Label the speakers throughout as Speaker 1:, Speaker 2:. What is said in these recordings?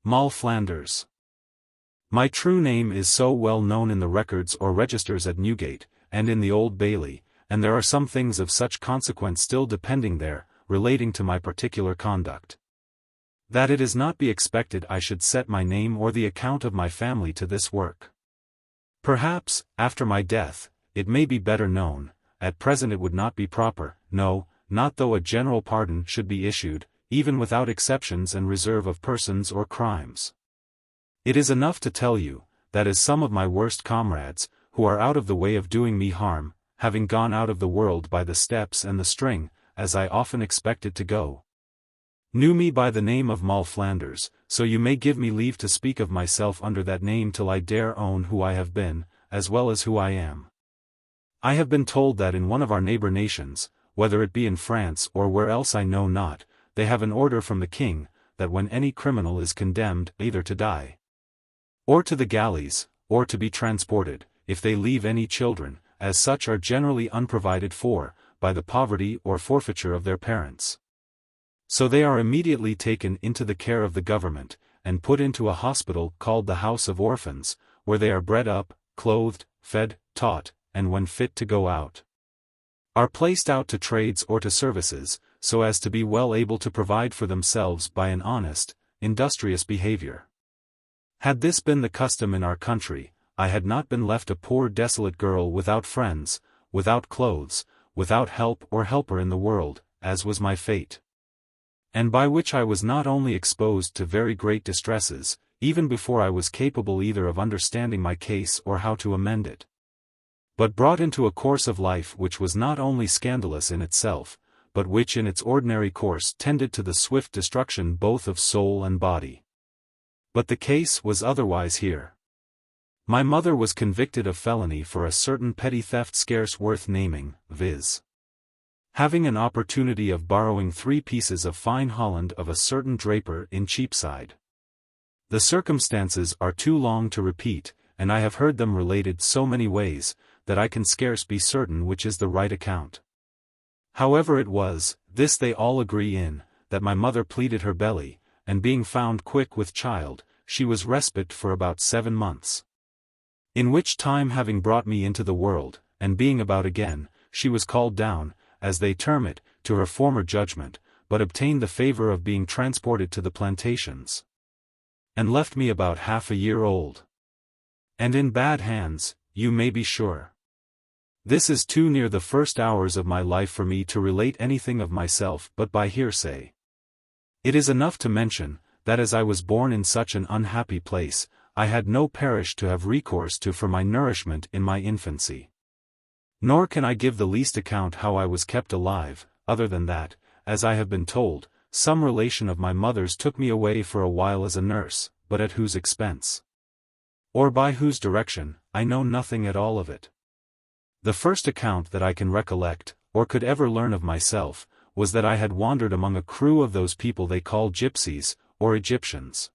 Speaker 1: Moll Flanders. My true name is so well known in the records or registers at Newgate, and in the Old Bailey, and there are some things of such consequence still depending there, relating to my particular conduct, that it is not be expected I should set my name or the account of my family to this work. Perhaps, after my death, it may be better known. At present it would not be proper, no, not though a general pardon should be issued, even without exceptions and reserve of persons or crimes. It is enough to tell you, that as some of my worst comrades, who are out of the way of doing me harm, having gone out of the world by the steps and the string, as I often expected to go, knew me by the name of Moll Flanders, so you may give me leave to speak of myself under that name till I dare own who I have been, as well as who I am. I have been told that in one of our neighbor nations, whether it be in France or where else I know not, they have an order from the king, that when any criminal is condemned either to die, or to the galleys, or to be transported, if they leave any children, as such are generally unprovided for, by the poverty or forfeiture of their parents, so they are immediately taken into the care of the government, and put into a hospital called the House of Orphans, where they are bred up, clothed, fed, taught, and when fit to go out, are placed out to trades or to services, so as to be well able to provide for themselves by an honest, industrious behavior. Had this been the custom in our country, I had not been left a poor desolate girl without friends, without clothes, without help or helper in the world, as was my fate, and by which I was not only exposed to very great distresses, even before I was capable either of understanding my case or how to amend it, but brought into a course of life which was not only scandalous in itself, but which in its ordinary course tended to the swift destruction both of soul and body. But the case was otherwise here. My mother was convicted of felony for a certain petty theft scarce worth naming, viz. having an opportunity of borrowing 3 pieces of fine holland of a certain draper in Cheapside. The circumstances are too long to repeat, and I have heard them related so many ways, that I can scarce be certain which is the right account. However it was, this they all agree in, that my mother pleaded her belly, and being found quick with child, she was respite for about 7 months. In which time having brought me into the world, and being about again, she was called down, as they term it, to her former judgment, but obtained the favor of being transported to the plantations, and left me about half a year old, and in bad hands, you may be sure. This is too near the first hours of my life for me to relate anything of myself but by hearsay. It is enough to mention, that as I was born in such an unhappy place, I had no parish to have recourse to for my nourishment in my infancy. Nor can I give the least account how I was kept alive, other than that, as I have been told, some relation of my mother's took me away for a while as a nurse, but at whose expense, or by whose direction, I know nothing at all of it. The first account that I can recollect, or could ever learn of myself, was that I had wandered among a crew of those people they call gypsies, or Egyptians.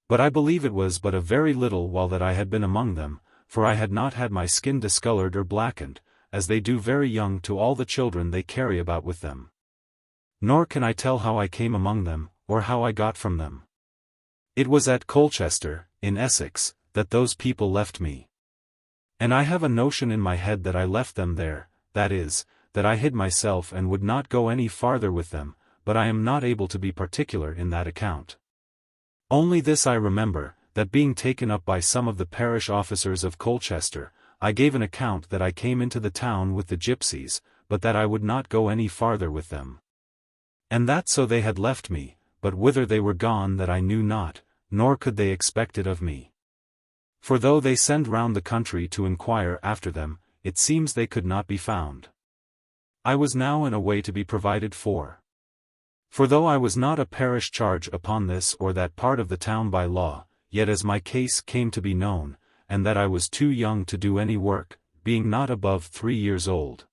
Speaker 1: But I believe it was but a very little while that I had been among them, for I had not had my skin discolored or blackened, as they do very young to all the children they carry about with them. Nor can I tell how I came among them, or how I got from them. It was at Colchester, in Essex, that those people left me. And I have a notion in my head that I left them there, that is, that I hid myself and would not go any farther with them, but I am not able to be particular in that account. Only this I remember, that being taken up by some of the parish officers of Colchester, I gave an account that I came into the town with the gypsies, but that I would not go any farther with them. And that so they had left me, but whither they were gone that I knew not, nor could they expect it of me. For though they send round the country to inquire after them, it seems they could not be found. I was now in a way to be provided for. For though I was not a parish charge upon this or that part of the town by law, yet as my case came to be known, and that I was too young to do any work, being not above 3 years old,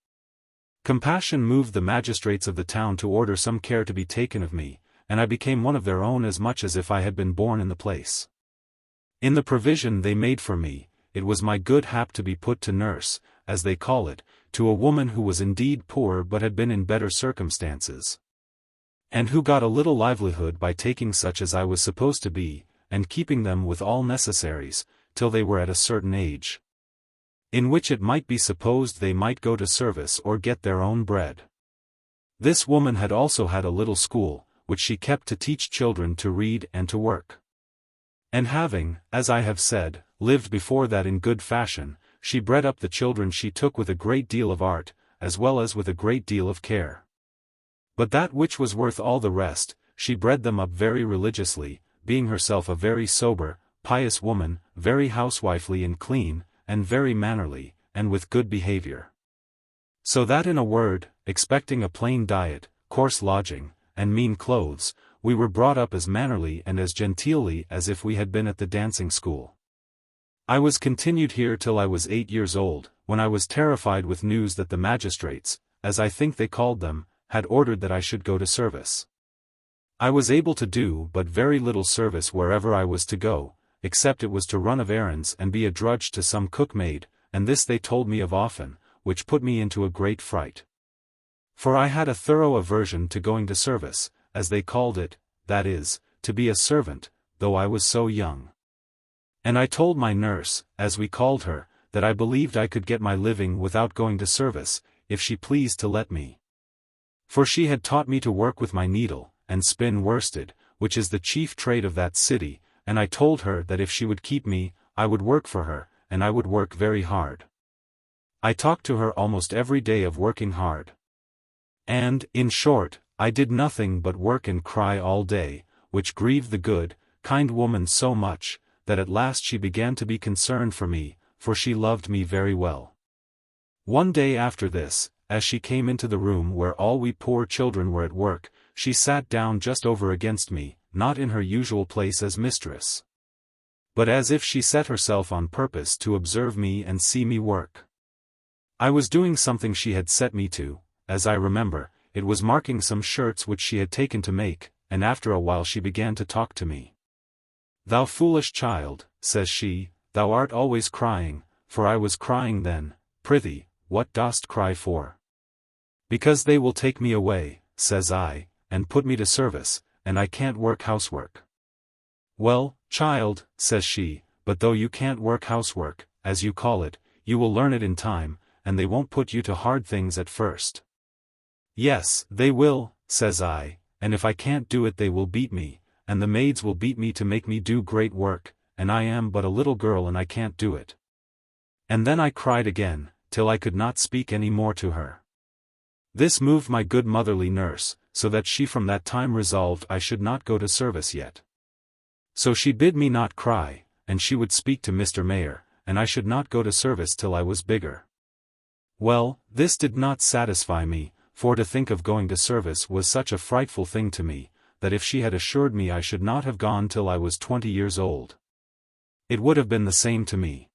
Speaker 1: compassion moved the magistrates of the town to order some care to be taken of me, and I became one of their own as much as if I had been born in the place. In the provision they made for me, it was my good hap to be put to nurse, as they call it, to a woman who was indeed poor but had been in better circumstances, and who got a little livelihood by taking such as I was supposed to be, and keeping them with all necessaries, till they were at a certain age, in which it might be supposed they might go to service or get their own bread. This woman had also had a little school, which she kept to teach children to read and to work. And having, as I have said, lived before that in good fashion, she bred up the children she took with a great deal of art, as well as with a great deal of care. But that which was worth all the rest, she bred them up very religiously, being herself a very sober, pious woman, very housewifely and clean, and very mannerly, and with good behavior. So that in a word, expecting a plain diet, coarse lodging, and mean clothes, we were brought up as mannerly and as genteelly as if we had been at the dancing school. I was continued here till I was 8 years old, when I was terrified with news that the magistrates, as I think they called them, had ordered that I should go to service. I was able to do but very little service wherever I was to go, except it was to run of errands and be a drudge to some cook-maid, and this they told me of often, which put me into a great fright. For I had a thorough aversion to going to service, as they called it, that is, to be a servant, though I was so young. And I told my nurse, as we called her, that I believed I could get my living without going to service, if she pleased to let me. For she had taught me to work with my needle, and spin worsted, which is the chief trade of that city, and I told her that if she would keep me, I would work for her, and I would work very hard. I talked to her almost every day of working hard. And, in short, I did nothing but work and cry all day, which grieved the good, kind woman so much, that at last she began to be concerned for me, for she loved me very well. One day after this, as she came into the room where all we poor children were at work, she sat down just over against me, not in her usual place as mistress, but as if she set herself on purpose to observe me and see me work. I was doing something she had set me to, as I remember, it was marking some shirts which she had taken to make, and after a while she began to talk to me. "Thou foolish child," says she, "thou art always crying," for I was crying then. "Prithee, what dost cry for?" "Because they will take me away," says I, "and put me to service, and I can't work housework." "Well, child," says she, "but though you can't work housework, as you call it, you will learn it in time, and they won't put you to hard things at first." "Yes, they will," says I, "and if I can't do it they will beat me, and the maids will beat me to make me do great work, and I am but a little girl and I can't do it." And then I cried again, till I could not speak any more to her. This moved my good motherly nurse, so that she from that time resolved I should not go to service yet. So she bid me not cry, and she would speak to Mr. Mayor, and I should not go to service till I was bigger. Well, this did not satisfy me, for to think of going to service was such a frightful thing to me, that if she had assured me I should not have gone till I was 20 years old, it would have been the same to me.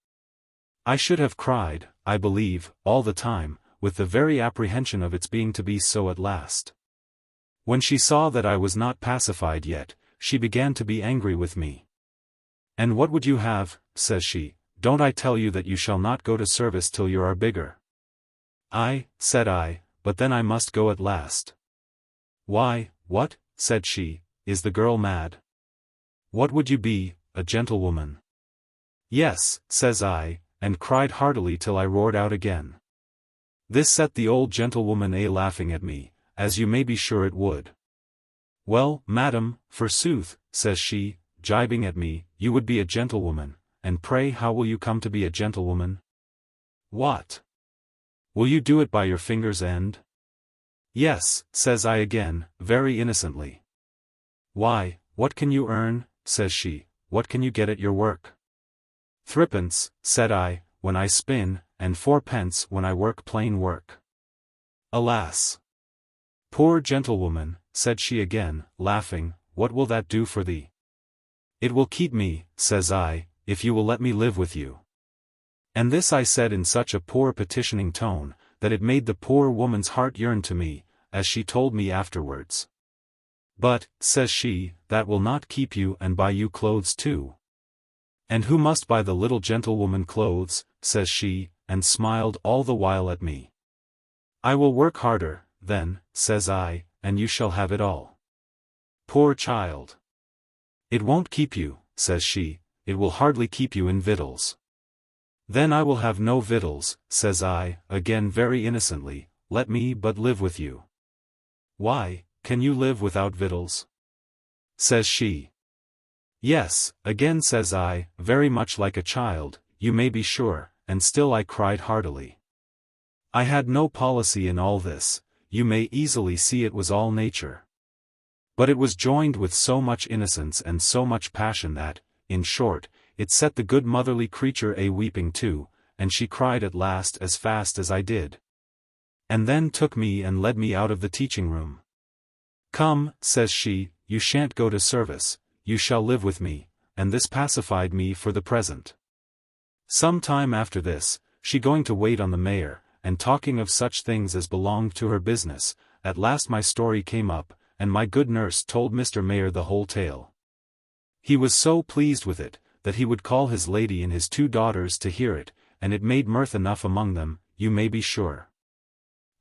Speaker 1: I should have cried, I believe, all the time, with the very apprehension of its being to be so at last. When she saw that I was not pacified yet, she began to be angry with me. "And what would you have?" says she. "Don't I tell you that you shall not go to service till you are bigger?" "Aye," said I, "but then I must go at last." "Why, what," said she, "is the girl mad? What would you be, a gentlewoman?" "Yes," says I, and cried heartily till I roared out again. This set the old gentlewoman laughing at me, as you may be sure it would. "Well, madam, forsooth," says she, gibing at me, "you would be a gentlewoman, and pray how will you come to be a gentlewoman? What? Will you do it by your finger's end?" "Yes," says I again, very innocently. "Why, what can you earn?" says she, "what can you get at your work?" "Threepence," said I, "when I spin, and 4 pence when I work plain work." "Alas! Poor gentlewoman," said she again, laughing, "what will that do for thee?" "It will keep me," says I, "if you will let me live with you." And this I said in such a poor petitioning tone, that it made the poor woman's heart yearn to me, as she told me afterwards. "But," says she, "that will not keep you and buy you clothes too." "And who must buy the little gentlewoman clothes?" says she, and smiled all the while at me. "I will work harder, then," says I, "and you shall have it all." "Poor child! It won't keep you," says she, it will hardly keep you in victuals. Then I will have no victuals, says I, again very innocently, let me but live with you. Why, can you live without victuals? Says she. Yes, again says I, very much like a child, you may be sure, and still I cried heartily. I had no policy in all this, you may easily see it was all nature. But it was joined with so much innocence and so much passion that, in short, it set the good motherly creature a-weeping too, and she cried at last as fast as I did. And then took me and led me out of the teaching room. Come, says she, you shan't go to service, you shall live with me, and this pacified me for the present. Some time after this, she going to wait on the mayor, and talking of such things as belonged to her business, at last my story came up, and my good nurse told Mr. Mayor the whole tale. He was so pleased with it, that he would call his lady and his 2 daughters to hear it, and it made mirth enough among them, you may be sure.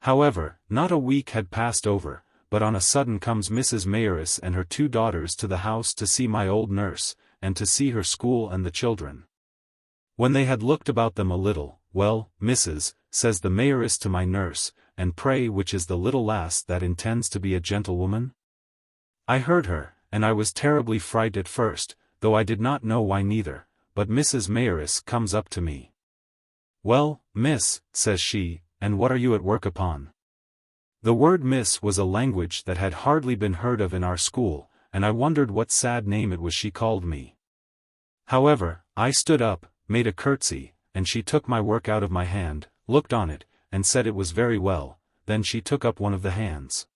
Speaker 1: However, not a week had passed over, but on a sudden comes Mrs. Mayoress and her 2 daughters to the house to see my old nurse, and to see her school and the children. When they had looked about them a little, well, Mrs., says the Mayoress to my nurse, and pray which is the little lass that intends to be a gentlewoman? I heard her, and I was terribly frightened at first, though I did not know why neither, but Mrs. Mayoress comes up to me. Well, miss, says she, and what are you at work upon? The word miss was a language that had hardly been heard of in our school, and I wondered what sad name it was she called me. However, I stood up, made a curtsy, and she took my work out of my hand, looked on it, and said it was very well, then she took up one of the hands.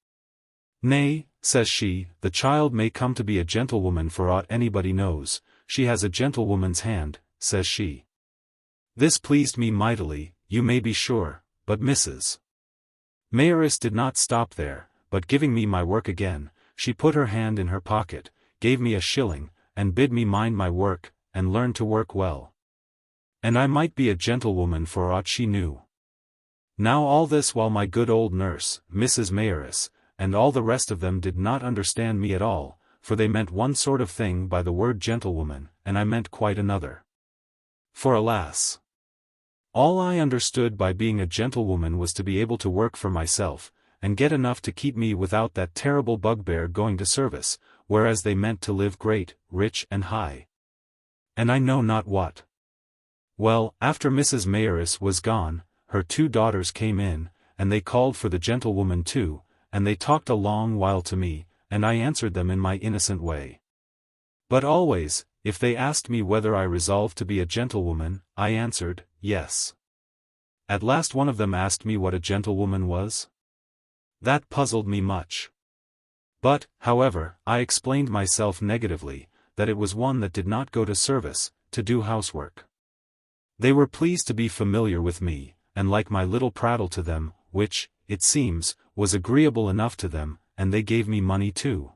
Speaker 1: Nay, says she, the child may come to be a gentlewoman for aught anybody knows, she has a gentlewoman's hand, says she. This pleased me mightily, you may be sure, but Mrs. Mayoress did not stop there, but giving me my work again, she put her hand in her pocket, gave me a shilling, and bid me mind my work, and learn to work well. And I might be a gentlewoman for aught she knew. Now all this while my good old nurse, Mrs. Mayoress, and all the rest of them did not understand me at all, for they meant one sort of thing by the word gentlewoman, and I meant quite another. For alas! All I understood by being a gentlewoman was to be able to work for myself, and get enough to keep me without that terrible bugbear going to service, whereas they meant to live great, rich and high. And I know not what. Well, after Mrs. Mayoress was gone, her 2 daughters came in, and they called for the gentlewoman too, and they talked a long while to me, and I answered them in my innocent way. But always, if they asked me whether I resolved to be a gentlewoman, I answered, yes. At last one of them asked me what a gentlewoman was. That puzzled me much. But, however, I explained myself negatively, that it was one that did not go to service, to do housework. They were pleased to be familiar with me, and like my little prattle to them, which, it seems, was agreeable enough to them, and they gave me money too.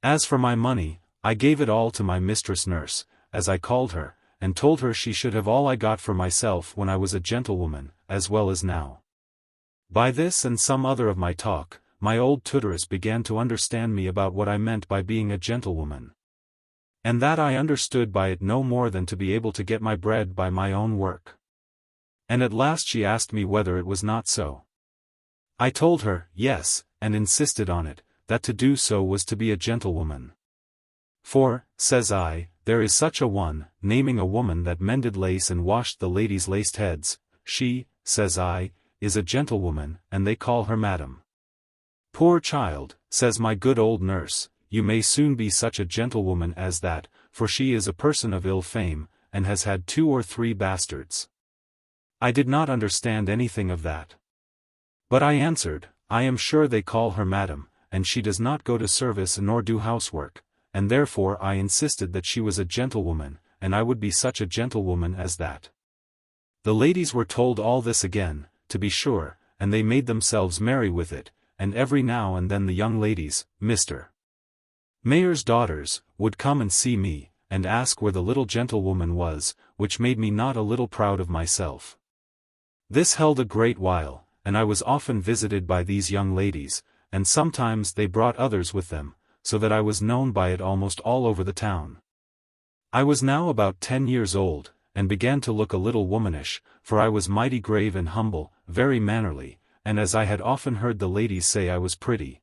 Speaker 1: As for my money, I gave it all to my mistress nurse, as I called her, and told her she should have all I got for myself when I was a gentlewoman, as well as now. By this and some other of my talk, my old tutoress began to understand me about what I meant by being a gentlewoman. And that I understood by it no more than to be able to get my bread by my own work. And at last she asked me whether it was not so. I told her, yes, and insisted on it, that to do so was to be a gentlewoman. For, says I, there is such a one, naming a woman that mended lace and washed the ladies' laced heads, she, says I, is a gentlewoman, and they call her madam. Poor child, says my good old nurse, you may soon be such a gentlewoman as that, for she is a person of ill fame, and has had 2 or 3 bastards. I did not understand anything of that. But I answered, I am sure they call her madam, and she does not go to service nor do housework, and therefore I insisted that she was a gentlewoman, and I would be such a gentlewoman as that. The ladies were told all this again, to be sure, and they made themselves merry with it, and every now and then the young ladies, Mr. Mayor's daughters, would come and see me, and ask where the little gentlewoman was, which made me not a little proud of myself. This held a great while, and I was often visited by these young ladies, and sometimes they brought others with them, so that I was known by it almost all over the town. I was now about 10 years old, and began to look a little womanish, for I was mighty grave and humble, very mannerly, and as I had often heard the ladies say I was pretty,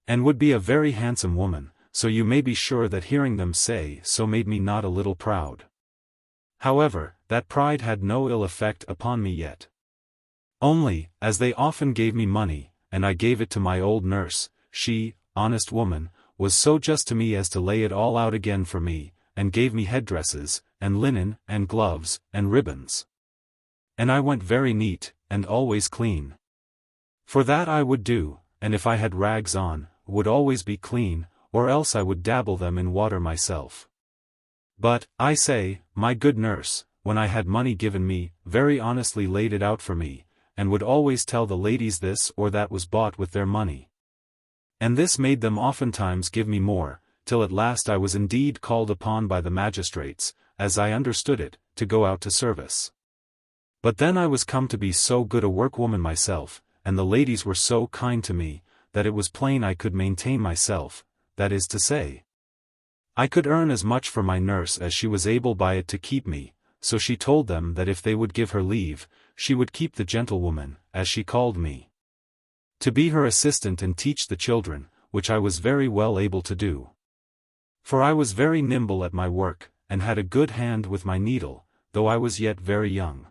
Speaker 1: and would be a very handsome woman, so you may be sure that hearing them say so made me not a little proud. However, that pride had no ill effect upon me yet. Only, as they often gave me money, and I gave it to my old nurse, she, honest woman, was so just to me as to lay it all out again for me, and gave me headdresses, and linen, and gloves, and ribbons. And I went very neat, and always clean. For that I would do, and if I had rags on, would always be clean, or else I would dabble them in water myself. But, I say, my good nurse, when I had money given me, very honestly laid it out for me, and would always tell the ladies this or that was bought with their money. And this made them oftentimes give me more, till at last I was indeed called upon by the magistrates, as I understood it, to go out to service. But then I was come to be so good a workwoman myself, and the ladies were so kind to me, that it was plain I could maintain myself, that is to say, I could earn as much for my nurse as she was able by it to keep me, so she told them that if they would give her leave, she would keep the gentlewoman, as she called me, to be her assistant and teach the children, which I was very well able to do. For I was very nimble at my work, and had a good hand with my needle, though I was yet very young.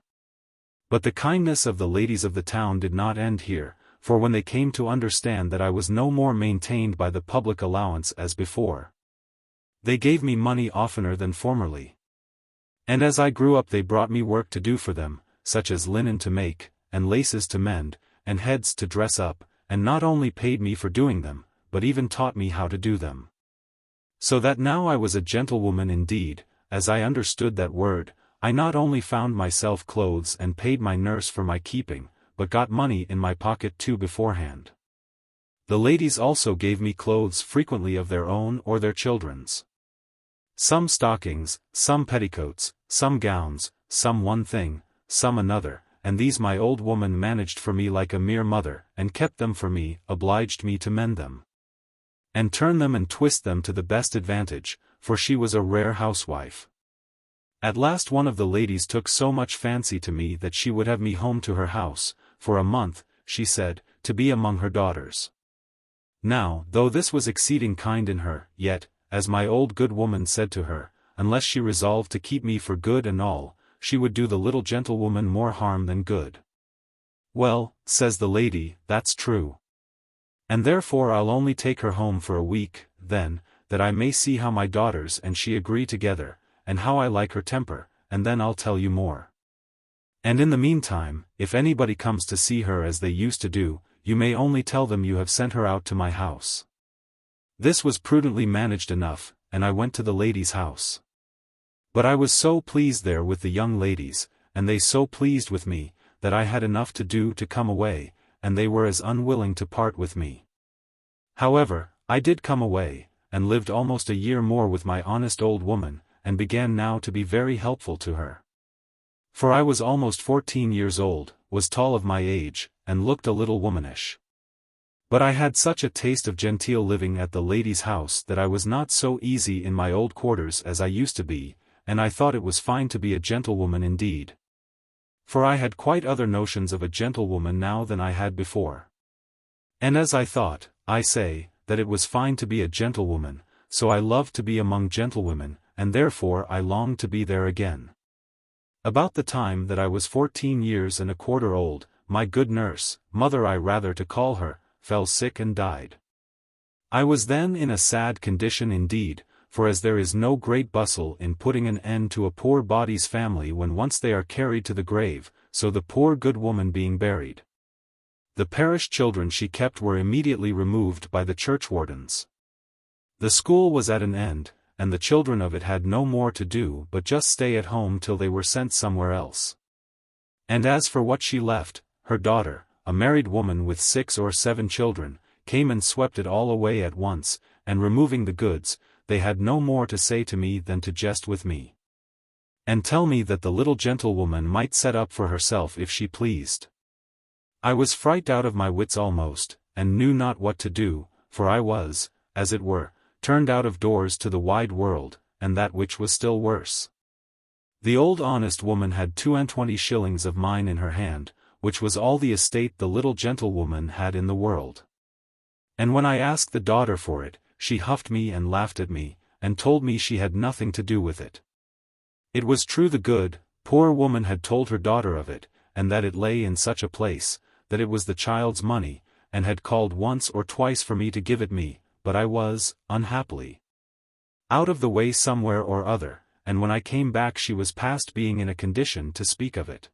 Speaker 1: But the kindness of the ladies of the town did not end here, for when they came to understand that I was no more maintained by the public allowance as before, they gave me money oftener than formerly. And as I grew up they brought me work to do for them, such as linen to make, and laces to mend, and heads to dress up, and not only paid me for doing them, but even taught me how to do them. So that now I was a gentlewoman indeed, as I understood that word. I not only found myself clothes and paid my nurse for my keeping, but got money in my pocket too beforehand. The ladies also gave me clothes frequently of their own or their children's. Some stockings, some petticoats, some gowns, some one thing, some another, and these my old woman managed for me like a mere mother, and kept them for me, obliged me to mend them, and turn them and twist them to the best advantage, for she was a rare housewife. At last one of the ladies took so much fancy to me that she would have me home to her house, for a month, she said, to be among her daughters. Now, though this was exceeding kind in her, yet, as my old good woman said to her, unless she resolved to keep me for good and all, she would do the little gentlewoman more harm than good. Well, says the lady, that's true. And therefore I'll only take her home for a week, then, that I may see how my daughters and she agree together, and how I like her temper, and then I'll tell you more. And in the meantime, if anybody comes to see her as they used to do, you may only tell them you have sent her out to my house. This was prudently managed enough, and I went to the lady's house. But I was so pleased there with the young ladies, and they so pleased with me, that I had enough to do to come away, and they were as unwilling to part with me. However, I did come away, and lived almost a year more with my honest old woman, and began now to be very helpful to her. For I was almost 14 years old, was tall of my age, and looked a little womanish. But I had such a taste of genteel living at the lady's house that I was not so easy in my old quarters as I used to be, and I thought it was fine to be a gentlewoman indeed. For I had quite other notions of a gentlewoman now than I had before. And as I thought, I say, that it was fine to be a gentlewoman, so I loved to be among gentlewomen, and therefore I longed to be there again. About the time that I was 14 years and a quarter old, my good nurse, mother I rather to call her, fell sick and died. I was then in a sad condition indeed, for as there is no great bustle in putting an end to a poor body's family when once they are carried to the grave, so the poor good woman being buried, the parish children she kept were immediately removed by the churchwardens. The school was at an end, and the children of it had no more to do but just stay at home till they were sent somewhere else. And as for what she left, her daughter, a married woman with 6 or 7 children, came and swept it all away at once, and removing the goods, they had no more to say to me than to jest with me, and tell me that the little gentlewoman might set up for herself if she pleased. I was frightened out of my wits almost, and knew not what to do, for I was, as it were, turned out of doors to the wide world, and that which was still worse. The old honest woman had 22 shillings of mine in her hand, which was all the estate the little gentlewoman had in the world. And when I asked the daughter for it, she huffed me and laughed at me, and told me she had nothing to do with it. It was true the good, poor woman had told her daughter of it, and that it lay in such a place, that it was the child's money, and had called once or twice for me to give it me, but I was, unhappily, out of the way somewhere or other, and when I came back she was past being in a condition to speak of it.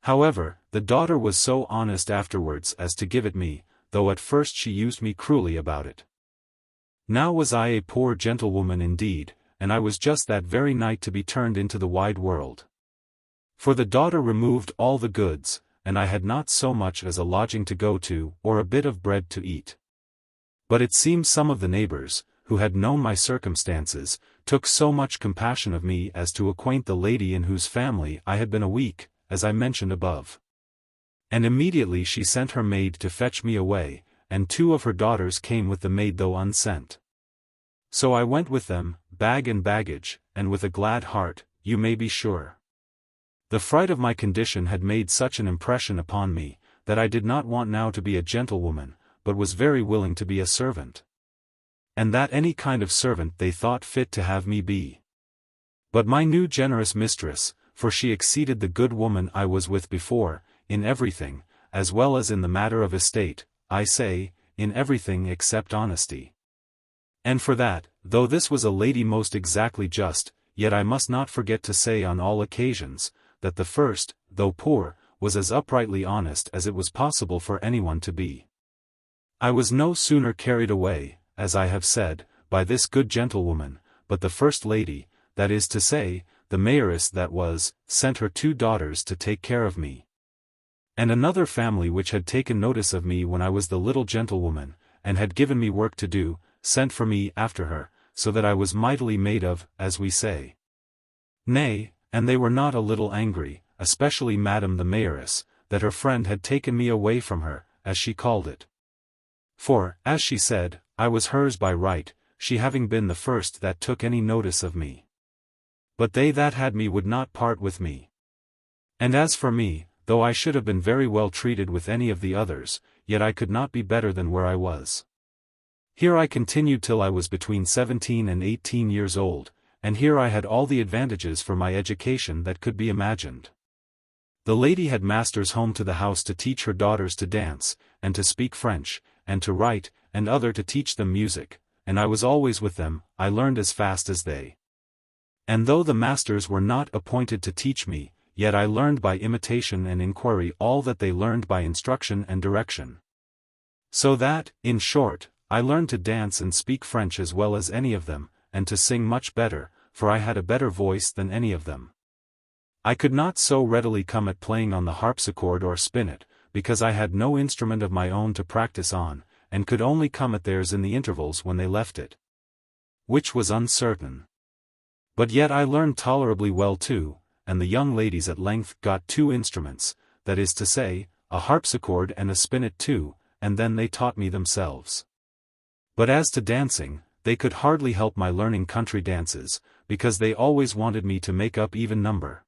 Speaker 1: However, the daughter was so honest afterwards as to give it me, though at first she used me cruelly about it. Now was I a poor gentlewoman indeed, and I was just that very night to be turned into the wide world. For the daughter removed all the goods, and I had not so much as a lodging to go to, or a bit of bread to eat. But it seems some of the neighbors, who had known my circumstances, took so much compassion of me as to acquaint the lady in whose family I had been a week, as I mentioned above. And immediately she sent her maid to fetch me away, and 2 of her daughters came with the maid though unsent. So I went with them, bag and baggage, and with a glad heart, you may be sure. The fright of my condition had made such an impression upon me, that I did not want now to be a gentlewoman, but was very willing to be a servant. And that any kind of servant they thought fit to have me be. But my new generous mistress, for she exceeded the good woman I was with before, in everything, as well as in the matter of estate, I say, in everything except honesty. And for that, though this was a lady most exactly just, yet I must not forget to say on all occasions, that the first, though poor, was as uprightly honest as it was possible for anyone to be. I was no sooner carried away, as I have said, by this good gentlewoman, but the first lady, that is to say, the mayoress that was, sent her 2 daughters to take care of me. And another family which had taken notice of me when I was the little gentlewoman, and had given me work to do, sent for me after her, so that I was mightily made of, as we say. Nay, and they were not a little angry, especially Madame the Mayoress, that her friend had taken me away from her, as she called it. For, as she said, I was hers by right, she having been the first that took any notice of me. But they that had me would not part with me. And as for me, though I should have been very well treated with any of the others, yet I could not be better than where I was. Here I continued till I was between 17 and 18 years old, and here I had all the advantages for my education that could be imagined. The lady had masters home to the house to teach her daughters to dance, and to speak French, and to write, and other to teach them music, and I was always with them, I learned as fast as they. And though the masters were not appointed to teach me, yet I learned by imitation and inquiry all that they learned by instruction and direction. So that, in short, I learned to dance and speak French as well as any of them, and to sing much better, for I had a better voice than any of them. I could not so readily come at playing on the harpsichord or spinet, because I had no instrument of my own to practice on, and could only come at theirs in the intervals when they left it, which was uncertain. But yet I learned tolerably well too, and the young ladies at length got 2 instruments, that is to say, a harpsichord and a spinet too, and then they taught me themselves. But as to dancing, they could hardly help my learning country dances, because they always wanted me to make up even number.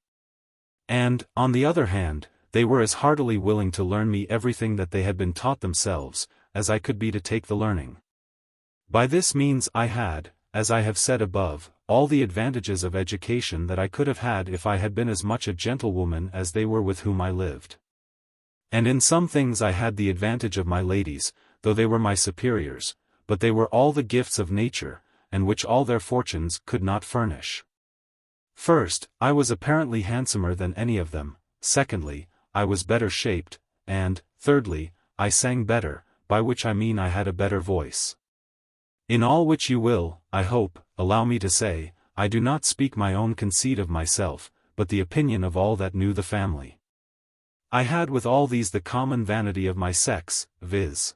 Speaker 1: And, on the other hand, they were as heartily willing to learn me everything that they had been taught themselves, as I could be to take the learning. By this means I had, as I have said above, all the advantages of education that I could have had if I had been as much a gentlewoman as they were with whom I lived. And in some things I had the advantage of my ladies, though they were my superiors, but they were all the gifts of nature, and which all their fortunes could not furnish. First, I was apparently handsomer than any of them, secondly, I was better shaped, and, thirdly, I sang better, by which I mean I had a better voice. In all which you will, I hope, allow me to say, I do not speak my own conceit of myself, but the opinion of all that knew the family. I had with all these the common vanity of my sex, viz.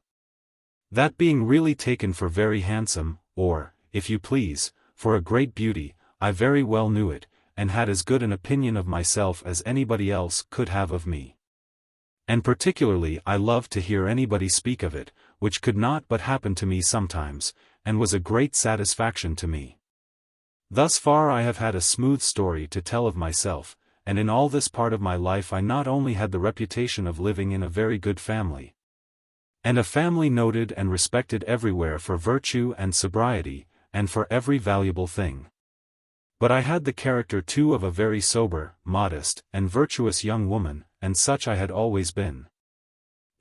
Speaker 1: That being really taken for very handsome, or, if you please, for a great beauty, I very well knew it, and had as good an opinion of myself as anybody else could have of me. And particularly I loved to hear anybody speak of it, which could not but happen to me sometimes, and was a great satisfaction to me. Thus far I have had a smooth story to tell of myself, and in all this part of my life I not only had the reputation of living in a very good family, and a family noted and respected everywhere for virtue and sobriety, and for every valuable thing, but I had the character too of a very sober, modest, and virtuous young woman, and such I had always been.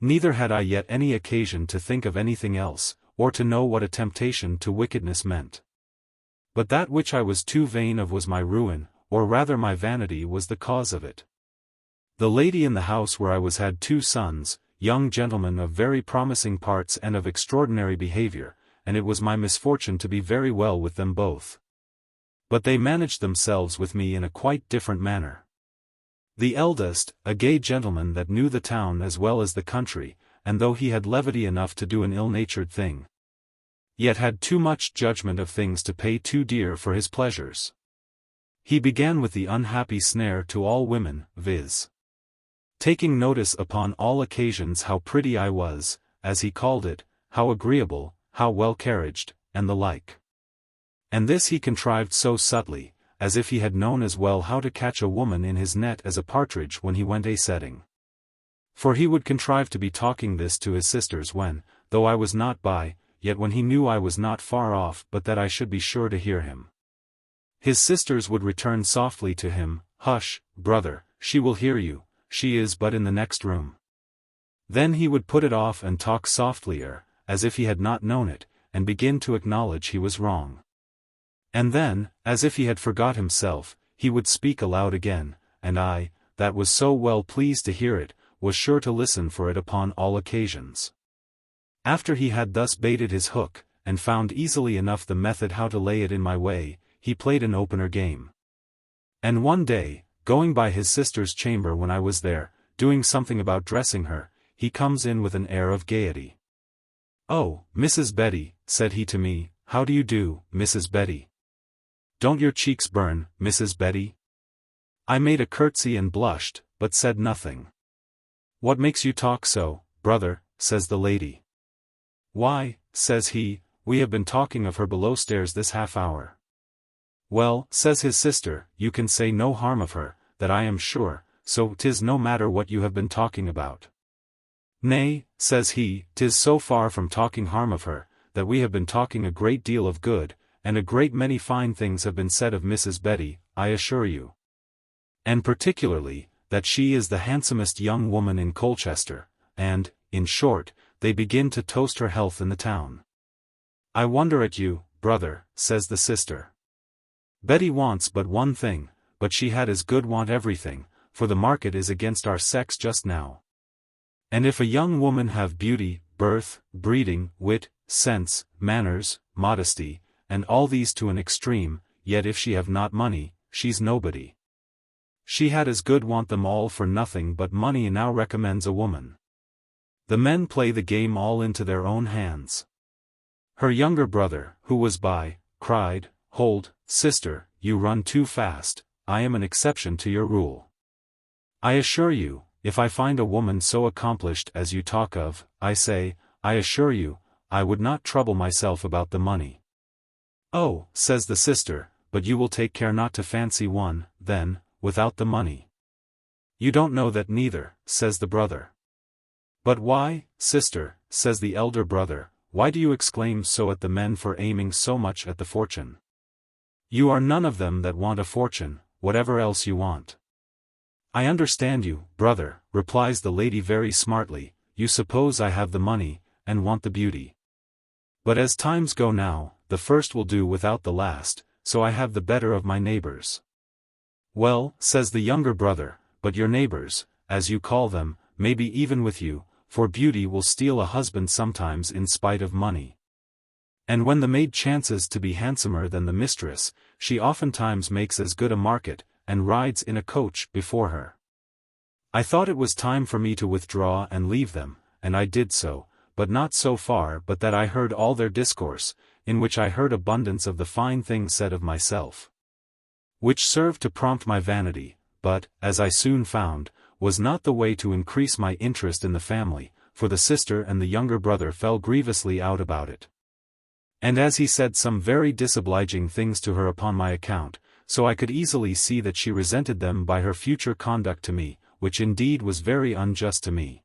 Speaker 1: Neither had I yet any occasion to think of anything else, or to know what a temptation to wickedness meant. But that which I was too vain of was my ruin, or rather my vanity was the cause of it. The lady in the house where I was had 2 sons, young gentlemen of very promising parts and of extraordinary behavior, and it was my misfortune to be very well with them both. But they managed themselves with me in a quite different manner. The eldest, a gay gentleman that knew the town as well as the country, and though he had levity enough to do an ill-natured thing, yet had too much judgment of things to pay too dear for his pleasures. He began with the unhappy snare to all women, viz. taking notice upon all occasions how pretty I was, as he called it, how agreeable, how well carriaged, and the like. And this he contrived so subtly, as if he had known as well how to catch a woman in his net as a partridge when he went a-setting. For he would contrive to be talking this to his sisters when, though I was not by, yet when he knew I was not far off but that I should be sure to hear him, his sisters would return softly to him, "Hush, brother, she will hear you, she is but in the next room." Then he would put it off and talk softlier, as if he had not known it, and begin to acknowledge he was wrong. And then, as if he had forgot himself, he would speak aloud again, and I, that was so well pleased to hear it, was sure to listen for it upon all occasions. After he had thus baited his hook, and found easily enough the method how to lay it in my way, he played an opener game. And one day, going by his sister's chamber when I was there, doing something about dressing her, he comes in with an air of gaiety. "Oh, Mrs. Betty," said he to me, "how do you do, Mrs. Betty? Don't your cheeks burn, Mrs. Betty?" I made a curtsy and blushed, but said nothing. "What makes you talk so, brother?" says the lady. "Why," says he, "we have been talking of her below stairs this half hour." "Well," says his sister, "you can say no harm of her, that I am sure, so 'tis no matter what you have been talking about." "Nay," says he, "'tis so far from talking harm of her, that we have been talking a great deal of good, and a great many fine things have been said of Mrs. Betty, I assure you. And particularly, that she is the handsomest young woman in Colchester, and, in short, they begin to toast her health in the town." "I wonder at you, brother," says the sister. "Betty wants but one thing, but she had as good want everything, for the market is against our sex just now. And if a young woman have beauty, birth, breeding, wit, sense, manners, modesty, and all these to an extreme, yet if she have not money, she's nobody. She had as good want them all for nothing but money now recommends a woman. The men play the game all into their own hands." Her younger brother, who was by, cried, "Hold, sister, you run too fast, I am an exception to your rule. I assure you, if I find a woman so accomplished as you talk of, I assure you, I would not trouble myself about the money." "Oh," says the sister, "but you will take care not to fancy one, then, without the money." "You don't know that neither," says the brother. "But why, sister," says the elder brother, "why do you exclaim so at the men for aiming so much at the fortune? You are none of them that want a fortune, whatever else you want." "I understand you, brother," replies the lady very smartly, "you suppose I have the money, and want the beauty. But as times go now, the first will do without the last, so I have the better of my neighbors." "Well," says the younger brother, "but your neighbors, as you call them, may be even with you, for beauty will steal a husband sometimes in spite of money. And when the maid chances to be handsomer than the mistress, she oftentimes makes as good a market, and rides in a coach before her." I thought it was time for me to withdraw and leave them, and I did so, but not so far but that I heard all their discourse, in which I heard abundance of the fine things said of myself, which served to prompt my vanity, but, as I soon found, was not the way to increase my interest in the family, for the sister and the younger brother fell grievously out about it. And as he said some very disobliging things to her upon my account, so I could easily see that she resented them by her future conduct to me, which indeed was very unjust to me.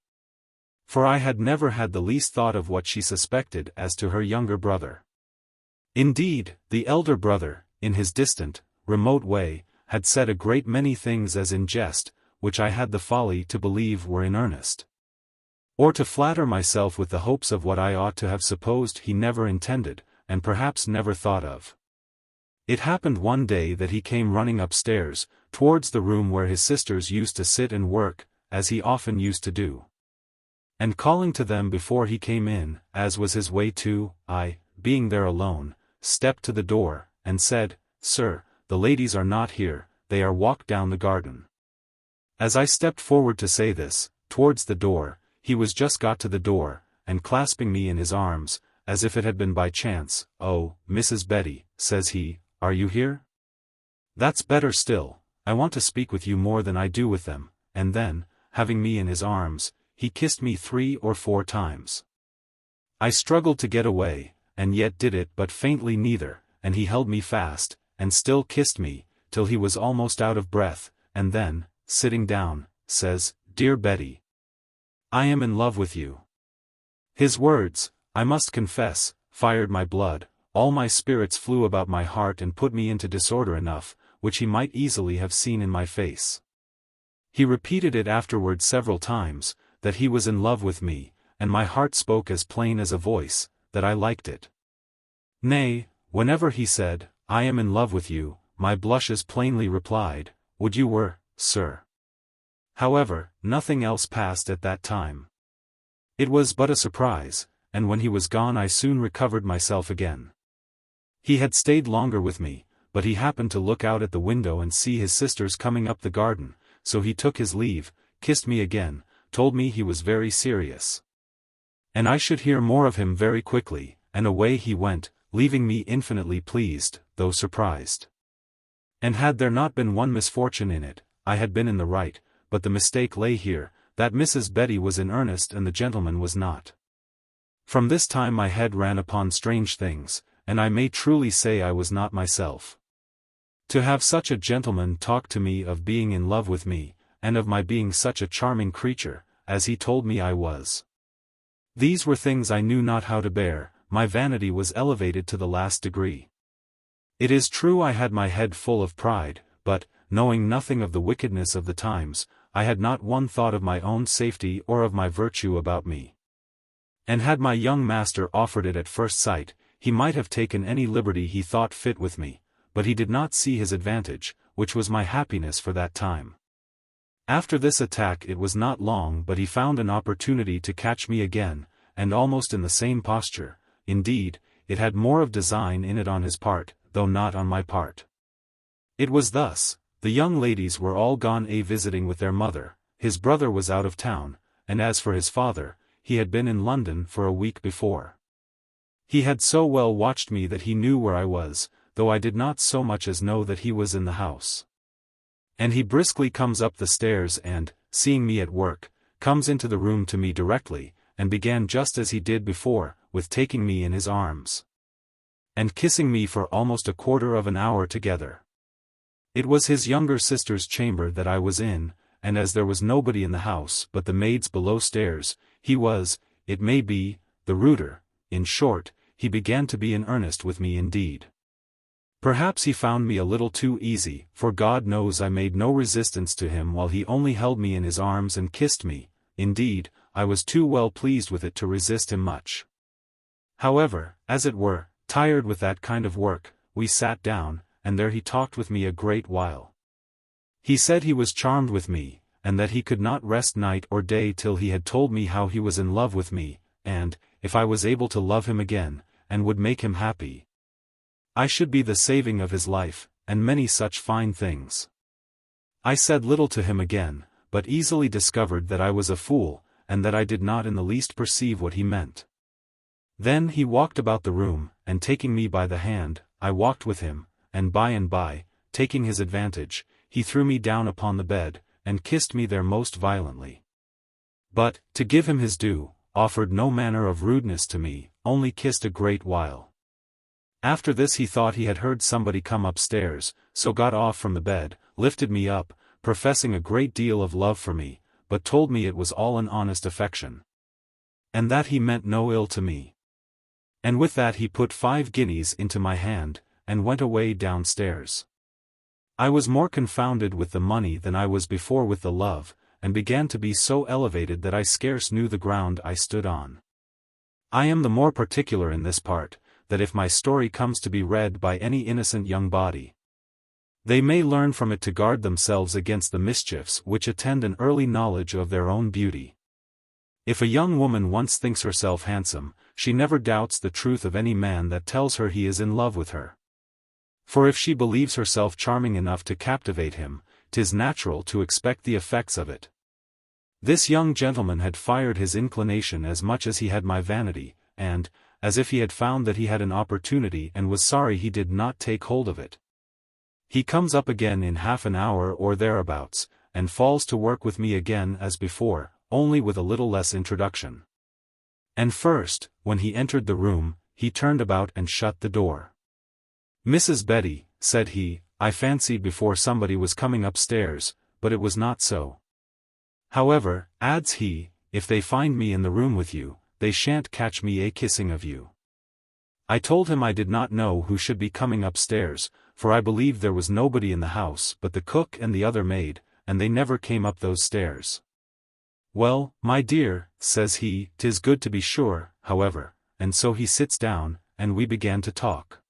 Speaker 1: For I had never had the least thought of what she suspected as to her younger brother. Indeed, the elder brother, in his distant, remote way, had said a great many things as in jest, which I had the folly to believe were in earnest. Or to flatter myself with the hopes of what I ought to have supposed he never intended, and perhaps never thought of. It happened one day that he came running upstairs, towards the room where his sisters used to sit and work, as he often used to do. And calling to them before he came in, as was his way too, I, being there alone, stepped to the door, and said, "Sir, the ladies are not here, they are walked down the garden." As I stepped forward to say this, towards the door, he was just got to the door, and clasping me in his arms, as if it had been by chance, "Oh, Mrs. Betty," says he, "are you here? That's better still, I want to speak with you more than I do with them," and then, having me in his arms, he kissed me 3 or 4 times. I struggled to get away, and yet did it but faintly neither, and he held me fast, and still kissed me, till he was almost out of breath, and then, sitting down, says, "Dear Betty, I am in love with you." His words, I must confess, fired my blood, all my spirits flew about my heart and put me into disorder enough, which he might easily have seen in my face. He repeated it afterward several times, that he was in love with me, and my heart spoke as plain as a voice, that I liked it. Nay, whenever he said, "I am in love with you," my blushes plainly replied, "Would you were, sir." However, nothing else passed at that time. It was but a surprise, and when he was gone I soon recovered myself again. He had stayed longer with me, but he happened to look out at the window and see his sisters coming up the garden, so he took his leave, kissed me again, told me he was very serious, and I should hear more of him very quickly, and away he went, leaving me infinitely pleased, though surprised. And had there not been one misfortune in it, I had been in the right, but the mistake lay here, that Mrs. Betty was in earnest and the gentleman was not. From this time my head ran upon strange things, and I may truly say I was not myself. To have such a gentleman talk to me of being in love with me, and of my being such a charming creature, as he told me I was. These were things I knew not how to bear, my vanity was elevated to the last degree. It is true I had my head full of pride, but, knowing nothing of the wickedness of the times, I had not one thought of my own safety or of my virtue about me. And had my young master offered it at first sight, he might have taken any liberty he thought fit with me, but he did not see his advantage, which was my happiness for that time. After this attack it was not long but he found an opportunity to catch me again, and almost in the same posture. Indeed, it had more of design in it on his part, though not on my part. It was thus: the young ladies were all gone visiting with their mother, his brother was out of town, and as for his father, he had been in London for a week before. He had so well watched me that he knew where I was, though I did not so much as know that he was in the house. And he briskly comes up the stairs and, seeing me at work, comes into the room to me directly, and began just as he did before, with taking me in his arms, and kissing me for almost a quarter of an hour together. It was his younger sister's chamber that I was in, and as there was nobody in the house but the maids below stairs, he was, it may be, the ruder. In short, he began to be in earnest with me indeed. Perhaps he found me a little too easy, for God knows I made no resistance to him while he only held me in his arms and kissed me. Indeed, I was too well pleased with it to resist him much. However, as it were, tired with that kind of work, we sat down, and there he talked with me a great while. He said he was charmed with me, and that he could not rest night or day till he had told me how he was in love with me, and, if I was able to love him again, and would make him happy, I should be the saving of his life, and many such fine things. I said little to him again, but easily discovered that I was a fool, and that I did not in the least perceive what he meant. Then he walked about the room, and taking me by the hand, I walked with him, and by, taking his advantage, he threw me down upon the bed, and kissed me there most violently. But, to give him his due, offered no manner of rudeness to me, only kissed a great while. After this he thought he had heard somebody come upstairs, so got off from the bed, lifted me up, professing a great deal of love for me, but told me it was all an honest affection, and that he meant no ill to me. And with that he put 5 guineas into my hand, and went away downstairs. I was more confounded with the money than I was before with the love, and began to be so elevated that I scarce knew the ground I stood on. I am the more particular in this part, that if my story comes to be read by any innocent young body, they may learn from it to guard themselves against the mischiefs which attend an early knowledge of their own beauty. If a young woman once thinks herself handsome, she never doubts the truth of any man that tells her he is in love with her. For if she believes herself charming enough to captivate him, 'tis natural to expect the effects of it. This young gentleman had fired his inclination as much as he had my vanity, and, as if he had found that he had an opportunity and was sorry he did not take hold of it, he comes up again in half an hour or thereabouts, and falls to work with me again as before, only with a little less introduction. And first, when he entered the room, he turned about and shut the door. "Mrs. Betty," said he, "I fancied before somebody was coming upstairs, but it was not so. However," adds he, "if they find me in the room with you, they shan't catch me a-kissing of you." I told him I did not know who should be coming upstairs, for I believed there was nobody in the house but the cook and the other maid, and they never came up those stairs. "Well, my dear," says he, "'tis good to be sure, however," and so he sits down, and we began to talk.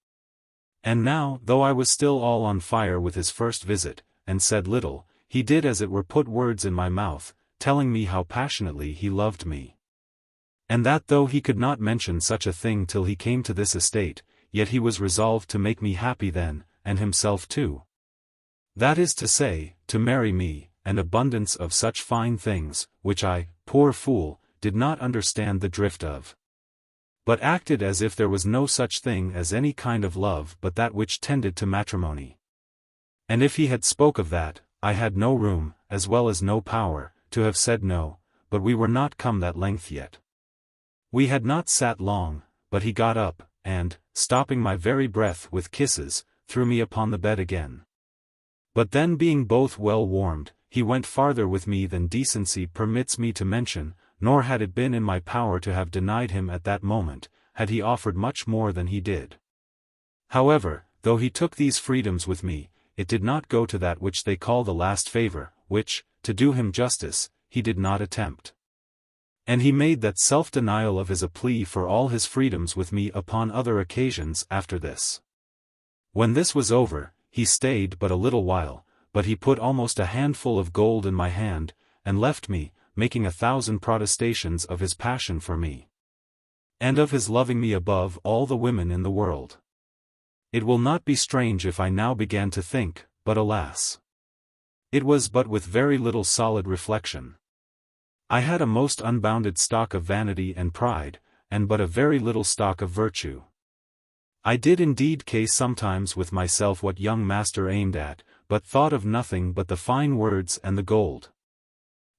Speaker 1: And now, though I was still all on fire with his first visit, and said little, he did as it were put words in my mouth, telling me how passionately he loved me. And that though he could not mention such a thing till he came to this estate, yet he was resolved to make me happy then, and himself too. That is to say, to marry me, and abundance of such fine things, which I, poor fool, did not understand the drift of, but acted as if there was no such thing as any kind of love but that which tended to matrimony. And if he had spoke of that, I had no room, as well as no power, to have said no, but we were not come that length yet. We had not sat long, but he got up, and, stopping my very breath with kisses, threw me upon the bed again. But then being both well warmed, he went farther with me than decency permits me to mention, nor had it been in my power to have denied him at that moment, had he offered much more than he did. However, though he took these freedoms with me, it did not go to that which they call the last favor, which, to do him justice, he did not attempt. And he made that self-denial of his a plea for all his freedoms with me upon other occasions after this. When this was over, he stayed but a little while, but he put almost a handful of gold in my hand, and left me, making 1,000 protestations of his passion for me, and of his loving me above all the women in the world. It will not be strange if I now began to think, but alas! It was but with very little solid reflection. I had a most unbounded stock of vanity and pride, and but a very little stock of virtue. I did indeed case sometimes with myself what young master aimed at, but thought of nothing but the fine words and the gold.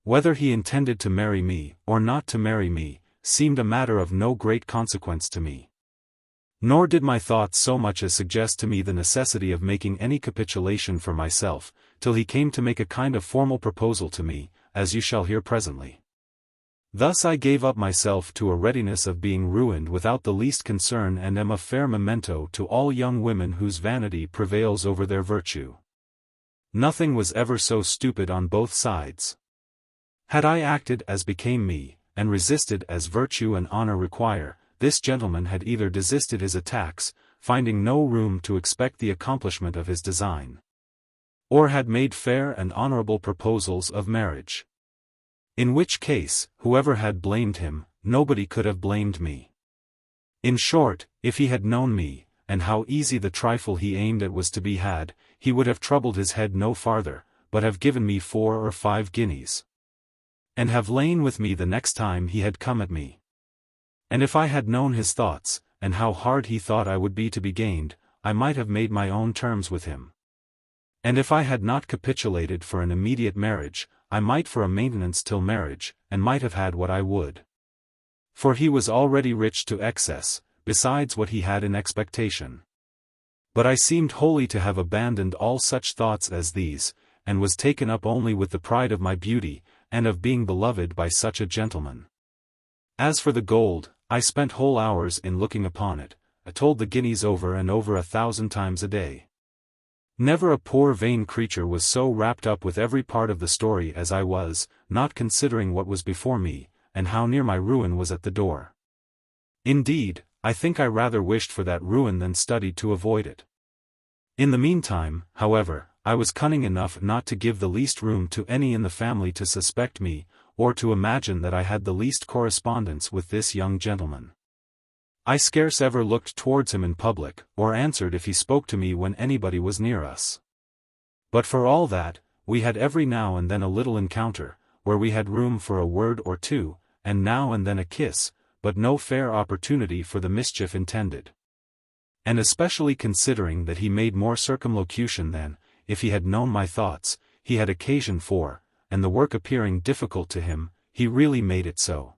Speaker 1: Whether he intended to marry me, or not to marry me, seemed a matter of no great consequence to me. Nor did my thoughts so much as suggest to me the necessity of making any capitulation for myself, till he came to make a kind of formal proposal to me, as you shall hear presently. Thus I gave up myself to a readiness of being ruined without the least concern, and am a fair memento to all young women whose vanity prevails over their virtue. Nothing was ever so stupid on both sides. Had I acted as became me, and resisted as virtue and honor require, this gentleman had either desisted his attacks, finding no room to expect the accomplishment of his design, or had made fair and honorable proposals of marriage. In which case, whoever had blamed him, nobody could have blamed me. In short, if he had known me, and how easy the trifle he aimed at was to be had, he would have troubled his head no farther, but have given me 4 or 5 guineas. And have lain with me the next time he had come at me. And if I had known his thoughts, and how hard he thought I would be to be gained, I might have made my own terms with him. And if I had not capitulated for an immediate marriage, I might for a maintenance till marriage, and might have had what I would. For he was already rich to excess, besides what he had in expectation. But I seemed wholly to have abandoned all such thoughts as these, and was taken up only with the pride of my beauty, and of being beloved by such a gentleman. As for the gold, I spent whole hours in looking upon it. I told the guineas over and over 1,000 times a day. Never a poor vain creature was so wrapped up with every part of the story as I was, not considering what was before me, and how near my ruin was at the door. Indeed, I think I rather wished for that ruin than studied to avoid it. In the meantime, however, I was cunning enough not to give the least room to any in the family to suspect me, or to imagine that I had the least correspondence with this young gentleman. I scarce ever looked towards him in public, or answered if he spoke to me when anybody was near us. But for all that, we had every now and then a little encounter, where we had room for a word or two, and now and then a kiss, but no fair opportunity for the mischief intended. And especially considering that he made more circumlocution than, if he had known my thoughts, he had occasion for, and the work appearing difficult to him, he really made it so.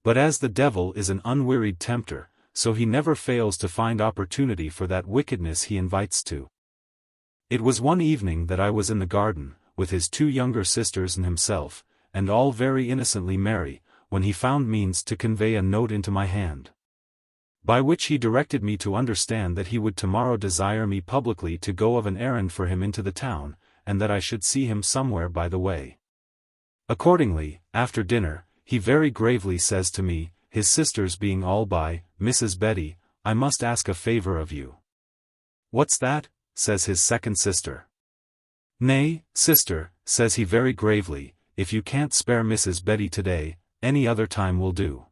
Speaker 1: But as the devil is an unwearied tempter, so he never fails to find opportunity for that wickedness he invites to. It was one evening that I was in the garden, with his 2 younger sisters and himself, and all very innocently merry, when he found means to convey a note into my hand, by which he directed me to understand that he would tomorrow desire me publicly to go of an errand for him into the town, and that I should see him somewhere by the way. Accordingly, after dinner, he very gravely says to me, his sisters being all by, "Mrs. Betty, I must ask a favor of you." "What's that?" says his second sister. "Nay, sister," says he very gravely, "if you can't spare Mrs. Betty today, any other time will do."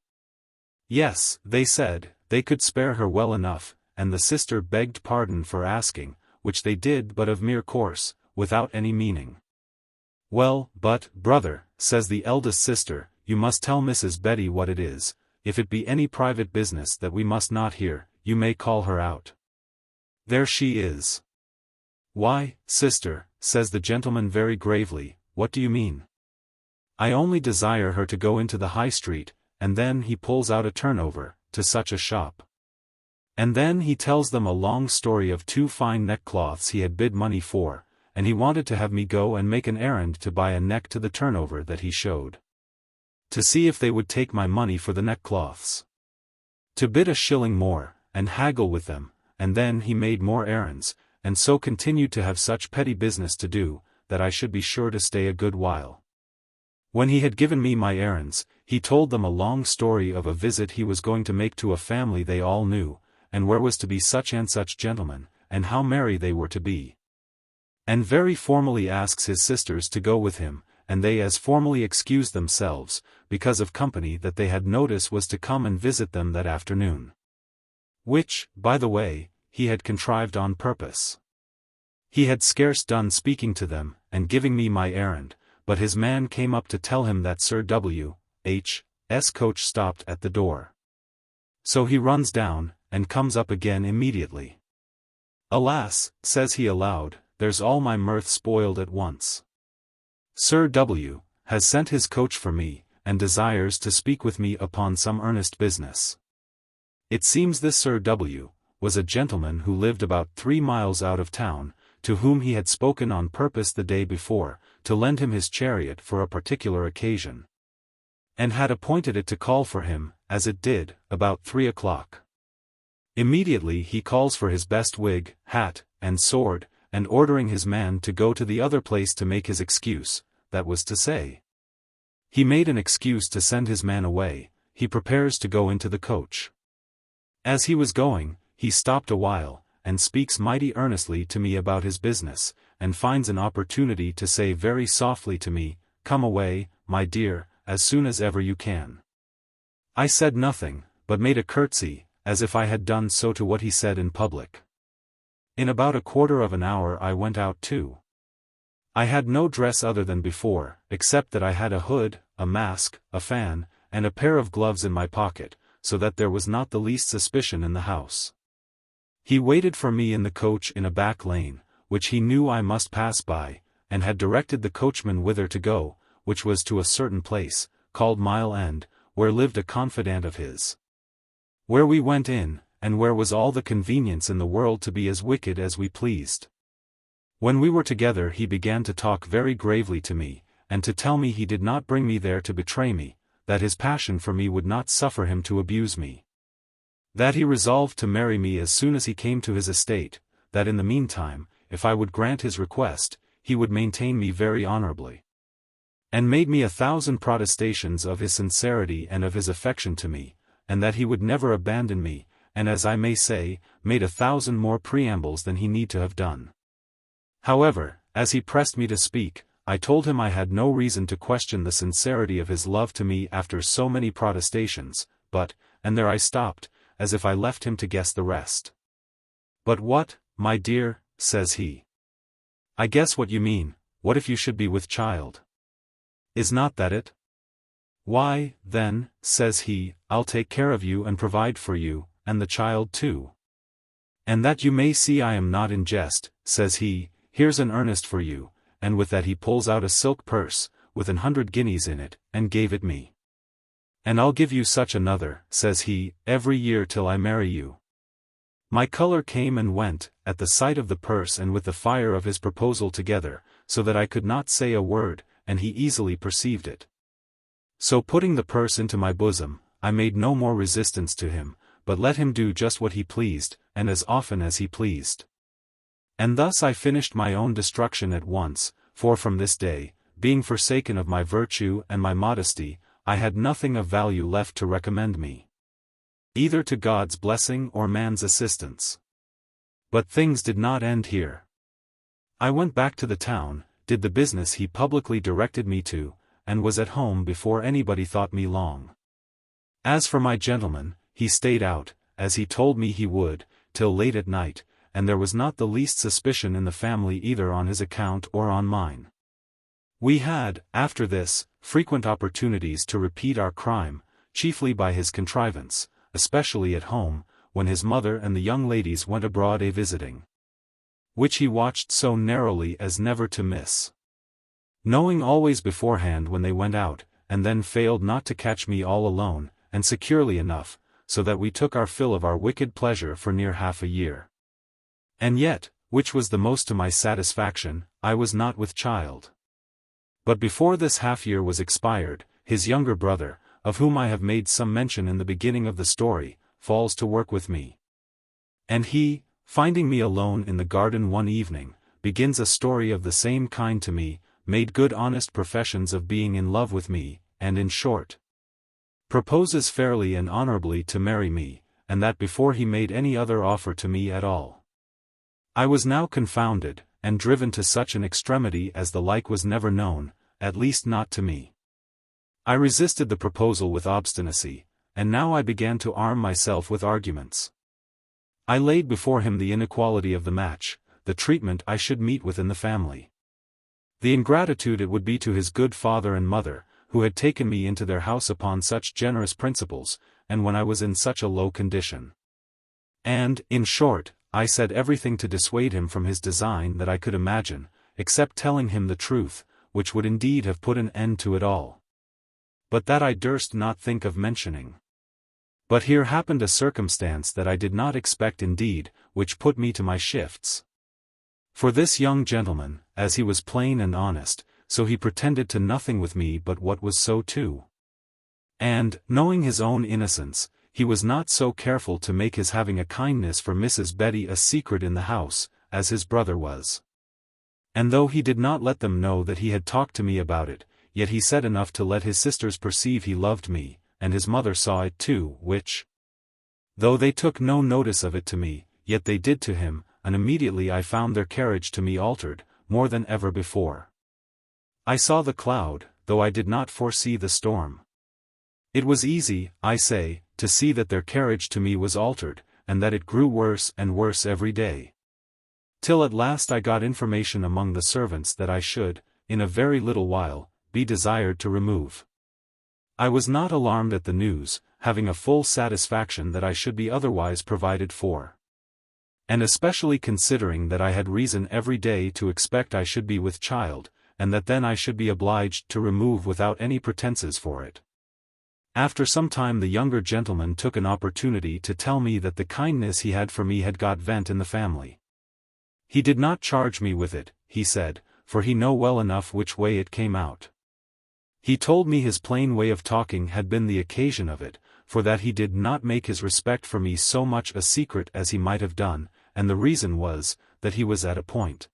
Speaker 1: Yes, they said, they could spare her well enough, and the sister begged pardon for asking, which they did but of mere course, without any meaning. "Well, but, brother," says the eldest sister, "you must tell Mrs. Betty what it is. If it be any private business that we must not hear, you may call her out. There she is." "Why, sister," says the gentleman very gravely, "what do you mean?" "I only desire her to go into the High Street," and then he pulls out a turnover, "to such a shop." And then he tells them a long story of 2 fine neckcloths he had bid money for, and he wanted to have me go and make an errand to buy a neck to the turnover that he showed, to see if they would take my money for the neckcloths. To bid a shilling more, and haggle with them, and then he made more errands, and so continued to have such petty business to do, that I should be sure to stay a good while. When he had given me my errands, he told them a long story of a visit he was going to make to a family they all knew, and where was to be such and such gentlemen, and how merry they were to be. And very formally asks his sisters to go with him, and they as formally excused themselves, because of company that they had notice was to come and visit them that afternoon. Which, by the way, he had contrived on purpose. He had scarce done speaking to them, and giving me my errand, but his man came up to tell him that Sir W.'s coach stopped at the door. So he runs down, and comes up again immediately. "Alas," says he aloud, "there's all my mirth spoiled at once. Sir W. has sent his coach for me, and desires to speak with me upon some earnest business." It seems this Sir W. was a gentleman who lived about 3 miles out of town, to whom he had spoken on purpose the day before, to lend him his chariot for a particular occasion, and had appointed it to call for him, as it did, about 3 o'clock. Immediately he calls for his best wig, hat, and sword, and ordering his man to go to the other place to make his excuse, that was to say, he made an excuse to send his man away, he prepares to go into the coach. As he was going, he stopped a while, and speaks mighty earnestly to me about his business, and finds an opportunity to say very softly to me, "Come away, my dear, as soon as ever you can." I said nothing, but made a curtsy, as if I had done so to what he said in public. In about a quarter of an hour I went out too. I had no dress other than before, except that I had a hood, a mask, a fan, and a pair of gloves in my pocket, so that there was not the least suspicion in the house. He waited for me in the coach in a back lane, which he knew I must pass by, and had directed the coachman whither to go, which was to a certain place, called Mile End, where lived a confidant of his. where we went in, and where was all the convenience in the world to be as wicked as we pleased. When we were together he began to talk very gravely to me, and to tell me he did not bring me there to betray me, that his passion for me would not suffer him to abuse me. That he resolved to marry me as soon as he came to his estate, that in the meantime, if I would grant his request, he would maintain me very honorably. And made me 1,000 protestations of his sincerity and of his affection to me, and that he would never abandon me, and as I may say, made 1,000 more preambles than he need to have done. However, as he pressed me to speak, I told him I had no reason to question the sincerity of his love to me after so many protestations, but, and there I stopped, as if I left him to guess the rest. But what, my dear, says he. I guess what you mean. What if you should be with child? Is not that it? Why, then, says he, I'll take care of you and provide for you, and the child too. And that you may see I am not in jest, says he, here's an earnest for you, and with that he pulls out a silk purse, with 100 guineas in it, and gave it me. And I'll give you such another, says he, every year till I marry you. My colour came and went, at the sight of the purse and with the fire of his proposal together, so that I could not say a word, and he easily perceived it. So putting the purse into my bosom, I made no more resistance to him, but let him do just what he pleased, and as often as he pleased. And thus I finished my own destruction at once, for from this day, being forsaken of my virtue and my modesty, I had nothing of value left to recommend me, either to God's blessing or man's assistance. But things did not end here. I went back to the town, did the business he publicly directed me to, and was at home before anybody thought me long. As for my gentleman, he stayed out, as he told me he would, till late at night, and there was not the least suspicion in the family either on his account or on mine. We had, after this, frequent opportunities to repeat our crime, chiefly by his contrivance, especially at home, when his mother and the young ladies went abroad a-visiting, which he watched so narrowly as never to miss, knowing always beforehand when they went out, and then failed not to catch me all alone, and securely enough, so that we took our fill of our wicked pleasure for near half a year. And yet, which was the most to my satisfaction, I was not with child. But before this half-year was expired, his younger brother, of whom I have made some mention in the beginning of the story, falls to work with me. And he, finding me alone in the garden one evening, begins a story of the same kind to me, made good honest professions of being in love with me, and in short, proposes fairly and honorably to marry me, and that before he made any other offer to me at all. I was now confounded, and driven to such an extremity as the like was never known, at least not to me. I resisted the proposal with obstinacy, and now I began to arm myself with arguments. I laid before him the inequality of the match, the treatment I should meet with in the family, the ingratitude it would be to his good father and mother, who had taken me into their house upon such generous principles, and when I was in such a low condition. And, in short, I said everything to dissuade him from his design that I could imagine, except telling him the truth, which would indeed have put an end to it all, but that I durst not think of mentioning. But here happened a circumstance that I did not expect indeed, which put me to my shifts. For this young gentleman, as he was plain and honest, so he pretended to nothing with me but what was so too. And, knowing his own innocence, he was not so careful to make his having a kindness for Mrs. Betty a secret in the house, as his brother was. And though he did not let them know that he had talked to me about it, yet he said enough to let his sisters perceive he loved me, and his mother saw it too, which, though they took no notice of it to me, yet they did to him, and immediately I found their carriage to me altered, more than ever before. I saw the cloud, though I did not foresee the storm. It was easy, I say, to see that their carriage to me was altered, and that it grew worse and worse every day. Till at last I got information among the servants that I should, in a very little while, be desired to remove. I was not alarmed at the news, having a full satisfaction that I should be otherwise provided for, and especially considering that I had reason every day to expect I should be with child, and that then I should be obliged to remove without any pretenses for it. After some time the younger gentleman took an opportunity to tell me that the kindness he had for me had got vent in the family. He did not charge me with it, he said, for he knew well enough which way it came out. He told me his plain way of talking had been the occasion of it, for that he did not make his respect for me so much a secret as he might have done, and the reason was, that he was at a point.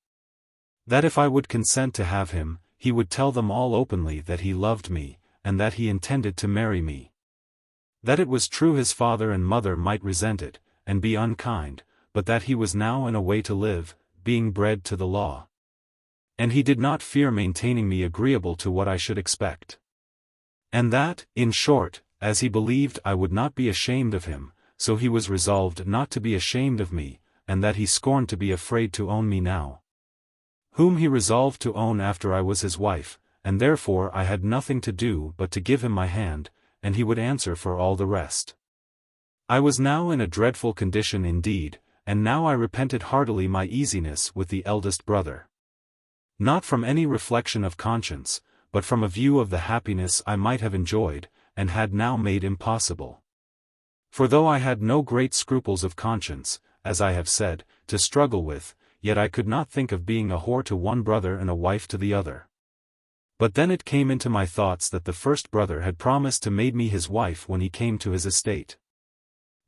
Speaker 1: That if I would consent to have him, he would tell them all openly that he loved me, and that he intended to marry me. That it was true his father and mother might resent it, and be unkind, but that he was now in a way to live, being bred to the law. And he did not fear maintaining me agreeable to what I should expect. And that, in short, as he believed I would not be ashamed of him, so he was resolved not to be ashamed of me, and that he scorned to be afraid to own me now. Whom he resolved to own after I was his wife, and therefore I had nothing to do but to give him my hand, and he would answer for all the rest. I was now in a dreadful condition indeed, and now I repented heartily my easiness with the eldest brother. Not from any reflection of conscience, but from a view of the happiness I might have enjoyed, and had now made impossible. For though I had no great scruples of conscience, as I have said, to struggle with, yet I could not think of being a whore to one brother and a wife to the other. But then it came into my thoughts that the first brother had promised to make me his wife when he came to his estate.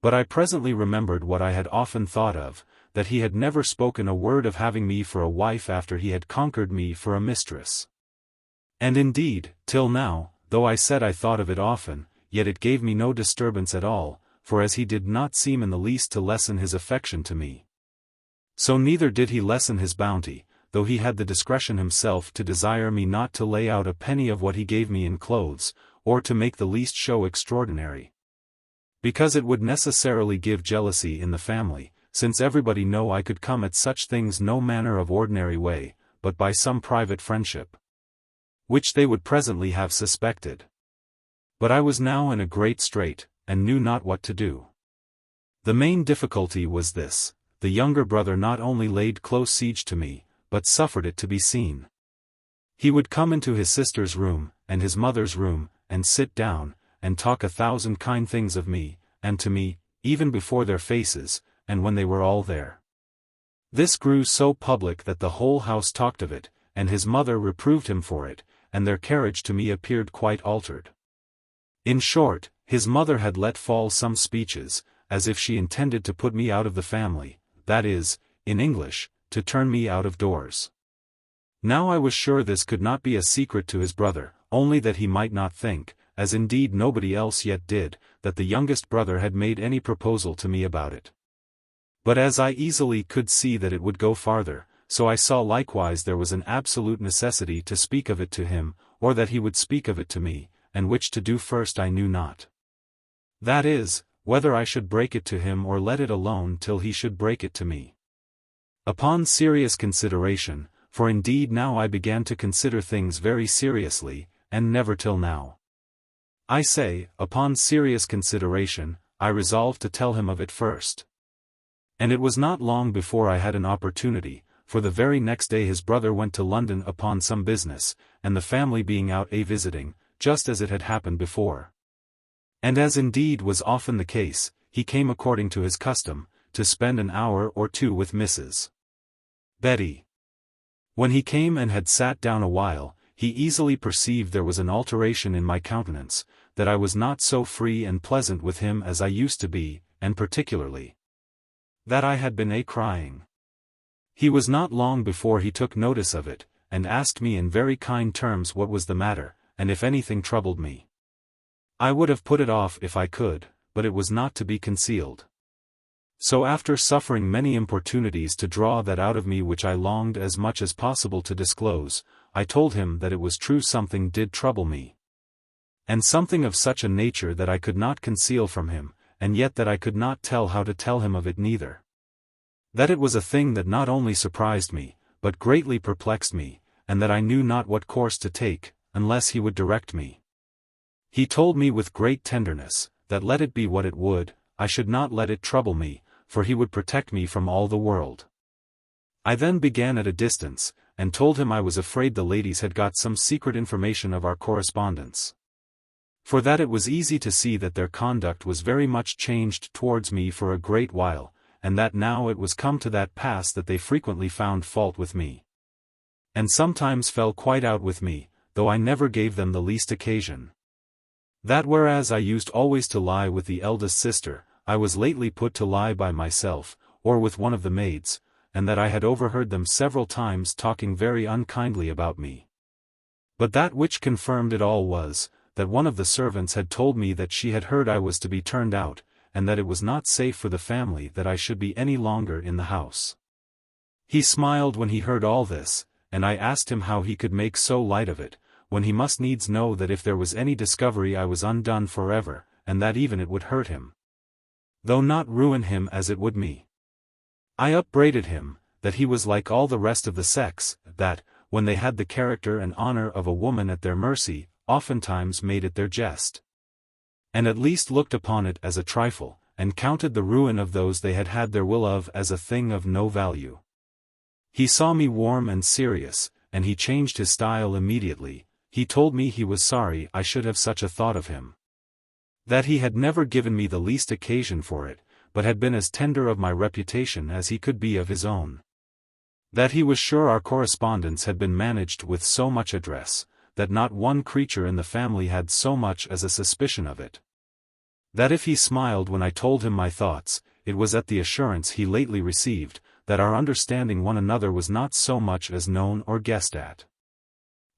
Speaker 1: But I presently remembered what I had often thought of, that he had never spoken a word of having me for a wife after he had conquered me for a mistress. And indeed, till now, though I said I thought of it often, yet it gave me no disturbance at all, for as he did not seem in the least to lessen his affection to me, so neither did he lessen his bounty, though he had the discretion himself to desire me not to lay out a penny of what he gave me in clothes, or to make the least show extraordinary. Because it would necessarily give jealousy in the family, since everybody know I could come at such things no manner of ordinary way, but by some private friendship, which they would presently have suspected. But I was now in a great strait, and knew not what to do. The main difficulty was this: the younger brother not only laid close siege to me, but suffered it to be seen. He would come into his sister's room, and his mother's room, and sit down, and talk 1,000 kind things of me, and to me, even before their faces, and when they were all there. This grew so public that the whole house talked of it, and his mother reproved him for it, and their carriage to me appeared quite altered. In short, his mother had let fall some speeches, as if she intended to put me out of the family, that is, in English, to turn me out of doors. Now I was sure this could not be a secret to his brother, only that he might not think, as indeed nobody else yet did, that the youngest brother had made any proposal to me about it. But as I easily could see that it would go farther, so I saw likewise there was an absolute necessity to speak of it to him, or that he would speak of it to me, and which to do first I knew not. That is, whether I should break it to him or let it alone till he should break it to me. Upon serious consideration, for indeed now I began to consider things very seriously, and never till now. I say, upon serious consideration, I resolved to tell him of it first. And it was not long before I had an opportunity, for the very next day his brother went to London upon some business, and the family being out visiting, just as it had happened before. And as indeed was often the case, he came according to his custom, to spend an hour or two with Mrs. Betty. When he came and had sat down a while, he easily perceived there was an alteration in my countenance, that I was not so free and pleasant with him as I used to be, and particularly that I had been crying. He was not long before he took notice of it, and asked me in very kind terms what was the matter, and if anything troubled me. I would have put it off if I could, but it was not to be concealed. So after suffering many importunities to draw that out of me which I longed as much as possible to disclose, I told him that it was true something did trouble me. And something of such a nature that I could not conceal from him, and yet that I could not tell how to tell him of it neither. That it was a thing that not only surprised me, but greatly perplexed me, and that I knew not what course to take, unless he would direct me. He told me with great tenderness, that let it be what it would, I should not let it trouble me, for he would protect me from all the world. I then began at a distance, and told him I was afraid the ladies had got some secret information of our correspondence. For that it was easy to see that their conduct was very much changed towards me for a great while, and that now it was come to that pass that they frequently found fault with me. And sometimes fell quite out with me, though I never gave them the least occasion. That whereas I used always to lie with the eldest sister, I was lately put to lie by myself, or with one of the maids, and that I had overheard them several times talking very unkindly about me. But that which confirmed it all was, that one of the servants had told me that she had heard I was to be turned out, and that it was not safe for the family that I should be any longer in the house. He smiled when he heard all this, and I asked him how he could make so light of it, when he must needs know that if there was any discovery I was undone forever, and that even it would hurt him, though not ruin him as it would me. I upbraided him, that he was like all the rest of the sex, that, when they had the character and honor of a woman at their mercy, oftentimes made it their jest, and at least looked upon it as a trifle, and counted the ruin of those they had had their will of as a thing of no value. He saw me warm and serious, and he changed his style immediately. He told me he was sorry I should have such a thought of him, that he had never given me the least occasion for it, but had been as tender of my reputation as he could be of his own. That he was sure our correspondence had been managed with so much address, that not one creature in the family had so much as a suspicion of it. That if he smiled when I told him my thoughts, it was at the assurance he lately received, that our understanding one another was not so much as known or guessed at.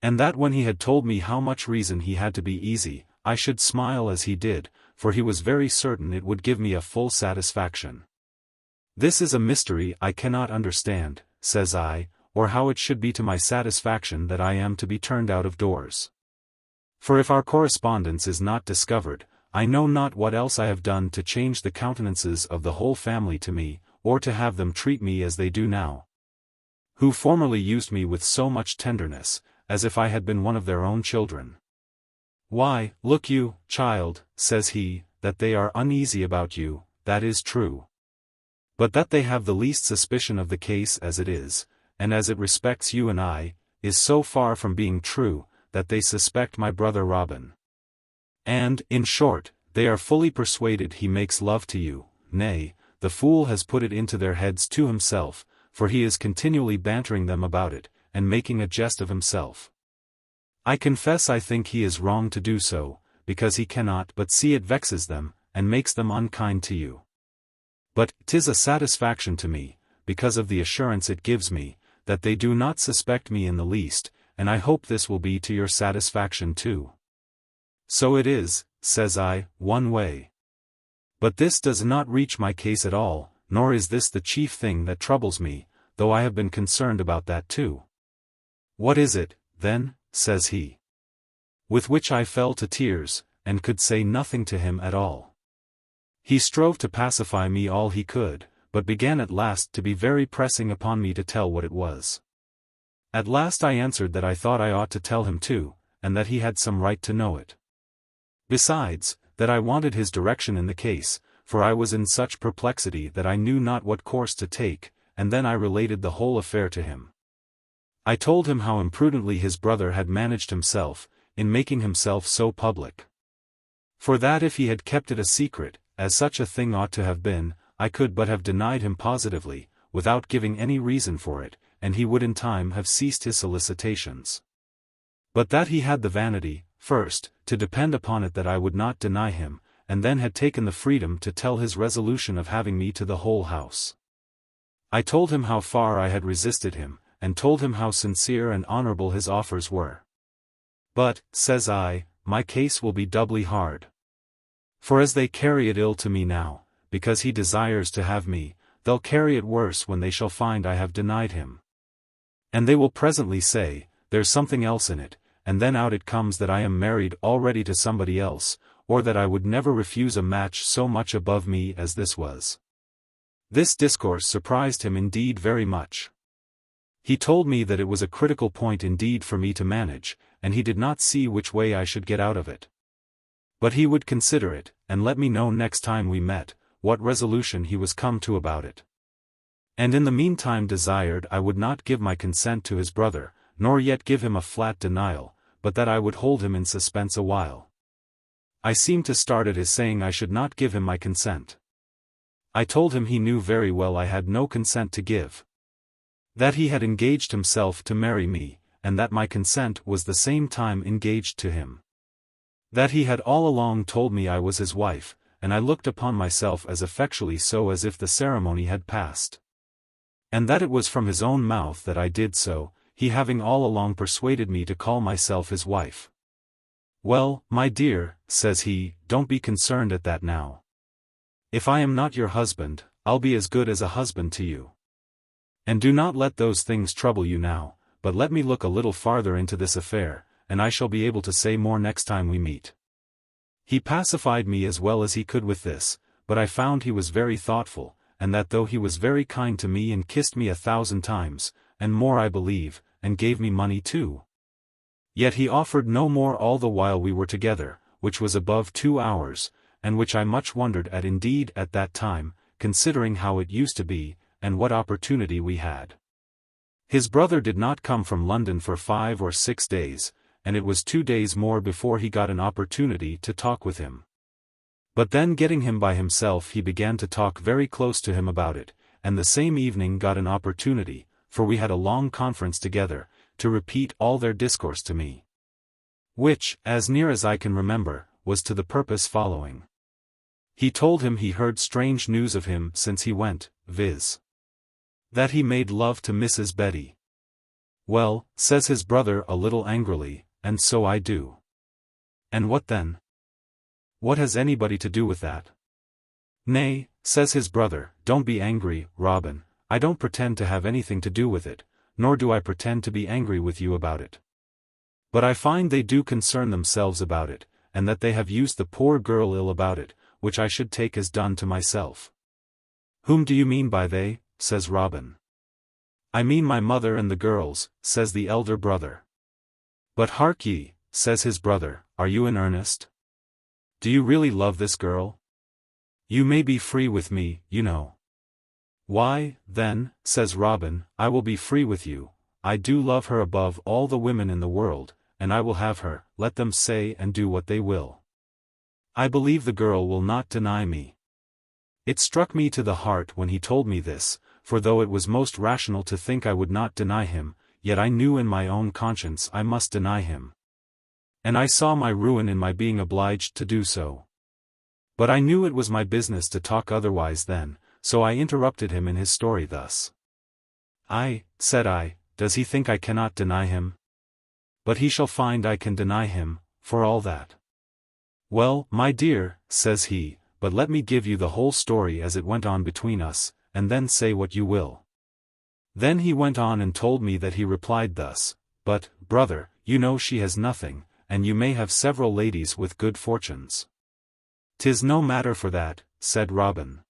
Speaker 1: And that when he had told me how much reason he had to be easy, I should smile as he did, for he was very certain it would give me a full satisfaction. This is a mystery I cannot understand, says I, or how it should be to my satisfaction that I am to be turned out of doors. For if our correspondence is not discovered, I know not what else I have done to change the countenances of the whole family to me, or to have them treat me as they do now, who formerly used me with so much tenderness, as if I had been one of their own children. Why, look you, child, says he, that they are uneasy about you, that is true. But that they have the least suspicion of the case as it is, and as it respects you and I, is so far from being true, that they suspect my brother Robin. And, in short, they are fully persuaded he makes love to you. Nay, the fool has put it into their heads to himself, for he is continually bantering them about it, and making a jest of himself. I confess I think he is wrong to do so, because he cannot but see it vexes them, and makes them unkind to you. But 'tis a satisfaction to me, because of the assurance it gives me, that they do not suspect me in the least, and I hope this will be to your satisfaction too. So it is, says I, one way. But this does not reach my case at all, nor is this the chief thing that troubles me, though I have been concerned about that too. What is it, then, says he? With which I fell to tears, and could say nothing to him at all. He strove to pacify me all he could, but began at last to be very pressing upon me to tell what it was. At last I answered that I thought I ought to tell him too, and that he had some right to know it. Besides, that I wanted his direction in the case, for I was in such perplexity that I knew not what course to take, and then I related the whole affair to him. I told him how imprudently his brother had managed himself, in making himself so public. For that if he had kept it a secret, as such a thing ought to have been, I could but have denied him positively, without giving any reason for it, and he would in time have ceased his solicitations. But that he had the vanity, first, to depend upon it that I would not deny him, and then had taken the freedom to tell his resolution of having me to the whole house. I told him how far I had resisted him, and told him how sincere and honorable his offers were. But, says I, my case will be doubly hard. For as they carry it ill to me now, because he desires to have me, they'll carry it worse when they shall find I have denied him. And they will presently say, there's something else in it, and then out it comes that I am married already to somebody else, or that I would never refuse a match so much above me as this was. This discourse surprised him indeed very much. He told me that it was a critical point indeed for me to manage, and he did not see which way I should get out of it. But he would consider it, and let me know next time we met, what resolution he was come to about it. And in the meantime desired I would not give my consent to his brother, nor yet give him a flat denial, but that I would hold him in suspense a while. I seemed to start at his saying I should not give him my consent. I told him he knew very well I had no consent to give. That he had engaged himself to marry me, and that my consent was the same time engaged to him. That he had all along told me I was his wife, and I looked upon myself as effectually so as if the ceremony had passed. And that it was from his own mouth that I did so, he having all along persuaded me to call myself his wife. Well, my dear, says he, don't be concerned at that now. If I am not your husband, I'll be as good as a husband to you. And do not let those things trouble you now, but let me look a little farther into this affair, and I shall be able to say more next time we meet. He pacified me as well as he could with this, but I found he was very thoughtful, and that though he was very kind to me and kissed me 1,000 times, and more I believe, and gave me money too, yet he offered no more all the while we were together, which was above 2 hours, and which I much wondered at indeed at that time, considering how it used to be, and what opportunity we had. His brother did not come from London for 5 or 6 days, and it was 2 days more before he got an opportunity to talk with him. But then getting him by himself he began to talk very close to him about it, and the same evening got an opportunity, for we had a long conference together, to repeat all their discourse to me. Which, as near as I can remember, was to the purpose following. He told him he heard strange news of him since he went, viz. That he made love to Mrs. Betty. Well, says his brother a little angrily, and so I do. And what then? What has anybody to do with that? Nay, says his brother, don't be angry, Robin, I don't pretend to have anything to do with it, nor do I pretend to be angry with you about it. But I find they do concern themselves about it, and that they have used the poor girl ill about it, which I should take as done to myself. Whom do you mean by they? Says Robin. I mean my mother and the girls, says the elder brother. But hark ye, says his brother, are you in earnest? Do you really love this girl? You may be free with me, you know. Why, then, says Robin, I will be free with you. I do love her above all the women in the world, and I will have her, let them say and do what they will. I believe the girl will not deny me. It struck me to the heart when he told me this, for though it was most rational to think I would not deny him, yet I knew in my own conscience I must deny him. And I saw my ruin in my being obliged to do so. But I knew it was my business to talk otherwise then, so I interrupted him in his story thus. Said I, does he think I cannot deny him? But he shall find I can deny him, for all that. Well, my dear, says he, but let me give you the whole story as it went on between us, and then say what you will. Then he went on and told me that he replied thus, but, brother, you know she has nothing, and you may have several ladies with good fortunes. 'Tis no matter for that, said Robin.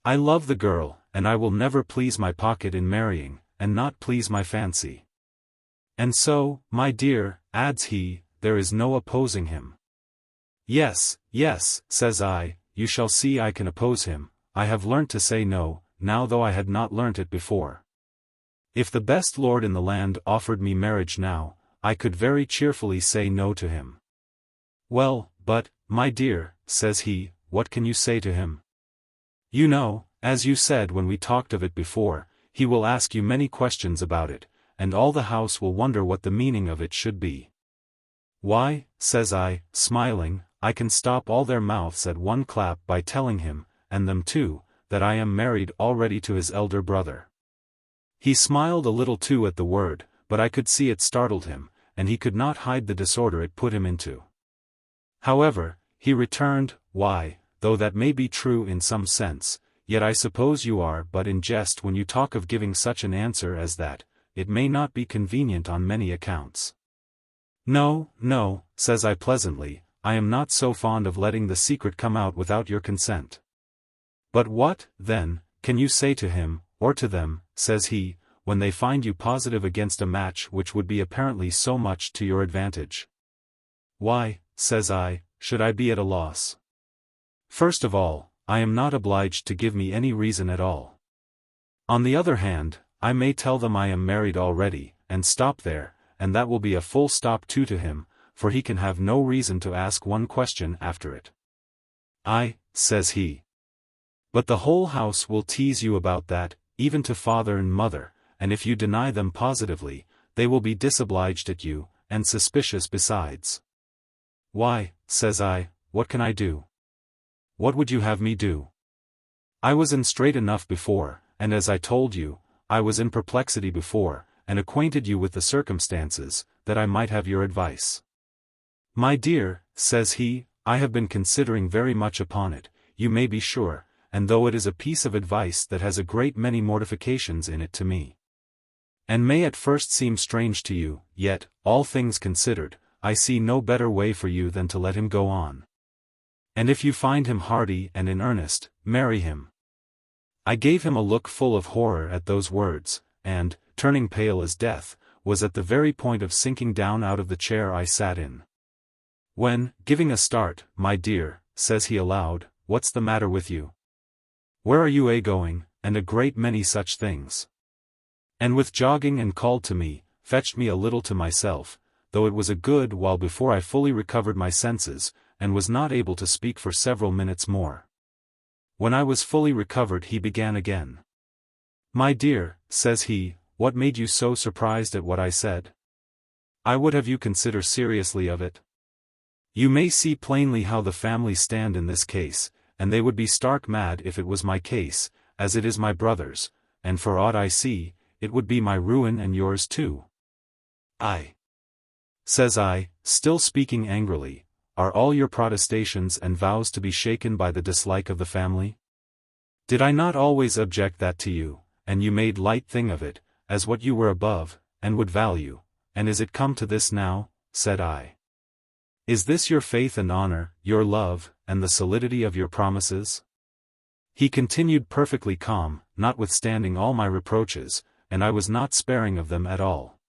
Speaker 1: I love the girl, and I will never please my pocket in marrying, and not please my fancy. And so, my dear, adds he, there is no opposing him. Yes, yes, says I, you shall see I can oppose him, I have learnt to say no, now though I had not learnt it before. If the best lord in the land offered me marriage now, I could very cheerfully say no to him. Well, but, my dear, says he, what can you say to him? You know, as you said when we talked of it before, he will ask you many questions about it, and all the house will wonder what the meaning of it should be. Why, says I, smiling, I can stop all their mouths at one clap by telling him, and them too, that I am married already to his elder brother. He smiled a little too at the word, but I could see it startled him, and he could not hide the disorder it put him into. However, he returned, why, though that may be true in some sense, yet I suppose you are but in jest when you talk of giving such an answer as that, it may not be convenient on many accounts. No, no, says I pleasantly, I am not so fond of letting the secret come out without your consent. But what, then, can you say to him, or to them, says he, when they find you positive against a match which would be apparently so much to your advantage? Why, says I, should I be at a loss? First of all, I am not obliged to give me any reason at all. On the other hand, I may tell them I am married already, and stop there, and that will be a full stop too to him, for he can have no reason to ask one question after it. "Aye," says he. "But the whole house will tease you about that, even to father and mother, and if you deny them positively, they will be disobliged at you, and suspicious besides." "Why," says I, "what can I do? What would you have me do? I was in strait enough before, and as I told you, I was in perplexity before, and acquainted you with the circumstances, that I might have your advice." "My dear," says he, "I have been considering very much upon it, you may be sure, and though it is a piece of advice that has a great many mortifications in it to me, and may at first seem strange to you, yet, all things considered, I see no better way for you than to let him go on. And if you find him hearty and in earnest, marry him." I gave him a look full of horror at those words, and, turning pale as death, was at the very point of sinking down out of the chair I sat in. When, giving a start, "My dear," says he aloud, "what's the matter with you? Where are you going?" and a great many such things. And with jogging and called to me, fetched me a little to myself, though it was a good while before I fully recovered my senses, and was not able to speak for several minutes more. When I was fully recovered he began again. "My dear," says he, "what made you so surprised at what I said? I would have you consider seriously of it. You may see plainly how the family stand in this case, and they would be stark mad if it was my case, as it is my brother's, and for aught I see, it would be my ruin and yours too." "Aye," says I, still speaking angrily, "are all your protestations and vows to be shaken by the dislike of the family? Did I not always object that to you, and you made light thing of it, as what you were above, and would value, and is it come to this now?" said I. "Is this your faith and honor, your love, and the solidity of your promises?" He continued perfectly calm, notwithstanding all my reproaches, and I was not sparing of them at all.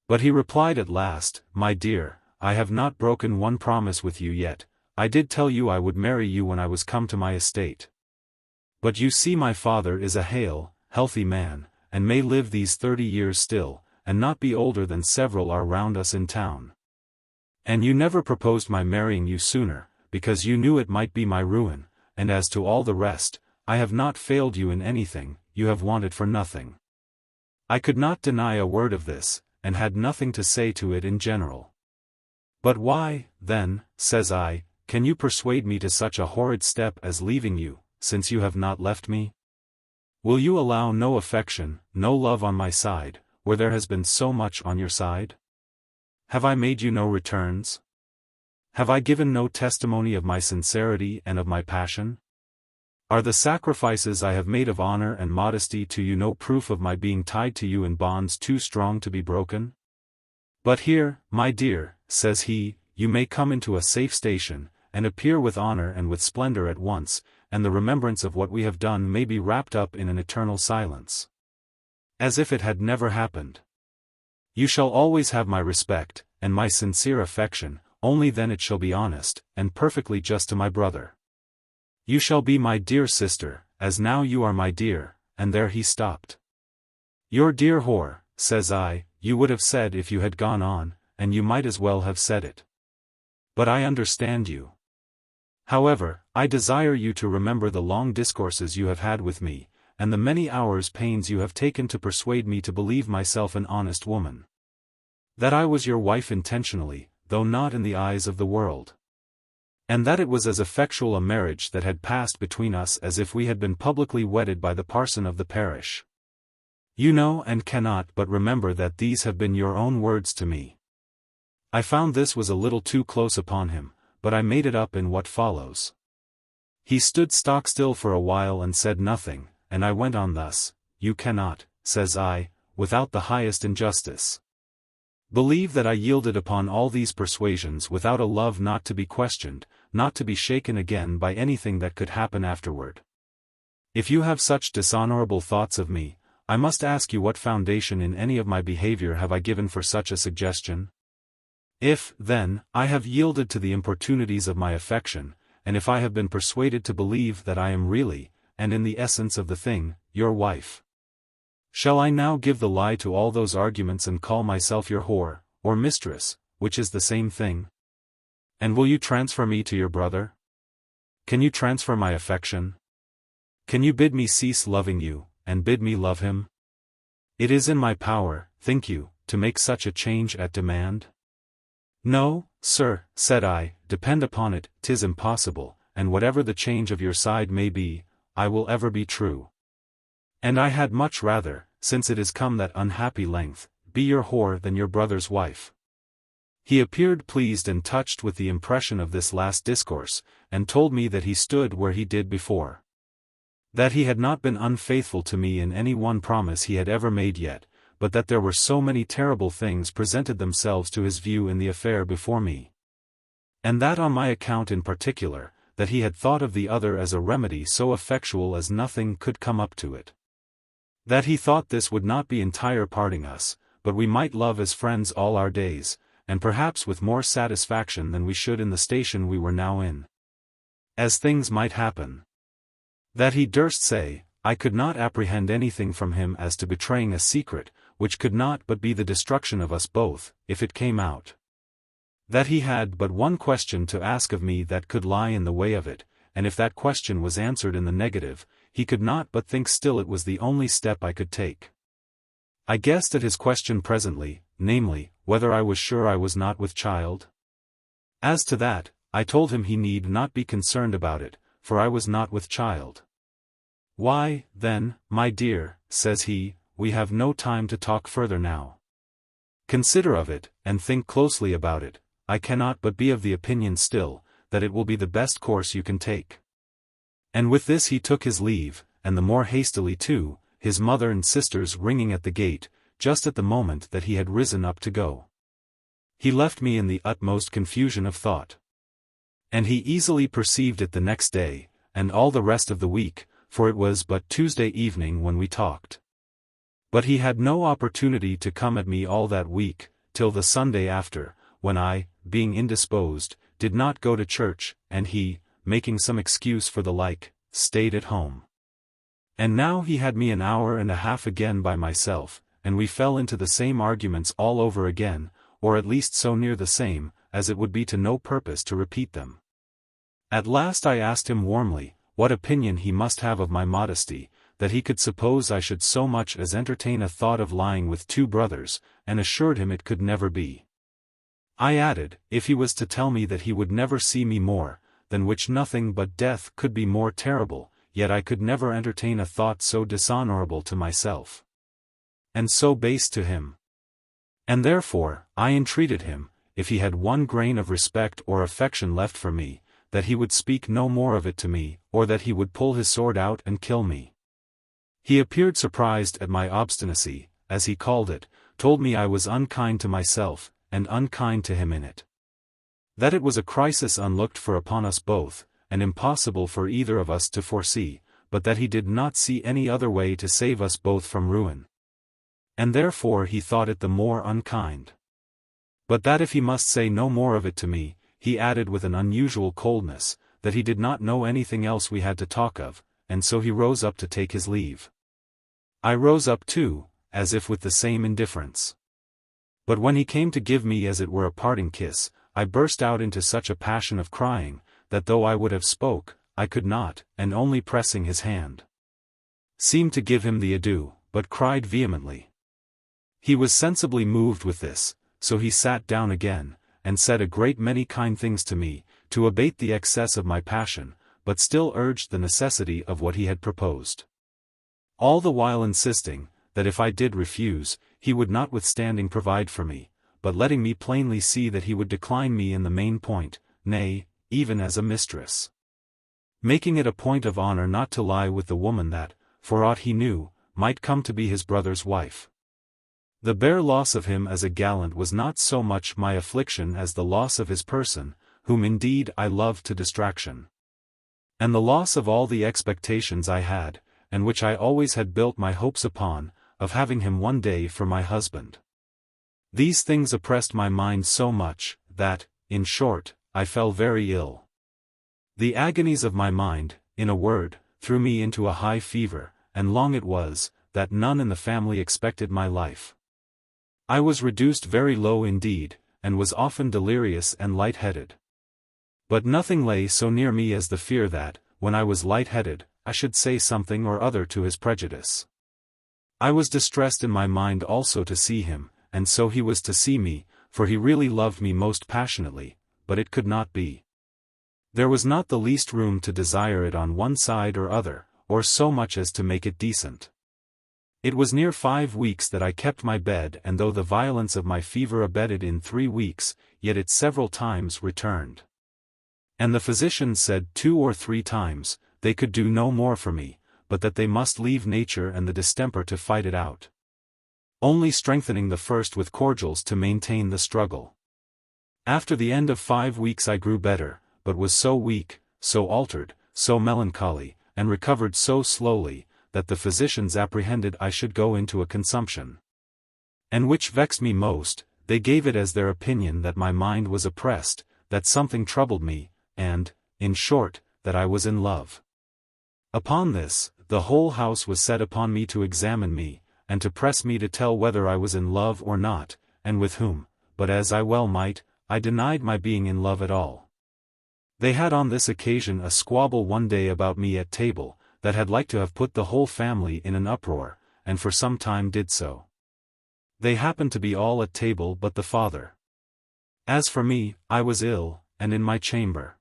Speaker 1: But he replied at last, "My dear, I have not broken one promise with you yet. I did tell you I would marry you when I was come to my estate. But you see my father is a hale, healthy man, and may live these 30 years still, and not be older than several are round us in town. And you never proposed my marrying you sooner, because you knew it might be my ruin, and as to all the rest, I have not failed you in anything, you have wanted for nothing." I could not deny a word of this, and had nothing to say to it in general. "But why, then," says I, "can you persuade me to such a horrid step as leaving you, since you have not left me? Will you allow no affection, no love on my side, where there has been so much on your side? Have I made you no returns? Have I given no testimony of my sincerity and of my passion? Are the sacrifices I have made of honor and modesty to you no proof of my being tied to you in bonds too strong to be broken? But here, my dear," says he, "you may come into a safe station, and appear with honor and with splendor at once, and the remembrance of what we have done may be wrapped up in an eternal silence, as if it had never happened. You shall always have my respect, and my sincere affection, only then it shall be honest, and perfectly just to my brother. You shall be my dear sister, as now you are my dear," and there he stopped. "Your dear whore," says I, "you would have said if you had gone on, and you might as well have said it. But I understand you. However, I desire you to remember the long discourses you have had with me, and the many hours' pains you have taken to persuade me to believe myself an honest woman. That I was your wife intentionally, though not in the eyes of the world. And that it was as effectual a marriage that had passed between us as if we had been publicly wedded by the parson of the parish. You know and cannot but remember that these have been your own words to me." I found this was a little too close upon him, but I made it up in what follows. He stood stock still for a while and said nothing, and I went on thus, "You cannot," says I, "without the highest injustice, believe that I yielded upon all these persuasions without a love not to be questioned, not to be shaken again by anything that could happen afterward. If you have such dishonorable thoughts of me, I must ask you what foundation in any of my behavior have I given for such a suggestion? If, then, I have yielded to the importunities of my affection, and if I have been persuaded to believe that I am really, and in the essence of the thing, your wife, shall I now give the lie to all those arguments and call myself your whore, or mistress, which is the same thing? And will you transfer me to your brother? Can you transfer my affection? Can you bid me cease loving you, and bid me love him? It is in my power, think you, to make such a change at demand? No, sir, said I, depend upon it, 'tis impossible, and whatever the change of your side may be, I will ever be true. And I had much rather, since it is come that unhappy length, be your whore than your brother's wife. He appeared pleased and touched with the impression of this last discourse, and told me that he stood where he did before. That he had not been unfaithful to me in any one promise he had ever made yet, but that there were so many terrible things presented themselves to his view in the affair before me. And that on my account in particular, that he had thought of the other as a remedy so effectual as nothing could come up to it. That he thought this would not be entire parting us, but we might love as friends all our days, and perhaps with more satisfaction than we should in the station we were now in. As things might happen. That he durst say, I could not apprehend anything from him as to betraying a secret, which could not but be the destruction of us both, if it came out. That he had but one question to ask of me that could lie in the way of it, and if that question was answered in the negative, he could not but think still it was the only step I could take. I guessed at his question presently, namely, whether I was sure I was not with child? As to that, I told him he need not be concerned about it, for I was not with child. Why, then, my dear, says he, we have no time to talk further now. Consider of it, and think closely about it. I cannot but be of the opinion still, that it will be the best course you can take. And with this he took his leave, and the more hastily too, his mother and sisters ringing at the gate, just at the moment that he had risen up to go. He left me in the utmost confusion of thought. And he easily perceived it the next day, and all the rest of the week, for it was but Tuesday evening when we talked. But he had no opportunity to come at me all that week, till the Sunday after, when I, being indisposed, did not go to church, and he, making some excuse for the like, stayed at home. And now he had me an hour and a half again by myself, and we fell into the same arguments all over again, or at least so near the same, as it would be to no purpose to repeat them. At last I asked him warmly, what opinion he must have of my modesty, that he could suppose I should so much as entertain a thought of lying with two brothers, and assured him it could never be. I added, if he was to tell me that he would never see me more, than which nothing but death could be more terrible, yet I could never entertain a thought so dishonorable to myself, and so base to him. And therefore, I entreated him, if he had one grain of respect or affection left for me, that he would speak no more of it to me, or that he would pull his sword out and kill me. He appeared surprised at my obstinacy, as he called it, told me I was unkind to myself, and unkind to him in it. That it was a crisis unlooked for upon us both, and impossible for either of us to foresee, but that he did not see any other way to save us both from ruin. And therefore he thought it the more unkind. But that if he must say no more of it to me, he added with an unusual coldness, that he did not know anything else we had to talk of, and so he rose up to take his leave. I rose up too, as if with the same indifference. But when he came to give me as it were a parting kiss, I burst out into such a passion of crying, that though I would have spoke, I could not, and only pressing his hand, seemed to give him the adieu, but cried vehemently. He was sensibly moved with this, so he sat down again, and said a great many kind things to me, to abate the excess of my passion, but still urged the necessity of what he had proposed. All the while insisting, that if I did refuse, he would notwithstanding provide for me, but letting me plainly see that he would decline me in the main point, nay, even as a mistress. Making it a point of honor not to lie with the woman that, for aught he knew, might come to be his brother's wife. The bare loss of him as a gallant was not so much my affliction as the loss of his person, whom indeed I loved to distraction. And the loss of all the expectations I had, and which I always had built my hopes upon, of having him one day for my husband. These things oppressed my mind so much, that, in short, I fell very ill. The agonies of my mind, in a word, threw me into a high fever, and long it was, that none in the family expected my life. I was reduced very low indeed, and was often delirious and light-headed. But nothing lay so near me as the fear that, when I was light-headed, I should say something or other to his prejudice. I was distressed in my mind also to see him, and so he was to see me, for he really loved me most passionately, but it could not be. There was not the least room to desire it on one side or other, or so much as to make it decent. It was near 5 weeks that I kept my bed, and though the violence of my fever abated in 3 weeks, yet it several times returned. And the physicians said 2 or 3 times, they could do no more for me, but that they must leave nature and the distemper to fight it out, only strengthening the first with cordials to maintain the struggle. After the end of 5 weeks I grew better, but was so weak, so altered, so melancholy, and recovered so slowly, that the physicians apprehended I should go into a consumption. And which vexed me most, they gave it as their opinion that my mind was oppressed, that something troubled me, and, in short, that I was in love. Upon this, the whole house was set upon me to examine me, and to press me to tell whether I was in love or not, and with whom, but as I well might, I denied my being in love at all. They had on this occasion a squabble one day about me at table, that had like to have put the whole family in an uproar, and for some time did so. They happened to be all at table but the father. As for me, I was ill, and in my chamber.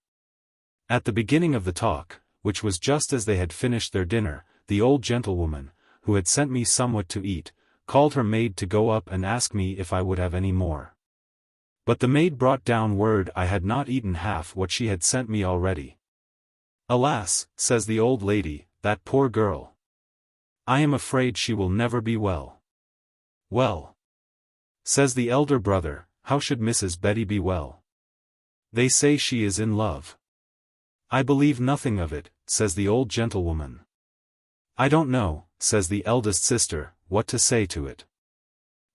Speaker 1: At the beginning of the talk, which was just as they had finished their dinner, the old gentlewoman, who had sent me somewhat to eat, called her maid to go up and ask me if I would have any more. But the maid brought down word I had not eaten half what she had sent me already. Alas, says the old lady, that poor girl. I am afraid she will never be well. Well, says the elder brother, how should Mrs. Betty be well? They say she is in love. I believe nothing of it, says the old gentlewoman. I don't know, says the eldest sister, what to say to it.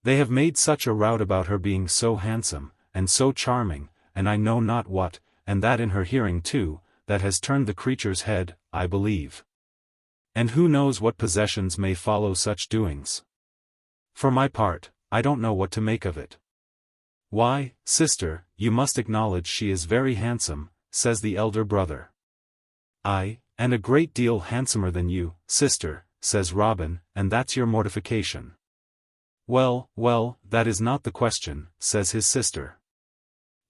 Speaker 1: They have made such a rout about her being so handsome, and so charming, and I know not what, and that in her hearing too, that has turned the creature's head, I believe. And who knows what possessions may follow such doings? For my part, I don't know what to make of it. Why, sister, you must acknowledge she is very handsome, says the elder brother. Aye, and a great deal handsomer than you, sister, says Robin, and that's your mortification. Well, well, that is not the question, says his sister.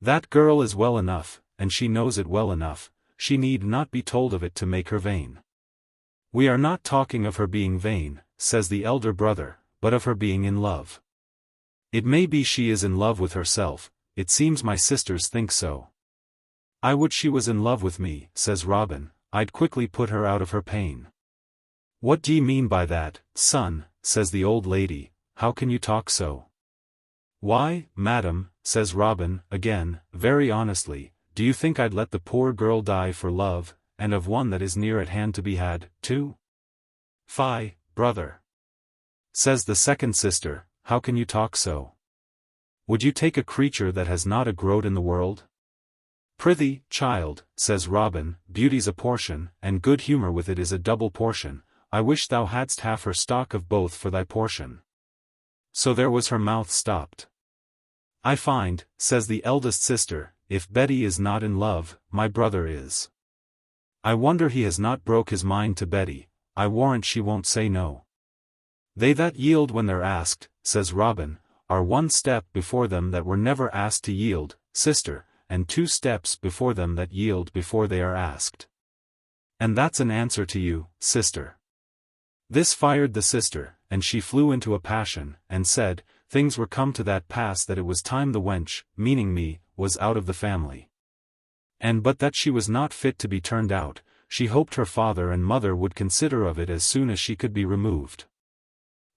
Speaker 1: That girl is well enough, and she knows it well enough, she need not be told of it to make her vain. We are not talking of her being vain, says the elder brother, but of her being in love. It may be she is in love with herself, it seems my sisters think so. I would she was in love with me, says Robin, I'd quickly put her out of her pain. What d'ye mean by that, son, says the old lady, how can you talk so? Why, madam, says Robin, again, very honestly, do you think I'd let the poor girl die for love, and of one that is near at hand to be had, too? Fie, brother, says the second sister, how can you talk so? Would you take a creature that has not a groat in the world? Prithee, child, says Robin, beauty's a portion, and good humour with it is a double portion, I wish thou hadst half her stock of both for thy portion. So there was her mouth stopped. I find, says the eldest sister, if Betty is not in love, my brother is. I wonder he has not broke his mind to Betty, I warrant she won't say no. They that yield when they're asked, says Robin, are 1 step before them that were never asked to yield, sister, and 2 steps before them that yield before they are asked. And that's an answer to you, sister. This fired the sister, and she flew into a passion, and said, things were come to that pass that it was time the wench, meaning me, was out of the family. And but that she was not fit to be turned out, she hoped her father and mother would consider of it as soon as she could be removed.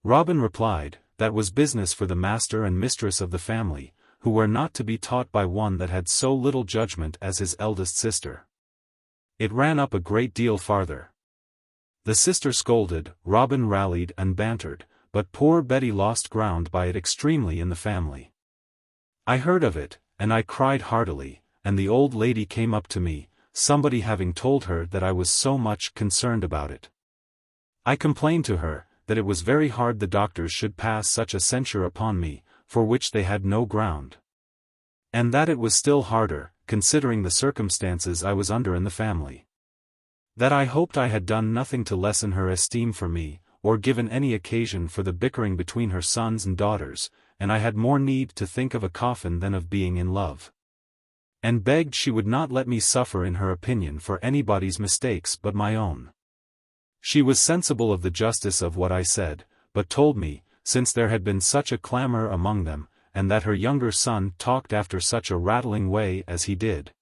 Speaker 1: Robin replied, that was business for the master and mistress of the family, who were not to be taught by one that had so little judgment as his eldest sister. It ran up a great deal farther. The sister scolded, Robin rallied and bantered, but poor Betty lost ground by it extremely in the family. I heard of it, and I cried heartily, and the old lady came up to me, somebody having told her that I was so much concerned about it. I complained to her, that it was very hard the doctors should pass such a censure upon me, for which they had no ground. And that it was still harder, considering the circumstances I was under in the family. That I hoped I had done nothing to lessen her esteem for me, or given any occasion for the bickering between her sons and daughters, and I had more need to think of a coffin than of being in love. And begged she would not let me suffer in her opinion for anybody's mistakes but my own. She was sensible of the justice of what I said, but told me, since there had been such a clamour among them, and that her younger son talked after such a rattling way as he did,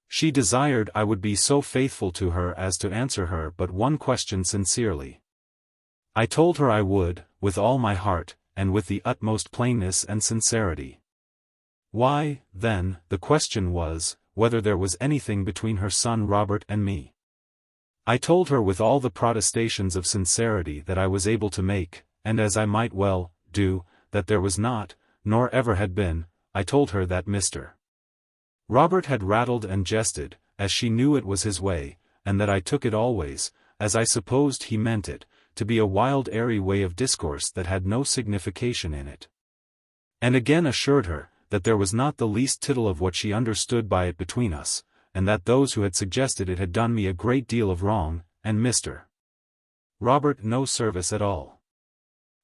Speaker 1: she desired I would be so faithful to her as to answer her but one question sincerely. I told her I would, with all my heart, and with the utmost plainness and sincerity. Why, then, the question was, whether there was anything between her son Robert and me. I told her with all the protestations of sincerity that I was able to make, and as I might well do, that there was not, nor ever had been. I told her that Mr. Robert had rattled and jested, as she knew it was his way, and that I took it always, as I supposed he meant it, to be a wild airy way of discourse that had no signification in it. And again assured her, that there was not the least tittle of what she understood by it between us, and that those who had suggested it had done me a great deal of wrong, and Mr. Robert no service at all.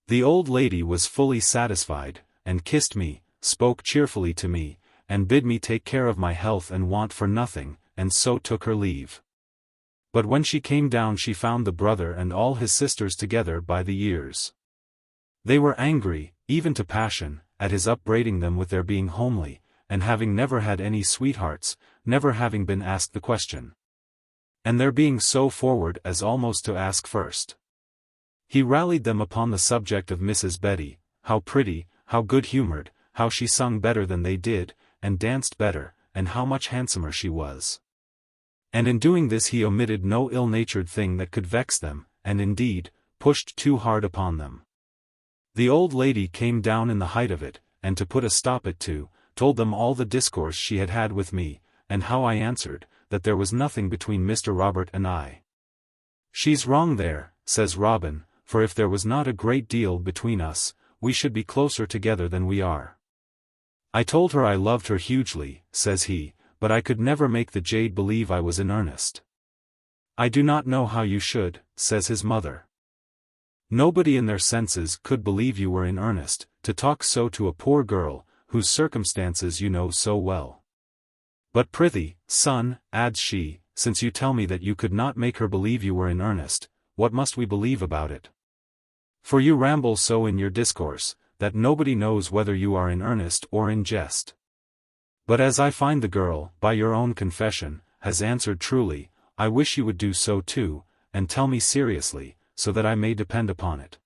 Speaker 1: The old lady was fully satisfied, and kissed me, spoke cheerfully to me, and bid me take care of my health and want for nothing, and so took her leave. But when she came down she found the brother and all his sisters together by the ears. They were angry, even to passion, at his upbraiding them with their being homely, and having never had any sweethearts, never having been asked the question. And their being so forward as almost to ask first. He rallied them upon the subject of Mrs. Betty, how pretty, how good-humoured, how she sung better than they did, and danced better, and how much handsomer she was. And in doing this he omitted no ill-natured thing that could vex them, and indeed, pushed too hard upon them. The old lady came down in the height of it, and to put a stop it to, told them all the discourse she had had with me, and how I answered, that there was nothing between Mr. Robert and I. She's wrong there, says Robin, for if there was not a great deal between us, we should be closer together than we are. I told her I loved her hugely, says he, but I could never make the jade believe I was in earnest. I do not know how you should, says his mother. Nobody in their senses could believe you were in earnest, to talk so to a poor girl, whose circumstances you know so well. But prithee, son, adds she, since you tell me that you could not make her believe you were in earnest, what must we believe about it? For you ramble so in your discourse, that nobody knows whether you are in earnest or in jest. But as I find the girl, by your own confession, has answered truly, I wish you would do so too, and tell me seriously, so that I may depend upon it.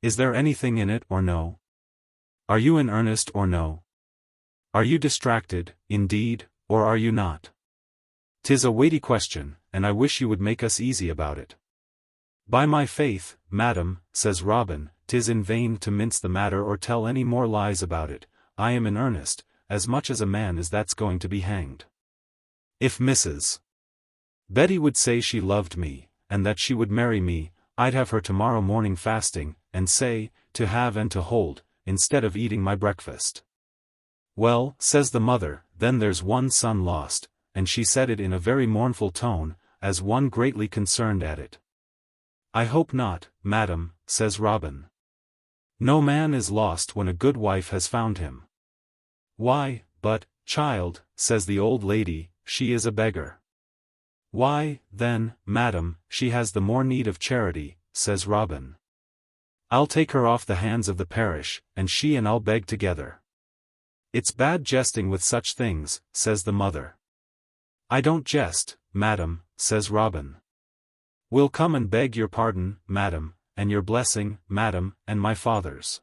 Speaker 1: Is there anything in it or no? Are you in earnest or no? Are you distracted, indeed, or are you not? 'Tis a weighty question, and I wish you would make us easy about it. By my faith, madam, says Robin, 'tis in vain to mince the matter or tell any more lies about it. I am in earnest, as much as a man is that's going to be hanged. If Mrs. Betty would say she loved me, and that she would marry me, I'd have her tomorrow morning fasting, and say, to have and to hold, instead of eating my breakfast. Well, says the mother, then there's one son lost, and she said it in a very mournful tone, as one greatly concerned at it. I hope not, madam, says Robin. No man is lost when a good wife has found him. Why, but, child, says the old lady, she is a beggar. Why, then, madam, she has the more need of charity, says Robin. I'll take her off the hands of the parish, and she and I'll beg together. It's bad jesting with such things, says the mother. I don't jest, madam, says Robin. We'll come and beg your pardon, madam, and your blessing, madam, and my father's.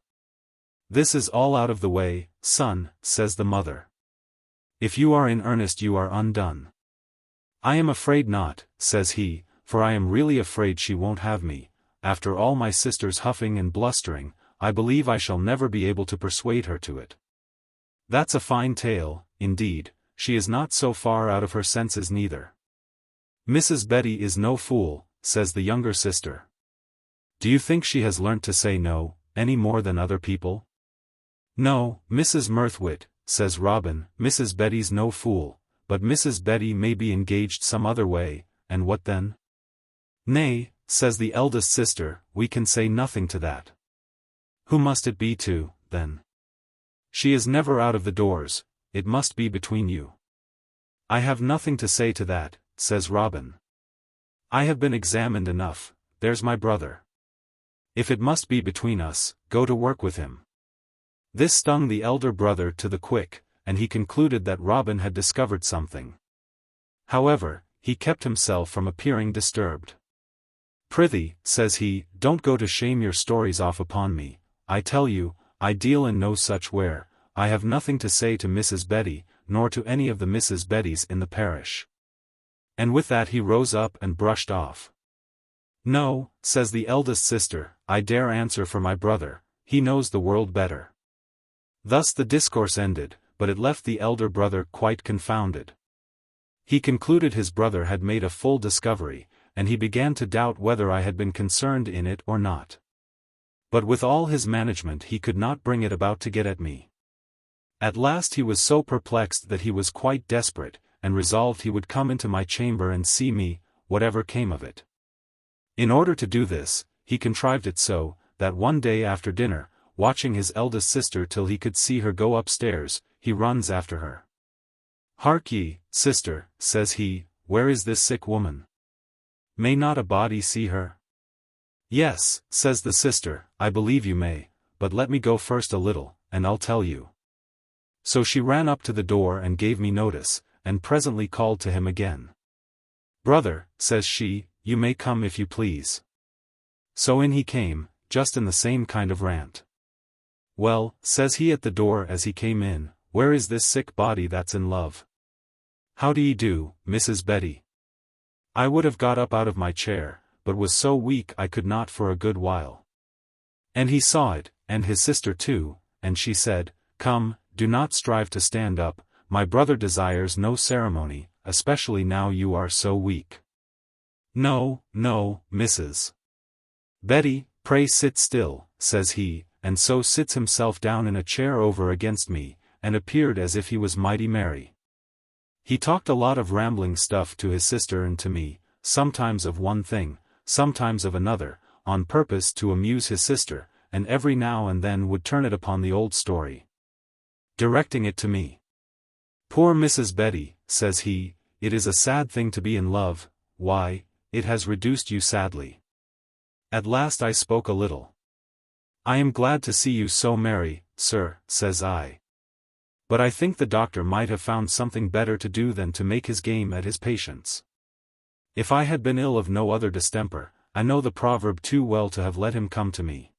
Speaker 1: This is all out of the way, son, says the mother. If you are in earnest you are undone. I am afraid not, says he, for I am really afraid she won't have me. After all my sister's huffing and blustering, I believe I shall never be able to persuade her to it. That's a fine tale, indeed, she is not so far out of her senses neither. Mrs. Betty is no fool, says the younger sister. Do you think she has learnt to say no, any more than other people? No, Mrs. Mirthwit, says Robin, Mrs. Betty's no fool, but Mrs. Betty may be engaged some other way, and what then? Nay, says the eldest sister, we can say nothing to that. Who must it be to, then? She is never out of the doors, it must be between you. I have nothing to say to that, says Robin. I have been examined enough, there's my brother. If it must be between us, go to work with him. This stung the elder brother to the quick, and he concluded that Robin had discovered something. However, he kept himself from appearing disturbed. Prithee, says he, don't go to shame your stories off upon me. I tell you, I deal in no such ware. I have nothing to say to Mrs. Betty, nor to any of the Mrs. Bettys in the parish. And with that he rose up and brushed off. No, says the eldest sister, I dare answer for my brother, he knows the world better. Thus the discourse ended, but it left the elder brother quite confounded. He concluded his brother had made a full discovery, and he began to doubt whether I had been concerned in it or not. But with all his management he could not bring it about to get at me. At last he was so perplexed that he was quite desperate, and resolved he would come into my chamber and see me, whatever came of it. In order to do this, he contrived it so, that one day after dinner, watching his eldest sister till he could see her go upstairs, he runs after her. Hark ye, sister, says he, where is this sick woman? May not a body see her? Yes, says the sister, I believe you may, but let me go first a little, and I'll tell you. So she ran up to the door and gave me notice, and presently called to him again. Brother, says she, you may come if you please. So in he came, just in the same kind of rant. Well, says he at the door as he came in, where is this sick body that's in love? How do ye do, Mrs. Betty? I would have got up out of my chair, but was so weak I could not for a good while. And he saw it, and his sister too, and she said, Come, do not strive to stand up, my brother desires no ceremony, especially now you are so weak. No, no, Mrs. Betty, pray sit still, says he, and so sits himself down in a chair over against me, and appeared as if he was mighty merry. He talked a lot of rambling stuff to his sister and to me, sometimes of one thing, sometimes of another, on purpose to amuse his sister, and every now and then would turn it upon the old story, directing it to me. Poor Mrs. Betty, says he, it is a sad thing to be in love, why, it has reduced you sadly. At last I spoke a little. I am glad to see you so merry, sir, says I. But I think the doctor might have found something better to do than to make his game at his patients. If I had been ill of no other distemper, I know the proverb too well to have let him come to me.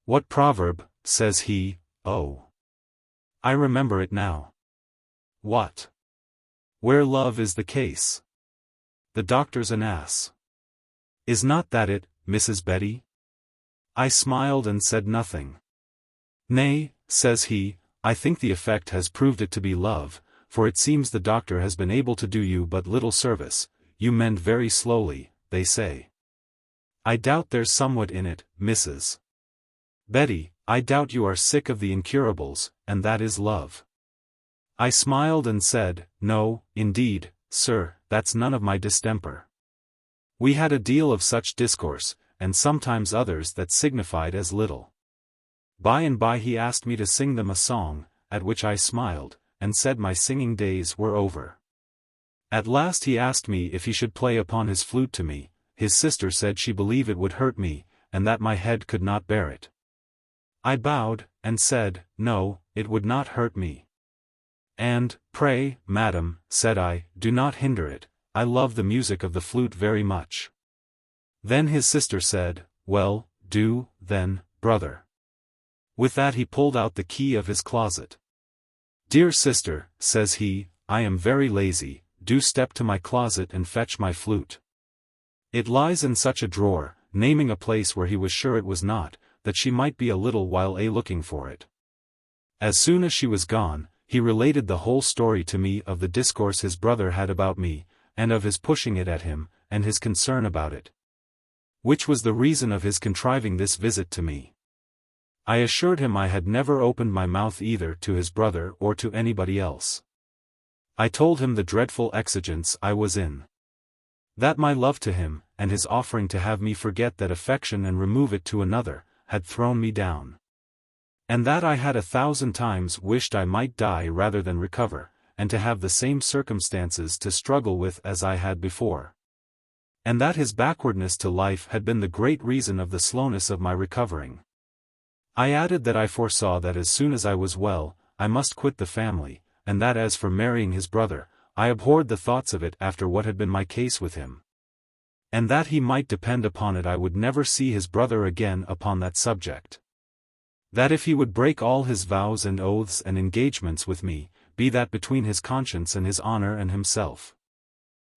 Speaker 1: What proverb, says he, oh. I remember it now. What? Where love is the case. The doctor's an ass. Is not that it, Mrs. Betty? I smiled and said nothing. Nay, says he, I think the effect has proved it to be love, for it seems the doctor has been able to do you but little service, you mend very slowly, they say. I doubt there's somewhat in it, Mrs. Betty, I doubt you are sick of the incurables, and that is love. I smiled and said, No, indeed, sir, that's none of my distemper. We had a deal of such discourse, and sometimes others that signified as little. By and by he asked me to sing them a song, at which I smiled, and said my singing days were over. At last he asked me if he should play upon his flute to me. His sister said she believed it would hurt me, and that my head could not bear it. I bowed, and said, No, it would not hurt me. And, pray, madam, said I, do not hinder it, I love the music of the flute very much. Then his sister said, Well, do, then, brother. With that he pulled out the key of his closet. Dear sister, says he, I am very lazy, do step to my closet and fetch my flute. It lies in such a drawer, naming a place where he was sure it was not, that she might be a little while looking for it. As soon as she was gone, he related the whole story to me of the discourse his brother had about me, and of his pushing it at him, and his concern about it. Which was the reason of his contriving this visit to me. I assured him I had never opened my mouth either to his brother or to anybody else. I told him the dreadful exigence I was in. That my love to him, and his offering to have me forget that affection and remove it to another, had thrown me down. And that I had 1,000 times wished I might die rather than recover, and to have the same circumstances to struggle with as I had before. And that his backwardness to life had been the great reason of the slowness of my recovering. I added that I foresaw that as soon as I was well, I must quit the family, and that as for marrying his brother, I abhorred the thoughts of it after what had been my case with him. And that he might depend upon it I would never see his brother again upon that subject. That if he would break all his vows and oaths and engagements with me, be that between his conscience and his honor and himself.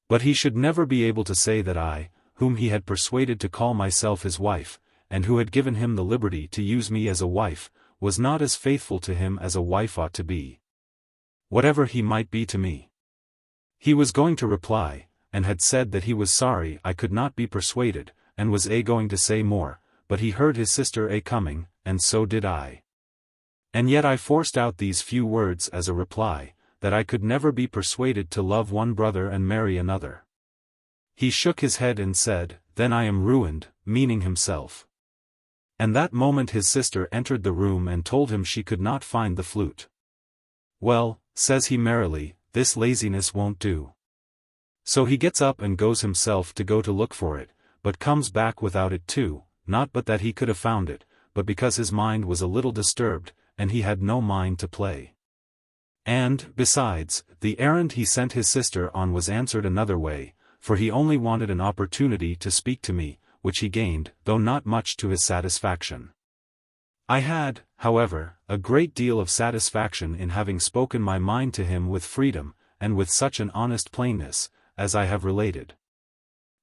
Speaker 1: But he should never be able to say that I, whom he had persuaded to call myself his wife, and who had given him the liberty to use me as a wife, was not as faithful to him as a wife ought to be. Whatever he might be to me. He was going to reply, and had said that he was sorry I could not be persuaded, and was going to say more, but he heard his sister coming, and so did I. And yet I forced out these few words as a reply, that I could never be persuaded to love one brother and marry another. He shook his head and said, "Then I am ruined," meaning himself. And that moment his sister entered the room and told him she could not find the flute. "Well," says he merrily, "this laziness won't do." So he gets up and goes himself to look for it, but comes back without it too, not but that he could have found it, but because his mind was a little disturbed, and he had no mind to play. And, besides, the errand he sent his sister on was answered another way, for he only wanted an opportunity to speak to me, which he gained, though not much to his satisfaction. I had, however, a great deal of satisfaction in having spoken my mind to him with freedom, and with such an honest plainness, as I have related.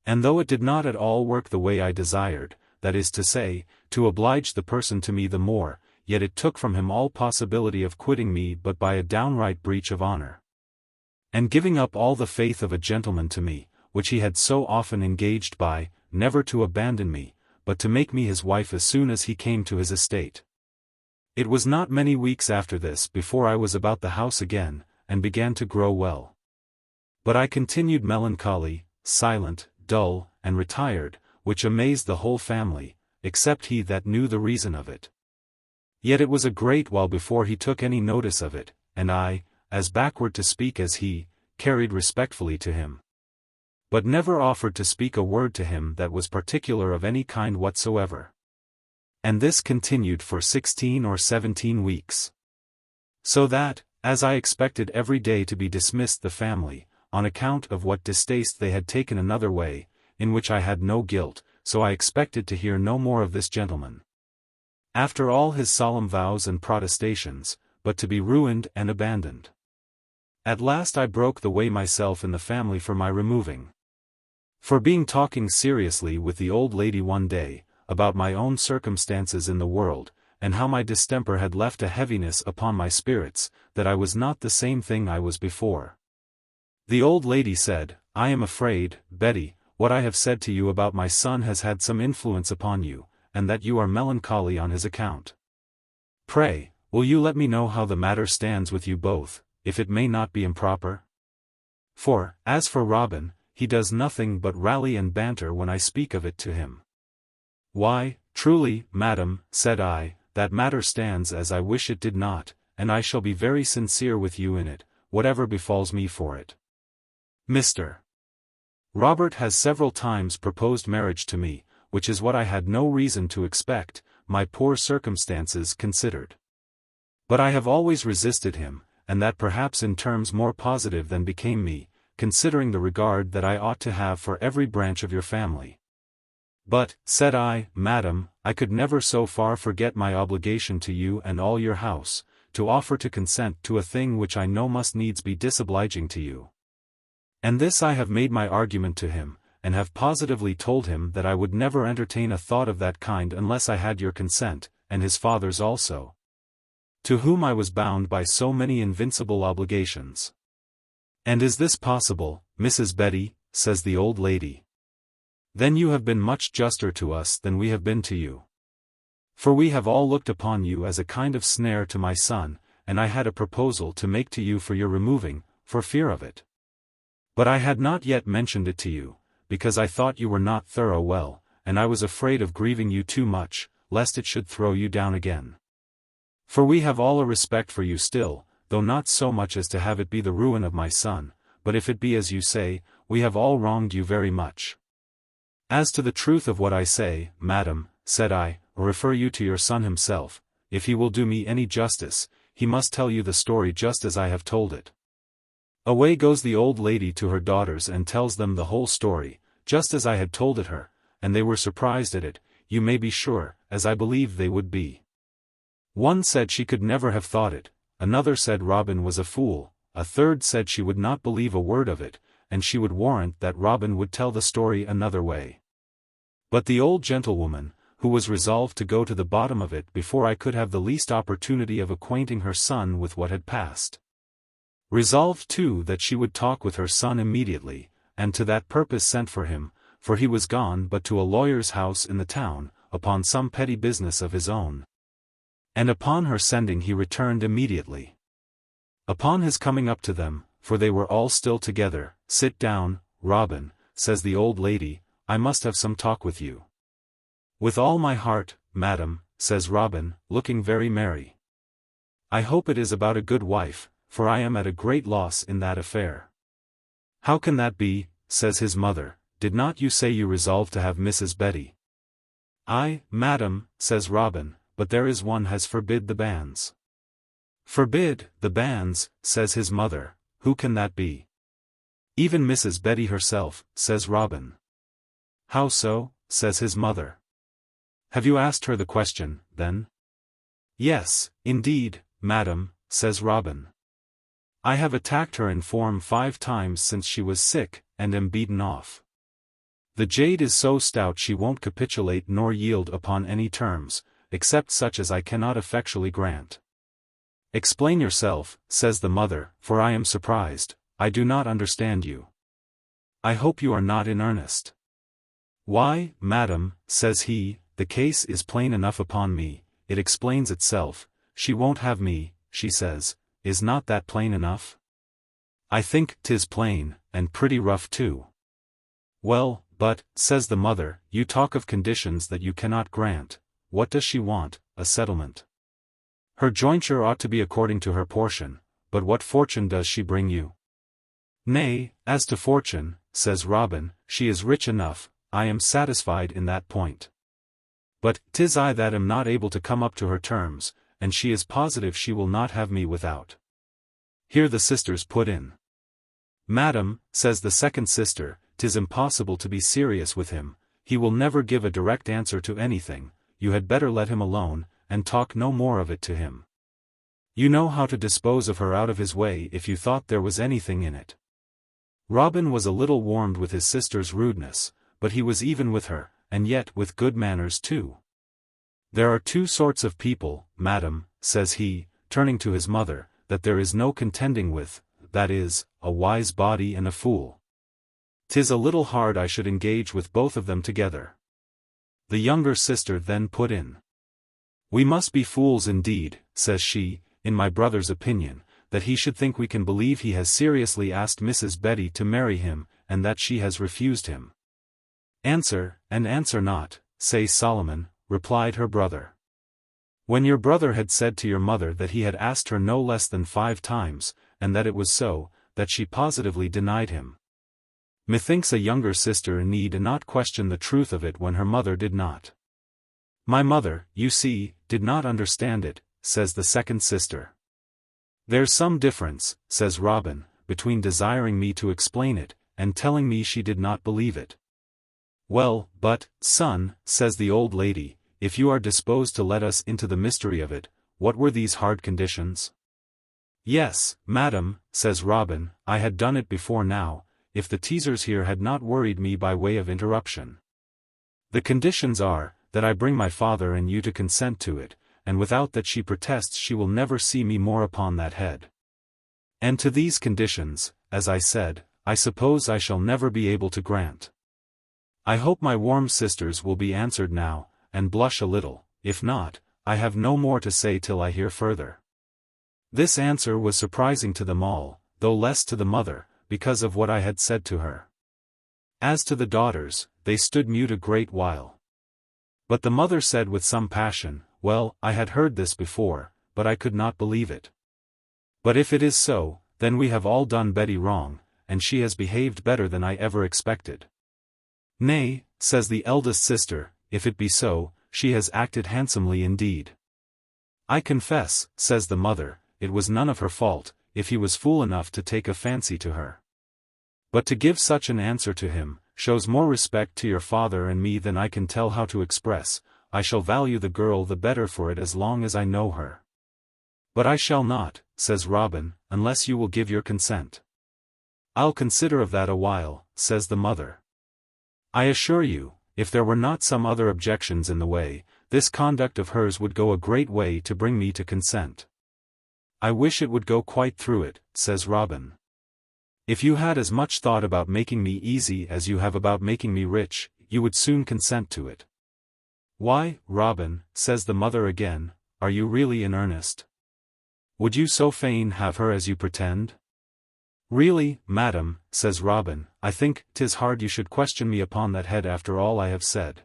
Speaker 1: And though it did not at all work the way I desired, that is to say, to oblige the person to me the more, yet it took from him all possibility of quitting me but by a downright breach of honor. And giving up all the faith of a gentleman to me, which he had so often engaged by, never to abandon me, but to make me his wife as soon as he came to his estate. It was not many weeks after this before I was about the house again, and began to grow well. But I continued melancholy, silent, dull, and retired, which amazed the whole family, except he that knew the reason of it. Yet it was a great while before he took any notice of it, and I, as backward to speak as he, carried respectfully to him. But never offered to speak a word to him that was particular of any kind whatsoever. And this continued for 16 or 17 weeks. So that, as I expected every day to be dismissed the family, on account of what distaste they had taken another way, in which I had no guilt, so I expected to hear no more of this gentleman. After all his solemn vows and protestations, but to be ruined and abandoned. At last I broke the way myself in the family for my removing. For being talking seriously with the old lady one day, about my own circumstances in the world, and how my distemper had left a heaviness upon my spirits, that I was not the same thing I was before. The old lady said, "I am afraid, Betty, what I have said to you about my son has had some influence upon you, and that you are melancholy on his account. Pray, will you let me know how the matter stands with you both, if it may not be improper? For, as for Robin, he does nothing but rally and banter when I speak of it to him." "Why, truly, madam," said I, "that matter stands as I wish it did not, and I shall be very sincere with you in it, whatever befalls me for it. Mr. Robert has several times proposed marriage to me, which is what I had no reason to expect, my poor circumstances considered. But I have always resisted him, and that perhaps in terms more positive than became me, considering the regard that I ought to have for every branch of your family. But, said I, madam, I could never so far forget my obligation to you and all your house, to offer to consent to a thing which I know must needs be disobliging to you. And this I have made my argument to him, and have positively told him that I would never entertain a thought of that kind unless I had your consent, and his father's also, to whom I was bound by so many invincible obligations. And is this possible, Mrs. Betty, says the old lady. Then you have been much juster to us than we have been to you. For we have all looked upon you as a kind of snare to my son, and I had a proposal to make to you for your removing, for fear of it. But I had not yet mentioned it to you, because I thought you were not thorough well, and I was afraid of grieving you too much, lest it should throw you down again. For we have all a respect for you still, though not so much as to have it be the ruin of my son, but if it be as you say, we have all wronged you very much. As to the truth of what I say, madam, said I, refer you to your son himself. If he will do me any justice, he must tell you the story just as I have told it. Away goes the old lady to her daughters and tells them the whole story, just as I had told it her, and they were surprised at it, you may be sure, as I believed they would be. One said she could never have thought it, another said Robin was a fool, a third said she would not believe a word of it, and she would warrant that Robin would tell the story another way. But the old gentlewoman, who was resolved to go to the bottom of it before I could have the least opportunity of acquainting her son with what had passed. Resolved too that she would talk with her son immediately, and to that purpose sent for him, for he was gone but to a lawyer's house in the town, upon some petty business of his own. And upon her sending he returned immediately. Upon his coming up to them, for they were all still together, sit down, Robin, says the old lady, I must have some talk with you. With all my heart, madam, says Robin, looking very merry. I hope it is about a good wife, for I am at a great loss in that affair. How can that be, says his mother, did not you say you resolved to have Mrs. Betty? Ay, madam, says Robin, but there is one has forbid the banns. Forbid the banns, says his mother, who can that be? Even Mrs. Betty herself, says Robin. How so, says his mother. Have you asked her the question, then? Yes, indeed, madam, says Robin. I have attacked her in form 5 times since she was sick, and am beaten off. The jade is so stout she won't capitulate nor yield upon any terms, except such as I cannot effectually grant. Explain yourself, says the mother, for I am surprised, I do not understand you. I hope you are not in earnest. Why, madam, says he, the case is plain enough upon me, it explains itself, she won't have me, she says, is not that plain enough? I think 'tis plain, and pretty rough too. Well, but, says the mother, you talk of conditions that you cannot grant, what does she want, a settlement? Her jointure ought to be according to her portion, but what fortune does she bring you? Nay, as to fortune, says Robin, she is rich enough, I am satisfied in that point. But 'tis I that am not able to come up to her terms, and she is positive she will not have me without. Here the sisters put in. Madam, says the second sister, 'tis impossible to be serious with him, he will never give a direct answer to anything, you had better let him alone, and talk no more of it to him. You know how to dispose of her out of his way if you thought there was anything in it. Robin was a little warmed with his sister's rudeness, but he was even with her, and yet with good manners too. There are 2 sorts of people, madam, says he, turning to his mother, that there is no contending with, that is, a wise body and a fool. 'Tis a little hard I should engage with both of them together. The younger sister then put in. We must be fools indeed, says she, in my brother's opinion, that he should think we can believe he has seriously asked Mrs. Betty to marry him, and that she has refused him. Answer, and answer not, say Solomon, replied her brother. When your brother had said to your mother that he had asked her no less than 5 times, and that it was so, that she positively denied him. Methinks a younger sister need not question the truth of it when her mother did not. My mother, you see, did not understand it, says the second sister. There's some difference, says Robin, between desiring me to explain it, and telling me she did not believe it. Well, but, son, says the old lady, if you are disposed to let us into the mystery of it, what were these hard conditions? Yes, madam, says Robin, I had done it before now, if the teasers here had not worried me by way of interruption. The conditions are, that I bring my father and you to consent to it, and without that she protests she will never see me more upon that head. And to these conditions, as I said, I suppose I shall never be able to grant. I hope my warm sisters will be answered now, and blush a little, if not, I have no more to say till I hear further. This answer was surprising to them all, though less to the mother, because of what I had said to her. As to the daughters, they stood mute a great while. But the mother said with some passion, "Well, I had heard this before, but I could not believe it. But if it is so, then we have all done Betty wrong, and she has behaved better than I ever expected." "Nay," says the eldest sister, "if it be so, she has acted handsomely indeed." "I confess," says the mother, "it was none of her fault, if he was fool enough to take a fancy to her. But to give such an answer to him, shows more respect to your father and me than I can tell how to express. I shall value the girl the better for it as long as I know her." "But I shall not," says Robin, "unless you will give your consent." "I'll consider of that a while," says the mother. "I assure you, if there were not some other objections in the way, this conduct of hers would go a great way to bring me to consent." "I wish it would go quite through it," says Robin. "If you had as much thought about making me easy as you have about making me rich, you would soon consent to it." "Why, Robin," says the mother again, "are you really in earnest? Would you so fain have her as you pretend?" "Really, madam," says Robin, "I think 'tis hard you should question me upon that head after all I have said.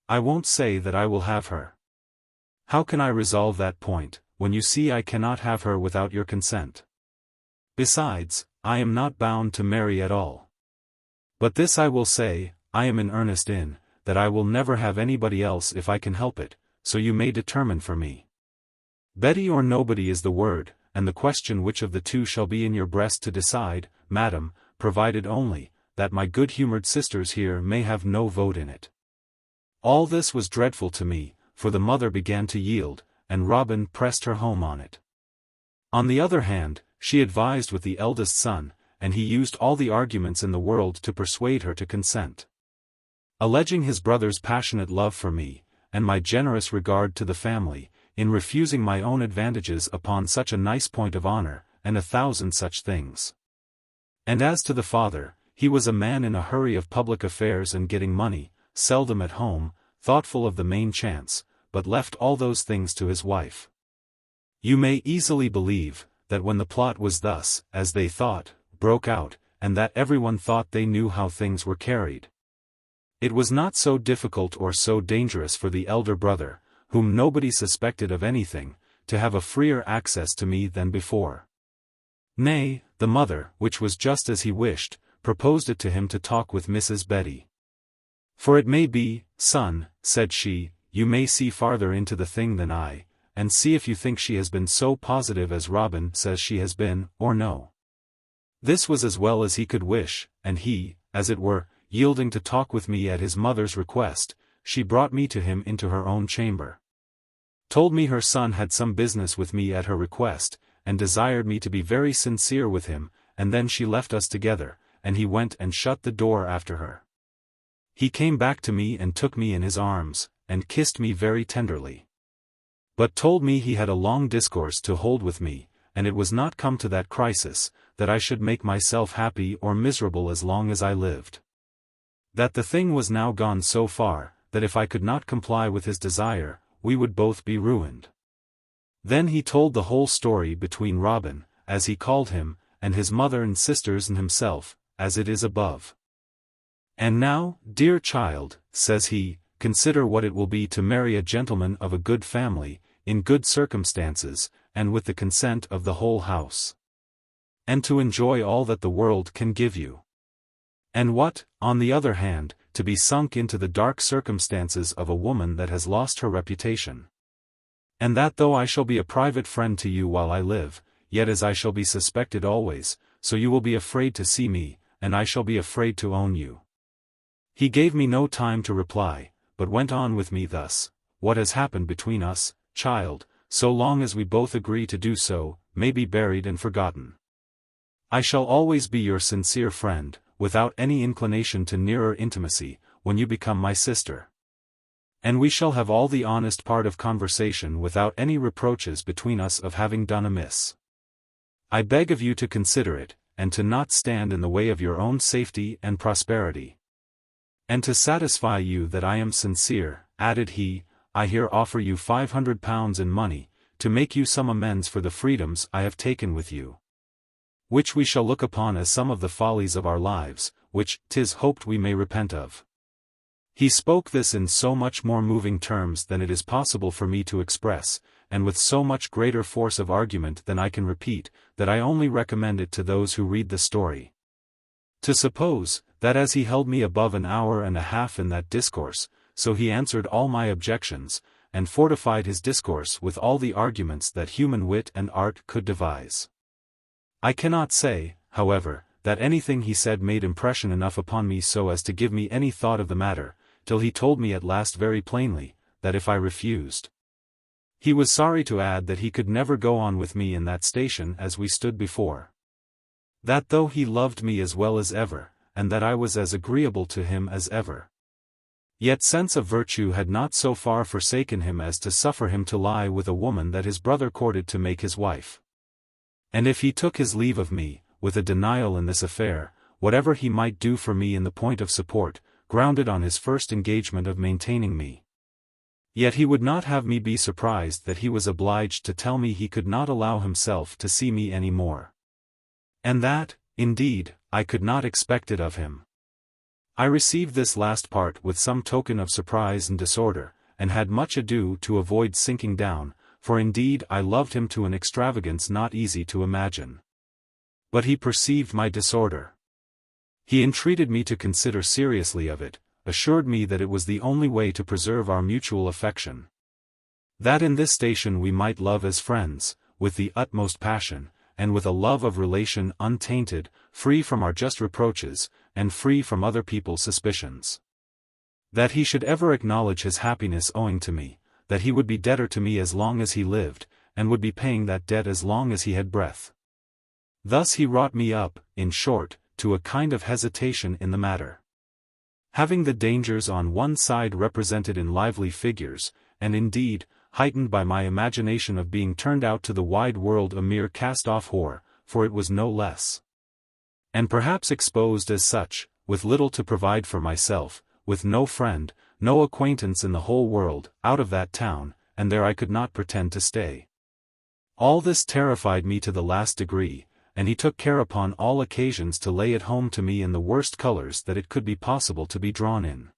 Speaker 1: I won't say that I will have her. How can I resolve that point, when you see I cannot have her without your consent? Besides, I am not bound to marry at all. But this I will say, I am in earnest in, that I will never have anybody else if I can help it, so you may determine for me. Betty or nobody is the word, and the question which of the two shall be in your breast to decide, madam, provided only, that my good-humoured sisters here may have no vote in it." All this was dreadful to me, for the mother began to yield, and Robin pressed her home on it. On the other hand, she advised with the eldest son, and he used all the arguments in the world to persuade her to consent. Alleging his brother's passionate love for me, and my generous regard to the family, in refusing my own advantages upon such a nice point of honor, and 1,000 such things. And as to the father, he was a man in a hurry of public affairs and getting money, seldom at home, thoughtful of the main chance, but left all those things to his wife. You may easily believe, that when the plot was thus, as they thought, broke out, and that everyone thought they knew how things were carried, it was not so difficult or so dangerous for the elder brother, whom nobody suspected of anything, to have a freer access to me than before. Nay, the mother, which was just as he wished, proposed it to him to talk with Mrs. Betty. "For it may be, son," said she, "you may see farther into the thing than I, and see if you think she has been so positive as Robin says she has been, or no." This was as well as he could wish, and he, as it were, yielding to talk with me at his mother's request, she brought me to him into her own chamber. Told me her son had some business with me at her request, and desired me to be very sincere with him, and then she left us together, and he went and shut the door after her. He came back to me and took me in his arms, and kissed me very tenderly. But told me he had a long discourse to hold with me, and it was not come to that crisis, that I should make myself happy or miserable as long as I lived. That the thing was now gone so far, that if I could not comply with his desire, we would both be ruined. Then he told the whole story between Robin, as he called him, and his mother and sisters and himself, as it is above. "And now, dear child," says he, "consider what it will be to marry a gentleman of a good family, in good circumstances, and with the consent of the whole house. And to enjoy all that the world can give you. And what, on the other hand, to be sunk into the dark circumstances of a woman that has lost her reputation. And that though I shall be a private friend to you while I live, yet as I shall be suspected always, so you will be afraid to see me, and I shall be afraid to own you." He gave me no time to reply, but went on with me thus: "What has happened between us, child, so long as we both agree to do so, may be buried and forgotten. I shall always be your sincere friend, without any inclination to nearer intimacy, when you become my sister. And we shall have all the honest part of conversation without any reproaches between us of having done amiss. I beg of you to consider it, and to not stand in the way of your own safety and prosperity. And to satisfy you that I am sincere," added he, I here offer you £500 in money, to make you some amends for the freedoms I have taken with you, which we shall look upon as some of the follies of our lives, which 'tis hoped we may repent of. He spoke this in so much more moving terms than it is possible for me to express, and with so much greater force of argument than I can repeat, that I only recommend it to those who read the story. To suppose, that as he held me above an hour and a half in that discourse, so he answered all my objections, and fortified his discourse with all the arguments that human wit and art could devise. I cannot say, however, that anything he said made impression enough upon me so as to give me any thought of the matter, till he told me at last very plainly, that if I refused, he was sorry to add that he could never go on with me in that station as we stood before. That though he loved me as well as ever, and that I was as agreeable to him as ever, yet sense of virtue had not so far forsaken him as to suffer him to lie with a woman that his brother courted to make his wife. And if he took his leave of me, with a denial in this affair, whatever he might do for me in the point of support, grounded on his first engagement of maintaining me, yet he would not have me be surprised that he was obliged to tell me he could not allow himself to see me any more. And that, indeed, I could not expect it of him. I received this last part with some token of surprise and disorder, and had much ado to avoid sinking down, for indeed I loved him to an extravagance not easy to imagine. But he perceived my disorder. He entreated me to consider seriously of it, assured me that it was the only way to preserve our mutual affection. That in this station we might love as friends, with the utmost passion, and with a love of relation untainted, free from our just reproaches, and free from other people's suspicions. That he should ever acknowledge his happiness owing to me, that he would be debtor to me as long as he lived, and would be paying that debt as long as he had breath. Thus he wrought me up, in short, to a kind of hesitation in the matter. Having the dangers on one side represented in lively figures, and indeed, heightened by my imagination of being turned out to the wide world a mere cast-off whore, for it was no less, and perhaps exposed as such, with little to provide for myself, with no friend, no acquaintance in the whole world, out of that town, and there I could not pretend to stay. All this terrified me to the last degree, and he took care upon all occasions to lay it home to me in the worst colors that it could be possible to be drawn in.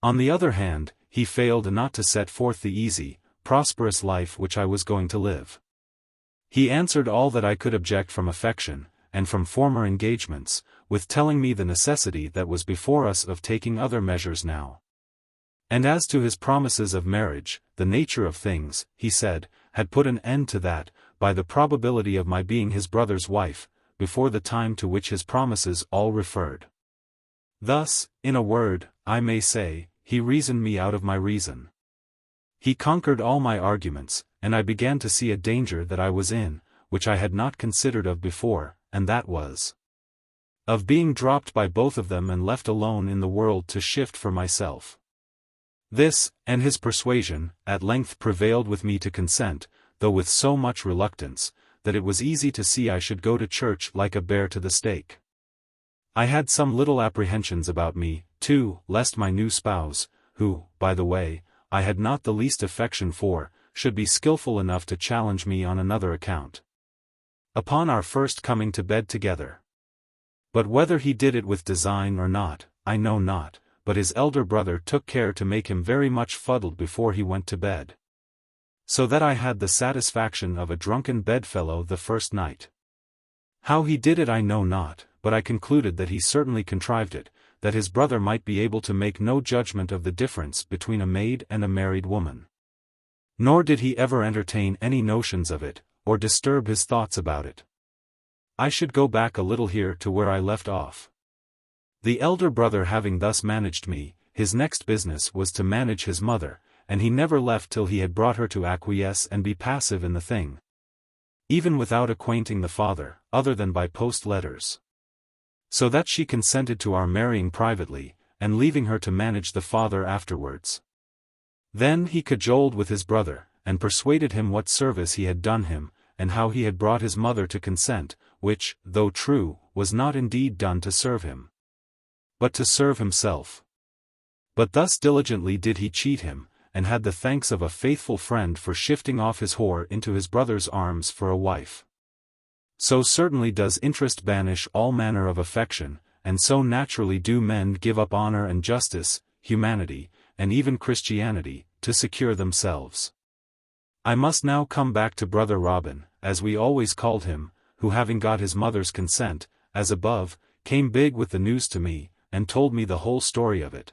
Speaker 1: On the other hand, he failed not to set forth the easy, prosperous life which I was going to live. He answered all that I could object from affection, and from former engagements, with telling me the necessity that was before us of taking other measures now. And as to his promises of marriage, the nature of things, he said, had put an end to that, by the probability of my being his brother's wife, before the time to which his promises all referred. Thus, in a word, I may say, he reasoned me out of my reason. He conquered all my arguments, and I began to see a danger that I was in, which I had not considered of before, and that was of being dropped by both of them and left alone in the world to shift for myself. This, and his persuasion, at length prevailed with me to consent, though with so much reluctance, that it was easy to see I should go to church like a bear to the stake. I had some little apprehensions about me, too, lest my new spouse, who, by the way, I had not the least affection for, should be skilful enough to challenge me on another account. Upon our first coming to bed together. But whether he did it with design or not, I know not, but his elder brother took care to make him very much fuddled before he went to bed. So that I had the satisfaction of a drunken bedfellow the first night. How he did it I know not, but I concluded that he certainly contrived it, that his brother might be able to make no judgment of the difference between a maid and a married woman. Nor did he ever entertain any notions of it, or disturb his thoughts about it. I should go back a little here to where I left off. The elder brother having thus managed me, his next business was to manage his mother, and he never left till he had brought her to acquiesce and be passive in the thing, even without acquainting the father, other than by post letters. So that she consented to our marrying privately, and leaving her to manage the father afterwards. Then he cajoled with his brother, and persuaded him what service he had done him, and how he had brought his mother to consent, which, though true, was not indeed done to serve him, but to serve himself. But thus diligently did he cheat him, and had the thanks of a faithful friend for shifting off his whore into his brother's arms for a wife. So certainly does interest banish all manner of affection, and so naturally do men give up honor and justice, humanity, and even Christianity, to secure themselves. I must now come back to Brother Robin, as we always called him, who having got his mother's consent, as above, came big with the news to me, and told me the whole story of it.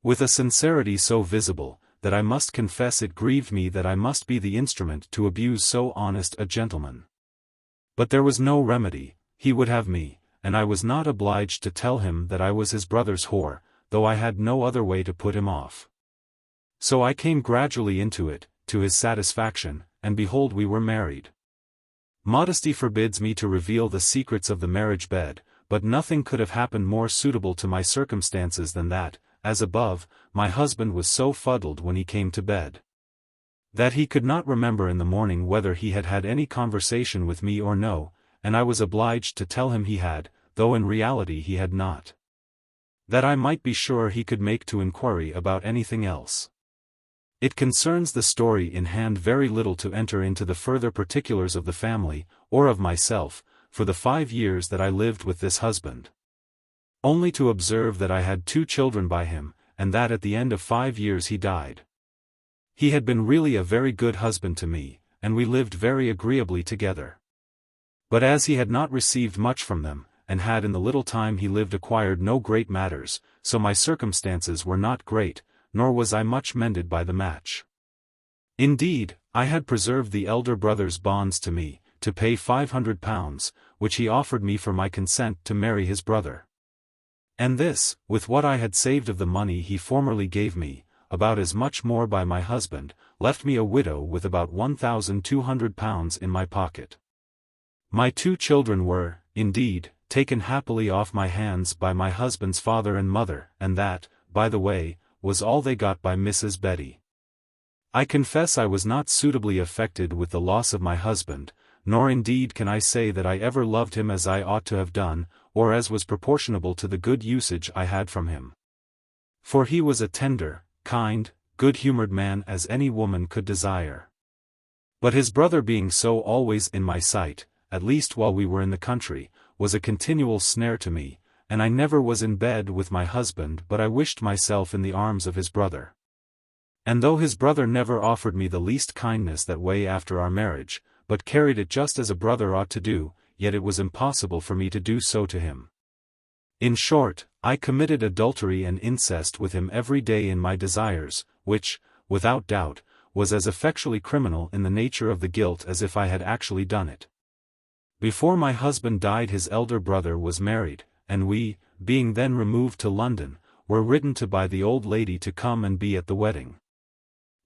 Speaker 1: With a sincerity so visible, that I must confess it grieved me that I must be the instrument to abuse so honest a gentleman. But there was no remedy, he would have me, and I was not obliged to tell him that I was his brother's whore, though I had no other way to put him off. So I came gradually into it, to his satisfaction, and behold we were married. Modesty forbids me to reveal the secrets of the marriage bed, but nothing could have happened more suitable to my circumstances than that, as above, my husband was so fuddled when he came to bed, that he could not remember in the morning whether he had had any conversation with me or no, and I was obliged to tell him he had, though in reality he had not. That I might be sure he could make to inquiry about anything else. It concerns the story in hand very little to enter into the further particulars of the family, or of myself, for the 5 years that I lived with this husband. Only to observe that I had 2 children by him, and that at the end of 5 years he died. He had been really a very good husband to me, and we lived very agreeably together. But as he had not received much from them, and had in the little time he lived acquired no great matters, so my circumstances were not great, nor was I much mended by the match. Indeed, I had preserved the elder brother's bonds to me, to pay £500, which he offered me for my consent to marry his brother. And this, with what I had saved of the money he formerly gave me, about as much more by my husband, left me a widow with about £1,200 in my pocket. My 2 children were, indeed, taken happily off my hands by my husband's father and mother, and that, by the way, was all they got by Mrs. Betty. I confess I was not suitably affected with the loss of my husband, nor indeed can I say that I ever loved him as I ought to have done, or as was proportionable to the good usage I had from him. For he was a tender, kind, good-humored man as any woman could desire. But his brother being so always in my sight, at least while we were in the country, was a continual snare to me, and I never was in bed with my husband but I wished myself in the arms of his brother. And though his brother never offered me the least kindness that way after our marriage, but carried it just as a brother ought to do, yet it was impossible for me to do so to him. In short, I committed adultery and incest with him every day in my desires, which, without doubt, was as effectually criminal in the nature of the guilt as if I had actually done it. Before my husband died his elder brother was married, and we, being then removed to London, were written to by the old lady to come and be at the wedding.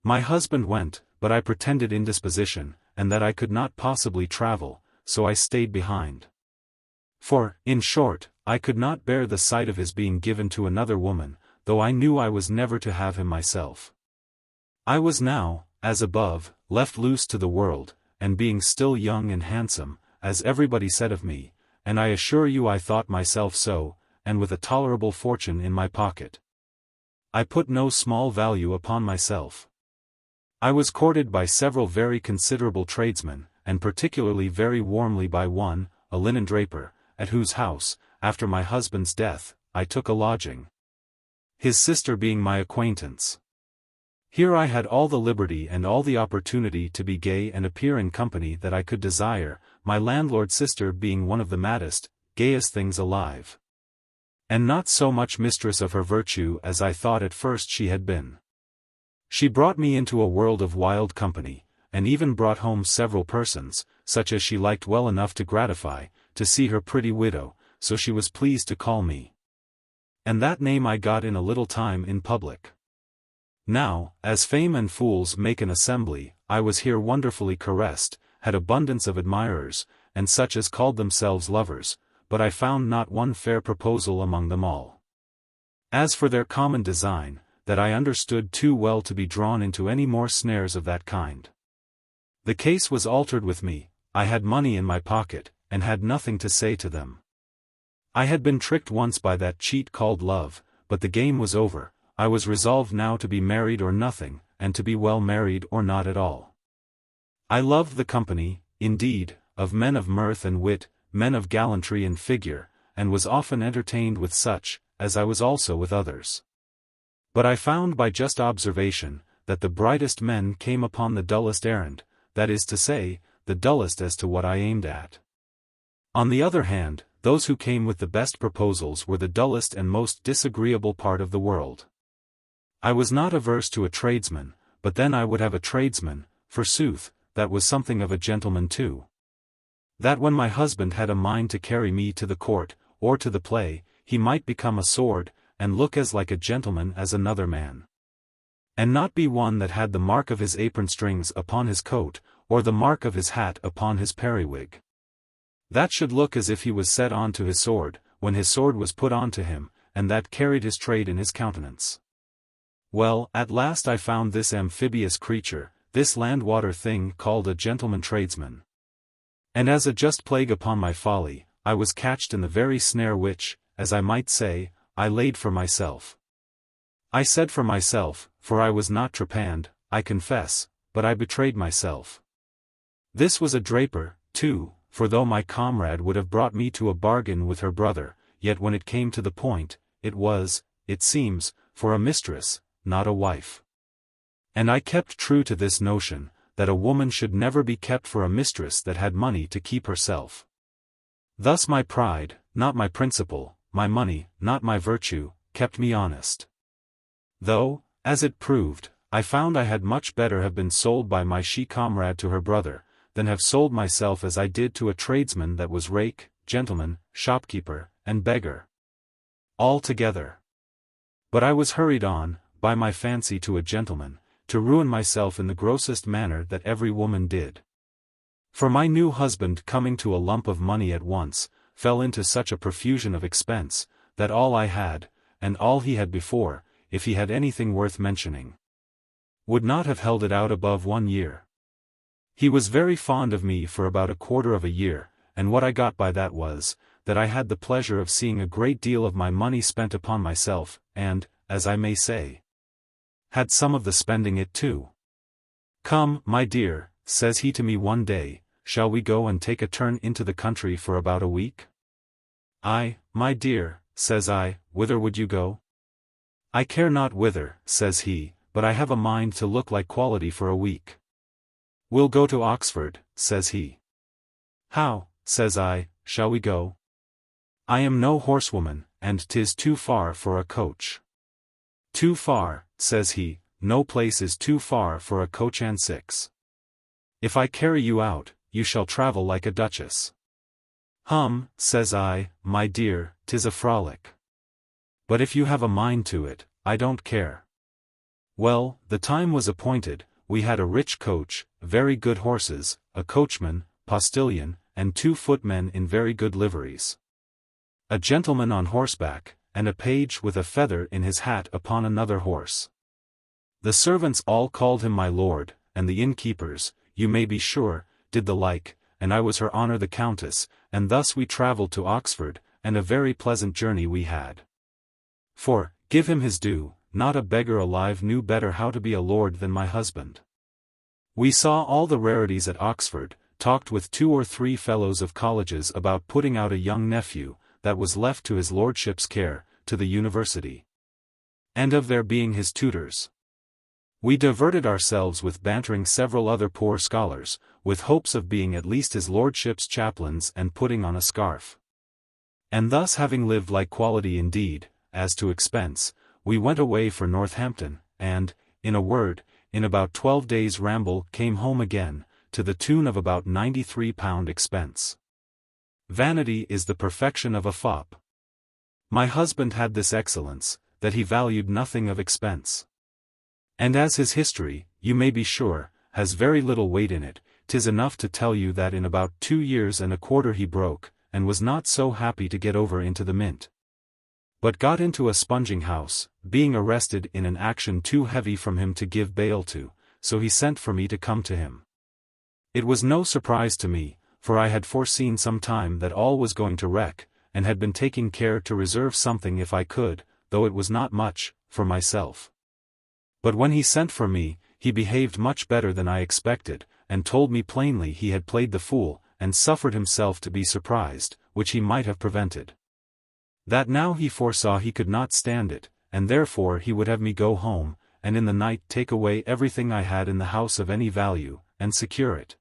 Speaker 1: My husband went, but I pretended indisposition, and that I could not possibly travel, so I stayed behind. For, in short, I could not bear the sight of his being given to another woman, though I knew I was never to have him myself. I was now, as above, left loose to the world, and being still young and handsome, as everybody said of me, and I assure you I thought myself so, and with a tolerable fortune in my pocket, I put no small value upon myself. I was courted by several very considerable tradesmen, and particularly very warmly by one, a linen draper, at whose house, after my husband's death, I took a lodging, his sister being my acquaintance. Here I had all the liberty and all the opportunity to be gay and appear in company that I could desire, my landlord's sister being one of the maddest, gayest things alive. And not so much mistress of her virtue as I thought at first she had been. She brought me into a world of wild company, and even brought home several persons, such as she liked well enough to gratify, to see her pretty widow, so she was pleased to call me. And that name I got in a little time in public. Now, as fame and fools make an assembly, I was here wonderfully caressed, had abundance of admirers, and such as called themselves lovers, but I found not one fair proposal among them all. As for their common design, that I understood too well to be drawn into any more snares of that kind. The case was altered with me, I had money in my pocket, and had nothing to say to them. I had been tricked once by that cheat called love, but the game was over, I was resolved now to be married or nothing, and to be well married or not at all. I loved the company, indeed, of men of mirth and wit, men of gallantry and figure, and was often entertained with such, as I was also with others. But I found by just observation, that the brightest men came upon the dullest errand, that is to say, the dullest as to what I aimed at. On the other hand, those who came with the best proposals were the dullest and most disagreeable part of the world. I was not averse to a tradesman, but then I would have a tradesman, forsooth, that was something of a gentleman too. That when my husband had a mind to carry me to the court, or to the play, he might become a sword, and look as like a gentleman as another man. And not be one that had the mark of his apron strings upon his coat, or the mark of his hat upon his periwig. That should look as if he was set on to his sword, when his sword was put on to him, and that carried his trade in his countenance. Well, at last I found this amphibious creature, this land-water thing called a gentleman tradesman. And as a just plague upon my folly, I was catched in the very snare which, as I might say, I laid for myself. I said for myself, for I was not trepanned, I confess, but I betrayed myself. This was a draper, too, for though my comrade would have brought me to a bargain with her brother, yet when it came to the point, it was, it seems, for a mistress, not a wife. And I kept true to this notion, that a woman should never be kept for a mistress that had money to keep herself. Thus my pride, not my principle, my money, not my virtue, kept me honest. Though, as it proved, I found I had much better have been sold by my she-comrade to her brother, than have sold myself as I did to a tradesman that was rake, gentleman, shopkeeper, and beggar. All together. But I was hurried on, by my fancy to a gentleman, to ruin myself in the grossest manner that every woman did. For my new husband coming to a lump of money at once, fell into such a profusion of expense, that all I had, and all he had before, if he had anything worth mentioning, would not have held it out above 1 year. He was very fond of me for about 1/4 of a year, and what I got by that was, that I had the pleasure of seeing a great deal of my money spent upon myself, and, as I may say, had some of the spending it too. "Come, my dear," says he to me one day, "shall we go and take a turn into the country for about a week?" "Aye, my dear," says I, "whither would you go?" "I care not whither," says he, "but I have a mind to look like quality for a week." "We'll go to Oxford," says he. "How," says I, "shall we go? I am no horsewoman, and 'tis too far for a coach." "Too far," says he, "no place is too far for a coach and six. If I carry you out, you shall travel like a duchess." Says I, "my dear, 'tis a frolic. But if you have a mind to it, I don't care." Well, the time was appointed, we had a rich coach, very good horses, a coachman, postilion, and 2 footmen in very good liveries. A gentleman on horseback, and a page with a feather in his hat upon another horse. The servants all called him my lord, and the innkeepers, you may be sure, did the like, and I was her honour the countess, and thus we travelled to Oxford, and a very pleasant journey we had. For, give him his due, not a beggar alive knew better how to be a lord than my husband. We saw all the rarities at Oxford, talked with 2 or 3 fellows of colleges about putting out a young nephew, that was left to his lordship's care, to the university, and of their being his tutors. We diverted ourselves with bantering several other poor scholars, with hopes of being at least his lordship's chaplains and putting on a scarf. And thus having lived like quality indeed, as to expense, we went away for Northampton, and, in a word, in about 12 days' ramble came home again, to the tune of about £93 expense. Vanity is the perfection of a fop. My husband had this excellence, that he valued nothing of expense. And as his history, you may be sure, has very little weight in it, 'tis enough to tell you that in about 2 years and a quarter he broke, and was not so happy to get over into the mint, but got into a sponging house, being arrested in an action too heavy from him to give bail to, so he sent for me to come to him. It was no surprise to me, for I had foreseen some time that all was going to wreck, and had been taking care to reserve something if I could, though it was not much, for myself. But when he sent for me, he behaved much better than I expected, and told me plainly he had played the fool, and suffered himself to be surprised, which he might have prevented. That now he foresaw he could not stand it, and therefore he would have me go home, and in the night take away everything I had in the house of any value, and secure it.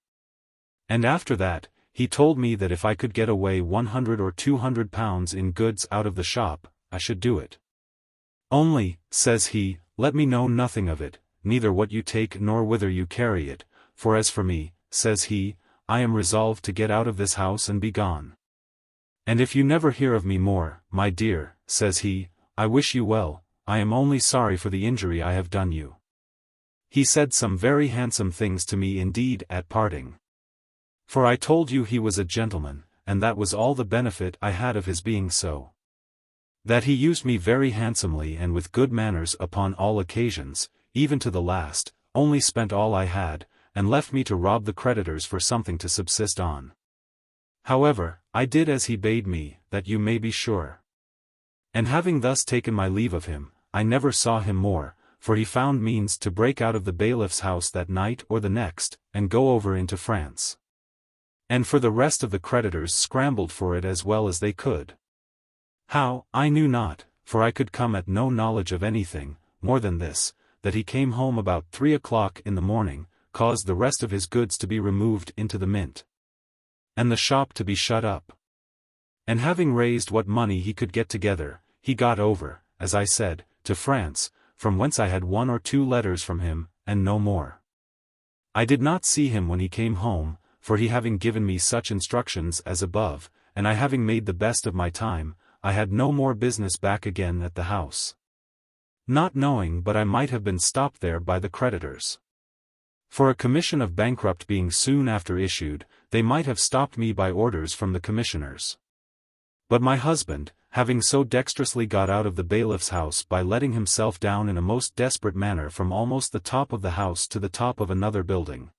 Speaker 1: And after that, he told me that if I could get away 100 or 200 pounds in goods out of the shop, I should do it. Only, says he, let me know nothing of it, neither what you take nor whither you carry it, for as for me, says he, I am resolved to get out of this house and be gone. And if you never hear of me more, my dear, says he, I wish you well, I am only sorry for the injury I have done you. He said some very handsome things to me indeed at parting. For I told you he was a gentleman, and that was all the benefit I had of his being so. That he used me very handsomely and with good manners upon all occasions, even to the last, only spent all I had, and left me to rob the creditors for something to subsist on. However, I did as he bade me, that you may be sure. And having thus taken my leave of him, I never saw him more, for he found means to break out of the bailiff's house that night or the next, and go over into France. And for the rest of the creditors scrambled for it as well as they could. How, I knew not, for I could come at no knowledge of anything, more than this, that he came home about 3 o'clock in the morning, caused the rest of his goods to be removed into the mint, and the shop to be shut up. And having raised what money he could get together, he got over, as I said, to France, from whence I had 1 or 2 letters from him, and no more. I did not see him when he came home, for he having given me such instructions as above, and I having made the best of my time, I had no more business back again at the house. Not knowing but I might have been stopped there by the creditors. For a commission of bankrupt being soon after issued, they might have stopped me by orders from the commissioners. But my husband, having so dexterously got out of the bailiff's house by letting himself down in a most desperate manner from almost the top of the house to the top of another building,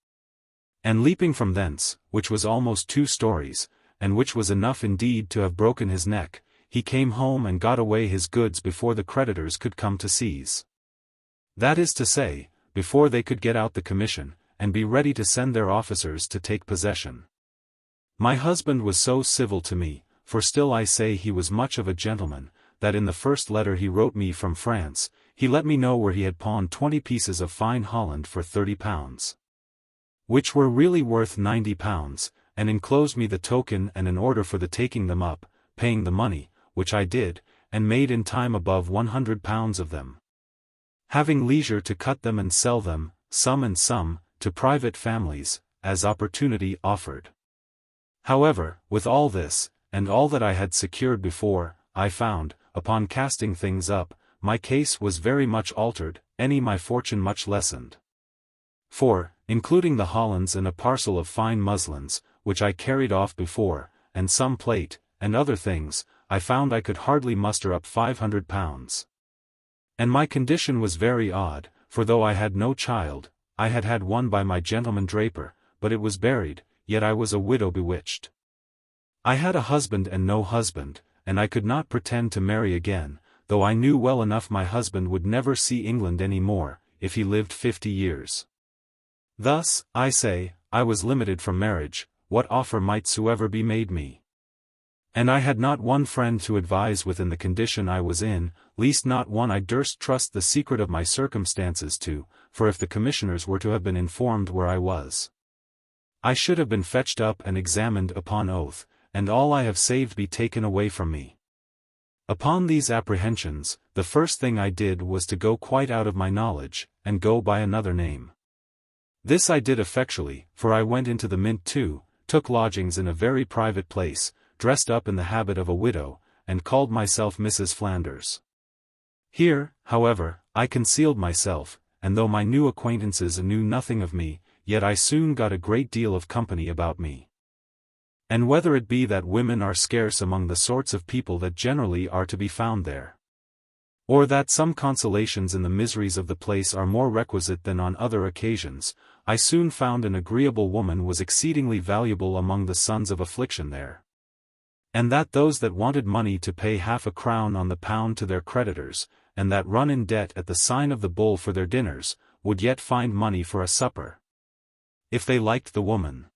Speaker 1: and leaping from thence, which was almost 2 stories, and which was enough indeed to have broken his neck, he came home and got away his goods before the creditors could come to seize. That is to say, before they could get out the commission, and be ready to send their officers to take possession. My husband was so civil to me, for still I say he was much of a gentleman, that in the first letter he wrote me from France, he let me know where he had pawned 20 pieces of fine Holland for 30 pounds. Which were really worth 90 pounds, and enclosed me the token and an order for the taking them up, paying the money, which I did, and made in time above 100 pounds of them. Having leisure to cut them and sell them, some and some, to private families, as opportunity offered. However, with all this, and all that I had secured before, I found, upon casting things up, my case was very much altered, my fortune much lessened. For, including the Hollands and a parcel of fine muslins, which I carried off before, and some plate, and other things, I found I could hardly muster up 500 pounds. And my condition was very odd, for though I had no child, I had had one by my gentleman draper, but it was buried, yet I was a widow bewitched. I had a husband and no husband, and I could not pretend to marry again, though I knew well enough my husband would never see England any more, if he lived 50 years. Thus, I say, I was limited from marriage, what offer might soever be made me. And I had not one friend to advise with in the condition I was in, least not one I durst trust the secret of my circumstances to, for if the commissioners were to have been informed where I was, I should have been fetched up and examined upon oath, and all I have saved be taken away from me. Upon these apprehensions, the first thing I did was to go quite out of my knowledge, and go by another name. This I did effectually, for I went into the mint too, took lodgings in a very private place, dressed up in the habit of a widow, and called myself Mrs. Flanders. Here, however, I concealed myself, and though my new acquaintances knew nothing of me, yet I soon got a great deal of company about me. And whether it be that women are scarce among the sorts of people that generally are to be found there, or that some consolations in the miseries of the place are more requisite than on other occasions, I soon found an agreeable woman was exceedingly valuable among the sons of affliction there. And that those that wanted money to pay half a crown on the pound to their creditors, and that run in debt at the sign of the bull for their dinners, would yet find money for a supper, if they liked the woman.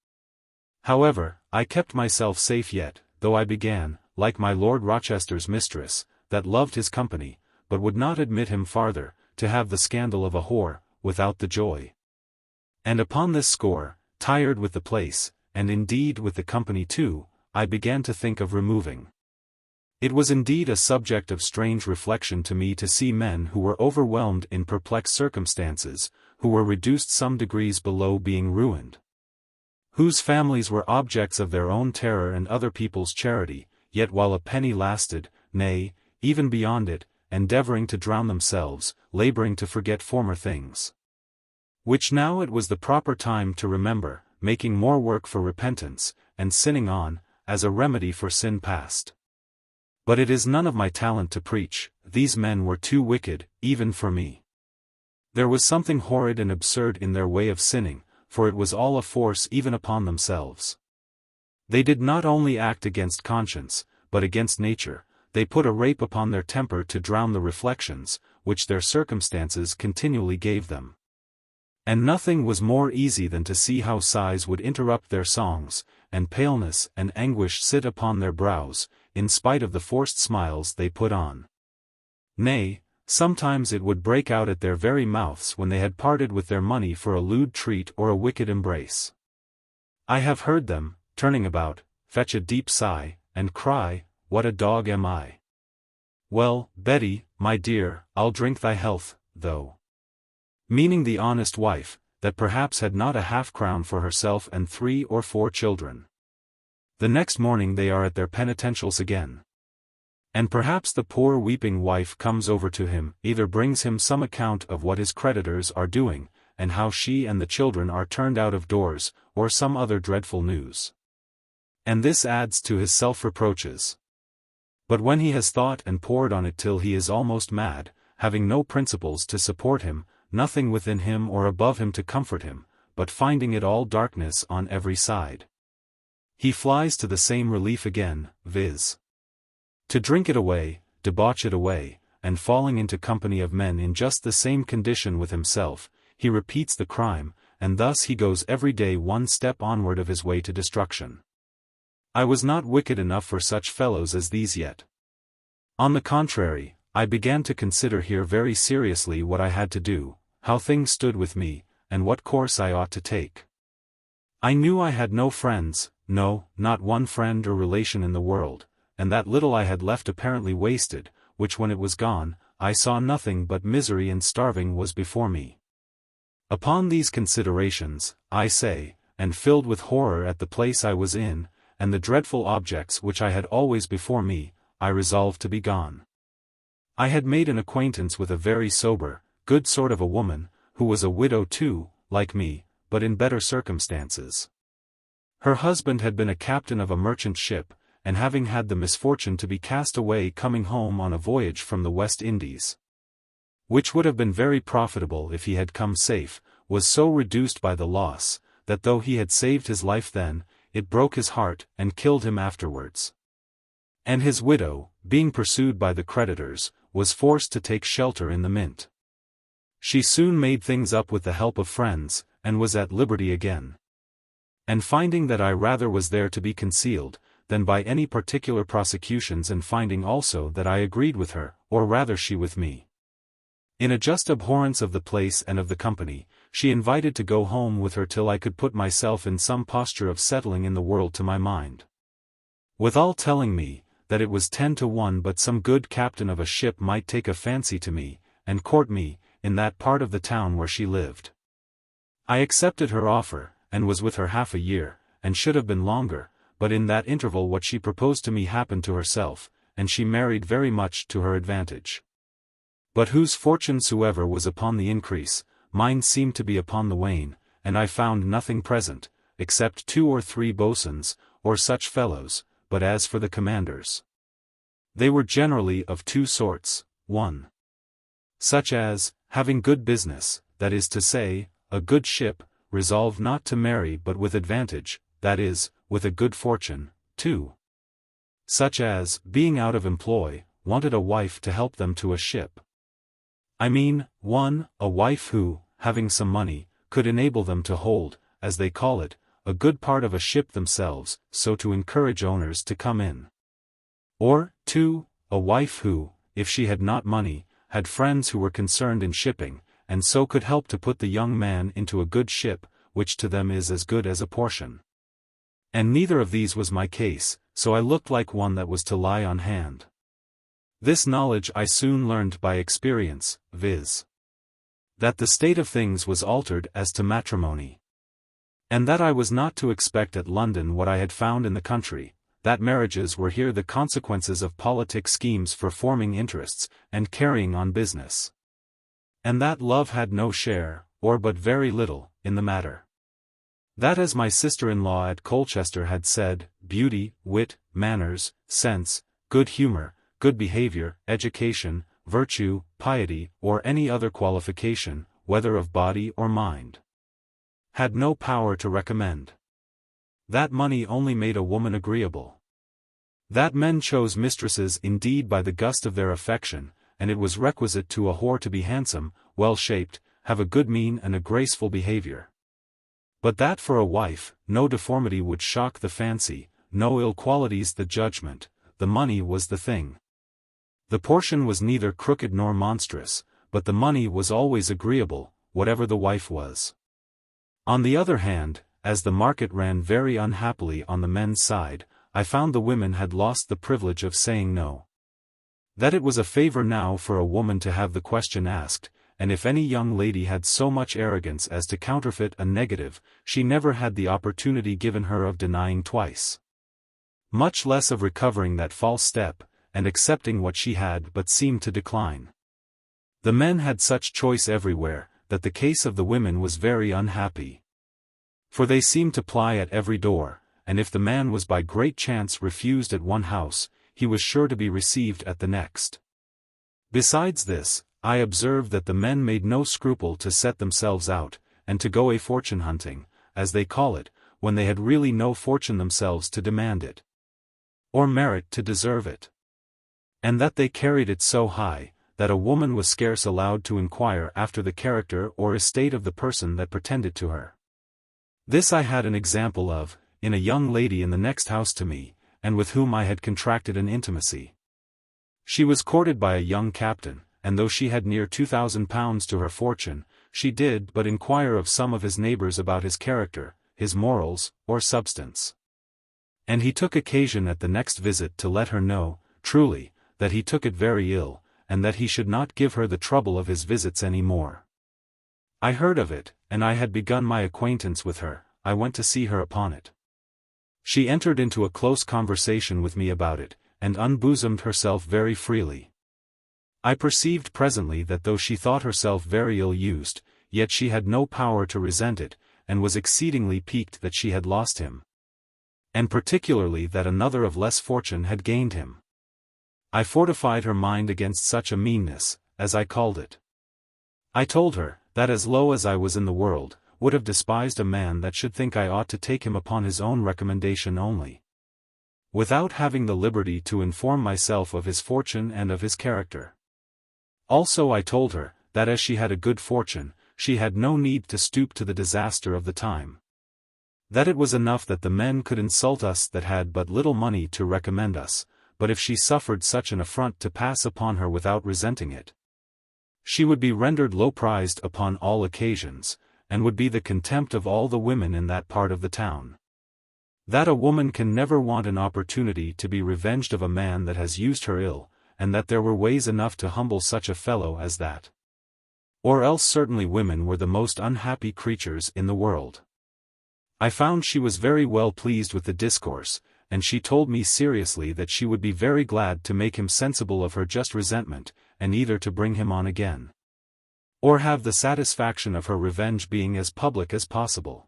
Speaker 1: However, I kept myself safe yet, though I began, like my Lord Rochester's mistress, that loved his company, but would not admit him farther, to have the scandal of a whore, without the joy. And upon this score, tired with the place, and indeed with the company too, I began to think of removing. It was indeed a subject of strange reflection to me to see men who were overwhelmed in perplexed circumstances, who were reduced some degrees below being ruined, whose families were objects of their own terror and other people's charity, yet while a penny lasted, nay, even beyond it, endeavoring to drown themselves, laboring to forget former things, which now it was the proper time to remember, making more work for repentance, and sinning on, as a remedy for sin past. But it is none of my talent to preach, these men were too wicked, even for me. There was something horrid and absurd in their way of sinning, for it was all a force even upon themselves. They did not only act against conscience, but against nature. They put a rape upon their temper to drown the reflections, which their circumstances continually gave them. And nothing was more easy than to see how sighs would interrupt their songs, and paleness and anguish sit upon their brows, in spite of the forced smiles they put on. Nay, sometimes it would break out at their very mouths when they had parted with their money for a lewd treat or a wicked embrace. I have heard them, turning about, fetch a deep sigh, and cry, "What a dog am I! Well, Betty, my dear, I'll drink thy health, though." Meaning the honest wife, that perhaps had not a half-crown for herself and 3 or 4 children. The next morning they are at their penitentials again. And perhaps the poor weeping wife comes over to him, either brings him some account of what his creditors are doing, and how she and the children are turned out of doors, or some other dreadful news. And this adds to his self-reproaches. But when he has thought and pored on it till he is almost mad, having no principles to support him, nothing within him or above him to comfort him, but finding it all darkness on every side, he flies to the same relief again, viz. to drink it away, debauch it away, and falling into company of men in just the same condition with himself, he repeats the crime, and thus he goes every day one step onward of his way to destruction. I was not wicked enough for such fellows as these yet. On the contrary, I began to consider here very seriously what I had to do, how things stood with me, and what course I ought to take. I knew I had no friends, no, not one friend or relation in the world, and that little I had left apparently wasted, which when it was gone, I saw nothing but misery and starving was before me. Upon these considerations, I say, and filled with horror at the place I was in, and the dreadful objects which I had always before me, I resolved to be gone. I had made an acquaintance with a very sober, good sort of a woman, who was a widow too, like me, but in better circumstances. Her husband had been a captain of a merchant ship, and having had the misfortune to be cast away coming home on a voyage from the West Indies, which would have been very profitable if he had come safe, was so reduced by the loss, that though he had saved his life then, it broke his heart and killed him afterwards. And his widow, being pursued by the creditors, was forced to take shelter in the Mint. She soon made things up with the help of friends, and was at liberty again. And finding that I rather was there to be concealed, than by any particular prosecutions, and finding also that I agreed with her, or rather she with me, in a just abhorrence of the place and of the company, she invited to go home with her till I could put myself in some posture of settling in the world to my mind. Withal telling me, that it was 10 to 1 but some good captain of a ship might take a fancy to me, and court me, in that part of the town where she lived. I accepted her offer, and was with her half a year, and should have been longer, but in that interval what she proposed to me happened to herself, and she married very much to her advantage. But whose fortune soever was upon the increase, mine seemed to be upon the wane, and I found nothing present, except 2 or 3 boatswains, or such fellows, but as for the commanders, they were generally of 2 sorts, 1. Such as, having good business, that is to say, a good ship, resolved not to marry but with advantage, that is, with a good fortune. 2. Such as, being out of employ, wanted a wife to help them to a ship. I mean, 1. A wife who, having some money, could enable them to hold, as they call it, a good part of a ship themselves, so to encourage owners to come in. Or, 2. A wife who, if she had not money, had friends who were concerned in shipping, and so could help to put the young man into a good ship, which to them is as good as a portion. And neither of these was my case, so I looked like one that was to lie on hand. This knowledge I soon learned by experience, viz. that the state of things was altered as to matrimony. And that I was not to expect at London what I had found in the country, that marriages were here the consequences of politic schemes for forming interests, and carrying on business. And that love had no share, or but very little, in the matter. That as my sister-in-law at Colchester had said, beauty, wit, manners, sense, good humor, good behavior, education, virtue, piety, or any other qualification, whether of body or mind, had no power to recommend. That money only made a woman agreeable. That men chose mistresses indeed by the gust of their affection, and it was requisite to a whore to be handsome, well-shaped, have a good mien and a graceful behavior. But that for a wife, no deformity would shock the fancy, no ill qualities the judgment, the money was the thing. The portion was neither crooked nor monstrous, but the money was always agreeable, whatever the wife was. On the other hand, as the market ran very unhappily on the men's side, I found the women had lost the privilege of saying no. That it was a favor now for a woman to have the question asked, and if any young lady had so much arrogance as to counterfeit a negative, she never had the opportunity given her of denying twice. Much less of recovering that false step, and accepting what she had but seemed to decline. The men had such choice everywhere, that the case of the women was very unhappy. For they seemed to ply at every door, and if the man was by great chance refused at one house, he was sure to be received at the next. Besides this, I observed that the men made no scruple to set themselves out, and to go a fortune hunting, as they call it, when they had really no fortune themselves to demand it, or merit to deserve it. And that they carried it so high, that a woman was scarce allowed to inquire after the character or estate of the person that pretended to her. This I had an example of, in a young lady in the next house to me, and with whom I had contracted an intimacy. She was courted by a young captain, and though she had near £2,000 to her fortune, she did but inquire of some of his neighbours about his character, his morals, or substance. And he took occasion at the next visit to let her know, truly, that he took it very ill, and that he should not give her the trouble of his visits any more. I heard of it, and I had begun my acquaintance with her. I went to see her upon it. She entered into a close conversation with me about it, and unbosomed herself very freely. I perceived presently that though she thought herself very ill-used, yet she had no power to resent it, and was exceedingly piqued that she had lost him. And particularly that another of less fortune had gained him. I fortified her mind against such a meanness, as I called it. I told her, that as low as I was in the world, would have despised a man that should think I ought to take him upon his own recommendation only, without having the liberty to inform myself of his fortune and of his character. Also I told her, that as she had a good fortune, she had no need to stoop to the disaster of the time. That it was enough that the men could insult us that had but little money to recommend us, but if she suffered such an affront to pass upon her without resenting it, she would be rendered low-prized upon all occasions, and would be the contempt of all the women in that part of the town. That a woman can never want an opportunity to be revenged of a man that has used her ill, and that there were ways enough to humble such a fellow as that. Or else certainly women were the most unhappy creatures in the world. I found she was very well pleased with the discourse, and she told me seriously that she would be very glad to make him sensible of her just resentment, and either to bring him on again, or have the satisfaction of her revenge being as public as possible.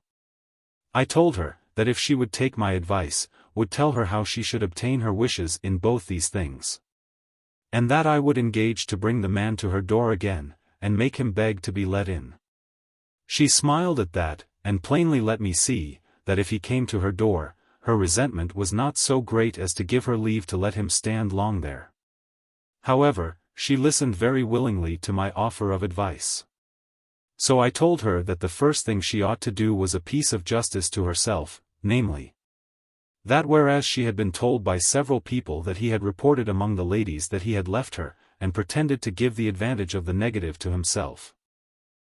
Speaker 1: I told her, that if she would take my advice, would tell her how she should obtain her wishes in both these things, and that I would engage to bring the man to her door again, and make him beg to be let in. She smiled at that, and plainly let me see, that if he came to her door, her resentment was not so great as to give her leave to let him stand long there. However, she listened very willingly to my offer of advice. So I told her that the first thing she ought to do was a piece of justice to herself, namely, that whereas she had been told by several people that he had reported among the ladies that he had left her, and pretended to give the advantage of the negative to himself,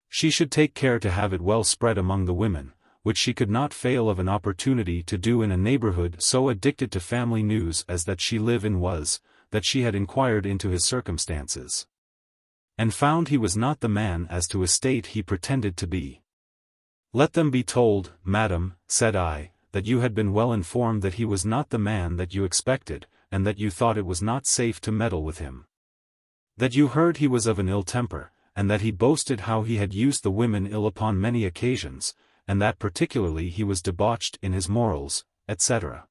Speaker 1: she should take care to have it well spread among the women, which she could not fail of an opportunity to do in a neighborhood so addicted to family news as that she live in was, that she had inquired into his circumstances, and found he was not the man as to estate he pretended to be. Let them be told, madam, said I, that you had been well informed that he was not the man that you expected, and that you thought it was not safe to meddle with him. That you heard he was of an ill temper, and that he boasted how he had used the women ill upon many occasions, and that particularly he was debauched in his morals, etc.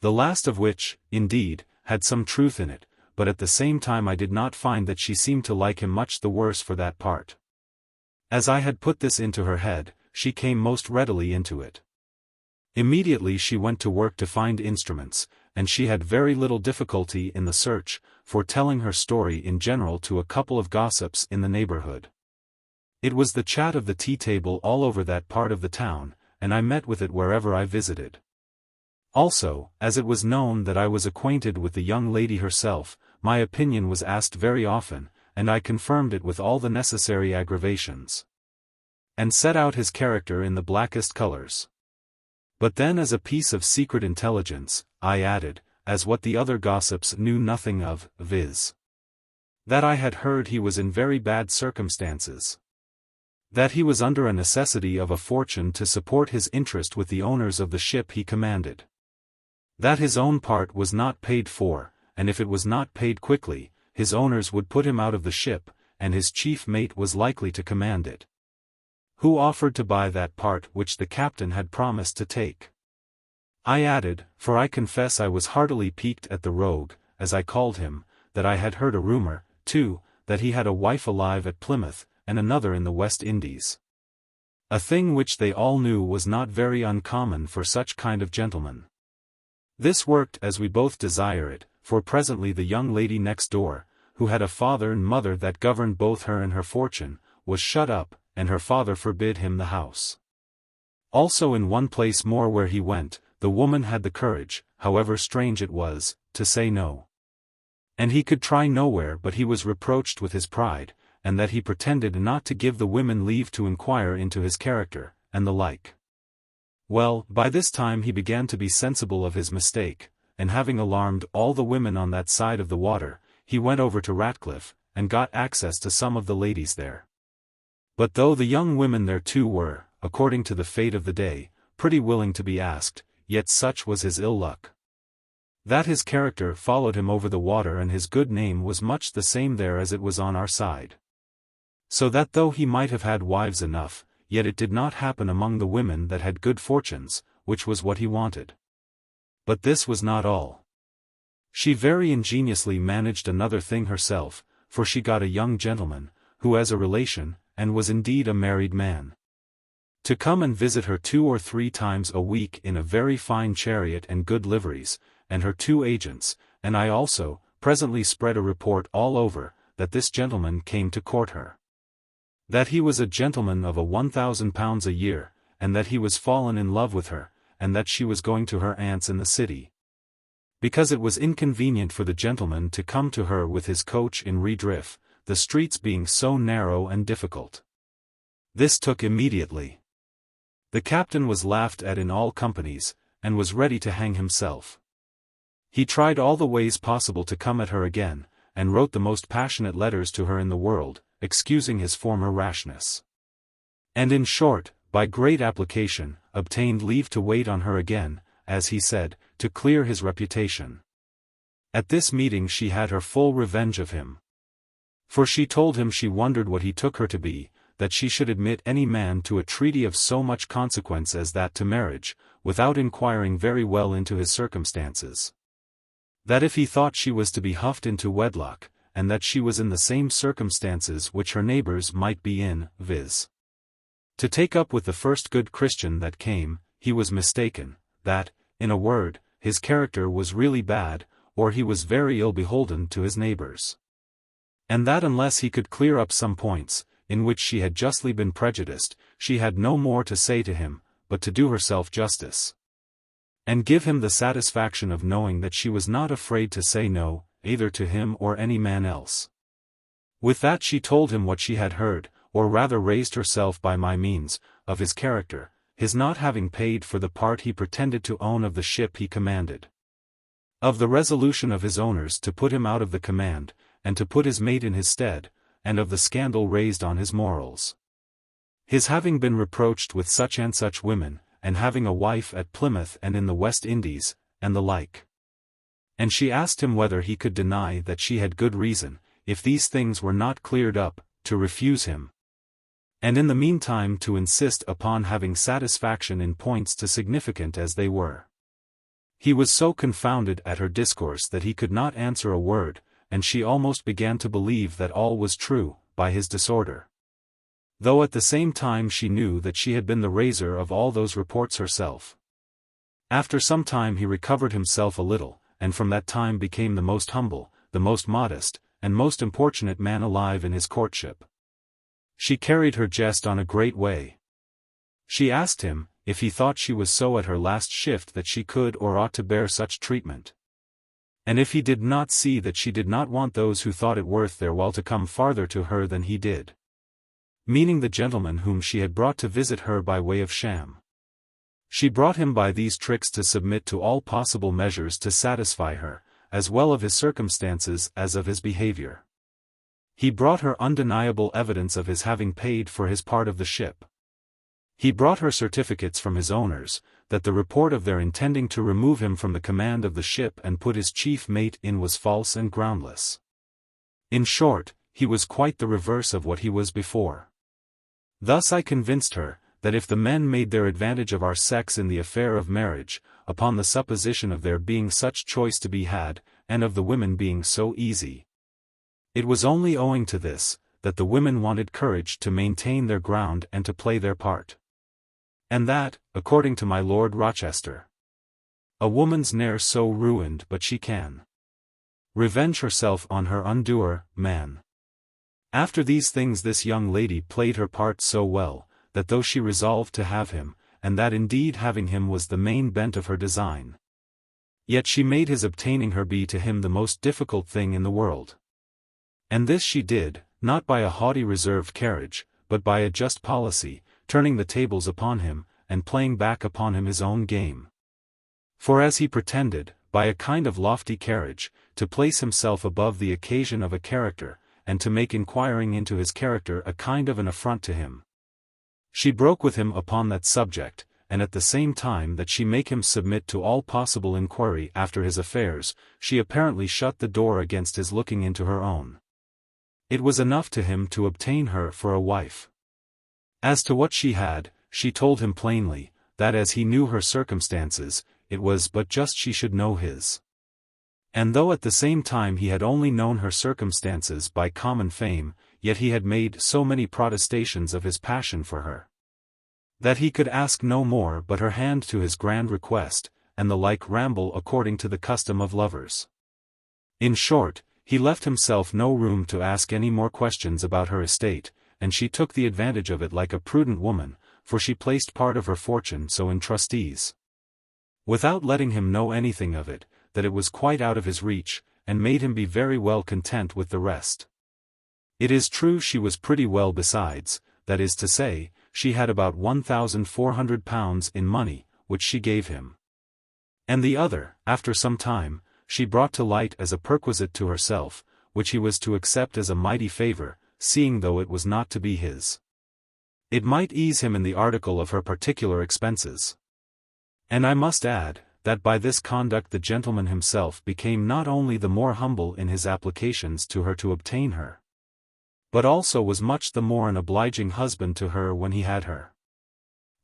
Speaker 1: The last of which, indeed, had some truth in it, but at the same time I did not find that she seemed to like him much the worse for that part. As I had put this into her head, she came most readily into it. Immediately she went to work to find instruments, and she had very little difficulty in the search, for telling her story in general to a couple of gossips in the neighborhood. It was the chat of the tea-table all over that part of the town, and I met with it wherever I visited. Also, as it was known that I was acquainted with the young lady herself, my opinion was asked very often, and I confirmed it with all the necessary aggravations, and set out his character in the blackest colors. But then as a piece of secret intelligence, I added, as what the other gossips knew nothing of, viz. that I had heard he was in very bad circumstances. That he was under a necessity of a fortune to support his interest with the owners of the ship he commanded. That his own part was not paid for, and if it was not paid quickly, his owners would put him out of the ship, and his chief mate was likely to command it, who offered to buy that part which the captain had promised to take. I added, for I confess I was heartily piqued at the rogue, as I called him, that I had heard a rumor, too, that he had a wife alive at Plymouth, and another in the West Indies. A thing which they all knew was not very uncommon for such kind of gentlemen. This worked as we both desire it, for presently the young lady next door, who had a father and mother that governed both her and her fortune, was shut up, and her father forbid him the house. Also in one place more where he went, the woman had the courage, however strange it was, to say no. And he could try nowhere but he was reproached with his pride, and that he pretended not to give the women leave to inquire into his character, and the like. Well, by this time he began to be sensible of his mistake, and having alarmed all the women on that side of the water, he went over to Ratcliffe, and got access to some of the ladies there. But though the young women there too were, according to the fate of the day, pretty willing to be asked, yet such was his ill luck, that his character followed him over the water and his good name was much the same there as it was on our side. So that though he might have had wives enough, yet it did not happen among the women that had good fortunes, which was what he wanted. But this was not all. She very ingeniously managed another thing herself, for she got a young gentleman, who as a relation, and was indeed a married man, to come and visit her 2 or 3 times a week in a very fine chariot and good liveries, and her 2 agents, and I also, presently spread a report all over, that this gentleman came to court her. That he was a gentleman of £1,000 a year, and that he was fallen in love with her, and that she was going to her aunt's in the city, because it was inconvenient for the gentleman to come to her with his coach in Redriff, the streets being so narrow and difficult. This took immediately. The captain was laughed at in all companies, and was ready to hang himself. He tried all the ways possible to come at her again, and wrote the most passionate letters to her in the world, excusing his former rashness. And in short, by great application, obtained leave to wait on her again, as he said, to clear his reputation. At this meeting she had her full revenge of him. For she told him she wondered what he took her to be, that she should admit any man to a treaty of so much consequence as that to marriage, without inquiring very well into his circumstances. That if he thought she was to be huffed into wedlock, and that she was in the same circumstances which her neighbors might be in, viz. to take up with the first good Christian that came, he was mistaken, that, in a word, his character was really bad, or he was very ill beholden to his neighbors. And that unless he could clear up some points, in which she had justly been prejudiced, she had no more to say to him, but to do herself justice. And give him the satisfaction of knowing that she was not afraid to say no, either to him or any man else. With that she told him what she had heard, or rather raised herself by my means, of his character, his not having paid for the part he pretended to own of the ship he commanded. Of the resolution of his owners to put him out of the command, and to put his mate in his stead, and of the scandal raised on his morals. His having been reproached with such and such women, and having a wife at Plymouth and in the West Indies, and the like. And she asked him whether he could deny that she had good reason, if these things were not cleared up, to refuse him. And in the meantime to insist upon having satisfaction in points too significant as they were. He was so confounded at her discourse that he could not answer a word, and she almost began to believe that all was true, by his disorder. Though at the same time she knew that she had been the raiser of all those reports herself. After some time he recovered himself a little, and from that time became the most humble, the most modest, and most importunate man alive in his courtship. She carried her jest on a great way. She asked him, if he thought she was so at her last shift that she could or ought to bear such treatment. And if he did not see that she did not want those who thought it worth their while to come farther to her than he did. Meaning the gentleman whom she had brought to visit her by way of sham. She brought him by these tricks to submit to all possible measures to satisfy her, as well of his circumstances as of his behavior. He brought her undeniable evidence of his having paid for his part of the ship. He brought her certificates from his owners, that the report of their intending to remove him from the command of the ship and put his chief mate in was false and groundless. In short, he was quite the reverse of what he was before. Thus I convinced her, that if the men made their advantage of our sex in the affair of marriage, upon the supposition of there being such choice to be had, and of the women being so easy, it was only owing to this, that the women wanted courage to maintain their ground and to play their part. And that, according to my Lord Rochester, a woman's ne'er so ruined but she can revenge herself on her undoer, man. After these things this young lady played her part so well, that though she resolved to have him, and that indeed having him was the main bent of her design, yet she made his obtaining her be to him the most difficult thing in the world. And this she did, not by a haughty reserved carriage, but by a just policy, turning the tables upon him, and playing back upon him his own game. For as he pretended, by a kind of lofty carriage, to place himself above the occasion of a character, and to make inquiring into his character a kind of an affront to him. She broke with him upon that subject, and at the same time that she make him submit to all possible inquiry after his affairs, she apparently shut the door against his looking into her own. It was enough to him to obtain her for a wife. As to what she had, she told him plainly, that as he knew her circumstances, it was but just she should know his. And though at the same time he had only known her circumstances by common fame, yet he had made so many protestations of his passion for her, that he could ask no more but her hand to his grand request, and the like ramble according to the custom of lovers. In short, he left himself no room to ask any more questions about her estate, and she took the advantage of it like a prudent woman, for she placed part of her fortune so in trustees, without letting him know anything of it, that it was quite out of his reach, and made him be very well content with the rest. It is true she was pretty well besides, that is to say, she had about £1,400 in money, which she gave him. And the other, after some time, she brought to light as a perquisite to herself, which he was to accept as a mighty favour, seeing though it was not to be his, it might ease him in the article of her particular expenses. And I must add, that by this conduct the gentleman himself became not only the more humble in his applications to her to obtain her, but also was much the more an obliging husband to her when he had her.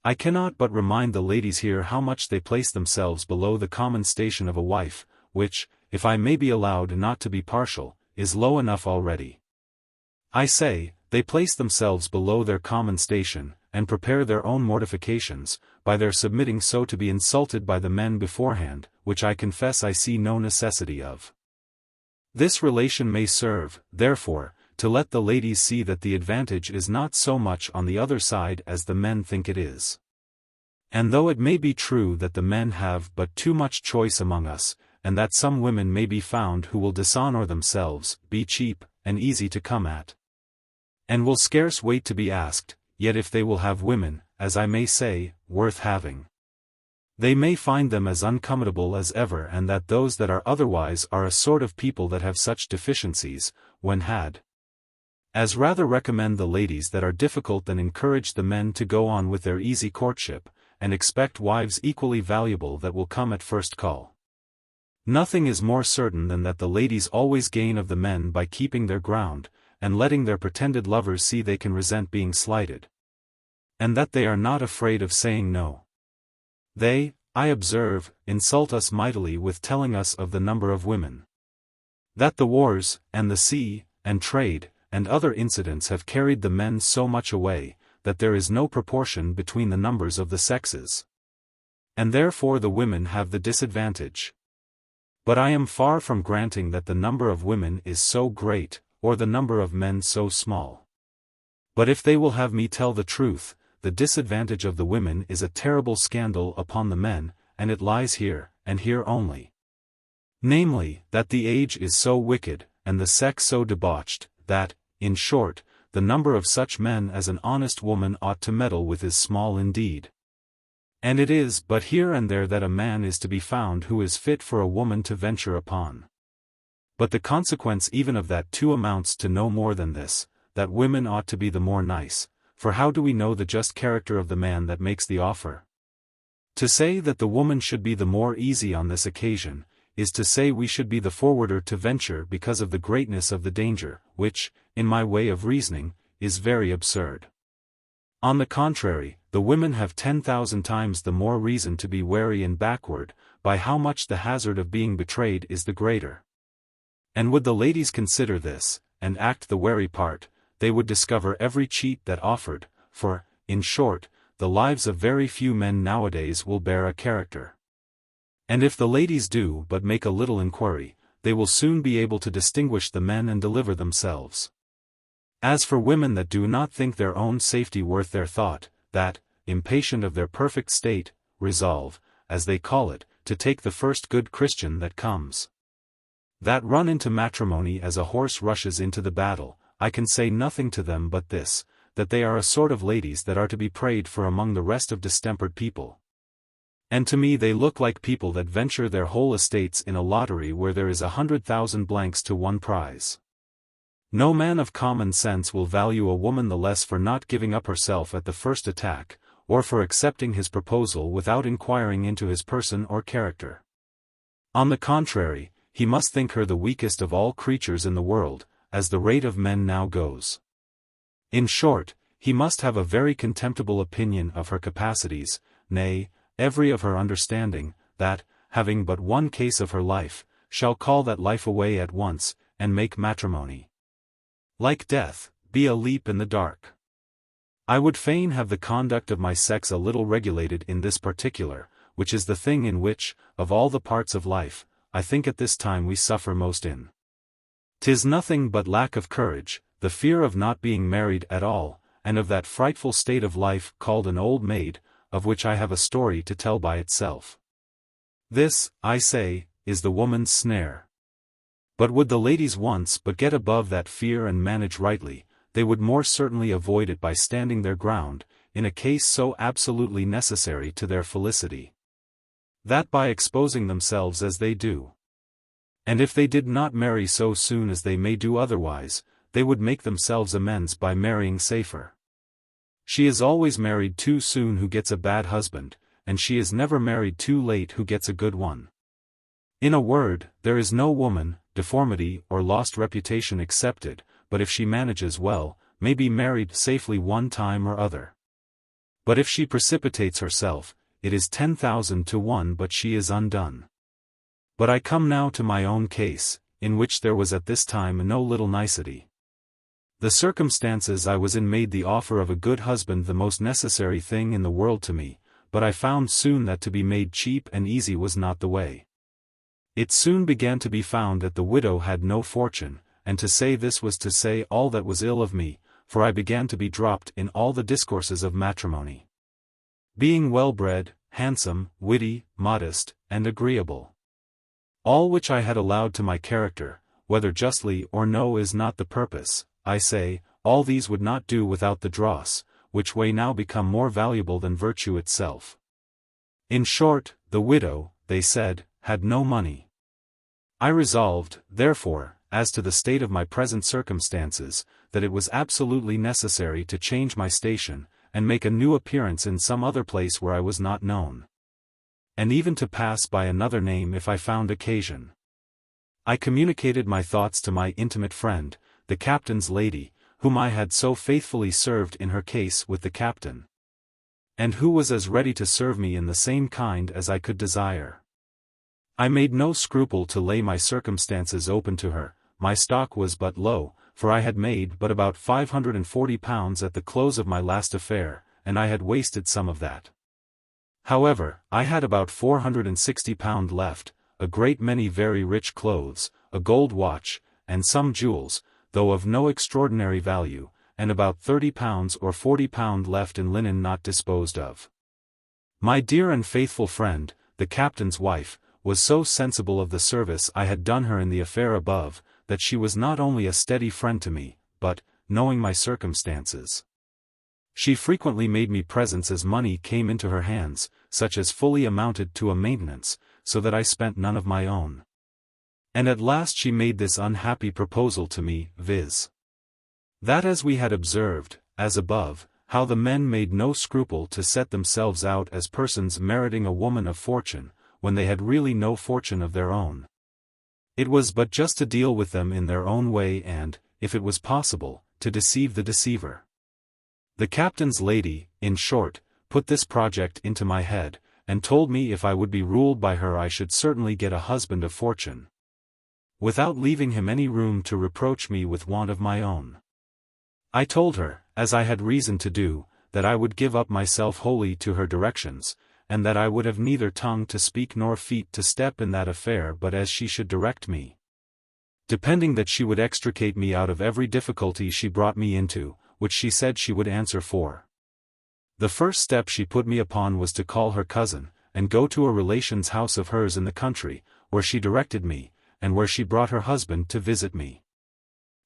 Speaker 1: I cannot but remind the ladies here how much they place themselves below the common station of a wife, which, if I may be allowed not to be partial, is low enough already. I say, they place themselves below their common station, and prepare their own mortifications, by their submitting so to be insulted by the men beforehand, which I confess I see no necessity of. This relation may serve, therefore, to let the ladies see that the advantage is not so much on the other side as the men think it is. And though it may be true that the men have but too much choice among us, and that some women may be found who will dishonor themselves, be cheap, and easy to come at, and will scarce wait to be asked, yet if they will have women, as I may say, worth having, they may find them as uncommodable as ever, and that those that are otherwise are a sort of people that have such deficiencies, when had, as rather recommend the ladies that are difficult than encourage the men to go on with their easy courtship, and expect wives equally valuable that will come at first call. Nothing is more certain than that the ladies always gain of the men by keeping their ground, and letting their pretended lovers see they can resent being slighted, and that they are not afraid of saying no. They, I observe, insult us mightily with telling us of the number of women. That the wars, and the sea, and trade, and other incidents have carried the men so much away, that there is no proportion between the numbers of the sexes. And therefore the women have the disadvantage. But I am far from granting that the number of women is so great, or the number of men so small. But if they will have me tell the truth, the disadvantage of the women is a terrible scandal upon the men, and it lies here, and here only. Namely, that the age is so wicked, and the sex so debauched, that, in short, the number of such men as an honest woman ought to meddle with is small indeed. And it is but here and there that a man is to be found who is fit for a woman to venture upon. But the consequence even of that too amounts to no more than this, that women ought to be the more nice, for how do we know the just character of the man that makes the offer? To say that the woman should be the more easy on this occasion, is to say we should be the forwarder to venture because of the greatness of the danger, which, in my way of reasoning, is very absurd. On the contrary, the women have 10,000 times the more reason to be wary and backward, by how much the hazard of being betrayed is the greater. And would the ladies consider this, and act the wary part, they would discover every cheat that offered, for, in short, the lives of very few men nowadays will bear a character. And if the ladies do but make a little inquiry, they will soon be able to distinguish the men and deliver themselves. As for women that do not think their own safety worth their thought, that, impatient of their perfect state, resolve, as they call it, to take the first good Christian that comes, that run into matrimony as a horse rushes into the battle, I can say nothing to them but this, that they are a sort of ladies that are to be prayed for among the rest of distempered people. And to me they look like people that venture their whole estates in a lottery where there is 100,000 blanks to one prize. No man of common sense will value a woman the less for not giving up herself at the first attack, or for accepting his proposal without inquiring into his person or character. On the contrary, he must think her the weakest of all creatures in the world, as the rate of men now goes. In short, he must have a very contemptible opinion of her capacities, nay, every of her understanding, that, having but one case of her life, shall call that life away at once, and make matrimony, like death, be a leap in the dark. I would fain have the conduct of my sex a little regulated in this particular, which is the thing in which, of all the parts of life, I think at this time we suffer most in. 'Tis nothing but lack of courage, the fear of not being married at all, and of that frightful state of life called an old maid, of which I have a story to tell by itself. This, I say, is the woman's snare. But would the ladies once but get above that fear and manage rightly, they would more certainly avoid it by standing their ground, in a case so absolutely necessary to their felicity, that by exposing themselves as they do. And if they did not marry so soon as they may do otherwise, they would make themselves amends by marrying safer. She is always married too soon who gets a bad husband, and she is never married too late who gets a good one. In a word, there is no woman, deformity or lost reputation excepted, but if she manages well, may be married safely one time or other. But if she precipitates herself, it is 10,000 to 1 but she is undone. But I come now to my own case, in which there was at this time no little nicety. The circumstances I was in made the offer of a good husband the most necessary thing in the world to me, but I found soon that to be made cheap and easy was not the way. It soon began to be found that the widow had no fortune, and to say this was to say all that was ill of me, for I began to be dropped in all the discourses of matrimony. Being well-bred, handsome, witty, modest, and agreeable. All which I had allowed to my character, whether justly or no is not the purpose, I say, all these would not do without the dross, which way now become more valuable than virtue itself. In short, the widow, they said, had no money. I resolved, therefore, as to the state of my present circumstances, that it was absolutely necessary to change my station, and make a new appearance in some other place where I was not known. And even to pass by another name if I found occasion. I communicated my thoughts to my intimate friend, the captain's lady, whom I had so faithfully served in her case with the captain. And who was as ready to serve me in the same kind as I could desire. I made no scruple to lay my circumstances open to her. My stock was but low, for I had made but about £540 at the close of my last affair, and I had wasted some of that. However, I had about £460 left, a great many very rich clothes, a gold watch, and some jewels, though of no extraordinary value, and about £30 or £40 left in linen not disposed of. My dear and faithful friend, the captain's wife, was so sensible of the service I had done her in the affair above, that she was not only a steady friend to me, but, knowing my circumstances, she frequently made me presents as money came into her hands, such as fully amounted to a maintenance, so that I spent none of my own. And at last she made this unhappy proposal to me, viz. That as we had observed, as above, how the men made no scruple to set themselves out as persons meriting a woman of fortune, when they had really no fortune of their own. It was but just to deal with them in their own way and, if it was possible, to deceive the deceiver. The captain's lady, in short, put this project into my head, and told me if I would be ruled by her I should certainly get a husband of fortune, without leaving him any room to reproach me with want of my own. I told her, as I had reason to do, that I would give up myself wholly to her directions, and that I would have neither tongue to speak nor feet to step in that affair but as she should direct me, depending that she would extricate me out of every difficulty she brought me into, which she said she would answer for. The first step she put me upon was to call her cousin, and go to a relation's house of hers in the country, where she directed me, and where she brought her husband to visit me.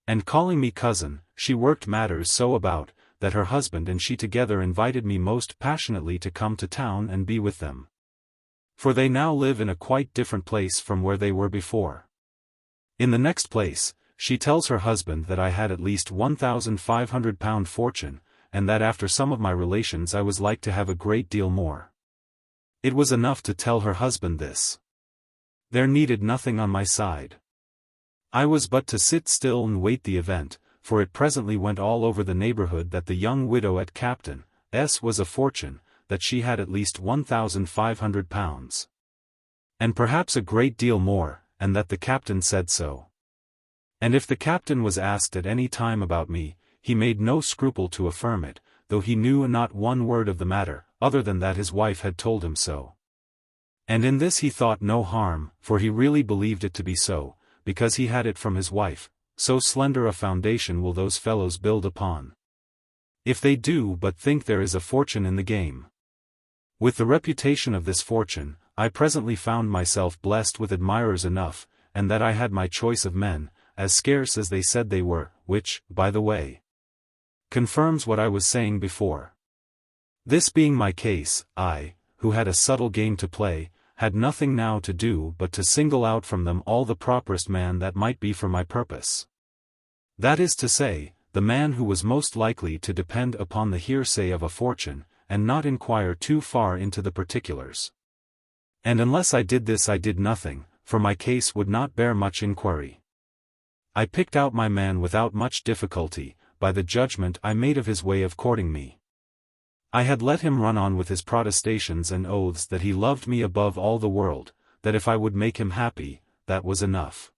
Speaker 1: And calling me cousin, she worked matters so about, that her husband and she together invited me most passionately to come to town and be with them. For they now live in a quite different place from where they were before. In the next place, she tells her husband that I had at least £1,500 fortune, and that after some of my relations I was like to have a great deal more. It was enough to tell her husband this. There needed nothing on my side. I was but to sit still and wait the event, for it presently went all over the neighborhood that the young widow at Captain S. was a fortune, that she had at least £1,500. And perhaps a great deal more, and that the captain said so. And if the captain was asked at any time about me, he made no scruple to affirm it, though he knew not one word of the matter, other than that his wife had told him so. And in this he thought no harm, for he really believed it to be so, because he had it from his wife. So slender a foundation will those fellows build upon, if they do but think there is a fortune in the game. With the reputation of this fortune, I presently found myself blessed with admirers enough, and that I had my choice of men, as scarce as they said they were, which, by the way, confirms what I was saying before. This being my case, I, who had a subtle game to play, had nothing now to do but to single out from them all the properest man that might be for my purpose. That is to say, the man who was most likely to depend upon the hearsay of a fortune, and not inquire too far into the particulars. And unless I did this I did nothing, for my case would not bear much inquiry. I picked out my man without much difficulty, by the judgment I made of his way of courting me. I had let him run on with his protestations and oaths that he loved me above all the world, that if I would make him happy, that was enough.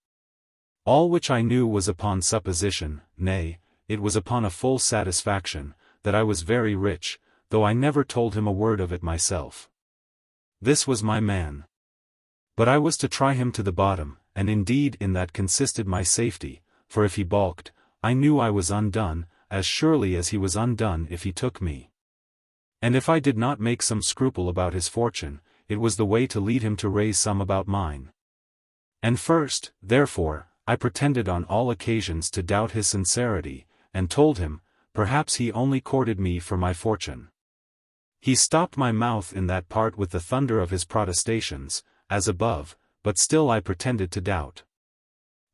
Speaker 1: All which I knew was upon supposition, nay, it was upon a full satisfaction, that I was very rich, though I never told him a word of it myself. This was my man. But I was to try him to the bottom, and indeed in that consisted my safety, for if he balked, I knew I was undone, as surely as he was undone if he took me. And if I did not make some scruple about his fortune, it was the way to lead him to raise some about mine. And first, therefore, I pretended on all occasions to doubt his sincerity, and told him, perhaps he only courted me for my fortune. He stopped my mouth in that part with the thunder of his protestations, as above, but still I pretended to doubt.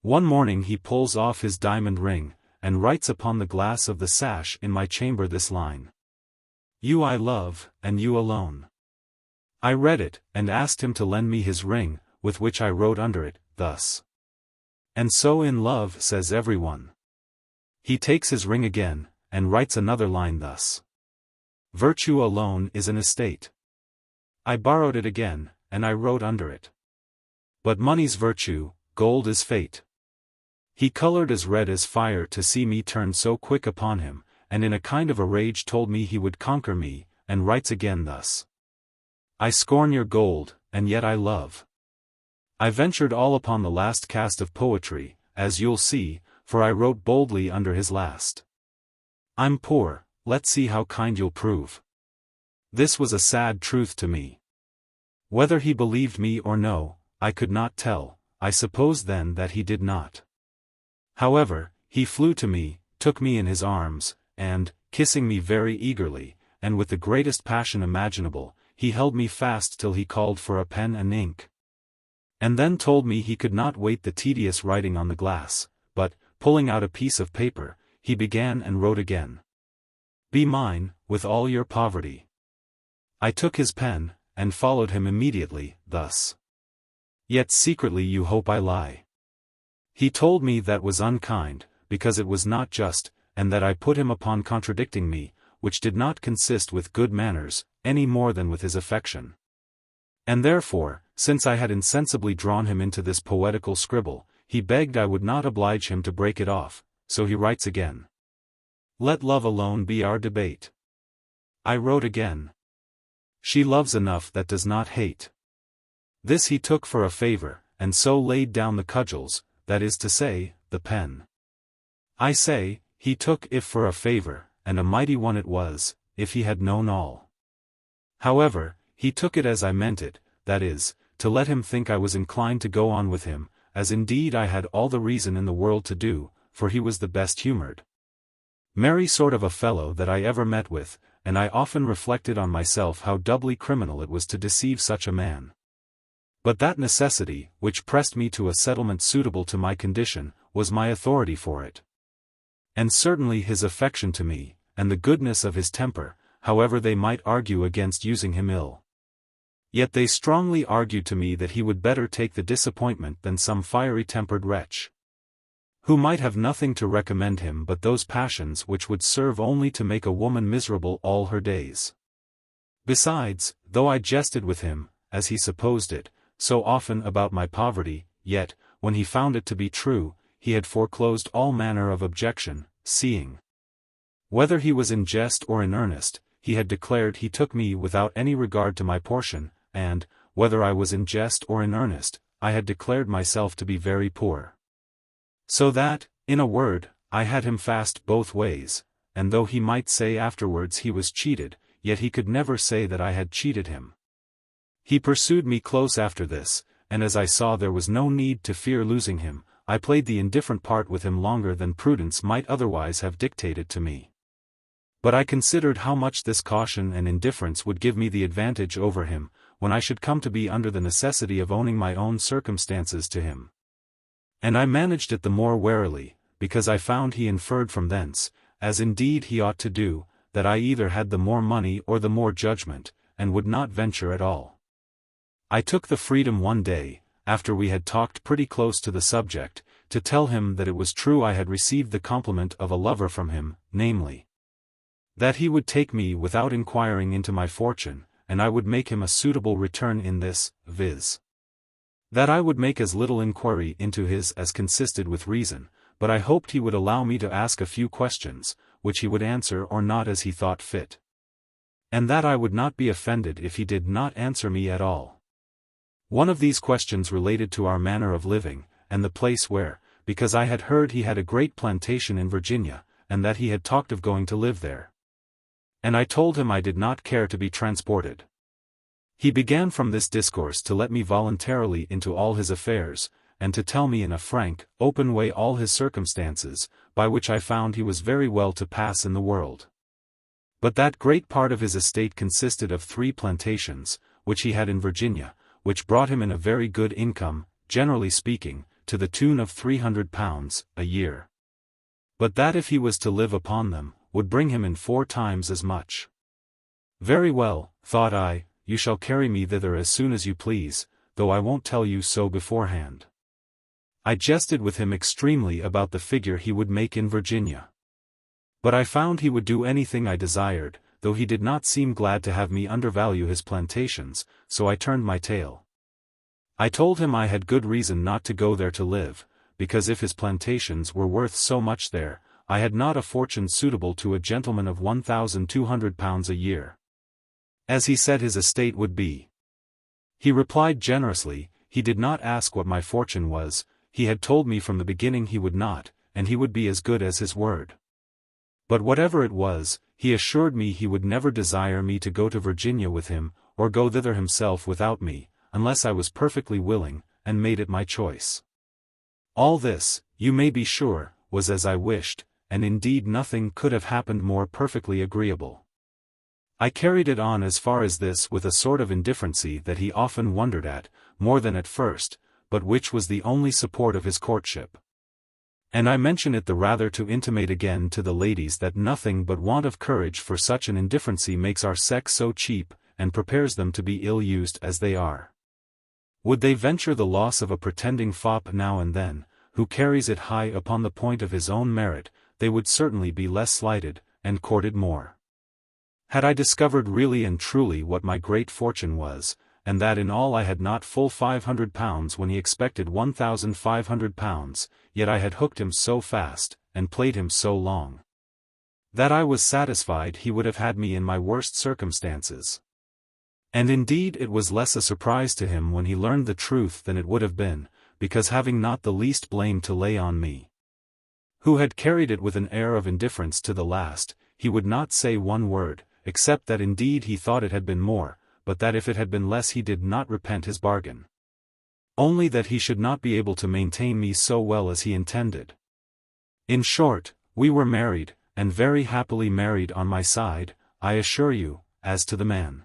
Speaker 1: One morning he pulls off his diamond ring, and writes upon the glass of the sash in my chamber this line: "You I love, and you alone." I read it, and asked him to lend me his ring, with which I wrote under it, thus: "And so in love says everyone." He takes his ring again, and writes another line thus: "Virtue alone is an estate." I borrowed it again, and I wrote under it: "But money's virtue, gold is fate." He colored as red as fire to see me turn so quick upon him, and in a kind of a rage told me he would conquer me, and writes again thus: "I scorn your gold, and yet I love." I ventured all upon the last cast of poetry, as you'll see, for I wrote boldly under his last: "I'm poor, let's see how kind you'll prove." This was a sad truth to me. Whether he believed me or no, I could not tell. I supposed then that he did not. However, he flew to me, took me in his arms, and, kissing me very eagerly, and with the greatest passion imaginable, he held me fast till he called for a pen and ink. And then told me he could not wait the tedious writing on the glass, but, pulling out a piece of paper, he began and wrote again: "Be mine, with all your poverty." I took his pen, and followed him immediately, thus: "Yet secretly you hope I lie." He told me that was unkind, because it was not just, and that I put him upon contradicting me, which did not consist with good manners, any more than with his affection. And therefore, since I had insensibly drawn him into this poetical scribble, he begged I would not oblige him to break it off, so he writes again: "Let love alone be our debate." I wrote again: "She loves enough that does not hate." This he took for a favor, and so laid down the cudgels, that is to say, the pen. I say, he took if for a favor, and a mighty one it was, if he had known all. However, he took it as I meant it, that is, to let him think I was inclined to go on with him, as indeed I had all the reason in the world to do, for he was the best humored, merry sort of a fellow that I ever met with, and I often reflected on myself how doubly criminal it was to deceive such a man. But that necessity, which pressed me to a settlement suitable to my condition, was my authority for it. And certainly his affection to me, and the goodness of his temper, however they might argue against using him ill. Yet they strongly argued to me that he would better take the disappointment than some fiery-tempered wretch, who might have nothing to recommend him but those passions which would serve only to make a woman miserable all her days. Besides, though I jested with him, as he supposed it, so often about my poverty, yet, when he found it to be true, he had foreclosed all manner of objection, seeing, whether he was in jest or in earnest, he had declared he took me without any regard to my portion, and, whether I was in jest or in earnest, I had declared myself to be very poor. So that, in a word, I had him fast both ways, and though he might say afterwards he was cheated, yet he could never say that I had cheated him. He pursued me close after this, and as I saw there was no need to fear losing him, I played the indifferent part with him longer than prudence might otherwise have dictated to me. But I considered how much this caution and indifference would give me the advantage over him, when I should come to be under the necessity of owning my own circumstances to him. And I managed it the more warily, because I found he inferred from thence, as indeed he ought to do, that I either had the more money or the more judgment, and would not venture at all. I took the freedom one day, after we had talked pretty close to the subject, to tell him that it was true I had received the compliment of a lover from him, namely, that he would take me without inquiring into my fortune, and I would make him a suitable return in this, viz. that I would make as little inquiry into his as consisted with reason, but I hoped he would allow me to ask a few questions, which he would answer or not as he thought fit. And that I would not be offended if he did not answer me at all. One of these questions related to our manner of living, and the place where, because I had heard he had a great plantation in Virginia, and that he had talked of going to live there. And I told him I did not care to be transported. He began from this discourse to let me voluntarily into all his affairs, and to tell me in a frank, open way all his circumstances, by which I found he was very well to pass in the world. But that great part of his estate consisted of 3 plantations, which he had in Virginia, which brought him in a very good income, generally speaking, to the tune of £300 a year. But that if he was to live upon them, would bring him in 4 times as much. Very well, thought I, you shall carry me thither as soon as you please, though I won't tell you so beforehand. I jested with him extremely about the figure he would make in Virginia. But I found he would do anything I desired, though he did not seem glad to have me undervalue his plantations, so I turned my tail. I told him I had good reason not to go there to live, because if his plantations were worth so much there, I had not a fortune suitable to a gentleman of £1,200 a year, as he said his estate would be. He replied generously, he did not ask what my fortune was, he had told me from the beginning he would not, and he would be as good as his word. But whatever it was, he assured me he would never desire me to go to Virginia with him, or go thither himself without me, unless I was perfectly willing, and made it my choice. All this, you may be sure, was as I wished, and indeed nothing could have happened more perfectly agreeable. I carried it on as far as this with a sort of indifferency that he often wondered at, more than at first, but which was the only support of his courtship. And I mention it the rather to intimate again to the ladies that nothing but want of courage for such an indifferency makes our sex so cheap, and prepares them to be ill-used as they are. Would they venture the loss of a pretending fop now and then, who carries it high upon the point of his own merit, they would certainly be less slighted, and courted more. Had I discovered really and truly what my great fortune was, and that in all I had not full £500 when he expected £1,500, yet I had hooked him so fast, and played him so long, that I was satisfied he would have had me in my worst circumstances. And indeed it was less a surprise to him when he learned the truth than it would have been, because having not the least blame to lay on me, who had carried it with an air of indifference to the last, he would not say one word, except that indeed he thought it had been more, but that if it had been less he did not repent his bargain. Only that he should not be able to maintain me so well as he intended. In short, we were married, and very happily married on my side, I assure you, as to the man.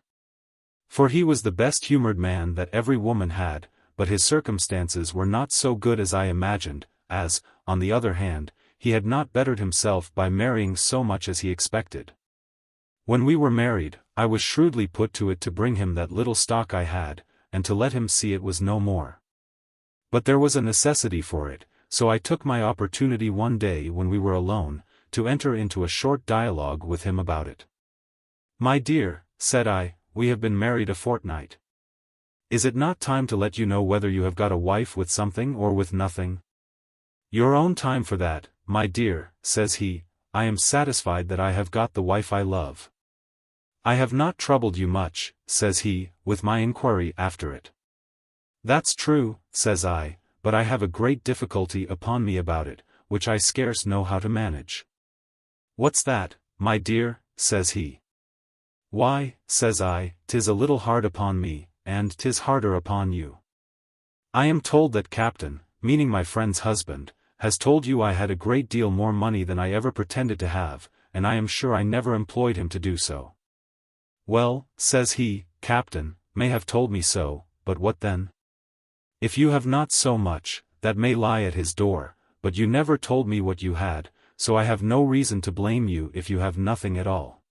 Speaker 1: For he was the best-humoured man that every woman had, but his circumstances were not so good as I imagined, as, on the other hand, he had not bettered himself by marrying so much as he expected. When we were married, I was shrewdly put to it to bring him that little stock I had, and to let him see it was no more. But there was a necessity for it, so I took my opportunity one day when we were alone, to enter into a short dialogue with him about it. "My dear," said I, "we have been married a fortnight. Is it not time to let you know whether you have got a wife with something or with nothing?" "Your own time for that, my dear," says he. "I am satisfied that I have got the wife I love." "I have not troubled you much," says he, "with my inquiry after it." "That's true," says I, "but I have a great difficulty upon me about it, which I scarce know how to manage." "What's that, my dear?" says he. "Why," says I, "'tis a little hard upon me, and 'tis harder upon you. I am told that Captain, meaning my friend's husband, has told you I had a great deal more money than I ever pretended to have, and I am sure I never employed him to do so." "Well," says he, "Captain may have told me so, but what then? If you have not so much, that may lie at his door, but you never told me what you had, so I have no reason to blame you if you have nothing at all."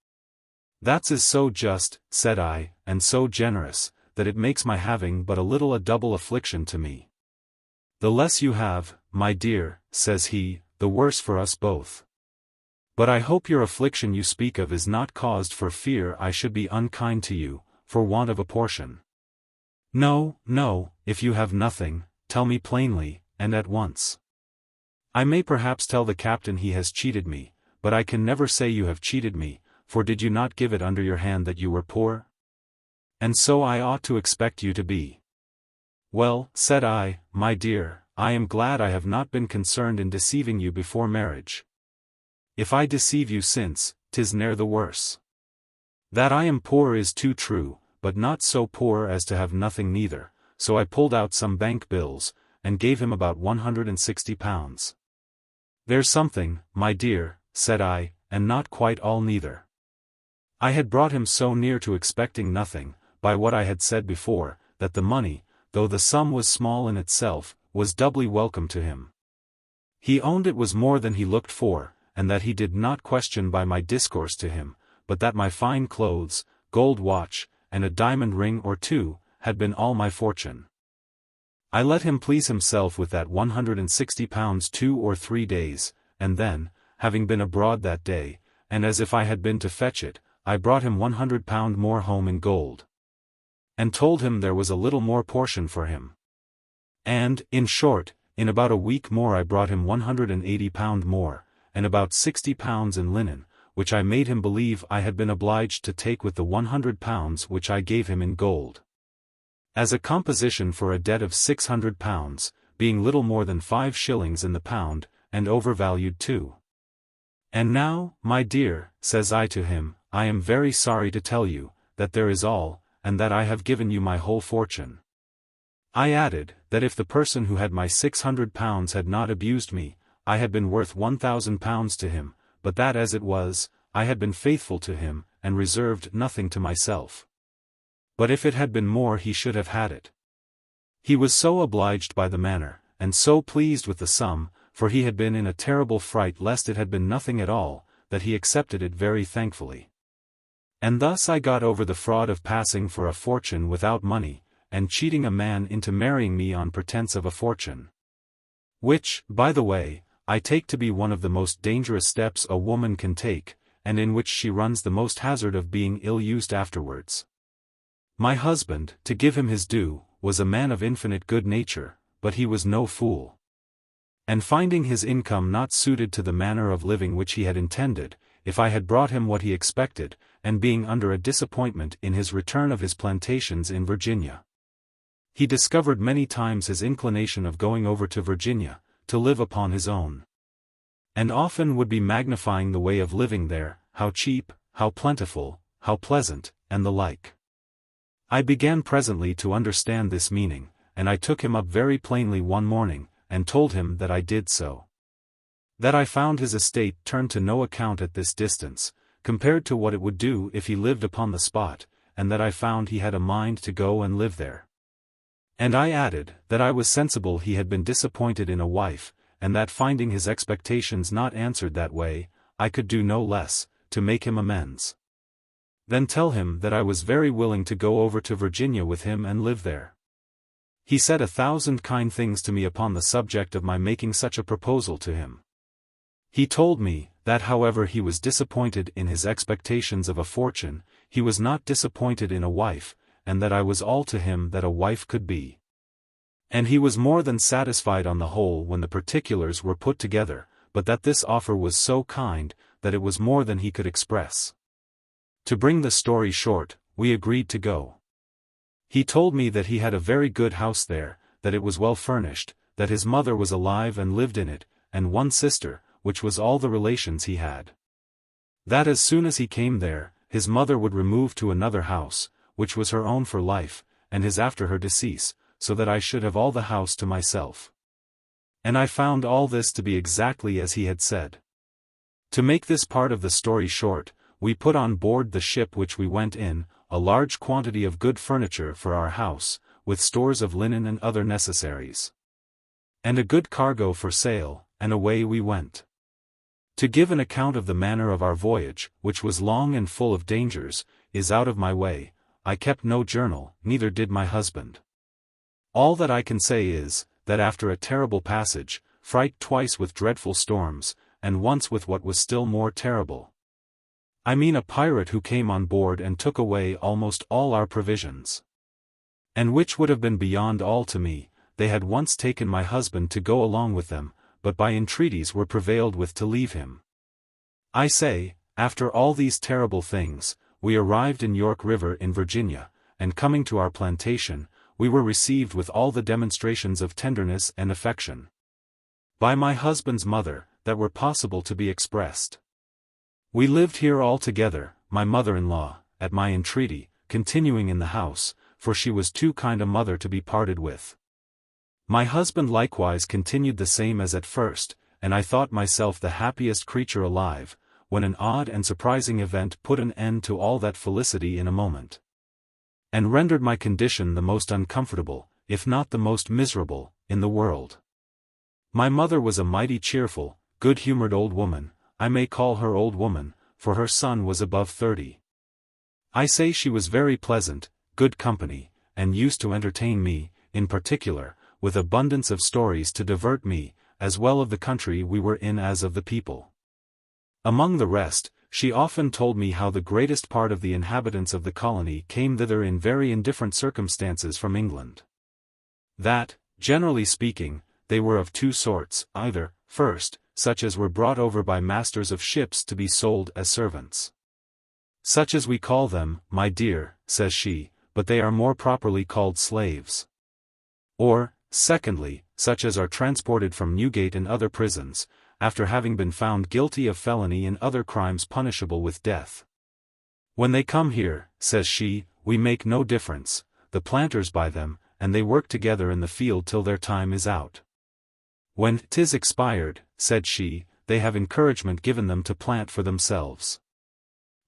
Speaker 1: "That's is so just," said I, "and so generous, that it makes my having but a little a double affliction to me." "The less you have, my dear," says he, "the worse for us both. But I hope your affliction you speak of is not caused for fear I should be unkind to you, for want of a portion." "No, no, if you have nothing, tell me plainly, and at once. I may perhaps tell the captain he has cheated me, but I can never say you have cheated me, for did you not give it under your hand that you were poor? And so I ought to expect you to be." Well, said I, my dear, I am glad I have not been concerned in deceiving you before marriage. If I deceive you since, 'tis ne'er the worse. That I am poor is too true, but not so poor as to have nothing neither, so I pulled out some bank bills, and gave him about £160. There's something, my dear, said I, and not quite all neither. I had brought him so near to expecting nothing, by what I had said before, that the money, though the sum was small in itself, was doubly welcome to him. He owned it was more than he looked for, and that he did not question by my discourse to him, but that my fine clothes, gold watch, and a diamond ring or two, had been all my fortune. I let him please himself with that £160 2 or 3 days, and then, having been abroad that day, and as if I had been to fetch it, I brought him £100 more home in gold. And told him there was a little more portion for him. And, in short, in about a week more I brought him £180 more, and about £60 in linen, which I made him believe I had been obliged to take with the £100 which I gave him in gold. As a composition for a debt of £600, being little more than 5 shillings in the pound, and overvalued too. And now, my dear, says I to him, I am very sorry to tell you, that there is all, and that I have given you my whole fortune. I added, that if the person who had my £600 had not abused me, I had been worth £1,000 to him, but that as it was, I had been faithful to him, and reserved nothing to myself. But if it had been more he should have had it. He was so obliged by the manner, and so pleased with the sum, for he had been in a terrible fright lest it had been nothing at all, that he accepted it very thankfully. And thus I got over the fraud of passing for a fortune without money, and cheating a man into marrying me on pretence of a fortune. Which, by the way, I take to be one of the most dangerous steps a woman can take, and in which she runs the most hazard of being ill-used afterwards. My husband, to give him his due, was a man of infinite good nature, but he was no fool. And finding his income not suited to the manner of living which he had intended, if I had brought him what he expected, and being under a disappointment in his return of his plantations in Virginia, he discovered many times his inclination of going over to Virginia, to live upon his own. And often would be magnifying the way of living there, how cheap, how plentiful, how pleasant, and the like. I began presently to understand this meaning, and I took him up very plainly one morning, and told him that I did so. That I found his estate turned to no account at this distance, compared to what it would do if he lived upon the spot, and that I found he had a mind to go and live there. And I added, that I was sensible he had been disappointed in a wife, and that finding his expectations not answered that way, I could do no less, to make him amends. Then tell him that I was very willing to go over to Virginia with him and live there. He said 1,000 kind things to me upon the subject of my making such a proposal to him. He told me, that however he was disappointed in his expectations of a fortune, he was not disappointed in a wife, and that I was all to him that a wife could be. And he was more than satisfied on the whole when the particulars were put together, but that this offer was so kind, that it was more than he could express. To bring the story short, we agreed to go. He told me that he had a very good house there, that it was well furnished, that his mother was alive and lived in it, and one sister, which was all the relations he had. That as soon as he came there, his mother would remove to another house, which was her own for life, and his after her decease, so that I should have all the house to myself. And I found all this to be exactly as he had said. To make this part of the story short, we put on board the ship which we went in, a large quantity of good furniture for our house, with stores of linen and other necessaries. And a good cargo for sale, and away we went. To give an account of the manner of our voyage, which was long and full of dangers, is out of my way. I kept no journal, neither did my husband. All that I can say is, that after a terrible passage, fright twice with dreadful storms, and once with what was still more terrible. I mean a pirate who came on board and took away almost all our provisions. And which would have been beyond all to me, they had once taken my husband to go along with them, but by entreaties were prevailed with to leave him. I say, after all these terrible things, we arrived in York River in Virginia, and coming to our plantation, we were received with all the demonstrations of tenderness and affection by my husband's mother, that were possible to be expressed. We lived here all together, my mother-in-law, at my entreaty, continuing in the house, for she was too kind a mother to be parted with. My husband likewise continued the same as at first, and I thought myself the happiest creature alive, when an odd and surprising event put an end to all that felicity in a moment, and rendered my condition the most uncomfortable, if not the most miserable, in the world. My mother was a mighty cheerful, good-humored old woman. I may call her old woman, for her son was above 30. I say she was very pleasant, good company, and used to entertain me, in particular, with abundance of stories to divert me, as well of the country we were in as of the people. Among the rest, she often told me how the greatest part of the inhabitants of the colony came thither in very indifferent circumstances from England. That, generally speaking, they were of two sorts, either, first, such as were brought over by masters of ships to be sold as servants. Such as we call them, my dear, says she, but they are more properly called slaves. Or, secondly, such as are transported from Newgate and other prisons, after having been found guilty of felony and other crimes punishable with death. When they come here, says she, we make no difference, the planters buy them, and they work together in the field till their time is out. When 'tis expired, said she, they have encouragement given them to plant for themselves.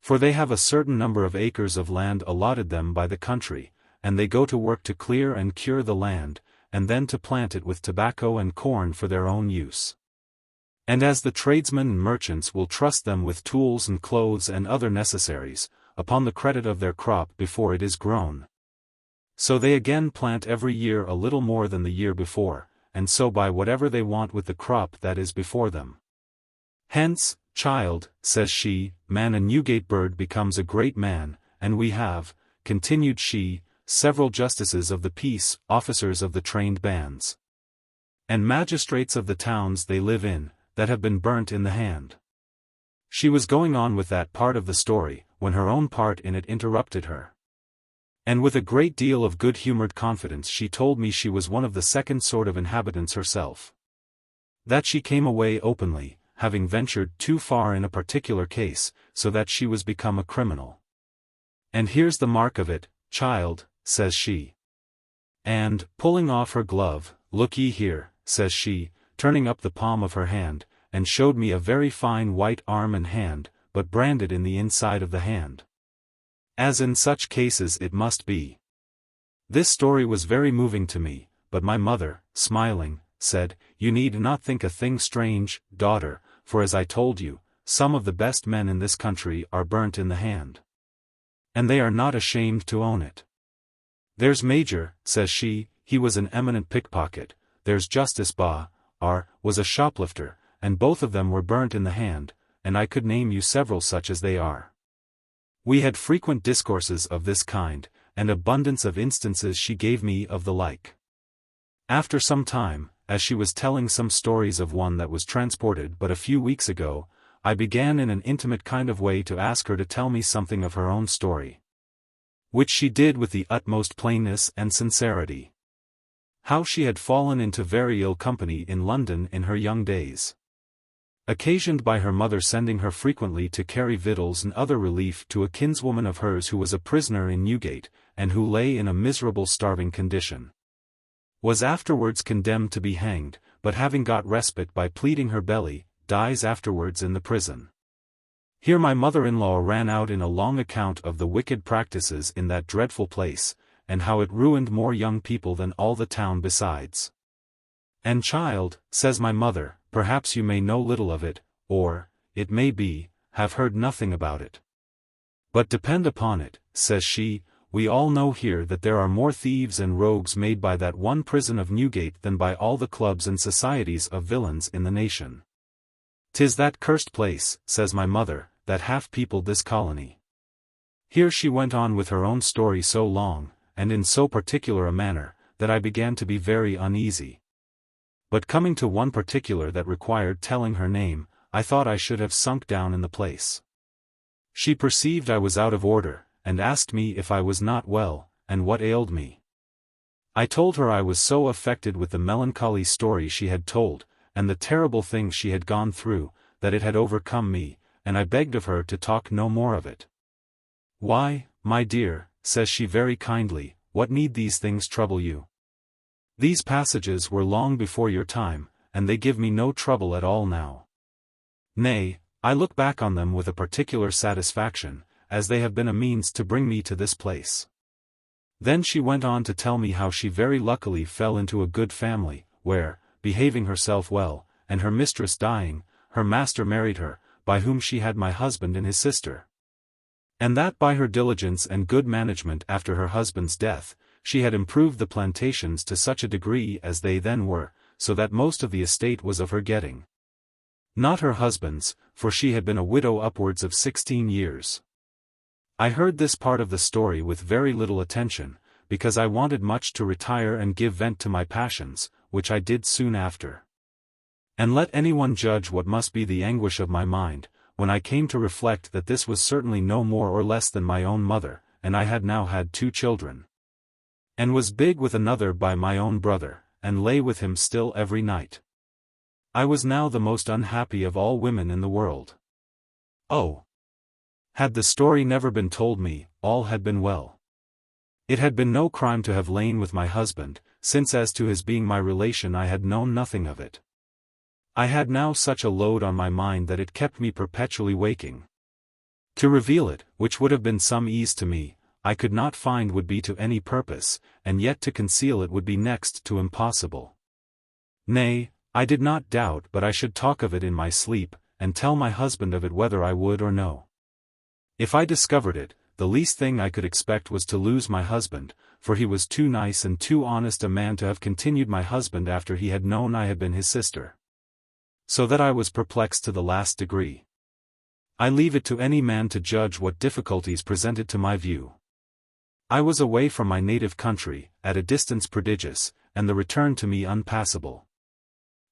Speaker 1: For they have a certain number of acres of land allotted them by the country, and they go to work to clear and cure the land, and then to plant it with tobacco and corn for their own use. And as the tradesmen and merchants will trust them with tools and clothes and other necessaries, upon the credit of their crop before it is grown, so they again plant every year a little more than the year before, and so buy whatever they want with the crop that is before them. Hence, child, says she, man a Newgate bird becomes a great man, and we have, continued she, several justices of the peace, officers of the trained bands, and magistrates of the towns they live in, that have been burnt in the hand. She was going on with that part of the story, when her own part in it interrupted her. And with a great deal of good-humored confidence she told me she was one of the second sort of inhabitants herself. That she came away openly, having ventured too far in a particular case, so that she was become a criminal. And here's the mark of it, child, says she. And, pulling off her glove, look ye here, says she, turning up the palm of her hand, and showed me a very fine white arm and hand, but branded in the inside of the hand, as in such cases it must be. This story was very moving to me, but my mother, smiling, said, you need not think a thing strange, daughter, for as I told you, some of the best men in this country are burnt in the hand. And they are not ashamed to own it. There's Major, says she, he was an eminent pickpocket, there's Justice was a shoplifter, and both of them were burnt in the hand, and I could name you several such as they are. We had frequent discourses of this kind, and abundance of instances she gave me of the like. After some time, as she was telling some stories of one that was transported but a few weeks ago, I began in an intimate kind of way to ask her to tell me something of her own story, which she did with the utmost plainness and sincerity. How she had fallen into very ill company in London in her young days, occasioned by her mother sending her frequently to carry victuals and other relief to a kinswoman of hers who was a prisoner in Newgate, and who lay in a miserable starving condition, was afterwards condemned to be hanged, but having got respite by pleading her belly, dies afterwards in the prison. Here my mother-in-law ran out in a long account of the wicked practices in that dreadful place, and how it ruined more young people than all the town besides. And child, says my mother, perhaps you may know little of it, or, it may be, have heard nothing about it. But depend upon it, says she, we all know here that there are more thieves and rogues made by that one prison of Newgate than by all the clubs and societies of villains in the nation. 'Tis that cursed place, says my mother, that hath peopled this colony. Here she went on with her own story so long, and in so particular a manner, that I began to be very uneasy. But coming to one particular that required telling her name, I thought I should have sunk down in the place. She perceived I was out of order, and asked me if I was not well, and what ailed me. I told her I was so affected with the melancholy story she had told, and the terrible things she had gone through, that it had overcome me, and I begged of her to talk no more of it. "Why, my dear," says she very kindly, "what need these things trouble you? These passages were long before your time, and they give me no trouble at all now. Nay, I look back on them with a particular satisfaction, as they have been a means to bring me to this place." Then she went on to tell me how she very luckily fell into a good family, where, behaving herself well, and her mistress dying, her master married her, by whom she had my husband and his sister. And that by her diligence and good management after her husband's death, she had improved the plantations to such a degree as they then were, so that most of the estate was of her getting. Not her husband's, for she had been a widow upwards of 16 years. I heard this part of the story with very little attention, because I wanted much to retire and give vent to my passions, which I did soon after. And let anyone judge what must be the anguish of my mind, when I came to reflect that this was certainly no more or less than my own mother, and I had now had 2 children. And was big with another by my own brother, and lay with him still every night. I was now the most unhappy of all women in the world. Oh! Had the story never been told me, all had been well. It had been no crime to have lain with my husband, since as to his being my relation I had known nothing of it. I had now such a load on my mind that it kept me perpetually waking. To reveal it, which would have been some ease to me, I could not find would be to any purpose, and yet to conceal it would be next to impossible. Nay, I did not doubt but I should talk of it in my sleep, and tell my husband of it whether I would or no. If I discovered it, the least thing I could expect was to lose my husband, for he was too nice and too honest a man to have continued my husband after he had known I had been his sister. So that I was perplexed to the last degree. I leave it to any man to judge what difficulties presented to my view. I was away from my native country, at a distance prodigious, and the return to me unpassable.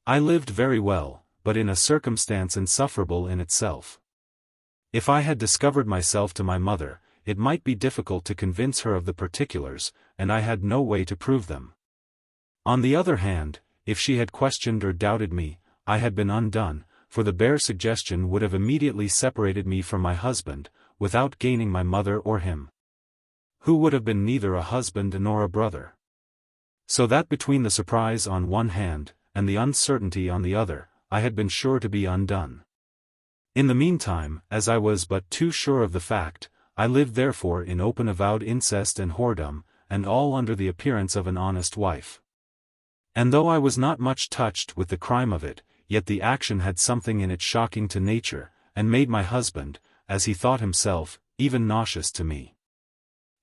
Speaker 1: I lived very well, but in a circumstance insufferable in itself. If I had discovered myself to my mother, it might be difficult to convince her of the particulars, and I had no way to prove them. On the other hand, if she had questioned or doubted me, I had been undone, for the bare suggestion would have immediately separated me from my husband, without gaining my mother or him, who would have been neither a husband nor a brother. So that between the surprise on one hand, and the uncertainty on the other, I had been sure to be undone. In the meantime, as I was but too sure of the fact, I lived therefore in open avowed incest and whoredom, and all under the appearance of an honest wife. And though I was not much touched with the crime of it, yet the action had something in it shocking to nature, and made my husband, as he thought himself, even nauseous to me.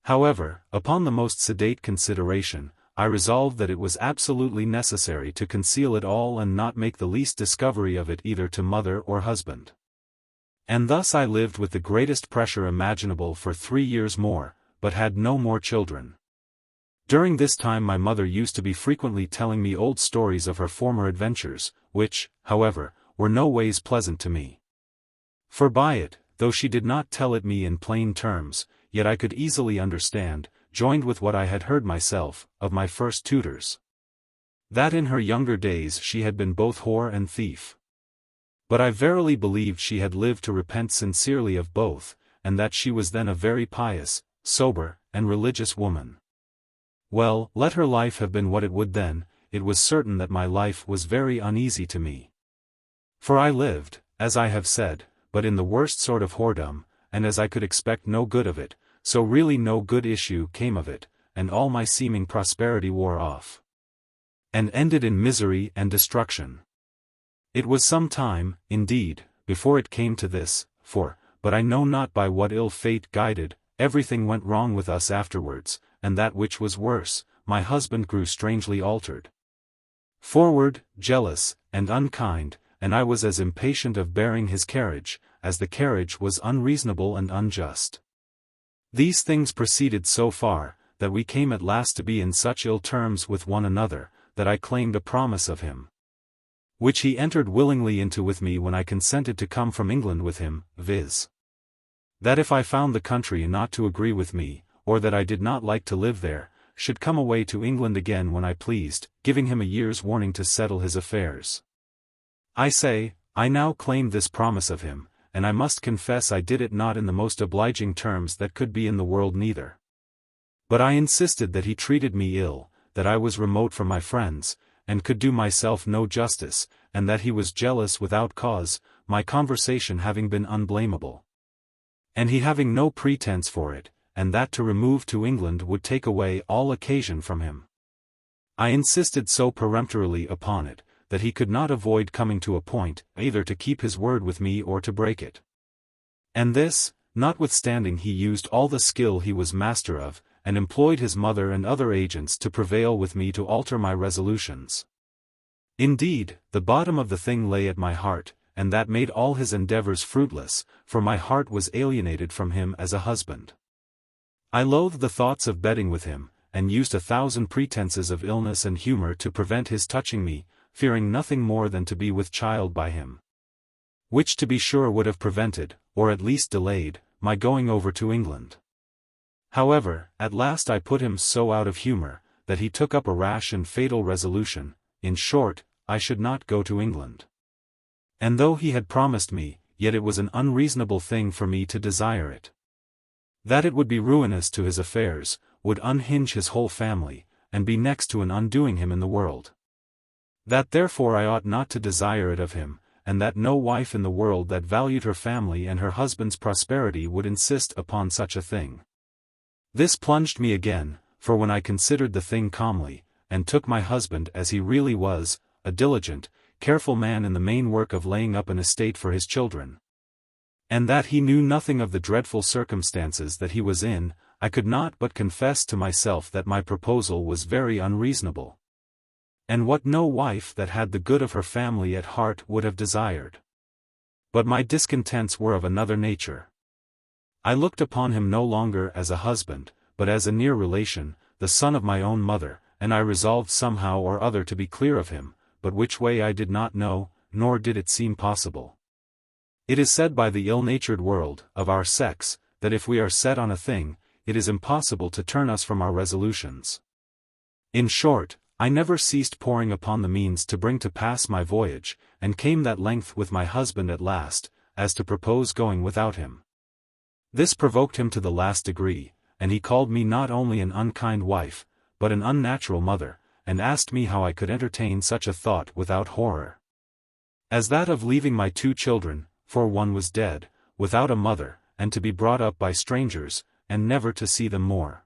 Speaker 1: However, upon the most sedate consideration, I resolved that it was absolutely necessary to conceal it all and not make the least discovery of it either to mother or husband. And thus I lived with the greatest pressure imaginable for 3 years more, but had no more children. During this time my mother used to be frequently telling me old stories of her former adventures, which, however, were no ways pleasant to me. For by it, though she did not tell it me in plain terms, yet I could easily understand, joined with what I had heard myself, of my first tutors, that in her younger days she had been both whore and thief. But I verily believed she had lived to repent sincerely of both, and that she was then a very pious, sober, and religious woman. Well, let her life have been what it would then, it was certain that my life was very uneasy to me. For I lived, as I have said, but in the worst sort of whoredom, and as I could expect no good of it, so really no good issue came of it, and all my seeming prosperity wore off, and ended in misery and destruction. It was some time, indeed, before it came to this, for, but I know not by what ill fate guided, everything went wrong with us afterwards, and that which was worse, my husband grew strangely altered, forward, jealous, and unkind, and I was as impatient of bearing his carriage, as the carriage was unreasonable and unjust. These things proceeded so far, that we came at last to be in such ill terms with one another, that I claimed a promise of him, which he entered willingly into with me when I consented to come from England with him, viz. That if I found the country not to agree with me, or that I did not like to live there, should come away to England again when I pleased, giving him a year's warning to settle his affairs. I say, I now claimed this promise of him, and I must confess I did it not in the most obliging terms that could be in the world neither. But I insisted that he treated me ill, that I was remote from my friends, and could do myself no justice, and that he was jealous without cause, my conversation having been unblameable, and he having no pretence for it, and that to remove to England would take away all occasion from him. I insisted so peremptorily upon it, that he could not avoid coming to a point, either to keep his word with me or to break it. And this, notwithstanding he used all the skill he was master of, and employed his mother and other agents to prevail with me to alter my resolutions. Indeed, the bottom of the thing lay at my heart, and that made all his endeavors fruitless, for my heart was alienated from him as a husband. I loathed the thoughts of bedding with him, and used 1,000 pretenses of illness and humor to prevent his touching me, fearing nothing more than to be with child by him. Which to be sure would have prevented, or at least delayed, my going over to England. However, at last I put him so out of humor, that he took up a rash and fatal resolution. In short, I should not go to England. And though he had promised me, yet it was an unreasonable thing for me to desire it. That it would be ruinous to his affairs, would unhinge his whole family, and be next to an undoing him in the world. That therefore I ought not to desire it of him, and that no wife in the world that valued her family and her husband's prosperity would insist upon such a thing. This plunged me again, for when I considered the thing calmly, and took my husband as he really was, a diligent, careful man in the main work of laying up an estate for his children, and that he knew nothing of the dreadful circumstances that he was in, I could not but confess to myself that my proposal was very unreasonable, and what no wife that had the good of her family at heart would have desired. But my discontents were of another nature. I looked upon him no longer as a husband, but as a near relation, the son of my own mother, and I resolved somehow or other to be clear of him, but which way I did not know, nor did it seem possible. It is said by the ill-natured world, of our sex, that if we are set on a thing, it is impossible to turn us from our resolutions. In short, I never ceased poring upon the means to bring to pass my voyage, and came that length with my husband at last, as to propose going without him. This provoked him to the last degree, and he called me not only an unkind wife, but an unnatural mother, and asked me how I could entertain such a thought without horror. As that of leaving my 2 children, for one was dead, without a mother, and to be brought up by strangers, and never to see them more.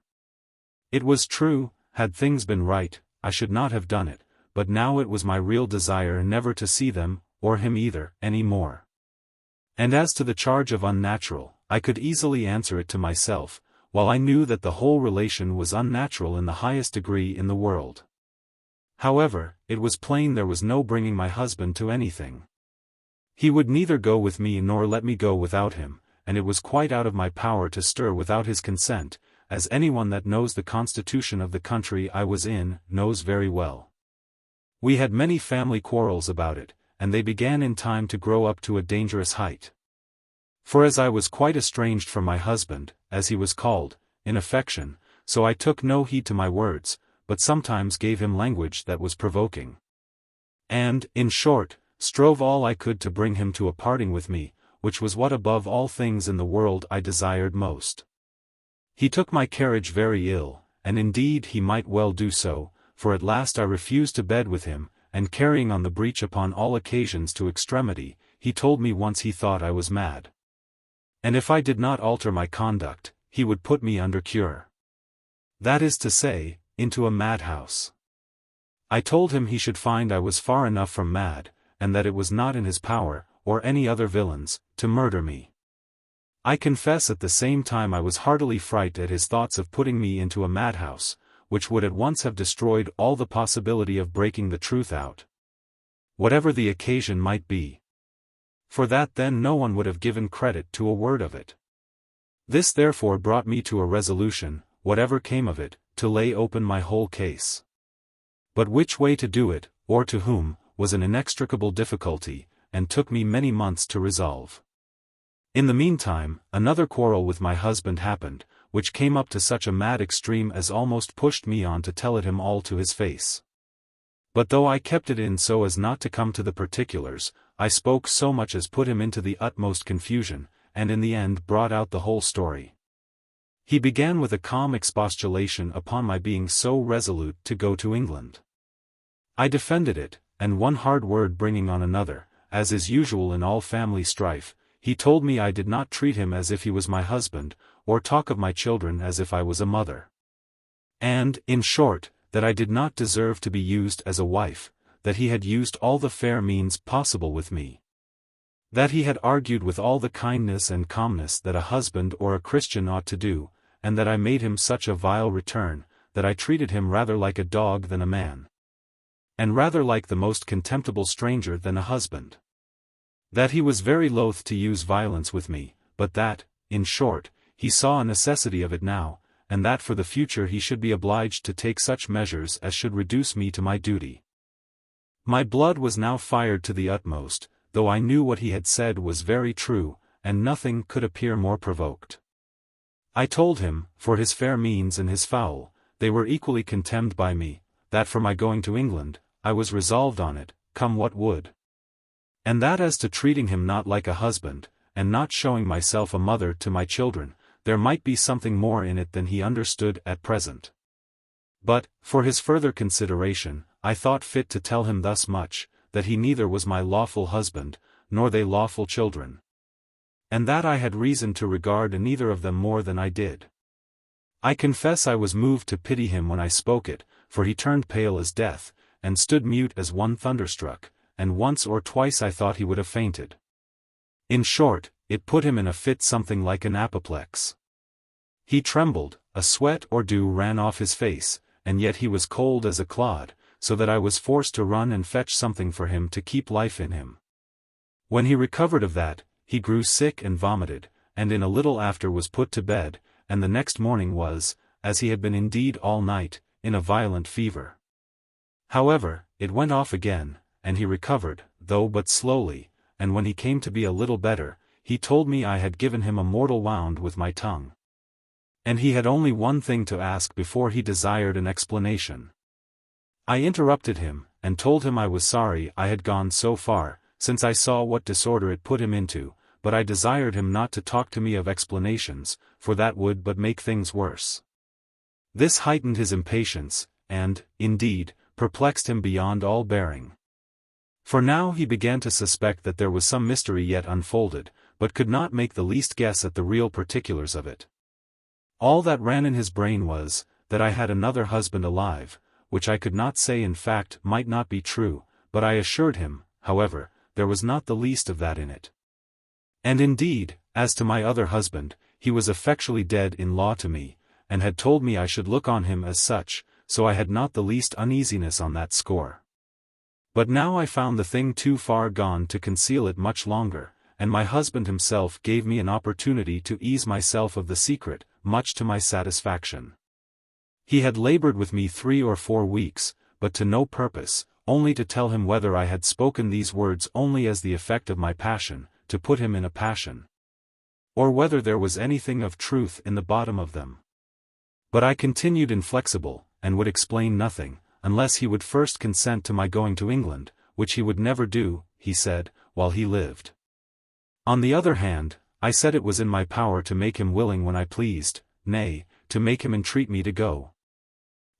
Speaker 1: It was true, had things been right, I should not have done it, but now it was my real desire never to see them, or him either, any more. And as to the charge of unnatural, I could easily answer it to myself, while I knew that the whole relation was unnatural in the highest degree in the world. However, it was plain there was no bringing my husband to anything. He would neither go with me nor let me go without him, and it was quite out of my power to stir without his consent, as anyone that knows the constitution of the country I was in, knows very well. We had many family quarrels about it, and they began in time to grow up to a dangerous height. For as I was quite estranged from my husband, as he was called, in affection, so I took no heed to my words, but sometimes gave him language that was provoking. And, in short, strove all I could to bring him to a parting with me, which was what above all things in the world I desired most. He took my carriage very ill, and indeed he might well do so, for at last I refused to bed with him, and carrying on the breach upon all occasions to extremity, he told me once he thought I was mad. And if I did not alter my conduct, he would put me under cure. That is to say, into a madhouse. I told him he should find I was far enough from mad, and that it was not in his power, or any other villain's, to murder me. I confess at the same time I was heartily frightened at his thoughts of putting me into a madhouse, which would at once have destroyed all the possibility of breaking the truth out, whatever the occasion might be. For that then no one would have given credit to a word of it. This therefore brought me to a resolution, whatever came of it, to lay open my whole case. But which way to do it, or to whom, was an inextricable difficulty, and took me many months to resolve. In the meantime, another quarrel with my husband happened, which came up to such a mad extreme as almost pushed me on to tell it him all to his face. But though I kept it in so as not to come to the particulars, I spoke so much as put him into the utmost confusion, and in the end brought out the whole story. He began with a calm expostulation upon my being so resolute to go to England. I defended it, and one hard word bringing on another, as is usual in all family strife, he told me I did not treat him as if he was my husband, or talk of my children as if I was a mother. And, in short, that I did not deserve to be used as a wife, that he had used all the fair means possible with me. That he had argued with all the kindness and calmness that a husband or a Christian ought to do, and that I made him such a vile return, that I treated him rather like a dog than a man. And rather like the most contemptible stranger than a husband. That he was very loath to use violence with me, but that, in short, he saw a necessity of it now, and that for the future he should be obliged to take such measures as should reduce me to my duty. My blood was now fired to the utmost, though I knew what he had said was very true, and nothing could appear more provoked. I told him, for his fair means and his foul, they were equally contemned by me, that for my going to England, I was resolved on it, come what would. And that as to treating him not like a husband, and not showing myself a mother to my children, there might be something more in it than he understood at present. But, for his further consideration, I thought fit to tell him thus much, that he neither was my lawful husband, nor they lawful children. And that I had reason to regard neither of them more than I did. I confess I was moved to pity him when I spoke it, for he turned pale as death, and stood mute as one thunderstruck, and once or twice I thought he would have fainted. In short, it put him in a fit something like an apoplexy. He trembled, a sweat or dew ran off his face, and yet he was cold as a clod, so that I was forced to run and fetch something for him to keep life in him. When he recovered of that, he grew sick and vomited, and in a little after was put to bed, and the next morning was, as he had been indeed all night, in a violent fever. However, it went off again, and he recovered, though but slowly, and when he came to be a little better, he told me I had given him a mortal wound with my tongue. And he had only one thing to ask before he desired an explanation. I interrupted him, and told him I was sorry I had gone so far, since I saw what disorder it put him into, but I desired him not to talk to me of explanations, for that would but make things worse. This heightened his impatience, and, indeed, perplexed him beyond all bearing. For now he began to suspect that there was some mystery yet unfolded, but could not make the least guess at the real particulars of it. All that ran in his brain was, that I had another husband alive, which I could not say in fact might not be true, but I assured him, however, there was not the least of that in it. And indeed, as to my other husband, he was effectually dead in law to me, and had told me I should look on him as such, so I had not the least uneasiness on that score. But now I found the thing too far gone to conceal it much longer, and my husband himself gave me an opportunity to ease myself of the secret, much to my satisfaction. He had labored with me 3 or 4 weeks, but to no purpose, only to tell him whether I had spoken these words only as the effect of my passion, to put him in a passion, or whether there was anything of truth in the bottom of them. But I continued inflexible, and would explain nothing, unless he would first consent to my going to England, which he would never do, he said, while he lived. On the other hand, I said it was in my power to make him willing when I pleased, nay, to make him entreat me to go.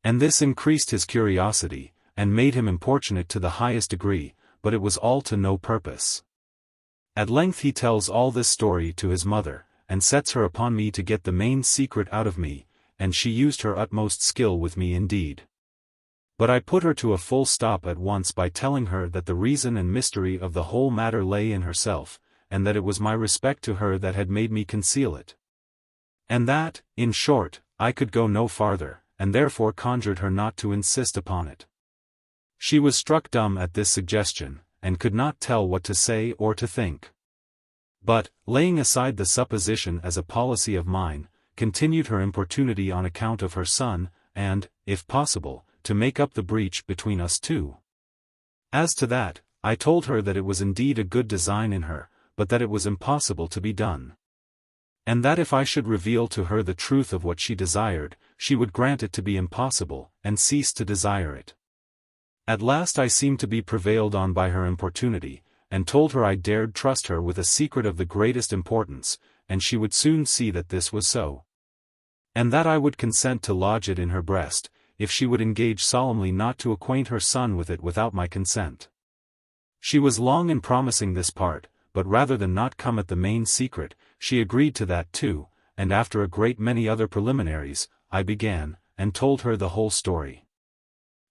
Speaker 1: And this increased his curiosity, and made him importunate to the highest degree, but it was all to no purpose. At length he tells all this story to his mother, and sets her upon me to get the main secret out of me, and she used her utmost skill with me indeed. But I put her to a full stop at once by telling her that the reason and mystery of the whole matter lay in herself, and that it was my respect to her that had made me conceal it. And that, in short, I could go no farther, and therefore conjured her not to insist upon it. She was struck dumb at this suggestion, and could not tell what to say or to think. But, laying aside the supposition as a policy of mine, continued her importunity on account of her son, and, if possible, to make up the breach between us two. As to that, I told her that it was indeed a good design in her, but that it was impossible to be done. and that if I should reveal to her the truth of what she desired, she would grant it to be impossible, and cease to desire it. At last I seemed to be prevailed on by her importunity, and told her I dared trust her with a secret of the greatest importance, and she would soon see that this was so. And that I would consent to lodge it in her breast, if she would engage solemnly not to acquaint her son with it without my consent. She was long in promising this part, but rather than not come at the main secret, she agreed to that too, and after a great many other preliminaries, I began, and told her the whole story.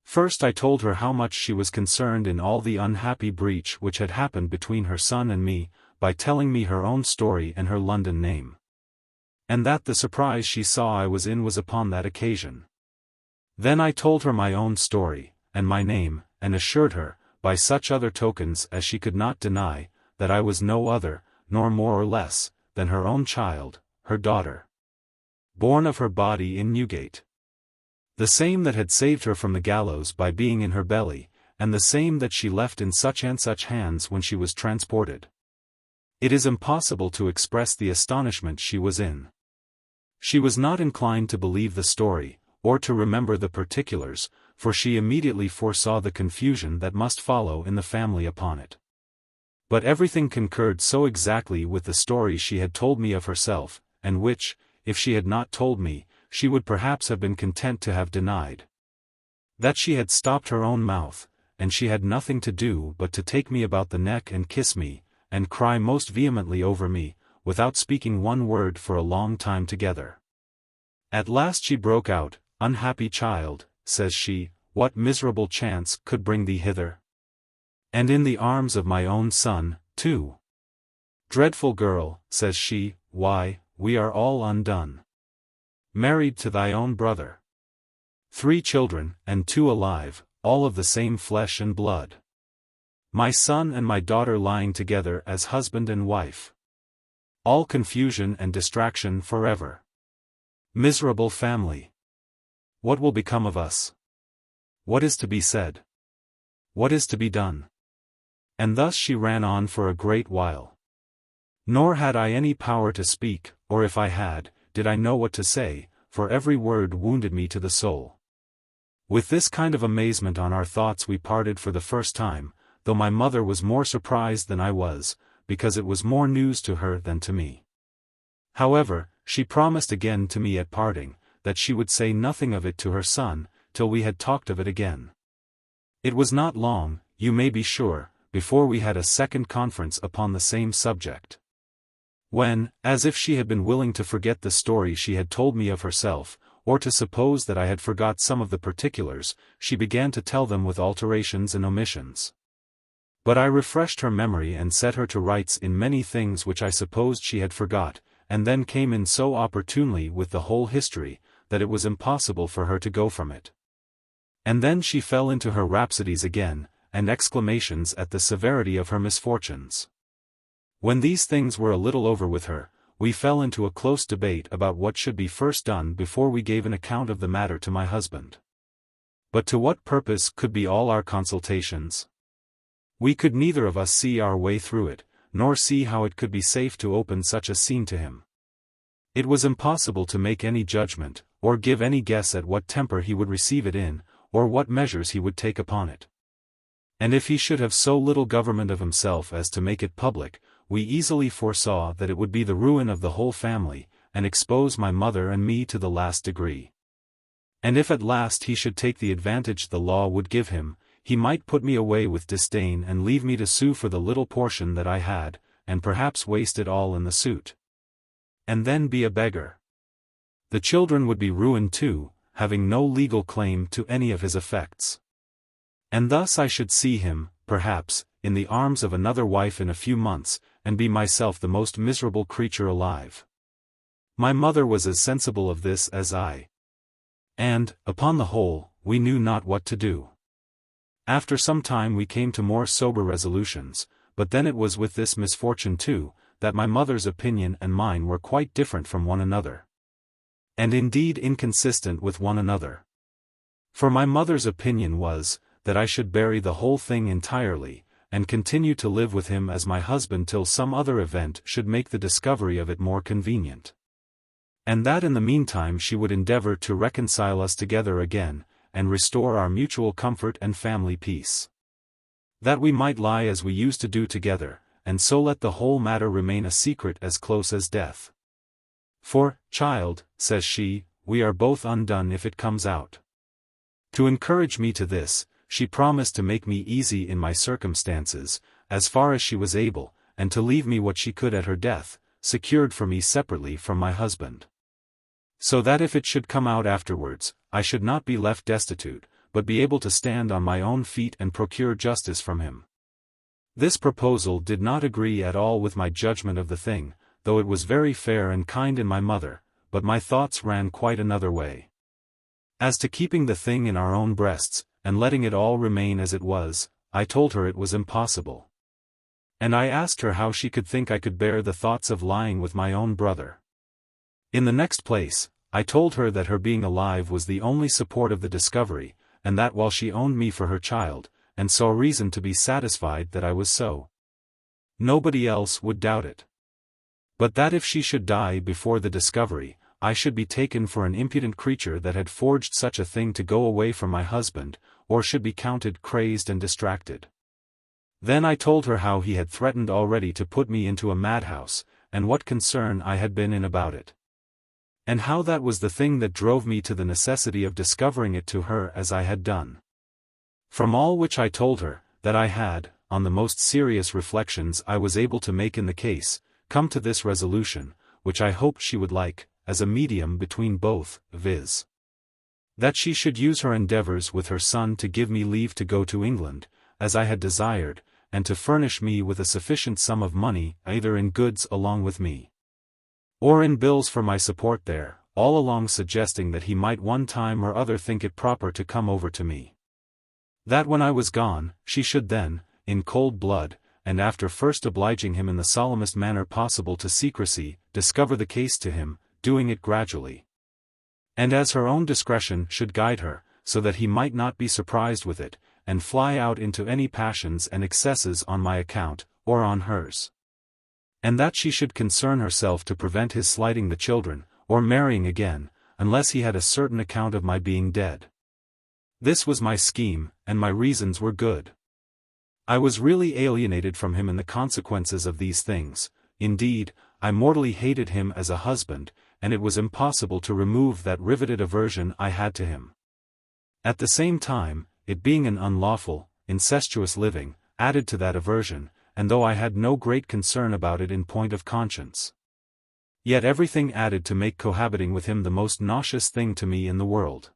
Speaker 1: First I told her how much she was concerned in all the unhappy breach which had happened between her son and me, by telling me her own story and her London name. And that the surprise she saw I was in was upon that occasion. Then I told her my own story, and my name, and assured her, by such other tokens as she could not deny, that I was no other, nor more or less, than her own child, her daughter, born of her body in Newgate. The same that had saved her from the gallows by being in her belly, and the same that she left in such and such hands when she was transported. It is impossible to express the astonishment she was in. She was not inclined to believe the story, or to remember the particulars, for she immediately foresaw the confusion that must follow in the family upon it. But everything concurred so exactly with the story she had told me of herself, and which, if she had not told me, she would perhaps have been content to have denied. That she had stopped her own mouth, and she had nothing to do but to take me about the neck and kiss me, and cry most vehemently over me, without speaking one word for a long time together. At last she broke out, "Unhappy child," says she, "what miserable chance could bring thee hither? And in the arms of my own son, too. Dreadful girl," says she, "why, we are all undone. Married to thy own brother. 3 children, and 2 alive, all of the same flesh and blood. My son and my daughter lying together as husband and wife. All confusion and distraction forever. Miserable family. What will become of us? What is to be said? What is to be done?" And thus she ran on for a great while. Nor had I any power to speak, or if I had, did I know what to say, for every word wounded me to the soul. With this kind of amazement on our thoughts we parted for the first time, though my mother was more surprised than I was, because it was more news to her than to me. However, she promised again to me at parting, that she would say nothing of it to her son, till we had talked of it again. It was not long, you may be sure, before we had a second conference upon the same subject. When, as if she had been willing to forget the story she had told me of herself, or to suppose that I had forgot some of the particulars, she began to tell them with alterations and omissions. But I refreshed her memory and set her to rights in many things which I supposed she had forgot, and then came in so opportunely with the whole history, that it was impossible for her to go from it. And then she fell into her rhapsodies again, and exclamations at the severity of her misfortunes. When these things were a little over with her, we fell into a close debate about what should be first done before we gave an account of the matter to my husband. But to what purpose could be all our consultations? We could neither of us see our way through it, nor see how it could be safe to open such a scene to him. It was impossible to make any judgment, or give any guess at what temper he would receive it in, or what measures he would take upon it. And if he should have so little government of himself as to make it public, we easily foresaw that it would be the ruin of the whole family, and expose my mother and me to the last degree. And if at last he should take the advantage the law would give him, he might put me away with disdain and leave me to sue for the little portion that I had, and perhaps waste it all in the suit. And then be a beggar. The children would be ruined too, having no legal claim to any of his effects. And thus I should see him, perhaps, in the arms of another wife in a few months, and be myself the most miserable creature alive. My mother was as sensible of this as I. And, upon the whole, we knew not what to do. After some time we came to more sober resolutions, but then it was with this misfortune too, that my mother's opinion and mine were quite different from one another. And indeed inconsistent with one another. For my mother's opinion was, that I should bury the whole thing entirely, and continue to live with him as my husband till some other event should make the discovery of it more convenient. And that in the meantime she would endeavor to reconcile us together again, and restore our mutual comfort and family peace. That we might lie as we used to do together, and so let the whole matter remain a secret as close as death. For, child, says she, we are both undone if it comes out. To encourage me to this, she promised to make me easy in my circumstances, as far as she was able, and to leave me what she could at her death, secured for me separately from my husband. So that if it should come out afterwards, I should not be left destitute, but be able to stand on my own feet and procure justice from him. This proposal did not agree at all with my judgment of the thing, though it was very fair and kind in my mother, but my thoughts ran quite another way. As to keeping the thing in our own breasts, and letting it all remain as it was, I told her it was impossible. And I asked her how she could think I could bear the thoughts of lying with my own brother. In the next place, I told her that her being alive was the only support of the discovery, and that while she owned me for her child, and saw reason to be satisfied that I was so, nobody else would doubt it. But that if she should die before the discovery, I should be taken for an impudent creature that had forged such a thing to go away from my husband, or should be counted crazed and distracted. Then I told her how he had threatened already to put me into a madhouse, and what concern I had been in about it. And how that was the thing that drove me to the necessity of discovering it to her as I had done. From all which I told her, that I had, on the most serious reflections I was able to make in the case, come to this resolution, which I hoped she would like, as a medium between both, viz. That she should use her endeavours with her son to give me leave to go to England, as I had desired, and to furnish me with a sufficient sum of money either in goods along with me, or in bills for my support there, all along suggesting that he might one time or other think it proper to come over to me. That when I was gone, she should then, in cold blood, and after first obliging him in the solemnest manner possible to secrecy, discover the case to him, doing it gradually. And as her own discretion should guide her, so that he might not be surprised with it, and fly out into any passions and excesses on my account, or on hers. And that she should concern herself to prevent his slighting the children, or marrying again, unless he had a certain account of my being dead. This was my scheme, and my reasons were good. I was really alienated from him in the consequences of these things. Indeed, I mortally hated him as a husband, and it was impossible to remove that riveted aversion I had to him. At the same time, it being an unlawful, incestuous living, added to that aversion, and though I had no great concern about it in point of conscience, yet everything added to make cohabiting with him the most nauseous thing to me in the world.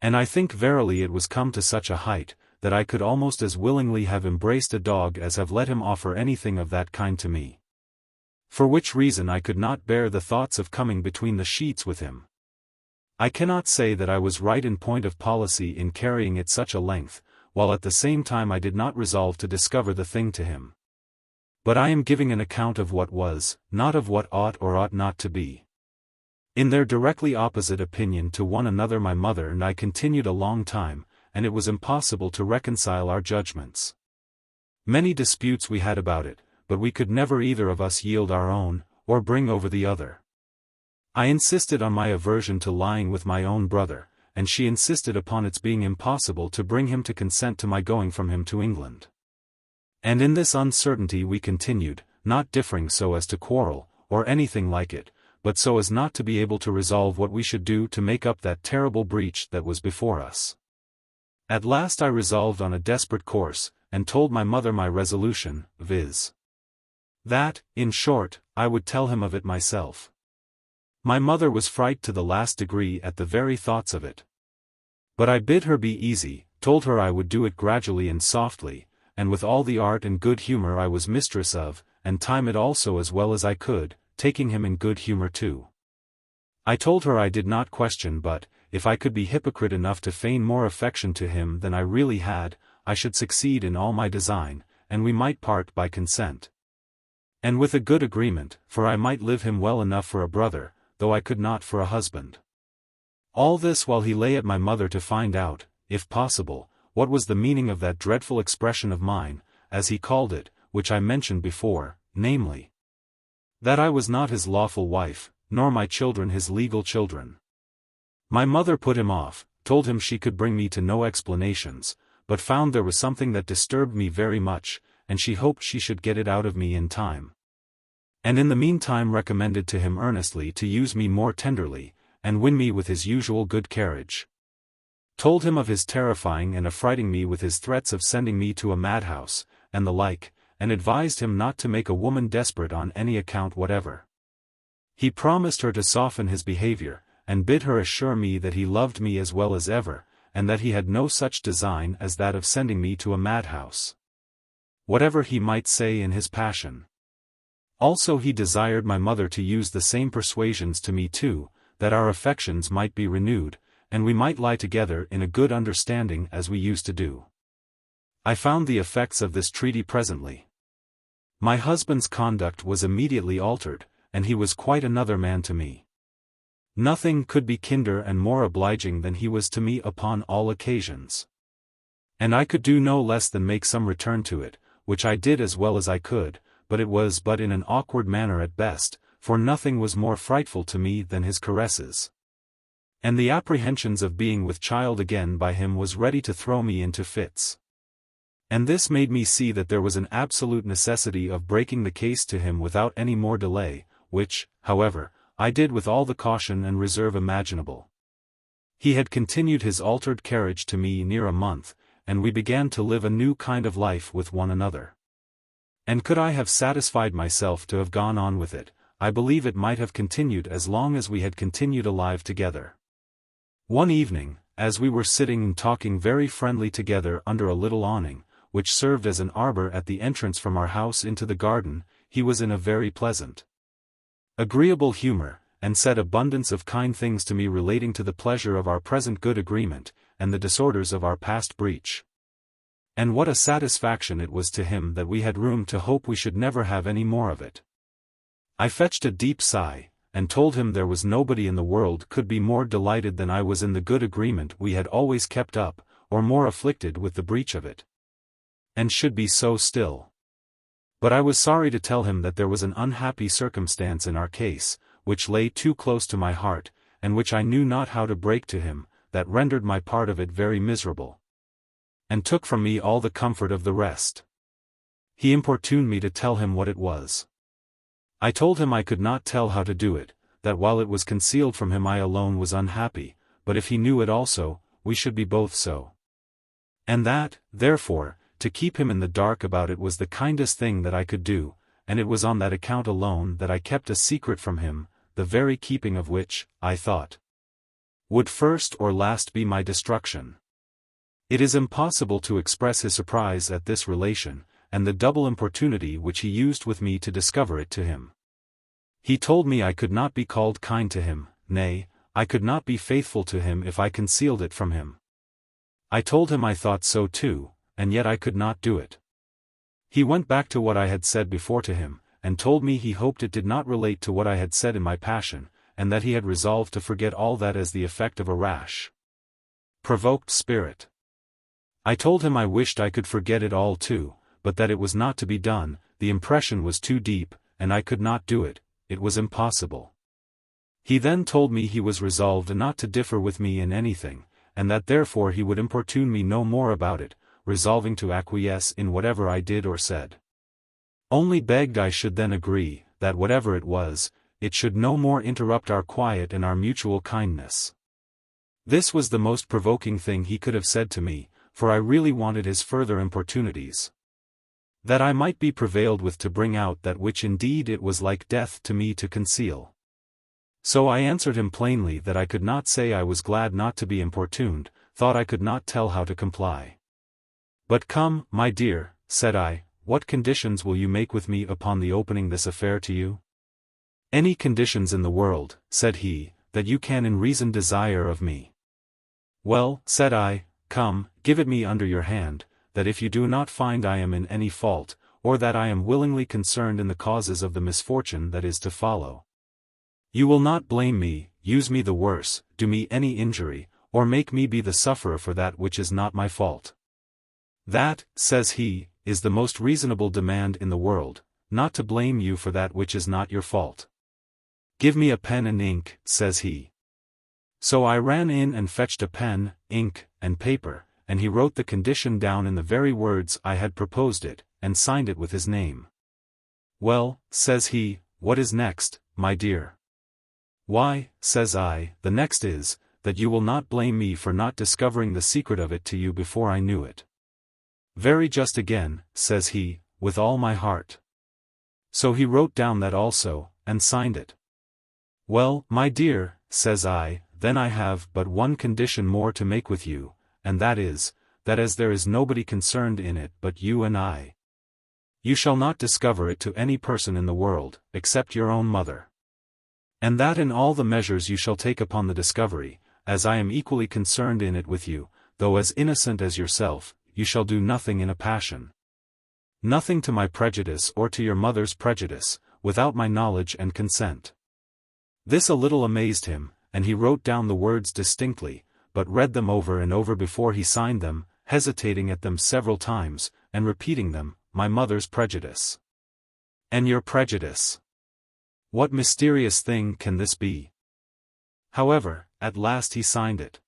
Speaker 1: And I think verily it was come to such a height, that I could almost as willingly have embraced a dog as have let him offer anything of that kind to me. For which reason I could not bear the thoughts of coming between the sheets with him. I cannot say that I was right in point of policy in carrying it such a length, while at the same time I did not resolve to discover the thing to him. But I am giving an account of what was, not of what ought or ought not to be. In their directly opposite opinion to one another my mother and I continued a long time, and it was impossible to reconcile our judgments. Many disputes we had about it, but we could never either of us yield our own, or bring over the other. I insisted on my aversion to lying with my own brother, and she insisted upon its being impossible to bring him to consent to my going from him to England. And in this uncertainty we continued, not differing so as to quarrel, or anything like it, but so as not to be able to resolve what we should do to make up that terrible breach that was before us. At last I resolved on a desperate course, and told my mother my resolution, viz. That, in short, I would tell him of it myself. My mother was frightened to the last degree at the very thoughts of it. But I bid her be easy, told her I would do it gradually and softly, and with all the art and good humor I was mistress of, and time it also as well as I could, taking him in good humor too. I told her I did not question but, if I could be hypocrite enough to feign more affection to him than I really had, I should succeed in all my design, and we might part by consent. And with a good agreement, for I might live him well enough for a brother, though I could not for a husband. All this while he lay at my mother to find out, if possible, what was the meaning of that dreadful expression of mine, as he called it, which I mentioned before, namely, that I was not his lawful wife, nor my children his legal children. My mother put him off, told him she could bring me to no explanations, but found there was something that disturbed me very much, and she hoped she should get it out of me in time. And in the meantime recommended to him earnestly to use me more tenderly, and win me with his usual good carriage. Told him of his terrifying and affrighting me with his threats of sending me to a madhouse, and the like, and advised him not to make a woman desperate on any account whatever. He promised her to soften his behavior, and bid her assure me that he loved me as well as ever, and that he had no such design as that of sending me to a madhouse, whatever he might say in his passion. Also he desired my mother to use the same persuasions to me too, that our affections might be renewed, and we might lie together in a good understanding as we used to do. I found the effects of this treaty presently. My husband's conduct was immediately altered, and he was quite another man to me. Nothing could be kinder and more obliging than he was to me upon all occasions. And I could do no less than make some return to it, which I did as well as I could, but it was but in an awkward manner at best, for nothing was more frightful to me than his caresses. And the apprehensions of being with child again by him was ready to throw me into fits. And this made me see that there was an absolute necessity of breaking the case to him without any more delay, which, however, I did with all the caution and reserve imaginable. He had continued his altered carriage to me near a month, and we began to live a new kind of life with one another. And could I have satisfied myself to have gone on with it, I believe it might have continued as long as we had continued alive together. One evening, as we were sitting and talking very friendly together under a little awning, which served as an arbor at the entrance from our house into the garden, he was in a very pleasant, agreeable humor, and said abundance of kind things to me relating to the pleasure of our present good agreement, and the disorders of our past breach. And what a satisfaction it was to him that we had room to hope we should never have any more of it. I fetched a deep sigh, and told him there was nobody in the world could be more delighted than I was in the good agreement we had always kept up, or more afflicted with the breach of it, and should be so still. But I was sorry to tell him that there was an unhappy circumstance in our case, which lay too close to my heart, and which I knew not how to break to him, that rendered my part of it very miserable, and took from me all the comfort of the rest. He importuned me to tell him what it was. I told him I could not tell how to do it, that while it was concealed from him I alone was unhappy, but if he knew it also, we should be both so. And that, therefore, to keep him in the dark about it was the kindest thing that I could do, and it was on that account alone that I kept a secret from him, the very keeping of which, I thought, would first or last be my destruction. It is impossible to express his surprise at this relation, and the double importunity which he used with me to discover it to him. He told me I could not be called kind to him, nay, I could not be faithful to him if I concealed it from him. I told him I thought so too, and yet I could not do it. He went back to what I had said before to him, and told me he hoped it did not relate to what I had said in my passion, and that he had resolved to forget all that as the effect of a rash, provoked spirit. I told him I wished I could forget it all too, but that it was not to be done, the impression was too deep, and I could not do it, it was impossible. He then told me he was resolved not to differ with me in anything, and that therefore he would importune me no more about it, resolving to acquiesce in whatever I did or said. Only begged I should then agree, that whatever it was, it should no more interrupt our quiet and our mutual kindness. This was the most provoking thing he could have said to me, for I really wanted his further importunities, that I might be prevailed with to bring out that which indeed it was like death to me to conceal. So I answered him plainly that I could not say I was glad not to be importuned, thought I could not tell how to comply. But come, my dear, said I, what conditions will you make with me upon the opening this affair to you? Any conditions in the world, said he, that you can in reason desire of me. Well, said I, come, give it me under your hand, that if you do not find I am in any fault, or that I am willingly concerned in the causes of the misfortune that is to follow, you will not blame me, use me the worse, do me any injury, or make me be the sufferer for that which is not my fault. That, says he, is the most reasonable demand in the world, not to blame you for that which is not your fault. Give me a pen and ink, says he. So I ran in and fetched a pen, ink, and paper, and he wrote the condition down in the very words I had proposed it, and signed it with his name. Well, says he, what is next, my dear? Why, says I, the next is, that you will not blame me for not discovering the secret of it to you before I knew it. Very just again, says he, with all my heart. So he wrote down that also, and signed it. Well, my dear, says I, then I have but one condition more to make with you, and that is, that as there is nobody concerned in it but you and I, you shall not discover it to any person in the world, except your own mother. And that in all the measures you shall take upon the discovery, as I am equally concerned in it with you, though as innocent as yourself, you shall do nothing in a passion. Nothing to my prejudice or to your mother's prejudice, without my knowledge and consent. This a little amazed him, and he wrote down the words distinctly, but read them over and over before he signed them, hesitating at them several times, and repeating them, my mother's prejudice. And your prejudice. What mysterious thing can this be? However, at last he signed it.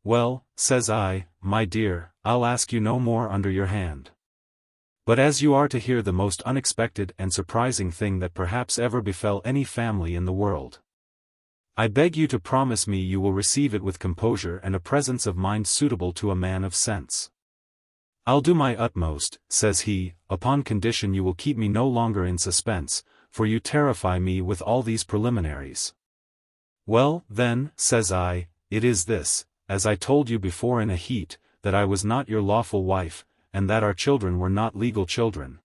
Speaker 1: Well, says I, my dear, I'll ask you no more under your hand. But as you are to hear the most unexpected and surprising thing that perhaps ever befell any family in the world, I beg you to promise me you will receive it with composure and a presence of mind suitable to a man of sense. I'll do my utmost, says he, upon condition you will keep me no longer in suspense, for you terrify me with all these preliminaries. Well, then, says I, it is this, as I told you before in a heat, that I was not your lawful wife, and that our children were not legal children.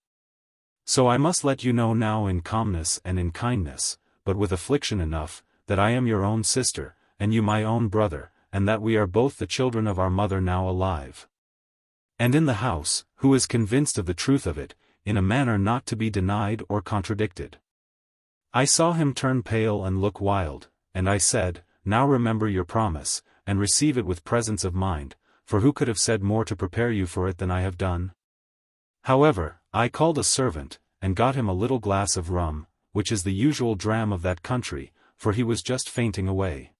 Speaker 1: So I must let you know now in calmness and in kindness, but with affliction enough, that I am your own sister, and you my own brother, and that we are both the children of our mother now alive. And in the house, who is convinced of the truth of it, in a manner not to be denied or contradicted. I saw him turn pale and look wild, and I said, now remember your promise, and receive it with presence of mind, for who could have said more to prepare you for it than I have done? However, I called a servant, and got him a little glass of rum, which is the usual dram of that country, for he was just fainting away.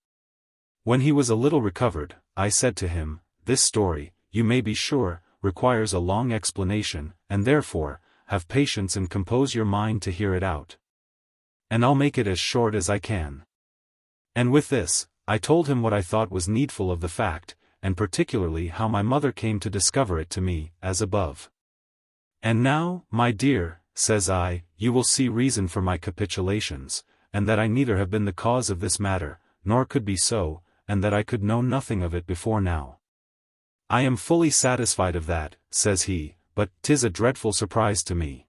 Speaker 1: When he was a little recovered, I said to him, this story, you may be sure, requires a long explanation, and therefore, have patience and compose your mind to hear it out. And I'll make it as short as I can. And with this, I told him what I thought was needful of the fact, and particularly how my mother came to discover it to me, as above. And now, my dear, says I, you will see reason for my capitulations, and that I neither have been the cause of this matter, nor could be so, and that I could know nothing of it before now. I am fully satisfied of that, says he, but 'tis a dreadful surprise to me.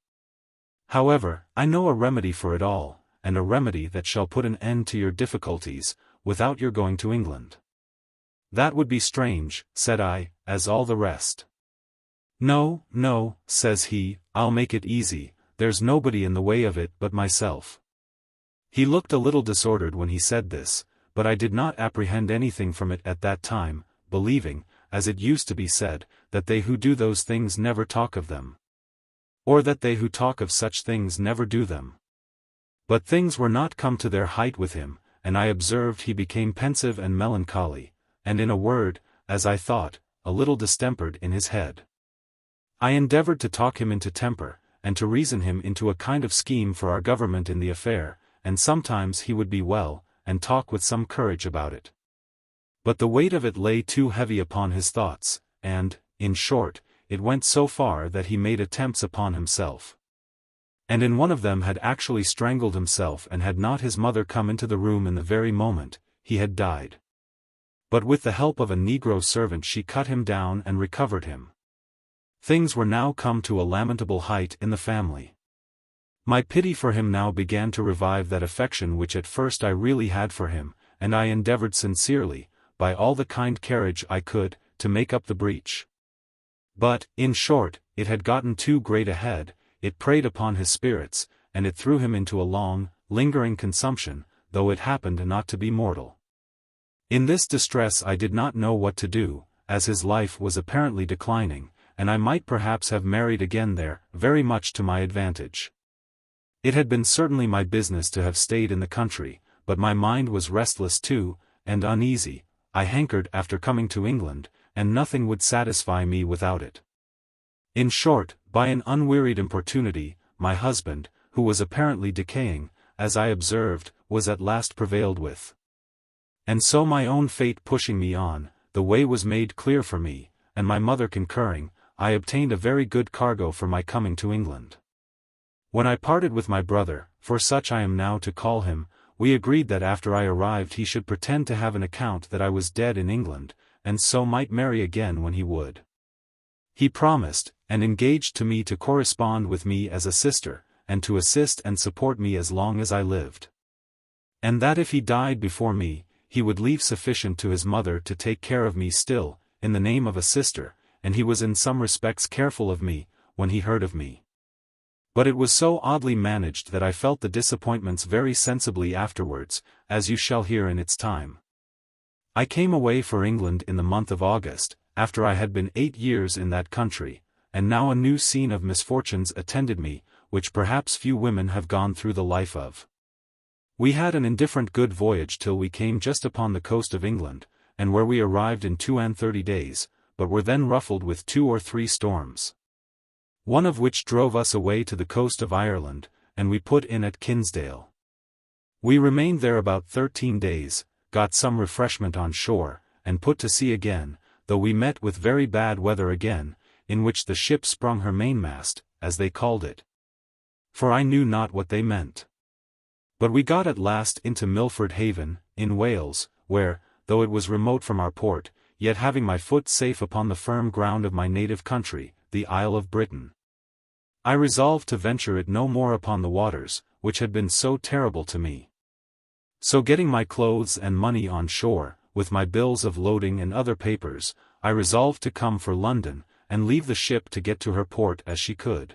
Speaker 1: However, I know a remedy for it all, and a remedy that shall put an end to your difficulties, without your going to England. That would be strange, said I, as all the rest. No, no, says he, I'll make it easy, there's nobody in the way of it but myself. He looked a little disordered when he said this, but I did not apprehend anything from it at that time, believing, as it used to be said, that they who do those things never talk of them. Or that they who talk of such things never do them. But things were not come to their height with him, and I observed he became pensive and melancholy, and in a word, as I thought, a little distempered in his head. I endeavored to talk him into temper, and to reason him into a kind of scheme for our government in the affair, and sometimes he would be well, and talk with some courage about it. But the weight of it lay too heavy upon his thoughts, and, in short, it went so far that he made attempts upon himself. And in one of them had actually strangled himself, and had not his mother come into the room in the very moment, he had died. But with the help of a negro servant she cut him down and recovered him. Things were now come to a lamentable height in the family. My pity for him now began to revive that affection which at first I really had for him, and I endeavored sincerely, by all the kind carriage I could, to make up the breach. But, in short, it had gotten too great a head, it preyed upon his spirits, and it threw him into a long, lingering consumption, though it happened not to be mortal. In this distress I did not know what to do, as his life was apparently declining, and I might perhaps have married again there, very much to my advantage. It had been certainly my business to have stayed in the country, but my mind was restless too, and uneasy. I hankered after coming to England, and nothing would satisfy me without it. In short, by an unwearied importunity, my husband, who was apparently decaying, as I observed, was at last prevailed with. And so, my own fate pushing me on, the way was made clear for me, and my mother concurring, I obtained a very good cargo for my coming to England. When I parted with my brother, for such I am now to call him, we agreed that after I arrived he should pretend to have an account that I was dead in England, and so might marry again when he would. He promised, and engaged to me to correspond with me as a sister, and to assist and support me as long as I lived. And that if he died before me, he would leave sufficient to his mother to take care of me still, in the name of a sister, and he was in some respects careful of me, when he heard of me. But it was so oddly managed that I felt the disappointments very sensibly afterwards, as you shall hear in its time. I came away for England in the month of August, after I had been 8 years in that country, and now a new scene of misfortunes attended me, which perhaps few women have gone through the life of. We had an indifferent good voyage till we came just upon the coast of England, and where we arrived in 32 days, but were then ruffled with 2 or 3 storms. One of which drove us away to the coast of Ireland, and we put in at Kinsdale. We remained there about 13 days, got some refreshment on shore, and put to sea again, though we met with very bad weather again, in which the ship sprung her mainmast, as they called it. For I knew not what they meant. But we got at last into Milford Haven, in Wales, where, though it was remote from our port, yet having my foot safe upon the firm ground of my native country, the Isle of Britain, I resolved to venture it no more upon the waters, which had been so terrible to me. So getting my clothes and money on shore, with my bills of loading and other papers, I resolved to come for London, and leave the ship to get to her port as she could.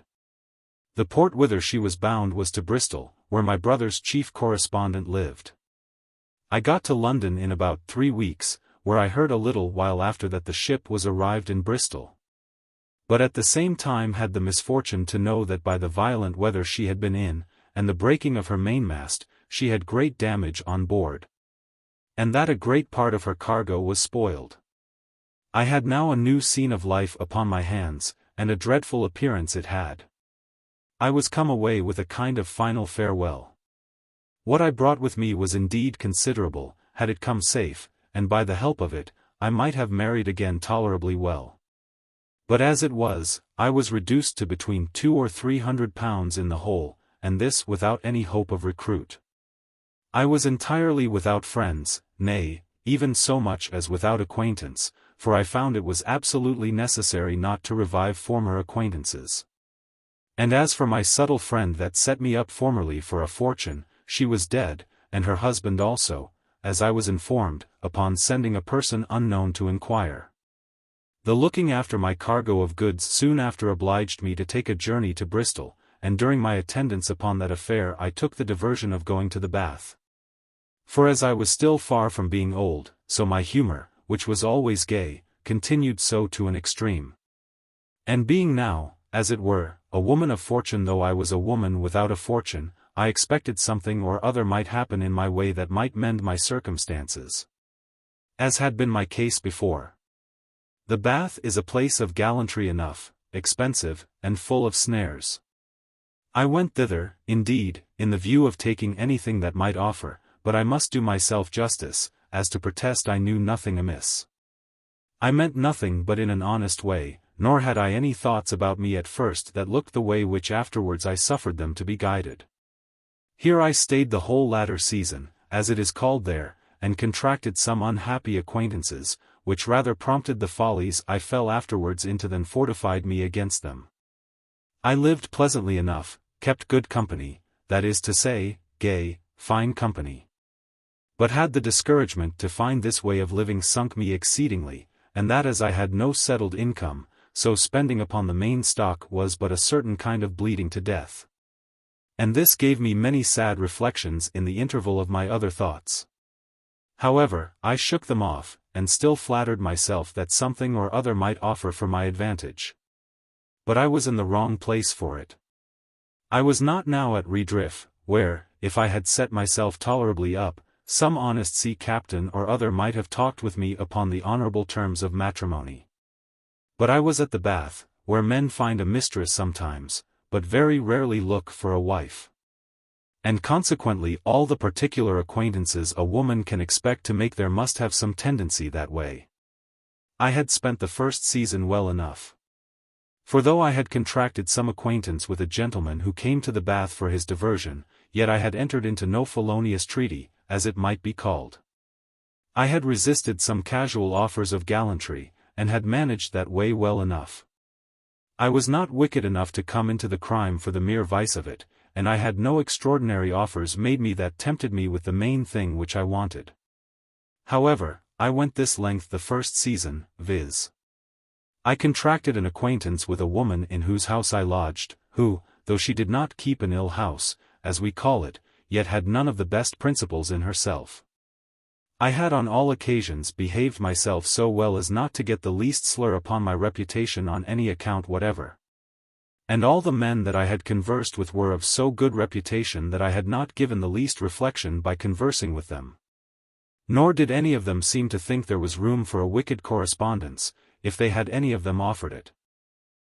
Speaker 1: The port whither she was bound was to Bristol, where my brother's chief correspondent lived. I got to London in about 3 weeks, where I heard a little while after that the ship was arrived in Bristol. But at the same time had the misfortune to know that by the violent weather she had been in, and the breaking of her mainmast, she had great damage on board. And that a great part of her cargo was spoiled. I had now a new scene of life upon my hands, and a dreadful appearance it had. I was come away with a kind of final farewell. What I brought with me was indeed considerable, had it come safe, and by the help of it, I might have married again tolerably well. But as it was, I was reduced to between 200 or 300 pounds in the whole, and this without any hope of recruit. I was entirely without friends, nay, even so much as without acquaintance, for I found it was absolutely necessary not to revive former acquaintances. And as for my subtle friend that set me up formerly for a fortune, she was dead, and her husband also, as I was informed, upon sending a person unknown to inquire. The looking after my cargo of goods soon after obliged me to take a journey to Bristol, and during my attendance upon that affair I took the diversion of going to the bath. For as I was still far from being old, so my humour, which was always gay, continued so to an extreme. And being now, as it were, a woman of fortune though I was a woman without a fortune, I expected something or other might happen in my way that might mend my circumstances. As had been my case before. The bath is a place of gallantry enough, expensive, and full of snares. I went thither, indeed, in the view of taking anything that might offer, but I must do myself justice, as to protest I knew nothing amiss. I meant nothing but in an honest way, nor had I any thoughts about me at first that looked the way which afterwards I suffered them to be guided. Here I stayed the whole latter season, as it is called there, and contracted some unhappy acquaintances, which rather prompted the follies I fell afterwards into than fortified me against them. I lived pleasantly enough, kept good company, that is to say, gay, fine company. But had the discouragement to find this way of living sunk me exceedingly, and that as I had no settled income, so spending upon the main stock was but a certain kind of bleeding to death. And this gave me many sad reflections in the interval of my other thoughts. However, I shook them off, and still flattered myself that something or other might offer for my advantage. but I was in the wrong place for it. I was not now at Redriff, where, if I had set myself tolerably up, some honest sea captain or other might have talked with me upon the honourable terms of matrimony. But I was at the Bath, where men find a mistress sometimes, but very rarely look for a wife. And consequently all the particular acquaintances a woman can expect to make there must have some tendency that way. I had spent the first season well enough. For though I had contracted some acquaintance with a gentleman who came to the Bath for his diversion, yet I had entered into no felonious treaty, as it might be called. I had resisted some casual offers of gallantry, and had managed that way well enough. I was not wicked enough to come into the crime for the mere vice of it, and I had no extraordinary offers made me that tempted me with the main thing which I wanted. However, I went this length the first season, viz. I contracted an acquaintance with a woman in whose house I lodged, who, though she did not keep an ill house, as we call it, yet had none of the best principles in herself. I had on all occasions behaved myself so well as not to get the least slur upon my reputation on any account whatever. And all the men that I had conversed with were of so good reputation that I had not given the least reflection by conversing with them. Nor did any of them seem to think there was room for a wicked correspondence, if they had any of them offered it.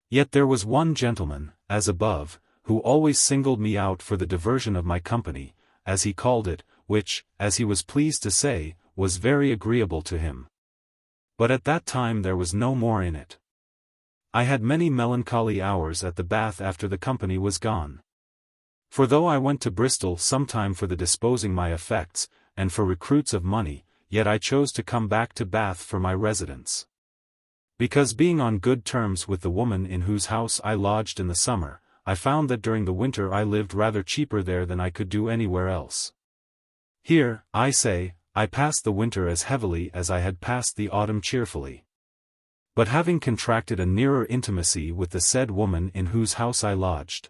Speaker 1: Yet there was one gentleman, as above, who always singled me out for the diversion of my company, as he called it, which, as he was pleased to say, was very agreeable to him. But at that time there was no more in it. I had many melancholy hours at the Bath after the company was gone. For though I went to Bristol sometime for the disposing my effects, and for recruits of money, yet I chose to come back to Bath for my residence. Because being on good terms with the woman in whose house I lodged in the summer, I found that during the winter I lived rather cheaper there than I could do anywhere else. Here, I say, I passed the winter as heavily as I had passed the autumn cheerfully. But having contracted a nearer intimacy with the said woman in whose house I lodged,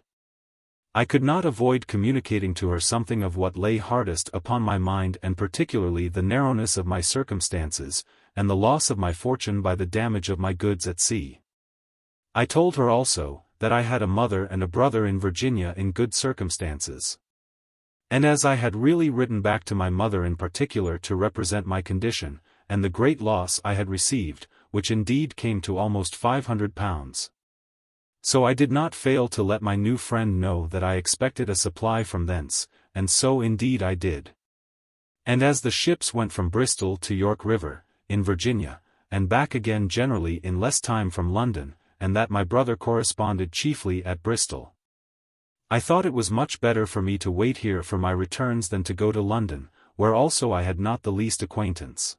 Speaker 1: I could not avoid communicating to her something of what lay hardest upon my mind, and particularly the narrowness of my circumstances, and the loss of my fortune by the damage of my goods at sea. I told her also, that I had a mother and a brother in Virginia in good circumstances. And as I had really written back to my mother in particular to represent my condition, and the great loss I had received, which indeed came to almost £500. So I did not fail to let my new friend know that I expected a supply from thence, and so indeed I did. And as the ships went from Bristol to York River, in Virginia, and back again generally in less time from London, and that my brother corresponded chiefly at Bristol, I thought it was much better for me to wait here for my returns than to go to London, where also I had not the least acquaintance.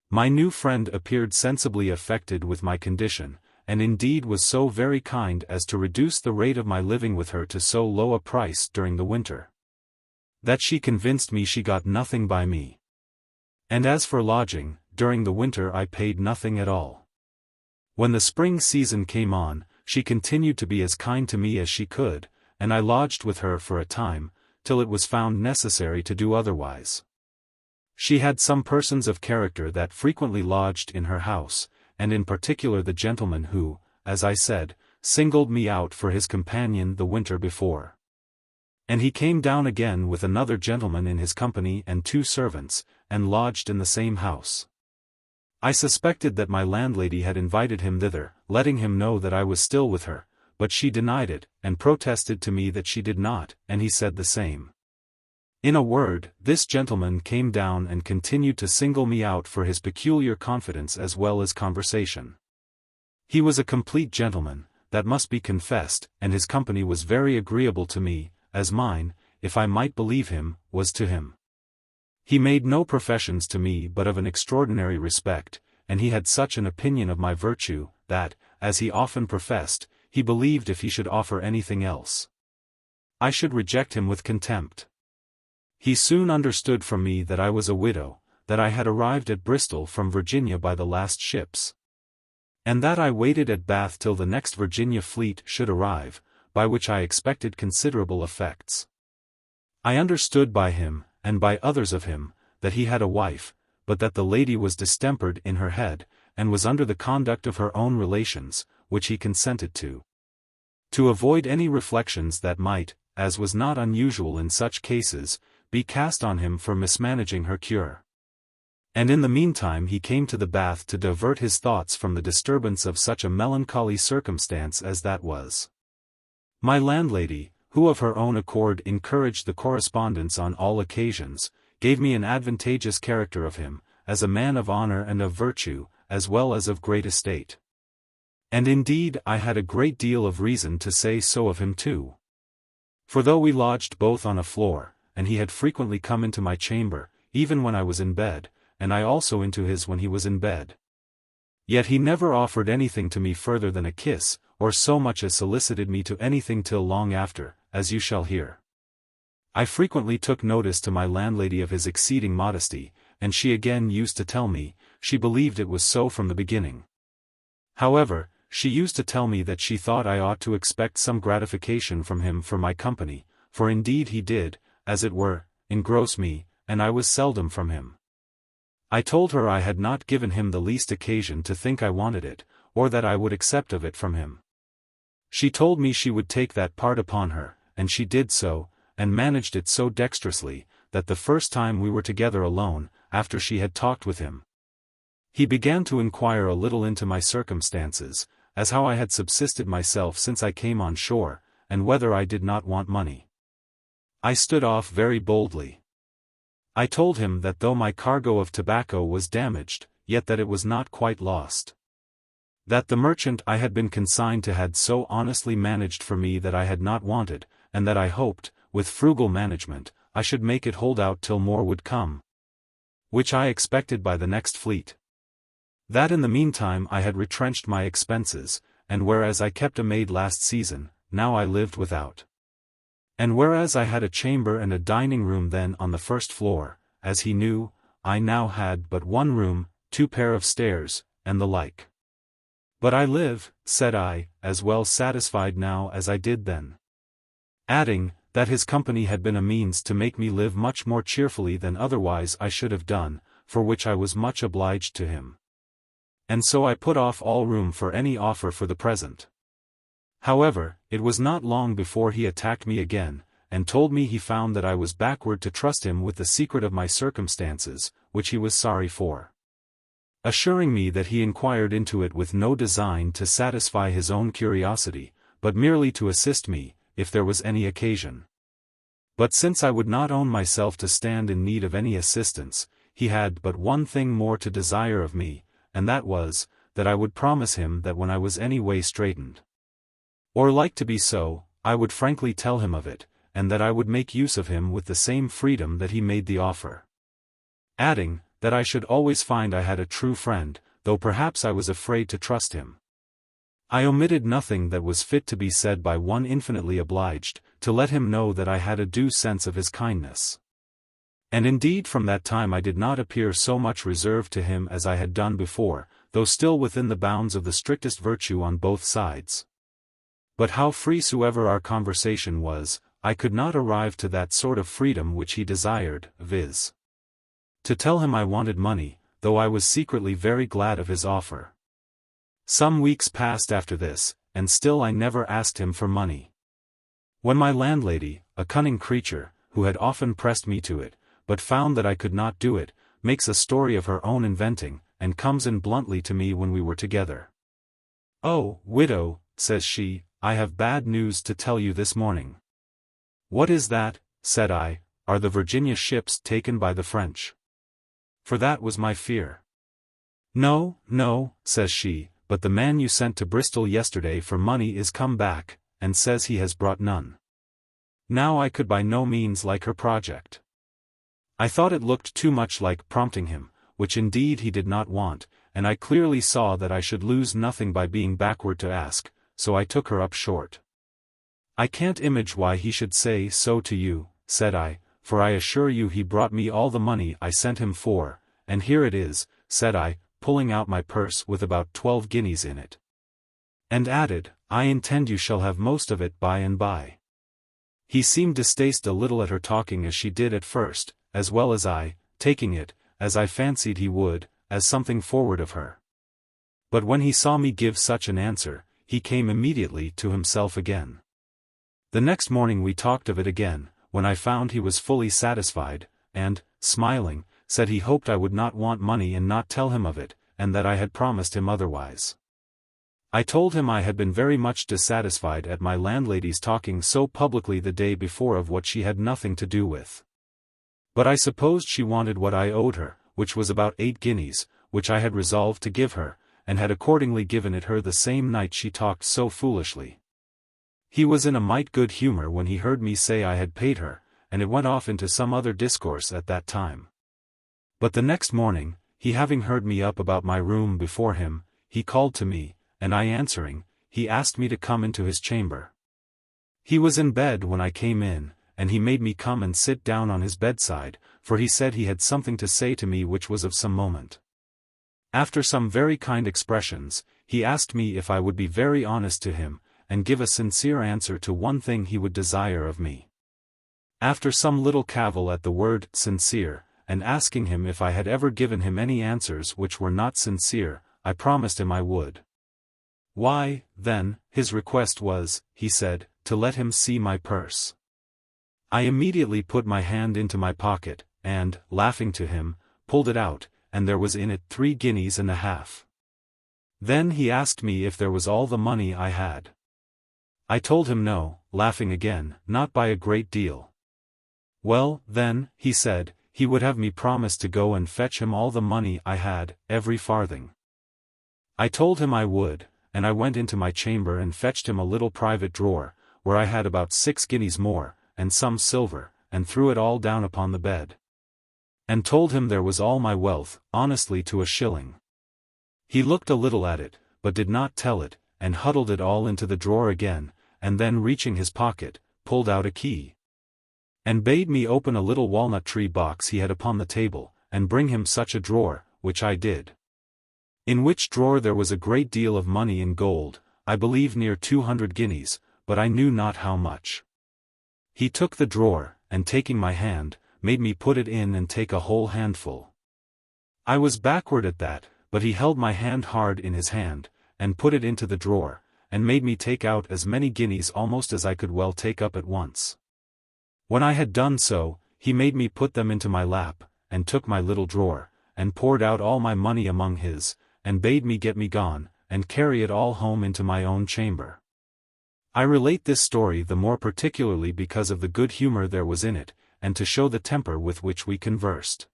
Speaker 1: My new friend appeared sensibly affected with my condition, and indeed was so very kind as to reduce the rate of my living with her to so low a price during the winter, that she convinced me she got nothing by me. And as for lodging, during the winter I paid nothing at all. When the spring season came on, she continued to be as kind to me as she could, and I lodged with her for a time, till it was found necessary to do otherwise. She had some persons of character that frequently lodged in her house, and in particular the gentleman who, as I said, singled me out for his companion the winter before. And he came down again with another gentleman in his company and 2 servants, and lodged in the same house. I suspected that my landlady had invited him thither, letting him know that I was still with her, but she denied it, and protested to me that she did not, and he said the same. In a word, this gentleman came down and continued to single me out for his peculiar confidence as well as conversation. He was a complete gentleman, that must be confessed, and his company was very agreeable to me, as mine, if I might believe him, was to him. He made no professions to me but of an extraordinary respect, and he had such an opinion of my virtue, that, as he often professed, he believed if he should offer anything else, I should reject him with contempt. He soon understood from me that I was a widow, that I had arrived at Bristol from Virginia by the last ships, and that I waited at Bath till the next Virginia fleet should arrive, by which I expected considerable effects. I understood by him, and by others of him, that he had a wife, but that the lady was distempered in her head, and was under the conduct of her own relations, which he consented to. to avoid any reflections that might, as was not unusual in such cases, be cast on him for mismanaging her cure. And in the meantime he came to the bath to divert his thoughts from the disturbance of such a melancholy circumstance as that was. My landlady, who of her own accord encouraged the correspondence on all occasions, gave me an advantageous character of him, as a man of honor and of virtue, as well as of great estate. And indeed I had a great deal of reason to say so of him too. For though we lodged both on a floor, and he had frequently come into my chamber, even when I was in bed, and I also into his when he was in bed, yet he never offered anything to me further than a kiss, or so much as solicited me to anything till long after, as you shall hear. I frequently took notice to my landlady of his exceeding modesty, and she again used to tell me, she believed it was so from the beginning. However, she used to tell me that she thought I ought to expect some gratification from him for my company, for indeed he did, as it were, engross me, and I was seldom from him. I told her I had not given him the least occasion to think I wanted it, or that I would accept of it from him. She told me she would take that part upon her, and she did so, and managed it so dexterously, that the first time we were together alone, after she had talked with him, he began to inquire a little into my circumstances, as how I had subsisted myself since I came on shore, and whether I did not want money. I stood off very boldly. I told him that though my cargo of tobacco was damaged, yet that it was not quite lost. That the merchant I had been consigned to had so honestly managed for me that I had not wanted, and that I hoped, with frugal management, I should make it hold out till more would come, which I expected by the next fleet. That in the meantime I had retrenched my expenses, and whereas I kept a maid last season, now I lived without. And whereas I had a chamber and a dining room then on the first floor, as he knew, I now had but one room, 2 pair of stairs, and the like. But I live, said I, as well satisfied now as I did then. Adding, that his company had been a means to make me live much more cheerfully than otherwise I should have done, for which I was much obliged to him. And so I put off all room for any offer for the present. However, it was not long before he attacked me again, and told me he found that I was backward to trust him with the secret of my circumstances, which he was sorry for. Assuring me that he inquired into it with no design to satisfy his own curiosity, but merely to assist me, if there was any occasion. But since I would not own myself to stand in need of any assistance, he had but one thing more to desire of me, and that was, that I would promise him that when I was any way straitened, or like to be so, I would frankly tell him of it, and that I would make use of him with the same freedom that he made the offer. Adding, that I should always find I had a true friend, though perhaps I was afraid to trust him. I omitted nothing that was fit to be said by one infinitely obliged, to let him know that I had a due sense of his kindness. And indeed from that time I did not appear so much reserved to him as I had done before, though still within the bounds of the strictest virtue on both sides. But how free soever our conversation was, I could not arrive to that sort of freedom which he desired, viz. to tell him I wanted money, though I was secretly very glad of his offer. Some weeks passed after this, and still I never asked him for money. When my landlady, a cunning creature, who had often pressed me to it, but found that I could not do it, makes a story of her own inventing, and comes in bluntly to me when we were together. "Oh, widow," says she, "I have bad news to tell you this morning." "What is that?" said I. "Are the Virginia ships taken by the French?" For that was my fear. "No, no," says she, "but the man you sent to Bristol yesterday for money is come back, and says he has brought none." Now I could by no means like her project. I thought it looked too much like prompting him, which indeed he did not want, and I clearly saw that I should lose nothing by being backward to ask, so I took her up short. "I can't image why he should say so to you," said I, "for I assure you he brought me all the money I sent him for, and here it is," said I, pulling out my purse with about 12 guineas in it. And added, "I intend you shall have most of it by and by." He seemed distasted a little at her talking as she did at first, as well as I, taking it, as I fancied he would, as something forward of her. But when he saw me give such an answer, he came immediately to himself again. The next morning we talked of it again, when I found he was fully satisfied, and, smiling, said he hoped I would not want money and not tell him of it, and that I had promised him otherwise. I told him I had been very much dissatisfied at my landlady's talking so publicly the day before of what she had nothing to do with. But I supposed she wanted what I owed her, which was about 8 guineas, which I had resolved to give her, and had accordingly given it her the same night she talked so foolishly. He was in a might good humour when he heard me say I had paid her, and it went off into some other discourse at that time. But the next morning, he having heard me up about my room before him, he called to me, and I answering, he asked me to come into his chamber. He was in bed when I came in, and he made me come and sit down on his bedside, for he said he had something to say to me which was of some moment. After some very kind expressions, he asked me if I would be very honest to him, and give a sincere answer to one thing he would desire of me. After some little cavil at the word sincere, and asking him if I had ever given him any answers which were not sincere, I promised him I would. Why, then, his request was, he said, to let him see my purse. I immediately put my hand into my pocket, and, laughing to him, pulled it out, and there was in it 3 guineas and a half. Then he asked me if there was all the money I had. I told him no, laughing again, not by a great deal. Well, then, he said, he would have me promise to go and fetch him all the money I had, every farthing. I told him I would, and I went into my chamber and fetched him a little private drawer, where I had about 6 guineas more, and some silver, and threw it all down upon the bed. And told him there was all my wealth, honestly to a shilling. He looked a little at it, but did not tell it, and huddled it all into the drawer again, and then reaching his pocket, pulled out a key. And bade me open a little walnut-tree box he had upon the table, and bring him such a drawer, which I did. In which drawer there was a great deal of money in gold, I believe near 200 guineas, but I knew not how much. He took the drawer, and taking my hand, made me put it in and take a whole handful. I was backward at that, but he held my hand hard in his hand, and put it into the drawer, and made me take out as many guineas almost as I could well take up at once. When I had done so, he made me put them into my lap, and took my little drawer, and poured out all my money among his, and bade me get me gone, and carry it all home into my own chamber. I relate this story the more particularly because of the good humour there was in it, and to show the temper with which we conversed.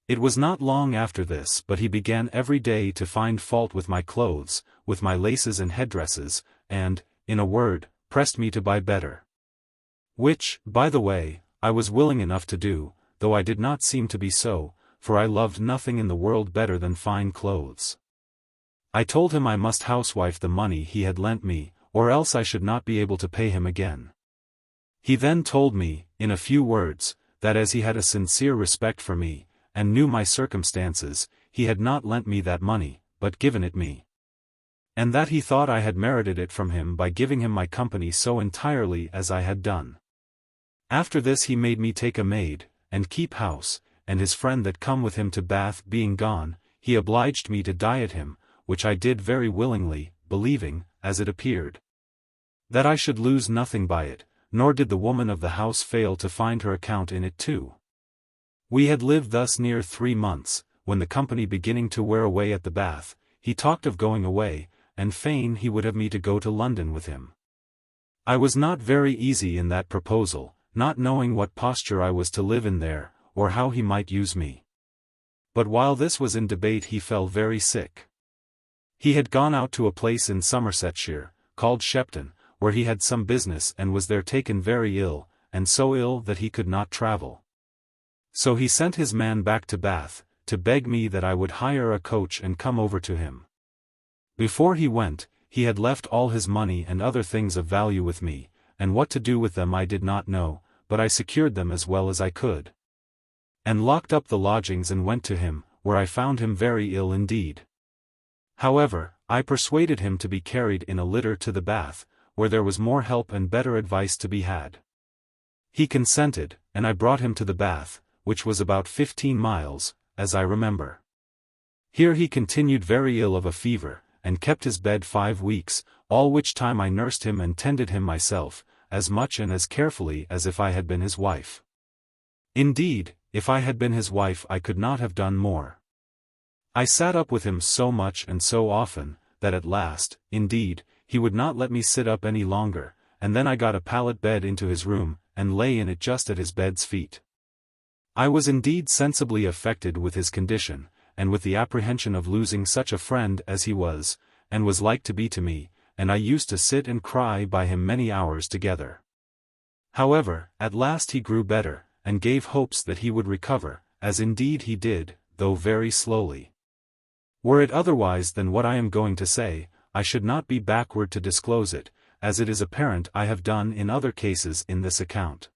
Speaker 1: It was not long after this but he began every day to find fault with my clothes, with my laces and headdresses, and, in a word, pressed me to buy better. Which, by the way, I was willing enough to do, though I did not seem to be so, for I loved nothing in the world better than fine clothes. I told him I must housewife the money he had lent me, or else I should not be able to pay him again. He then told me, in a few words, that as he had a sincere respect for me, and knew my circumstances, he had not lent me that money, but given it me. And that he thought I had merited it from him by giving him my company so entirely as I had done. After this he made me take a maid, and keep house, and his friend that come with him to Bath being gone, he obliged me to diet him, which I did very willingly, believing, as it appeared, that I should lose nothing by it, nor did the woman of the house fail to find her account in it too. We had lived thus near 3 months, when the company beginning to wear away at the Bath, he talked of going away, and fain he would have me to go to London with him. I was not very easy in that proposal, not knowing what posture I was to live in there, or how he might use me. But while this was in debate he fell very sick. He had gone out to a place in Somersetshire, called Shepton, where he had some business and was there taken very ill, and so ill that he could not travel. So he sent his man back to Bath, to beg me that I would hire a coach and come over to him. Before he went, he had left all his money and other things of value with me, and what to do with them I did not know, but I secured them as well as I could. And locked up the lodgings and went to him, where I found him very ill indeed. However, I persuaded him to be carried in a litter to the Bath, where there was more help and better advice to be had. He consented, and I brought him to the Bath, which was about 15 miles, as I remember. Here he continued very ill of a fever, and kept his bed 5 weeks, all which time I nursed him and tended him myself, as much and as carefully as if I had been his wife. Indeed, if I had been his wife I could not have done more. I sat up with him so much and so often, that at last, indeed, he would not let me sit up any longer, and then I got a pallet bed into his room, and lay in it just at his bed's feet. I was indeed sensibly affected with his condition, and with the apprehension of losing such a friend as he was, and was like to be to me, and I used to sit and cry by him many hours together. However, at last he grew better, and gave hopes that he would recover, as indeed he did, though very slowly. Were it otherwise than what I am going to say, I should not be backward to disclose it, as it is apparent I have done in other cases in this account.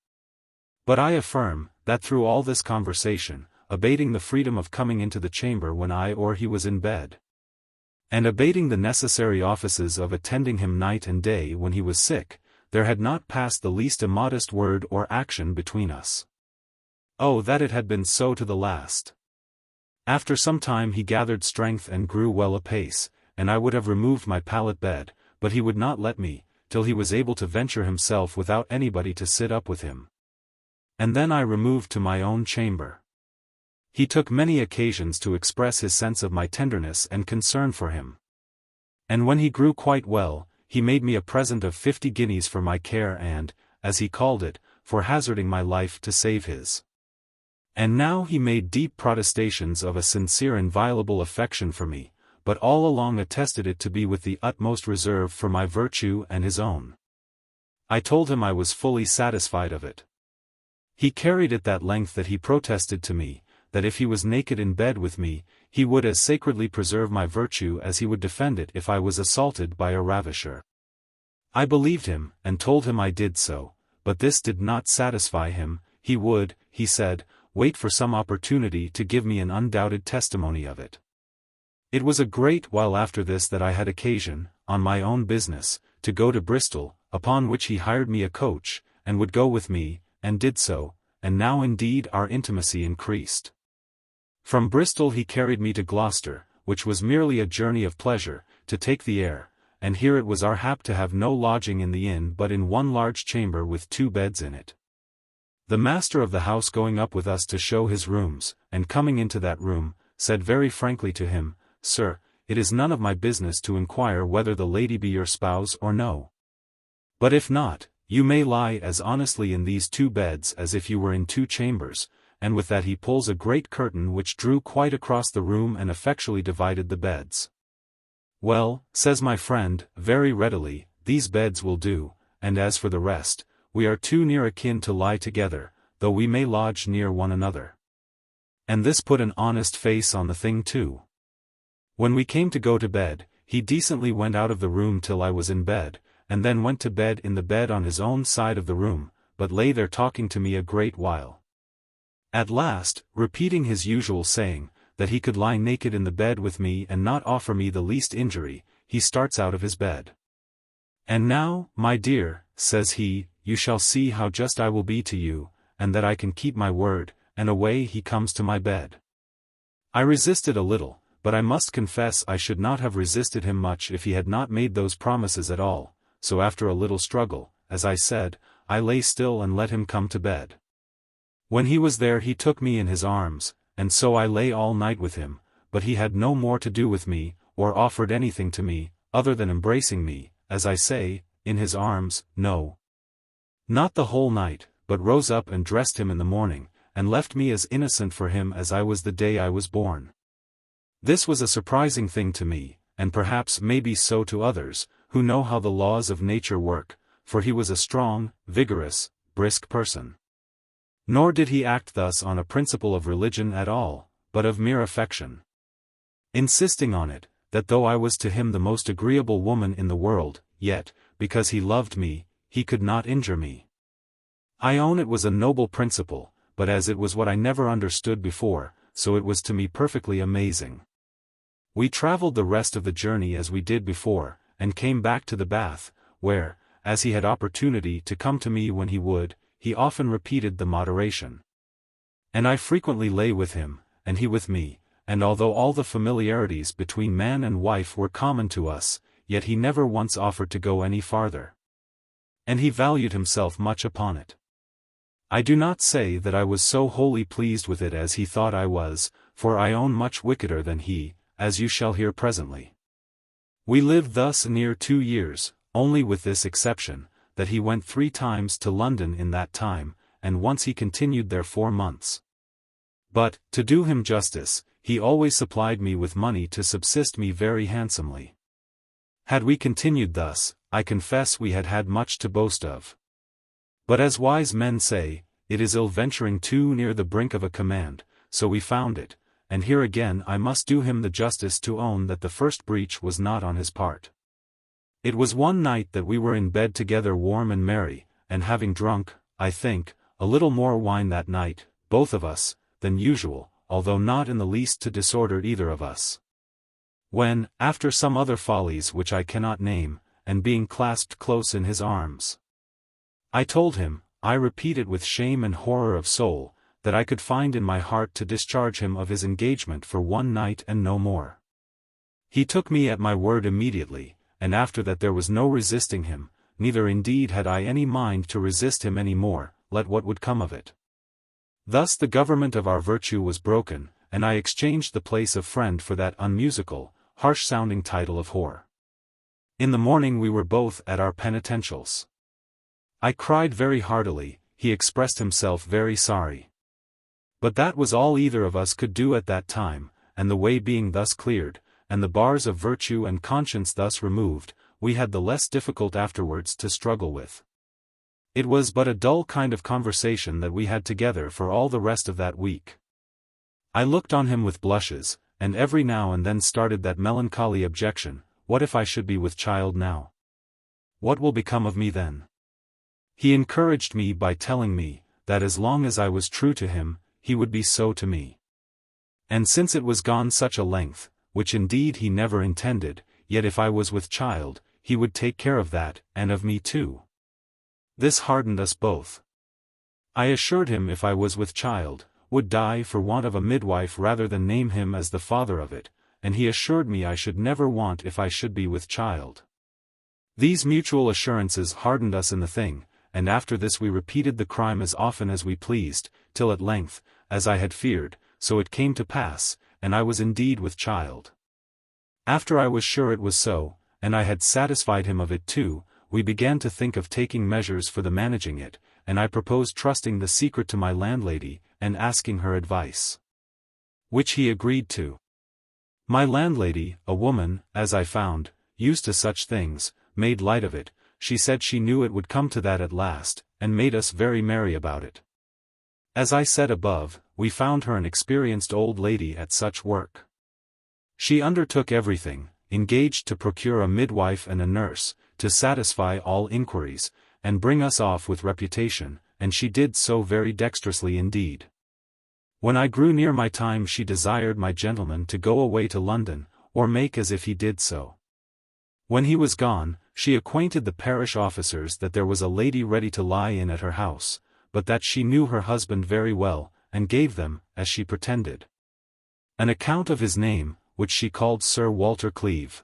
Speaker 1: But I affirm, that through all this conversation, abating the freedom of coming into the chamber when I or he was in bed, and abating the necessary offices of attending him night and day when he was sick, there had not passed the least immodest word or action between us. Oh, that it had been so to the last! After some time he gathered strength and grew well apace, and I would have removed my pallet bed, but he would not let me, till he was able to venture himself without anybody to sit up with him. And then I removed to my own chamber. He took many occasions to express his sense of my tenderness and concern for him. And when he grew quite well, he made me a present of 50 guineas for my care and, as he called it, for hazarding my life to save his. And now he made deep protestations of a sincere inviolable affection for me, but all along attested it to be with the utmost reserve for my virtue and his own. I told him I was fully satisfied of it. He carried it that length that he protested to me, that if he was naked in bed with me, he would as sacredly preserve my virtue as he would defend it if I was assaulted by a ravisher. I believed him, and told him I did so, but this did not satisfy him. He would, he said, wait for some opportunity to give me an undoubted testimony of it. It was a great while after this that I had occasion, on my own business, to go to Bristol, upon which he hired me a coach, and would go with me, and did so, and now indeed our intimacy increased. From Bristol he carried me to Gloucester, which was merely a journey of pleasure, to take the air, and here it was our hap to have no lodging in the inn but in one large chamber with 2 beds in it. The master of the house going up with us to show his rooms, and coming into that room, said very frankly to him, "Sir, it is none of my business to inquire whether the lady be your spouse or no. But if not, you may lie as honestly in these 2 beds as if you were in 2 chambers," and with that he pulls a great curtain which drew quite across the room and effectually divided the beds. "Well," says my friend, very readily, "these beds will do, and as for the rest, we are too near akin to lie together, though we may lodge near one another." And this put an honest face on the thing too. When we came to go to bed, he decently went out of the room till I was in bed, and then went to bed in the bed on his own side of the room, but lay there talking to me a great while. At last, repeating his usual saying, that he could lie naked in the bed with me and not offer me the least injury, he starts out of his bed. "And now, my dear," says he, "you shall see how just I will be to you, and that I can keep my word," and away he comes to my bed. I resisted a little, but I must confess I should not have resisted him much if he had not made those promises at all, so after a little struggle, as I said, I lay still and let him come to bed. When he was there he took me in his arms, and so I lay all night with him, but he had no more to do with me, or offered anything to me, other than embracing me, as I say, in his arms, no. Not the whole night, but rose up and dressed him in the morning, and left me as innocent for him as I was the day I was born. This was a surprising thing to me, and perhaps may be so to others, who know how the laws of nature work, for he was a strong, vigorous, brisk person. Nor did he act thus on a principle of religion at all, but of mere affection. Insisting on it, that though I was to him the most agreeable woman in the world, yet, because he loved me, he could not injure me. I own it was a noble principle, but as it was what I never understood before, so it was to me perfectly amazing. We travelled the rest of the journey as we did before, and came back to the Bath, where, as he had opportunity to come to me when he would, he often repeated the moderation. And I frequently lay with him, and he with me, and although all the familiarities between man and wife were common to us, yet he never once offered to go any farther. And he valued himself much upon it. I do not say that I was so wholly pleased with it as he thought I was, for I own much wickeder than he, as you shall hear presently. We lived thus near 2 years, only with this exception, that he went 3 times to London in that time, and once he continued there 4 months. But, to do him justice, he always supplied me with money to subsist me very handsomely. Had we continued thus, I confess we had had much to boast of. But as wise men say, it is ill venturing too near the brink of a command, so we found it, and here again I must do him the justice to own that the first breach was not on his part. It was one night that we were in bed together warm and merry, and having drunk, I think, a little more wine that night, both of us, than usual, although not in the least to disorder either of us. When, after some other follies which I cannot name, and being clasped close in his arms, I told him, I repeat it with shame and horror of soul, that I could find in my heart to discharge him of his engagement for one night and no more. He took me at my word immediately, and after that there was no resisting him, neither indeed had I any mind to resist him any more, let what would come of it. Thus the government of our virtue was broken, and I exchanged the place of friend for that unmusical, harsh-sounding title of whore. In the morning we were both at our penitentials. I cried very heartily, he expressed himself very sorry. But that was all either of us could do at that time, and the way being thus cleared, and the bars of virtue and conscience thus removed, we had the less difficult afterwards to struggle with. It was but a dull kind of conversation that we had together for all the rest of that week. I looked on him with blushes, and every now and then started that melancholy objection, what if I should be with child now? What will become of me then? He encouraged me by telling me, that as long as I was true to him, he would be so to me. And since it was gone such a length, which indeed he never intended, yet if I was with child, he would take care of that, and of me too. This hardened us both. I assured him if I was with child, would die for want of a midwife rather than name him as the father of it, and he assured me I should never want if I should be with child. These mutual assurances hardened us in the thing, and after this we repeated the crime as often as we pleased, till at length, as I had feared, so it came to pass, and I was indeed with child. After I was sure it was so, and I had satisfied him of it too, we began to think of taking measures for the managing it, and I proposed trusting the secret to my landlady, and asking her advice. Which he agreed to. My landlady, a woman, as I found, used to such things, made light of it. She said she knew it would come to that at last, and made us very merry about it. As I said above, we found her an experienced old lady at such work. She undertook everything, engaged to procure a midwife and a nurse, to satisfy all inquiries, and bring us off with reputation, and she did so very dexterously indeed. When I grew near my time she desired my gentleman to go away to London, or make as if he did so. When he was gone, she acquainted the parish officers that there was a lady ready to lie in at her house, but that she knew her husband very well, and gave them, as she pretended, an account of his name, which she called Sir Walter Cleave,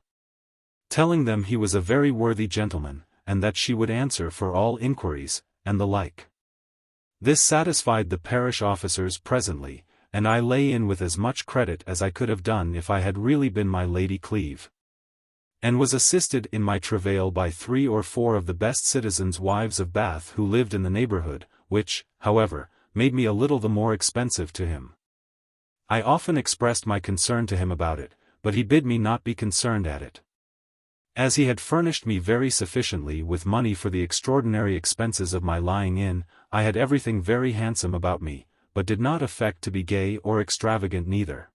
Speaker 1: telling them he was a very worthy gentleman, and that she would answer for all inquiries, and the like. This satisfied the parish officers presently, and I lay in with as much credit as I could have done if I had really been my Lady Cleave, and was assisted in my travail by 3 or 4 of the best citizens' wives of Bath who lived in the neighbourhood, which, however, made me a little the more expensive to him. I often expressed my concern to him about it, but he bid me not be concerned at it. As he had furnished me very sufficiently with money for the extraordinary expenses of my lying in, I had everything very handsome about me, but did not affect to be gay or extravagant neither.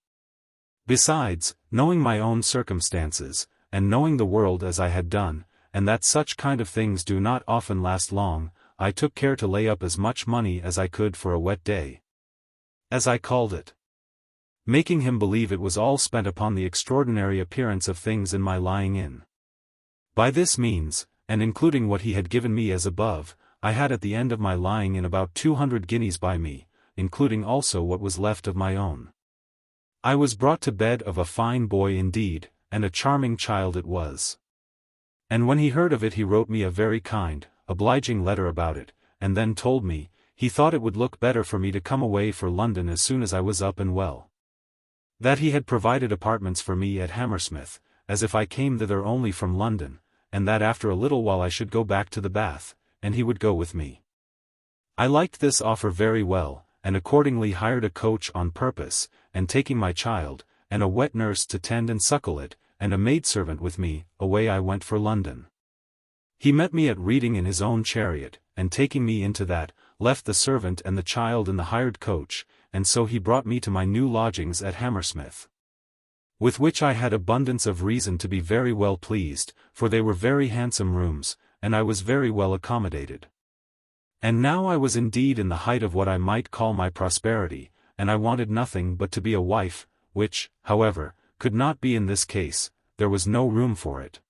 Speaker 1: Besides, knowing my own circumstances, and knowing the world as I had done, and that such kind of things do not often last long, I took care to lay up as much money as I could for a wet day, as I called it, making him believe it was all spent upon the extraordinary appearance of things in my lying in. By this means, and including what he had given me as above, I had at the end of my lying in about 200 guineas by me, including also what was left of my own. I was brought to bed of a fine boy indeed, and a charming child it was. And when he heard of it he wrote me a very kind, obliging letter about it, and then told me, he thought it would look better for me to come away for London as soon as I was up and well. That he had provided apartments for me at Hammersmith, as if I came thither only from London, and that after a little while I should go back to the Bath, and he would go with me. I liked this offer very well, and accordingly hired a coach on purpose, and taking my child, and a wet nurse to tend and suckle it, and a maidservant with me, away I went for London. He met me at Reading in his own chariot, and taking me into that, left the servant and the child in the hired coach, and so he brought me to my new lodgings at Hammersmith. With which I had abundance of reason to be very well pleased, for they were very handsome rooms, and I was very well accommodated. And now I was indeed in the height of what I might call my prosperity, and I wanted nothing but to be a wife, which, however, could not be in this case, there was no room for it.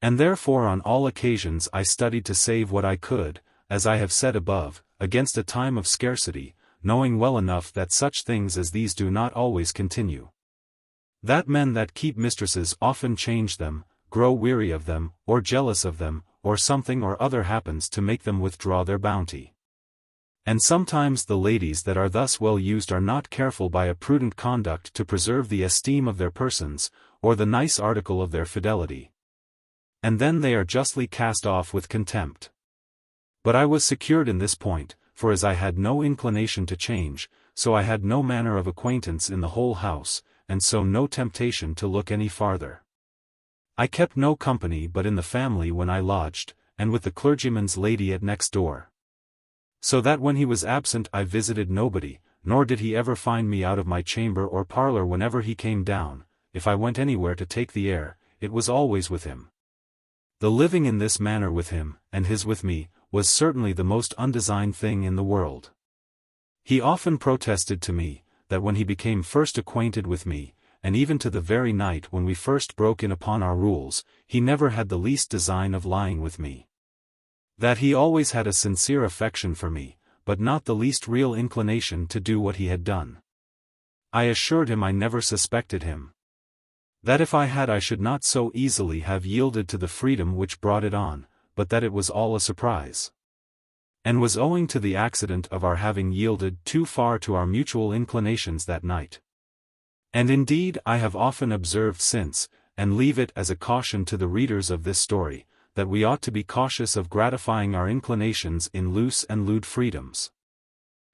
Speaker 1: And therefore on all occasions I studied to save what I could, as I have said above, against a time of scarcity, knowing well enough that such things as these do not always continue. That men that keep mistresses often change them, grow weary of them, or jealous of them, or something or other happens to make them withdraw their bounty. And sometimes the ladies that are thus well used are not careful by a prudent conduct to preserve the esteem of their persons, or the nice article of their fidelity. And then they are justly cast off with contempt. But I was secured in this point, for as I had no inclination to change, so I had no manner of acquaintance in the whole house, and so no temptation to look any farther. I kept no company but in the family when I lodged, and with the clergyman's lady at next door. So that when he was absent I visited nobody, nor did he ever find me out of my chamber or parlour whenever he came down. If I went anywhere to take the air, it was always with him. The living in this manner with him, and his with me, was certainly the most undesigned thing in the world. He often protested to me, that when he became first acquainted with me, and even to the very night when we first broke in upon our rules, he never had the least design of lying with me. That he always had a sincere affection for me, but not the least real inclination to do what he had done. I assured him I never suspected him. That if I had I should not so easily have yielded to the freedom which brought it on, but that it was all a surprise. And was owing to the accident of our having yielded too far to our mutual inclinations that night. And indeed I have often observed since, and leave it as a caution to the readers of this story, that we ought to be cautious of gratifying our inclinations in loose and lewd freedoms.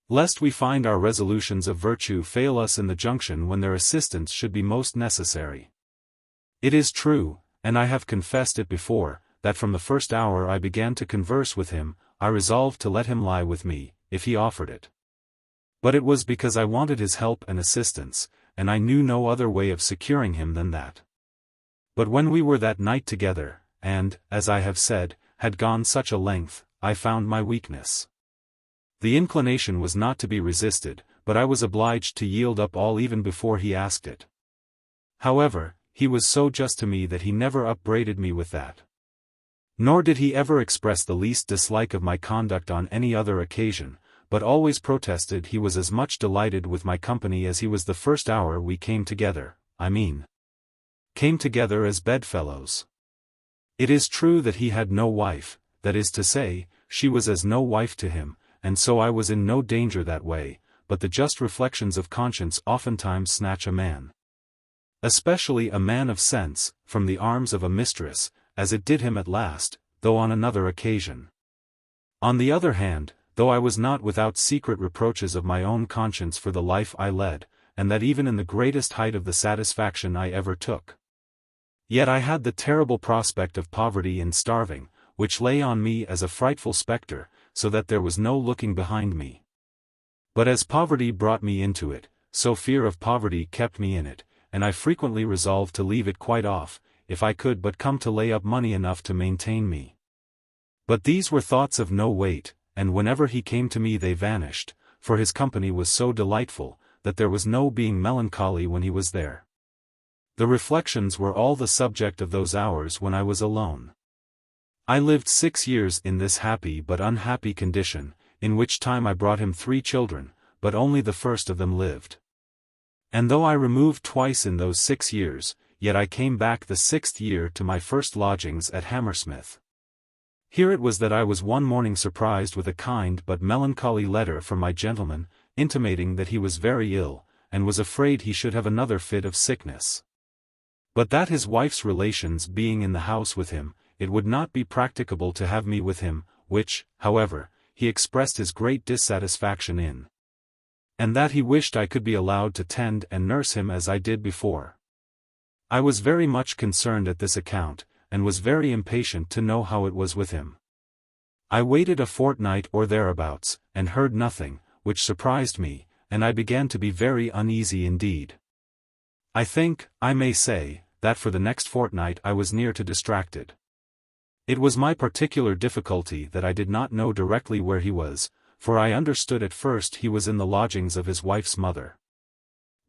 Speaker 1: Lest we find our resolutions of virtue fail us in the junction when their assistance should be most necessary. It is true, and I have confessed it before, that from the first hour I began to converse with him, I resolved to let him lie with me, if he offered it. But it was because I wanted his help and assistance, and I knew no other way of securing him than that. But when we were that night together, and, as I have said, had gone such a length, I found my weakness. The inclination was not to be resisted, but I was obliged to yield up all even before he asked it. However, he was so just to me that he never upbraided me with that. Nor did he ever express the least dislike of my conduct on any other occasion, but always protested he was as much delighted with my company as he was the first hour we came together, came together as bedfellows. It is true that he had no wife, that is to say, she was as no wife to him, and so I was in no danger that way, but the just reflections of conscience oftentimes snatch a man, especially a man of sense, from the arms of a mistress, as it did him at last, though on another occasion. On the other hand, though I was not without secret reproaches of my own conscience for the life I led, and that even in the greatest height of the satisfaction I ever took, yet I had the terrible prospect of poverty and starving, which lay on me as a frightful spectre, so that there was no looking behind me. But as poverty brought me into it, so fear of poverty kept me in it, and I frequently resolved to leave it quite off, if I could but come to lay up money enough to maintain me. But these were thoughts of no weight, and whenever he came to me they vanished, for his company was so delightful, that there was no being melancholy when he was there. The reflections were all the subject of those hours when I was alone. I lived 6 years in this happy but unhappy condition, in which time I brought him 3 children, but only the first of them lived. And though I removed twice in those 6 years, yet I came back the 6th year to my first lodgings at Hammersmith. Here it was that I was one morning surprised with a kind but melancholy letter from my gentleman, intimating that he was very ill, and was afraid he should have another fit of sickness. But that his wife's relations being in the house with him, it would not be practicable to have me with him, which, however, he expressed his great dissatisfaction in. And that he wished I could be allowed to tend and nurse him as I did before. I was very much concerned at this account, and was very impatient to know how it was with him. I waited a fortnight or thereabouts, and heard nothing, which surprised me, and I began to be very uneasy indeed. I think, I may say, that for the next fortnight I was near to distracted. It was my particular difficulty that I did not know directly where he was, for I understood at first he was in the lodgings of his wife's mother.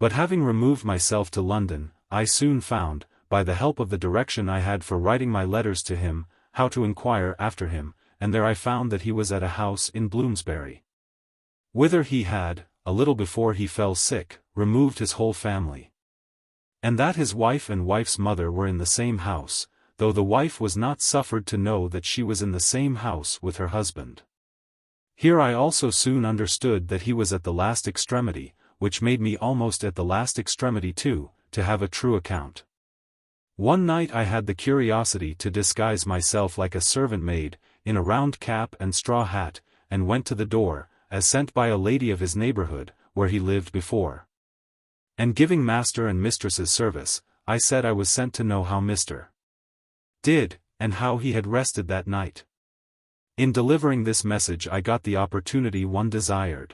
Speaker 1: But having removed myself to London, I soon found, by the help of the direction I had for writing my letters to him, how to inquire after him, and there I found that he was at a house in Bloomsbury, whither he had, a little before he fell sick, removed his whole family. And that his wife and wife's mother were in the same house, though the wife was not suffered to know that she was in the same house with her husband. Here I also soon understood that he was at the last extremity, which made me almost at the last extremity too, to have a true account. One night I had the curiosity to disguise myself like a servant maid, in a round cap and straw hat, and went to the door, as sent by a lady of his neighbourhood, where he lived before. And giving master and mistress's service, I said I was sent to know how Mr. did, and how he had rested that night. In delivering this message I got the opportunity one desired.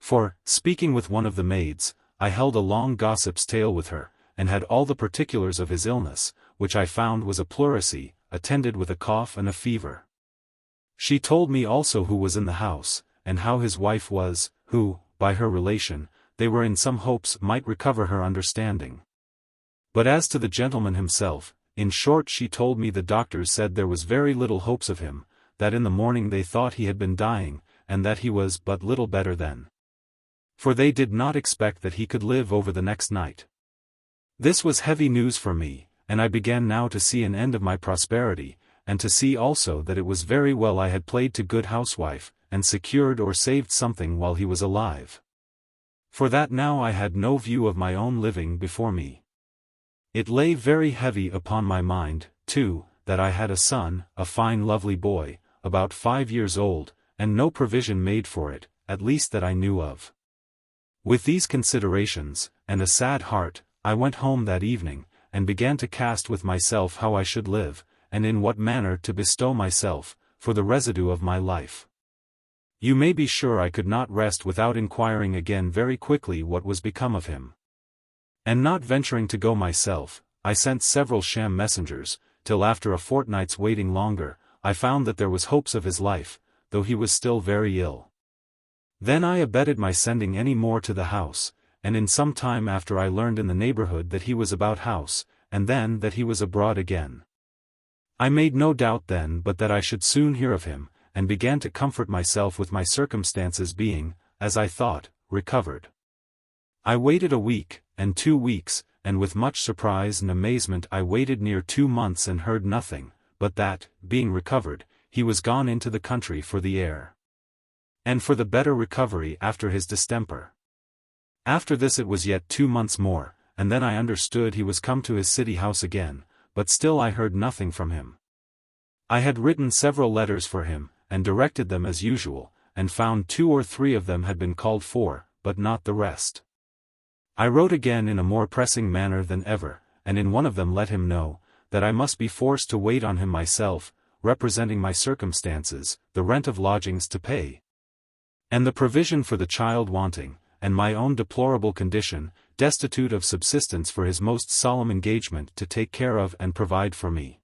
Speaker 1: For, speaking with one of the maids, I held a long gossip's tale with her, and had all the particulars of his illness, which I found was a pleurisy, attended with a cough and a fever. She told me also who was in the house, and how his wife was, who, by her relation, they were in some hopes might recover her understanding. But as to the gentleman himself, in short she told me the doctors said there was very little hopes of him, that in the morning they thought he had been dying, and that he was but little better then. For they did not expect that he could live over the next night. This was heavy news for me, and I began now to see an end of my prosperity, and to see also that it was very well I had played to good housewife, and secured or saved something while he was alive. For that now I had no view of my own living before me. It lay very heavy upon my mind, too, that I had a son, a fine lovely boy, about 5 years old, and no provision made for it, at least that I knew of. With these considerations, and a sad heart, I went home that evening, and began to cast with myself how I should live, and in what manner to bestow myself, for the residue of my life. You may be sure I could not rest without inquiring again very quickly what was become of him. And not venturing to go myself, I sent several sham messengers, till after a fortnight's waiting longer, I found that there was hopes of his life, though he was still very ill. Then I abetted my sending any more to the house, and in some time after I learned in the neighbourhood that he was about house, and then that he was abroad again. I made no doubt then but that I should soon hear of him, and began to comfort myself with my circumstances being, as I thought, recovered. I waited a week, and 2 weeks, and with much surprise and amazement I waited near 2 months and heard nothing, but that, being recovered, he was gone into the country for the air, and for the better recovery after his distemper. After this it was yet 2 months more, and then I understood he was come to his city house again, but still I heard nothing from him. I had written several letters for him, and directed them as usual, and found 2 or 3 of them had been called for, but not the rest. I wrote again in a more pressing manner than ever, and in one of them let him know, that I must be forced to wait on him myself, representing my circumstances, the rent of lodgings to pay, and the provision for the child wanting, and my own deplorable condition, destitute of subsistence for his most solemn engagement to take care of and provide for me.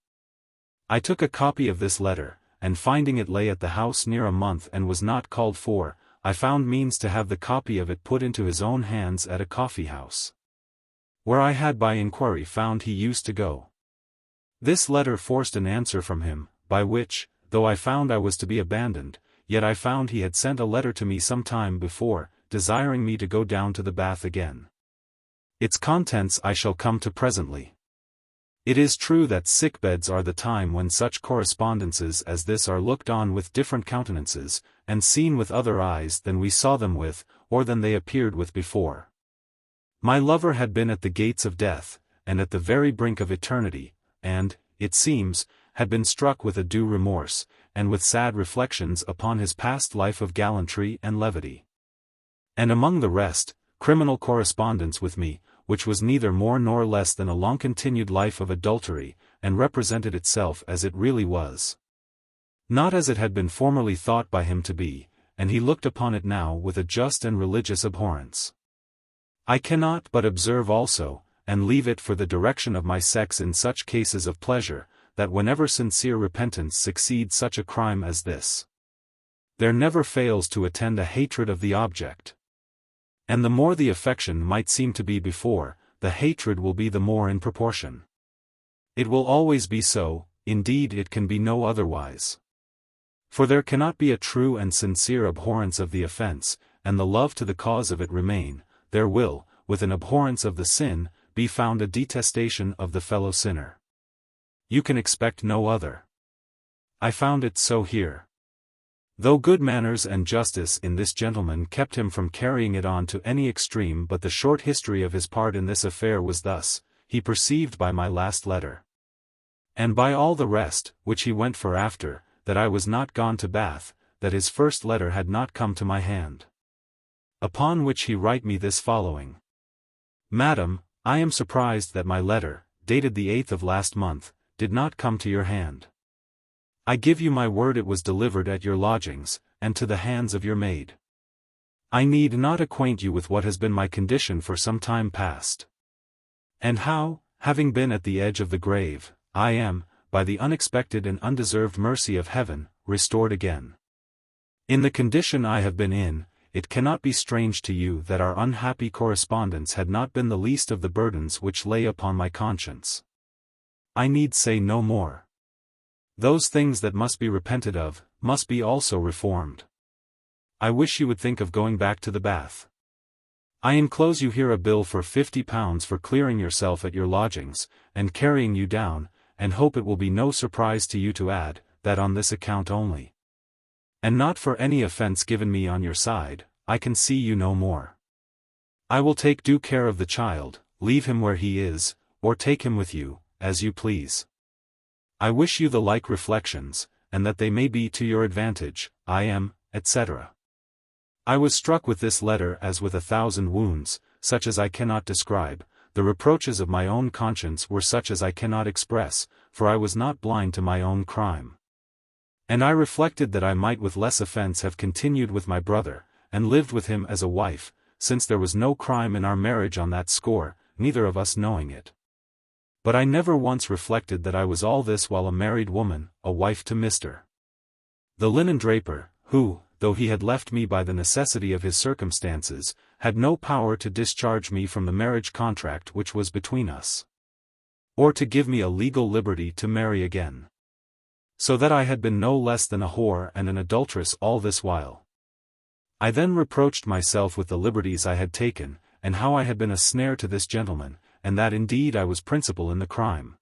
Speaker 1: I took a copy of this letter, and finding it lay at the house near a month and was not called for, I found means to have the copy of it put into his own hands at a coffee-house, where I had by inquiry found he used to go. This letter forced an answer from him, by which, though I found I was to be abandoned, yet I found he had sent a letter to me some time before, desiring me to go down to the Bath again. Its contents I shall come to presently. It is true that sickbeds are the time when such correspondences as this are looked on with different countenances, and seen with other eyes than we saw them with, or than they appeared with before. My lover had been at the gates of death, and at the very brink of eternity, and, it seems, had been struck with a due remorse, and with sad reflections upon his past life of gallantry and levity. And among the rest, criminal correspondence with me, which was neither more nor less than a long-continued life of adultery, and represented itself as it really was. Not as it had been formerly thought by him to be, and he looked upon it now with a just and religious abhorrence. I cannot but observe also, and leave it for the direction of my sex in such cases of pleasure, that whenever sincere repentance succeeds such a crime as this, there never fails to attend a hatred of the object. And the more the affection might seem to be before, the hatred will be the more in proportion. It will always be so, indeed it can be no otherwise. For there cannot be a true and sincere abhorrence of the offense, and the love to the cause of it remain, there will, with an abhorrence of the sin, be found a detestation of the fellow sinner. You can expect no other. I found it so here. Though good manners and justice in this gentleman kept him from carrying it on to any extreme, but the short history of his part in this affair was thus, he perceived by my last letter, and by all the rest, which he went for after, that I was not gone to Bath, that his first letter had not come to my hand. Upon which he write me this following. Madam, I am surprised that my letter, dated the 8th of last month, did not come to your hand. I give you my word it was delivered at your lodgings, and to the hands of your maid. I need not acquaint you with what has been my condition for some time past, and how, having been at the edge of the grave, I am, by the unexpected and undeserved mercy of heaven, restored again. In the condition I have been in, it cannot be strange to you that our unhappy correspondence had not been the least of the burdens which lay upon my conscience. I need say no more. Those things that must be repented of, must be also reformed. I wish you would think of going back to the Bath. I enclose you here a bill for £50 for clearing yourself at your lodgings, and carrying you down, and hope it will be no surprise to you to add, that on this account only, and not for any offence given me on your side, I can see you no more. I will take due care of the child, leave him where he is, or take him with you, as you please. I wish you the like reflections, and that they may be to your advantage. I am, etc. I was struck with this letter as with 1,000 wounds, such as I cannot describe. The reproaches of my own conscience were such as I cannot express, for I was not blind to my own crime. And I reflected that I might with less offence have continued with my brother, and lived with him as a wife, since there was no crime in our marriage on that score, neither of us knowing it. But I never once reflected that I was all this while a married woman, a wife to Mr. the linen draper, who, though he had left me by the necessity of his circumstances, had no power to discharge me from the marriage contract which was between us, or to give me a legal liberty to marry again. So that I had been no less than a whore and an adulteress all this while. I then reproached myself with the liberties I had taken, and how I had been a snare to this gentleman, and that indeed I was principal in the crime.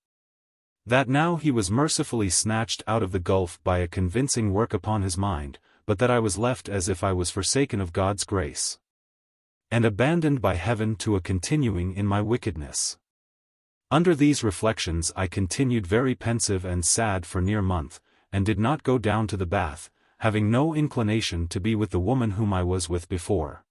Speaker 1: That now he was mercifully snatched out of the gulf by a convincing work upon his mind, but that I was left as if I was forsaken of God's grace, and abandoned by heaven to a continuing in my wickedness. Under these reflections I continued very pensive and sad for near a month, and did not go down to the Bath, having no inclination to be with the woman whom I was with before,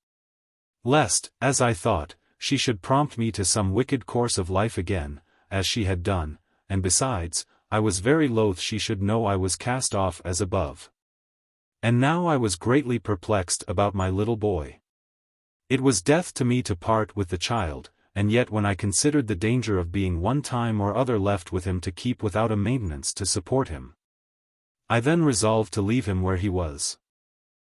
Speaker 1: lest, as I thought, she should prompt me to some wicked course of life again, as she had done, and besides, I was very loath she should know I was cast off as above. And now I was greatly perplexed about my little boy. It was death to me to part with the child, and yet when I considered the danger of being one time or other left with him to keep without a maintenance to support him, I then resolved to leave him where he was.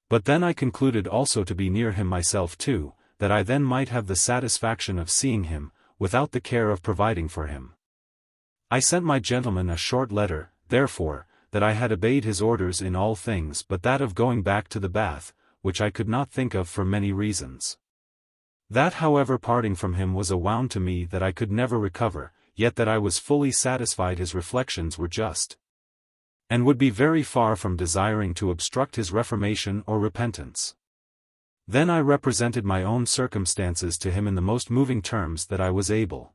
Speaker 1: But then I concluded also to be near him myself too, that I then might have the satisfaction of seeing him, without the care of providing for him. I sent my gentleman a short letter, therefore, that I had obeyed his orders in all things but that of going back to the Bath, which I could not think of for many reasons. That however parting from him was a wound to me that I could never recover, yet that I was fully satisfied his reflections were just, and would be very far from desiring to obstruct his reformation or repentance. Then I represented my own circumstances to him in the most moving terms that I was able.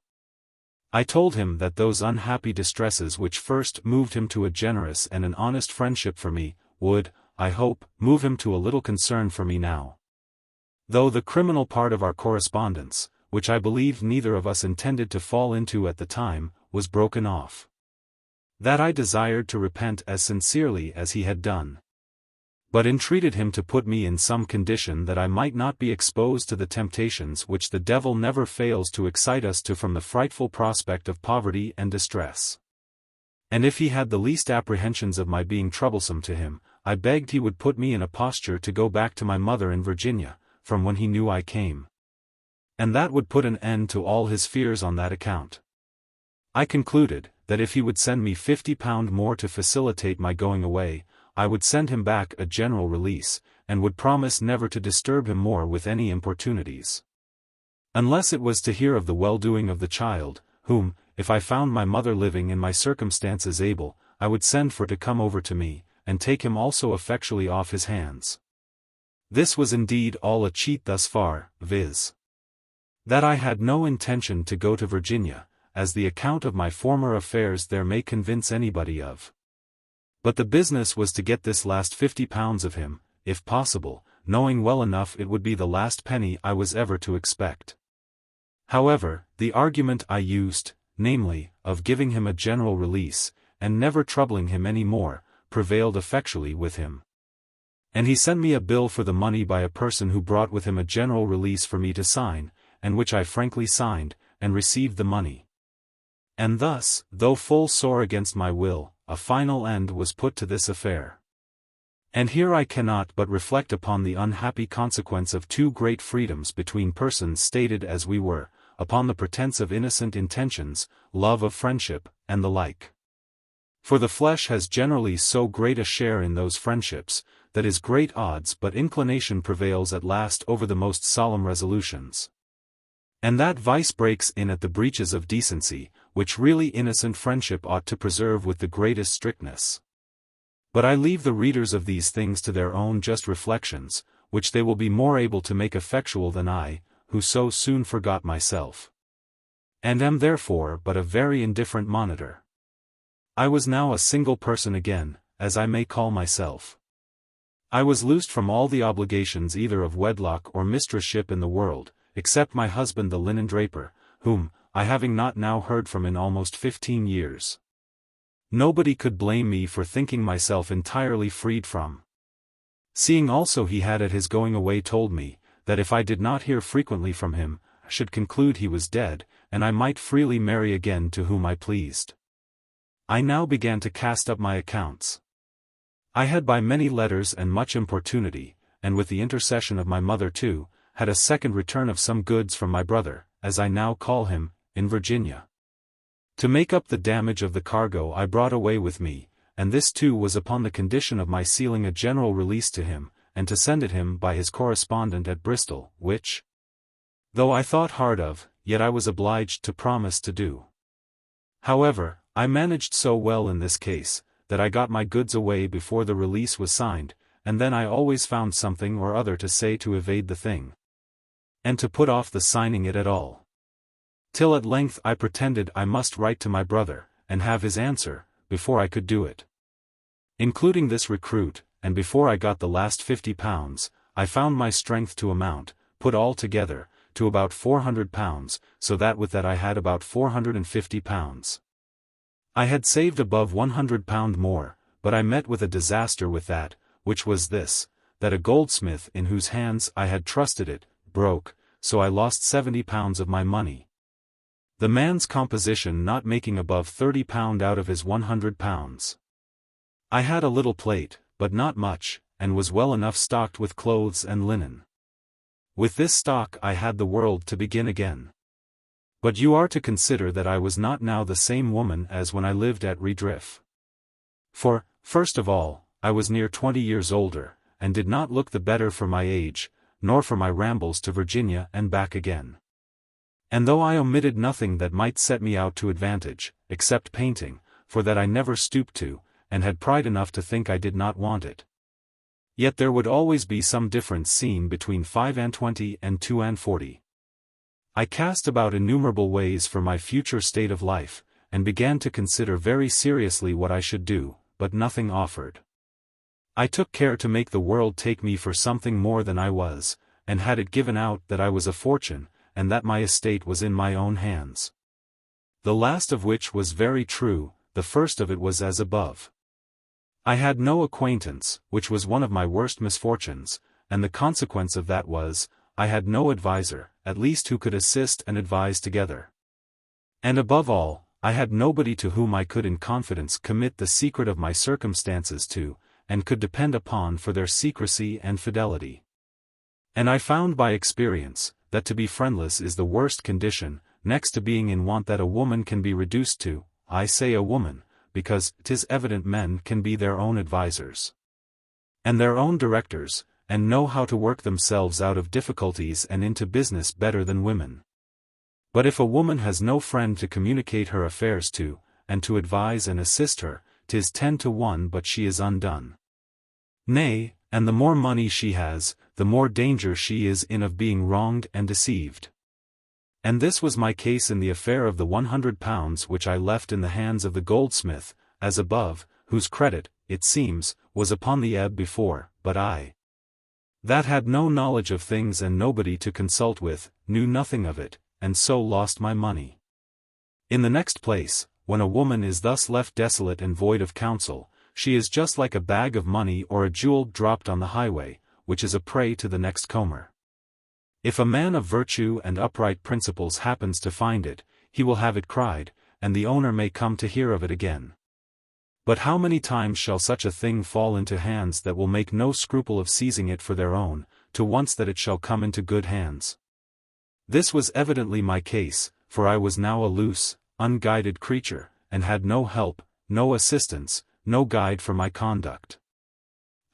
Speaker 1: I told him that those unhappy distresses which first moved him to a generous and an honest friendship for me, would, I hope, move him to a little concern for me now. Though the criminal part of our correspondence, which I believed neither of us intended to fall into at the time, was broken off. That I desired to repent as sincerely as he had done, but entreated him to put me in some condition that I might not be exposed to the temptations which the devil never fails to excite us to from the frightful prospect of poverty and distress. And if he had the least apprehensions of my being troublesome to him, I begged he would put me in a posture to go back to my mother in Virginia, from when he knew I came. And that would put an end to all his fears on that account. I concluded, that if he would send me £50 more to facilitate my going away, I would send him back a general release, and would promise never to disturb him more with any importunities. Unless it was to hear of the well-doing of the child, whom, if I found my mother living and my circumstances able, I would send for to come over to me, and take him also effectually off his hands. This was indeed all a cheat thus far, viz. That I had no intention to go to Virginia, as the account of my former affairs there may convince anybody of. But the business was to get this last £50 of him, if possible, knowing well enough it would be the last penny I was ever to expect. However, the argument I used, namely, of giving him a general release, and never troubling him any more, prevailed effectually with him. And he sent me a bill for the money by a person who brought with him a general release for me to sign, and which I frankly signed, and received the money. And thus, though full sore against my will, a final end was put to this affair. And here I cannot but reflect upon the unhappy consequence of two great freedoms between persons stated as we were, upon the pretence of innocent intentions, love of friendship, and the like. For the flesh has generally so great a share in those friendships, that is great odds but inclination prevails at last over the most solemn resolutions. And that vice breaks in at the breaches of decency, which really innocent friendship ought to preserve with the greatest strictness. But I leave the readers of these things to their own just reflections, which they will be more able to make effectual than I, who so soon forgot myself, and am therefore but a very indifferent monitor. I was now a single person again, as I may call myself. I was loosed from all the obligations either of wedlock or mistressship in the world, except my husband the linen draper, whom, I having not now heard from in almost 15 years. Nobody could blame me for thinking myself entirely freed from. Seeing also he had at his going away told me, that if I did not hear frequently from him, I should conclude he was dead, and I might freely marry again to whom I pleased. I now began to cast up my accounts. I had by many letters and much importunity, and with the intercession of my mother too, had a second return of some goods from my brother, as I now call him, in Virginia. To make up the damage of the cargo I brought away with me, and this too was upon the condition of my sealing a general release to him, and to send it him by his correspondent at Bristol, which, though I thought hard of, yet I was obliged to promise to do. However, I managed so well in this case, that I got my goods away before the release was signed, and then I always found something or other to say to evade the thing, and to put off the signing it at all. Till at length I pretended I must write to my brother, and have his answer, before I could do it. Including this recruit, and before I got the last £50, I found my strength to amount, put all together, to about £400, so that with that I had about £450. I had saved above £100 more, but I met with a disaster with that, which was this, that a goldsmith in whose hands I had trusted it, broke, so I lost £70 of my money. The man's composition not making above £30 out of his £100. I had a little plate, but not much, and was well enough stocked with clothes and linen. With this stock I had the world to begin again. But you are to consider that I was not now the same woman as when I lived at Redriff. For, first of all, I was near 20 years older, and did not look the better for my age, nor for my rambles to Virginia and back again. And though I omitted nothing that might set me out to advantage, except painting, for that I never stooped to, and had pride enough to think I did not want it, yet there would always be some difference seen between 25 and 42. I cast about innumerable ways for my future state of life, and began to consider very seriously what I should do, but nothing offered. I took care to make the world take me for something more than I was, and had it given out that I was a fortune, and that my estate was in my own hands. The last of which was very true, the first of it was as above. I had no acquaintance, which was one of my worst misfortunes, and the consequence of that was, I had no adviser, at least who could assist and advise together. And above all, I had nobody to whom I could in confidence commit the secret of my circumstances to, and could depend upon for their secrecy and fidelity. And I found by experience, that to be friendless is the worst condition, next to being in want that a woman can be reduced to. I say a woman, because 'tis evident men can be their own advisers, and their own directors, and know how to work themselves out of difficulties and into business better than women. But if a woman has no friend to communicate her affairs to, and to advise and assist her, 'tis 10 to 1 but she is undone. Nay, and the more money she has, the more danger she is in of being wronged and deceived. And this was my case in the affair of the £100 which I left in the hands of the goldsmith, as above, whose credit, it seems, was upon the ebb before, but I, that had no knowledge of things and nobody to consult with, knew nothing of it, and so lost my money. In the next place, when a woman is thus left desolate and void of counsel, she is just like a bag of money or a jewel dropped on the highway, which is a prey to the next comer. If a man of virtue and upright principles happens to find it, he will have it cried, and the owner may come to hear of it again. But how many times shall such a thing fall into hands that will make no scruple of seizing it for their own, to once that it shall come into good hands? This was evidently my case, for I was now a loose, unguided creature, and had no help, no assistance, no guide for my conduct.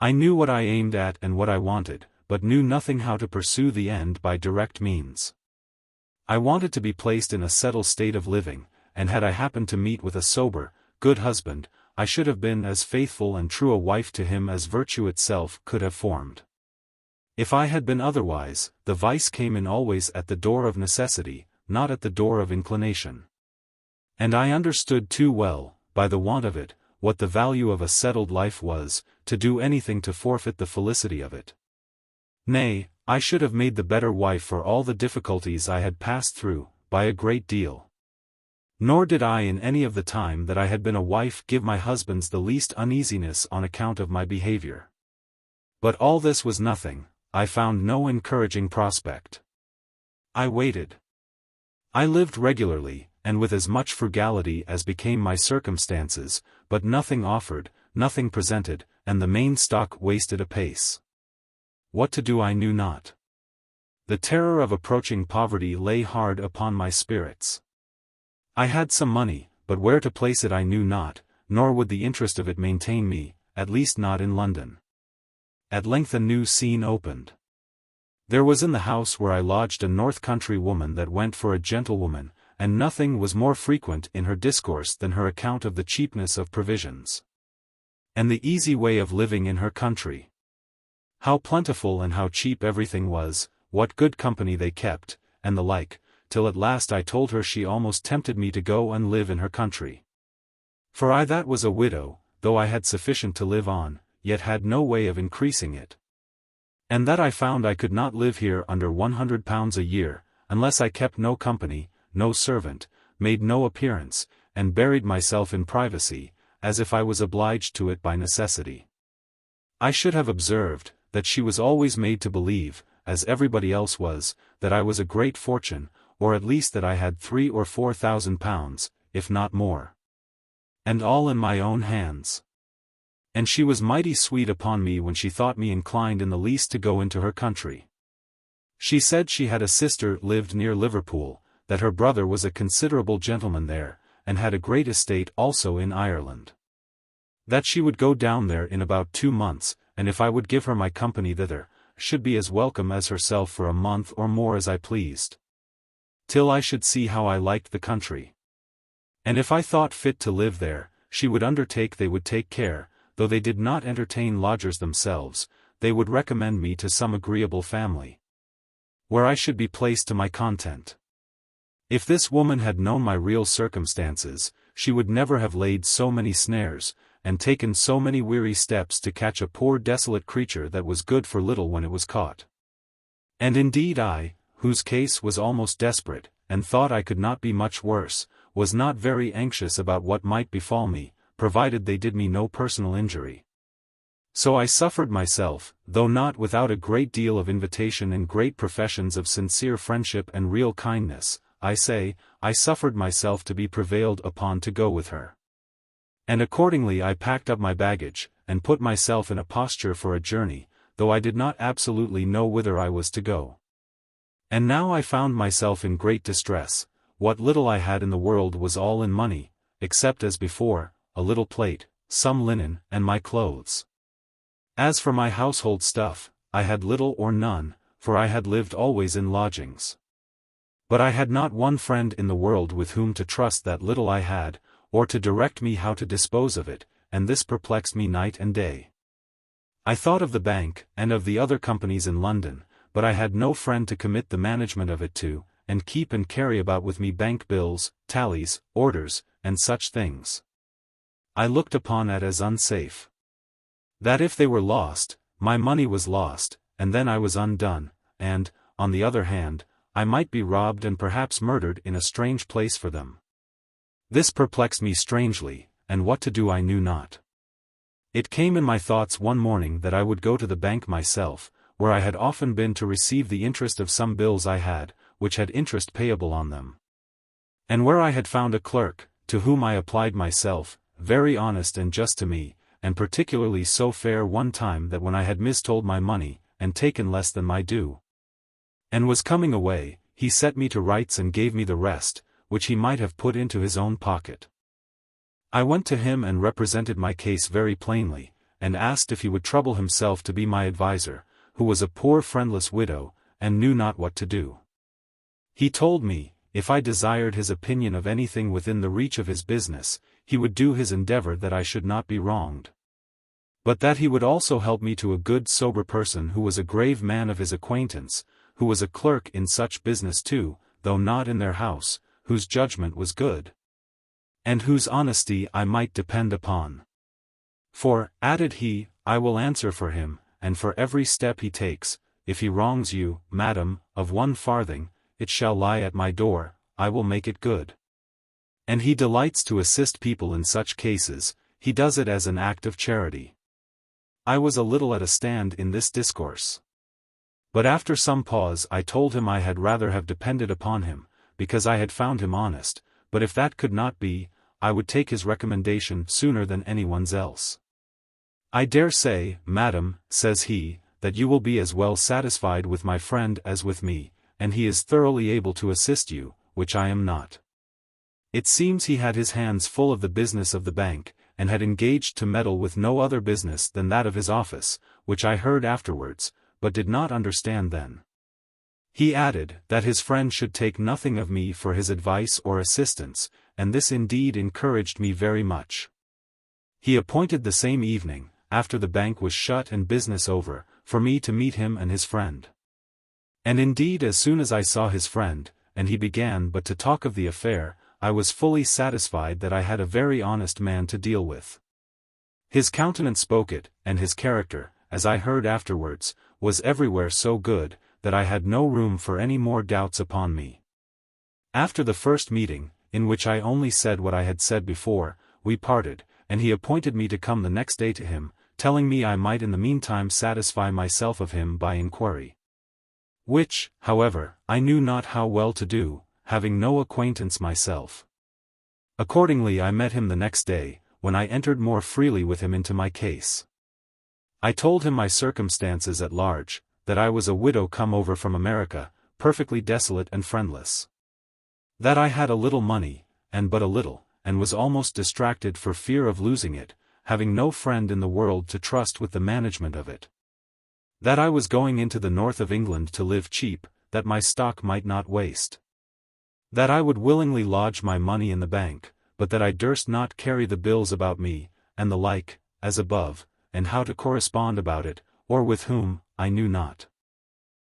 Speaker 1: I knew what I aimed at and what I wanted, but knew nothing how to pursue the end by direct means. I wanted to be placed in a settled state of living, and had I happened to meet with a sober, good husband, I should have been as faithful and true a wife to him as virtue itself could have formed. If I had been otherwise, the vice came in always at the door of necessity, not at the door of inclination. And I understood too well, by the want of it, what the value of a settled life was, to do anything to forfeit the felicity of it. Nay, I should have made the better wife for all the difficulties I had passed through, by a great deal. Nor did I in any of the time that I had been a wife give my husbands the least uneasiness on account of my behavior. But all this was nothing, I found no encouraging prospect. I waited. I lived regularly, and with as much frugality as became my circumstances, but nothing offered, nothing presented, and the main stock wasted apace. What to do I knew not. The terror of approaching poverty lay hard upon my spirits. I had some money, but where to place it I knew not, nor would the interest of it maintain me, at least not in London. At length a new scene opened. There was in the house where I lodged a north country woman that went for a gentlewoman, and nothing was more frequent in her discourse than her account of the cheapness of provisions, and the easy way of living in her country. How plentiful and how cheap everything was, what good company they kept, and the like, till at last I told her she almost tempted me to go and live in her country. For I that was a widow, though I had sufficient to live on, yet had no way of increasing it. And that I found I could not live here under £100 a year, unless I kept no company, no servant, made no appearance, and buried myself in privacy, as if I was obliged to it by necessity. I should have observed, that she was always made to believe, as everybody else was, that I was a great fortune, or at least that I had £3,000 or £4,000, if not more. And all in my own hands. And she was mighty sweet upon me when she thought me inclined in the least to go into her country. She said she had a sister lived near Liverpool, that her brother was a considerable gentleman there, and had a great estate also in Ireland. That she would go down there in about 2 months, and if I would give her my company thither, should be as welcome as herself for a month or more as I pleased, till I should see how I liked the country. And if I thought fit to live there, she would undertake they would take care, though they did not entertain lodgers themselves, they would recommend me to some agreeable family, where I should be placed to my content. If this woman had known my real circumstances, she would never have laid so many snares, and taken so many weary steps to catch a poor desolate creature that was good for little when it was caught. And indeed I, whose case was almost desperate, and thought I could not be much worse, was not very anxious about what might befall me, provided they did me no personal injury. So I suffered myself, though not without a great deal of invitation and great professions of sincere friendship and real kindness, I say, I suffered myself to be prevailed upon to go with her. And accordingly I packed up my baggage, and put myself in a posture for a journey, though I did not absolutely know whither I was to go. And now I found myself in great distress. What little I had in the world was all in money, except as before, a little plate, some linen, and my clothes. As for my household stuff, I had little or none, for I had lived always in lodgings. But I had not one friend in the world with whom to trust that little I had, or to direct me how to dispose of it, and this perplexed me night and day. I thought of the bank, and of the other companies in London, but I had no friend to commit the management of it to, and keep and carry about with me bank bills, tallies, orders, and such things. I looked upon it as unsafe. That if they were lost, my money was lost, and then I was undone, and, on the other hand, I might be robbed and perhaps murdered in a strange place for them. This perplexed me strangely, and what to do I knew not. It came in my thoughts one morning that I would go to the bank myself, where I had often been to receive the interest of some bills I had, which had interest payable on them. And where I had found a clerk, to whom I applied myself, very honest and just to me, and particularly so fair one time that when I had mistold my money, and taken less than my due, and was coming away, he set me to rights and gave me the rest, which he might have put into his own pocket. I went to him and represented my case very plainly, and asked if he would trouble himself to be my adviser, who was a poor friendless widow, and knew not what to do. He told me, if I desired his opinion of anything within the reach of his business, he would do his endeavor that I should not be wronged. But that he would also help me to a good sober person who was a grave man of his acquaintance, who was a clerk in such business too, though not in their house, whose judgment was good, and whose honesty I might depend upon. For, added he, I will answer for him, and for every step he takes. If he wrongs you, madam, of 1 farthing, it shall lie at my door, I will make it good. And he delights to assist people in such cases, he does it as an act of charity. I was a little at a stand in this discourse. But after some pause I told him I had rather have depended upon him, because I had found him honest, but if that could not be, I would take his recommendation sooner than anyone's else. I dare say, madam, says he, that you will be as well satisfied with my friend as with me, and he is thoroughly able to assist you, which I am not. It seems he had his hands full of the business of the bank, and had engaged to meddle with no other business than that of his office, which I heard afterwards, but did not understand then. He added, that his friend should take nothing of me for his advice or assistance, and this indeed encouraged me very much. He appointed the same evening, after the bank was shut and business over, for me to meet him and his friend. And indeed as soon as I saw his friend, and he began but to talk of the affair, I was fully satisfied that I had a very honest man to deal with. His countenance spoke it, and his character, as I heard afterwards, was everywhere so good, that I had no room for any more doubts upon me. After the first meeting, in which I only said what I had said before, we parted, and he appointed me to come the next day to him, telling me I might in the meantime satisfy myself of him by inquiry. Which, however, I knew not how well to do, having no acquaintance myself. Accordingly I met him the next day, when I entered more freely with him into my case. I told him my circumstances at large, that I was a widow come over from America, perfectly desolate and friendless. That I had a little money, and but a little, and was almost distracted for fear of losing it, having no friend in the world to trust with the management of it. That I was going into the north of England to live cheap, that my stock might not waste. That I would willingly lodge my money in the bank, but that I durst not carry the bills about me, and the like, as above, and how to correspond about it, or with whom, I knew not.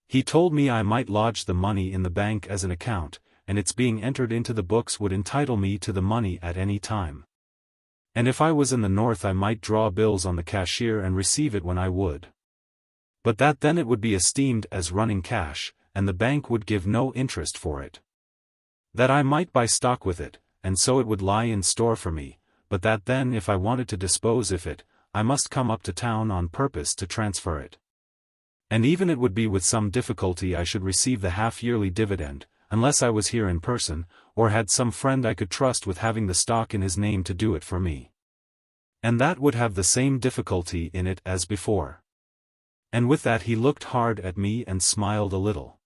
Speaker 1: He told me I might lodge the money in the bank as an account, and its being entered into the books would entitle me to the money at any time. And if I was in the north I might draw bills on the cashier and receive it when I would. But that then it would be esteemed as running cash, and the bank would give no interest for it. That I might buy stock with it, and so it would lie in store for me, but that then if I wanted to dispose of it, I must come up to town on purpose to transfer it. And even it would be with some difficulty I should receive the half-yearly dividend, unless I was here in person, or had some friend I could trust with having the stock in his name to do it for me. And that would have the same difficulty in it as before. And with that he looked hard at me and smiled a little.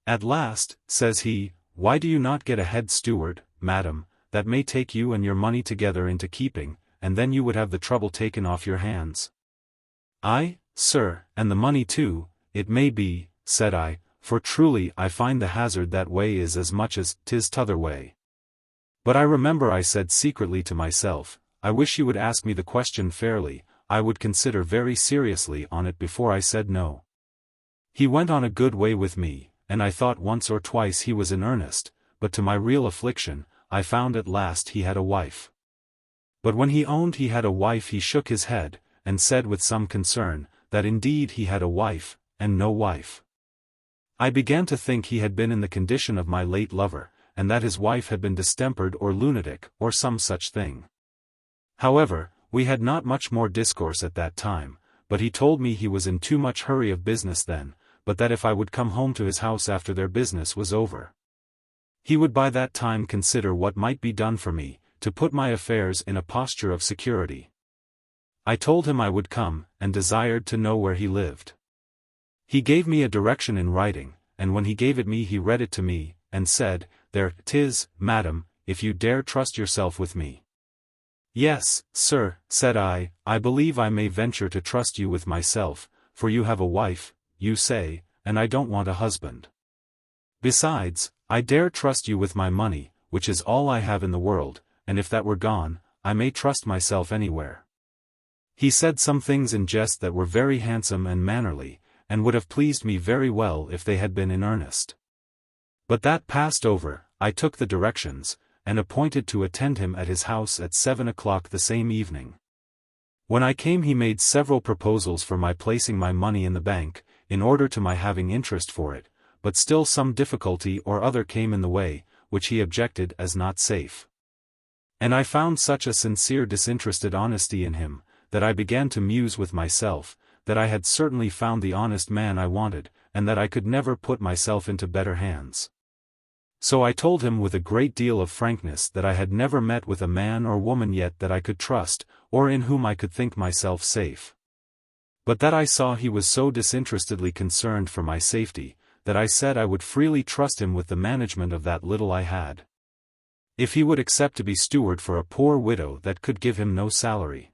Speaker 1: At last, says he, why do you not get a head steward, madam, that may take you and your money together into keeping, and then you would have the trouble taken off your hands? Aye, sir, and the money too, it may be, said I, for truly I find the hazard that way is as much as 'tis t'other way. But I remember I said secretly to myself, I wish you would ask me the question fairly, I would consider very seriously on it before I said no. He went on a good way with me, and I thought once or twice he was in earnest, but to my real affliction, I found at last he had a wife. But when he owned he had a wife he shook his head, and said with some concern, that indeed he had a wife, and no wife. I began to think he had been in the condition of my late lover, and that his wife had been distempered or lunatic, or some such thing. However, we had not much more discourse at that time, but he told me he was in too much hurry of business then, but that if I would come home to his house after their business was over, he would by that time consider what might be done for me, to put my affairs in a posture of security. I told him I would come, and desired to know where he lived. He gave me a direction in writing, and when he gave it me he read it to me, and said, There 'tis, madam, if you dare trust yourself with me. Yes, sir, said I believe I may venture to trust you with myself, for you have a wife, you say, and I don't want a husband. Besides, I dare trust you with my money, which is all I have in the world, and if that were gone, I may trust myself anywhere. He said some things in jest that were very handsome and mannerly, and would have pleased me very well if they had been in earnest. But that passed over, I took the directions, and appointed to attend him at his house at 7 o'clock the same evening. When I came he made several proposals for my placing my money in the bank, in order to my having interest for it, but still some difficulty or other came in the way, which he objected as not safe. And I found such a sincere disinterested honesty in him, that I began to muse with myself, that I had certainly found the honest man I wanted, and that I could never put myself into better hands. So I told him with a great deal of frankness that I had never met with a man or woman yet that I could trust, or in whom I could think myself safe. But that I saw he was so disinterestedly concerned for my safety, that I said I would freely trust him with the management of that little I had, if he would accept to be steward for a poor widow that could give him no salary.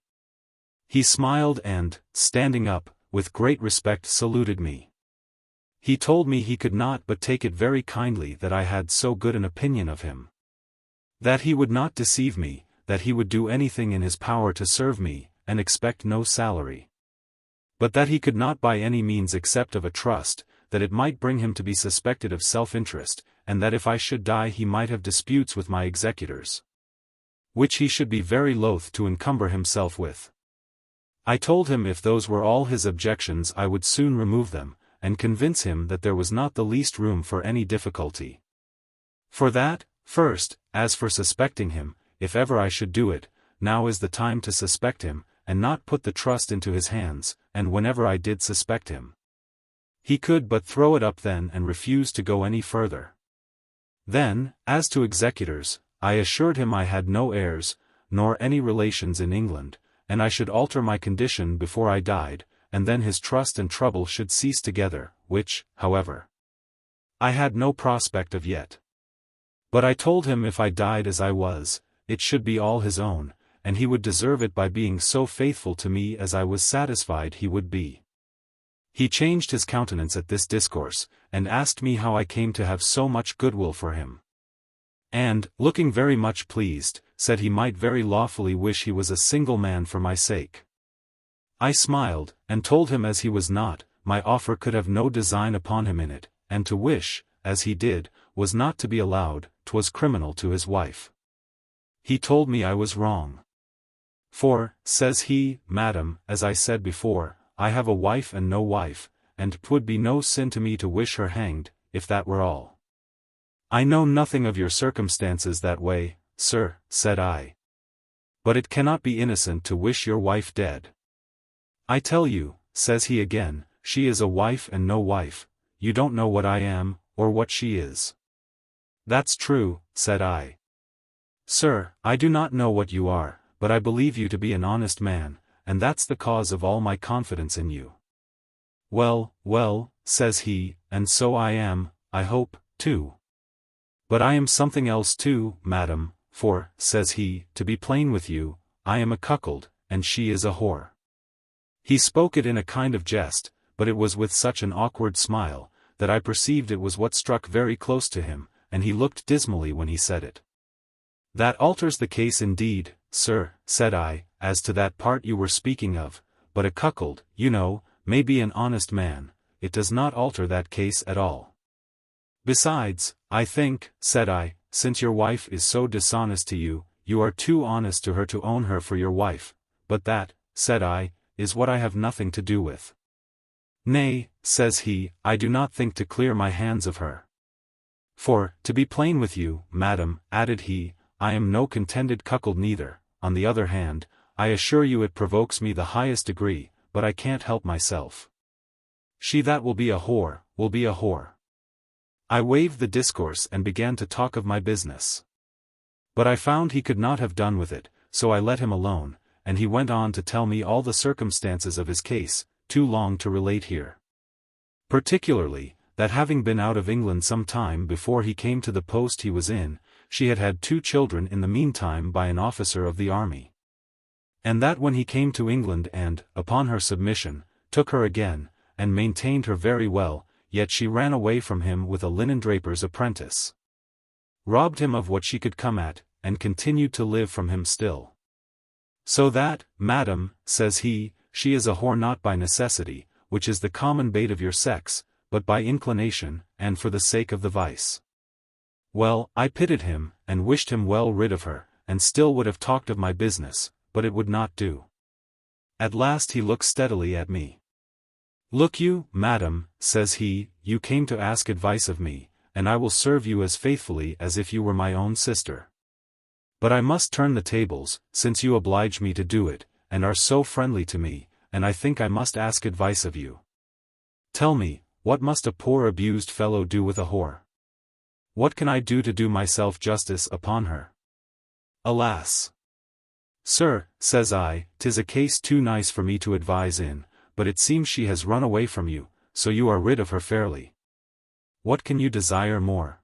Speaker 1: He smiled and, standing up, with great respect saluted me. He told me he could not but take it very kindly that I had so good an opinion of him. That he would not deceive me, that he would do anything in his power to serve me, and expect no salary. But that he could not by any means accept of a trust, that it might bring him to be suspected of self-interest, and that if I should die he might have disputes with my executors, which he should be very loath to encumber himself with. I told him if those were all his objections I would soon remove them, and convince him that there was not the least room for any difficulty. For that, first, as for suspecting him, if ever I should do it, now is the time to suspect him, and not put the trust into his hands, and whenever I did suspect him, he could but throw it up then and refuse to go any further. Then, as to executors, I assured him I had no heirs, nor any relations in England, and I should alter my condition before I died, and then his trust and trouble should cease together, which, however, I had no prospect of yet. But I told him if I died as I was, it should be all his own, and he would deserve it by being so faithful to me as I was satisfied he would be. He changed his countenance at this discourse, and asked me how I came to have so much goodwill for him. And, looking very much pleased, said he might very lawfully wish he was a single man for my sake. I smiled, and told him as he was not, my offer could have no design upon him in it, and to wish, as he did, was not to be allowed, 'twas criminal to his wife. He told me I was wrong. For, says he, madam, as I said before, I have a wife and no wife, and 'twould be no sin to me to wish her hanged, if that were all. I know nothing of your circumstances that way, sir, said I. But it cannot be innocent to wish your wife dead. I tell you, says he again, she is a wife and no wife, you don't know what I am, or what she is. That's true, said I. Sir, I do not know what you are, but I believe you to be an honest man, and that's the cause of all my confidence in you. Well, well, says he, and so I am, I hope, too. But I am something else too, madam, for, says he, to be plain with you, I am a cuckold, and she is a whore. He spoke it in a kind of jest, but it was with such an awkward smile, that I perceived it was what struck very close to him, and he looked dismally when he said it. That alters the case indeed, sir, said I, as to that part you were speaking of, but a cuckold, you know, may be an honest man, it does not alter that case at all. Besides, I think, said I, since your wife is so dishonest to you, you are too honest to her to own her for your wife, but that, said I, is what I have nothing to do with. Nay, says he, I do not think to clear my hands of her. For, to be plain with you, madam, added he, I am no contented cuckold neither, on the other hand, I assure you it provokes me the highest degree, but I can't help myself. She that will be a whore, will be a whore. I waived the discourse and began to talk of my business. But I found he could not have done with it, so I let him alone, and he went on to tell me all the circumstances of his case, too long to relate here. Particularly, that having been out of England some time before he came to the post he was in, she had had 2 children in the meantime by an officer of the army. And that when he came to England and, upon her submission, took her again, and maintained her very well, yet she ran away from him with a linen draper's apprentice. Robbed him of what she could come at, and continued to live from him still. So that, madam, says he, she is a whore not by necessity, which is the common bait of your sex, but by inclination, and for the sake of the vice. Well, I pitied him, and wished him well rid of her, and still would have talked of my business, but it would not do. At last he looked steadily at me. Look you, madam, says he, you came to ask advice of me, and I will serve you as faithfully as if you were my own sister. But I must turn the tables, since you oblige me to do it, and are so friendly to me, and I think I must ask advice of you. Tell me, what must a poor abused fellow do with a whore? What can I do to do myself justice upon her? Alas! Sir, says I, 'tis a case too nice for me to advise in, but it seems she has run away from you, so you are rid of her fairly. What can you desire more?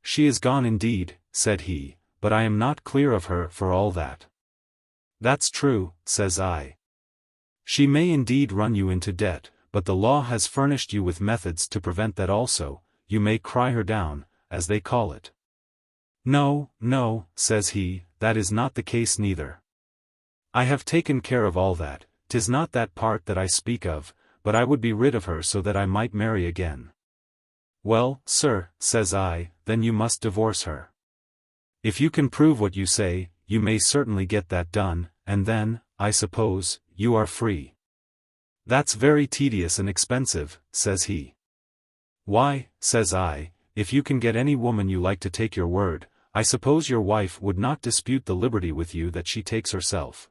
Speaker 1: She is gone indeed, said he, but I am not clear of her for all that. That's true, says I. She may indeed run you into debt, but the law has furnished you with methods to prevent that also, you may cry her down, as they call it. No, no, says he, that is not the case neither. I have taken care of all that, 'tis not that part that I speak of, but I would be rid of her so that I might marry again. Well, sir, says I, then you must divorce her. If you can prove what you say, you may certainly get that done, and then, I suppose, you are free. That's very tedious and expensive, says he. Why, says I, if you can get any woman you like to take your word, I suppose your wife would not dispute the liberty with you that she takes herself.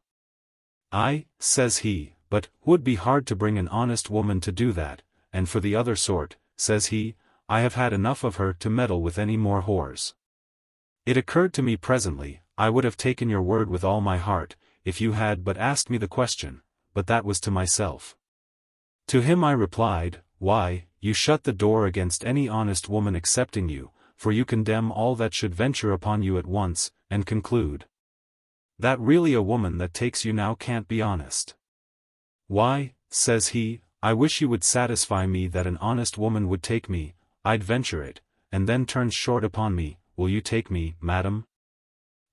Speaker 1: Says he, but, would be hard to bring an honest woman to do that, and for the other sort, says he, I have had enough of her to meddle with any more whores. It occurred to me presently, I would have taken your word with all my heart, if you had but asked me the question, but that was to myself. To him I replied, why, you shut the door against any honest woman accepting you, for you condemn all that should venture upon you at once, and conclude that really a woman that takes you now can't be honest. Why, says he, I wish you would satisfy me that an honest woman would take me, I'd venture it, and then turns short upon me, will you take me, madam?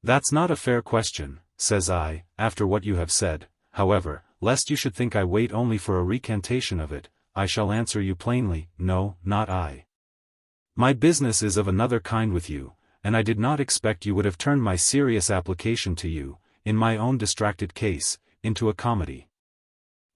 Speaker 1: That's not a fair question, says I, after what you have said, however, lest you should think I wait only for a recantation of it, I shall answer you plainly, no, not I. My business is of another kind with you, and I did not expect you would have turned my serious application to you, in my own distracted case, into a comedy.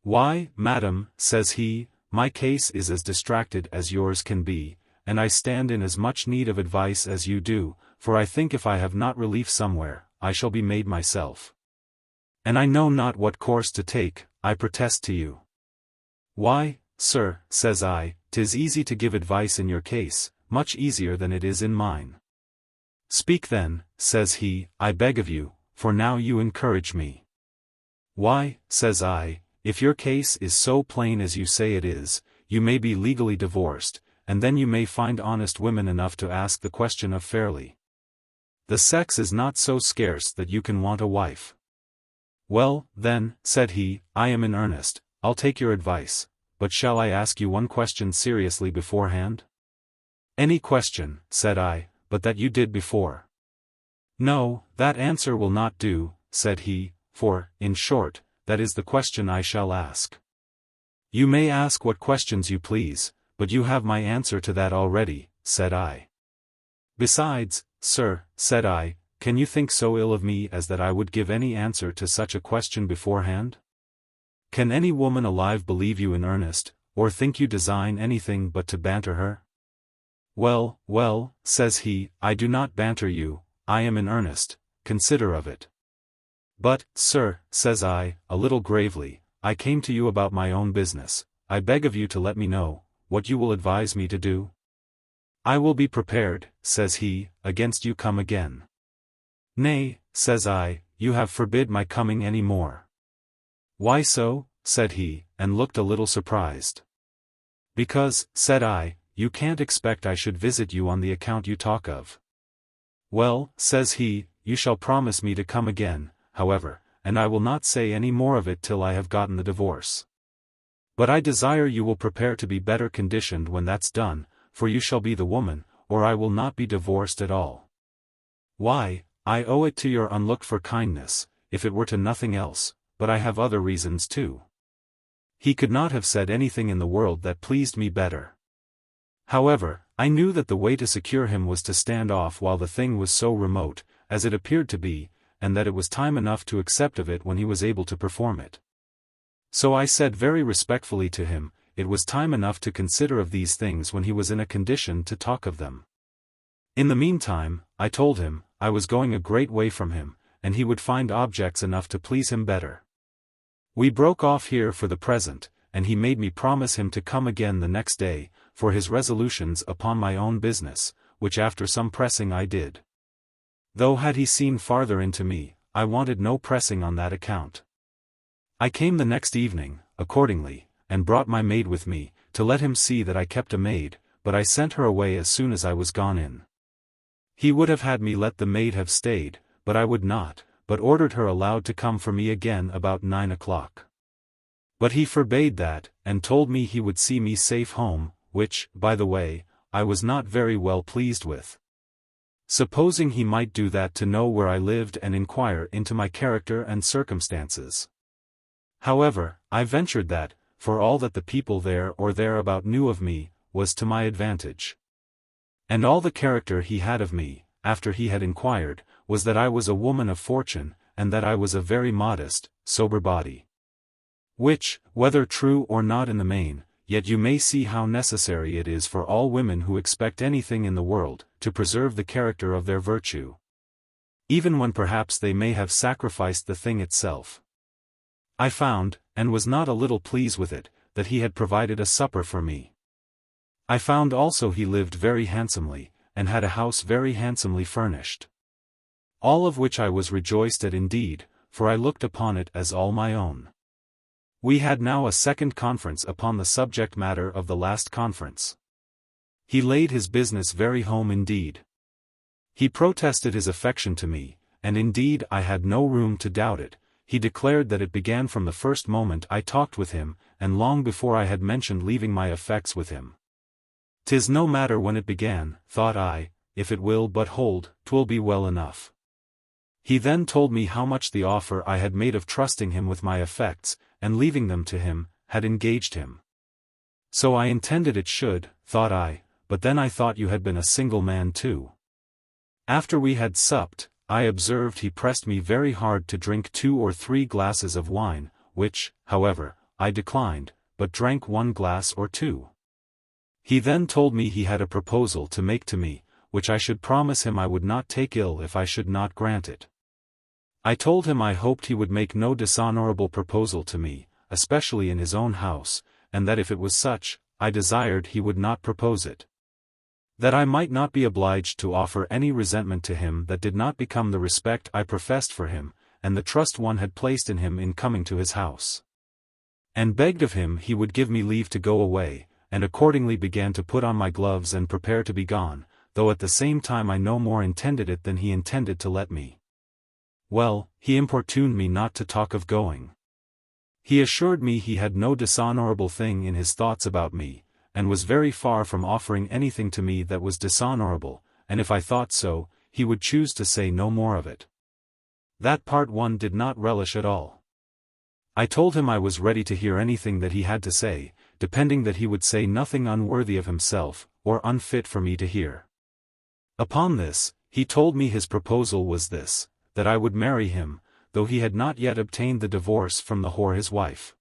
Speaker 1: Why, madam, says he, my case is as distracted as yours can be, and I stand in as much need of advice as you do, for I think if I have not relief somewhere, I shall be made myself. And I know not what course to take, I protest to you. Why, sir, says I, 'tis easy to give advice in your case, much easier than it is in mine. Speak then, says he, I beg of you, for now you encourage me. Why, says I, if your case is so plain as you say it is, you may be legally divorced, and then you may find honest women enough to ask the question of fairly. The sex is not so scarce that you can want a wife. Well, then, said he, I am in earnest, I'll take your advice, but shall I ask you one question seriously beforehand? Any question, said I, but that you did before. No, that answer will not do, said he, for, in short, that is the question I shall ask. You may ask what questions you please, but you have my answer to that already, said I. Besides, sir, said I, can you think so ill of me as that I would give any answer to such a question beforehand? Can any woman alive believe you in earnest, or think you design anything but to banter her? Well, well, says he, I do not banter you, I am in earnest, consider of it. But, sir, says I, a little gravely, I came to you about my own business, I beg of you to let me know, what you will advise me to do? I will be prepared, says he, against you come again. Nay, says I, you have forbid my coming any more. Why so? Said he, and looked a little surprised. Because, said I, you can't expect I should visit you on the account you talk of. Well, says he, you shall promise me to come again, however, and I will not say any more of it till I have gotten the divorce. But I desire you will prepare to be better conditioned when that's done, for you shall be the woman, or I will not be divorced at all. Why, I owe it to your unlooked-for kindness, if it were to nothing else, but I have other reasons too. He could not have said anything in the world that pleased me better. However, I knew that the way to secure him was to stand off while the thing was so remote, as it appeared to be, and that it was time enough to accept of it when he was able to perform it. So I said very respectfully to him, it was time enough to consider of these things when he was in a condition to talk of them. In the meantime, I told him, I was going a great way from him, and he would find objects enough to please him better. We broke off here for the present, and he made me promise him to come again the next day, for his resolutions upon my own business, which after some pressing I did. Though had he seen farther into me, I wanted no pressing on that account. I came the next evening, accordingly, and brought my maid with me, to let him see that I kept a maid, but I sent her away as soon as I was gone in. He would have had me let the maid have stayed, but I would not, but ordered her aloud to come for me again about 9 o'clock. But he forbade that, and told me he would see me safe home, which, by the way, I was not very well pleased with. Supposing he might do that to know where I lived and inquire into my character and circumstances. However, I ventured that, for all that the people there or thereabout knew of me, was to my advantage. And all the character he had of me, after he had inquired, was that I was a woman of fortune, and that I was a very modest, sober body. Which, whether true or not in the main, yet you may see how necessary it is for all women who expect anything in the world, to preserve the character of their virtue. Even when perhaps they may have sacrificed the thing itself. I found, and was not a little pleased with it, that he had provided a supper for me. I found also he lived very handsomely, and had a house very handsomely furnished. All of which I was rejoiced at indeed, for I looked upon it as all my own. We had now a second conference upon the subject matter of the last conference. He laid his business very home indeed. He protested his affection to me, and indeed I had no room to doubt it, he declared that it began from the first moment I talked with him, and long before I had mentioned leaving my effects with him. "'Tis no matter when it began," thought I, "if it will but hold, 'twill be well enough." He then told me how much the offer I had made of trusting him with my effects, and leaving them to him, had engaged him. "So I intended it should," thought I, "but then I thought you had been a single man too." After we had supped, I observed he pressed me very hard to drink 2 or 3 glasses of wine, which, however, I declined, but drank 1 glass or 2. He then told me he had a proposal to make to me, which I should promise him I would not take ill if I should not grant it. I told him I hoped he would make no dishonorable proposal to me, especially in his own house, and that if it was such, I desired he would not propose it. That I might not be obliged to offer any resentment to him that did not become the respect I professed for him, and the trust one had placed in him in coming to his house. And begged of him he would give me leave to go away, and accordingly began to put on my gloves and prepare to be gone, though at the same time I no more intended it than he intended to let me. Well, he importuned me not to talk of going. He assured me he had no dishonorable thing in his thoughts about me, and was very far from offering anything to me that was dishonorable, and if I thought so, he would choose to say no more of it. That part one did not relish at all. I told him I was ready to hear anything that he had to say, depending that he would say nothing unworthy of himself, or unfit for me to hear. Upon this, he told me his proposal was this, that I would marry him, though he had not yet obtained the divorce from the whore his wife.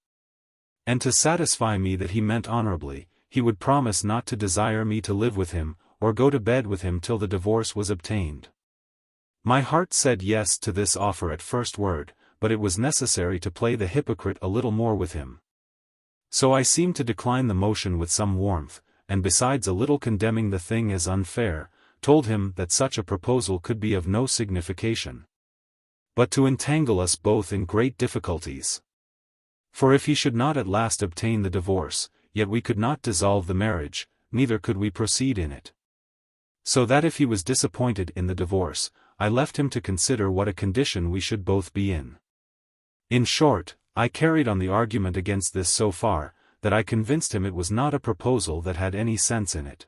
Speaker 1: And to satisfy me that he meant honorably, he would promise not to desire me to live with him, or go to bed with him till the divorce was obtained. My heart said yes to this offer at first word, but it was necessary to play the hypocrite a little more with him. So I seemed to decline the motion with some warmth, and besides a little condemning the thing as unfair, told him that such a proposal could be of no signification, but to entangle us both in great difficulties. For if he should not at last obtain the divorce, yet we could not dissolve the marriage, neither could we proceed in it. So that if he was disappointed in the divorce, I left him to consider what a condition we should both be in. In short, I carried on the argument against this so far, that I convinced him it was not a proposal that had any sense in it.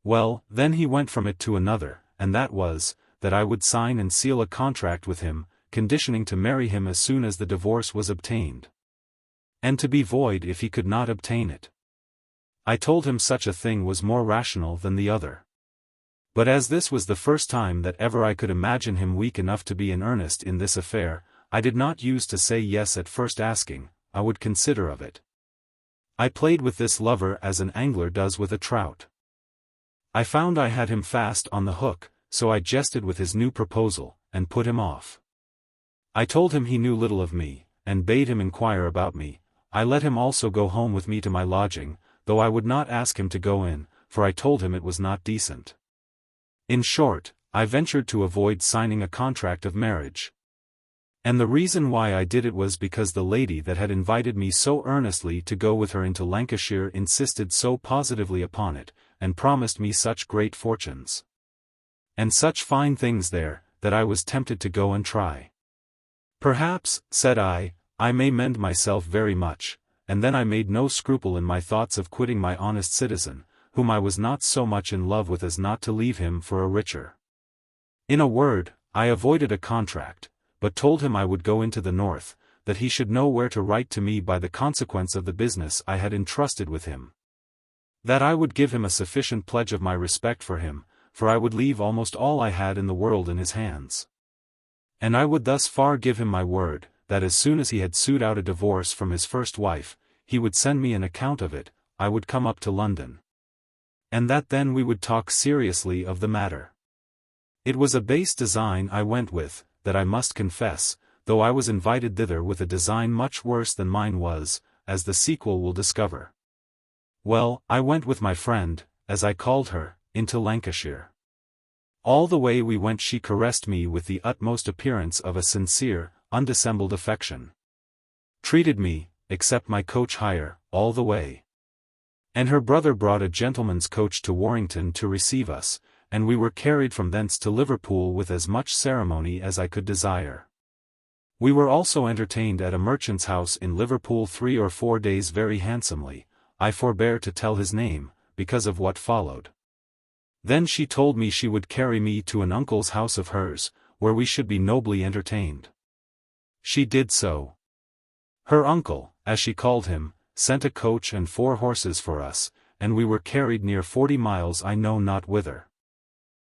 Speaker 1: Well, then he went from it to another, and that was, that I would sign and seal a contract with him, conditioning to marry him as soon as the divorce was obtained, and to be void if he could not obtain it. I told him such a thing was more rational than the other. But as this was the first time that ever I could imagine him weak enough to be in earnest in this affair, I did not use to say yes at first asking, I would consider of it. I played with this lover as an angler does with a trout. I found I had him fast on the hook, so I jested with his new proposal, and put him off. I told him he knew little of me, and bade him inquire about me. I let him also go home with me to my lodging, though I would not ask him to go in, for I told him it was not decent. In short, I ventured to avoid signing a contract of marriage. And the reason why I did it was because the lady that had invited me so earnestly to go with her into Lancashire insisted so positively upon it, and promised me such great fortunes and such fine things there, that I was tempted to go and try. Perhaps, said I may mend myself very much, and then I made no scruple in my thoughts of quitting my honest citizen, whom I was not so much in love with as not to leave him for a richer. In a word, I avoided a contract, but told him I would go into the north, that he should know where to write to me by the consequence of the business I had entrusted with him. That I would give him a sufficient pledge of my respect for him, for I would leave almost all I had in the world in his hands. And I would thus far give him my word, that as soon as he had sued out a divorce from his first wife, he would send me an account of it, I would come up to London. And that then we would talk seriously of the matter. It was a base design I went with, that I must confess, though I was invited thither with a design much worse than mine was, as the sequel will discover. Well, I went with my friend, as I called her, into Lancashire. All the way we went she caressed me with the utmost appearance of a sincere, undissembled affection. Treated me, except my coach hire, all the way. And her brother brought a gentleman's coach to Warrington to receive us, and we were carried from thence to Liverpool with as much ceremony as I could desire. We were also entertained at a merchant's house in Liverpool 3 or 4 days very handsomely. I forbear to tell his name, because of what followed. Then she told me she would carry me to an uncle's house of hers, where we should be nobly entertained. She did so. Her uncle, as she called him, sent a coach and 4 horses for us, and we were carried near 40 miles I know not whither.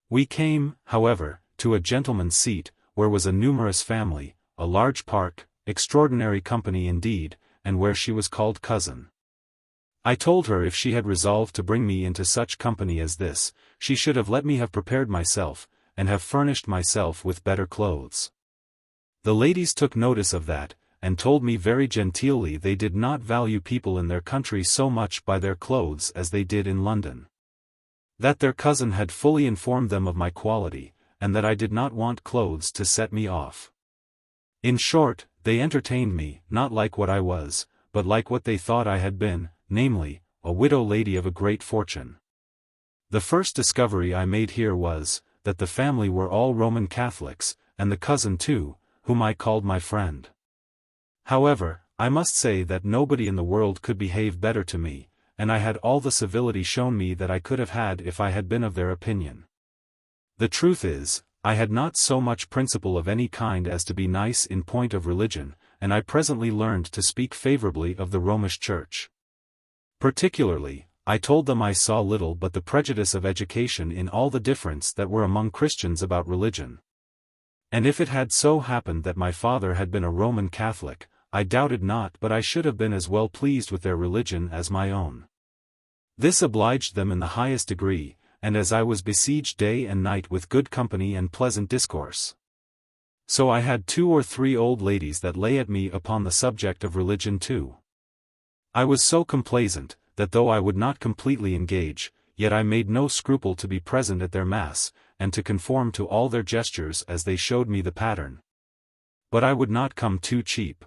Speaker 1: We came, however, to a gentleman's seat, where was a numerous family, a large park, extraordinary company indeed, and where she was called cousin. I told her if she had resolved to bring me into such company as this, she should have let me have prepared myself, and have furnished myself with better clothes. The ladies took notice of that, and told me very genteelly they did not value people in their country so much by their clothes as they did in London. That their cousin had fully informed them of my quality, and that I did not want clothes to set me off. In short, they entertained me, not like what I was, but like what they thought I had been, namely, a widow lady of a great fortune. The first discovery I made here was, that the family were all Roman Catholics, and the cousin too, whom I called my friend. However, I must say that nobody in the world could behave better to me, and I had all the civility shown me that I could have had if I had been of their opinion. The truth is, I had not so much principle of any kind as to be nice in point of religion, and I presently learned to speak favorably of the Romish Church. Particularly, I told them I saw little but the prejudice of education in all the difference that were among Christians about religion. And if it had so happened that my father had been a Roman Catholic, I doubted not but I should have been as well pleased with their religion as my own. This obliged them in the highest degree, and as I was besieged day and night with good company and pleasant discourse. So I had 2 or 3 old ladies that lay at me upon the subject of religion too. I was so complaisant, that though I would not completely engage, yet I made no scruple to be present at their mass, and to conform to all their gestures as they showed me the pattern. But I would not come too cheap.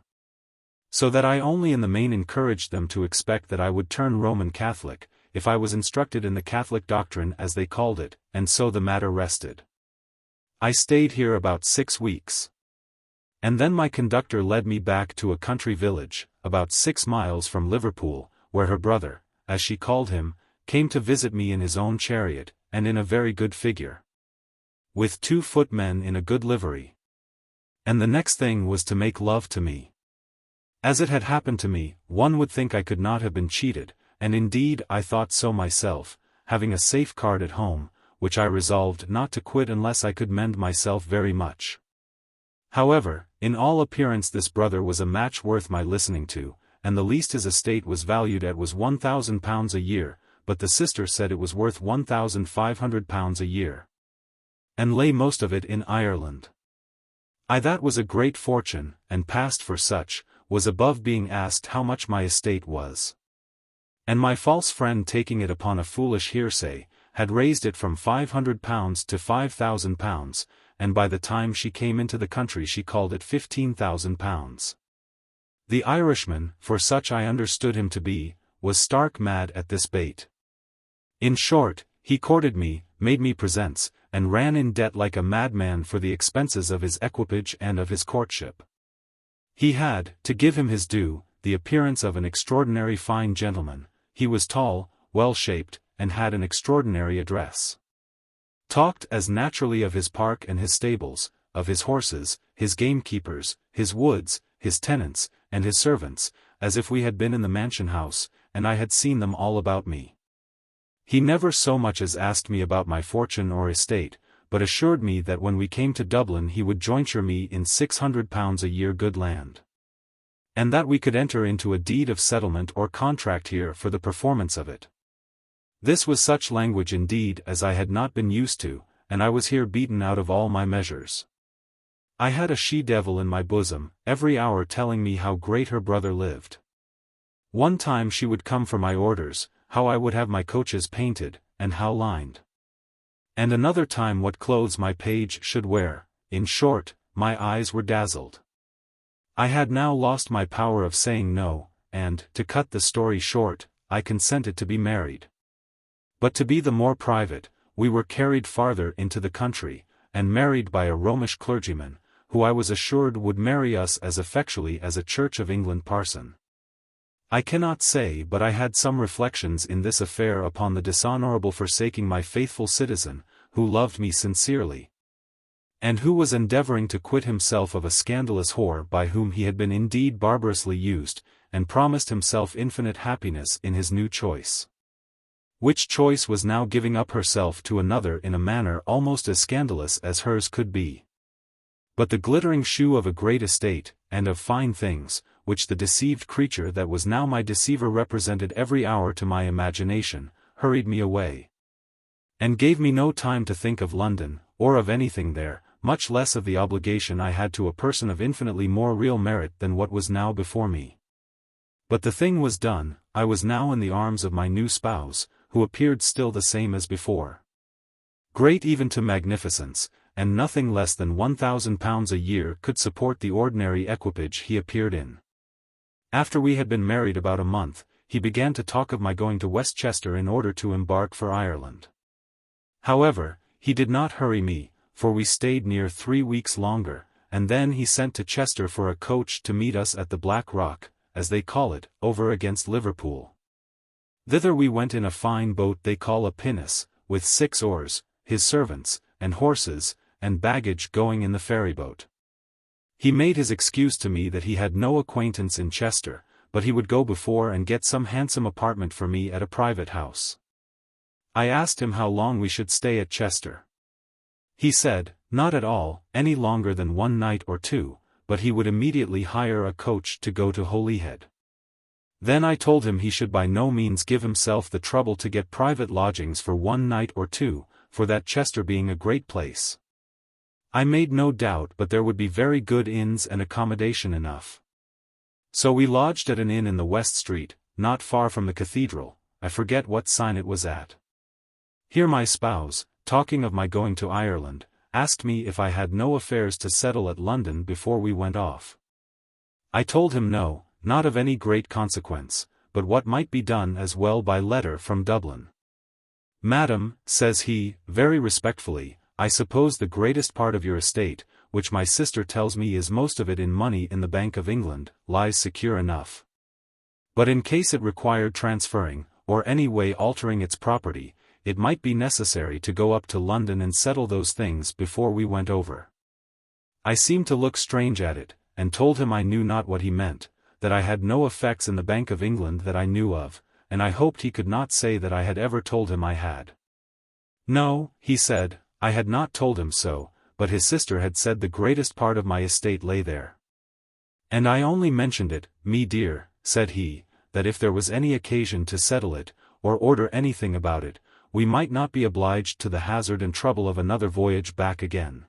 Speaker 1: So that I only in the main encouraged them to expect that I would turn Roman Catholic, if I was instructed in the Catholic doctrine as they called it, and so the matter rested. I stayed here about 6 weeks. And then my conductor led me back to a country village, about 6 miles from Liverpool, where her brother, as she called him, came to visit me in his own chariot, and in a very good figure. With 2 footmen in a good livery. And the next thing was to make love to me. As it had happened to me, one would think I could not have been cheated, and indeed I thought so myself, having a safe card at home, which I resolved not to quit unless I could mend myself very much. However, in all appearance this brother was a match worth my listening to, and the least his estate was valued at was £1,000 a year, but the sister said it was worth £1,500 a year. And lay most of it in Ireland. That was a great fortune, and passed for such, was above being asked how much my estate was. And my false friend taking it upon a foolish hearsay, had raised it from £500 to £5,000, and by the time she came into the country she called it £15,000. The Irishman, for such I understood him to be, was stark mad at this bait. In short, he courted me, made me presents, and ran in debt like a madman for the expenses of his equipage and of his courtship. He had, to give him his due, the appearance of an extraordinary fine gentleman. He was tall, well-shaped, and had an extraordinary address. Talked as naturally of his park and his stables, of his horses, his gamekeepers, his woods, his tenants, and his servants, as if we had been in the mansion house, and I had seen them all about me. He never so much as asked me about my fortune or estate, but assured me that when we came to Dublin he would jointure me in £600 a year good land. And that we could enter into a deed of settlement or contract here for the performance of it. This was such language indeed as I had not been used to, and I was here beaten out of all my measures. I had a she-devil in my bosom, every hour telling me how great her brother lived. One time she would come for my orders, how I would have my coaches painted, and how lined. And another time what clothes my page should wear. In short, my eyes were dazzled. I had now lost my power of saying no, and, to cut the story short, I consented to be married. But to be the more private, we were carried farther into the country, and married by a Romish clergyman, who I was assured would marry us as effectually as a Church of England parson. I cannot say but I had some reflections in this affair upon the dishonourable forsaking my faithful citizen, who loved me sincerely, and who was endeavouring to quit himself of a scandalous whore by whom he had been indeed barbarously used, and promised himself infinite happiness in his new choice. Which choice was now giving up herself to another in a manner almost as scandalous as hers could be. But the glittering shoe of a great estate, and of fine things, which the deceived creature that was now my deceiver represented every hour to my imagination, hurried me away, and gave me no time to think of London, or of anything there, much less of the obligation I had to a person of infinitely more real merit than what was now before me. But the thing was done. I was now in the arms of my new spouse, who appeared still the same as before. Great even to magnificence, and nothing less than £1,000 a year could support the ordinary equipage he appeared in. After we had been married about a month, he began to talk of my going to Westchester in order to embark for Ireland. However, he did not hurry me, for we stayed near 3 weeks longer, and then he sent to Chester for a coach to meet us at the Black Rock, as they call it, over against Liverpool. Thither we went in a fine boat they call a pinnace, with 6 oars, his servants, and horses, and baggage going in the ferryboat. He made his excuse to me that he had no acquaintance in Chester, but he would go before and get some handsome apartment for me at a private house. I asked him how long we should stay at Chester. He said, not at all, any longer than 1 night or 2, but he would immediately hire a coach to go to Holyhead. Then I told him he should by no means give himself the trouble to get private lodgings for 1 night or 2, for that Chester being a great place, I made no doubt but there would be very good inns and accommodation enough. So we lodged at an inn in the West Street, not far from the cathedral. I forget what sign it was at. Here my spouse, talking of my going to Ireland, asked me if I had no affairs to settle at London before we went off. I told him no, not of any great consequence, but what might be done as well by letter from Dublin. Madam, says he, very respectfully, I suppose the greatest part of your estate, which my sister tells me is most of it in money in the Bank of England, lies secure enough. But in case it required transferring, or any way altering its property, it might be necessary to go up to London and settle those things before we went over. I seemed to look strange at it, and told him I knew not what he meant, that I had no effects in the Bank of England that I knew of, and I hoped he could not say that I had ever told him I had. No, he said, I had not told him so, but his sister had said the greatest part of my estate lay there. And I only mentioned it, me dear, said he, that if there was any occasion to settle it, or order anything about it, we might not be obliged to the hazard and trouble of another voyage back again.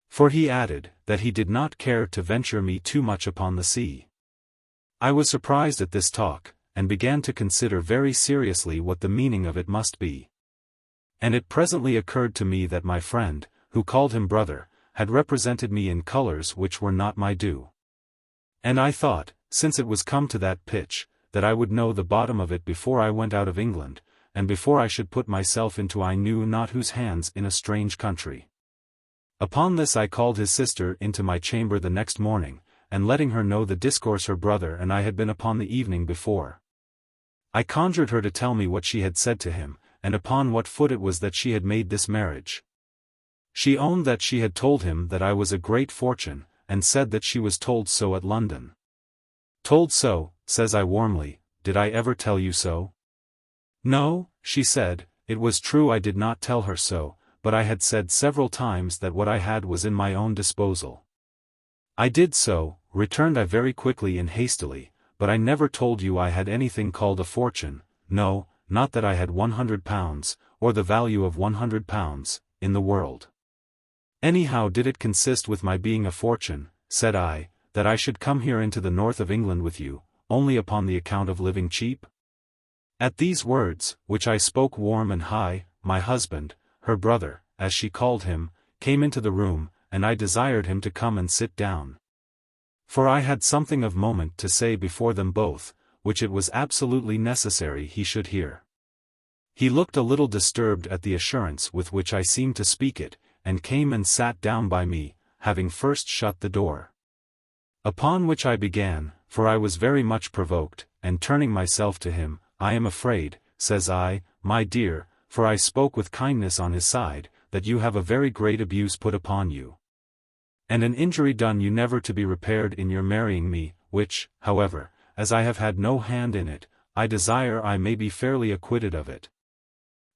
Speaker 1: For he added, that he did not care to venture me too much upon the sea. I was surprised at this talk, and began to consider very seriously what the meaning of it must be. And it presently occurred to me that my friend, who called him brother, had represented me in colours which were not my due. And I thought, since it was come to that pitch, that I would know the bottom of it before I went out of England, and before I should put myself into I knew not whose hands in a strange country. Upon this I called his sister into my chamber the next morning, and letting her know the discourse her brother and I had been upon the evening before, I conjured her to tell me what she had said to him, and upon what foot it was that she had made this marriage. She owned that she had told him that I was a great fortune, and said that she was told so at London. Told so, says I warmly, did I ever tell you so? No, she said, it was true I did not tell her so, but I had said several times that what I had was in my own disposal. I did so, returned I very quickly and hastily, but I never told you I had anything called a fortune, no, not that I had £100, or the value of £100, in the world. Anyhow did it consist with my being a fortune, said I, that I should come here into the north of England with you, only upon the account of living cheap? At these words, which I spoke warm and high, my husband, her brother, as she called him, came into the room, and I desired him to come and sit down. For I had something of moment to say before them both, which it was absolutely necessary he should hear. He looked a little disturbed at the assurance with which I seemed to speak it, and came and sat down by me, having first shut the door. Upon which I began, for I was very much provoked, and turning myself to him, I am afraid, says I, my dear, for I spoke with kindness on his side, that you have a very great abuse put upon you. And an injury done you never to be repaired in your marrying me, which, however, as I have had no hand in it, I desire I may be fairly acquitted of it.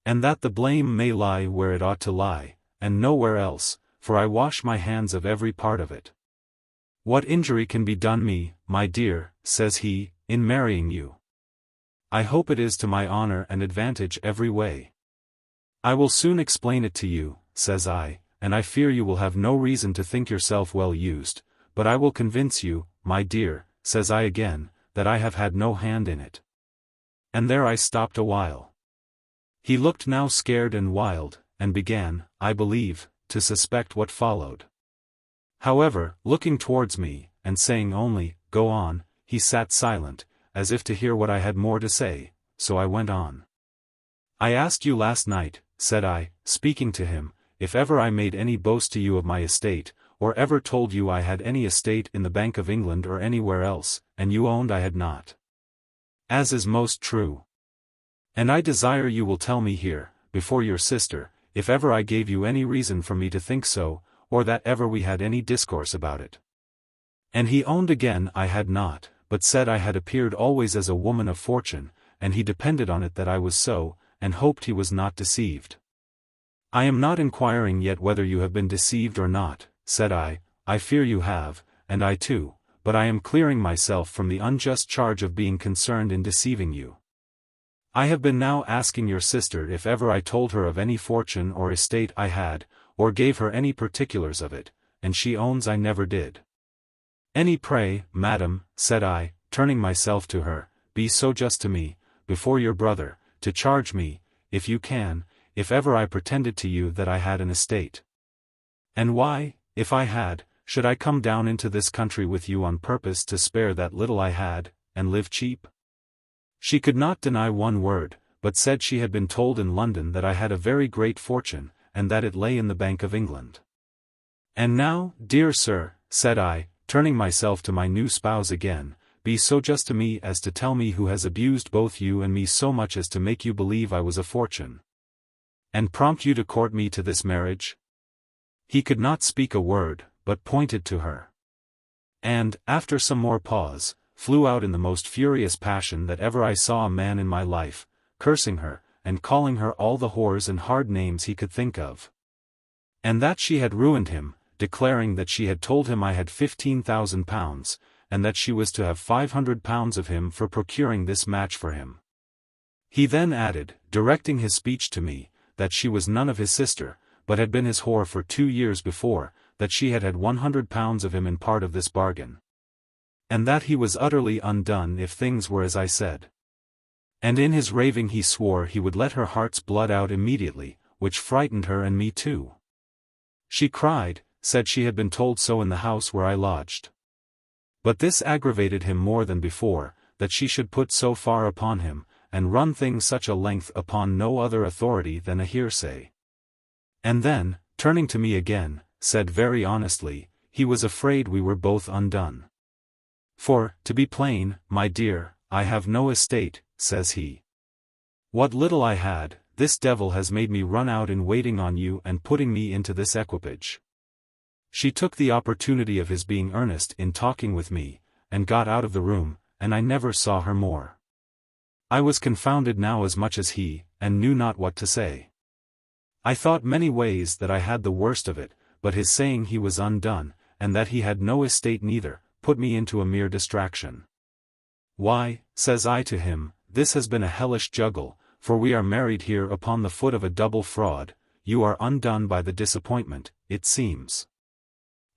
Speaker 1: And that the blame may lie where it ought to lie, and nowhere else, for I wash my hands of every part of it. What injury can be done me, my dear, says he, in marrying you? I hope it is to my honor and advantage every way. I will soon explain it to you, says I, and I fear you will have no reason to think yourself well used, but I will convince you, my dear, says I again, that I have had no hand in it. And there I stopped a while. He looked now scared and wild, and began, I believe, to suspect what followed. However, looking towards me, and saying only, go on, he sat silent, as if to hear what I had more to say, so I went on. I asked you last night, said I, speaking to him, if ever I made any boast to you of my estate, or ever told you I had any estate in the Bank of England or anywhere else, and you owned I had not. As is most true. And I desire you will tell me here, before your sister, if ever I gave you any reason for me to think so, or that ever we had any discourse about it. And he owned again I had not, but said I had appeared always as a woman of fortune, and he depended on it that I was so, and hoped he was not deceived. I am not inquiring yet whether you have been deceived or not, said I fear you have, and I too, but I am clearing myself from the unjust charge of being concerned in deceiving you. I have been now asking your sister if ever I told her of any fortune or estate I had, or gave her any particulars of it, and she owns I never did. Any pray, madam, said I, turning myself to her, be so just to me, before your brother, to charge me, if you can, if ever I pretended to you that I had an estate. And why, if I had, should I come down into this country with you on purpose to spare that little I had, and live cheap? She could not deny one word, but said she had been told in London that I had a very great fortune, and that it lay in the Bank of England. And now, dear sir, said I, turning myself to my new spouse again, be so just to me as to tell me who has abused both you and me so much as to make you believe I was a fortune, and prompt you to court me to this marriage? He could not speak a word, but pointed to her. And, after some more pause, flew out in the most furious passion that ever I saw a man in my life, cursing her, and calling her all the whores and hard names he could think of. And that she had ruined him, declaring that she had told him I had £15,000, and that she was to have £500 of him for procuring this match for him. He then added, directing his speech to me, that she was none of his sister, but had been his whore for 2 years before, that she had had £100 of him in part of this bargain. And that he was utterly undone if things were as I said. And in his raving he swore he would let her heart's blood out immediately, which frightened her and me too. She cried, said she had been told so in the house where I lodged. But this aggravated him more than before, that she should put so far upon him, and run things such a length upon no other authority than a hearsay. And then, turning to me again, said very honestly, he was afraid we were both undone. For, to be plain, my dear, I have no estate, says he. What little I had, this devil has made me run out in waiting on you and putting me into this equipage. She took the opportunity of his being earnest in talking with me, and got out of the room, and I never saw her more. I was confounded now as much as he, and knew not what to say. I thought many ways that I had the worst of it, but his saying he was undone, and that he had no estate neither, put me into a mere distraction. Why, says I to him, this has been a hellish juggle, for we are married here upon the foot of a double fraud, you are undone by the disappointment, it seems.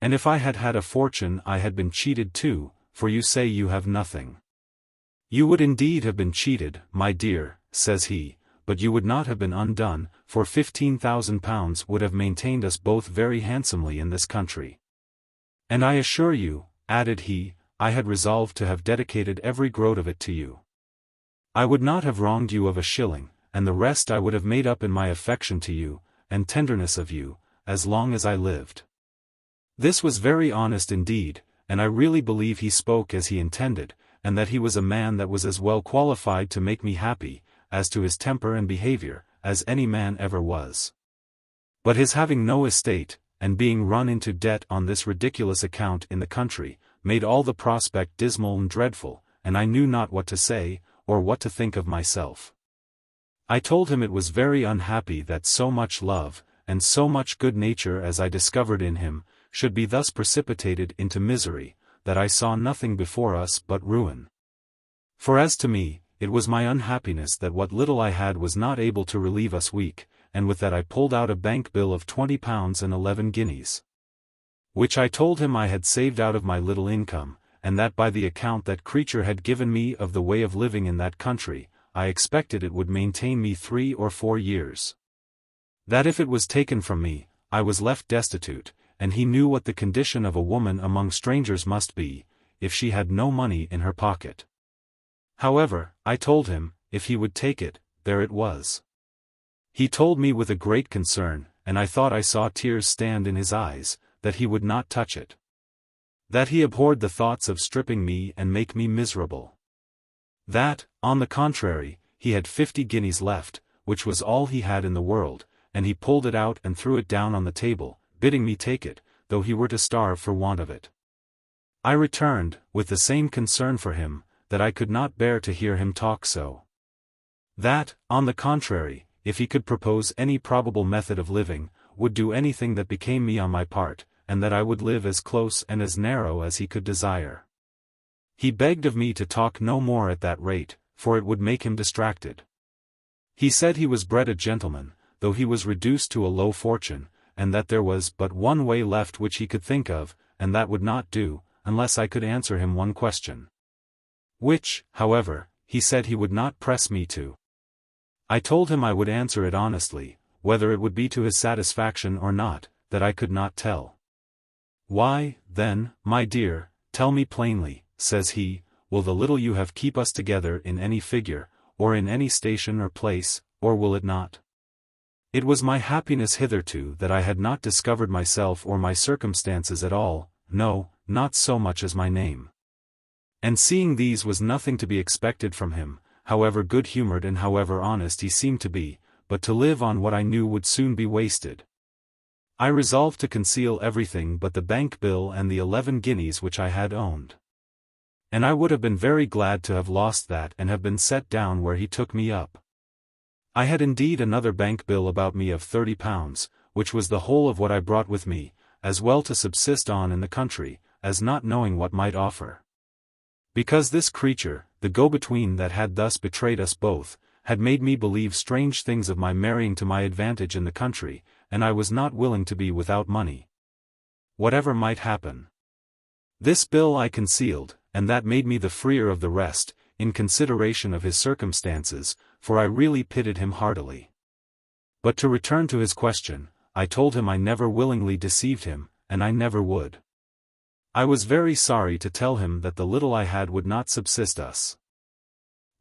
Speaker 1: And if I had had a fortune I had been cheated too, for you say you have nothing. You would indeed have been cheated, my dear, says he, but you would not have been undone, for £15,000 would have maintained us both very handsomely in this country. And I assure you, added he, I had resolved to have dedicated every groat of it to you. I would not have wronged you of a shilling, and the rest I would have made up in my affection to you, and tenderness of you, as long as I lived. This was very honest indeed, and I really believe he spoke as he intended, and that he was a man that was as well qualified to make me happy, as to his temper and behavior, as any man ever was. But his having no estate, and being run into debt on this ridiculous account in the country, made all the prospect dismal and dreadful, and I knew not what to say, or what to think of myself. I told him it was very unhappy that so much love, and so much good nature as I discovered in him, should be thus precipitated into misery, that I saw nothing before us but ruin. For as to me, it was my unhappiness that what little I had was not able to relieve us weak, and with that I pulled out a bank bill of £20 and 11 guineas. Which I told him I had saved out of my little income, and that by the account that creature had given me of the way of living in that country, I expected it would maintain me 3 or 4 years. That if it was taken from me, I was left destitute, and he knew what the condition of a woman among strangers must be, if she had no money in her pocket. However, I told him, if he would take it, there it was. He told me with a great concern, and I thought I saw tears stand in his eyes, that he would not touch it. That he abhorred the thoughts of stripping me and make me miserable. That, on the contrary, he had 50 guineas left, which was all he had in the world, and he pulled it out and threw it down on the table, bidding me take it, though he were to starve for want of it. I returned, with the same concern for him, that I could not bear to hear him talk so. That, on the contrary, if he could propose any probable method of living, would do anything that became me on my part, and that I would live as close and as narrow as he could desire. He begged of me to talk no more at that rate, for it would make him distracted. He said he was bred a gentleman, though he was reduced to a low fortune, and that there was but one way left which he could think of, and that would not do, unless I could answer him one question. Which, however, he said he would not press me to. I told him I would answer it honestly, whether it would be to his satisfaction or not, that I could not tell. Why, then, my dear, tell me plainly, says he, will the little you have keep us together in any figure, or in any station or place, or will it not? It was my happiness hitherto that I had not discovered myself or my circumstances at all, no, not so much as my name. And seeing these was nothing to be expected from him, however good-humoured and however honest he seemed to be, but to live on what I knew would soon be wasted. I resolved to conceal everything but the bank bill and the 11 guineas which I had owned. And I would have been very glad to have lost that and have been set down where he took me up. I had indeed another bank bill about me of £30, which was the whole of what I brought with me, as well to subsist on in the country, as not knowing what might offer. Because this creature, the go-between that had thus betrayed us both, had made me believe strange things of my marrying to my advantage in the country, and I was not willing to be without money, whatever might happen. This bill I concealed, and that made me the freer of the rest, in consideration of his circumstances, for I really pitied him heartily. But to return to his question, I told him I never willingly deceived him, and I never would. I was very sorry to tell him that the little I had would not subsist us.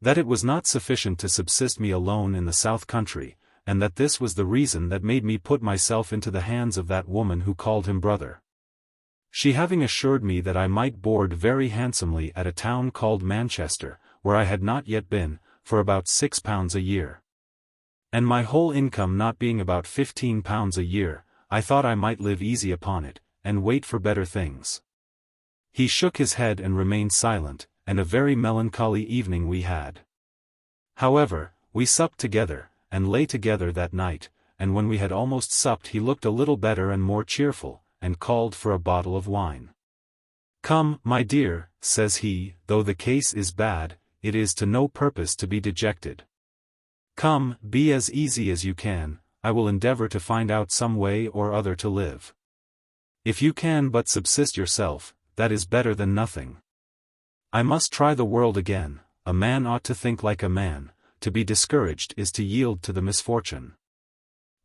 Speaker 1: That it was not sufficient to subsist me alone in the south country, and that this was the reason that made me put myself into the hands of that woman who called him brother. She having assured me that I might board very handsomely at a town called Manchester, where I had not yet been, for about £6 a year. And my whole income not being about £15 a year, I thought I might live easy upon it, and wait for better things. He shook his head and remained silent, and a very melancholy evening we had. However, we supped together, and lay together that night, and when we had almost supped he looked a little better and more cheerful, and called for a bottle of wine. Come, my dear, says he, though the case is bad, it is to no purpose to be dejected. Come, be as easy as you can, I will endeavour to find out some way or other to live. If you can but subsist yourself, that is better than nothing. I must try the world again, a man ought to think like a man, to be discouraged is to yield to the misfortune.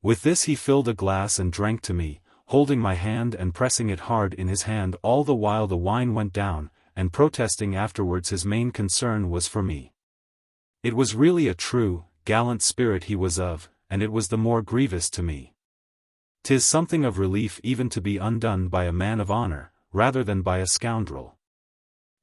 Speaker 1: With this he filled a glass and drank to me, holding my hand and pressing it hard in his hand all the while the wine went down, and protesting afterwards his main concern was for me. It was really a true, gallant spirit he was of, and it was the more grievous to me. 'Tis something of relief even to be undone by a man of honor, rather than by a scoundrel.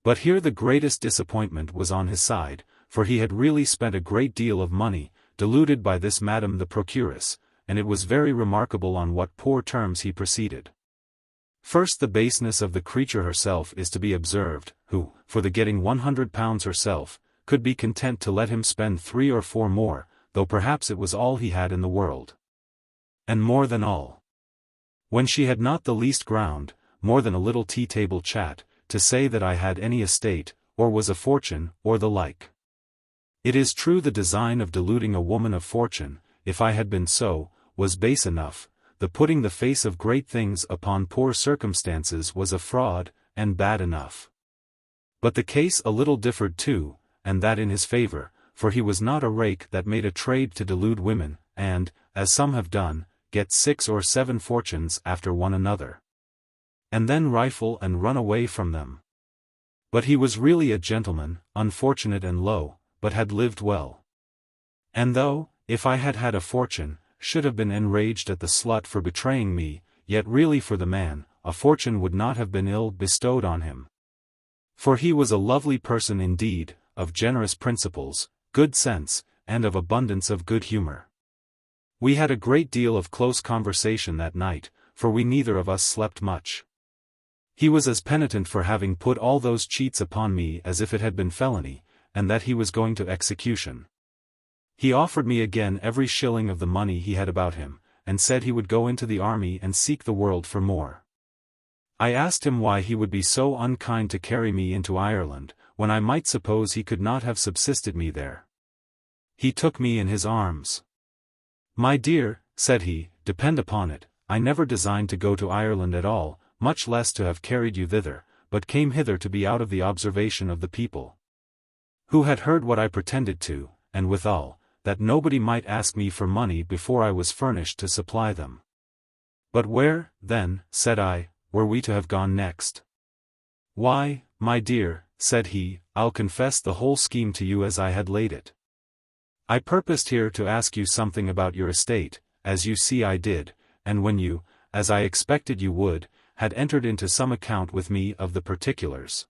Speaker 1: But here the greatest disappointment was on his side, for he had really spent a great deal of money, deluded by this Madame the Procuress, and it was very remarkable on what poor terms he proceeded. First, the baseness of the creature herself is to be observed, who, for the getting £100 herself, could be content to let him spend 3 or 4 more, though perhaps it was all he had in the world. And more than all, when she had not the least ground, more than a little tea-table chat, to say that I had any estate, or was a fortune, or the like. It is true the design of deluding a woman of fortune, if I had been so, was base enough, the putting the face of great things upon poor circumstances was a fraud, and bad enough. But the case a little differed too, and that in his favor, for he was not a rake that made a trade to delude women, and, as some have done, get 6 or 7 fortunes after one another, and then rifle and run away from them. But he was really a gentleman, unfortunate and low, but had lived well. And though, if I had had a fortune, should have been enraged at the slut for betraying me, yet really for the man, a fortune would not have been ill bestowed on him. For he was a lovely person indeed, of generous principles, good sense, and of abundance of good humor. We had a great deal of close conversation that night, for we neither of us slept much. He was as penitent for having put all those cheats upon me as if it had been felony, and that he was going to execution. He offered me again every shilling of the money he had about him, and said he would go into the army and seek the world for more. I asked him why he would be so unkind to carry me into Ireland, when I might suppose he could not have subsisted me there. He took me in his arms. "My dear," said he, "depend upon it, I never designed to go to Ireland at all, much less to have carried you thither, but came hither to be out of the observation of the people, who had heard what I pretended to, and withal, that nobody might ask me for money before I was furnished to supply them." "But where, then," said I, "were we to have gone next?" "Why, my dear," said he, "I'll confess the whole scheme to you as I had laid it. I purposed here to ask you something about your estate, as you see I did, and when you, as I expected you would, had entered into some account with me of the particulars,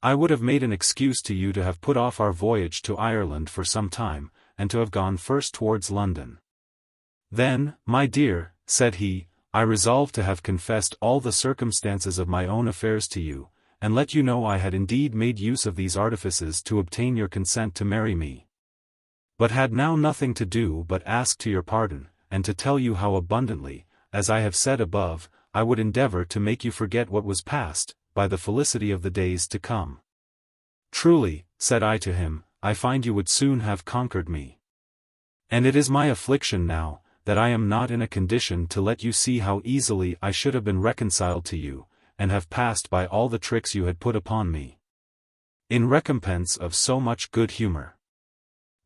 Speaker 1: I would have made an excuse to you to have put off our voyage to Ireland for some time, and to have gone first towards London. Then, my dear," said he, "I resolved to have confessed all the circumstances of my own affairs to you, and let you know I had indeed made use of these artifices to obtain your consent to marry me, but had now nothing to do but ask to your pardon, and to tell you how abundantly, as I have said above, I would endeavor to make you forget what was past, by the felicity of the days to come. Truly," said I to him, "I find you would soon have conquered me. And it is my affliction now, that I am not in a condition to let you see how easily I should have been reconciled to you, and have passed by all the tricks you had put upon me, in recompense of so much good humor.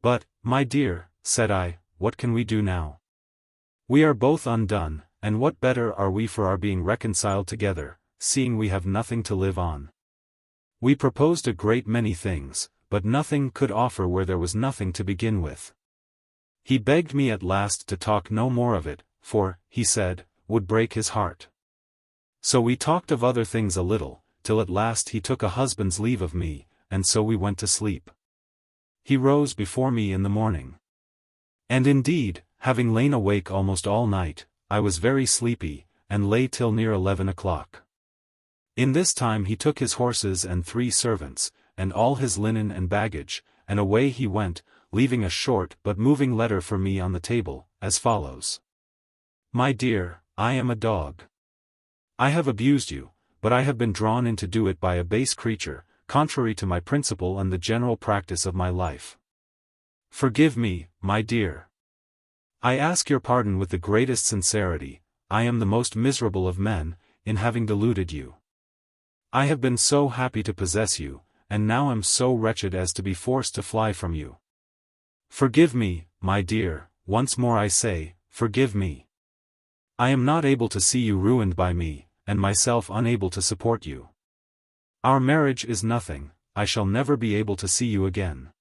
Speaker 1: But, my dear," said I, "what can we do now? We are both undone, and what better are we for our being reconciled together, seeing we have nothing to live on? We proposed a great many things, but nothing could offer where there was nothing to begin with." He begged me at last to talk no more of it, for, he said, would break his heart. So we talked of other things a little, till at last he took a husband's leave of me, and so we went to sleep. He rose before me in the morning. And indeed, having lain awake almost all night, I was very sleepy, and lay till near 11 o'clock. In this time he took his horses and 3 servants, and all his linen and baggage, and away he went, leaving a short but moving letter for me on the table, as follows. "My dear, I am a dog. I have abused you, but I have been drawn in to do it by a base creature, contrary to my principle and the general practice of my life. Forgive me, my dear. I ask your pardon with the greatest sincerity. I am the most miserable of men, in having deluded you. I have been so happy to possess you, and now am so wretched as to be forced to fly from you. Forgive me, my dear, once more I say, forgive me. I am not able to see you ruined by me, and myself unable to support you. Our marriage is nothing, I shall never be able to see you again.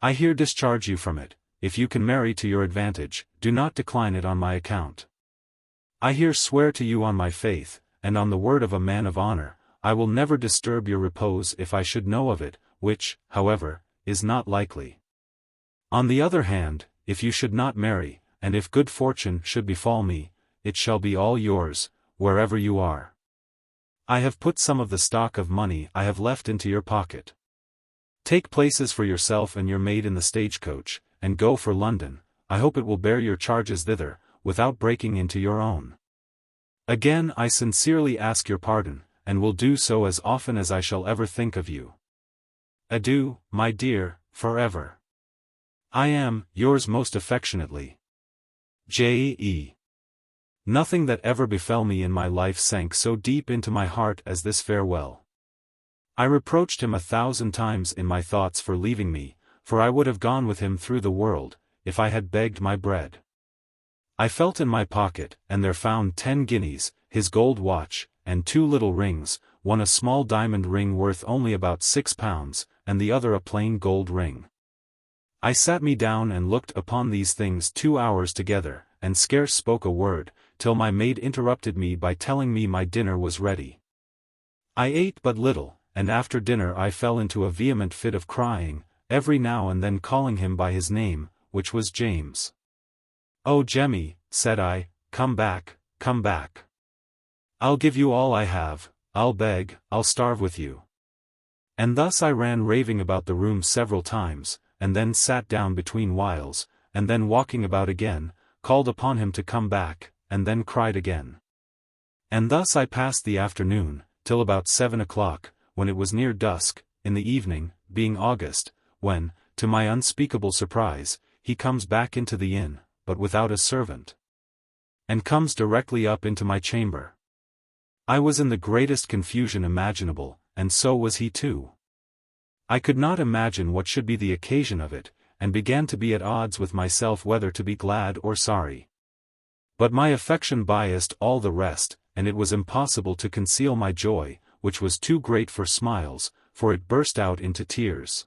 Speaker 1: I here discharge you from it. If you can marry to your advantage, do not decline it on my account. I here swear to you on my faith, and on the word of a man of honor, I will never disturb your repose if I should know of it, which, however, is not likely. On the other hand, if you should not marry, and if good fortune should befall me, it shall be all yours, wherever you are. I have put some of the stock of money I have left into your pocket. Take places for yourself and your maid in the stagecoach, and go for London. I hope it will bear your charges thither, without breaking into your own. Again I sincerely ask your pardon, and will do so as often as I shall ever think of you. Adieu, my dear, forever. I am, yours most affectionately, J.E. Nothing that ever befell me in my life sank so deep into my heart as this farewell. I reproached him 1,000 times in my thoughts for leaving me, for I would have gone with him through the world, if I had begged my bread. I felt in my pocket, and there found 10 guineas, his gold watch, and 2 little rings, one a small diamond ring worth only about £6, and the other a plain gold ring. I sat me down and looked upon these things 2 hours together, and scarce spoke a word, till my maid interrupted me by telling me my dinner was ready. I ate but little, and after dinner I fell into a vehement fit of crying, every now and then calling him by his name, which was James. "Oh Jemmy," said I, come back, come back. I'll give you all I have, I'll beg, I'll starve with you." And thus I ran raving about the room several times, and then sat down between whiles, and then walking about again, called upon him to come back, and then cried again. And thus I passed the afternoon, till about 7 o'clock, when it was near dusk, in the evening, being August, when, to my unspeakable surprise, he comes back into the inn, but without a servant, and comes directly up into my chamber. I was in the greatest confusion imaginable, and so was he too. I could not imagine what should be the occasion of it, and began to be at odds with myself whether to be glad or sorry. But my affection biased all the rest, and it was impossible to conceal my joy, which was too great for smiles, for it burst out into tears.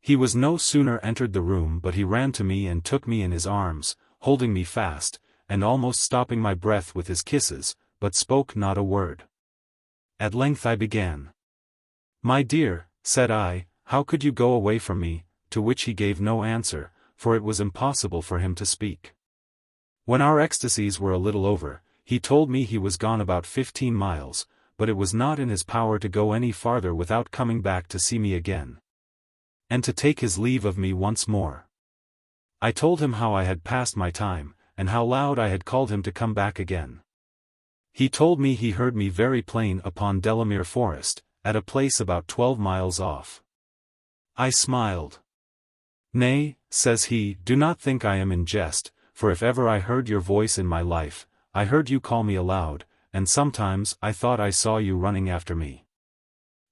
Speaker 1: He was no sooner entered the room but he ran to me and took me in his arms, holding me fast, and almost stopping my breath with his kisses, but spoke not a word. At length I began. "My dear," said I, "how could you go away from me?" To which he gave no answer, for it was impossible for him to speak. When our ecstasies were a little over, he told me he was gone about 15 miles, but it was not in his power to go any farther without coming back to see me again, and to take his leave of me once more. I told him how I had passed my time, and how loud I had called him to come back again. He told me he heard me very plain upon Delamere Forest, at a place about 12 miles off. I smiled. "Nay," says he, "do not think I am in jest, for if ever I heard your voice in my life, I heard you call me aloud, and sometimes I thought I saw you running after me."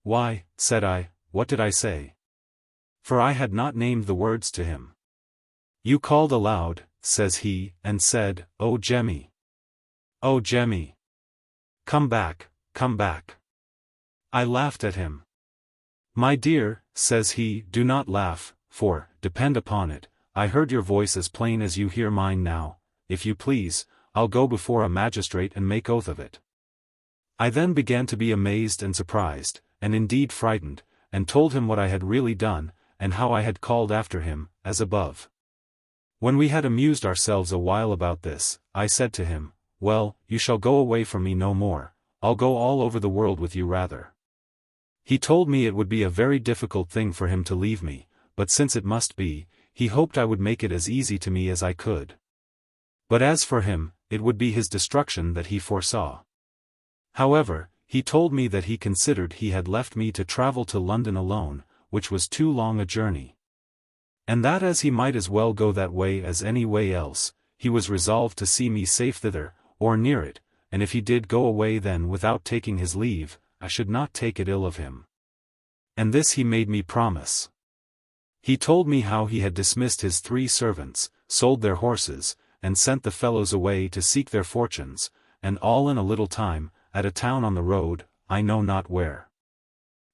Speaker 1: "Why," said I, "what did I say?" For I had not named the words to him. "You called aloud," says he, and said, "Oh Jemmy! Oh Jemmy! Come back, come back." I laughed at him. "My dear," says he, "do not laugh, for, depend upon it, I heard your voice as plain as you hear mine now. If you please, I'll go before a magistrate and make oath of it." I then began to be amazed and surprised, and indeed frightened, and told him what I had really done, and how I had called after him, as above. When we had amused ourselves a while about this, I said to him, "Well, you shall go away from me no more, I'll go all over the world with you rather." He told me it would be a very difficult thing for him to leave me, but since it must be, he hoped I would make it as easy to me as I could. But as for him, it would be his destruction that he foresaw. However, he told me that he considered he had left me to travel to London alone, which was too long a journey, and that as he might as well go that way as any way else, he was resolved to see me safe thither, or near it, and if he did go away then without taking his leave, I should not take it ill of him. And this he made me promise. He told me how he had dismissed his 3 servants, sold their horses, and sent the fellows away to seek their fortunes, and all in a little time, at a town on the road, I know not where.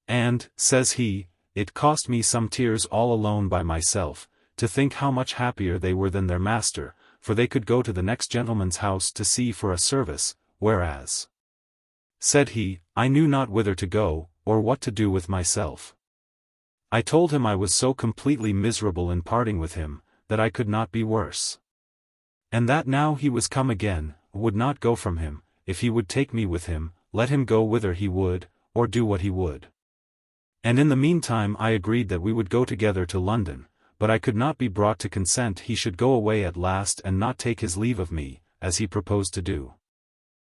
Speaker 1: "And," says he, "it cost me some tears all alone by myself, to think how much happier they were than their master, for they could go to the next gentleman's house to see for a service, whereas, said he, I knew not whither to go, or what to do with myself. I told him I was so completely miserable in parting with him, that I could not be worse. And that now he was come again, would not go from him, if he would take me with him, let him go whither he would, or do what he would. And in the meantime I agreed that we would go together to London, but I could not be brought to consent he should go away at last and not take his leave of me, as he proposed to do.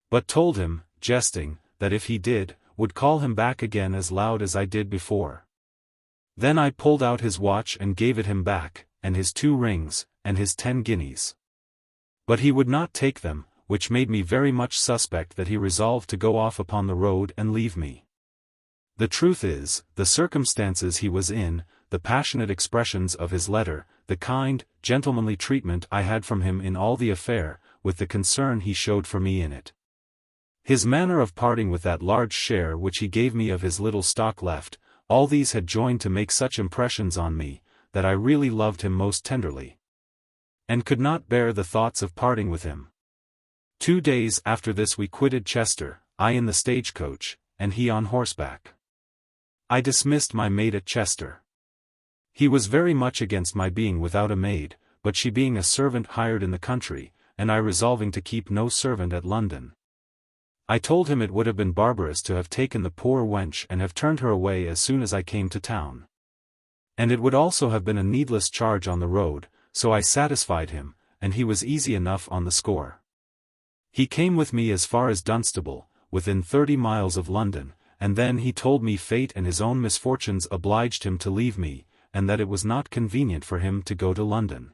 Speaker 1: But told him, jesting, that if he did, would call him back again as loud as I did before. Then I pulled out his watch and gave it him back, and his 2 rings, and his 10 guineas. But he would not take them, which made me very much suspect that he resolved to go off upon the road and leave me. The truth is, the circumstances he was in, the passionate expressions of his letter, the kind, gentlemanly treatment I had from him in all the affair, with the concern he showed for me in it. His manner of parting with that large share which he gave me of his little stock left, all these had joined to make such impressions on me, that I really loved him most tenderly, and could not bear the thoughts of parting with him. 2 days after this we quitted Chester, I in the stagecoach, and he on horseback. I dismissed my maid at Chester. He was very much against my being without a maid, but she being a servant hired in the country, and I resolving to keep no servant at London. I told him it would have been barbarous to have taken the poor wench and have turned her away as soon as I came to town. And it would also have been a needless charge on the road, so I satisfied him, and he was easy enough on the score. He came with me as far as Dunstable, within 30 miles of London, and then he told me fate and his own misfortunes obliged him to leave me, and that it was not convenient for him to go to London,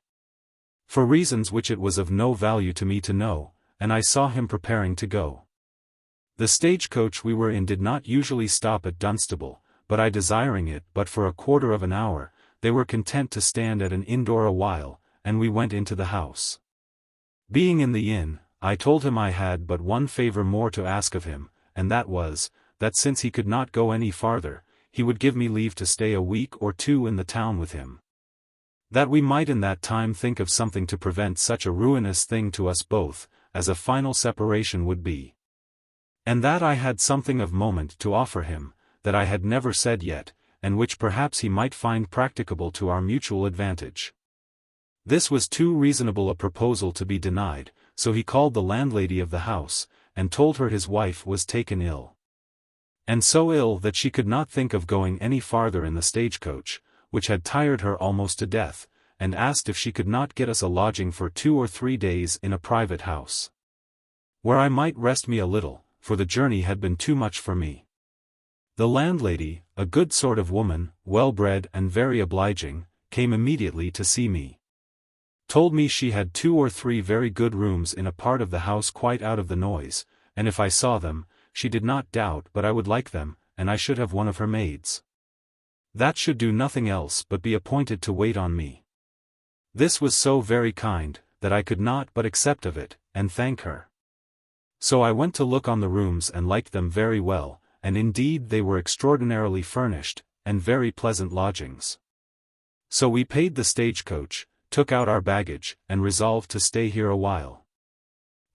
Speaker 1: for reasons which it was of no value to me to know, and I saw him preparing to go. The stagecoach we were in did not usually stop at Dunstable, but I desiring it but for a quarter of an hour, they were content to stand at an inn door a while, and we went into the house. Being in the inn, I told him I had but one favour more to ask of him, and that was, that since he could not go any farther, he would give me leave to stay a week or 2 in the town with him, that we might in that time think of something to prevent such a ruinous thing to us both, as a final separation would be. And that I had something of moment to offer him, that I had never said yet, and which perhaps he might find practicable to our mutual advantage. This was too reasonable a proposal to be denied, so he called the landlady of the house, and told her his wife was taken ill. And so ill that she could not think of going any farther in the stagecoach, which had tired her almost to death, and asked if she could not get us a lodging for 2 or 3 days in a private house, where I might rest me a little, for the journey had been too much for me. The landlady, a good sort of woman, well-bred and very obliging, came immediately to see me. Told me she had 2 or 3 very good rooms in a part of the house quite out of the noise, and if I saw them, she did not doubt but I would like them, and I should have one of her maids, that should do nothing else but be appointed to wait on me. This was so very kind, that I could not but accept of it, and thank her. So I went to look on the rooms and liked them very well, and indeed they were extraordinarily furnished, and very pleasant lodgings. So we paid the stagecoach, took out our baggage, and resolved to stay here a while.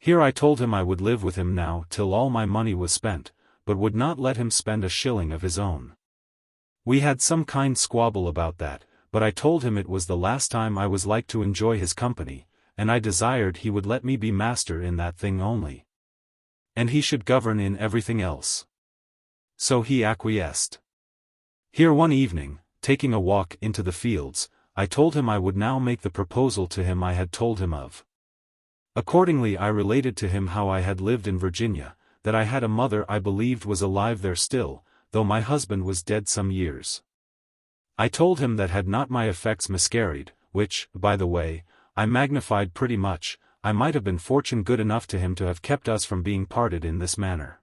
Speaker 1: Here I told him I would live with him now till all my money was spent, but would not let him spend a shilling of his own. We had some kind squabble about that, but I told him it was the last time I was like to enjoy his company, and I desired he would let me be master in that thing only, and he should govern in everything else. So he acquiesced. Here one evening, taking a walk into the fields, I told him I would now make the proposal to him I had told him of. Accordingly I related to him how I had lived in Virginia, that I had a mother I believed was alive there still, though my husband was dead some years. I told him that had not my effects miscarried, which, by the way, I magnified pretty much, I might have been fortune good enough to him to have kept us from being parted in this manner.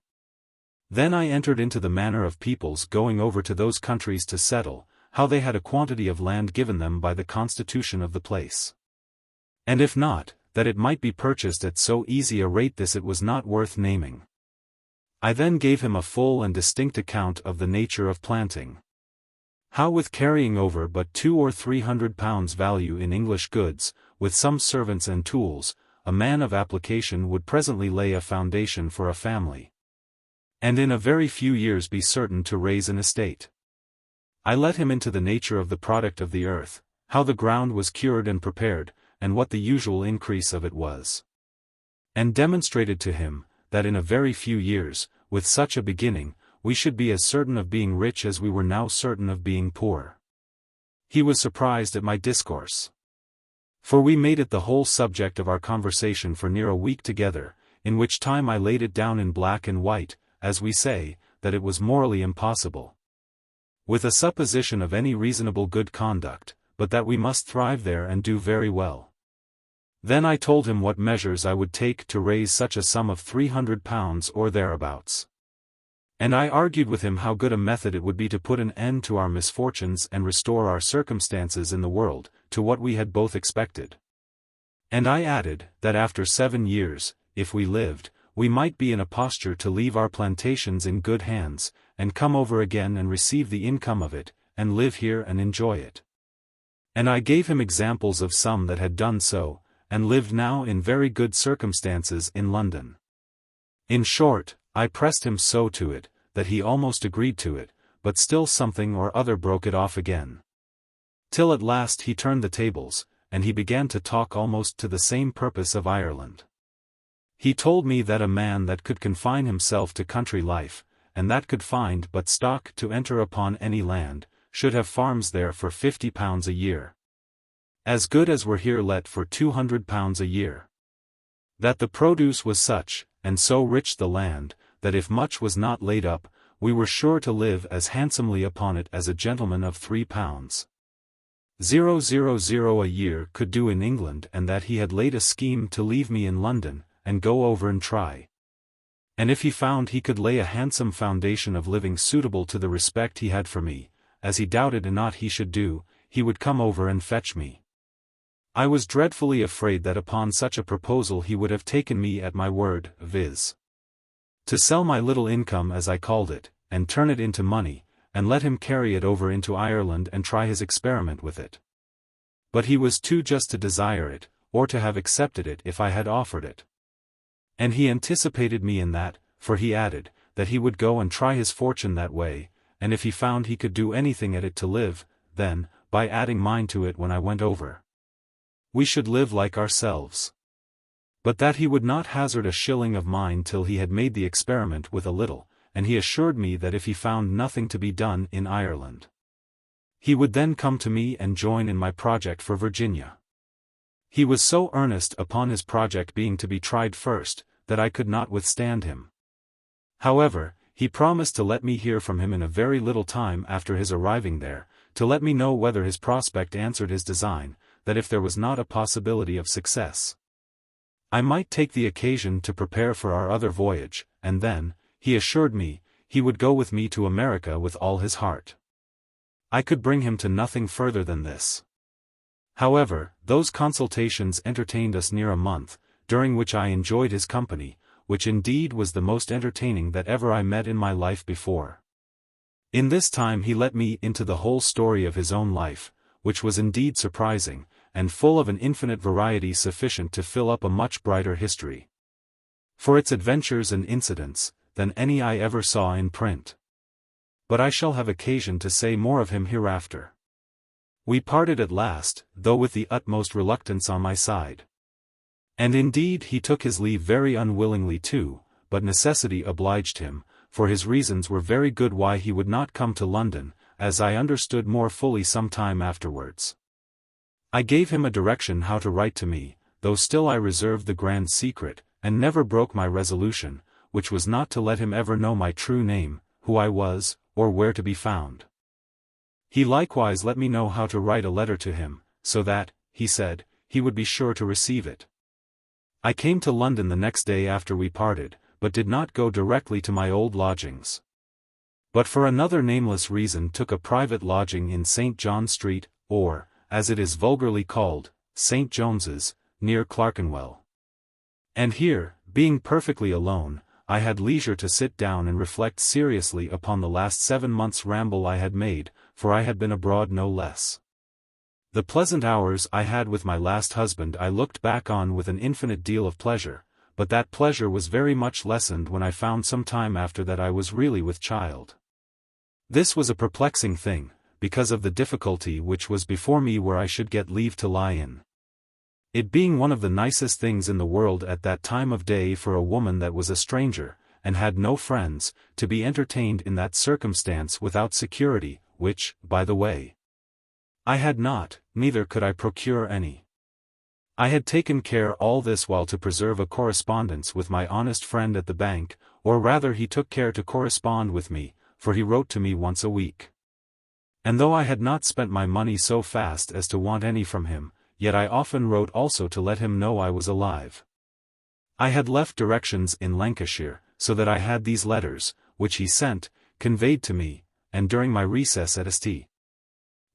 Speaker 1: Then I entered into the manner of people's going over to those countries to settle, how they had a quantity of land given them by the constitution of the place, and if not, that it might be purchased at so easy a rate this it was not worth naming. I then gave him a full and distinct account of the nature of planting. How with carrying over but £200 or £300 value in English goods, with some servants and tools, a man of application would presently lay a foundation for a family, and in a very few years be certain to raise an estate. I let him into the nature of the product of the earth, how the ground was cured and prepared, and what the usual increase of it was, and demonstrated to him, that in a very few years, with such a beginning, we should be as certain of being rich as we were now certain of being poor. He was surprised at my discourse, for we made it the whole subject of our conversation for near a week together, in which time I laid it down in black and white, as we say, that it was morally impossible, with a supposition of any reasonable good conduct, but that we must thrive there and do very well. Then I told him what measures I would take to raise such a sum of £300 or thereabouts. And I argued with him how good a method it would be to put an end to our misfortunes and restore our circumstances in the world, to what we had both expected. And I added, that after 7 years, if we lived, we might be in a posture to leave our plantations in good hands, and come over again and receive the income of it, and live here and enjoy it. And I gave him examples of some that had done so, and lived now in very good circumstances in London. In short, I pressed him so to it, that he almost agreed to it, but still something or other broke it off again, till at last he turned the tables, and he began to talk almost to the same purpose of Ireland. He told me that a man that could confine himself to country life, and that could find but stock to enter upon any land, should have farms there for £50 a year, as good as were here let for £200 a year. That the produce was such, and so rich the land, that if much was not laid up, we were sure to live as handsomely upon it as a gentleman of £3,000 a year could do in England, and that he had laid a scheme to leave me in London, and go over and try. And if he found he could lay a handsome foundation of living suitable to the respect he had for me, as he doubted not he should do, he would come over and fetch me. I was dreadfully afraid that upon such a proposal he would have taken me at my word, viz., to sell my little income as I called it, and turn it into money, and let him carry it over into Ireland and try his experiment with it. But he was too just to desire it, or to have accepted it if I had offered it. And he anticipated me in that, for he added, that he would go and try his fortune that way, and if he found he could do anything at it to live, then, by adding mine to it when I went over, we should live like ourselves. But that he would not hazard a shilling of mine till he had made the experiment with a little, and he assured me that if he found nothing to be done in Ireland, he would then come to me and join in my project for Virginia. He was so earnest upon his project being to be tried first, that I could not withstand him. However, he promised to let me hear from him in a very little time after his arriving there, to let me know whether his prospect answered his design, that if there was not a possibility of success, I might take the occasion to prepare for our other voyage, and then, he assured me, he would go with me to America with all his heart. I could bring him to nothing further than this. However, those consultations entertained us near a month, during which I enjoyed his company, which indeed was the most entertaining that ever I met in my life before. In this time he let me into the whole story of his own life, which was indeed surprising, and full of an infinite variety sufficient to fill up a much brighter history, for its adventures and incidents, than any I ever saw in print. But I shall have occasion to say more of him hereafter. We parted at last, though with the utmost reluctance on my side. And indeed he took his leave very unwillingly too, but necessity obliged him, for his reasons were very good why he would not come to London, as I understood more fully some time afterwards. I gave him a direction how to write to me, though still I reserved the grand secret, and never broke my resolution, which was not to let him ever know my true name, who I was, or where to be found. He likewise let me know how to write a letter to him, so that, he said, he would be sure to receive it. I came to London the next day after we parted, but did not go directly to my old lodgings, but for another nameless reason took a private lodging in St. John Street, or, as it is vulgarly called, St. James's, near Clerkenwell. And here, being perfectly alone, I had leisure to sit down and reflect seriously upon the last 7 months' ramble I had made, for I had been abroad no less The pleasant hours I had with my last husband I looked back on with an infinite deal of pleasure, but that pleasure was very much lessened when I found some time after that I was really with child. This was a perplexing thing, because of the difficulty which was before me where I should get leave to lie in. It being one of the nicest things in the world at that time of day for a woman that was a stranger, and had no friends, to be entertained in that circumstance without security, which, by the way, I had not, neither could I procure any. I had taken care all this while to preserve a correspondence with my honest friend at the bank, or rather he took care to correspond with me, for he wrote to me once a week. And though I had not spent my money so fast as to want any from him, yet I often wrote also to let him know I was alive. I had left directions in Lancashire, so that I had these letters, which he sent, conveyed to me, and during my recess at St.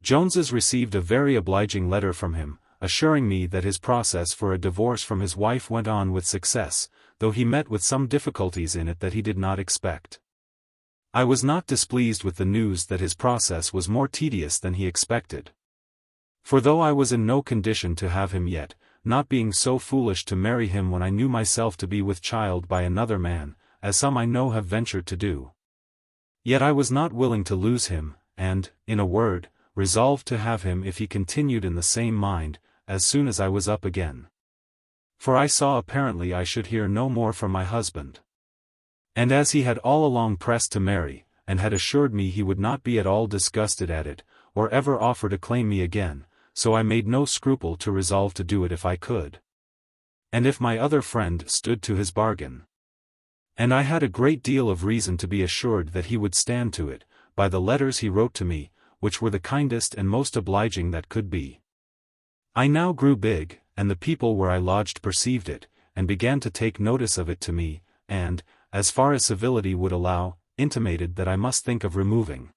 Speaker 1: Jones's received a very obliging letter from him, assuring me that his process for a divorce from his wife went on with success, though he met with some difficulties in it that he did not expect. I was not displeased with the news that his process was more tedious than he expected. For though I was in no condition to have him yet, not being so foolish to marry him when I knew myself to be with child by another man, as some I know have ventured to do, yet I was not willing to lose him, and, in a word, resolved to have him if he continued in the same mind, as soon as I was up again. For I saw apparently I should hear no more from my husband. And as he had all along pressed to marry, and had assured me he would not be at all disgusted at it, or ever offer to claim me again, so I made no scruple to resolve to do it if I could. And if my other friend stood to his bargain. And I had a great deal of reason to be assured that he would stand to it, by the letters he wrote to me, which were the kindest and most obliging that could be. I now grew big, and the people where I lodged perceived it, and began to take notice of it to me, and, as far as civility would allow, intimated that I must think of removing.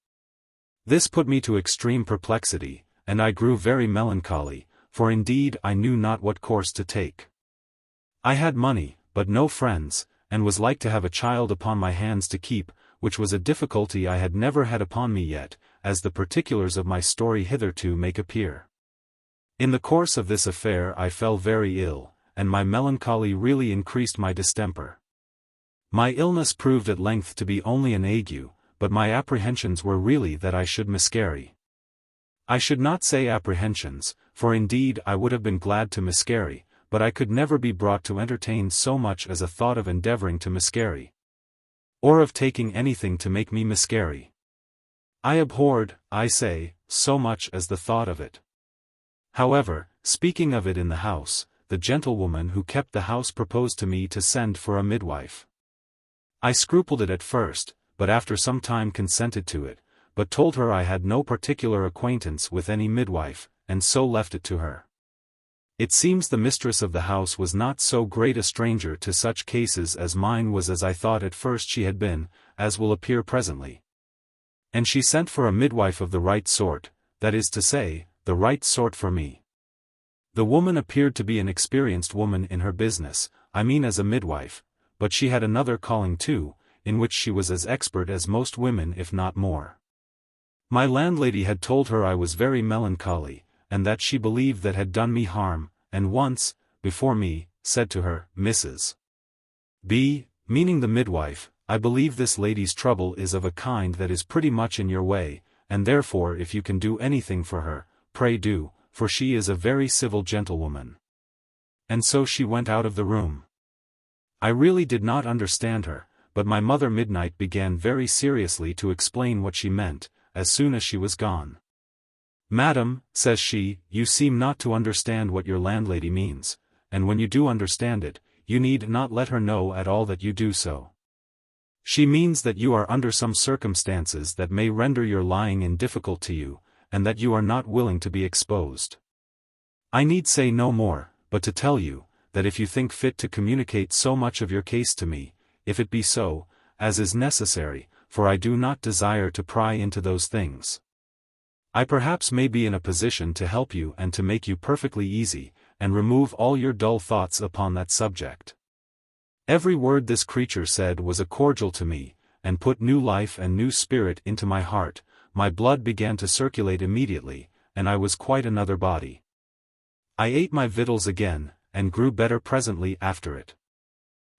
Speaker 1: This put me to extreme perplexity, and I grew very melancholy, for indeed I knew not what course to take. I had money, but no friends, and was like to have a child upon my hands to keep, which was a difficulty I had never had upon me yet, as the particulars of my story hitherto make appear. In the course of this affair I fell very ill, and my melancholy really increased my distemper. My illness proved at length to be only an ague, but my apprehensions were really that I should miscarry. I should not say apprehensions, for indeed I would have been glad to miscarry, but I could never be brought to entertain so much as a thought of endeavoring to miscarry, or of taking anything to make me miscarry. I abhorred, I say, so much as the thought of it. However, speaking of it in the house, the gentlewoman who kept the house proposed to me to send for a midwife. I scrupled it at first, but after some time consented to it, but told her I had no particular acquaintance with any midwife, and so left it to her. It seems the mistress of the house was not so great a stranger to such cases as mine was as I thought at first she had been, as will appear presently. And she sent for a midwife of the right sort, that is to say, the right sort for me. The woman appeared to be an experienced woman in her business, I mean as a midwife, but she had another calling too, in which she was as expert as most women if not more. My landlady had told her I was very melancholy, and that she believed that had done me harm, and once, before me, said to her, Mrs. B., meaning the midwife, I believe this lady's trouble is of a kind that is pretty much in your way, and therefore if you can do anything for her, pray do, for she is a very civil gentlewoman. And so she went out of the room. I really did not understand her, but my mother Midnight began very seriously to explain what she meant, as soon as she was gone. Madam, says she, you seem not to understand what your landlady means, and when you do understand it, you need not let her know at all that you do so. She means that you are under some circumstances that may render your lying in difficult to you, and that you are not willing to be exposed. I need say no more, but to tell you, that if you think fit to communicate so much of your case to me, if it be so, as is necessary, for I do not desire to pry into those things, I perhaps may be in a position to help you and to make you perfectly easy, and remove all your dull thoughts upon that subject. Every word this creature said was a cordial to me, and put new life and new spirit into my heart. My blood began to circulate immediately, and I was quite another body. I ate my victuals again, and grew better presently after it.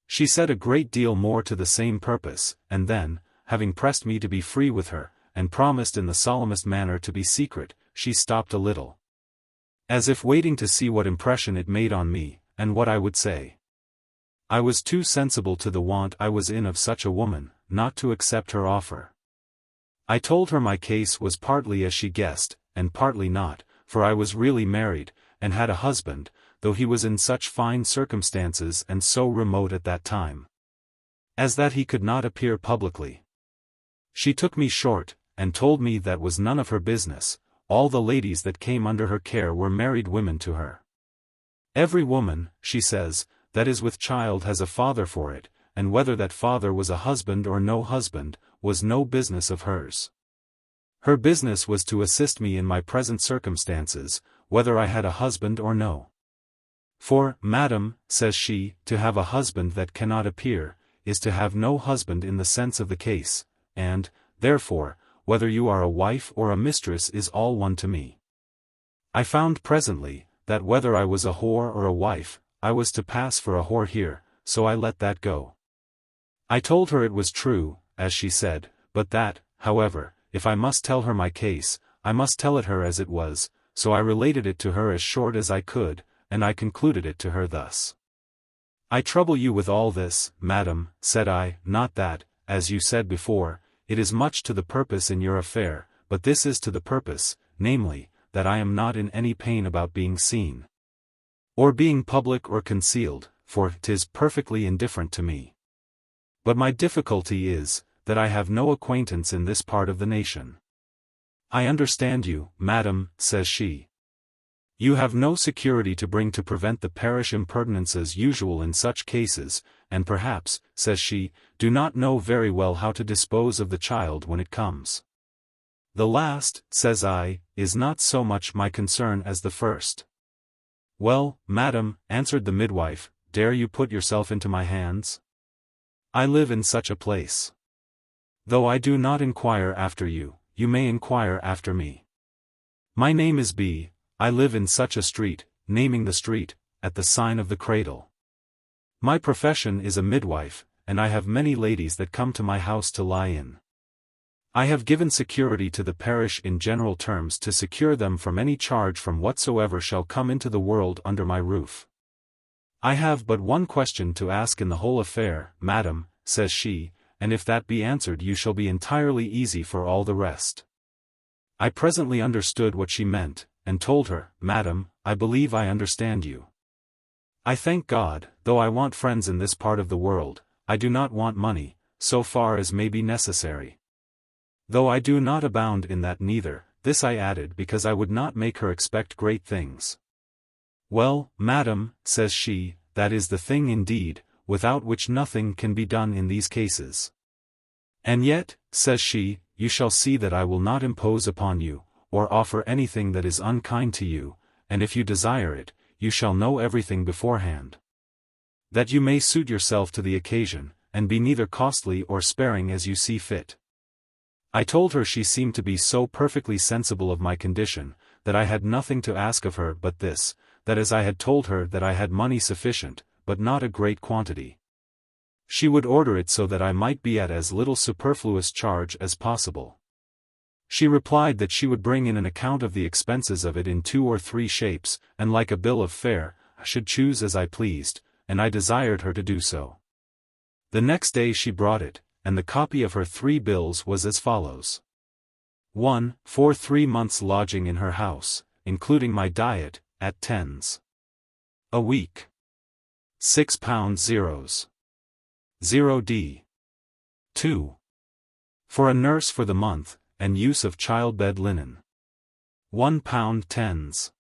Speaker 1: She said a great deal more to the same purpose, and then, having pressed me to be free with her, and promised in the solemnest manner to be secret, she stopped a little, as if waiting to see what impression it made on me, and what I would say. I was too sensible to the want I was in of such a woman, not to accept her offer. I told her my case was partly as she guessed, and partly not, for I was really married, and had a husband, though he was in such fine circumstances and so remote at that time, as that he could not appear publicly. She took me short, and told me that was none of her business. All the ladies that came under her care were married women to her. Every woman, she says, that is with child has a father for it, and whether that father was a husband or no husband, was no business of hers. Her business was to assist me in my present circumstances, whether I had a husband or no. For, madam, says she, to have a husband that cannot appear, is to have no husband in the sense of the case, and, therefore, whether you are a wife or a mistress is all one to me. I found presently, that whether I was a whore or a wife, I was to pass for a whore here, so I let that go. I told her it was true, as she said, but that, however, if I must tell her my case, I must tell it her as it was, so I related it to her as short as I could, and I concluded it to her thus. I trouble you with all this, madam, said I, not that, as you said before, it is much to the purpose in your affair, but this is to the purpose, namely, that I am not in any pain about being seen, or being public or concealed, for 'tis perfectly indifferent to me. But my difficulty is, that I have no acquaintance in this part of the nation. I understand you, madam, says she. You have no security to bring to prevent the parish impertinences usual in such cases, and perhaps, says she, do not know very well how to dispose of the child when it comes. The last, says I, is not so much my concern as the first. Well, madam, answered the midwife, dare you put yourself into my hands? I live in such a place. Though I do not inquire after you, you may inquire after me. My name is B. I live in such a street, naming the street, at the sign of the cradle. My profession is a midwife, and I have many ladies that come to my house to lie in. I have given security to the parish in general terms to secure them from any charge from whatsoever shall come into the world under my roof. I have but one question to ask in the whole affair, madam, says she, and if that be answered you shall be entirely easy for all the rest. I presently understood what she meant, and told her, madam, I believe I understand you. I thank God, though I want friends in this part of the world, I do not want money, so far as may be necessary. Though I do not abound in that neither, this I added because I would not make her expect great things. Well, madam, says she, that is the thing indeed, without which nothing can be done in these cases. And yet, says she, you shall see that I will not impose upon you, or offer anything that is unkind to you, and if you desire it, you shall know everything beforehand, that you may suit yourself to the occasion, and be neither costly or sparing as you see fit. I told her she seemed to be so perfectly sensible of my condition, that I had nothing to ask of her but this, that as I had told her that I had money sufficient, but not a great quantity, she would order it so that I might be at as little superfluous charge as possible. She replied that she would bring in an account of the expenses of it in 2 or 3 shapes, and like a bill of fare, I should choose as I pleased, and I desired her to do so. The next day she brought it, and the copy of her 3 bills was as follows. 1. For 3 months' lodging in her house, including my diet, at 10s a week. £6 0d. 2. For a nurse for the month, and use of child-bed linen. £1 10s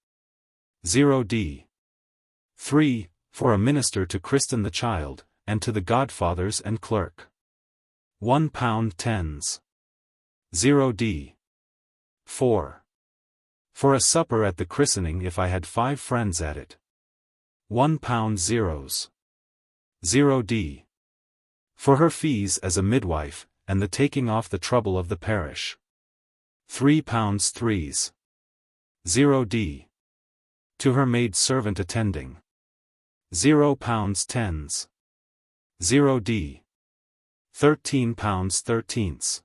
Speaker 1: 0d. 3. For a minister to christen the child, and to the godfathers and clerk. £1 10s 0d. 4. For a supper at the christening if I had 5 friends at it. £1 0d. For her fees as a midwife, and the taking off the trouble of the parish. £3 3s 0d. To her maid servant attending. £0 10s. 0d. £13 13s.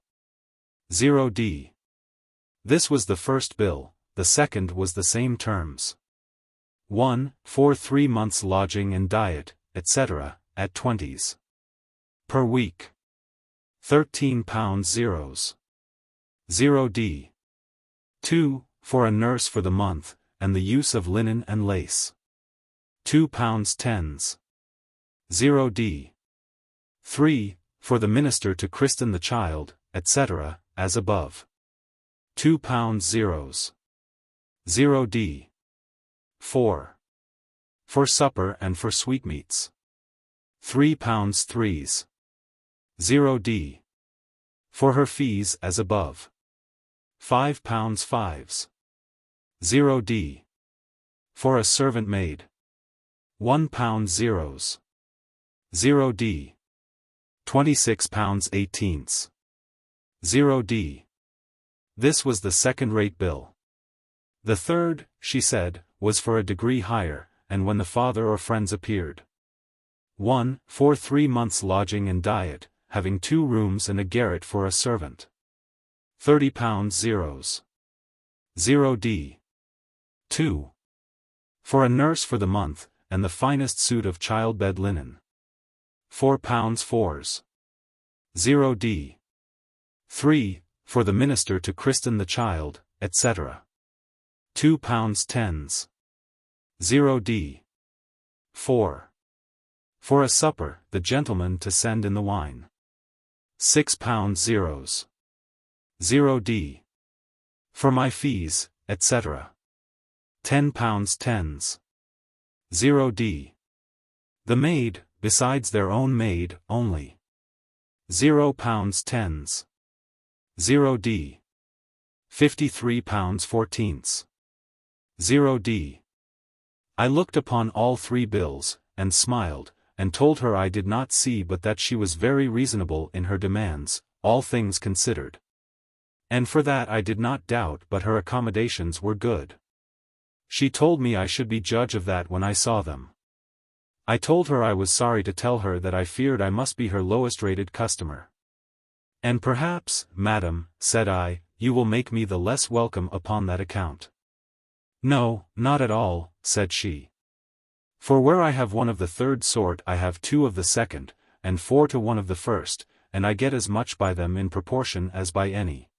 Speaker 1: 0d. This was the first bill, the second was the same terms. 1. For 3 months lodging and diet, etc., at 20s. Per week. £13 zeros. 0d. 2. For a nurse for the month, and the use of linen and lace. £2 10s. 0d. 3. For the minister to christen the child, etc., as above. £2 zeros. 0d. 4. For supper and for sweetmeats. £3 3s. 0d. For her fees as above. £5 5s. 0d. For a servant maid. £1 zeros. 0d. £26 18s. 0d. This was the second-rate bill. The third, she said, was for a degree higher, and when the father or friends appeared. 1. For 3 months lodging and diet, having 2 rooms and a garret for a servant. £30 zeros. 0d. 2. For a nurse for the month, and the finest suit of childbed linen. £4 4s. 0d. 3. For the minister to christen the child, etc. £2 10s. 0d. 4. For a supper, the gentleman to send in the wine. £6 zeros. 0d. For my fees, etc. £10 10s. 0d. The maid, besides their own maid, only. £0 10s. 0d. £53 14s. 0d. I looked upon all 3 bills, and smiled, and told her I did not see but that she was very reasonable in her demands, all things considered. And for that I did not doubt but her accommodations were good. She told me I should be judge of that when I saw them. I told her I was sorry to tell her that I feared I must be her lowest-rated customer. And perhaps, madam, said I, you will make me the less welcome upon that account. No, not at all, said she. For where I have 1 of the third sort I have 2 of the second, and 4 to 1 of the first, and I get as much by them in proportion as by any.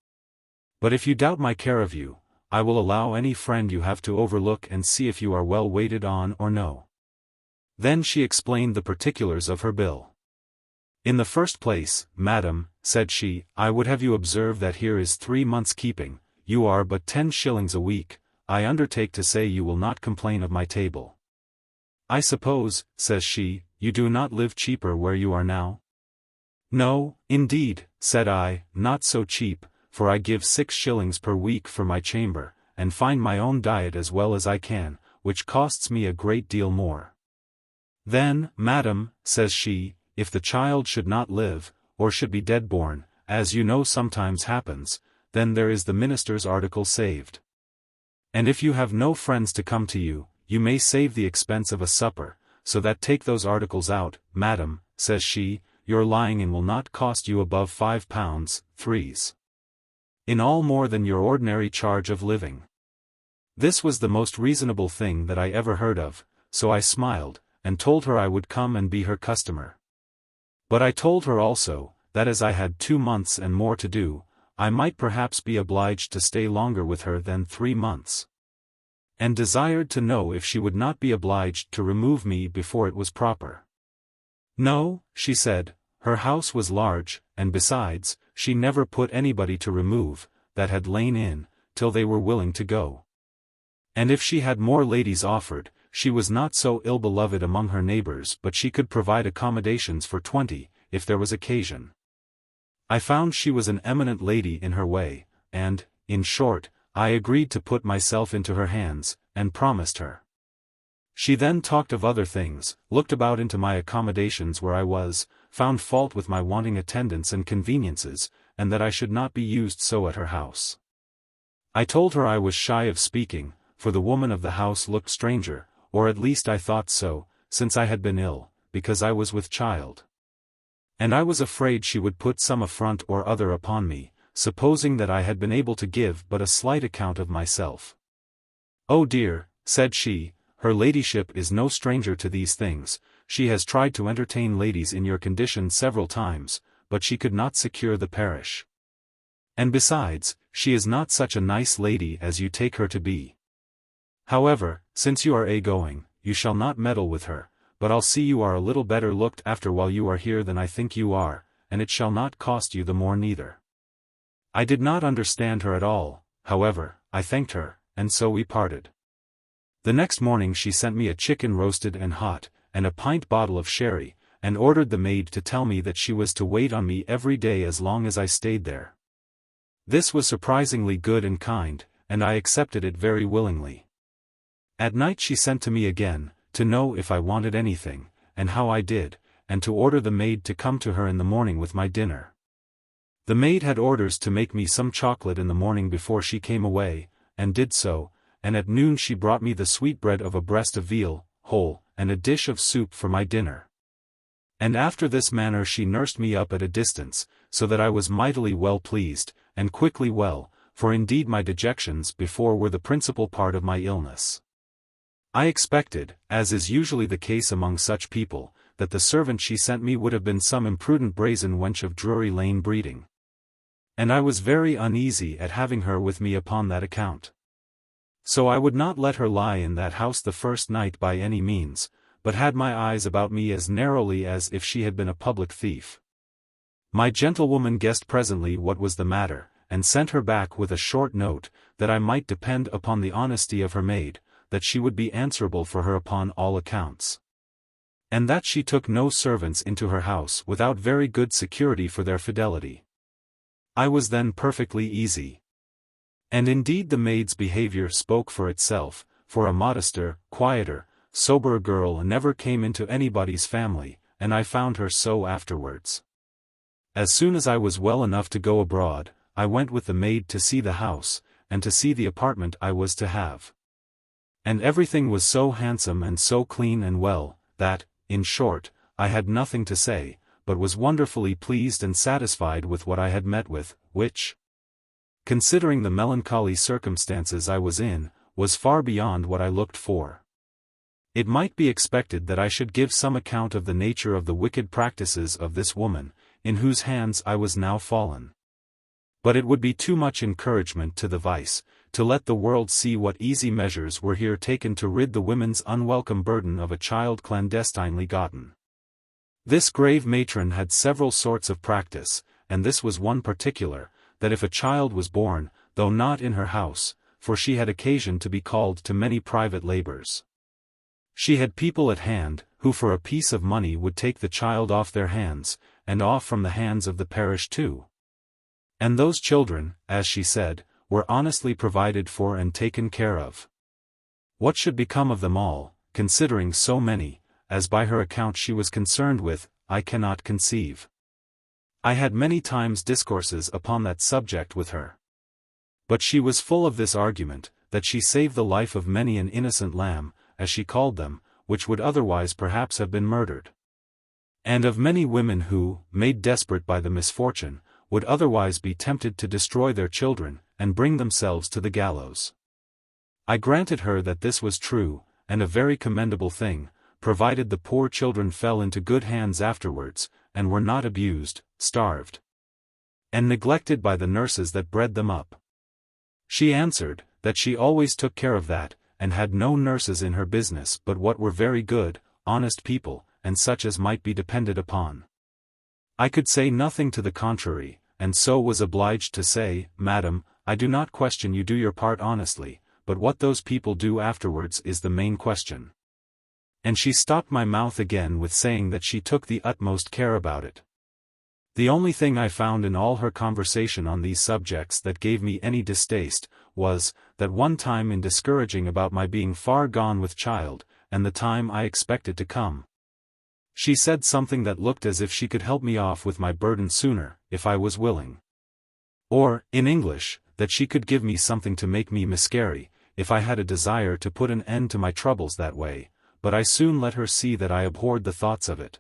Speaker 1: But if you doubt my care of you, I will allow any friend you have to overlook and see if you are well waited on or no. Then she explained the particulars of her bill. In the first place, madam, said she, I would have you observe that here is 3 months' keeping, you are but 10 shillings a week, I undertake to say you will not complain of my table. I suppose, says she, you do not live cheaper where you are now? No, indeed, said I, not so cheap, for I give 6 shillings per week for my chamber, and find my own diet as well as I can, which costs me a great deal more. Then, madam, says she, if the child should not live, or should be dead-born, as you know sometimes happens, then there is the minister's article saved. And if you have no friends to come to you, you may save the expense of a supper, so that take those articles out, madam, says she, your lying in will not cost you above £5 3s. In all more than your ordinary charge of living. This was the most reasonable thing that I ever heard of, so I smiled, and told her I would come and be her customer. But I told her also, that as I had 2 months and more to do, I might perhaps be obliged to stay longer with her than 3 months. And desired to know if she would not be obliged to remove me before it was proper. No, she said, her house was large, and besides, she never put anybody to remove, that had lain in, till they were willing to go. And if she had more ladies offered, she was not so ill-beloved among her neighbors but she could provide accommodations for 20, if there was occasion. I found she was an eminent lady in her way, and, in short, I agreed to put myself into her hands, and promised her. She then talked of other things, looked about into my accommodations where I was, found fault with my wanting attendance and conveniences, and that I should not be used so at her house. I told her I was shy of speaking, for the woman of the house looked stranger, or at least I thought so, since I had been ill, because I was with child. And I was afraid she would put some affront or other upon me, supposing that I had been able to give but a slight account of myself. "Oh dear," said she, "her ladyship is no stranger to these things. She has tried to entertain ladies in your condition several times, but she could not secure the parish. And besides, she is not such a nice lady as you take her to be. However, since you are going, you shall not meddle with her, but I'll see you are a little better looked after while you are here than I think you are, and it shall not cost you the more neither." I did not understand her at all, however, I thanked her, and so we parted. The next morning she sent me a chicken roasted and hot, and a pint bottle of sherry, and ordered the maid to tell me that she was to wait on me every day as long as I stayed there. This was surprisingly good and kind, and I accepted it very willingly. At night she sent to me again, to know if I wanted anything, and how I did, and to order the maid to come to her in the morning with my dinner. The maid had orders to make me some chocolate in the morning before she came away, and did so, and at noon she brought me the sweetbread of a breast of veal, whole, and a dish of soup for my dinner. And after this manner she nursed me up at a distance, so that I was mightily well pleased, and quickly well, for indeed my dejections before were the principal part of my illness. I expected, as is usually the case among such people, that the servant she sent me would have been some imprudent brazen wench of Drury Lane breeding. And I was very uneasy at having her with me upon that account. So I would not let her lie in that house the first night by any means, but had my eyes about me as narrowly as if she had been a public thief. My gentlewoman guessed presently what was the matter, and sent her back with a short note, that I might depend upon the honesty of her maid, that she would be answerable for her upon all accounts. And that she took no servants into her house without very good security for their fidelity. I was then perfectly easy. And indeed the maid's behavior spoke for itself, for a modester, quieter, soberer girl never came into anybody's family, and I found her so afterwards. As soon as I was well enough to go abroad, I went with the maid to see the house, and to see the apartment I was to have. And everything was so handsome and so clean and well, that, in short, I had nothing to say, but was wonderfully pleased and satisfied with what I had met with, which, considering the melancholy circumstances I was in, was far beyond what I looked for. It might be expected that I should give some account of the nature of the wicked practices of this woman, in whose hands I was now fallen. But it would be too much encouragement to the vice, to let the world see what easy measures were here taken to rid the women's unwelcome burden of a child clandestinely gotten. This grave matron had several sorts of practice, and this was one particular, that if a child was born, though not in her house, for she had occasion to be called to many private labors, she had people at hand, who for a piece of money would take the child off their hands, and off from the hands of the parish too. And those children, as she said, were honestly provided for and taken care of. What should become of them all, considering so many, as by her account she was concerned with, I cannot conceive. I had many times discourses upon that subject with her. But she was full of this argument, that she saved the life of many an innocent lamb, as she called them, which would otherwise perhaps have been murdered. And of many women who, made desperate by the misfortune, would otherwise be tempted to destroy their children, and bring themselves to the gallows. I granted her that this was true, and a very commendable thing, provided the poor children fell into good hands afterwards, and were not abused, starved, and neglected by the nurses that bred them up. She answered, that she always took care of that, and had no nurses in her business but what were very good, honest people, and such as might be depended upon. I could say nothing to the contrary, and so was obliged to say, "Madam, I do not question you do your part honestly, but what those people do afterwards is the main question." And she stopped my mouth again with saying that she took the utmost care about it. The only thing I found in all her conversation on these subjects that gave me any distaste, was, that one time in discouraging about my being far gone with child, and the time I expected to come, she said something that looked as if she could help me off with my burden sooner, if I was willing. Or, in English, that she could give me something to make me miscarry, if I had a desire to put an end to my troubles that way, but I soon let her see that I abhorred the thoughts of it.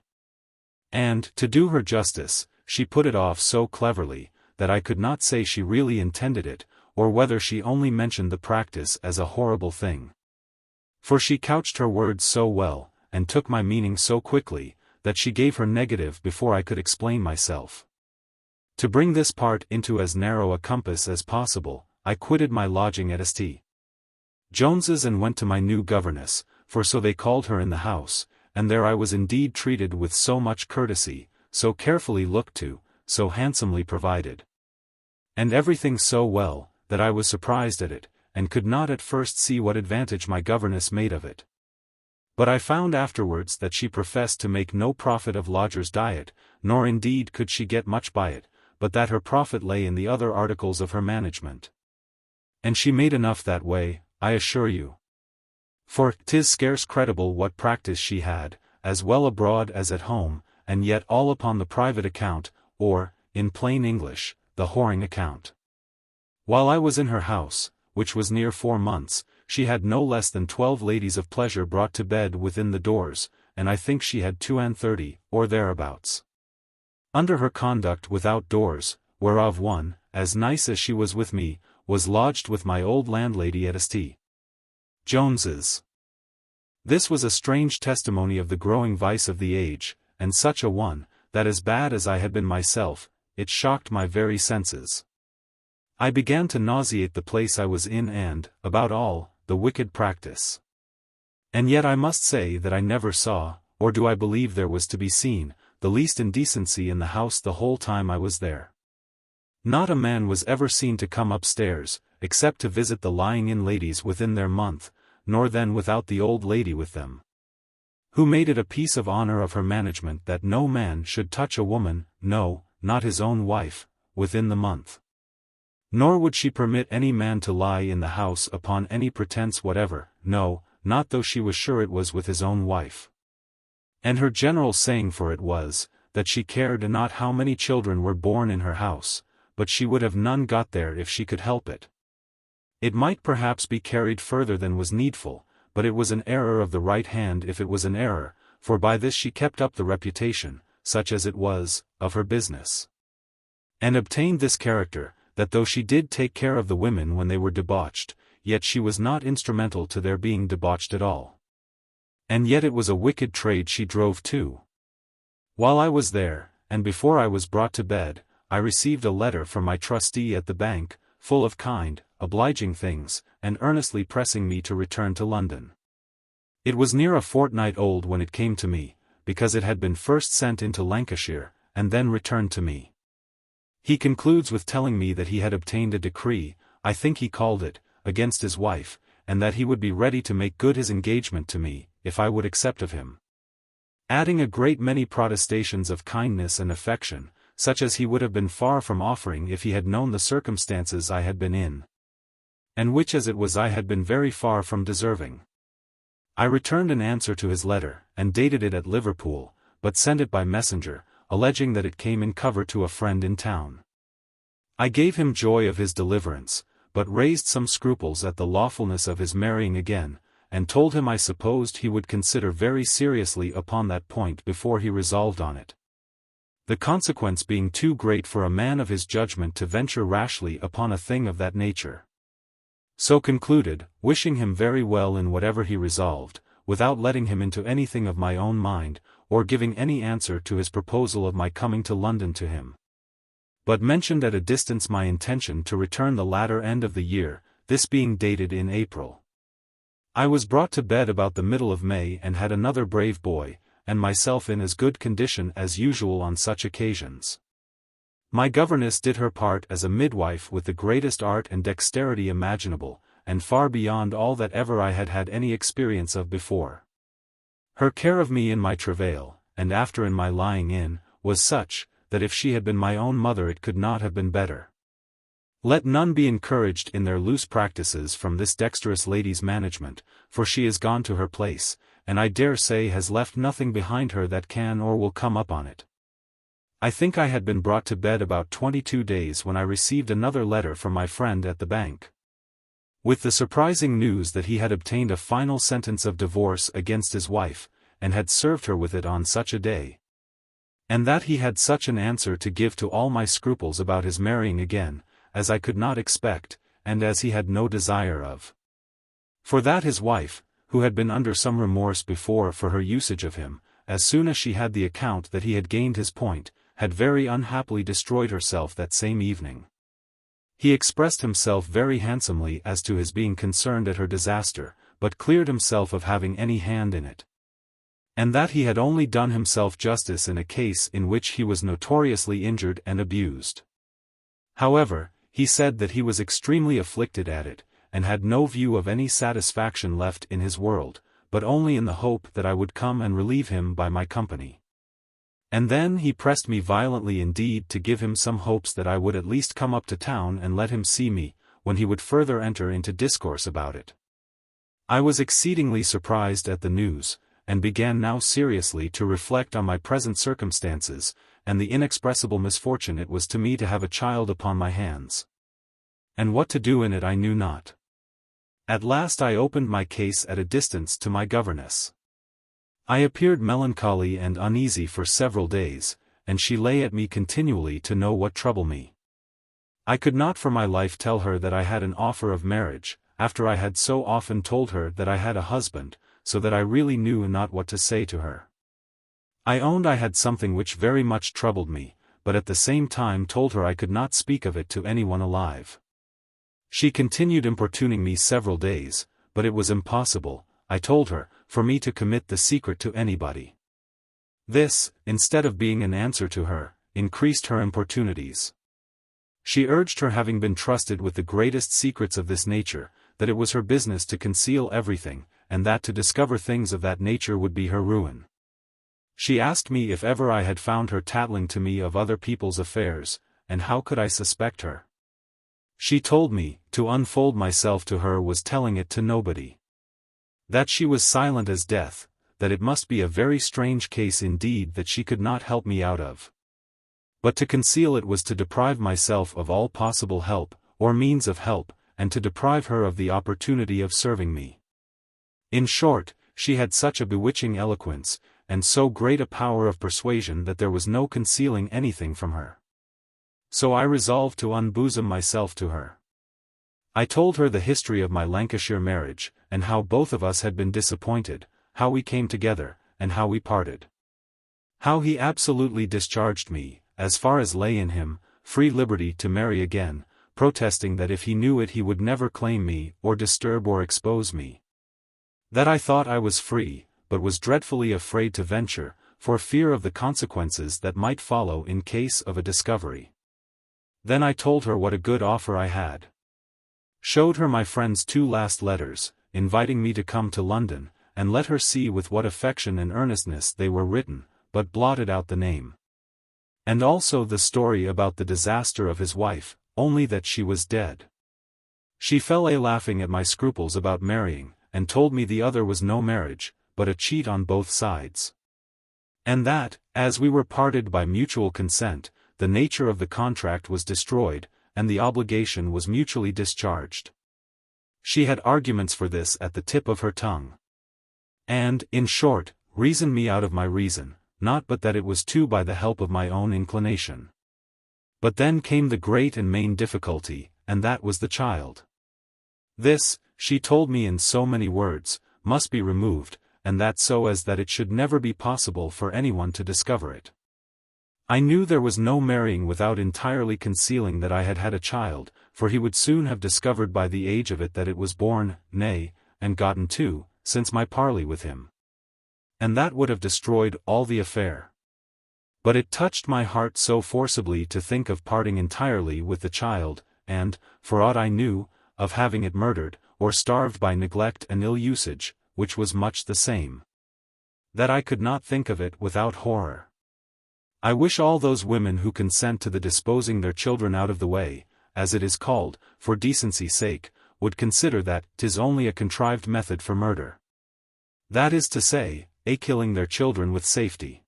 Speaker 1: And, to do her justice, she put it off so cleverly, that I could not say she really intended it, or whether she only mentioned the practice as a horrible thing. For she couched her words so well, and took my meaning so quickly, that she gave her negative before I could explain myself. To bring this part into as narrow a compass as possible, I quitted my lodging at St. Jones's and went to my new governess, for so they called her in the house, and there I was indeed treated with so much courtesy, so carefully looked to, so handsomely provided, and everything so well, that I was surprised at it, and could not at first see what advantage my governess made of it. But I found afterwards that she professed to make no profit of lodgers' diet, nor indeed could she get much by it, but that her profit lay in the other articles of her management. And she made enough that way, I assure you. For 'tis scarce credible what practice she had, as well abroad as at home, and yet all upon the private account, or, in plain English, the whoring account. While I was in her house, which was near 4 months, she had no less than 12 ladies of pleasure brought to bed within the doors, and I think she had 32, or thereabouts. Under her conduct without doors, whereof one, as nice as she was with me, was lodged with my old landlady at St. Jones's. This was a strange testimony of the growing vice of the age, and such a one, that as bad as I had been myself, it shocked my very senses. I began to nauseate the place I was in and, about all, the wicked practice. And yet I must say that I never saw, or do I believe there was to be seen, the least indecency in the house the whole time I was there. Not a man was ever seen to come upstairs, except to visit the lying-in ladies within their month, nor then without the old lady with them, who made it a piece of honor of her management that no man should touch a woman, no, not his own wife, within the month. Nor would she permit any man to lie in the house upon any pretense whatever, no, not though she was sure it was with his own wife. And her general saying for it was, that she cared not how many children were born in her house, but she would have none got there if she could help it. It might perhaps be carried further than was needful, but it was an error of the right hand if it was an error, for by this she kept up the reputation, such as it was, of her business. And obtained this character, that though she did take care of the women when they were debauched, yet she was not instrumental to their being debauched at all. And yet it was a wicked trade she drove too. While I was there, and before I was brought to bed, I received a letter from my trustee at the bank, full of kind, obliging things, and earnestly pressing me to return to London. It was near a fortnight old when it came to me, because it had been first sent into Lancashire, and then returned to me. He concludes with telling me that he had obtained a decree, I think he called it, against his wife, and that he would be ready to make good his engagement to me, if I would accept of him. Adding a great many protestations of kindness and affection, such as he would have been far from offering if he had known the circumstances I had been in, and which as it was I had been very far from deserving. I returned an answer to his letter, and dated it at Liverpool, but sent it by messenger, alleging that it came in cover to a friend in town. I gave him joy of his deliverance, but raised some scruples at the lawfulness of his marrying again, and told him I supposed he would consider very seriously upon that point before he resolved on it, the consequence being too great for a man of his judgment to venture rashly upon a thing of that nature. So concluded, wishing him very well in whatever he resolved, without letting him into anything of my own mind, or giving any answer to his proposal of my coming to London to him, but mentioned at a distance my intention to return the latter end of the year, this being dated in April. I was brought to bed about the middle of May and had another brave boy, and myself in as good condition as usual on such occasions. My governess did her part as a midwife with the greatest art and dexterity imaginable, and far beyond all that ever I had had any experience of before. Her care of me in my travail, and after in my lying in, was such, that if she had been my own mother it could not have been better. Let none be encouraged in their loose practices from this dexterous lady's management, for she is gone to her place, and I dare say has left nothing behind her that can or will come up on it. I think I had been brought to bed about 22 days when I received another letter from my friend at the bank, with the surprising news that he had obtained a final sentence of divorce against his wife, and had served her with it on such a day. And that he had such an answer to give to all my scruples about his marrying again, as I could not expect, and as he had no desire of. For that his wife, who had been under some remorse before for her usage of him, as soon as she had the account that he had gained his point, had very unhappily destroyed herself that same evening. He expressed himself very handsomely as to his being concerned at her disaster, but cleared himself of having any hand in it. And that he had only done himself justice in a case in which he was notoriously injured and abused. However, he said that he was extremely afflicted at it, and had no view of any satisfaction left in his world, but only in the hope that I would come and relieve him by my company. And then he pressed me violently indeed to give him some hopes that I would at least come up to town and let him see me, when he would further enter into discourse about it. I was exceedingly surprised at the news, and began now seriously to reflect on my present circumstances, and the inexpressible misfortune it was to me to have a child upon my hands. And what to do in it I knew not. At last I opened my case at a distance to my governess. I appeared melancholy and uneasy for several days, and she lay at me continually to know what troubled me. I could not for my life tell her that I had an offer of marriage, after I had so often told her that I had a husband, so that I really knew not what to say to her. I owned I had something which very much troubled me, but at the same time told her I could not speak of it to anyone alive. She continued importuning me several days, but it was impossible, I told her, for me to commit the secret to anybody. This, instead of being an answer to her, increased her importunities. She urged her having been trusted with the greatest secrets of this nature, that it was her business to conceal everything, and that to discover things of that nature would be her ruin. She asked me if ever I had found her tattling to me of other people's affairs, and how could I suspect her? She told me, to unfold myself to her was telling it to nobody. That she was silent as death, that it must be a very strange case indeed that she could not help me out of. But to conceal it was to deprive myself of all possible help, or means of help, and to deprive her of the opportunity of serving me. In short, she had such a bewitching eloquence, and so great a power of persuasion that there was no concealing anything from her. So I resolved to unbosom myself to her. I told her the history of my Lancashire marriage, and how both of us had been disappointed, how we came together, and how we parted. How he absolutely discharged me, as far as lay in him, free liberty to marry again, protesting that if he knew it he would never claim me, or disturb or expose me. That I thought I was free, but was dreadfully afraid to venture, for fear of the consequences that might follow in case of a discovery. Then I told her what a good offer I had. Showed her my friend's 2 last letters, inviting me to come to London, and let her see with what affection and earnestness they were written, but blotted out the name. And also the story about the disaster of his wife, only that she was dead. She fell a laughing at my scruples about marrying, and told me the other was no marriage, but a cheat on both sides. And that, as we were parted by mutual consent, the nature of the contract was destroyed, and the obligation was mutually discharged. She had arguments for this at the tip of her tongue. And, in short, reasoned me out of my reason, not but that it was too by the help of my own inclination. But then came the great and main difficulty, and that was the child. This, she told me in so many words, must be removed, and that so as that it should never be possible for anyone to discover it. I knew there was no marrying without entirely concealing that I had had a child, for he would soon have discovered by the age of it that it was born, nay, and gotten too, since my parley with him. And that would have destroyed all the affair. But it touched my heart so forcibly to think of parting entirely with the child, and, for aught I knew, of having it murdered, or starved by neglect and ill usage, which was much the same, that I could not think of it without horror. I wish all those women who consent to the disposing their children out of the way, as it is called, for decency's sake, would consider that 'tis only a contrived method for murder. That is to say, killing their children with safety.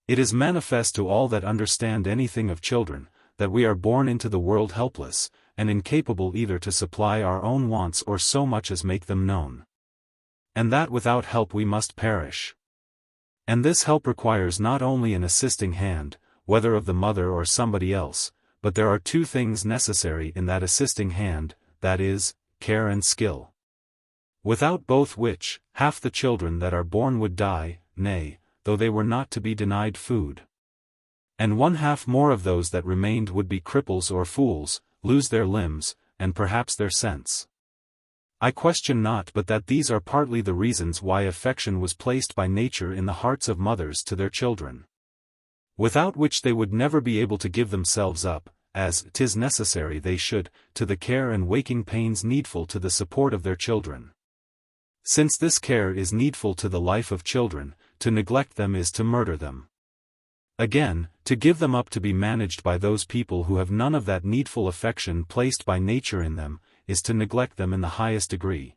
Speaker 1: It is manifest to all that understand anything of children, that we are born into the world helpless, and incapable either to supply our own wants or so much as make them known. And that without help we must perish. And this help requires not only an assisting hand, whether of the mother or somebody else, but there are two things necessary in that assisting hand, that is, care and skill. Without both which, half the children that are born would die, nay, though they were not to be denied food. And one half more of those that remained would be cripples or fools, lose their limbs, and perhaps their sense. I question not but that these are partly the reasons why affection was placed by nature in the hearts of mothers to their children. Without which they would never be able to give themselves up, as 'tis necessary they should, to the care and waking pains needful to the support of their children. Since this care is needful to the life of children, to neglect them is to murder them. Again, to give them up to be managed by those people who have none of that needful affection placed by nature in them, is to neglect them in the highest degree.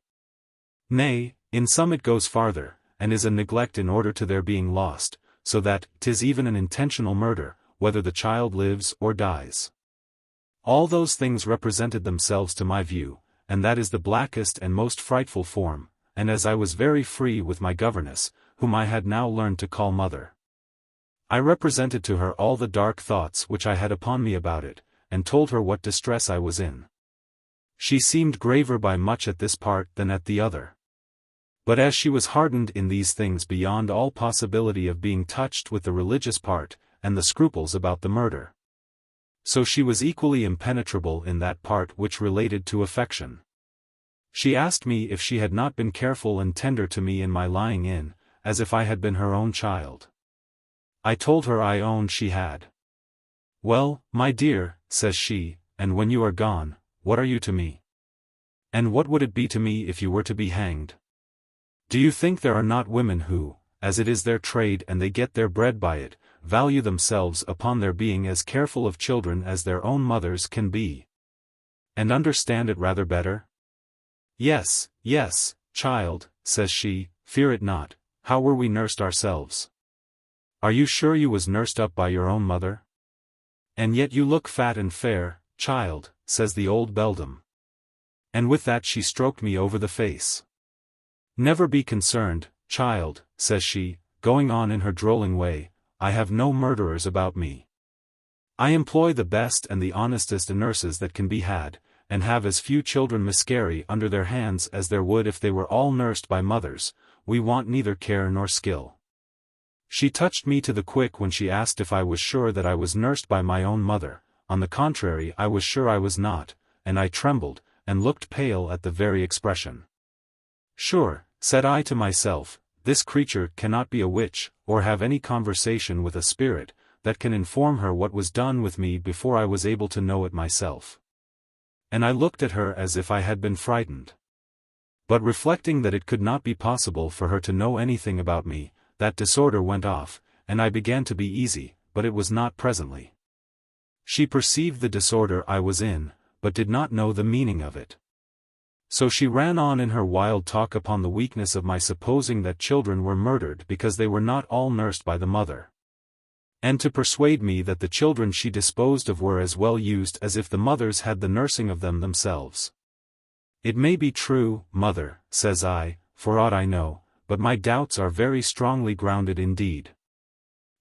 Speaker 1: Nay, in some it goes farther, and is a neglect in order to their being lost, so that 'tis even an intentional murder, whether the child lives or dies. All those things represented themselves to my view, and that is the blackest and most frightful form, and as I was very free with my governess, whom I had now learned to call mother, I represented to her all the dark thoughts which I had upon me about it, and told her what distress I was in. She seemed graver by much at this part than at the other. But as she was hardened in these things beyond all possibility of being touched with the religious part, and the scruples about the murder, so she was equally impenetrable in that part which related to affection. She asked me if she had not been careful and tender to me in my lying in, as if I had been her own child. I told her I owned she had. Well, my dear, says she, and when you are gone, what are you to me? And what would it be to me if you were to be hanged? Do you think there are not women who, as it is their trade and they get their bread by it, value themselves upon their being as careful of children as their own mothers can be? And understand it rather better? Yes, yes, child, says she, fear it not, how were we nursed ourselves? Are you sure you was nursed up by your own mother? And yet you look fat and fair, child, says the old beldam. And with that she stroked me over the face. Never be concerned, child, says she, going on in her drolling way, I have no murderers about me. I employ the best and the honestest nurses that can be had, and have as few children miscarry under their hands as there would if they were all nursed by mothers. We want neither care nor skill. She touched me to the quick when she asked if I was sure that I was nursed by my own mother. On the contrary, I was sure I was not, and I trembled, and looked pale at the very expression. Sure, said I to myself, this creature cannot be a witch, or have any conversation with a spirit, that can inform her what was done with me before I was able to know it myself. And I looked at her as if I had been frightened. But reflecting that it could not be possible for her to know anything about me, that disorder went off, and I began to be easy, but it was not presently. She perceived the disorder I was in, but did not know the meaning of it. So she ran on in her wild talk upon the weakness of my supposing that children were murdered because they were not all nursed by the mother. And to persuade me that the children she disposed of were as well used as if the mothers had the nursing of them themselves. It may be true, mother, says I, for aught I know, but my doubts are very strongly grounded indeed.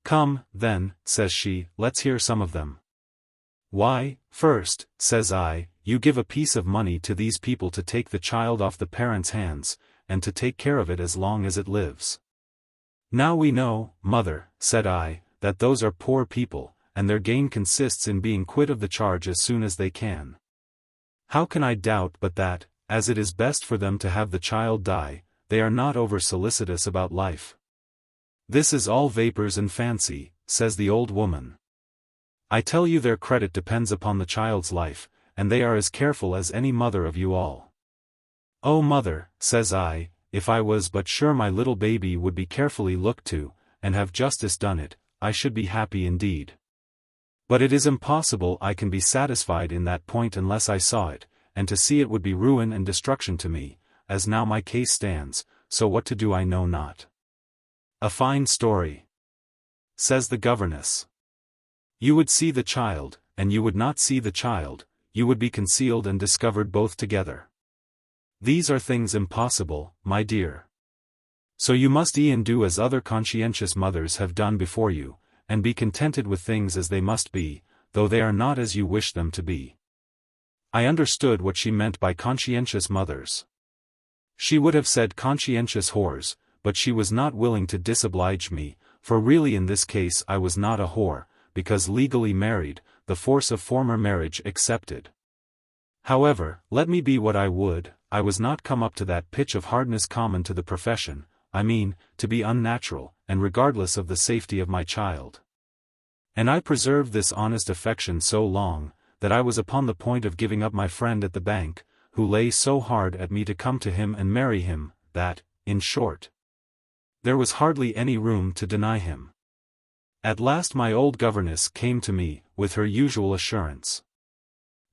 Speaker 1: Come, then, says she, let's hear some of them. Why, first, says I, you give a piece of money to these people to take the child off the parents' hands, and to take care of it as long as it lives. Now we know, mother, said I, that those are poor people, and their gain consists in being quit of the charge as soon as they can. How can I doubt but that, as it is best for them to have the child die, they are not over-solicitous about life? This is all vapors and fancy, says the old woman. I tell you their credit depends upon the child's life, and they are as careful as any mother of you all. Oh mother, says I, if I was but sure my little baby would be carefully looked to, and have justice done it, I should be happy indeed. But it is impossible I can be satisfied in that point unless I saw it, and to see it would be ruin and destruction to me, as now my case stands, so what to do I know not. A fine story. says the governess. You would see the child, and you would not see the child, you would be concealed and discovered both together. These are things impossible, my dear. So you must e'en do as other conscientious mothers have done before you, and be contented with things as they must be, though they are not as you wish them to be. I understood what she meant by conscientious mothers. She would have said conscientious whores, but she was not willing to disoblige me, for really in this case I was not a whore, because legally married, the force of former marriage accepted. However, let me be what I would, I was not come up to that pitch of hardness common to the profession, I mean, to be unnatural, and regardless of the safety of my child. And I preserved this honest affection so long, that I was upon the point of giving up my friend at the bank, who lay so hard at me to come to him and marry him, that, in short, there was hardly any room to deny him. At last my old governess came to me, with her usual assurance.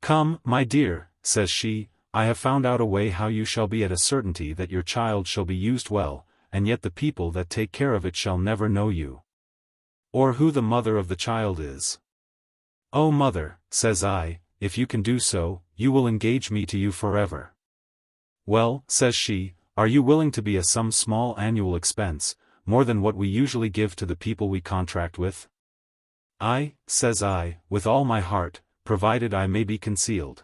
Speaker 1: Come, my dear, says she, I have found out a way how you shall be at a certainty that your child shall be used well, and yet the people that take care of it shall never know you. Or who the mother of the child is. Oh mother, says I, if you can do so, you will engage me to you forever. Well, says she, are you willing to be a some small annual expense, more than what we usually give to the people we contract with? Aye, says I, with all my heart, provided I may be concealed.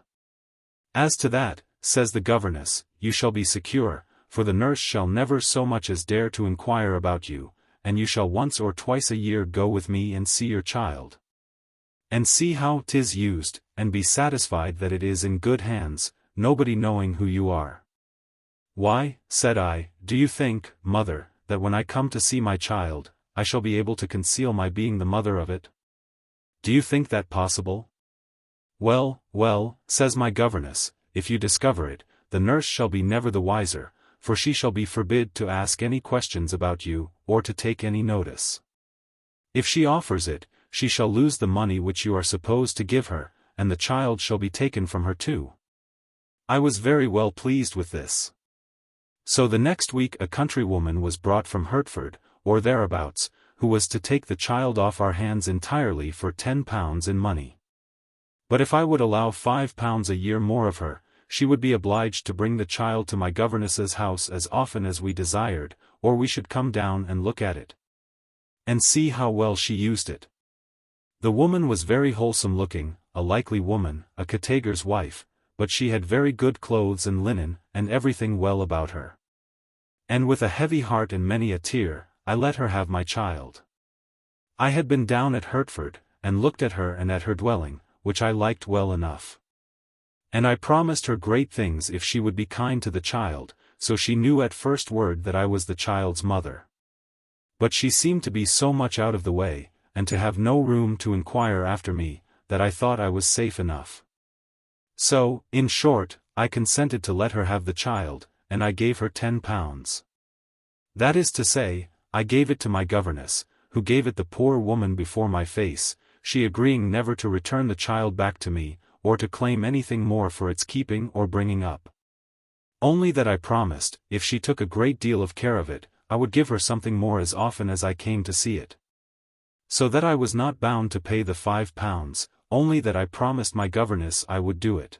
Speaker 1: As to that, says the governess, you shall be secure, for the nurse shall never so much as dare to inquire about you, and you shall once or twice a year go with me and see your child. And see how 'tis used, and be satisfied that it is in good hands, nobody knowing who you are. Why, said I, do you think, mother, that when I come to see my child, I shall be able to conceal my being the mother of it? Do you think that possible? Well, well, says my governess, if you discover it, the nurse shall be never the wiser, for she shall be forbid to ask any questions about you, or to take any notice. If she offers it, she shall lose the money which you are supposed to give her, and the child shall be taken from her too. I was very well pleased with this. So the next week a countrywoman was brought from Hertford, or thereabouts, who was to take the child off our hands entirely for £10 in money. But if I would allow £5 a year more of her, she would be obliged to bring the child to my governess's house as often as we desired, or we should come down and look at it, and see how well she used it. The woman was very wholesome looking, a likely woman, a categour's wife, but she had very good clothes and linen, and everything well about her. And with a heavy heart and many a tear, I let her have my child. I had been down at Hertford, and looked at her and at her dwelling, which I liked well enough. And I promised her great things if she would be kind to the child, so she knew at first word that I was the child's mother. But she seemed to be so much out of the way, and to have no room to inquire after me, that I thought I was safe enough. So, in short, I consented to let her have the child, and I gave her £10. That is to say, I gave it to my governess, who gave it the poor woman before my face, she agreeing never to return the child back to me, or to claim anything more for its keeping or bringing up. Only that I promised, if she took a great deal of care of it, I would give her something more as often as I came to see it. So that I was not bound to pay the £5, only that I promised my governess I would do it.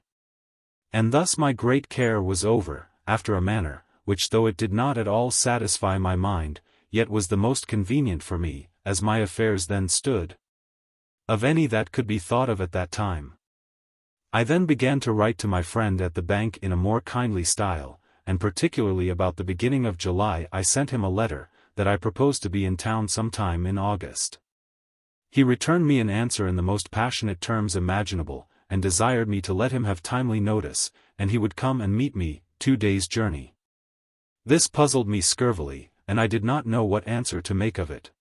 Speaker 1: And thus my great care was over, after a manner, which though it did not at all satisfy my mind, yet was the most convenient for me, as my affairs then stood, of any that could be thought of at that time. I then began to write to my friend at the bank in a more kindly style, and particularly about the beginning of July I sent him a letter, that I proposed to be in town some time in August. He returned me an answer in the most passionate terms imaginable, and desired me to let him have timely notice, and he would come and meet me, 2 days' journey. This puzzled me scurvily, and I did not know what answer to make of it.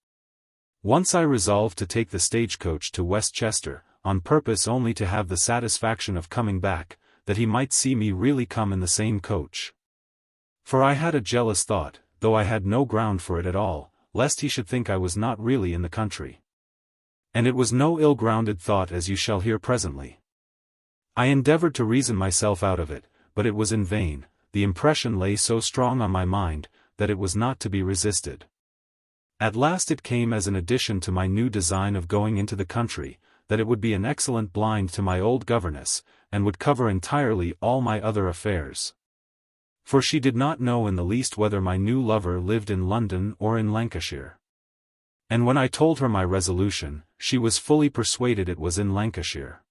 Speaker 1: Once I resolved to take the stagecoach to Westchester, on purpose only to have the satisfaction of coming back, that he might see me really come in the same coach. For I had a jealous thought, though I had no ground for it at all, lest he should think I was not really in the country. And it was no ill-grounded thought, as you shall hear presently. I endeavored to reason myself out of it, but it was in vain. The impression lay so strong on my mind, that it was not to be resisted. At last it came as an addition to my new design of going into the country, that it would be an excellent blind to my old governess, and would cover entirely all my other affairs. For she did not know in the least whether my new lover lived in London or in Lancashire. And when I told her my resolution, she was fully persuaded it was in Lancashire.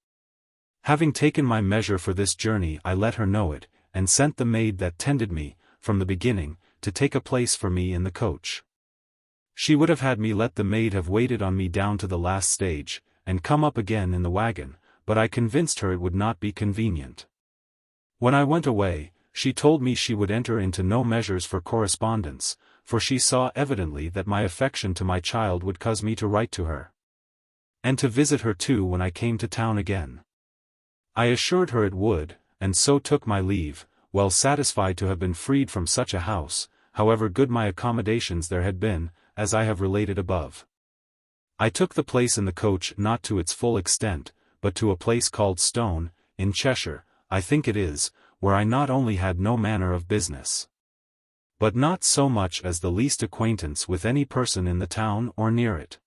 Speaker 1: Having taken my measure for this journey, I let her know it, and sent the maid that tended me, from the beginning, to take a place for me in the coach. She would have had me let the maid have waited on me down to the last stage, and come up again in the wagon, but I convinced her it would not be convenient. When I went away, she told me she would enter into no measures for correspondence, for she saw evidently that my affection to my child would cause me to write to her. And to visit her too when I came to town again. I assured her it would, and so took my leave, well satisfied to have been freed from such a house, however good my accommodations there had been, as I have related above. I took the place in the coach not to its full extent, but to a place called Stone, in Cheshire, I think it is, where I not only had no manner of business, but not so much as the least acquaintance with any person in the town or near it.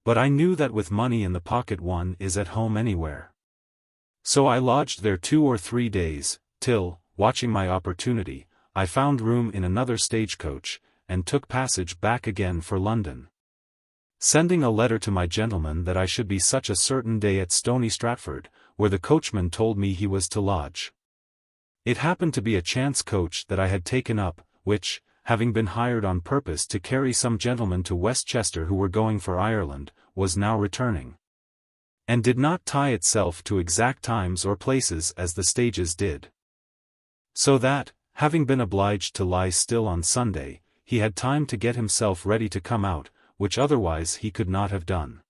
Speaker 1: But I knew that with money in the pocket one is at home anywhere. So I lodged there 2 or 3 days, till, watching my opportunity, I found room in another stagecoach, and took passage back again for London, sending a letter to my gentleman that I should be such a certain day at Stony Stratford, where the coachman told me he was to lodge. It happened to be a chance coach that I had taken up, which, having been hired on purpose to carry some gentlemen to Westchester who were going for Ireland, was now returning, and did not tie itself to exact times or places as the stages did. So that, having been obliged to lie still on Sunday, he had time to get himself ready to come out, which otherwise he could not have done.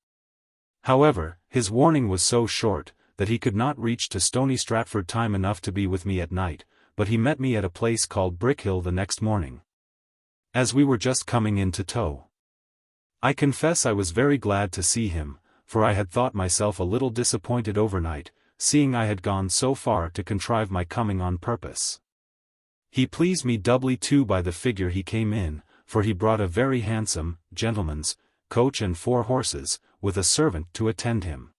Speaker 1: However, his warning was so short, that he could not reach to Stony Stratford time enough to be with me at night, but he met me at a place called Brickhill the next morning, as we were just coming in to tow. I confess I was very glad to see him, for I had thought myself a little disappointed overnight, seeing I had gone so far to contrive my coming on purpose. He pleased me doubly too by the figure he came in, for he brought a very handsome, gentleman's, coach and 4 horses, with a servant to attend him.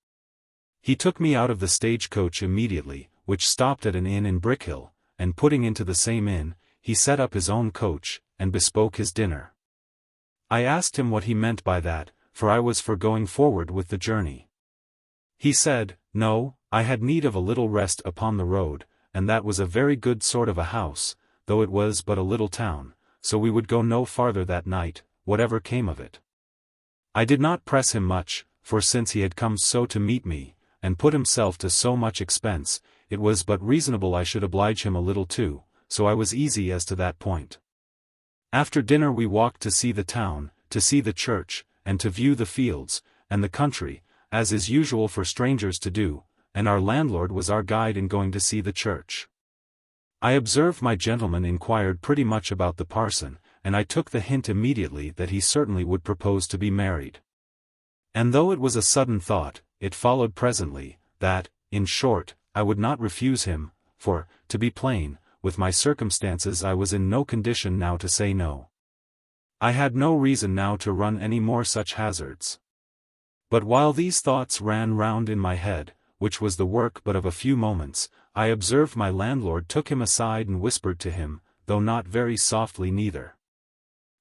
Speaker 1: He took me out of the stagecoach immediately, which stopped at an inn in Brickhill, and putting into the same inn, he set up his own coach, and bespoke his dinner. I asked him what he meant by that, for I was for going forward with the journey. He said, no, I had need of a little rest upon the road, and that was a very good sort of a house, though it was but a little town, so we would go no farther that night, whatever came of it. I did not press him much, for since he had come so to meet me, and put himself to so much expense, it was but reasonable I should oblige him a little too, so I was easy as to that point. After dinner we walked to see the town, to see the church, and to view the fields, and the country, as is usual for strangers to do, and our landlord was our guide in going to see the church. I observed my gentleman inquired pretty much about the parson, and I took the hint immediately that he certainly would propose to be married. And though it was a sudden thought, it followed presently, that, in short, I would not refuse him, for, to be plain, with my circumstances I was in no condition now to say no. I had no reason now to run any more such hazards. But while these thoughts ran round in my head, which was the work but of a few moments, I observed my landlord took him aside and whispered to him, though not very softly neither.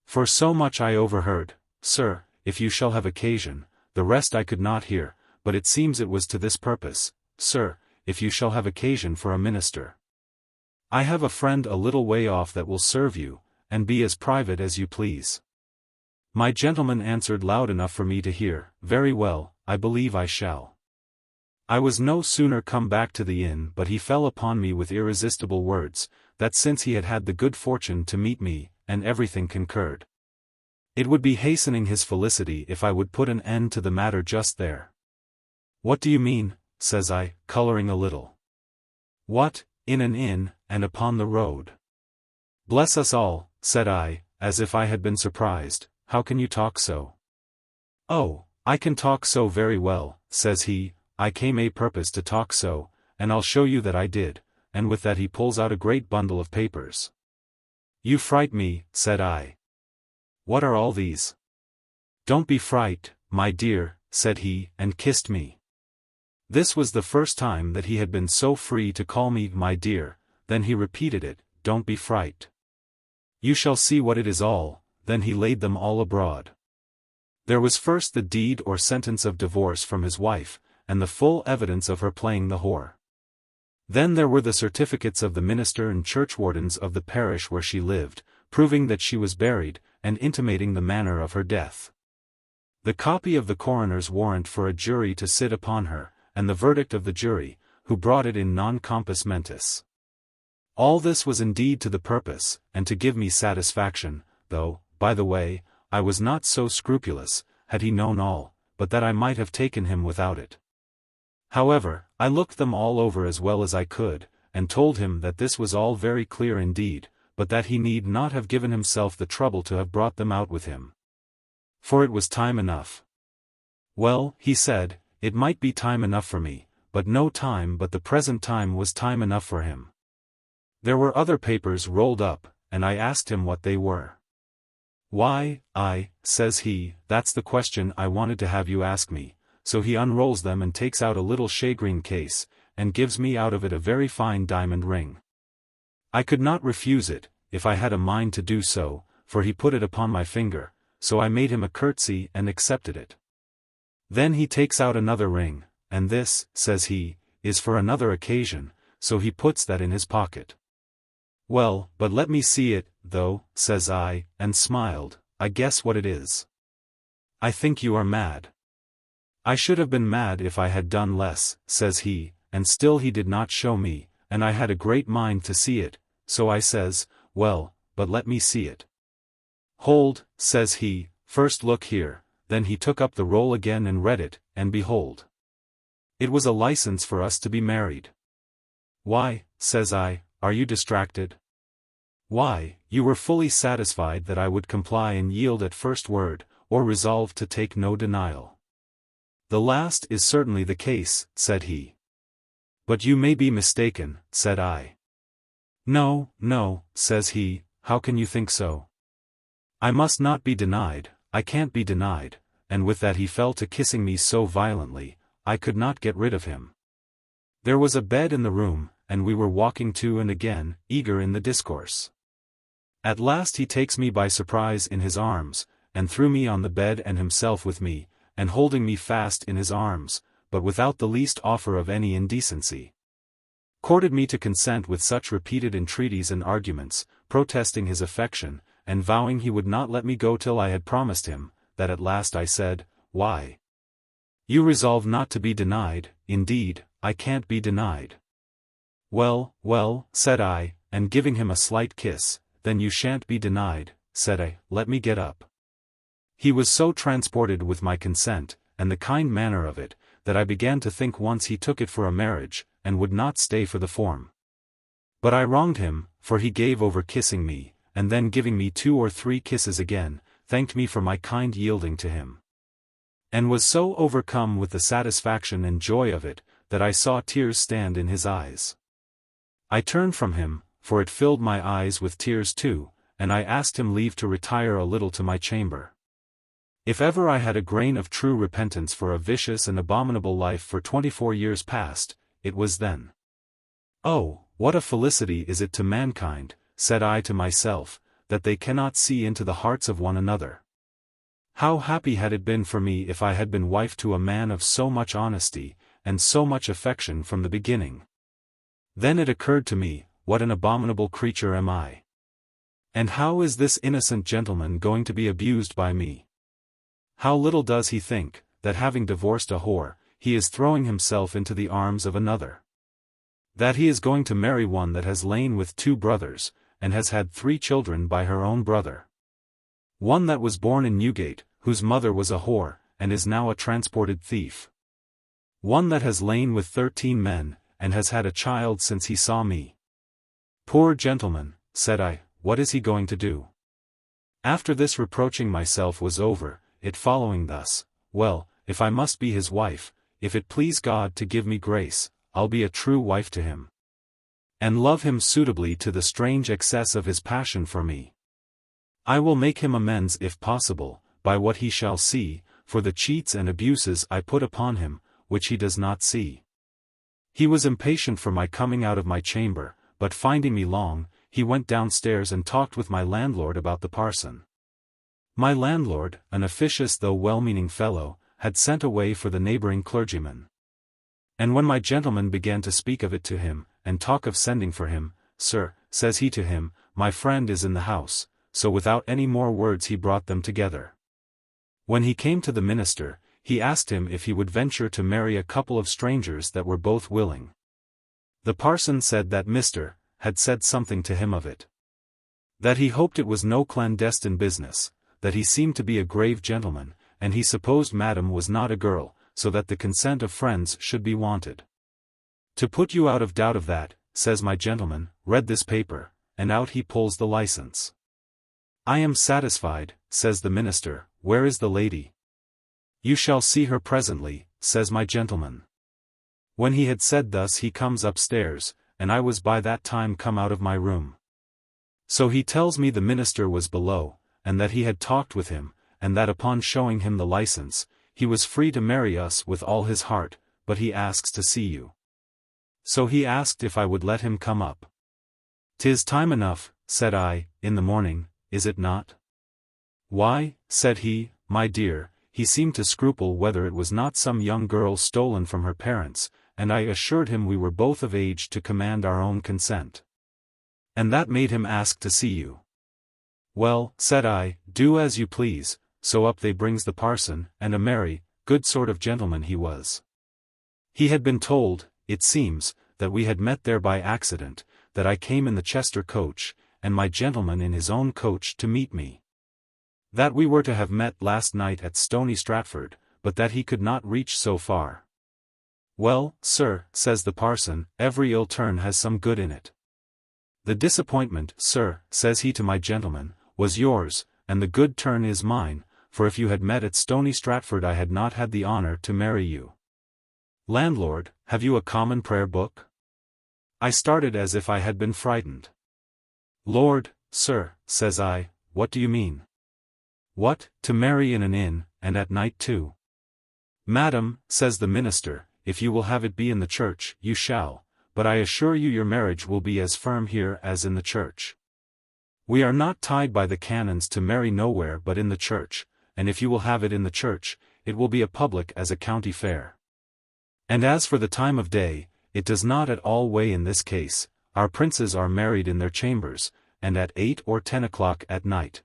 Speaker 1: For so much I overheard, sir, if you shall have occasion, the rest I could not hear, but it seems it was to this purpose, sir, if you shall have occasion for a minister. I have a friend a little way off that will serve you, and be as private as you please. My gentleman answered loud enough for me to hear, very well, I believe I shall. I was no sooner come back to the inn but he fell upon me with irresistible words, that since he had had the good fortune to meet me, and everything concurred, it would be hastening his felicity if I would put an end to the matter just there. What do you mean, says I, coloring a little. What, in an inn, and upon the road? Bless us all, said I, as if I had been surprised, how can you talk so? Oh, I can talk so very well, says he, I came a purpose to talk so, and I'll show you that I did, and with that he pulls out a great bundle of papers. You fright me, said I. What are all these? "Don't be fright, my dear," said he, and kissed me. This was the first time that he had been so free to call me my dear. Then he repeated it, "Don't be fright. You shall see what it is all." Then he laid them all abroad. There was first the deed or sentence of divorce from his wife, and the full evidence of her playing the whore. Then there were the certificates of the minister and churchwardens of the parish where she lived, proving that she was buried, and intimating the manner of her death. The copy of the coroner's warrant for a jury to sit upon her, and the verdict of the jury, who brought it in non compos mentis. All this was indeed to the purpose, and to give me satisfaction, though, by the way, I was not so scrupulous, had he known all, but that I might have taken him without it. However, I looked them all over as well as I could, and told him that this was all very clear indeed, but that he need not have given himself the trouble to have brought them out with him. For it was time enough. Well, he said, it might be time enough for me, but no time but the present time was time enough for him. There were other papers rolled up, and I asked him what they were. "Why, says he, "that's the question I wanted to have you ask me." So he unrolls them and takes out a little shagreen case, and gives me out of it a very fine diamond ring. I could not refuse it, if I had a mind to do so, for he put it upon my finger, so I made him a curtsy and accepted it. Then he takes out another ring, and this, says he, is for another occasion, so he puts that in his pocket. "Well, but let me see it, though," says I, and smiled. "I guess what it is." "I think you are mad." "I should have been mad if I had done less," says he, and still he did not show me, and I had a great mind to see it, so I says, "Well, but let me see it." "Hold," says he, "first look here." Then he took up the roll again and read it, and behold, it was a license for us to be married. "Why," says I, "are you distracted? Why, you were fully satisfied that I would comply and yield at first word, or resolved to take no denial." "The last is certainly the case," said he. "But you may be mistaken," said I. "No, no," says he, "how can you think so? I must not be denied, I can't be denied," and with that he fell to kissing me so violently, I could not get rid of him. There was a bed in the room, and we were walking to and again, eager in the discourse. At last he takes me by surprise in his arms, and threw me on the bed and himself with me, and holding me fast in his arms, but without the least offer of any indecency, courted me to consent with such repeated entreaties and arguments, protesting his affection, and vowing he would not let me go till I had promised him, that at last I said, "Why? You resolve not to be denied." "Indeed, I can't be denied." "Well, well," said I, and giving him a slight kiss, "then you shan't be denied," said I, "let me get up." He was so transported with my consent, and the kind manner of it, that I began to think once he took it for a marriage, and would not stay for the form. But I wronged him, for he gave over kissing me, and then giving me 2 or 3 kisses again, thanked me for my kind yielding to him, and was so overcome with the satisfaction and joy of it, that I saw tears stand in his eyes. I turned from him, for it filled my eyes with tears too, and I asked him leave to retire a little to my chamber. If ever I had a grain of true repentance for a vicious and abominable life for 24 years past, it was then. "Oh, what a felicity is it to mankind," said I to myself, "that they cannot see into the hearts of one another. How happy had it been for me if I had been wife to a man of so much honesty, and so much affection from the beginning." Then it occurred to me, what an abominable creature am I? And how is this innocent gentleman going to be abused by me? How little does he think, that having divorced a whore, he is throwing himself into the arms of another. That he is going to marry one that has lain with 2 brothers, and has had 3 children by her own brother. One that was born in Newgate, whose mother was a whore, and is now a transported thief. One that has lain with 13 men, and has had a child since he saw me. Poor gentleman, said I, what is he going to do? After this reproaching myself was over, it following thus, well, if I must be his wife, if it please God to give me grace, I'll be a true wife to him, and love him suitably to the strange excess of his passion for me. I will make him amends if possible, by what he shall see, for the cheats and abuses I put upon him, which he does not see. He was impatient for my coming out of my chamber, but finding me long, he went downstairs and talked with my landlord about the parson. My landlord, an officious though well-meaning fellow, had sent away for the neighbouring clergyman. And when my gentleman began to speak of it to him, and talk of sending for him, "Sir," says he to him, "my friend is in the house," so without any more words he brought them together. When he came to the minister, he asked him if he would venture to marry a couple of strangers that were both willing. The parson said that Mr. had said something to him of it. That he hoped it was no clandestine business, that he seemed to be a grave gentleman, and he supposed madam was not a girl, so that the consent of friends should be wanted. To put you out of doubt of that, says my gentleman, read this paper, and out he pulls the license. I am satisfied, says the minister, where is the lady? You shall see her presently, says my gentleman. When he had said thus he comes upstairs, and I was by that time come out of my room. So he tells me the minister was below, and that he had talked with him, and that upon showing him the license, he was free to marry us with all his heart, but he asks to see you. So he asked if I would let him come up. "'Tis time enough," said I, "in the morning, is it not?" "Why," said he, "my dear," he seemed to scruple whether it was not some young girl stolen from her parents, and I assured him we were both of age to command our own consent. "And that made him ask to see you." "Well," said I, "do as you please," so up they brings the parson, and a merry, good sort of gentleman he was. He had been told, it seems, that we had met there by accident, that I came in the Chester coach, and my gentleman in his own coach to meet me. That we were to have met last night at Stony Stratford, but that he could not reach so far. "Well, sir," says the parson, "every ill turn has some good in it. The disappointment, sir," says he to my gentleman, "was yours, and the good turn is mine, for if you had met at Stony Stratford I had not had the honour to marry you. Landlord, have you a common prayer book?" I started as if I had been frightened. "Lord, sir," says I, "what do you mean?" "What, to marry in an inn, and at night too?" "Madam," says the minister, "if you will have it be in the church, you shall, but I assure you your marriage will be as firm here as in the church. We are not tied by the canons to marry nowhere but in the church, and if you will have it in the church, it will be a public as a county fair. And as for the time of day, it does not at all weigh in this case, our princes are married in their chambers, and at 8 or 10 o'clock at night."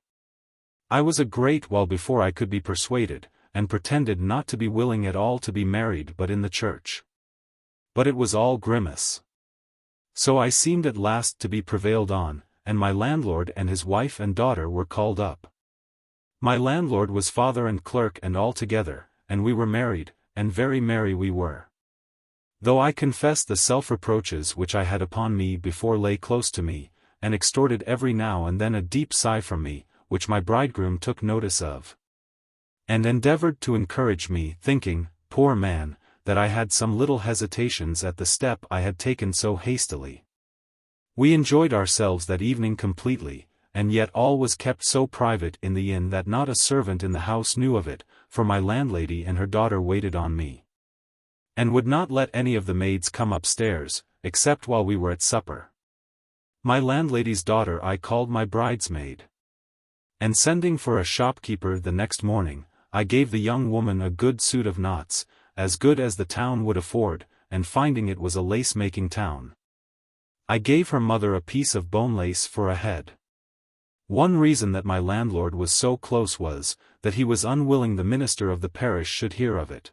Speaker 1: I was a great while before I could be persuaded, and pretended not to be willing at all to be married but in the church. But it was all grimace. So I seemed at last to be prevailed on, and my landlord and his wife and daughter were called up. My landlord was father and clerk and all together, and we were married, and very merry we were. Though I confess the self-reproaches which I had upon me before lay close to me, and extorted every now and then a deep sigh from me, which my bridegroom took notice of, and endeavoured to encourage me, thinking, poor man, that I had some little hesitations at the step I had taken so hastily. We enjoyed ourselves that evening completely, and yet all was kept so private in the inn that not a servant in the house knew of it, for my landlady and her daughter waited on me, and would not let any of the maids come upstairs, except while we were at supper. My landlady's daughter I called my bridesmaid. And sending for a shopkeeper the next morning, I gave the young woman a good suit of knots, as good as the town would afford, and finding it was a lace-making town, I gave her mother a piece of bone lace for a head. One reason that my landlord was so close was, that he was unwilling the minister of the parish should hear of it.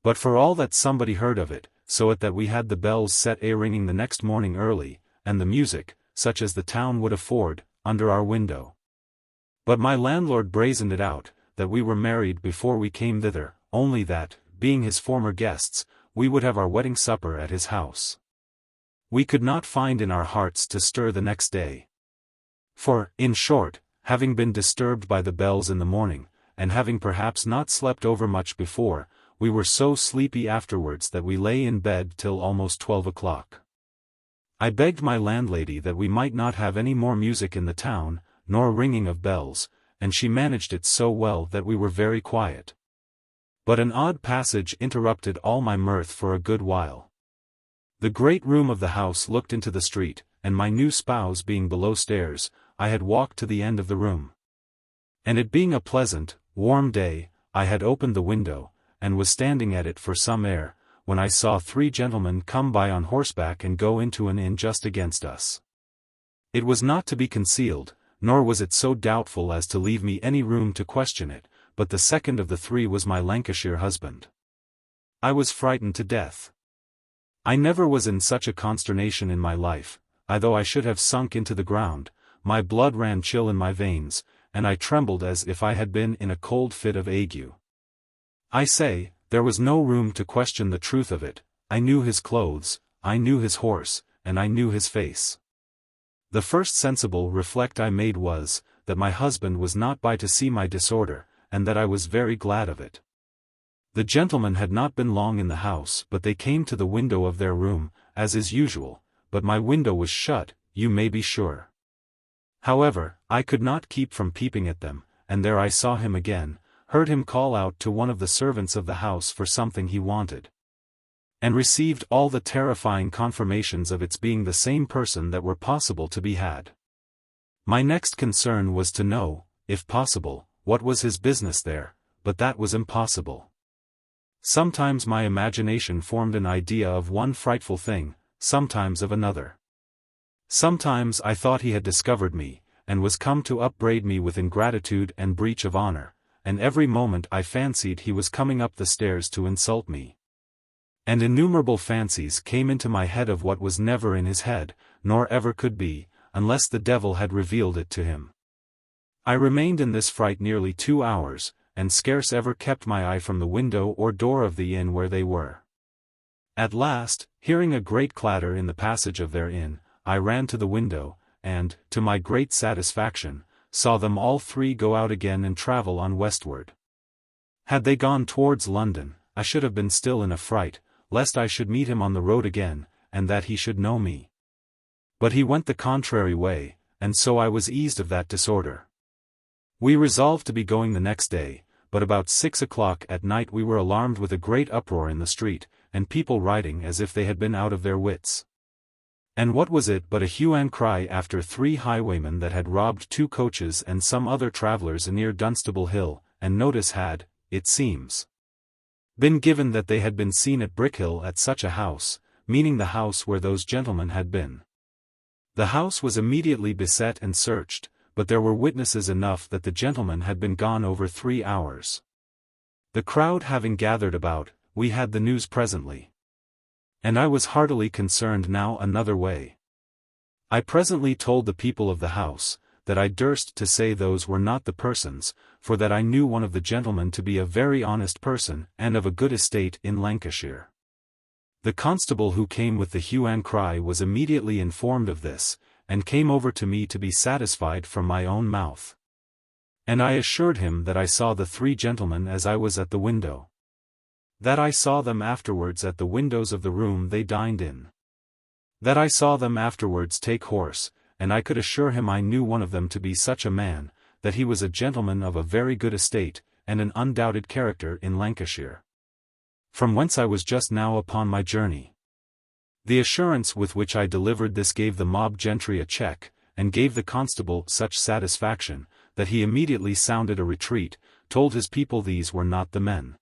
Speaker 1: But for all that somebody heard of it, so it that we had the bells set a-ringing the next morning early, and the music, such as the town would afford, under our window. But my landlord brazened it out, that we were married before we came thither, only that, being his former guests, we would have our wedding supper at his house. We could not find in our hearts to stir the next day. For, in short, having been disturbed by the bells in the morning, and having perhaps not slept over much before, we were so sleepy afterwards that we lay in bed till almost 12 o'clock. I begged my landlady that we might not have any more music in the town, nor ringing of bells, and she managed it so well that we were very quiet. But an odd passage interrupted all my mirth for a good while. The great room of the house looked into the street, and my new spouse being below stairs, I had walked to the end of the room. And it being a pleasant, warm day, I had opened the window, and was standing at it for some air, when I saw 3 gentlemen come by on horseback and go into an inn just against us. It was not to be concealed, nor was it so doubtful as to leave me any room to question it, but the second of the 3 was my Lancashire husband. I was frightened to death. I never was in such a consternation in my life, though I should have sunk into the ground. My blood ran chill in my veins, and I trembled as if I had been in a cold fit of ague. I say, there was no room to question the truth of it. I knew his clothes, I knew his horse, and I knew his face. The first sensible reflect I made was, that my husband was not by to see my disorder, and that I was very glad of it. The gentlemen had not been long in the house, but they came to the window of their room, as is usual, but my window was shut, you may be sure. However, I could not keep from peeping at them, and there I saw him again, heard him call out to one of the servants of the house for something he wanted, and received all the terrifying confirmations of its being the same person that were possible to be had. My next concern was to know, if possible, what was his business there, but that was impossible. Sometimes my imagination formed an idea of one frightful thing, sometimes of another. Sometimes I thought he had discovered me, and was come to upbraid me with ingratitude and breach of honor, and every moment I fancied he was coming up the stairs to insult me. And innumerable fancies came into my head of what was never in his head, nor ever could be, unless the devil had revealed it to him. I remained in this fright nearly 2 hours, and scarce ever kept my eye from the window or door of the inn where they were. At last, hearing a great clatter in the passage of their inn, I ran to the window, and, to my great satisfaction, saw them all 3 go out again and travel on westward. Had they gone towards London, I should have been still in a fright, lest I should meet him on the road again, and that he should know me. But he went the contrary way, and so I was eased of that disorder. We resolved to be going the next day, but about 6 o'clock at night we were alarmed with a great uproar in the street, and people riding as if they had been out of their wits. And what was it but a hue and cry after 3 highwaymen that had robbed 2 coaches and some other travellers near Dunstable Hill, and notice had, it seems, been given that they had been seen at Brickhill at such a house, meaning the house where those gentlemen had been. The house was immediately beset and searched, but there were witnesses enough that the gentlemen had been gone over 3 hours. The crowd having gathered about, we had the news presently. And I was heartily concerned now another way. I presently told the people of the house, that I durst to say those were not the persons, for that I knew one of the gentlemen to be a very honest person and of a good estate in Lancashire. The constable who came with the hue and cry was immediately informed of this, and came over to me to be satisfied from my own mouth. And I assured him that I saw the 3 gentlemen as I was at the window. That I saw them afterwards at the windows of the room they dined in. That I saw them afterwards take horse, and I could assure him I knew one of them to be such a man, that he was a gentleman of a very good estate, and an undoubted character in Lancashire, from whence I was just now upon my journey. The assurance with which I delivered this gave the mob gentry a check, and gave the constable such satisfaction, that he immediately sounded a retreat, told his people these were not the men,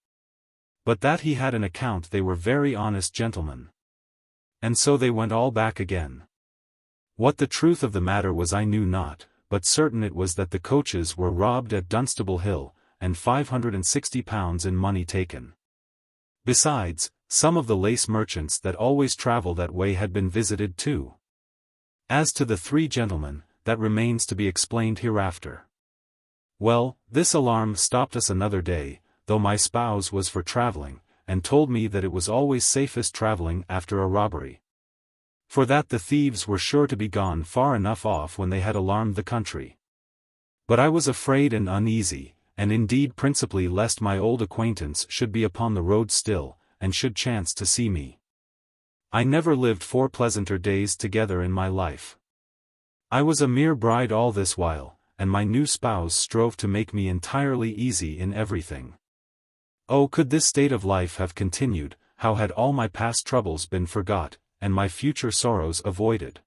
Speaker 1: but that he had an account they were very honest gentlemen. And so they went all back again. What the truth of the matter was I knew not, but certain it was that the coaches were robbed at Dunstable Hill, and £560 in money taken. Besides, some of the lace merchants that always travel that way had been visited too. As to the 3 gentlemen, that remains to be explained hereafter. Well, this alarm stopped us another day, though my spouse was for travelling, and told me that it was always safest travelling after a robbery, for that the thieves were sure to be gone far enough off when they had alarmed the country. But I was afraid and uneasy, and indeed principally lest my old acquaintance should be upon the road still, and should chance to see me. I never lived 4 pleasanter days together in my life. I was a mere bride all this while, and my new spouse strove to make me entirely easy in everything. Oh, could this state of life have continued, how had all my past troubles been forgot, and my future sorrows avoided?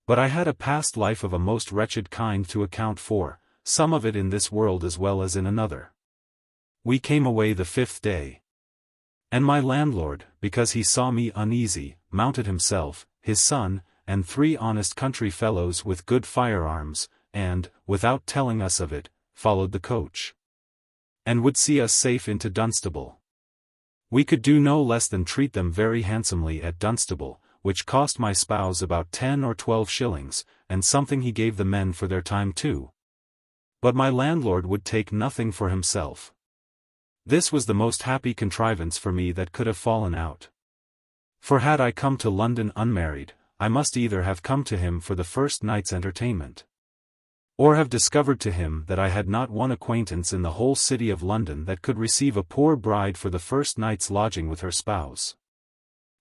Speaker 1: But I had a past life of a most wretched kind to account for, some of it in this world as well as in another. We came away the 5th day. And my landlord, because he saw me uneasy, mounted himself, his son, and 3 honest country fellows with good firearms, and, without telling us of it, followed the coach, and would see us safe into Dunstable. We could do no less than treat them very handsomely at Dunstable, which cost my spouse about 10 or 12 shillings, and something he gave the men for their time too. But my landlord would take nothing for himself. This was the most happy contrivance for me that could have fallen out. For had I come to London unmarried, I must either have come to him for the first night's entertainment, or have discovered to him that I had not one acquaintance in the whole city of London that could receive a poor bride for the first night's lodging with her spouse.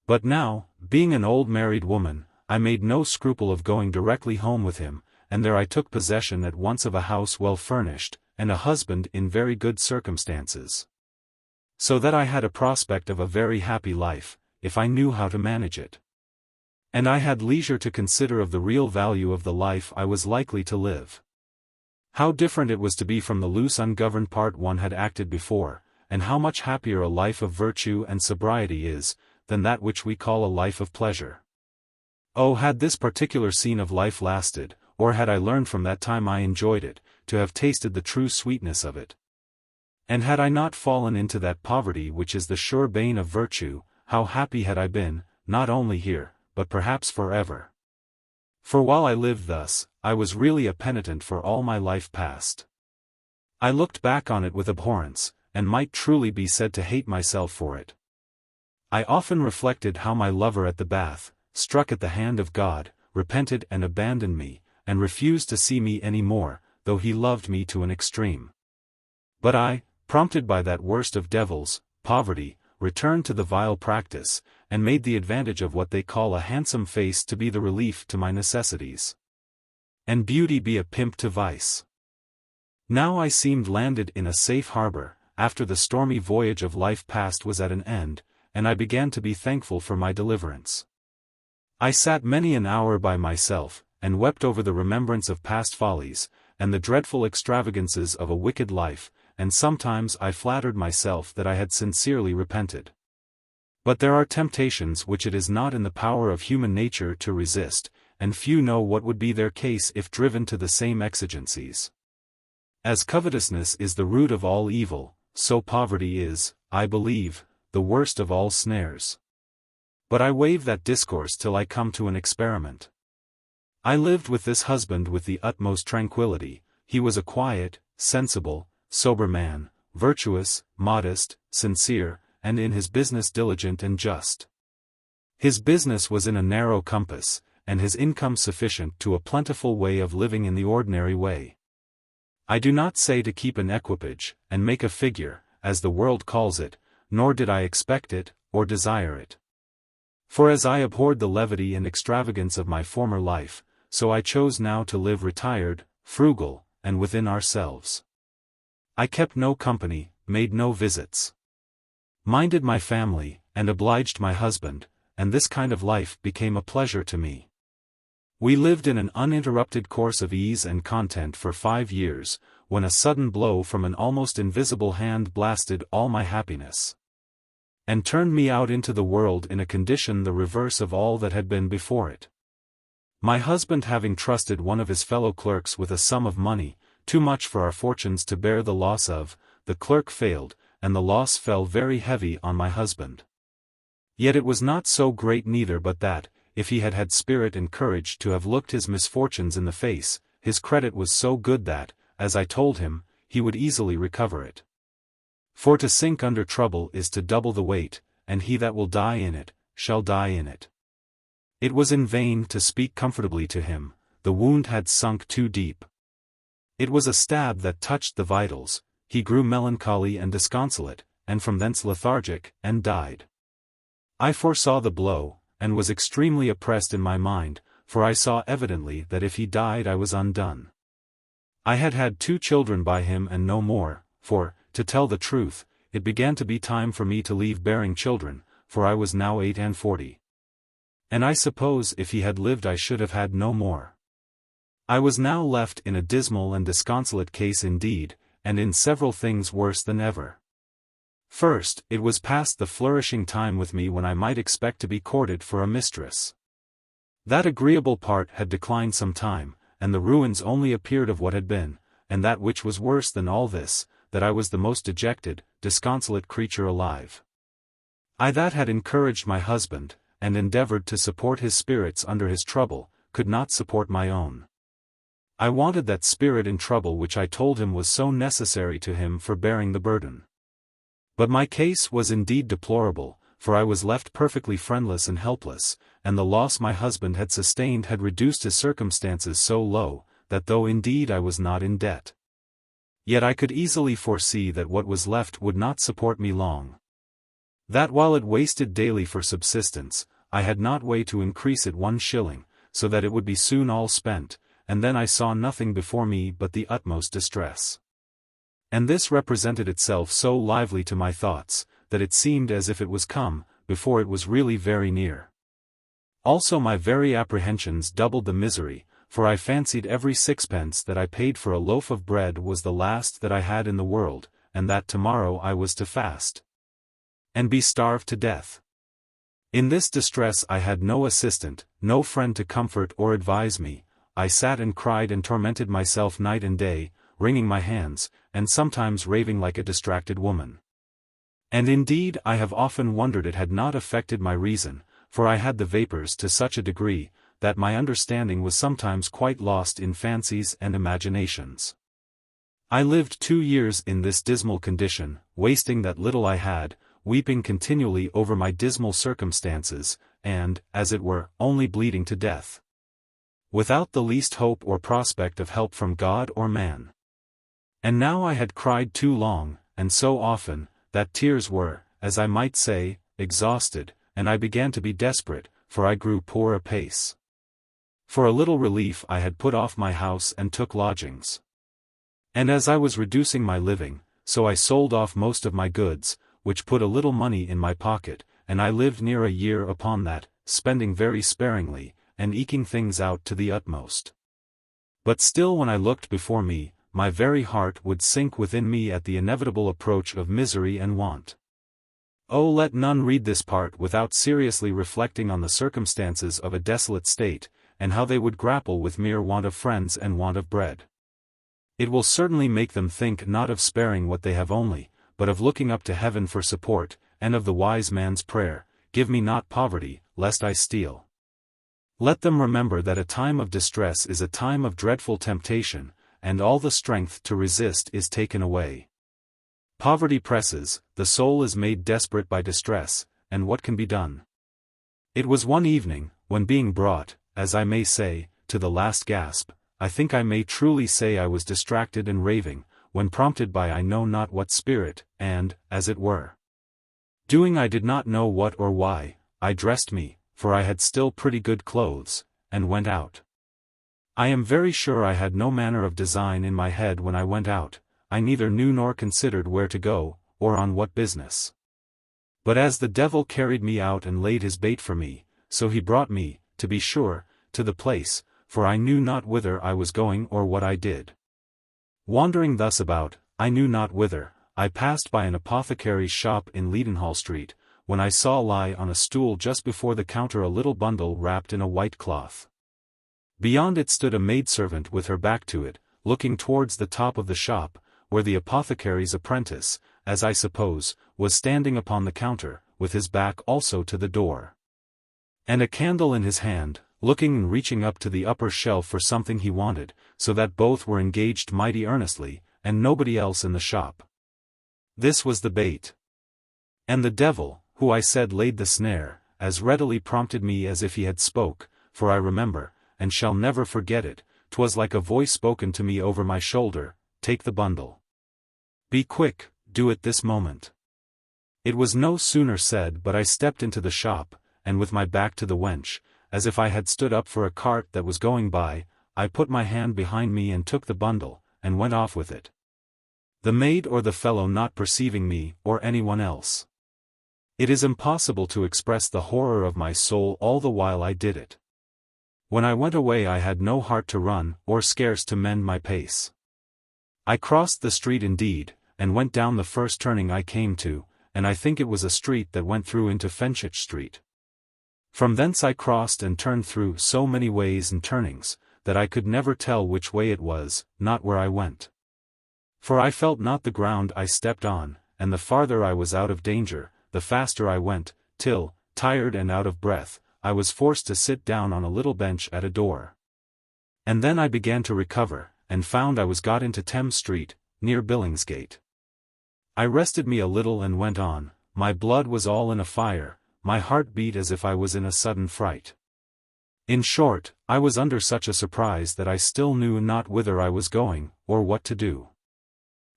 Speaker 1: But now, being an old married woman, I made no scruple of going directly home with him, and there I took possession at once of a house well furnished, and a husband in very good circumstances. So that I had a prospect of a very happy life, if I knew how to manage it. And I had leisure to consider of the real value of the life I was likely to live. How different it was to be from the loose ungoverned part one had acted before, and how much happier a life of virtue and sobriety is, than that which we call a life of pleasure. Oh, had this particular scene of life lasted, or had I learned from that time I enjoyed it, to have tasted the true sweetness of it. And had I not fallen into that poverty which is the sure bane of virtue, how happy had I been, not only here, but perhaps forever. For while I lived thus, I was really a penitent for all my life past. I looked back on it with abhorrence, and might truly be said to hate myself for it. I often reflected how my lover at the bath, struck at the hand of God, repented and abandoned me, and refused to see me any more, though he loved me to an extreme. But I, prompted by that worst of devils, poverty, returned to the vile practice, and made the advantage of what they call a handsome face to be the relief to my necessities, and beauty be a pimp to vice. Now I seemed landed in a safe harbor, after the stormy voyage of life past was at an end, and I began to be thankful for my deliverance. I sat many an hour by myself, and wept over the remembrance of past follies, and the dreadful extravagances of a wicked life, and sometimes I flattered myself that I had sincerely repented. But there are temptations which it is not in the power of human nature to resist, and few know what would be their case if driven to the same exigencies. As covetousness is the root of all evil, so poverty is, I believe, the worst of all snares. But I waive that discourse till I come to an experiment. I lived with this husband with the utmost tranquillity. He was a quiet, sensible, sober man, virtuous, modest, sincere, and in his business diligent and just. His business was in a narrow compass, and his income sufficient to a plentiful way of living in the ordinary way. I do not say to keep an equipage, and make a figure, as the world calls it, nor did I expect it, or desire it. For as I abhorred the levity and extravagance of my former life, so I chose now to live retired, frugal, and within ourselves. I kept no company, made no visits, minded my family, and obliged my husband, and this kind of life became a pleasure to me. We lived in an uninterrupted course of ease and content for 5 years, when a sudden blow from an almost invisible hand blasted all my happiness, and turned me out into the world in a condition the reverse of all that had been before it. My husband having trusted one of his fellow clerks with a sum of money, too much for our fortunes to bear the loss of, the clerk failed, and the loss fell very heavy on my husband. Yet it was not so great neither but that, if he had had spirit and courage to have looked his misfortunes in the face, his credit was so good that, as I told him, he would easily recover it. For to sink under trouble is to double the weight, and he that will die in it, shall die in it. It was in vain to speak comfortably to him, the wound had sunk too deep. It was a stab that touched the vitals, he grew melancholy and disconsolate, and from thence lethargic, and died. I foresaw the blow, and was extremely oppressed in my mind, for I saw evidently that if he died I was undone. I had had 2 children by him and no more, for, to tell the truth, it began to be time for me to leave bearing children, for I was now 48. And I suppose if he had lived I should have had no more. I was now left in a dismal and disconsolate case indeed, and in several things worse than ever. First, it was past the flourishing time with me when I might expect to be courted for a mistress. That agreeable part had declined some time, and the ruins only appeared of what had been, and that which was worse than all this, that I was the most dejected, disconsolate creature alive. I that had encouraged my husband, and endeavored to support his spirits under his trouble, could not support my own. I wanted that spirit in trouble which I told him was so necessary to him for bearing the burden. But my case was indeed deplorable, for I was left perfectly friendless and helpless, and the loss my husband had sustained had reduced his circumstances so low, that though indeed I was not in debt, yet I could easily foresee that what was left would not support me long. That while it wasted daily for subsistence, I had not way to increase it 1 shilling, so that it would be soon all spent, and then I saw nothing before me but the utmost distress. And this represented itself so lively to my thoughts, that it seemed as if it was come, before it was really very near. Also my very apprehensions doubled the misery, for I fancied every 6pence that I paid for a loaf of bread was the last that I had in the world, and that tomorrow I was to fast and be starved to death. In this distress I had no assistant, no friend to comfort or advise me. I sat and cried and tormented myself night and day, wringing my hands, and sometimes raving like a distracted woman. And indeed I have often wondered it had not affected my reason, for I had the vapors to such a degree, that my understanding was sometimes quite lost in fancies and imaginations. I lived 2 years in this dismal condition, wasting that little I had, weeping continually over my dismal circumstances, and, as it were, only bleeding to death, without the least hope or prospect of help from God or man. And now I had cried too long, and so often, that tears were, as I might say, exhausted, and I began to be desperate, for I grew poor apace. For a little relief I had put off my house and took lodgings. And as I was reducing my living, so I sold off most of my goods, which put a little money in my pocket, and I lived near a year upon that, spending very sparingly, and eking things out to the utmost. But still when I looked before me, my very heart would sink within me at the inevitable approach of misery and want. Oh, let none read this part without seriously reflecting on the circumstances of a desolate state, and how they would grapple with mere want of friends and want of bread. It will certainly make them think not of sparing what they have only, but of looking up to heaven for support, and of the wise man's prayer, "Give me not poverty, lest I steal." Let them remember that a time of distress is a time of dreadful temptation, and all the strength to resist is taken away. Poverty presses, the soul is made desperate by distress, and what can be done? It was one evening, when being brought, as I may say, to the last gasp, I think I may truly say I was distracted and raving, when prompted by I know not what spirit, and, as it were, doing I did not know what or why, I dressed me, for I had still pretty good clothes, and went out. I am very sure I had no manner of design in my head when I went out. I neither knew nor considered where to go, or on what business. But as the devil carried me out and laid his bait for me, so he brought me, to be sure, to the place, for I knew not whither I was going or what I did. Wandering thus about, I knew not whither, I passed by an apothecary's shop in Leadenhall Street, when I saw lie on a stool just before the counter a little bundle wrapped in a white cloth. Beyond it stood a maidservant with her back to it, looking towards the top of the shop, where the apothecary's apprentice, as I suppose, was standing upon the counter, with his back also to the door, and a candle in his hand, looking and reaching up to the upper shelf for something he wanted, so that both were engaged mighty earnestly, and nobody else in the shop. This was the bait. And the devil, who I said laid the snare, as readily prompted me as if he had spoke, for I remember, and shall never forget it, 'twas like a voice spoken to me over my shoulder, "Take the bundle. Be quick, do it this moment." It was no sooner said but I stepped into the shop, and with my back to the wench, as if I had stood up for a cart that was going by, I put my hand behind me and took the bundle, and went off with it. The maid or the fellow not perceiving me, or anyone else. It is impossible to express the horror of my soul all the while I did it. When I went away I had no heart to run, or scarce to mend my pace. I crossed the street indeed, and went down the first turning I came to, and I think it was a street that went through into Fenchurch Street. From thence I crossed and turned through so many ways and turnings, that I could never tell which way it was, not where I went. For I felt not the ground I stepped on, and the farther I was out of danger, the faster I went, till, tired and out of breath, I was forced to sit down on a little bench at a door. And then I began to recover, and found I was got into Thames Street, near Billingsgate. I rested me a little and went on. My blood was all in a fire, my heart beat as if I was in a sudden fright. In short, I was under such a surprise that I still knew not whither I was going, or what to do.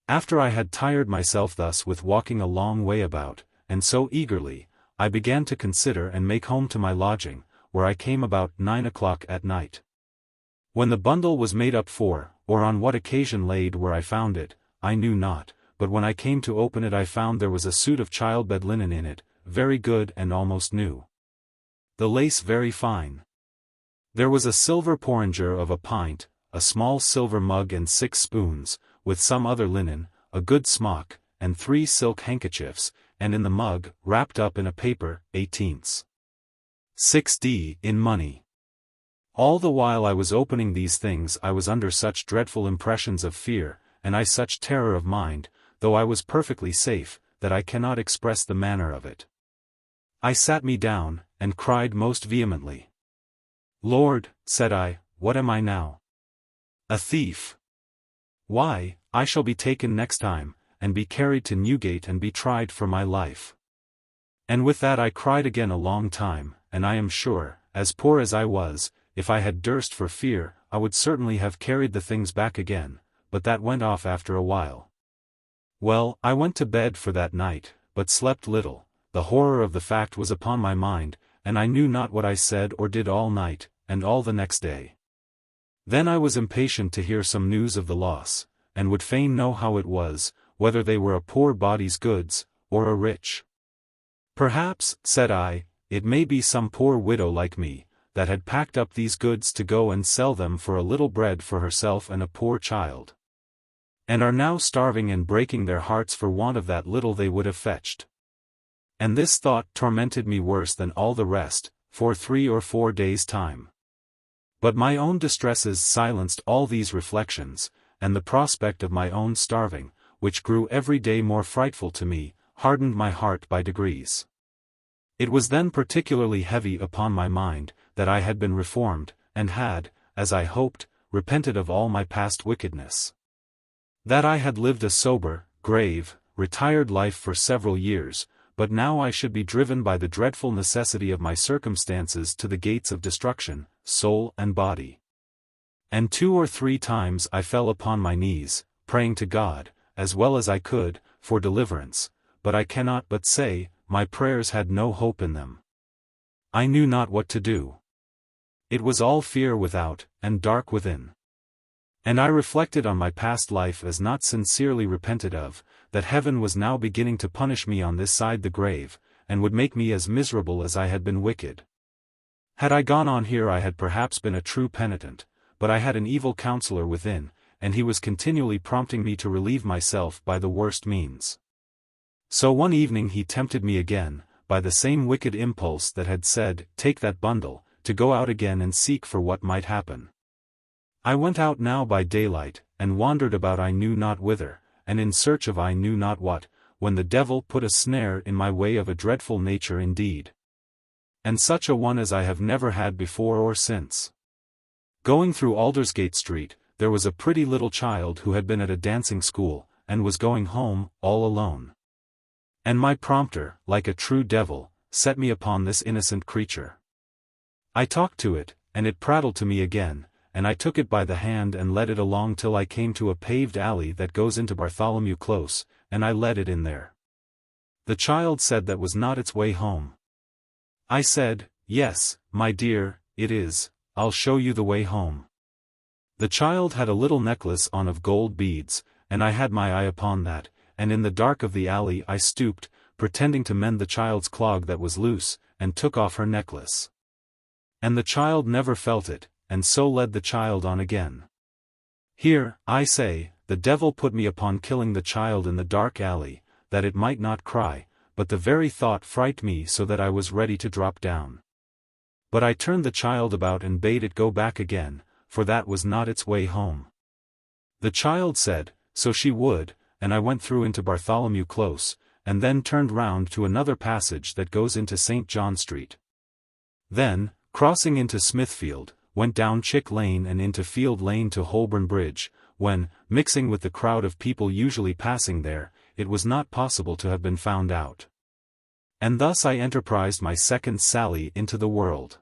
Speaker 1: After I had tired myself thus with walking a long way about, and so eagerly, I began to consider and make home to my lodging, where I came about 9 o'clock at night. When the bundle was made up for, or on what occasion laid where I found it, I knew not, but when I came to open it I found there was a suit of childbed linen in it, very good and almost new. The lace very fine. There was a silver porringer of a pint, a small silver mug and 6 spoons, with some other linen, a good smock, and 3 silk handkerchiefs, and in the mug, wrapped up in a paper, 18s. 6d in money. All the while I was opening these things I was under such dreadful impressions of fear, and I such terror of mind, though I was perfectly safe, that I cannot express the manner of it. I sat me down, and cried most vehemently. Lord, said I, what am I now? A thief. Why, I shall be taken next time, and be carried to Newgate and be tried for my life. And with that I cried again a long time, and I am sure, as poor as I was, if I had durst for fear, I would certainly have carried the things back again, but that went off after a while. Well, I went to bed for that night, but slept little. The horror of the fact was upon my mind, and I knew not what I said or did all night, and all the next day. Then I was impatient to hear some news of the loss, and would fain know how it was, whether they were a poor body's goods, or a rich. Perhaps, said I, it may be some poor widow like me, that had packed up these goods to go and sell them for a little bread for herself and a poor child, and are now starving and breaking their hearts for want of that little they would have fetched. And this thought tormented me worse than all the rest, for 3 or 4 days' time. But my own distresses silenced all these reflections, and the prospect of my own starving, which grew every day more frightful to me, hardened my heart by degrees. It was then particularly heavy upon my mind, that I had been reformed, and had, as I hoped, repented of all my past wickedness. That I had lived a sober, grave, retired life for several years, but now I should be driven by the dreadful necessity of my circumstances to the gates of destruction, soul and body. And 2 or 3 times I fell upon my knees, praying to God, as well as I could, for deliverance, but I cannot but say, my prayers had no hope in them. I knew not what to do. It was all fear without, and dark within. And I reflected on my past life as not sincerely repented of, that heaven was now beginning to punish me on this side the grave, and would make me as miserable as I had been wicked. Had I gone on here I had perhaps been a true penitent, but I had an evil counselor within, and he was continually prompting me to relieve myself by the worst means. So one evening he tempted me again, by the same wicked impulse that had said, take that bundle, to go out again and seek for what might happen. I went out now by daylight, and wandered about I knew not whither, and in search of I knew not what, when the devil put a snare in my way of a dreadful nature indeed. And such a one as I have never had before or since. Going through Aldersgate Street, there was a pretty little child who had been at a dancing school, and was going home, all alone. And my prompter, like a true devil, set me upon this innocent creature. I talked to it, and it prattled to me again, and I took it by the hand and led it along till I came to a paved alley that goes into Bartholomew Close, and I led it in there. The child said that was not its way home. I said, yes, my dear, it is, I'll show you the way home. The child had a little necklace on of gold beads, and I had my eye upon that, and in the dark of the alley I stooped, pretending to mend the child's clog that was loose, and took off her necklace. And the child never felt it, and so led the child on again. Here, I say, the devil put me upon killing the child in the dark alley, that it might not cry, but the very thought frightened me so that I was ready to drop down. But I turned the child about and bade it go back again, for that was not its way home. The child said, so she would, and I went through into Bartholomew Close, and then turned round to another passage that goes into St. John Street. Then, crossing into Smithfield, went down Chick Lane and into Field Lane to Holborn Bridge, when, mixing with the crowd of people usually passing there, it was not possible to have been found out. And thus I enterprised my second sally into the world.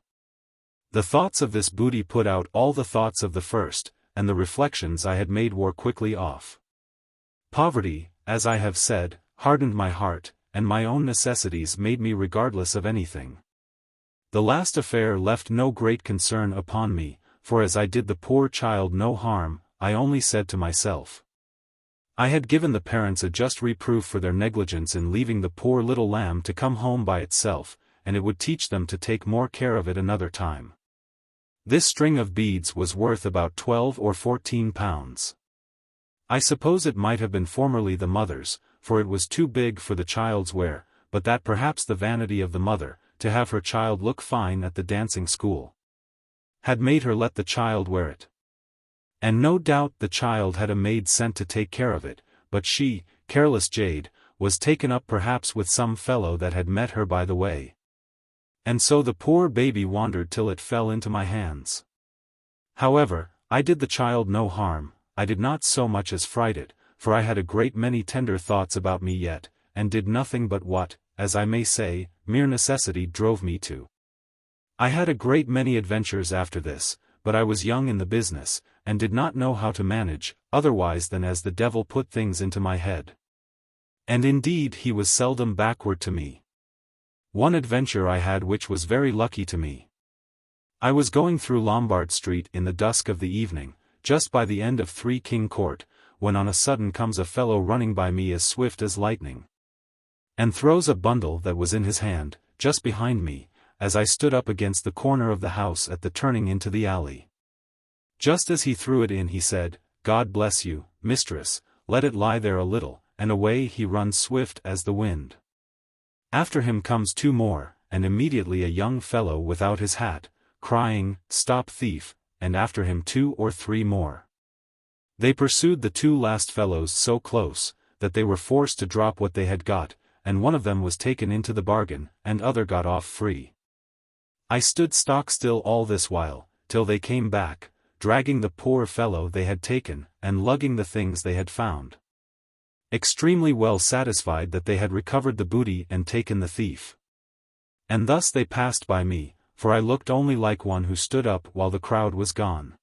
Speaker 1: The thoughts of this booty put out all the thoughts of the first, and the reflections I had made wore quickly off. Poverty, as I have said, hardened my heart, and my own necessities made me regardless of anything. The last affair left no great concern upon me, for as I did the poor child no harm, I only said to myself, I had given the parents a just reproof for their negligence in leaving the poor little lamb to come home by itself, and it would teach them to take more care of it another time. This string of beads was worth about 12 or 14 pounds. I suppose it might have been formerly the mother's, for it was too big for the child's wear, but that perhaps the vanity of the mother, to have her child look fine at the dancing school, had made her let the child wear it. And no doubt the child had a maid sent to take care of it, but she, careless jade, was taken up perhaps with some fellow that had met her by the way. And so the poor baby wandered till it fell into my hands. However, I did the child no harm, I did not so much as fright it, for I had a great many tender thoughts about me yet, and did nothing but what, as I may say, mere necessity drove me to. I had a great many adventures after this, but I was young in the business, and did not know how to manage, otherwise than as the devil put things into my head. And indeed he was seldom backward to me. One adventure I had which was very lucky to me. I was going through Lombard Street in the dusk of the evening, just by the end of 3 King Court, when on a sudden comes a fellow running by me as swift as lightning, and throws a bundle that was in his hand, just behind me, as I stood up against the corner of the house at the turning into the alley. Just as he threw it in he said, God bless you, mistress, let it lie there a little, and away he runs swift as the wind. After him comes 2 more, and immediately a young fellow without his hat, crying, Stop thief, and after him 2 or 3 more. They pursued the 2 last fellows so close, that they were forced to drop what they had got, and one of them was taken into the bargain, and other got off free. I stood stock still all this while, till they came back, dragging the poor fellow they had taken, and lugging the things they had found. Extremely well satisfied that they had recovered the booty and taken the thief. And thus they passed by me, for I looked only like one who stood up while the crowd was gone.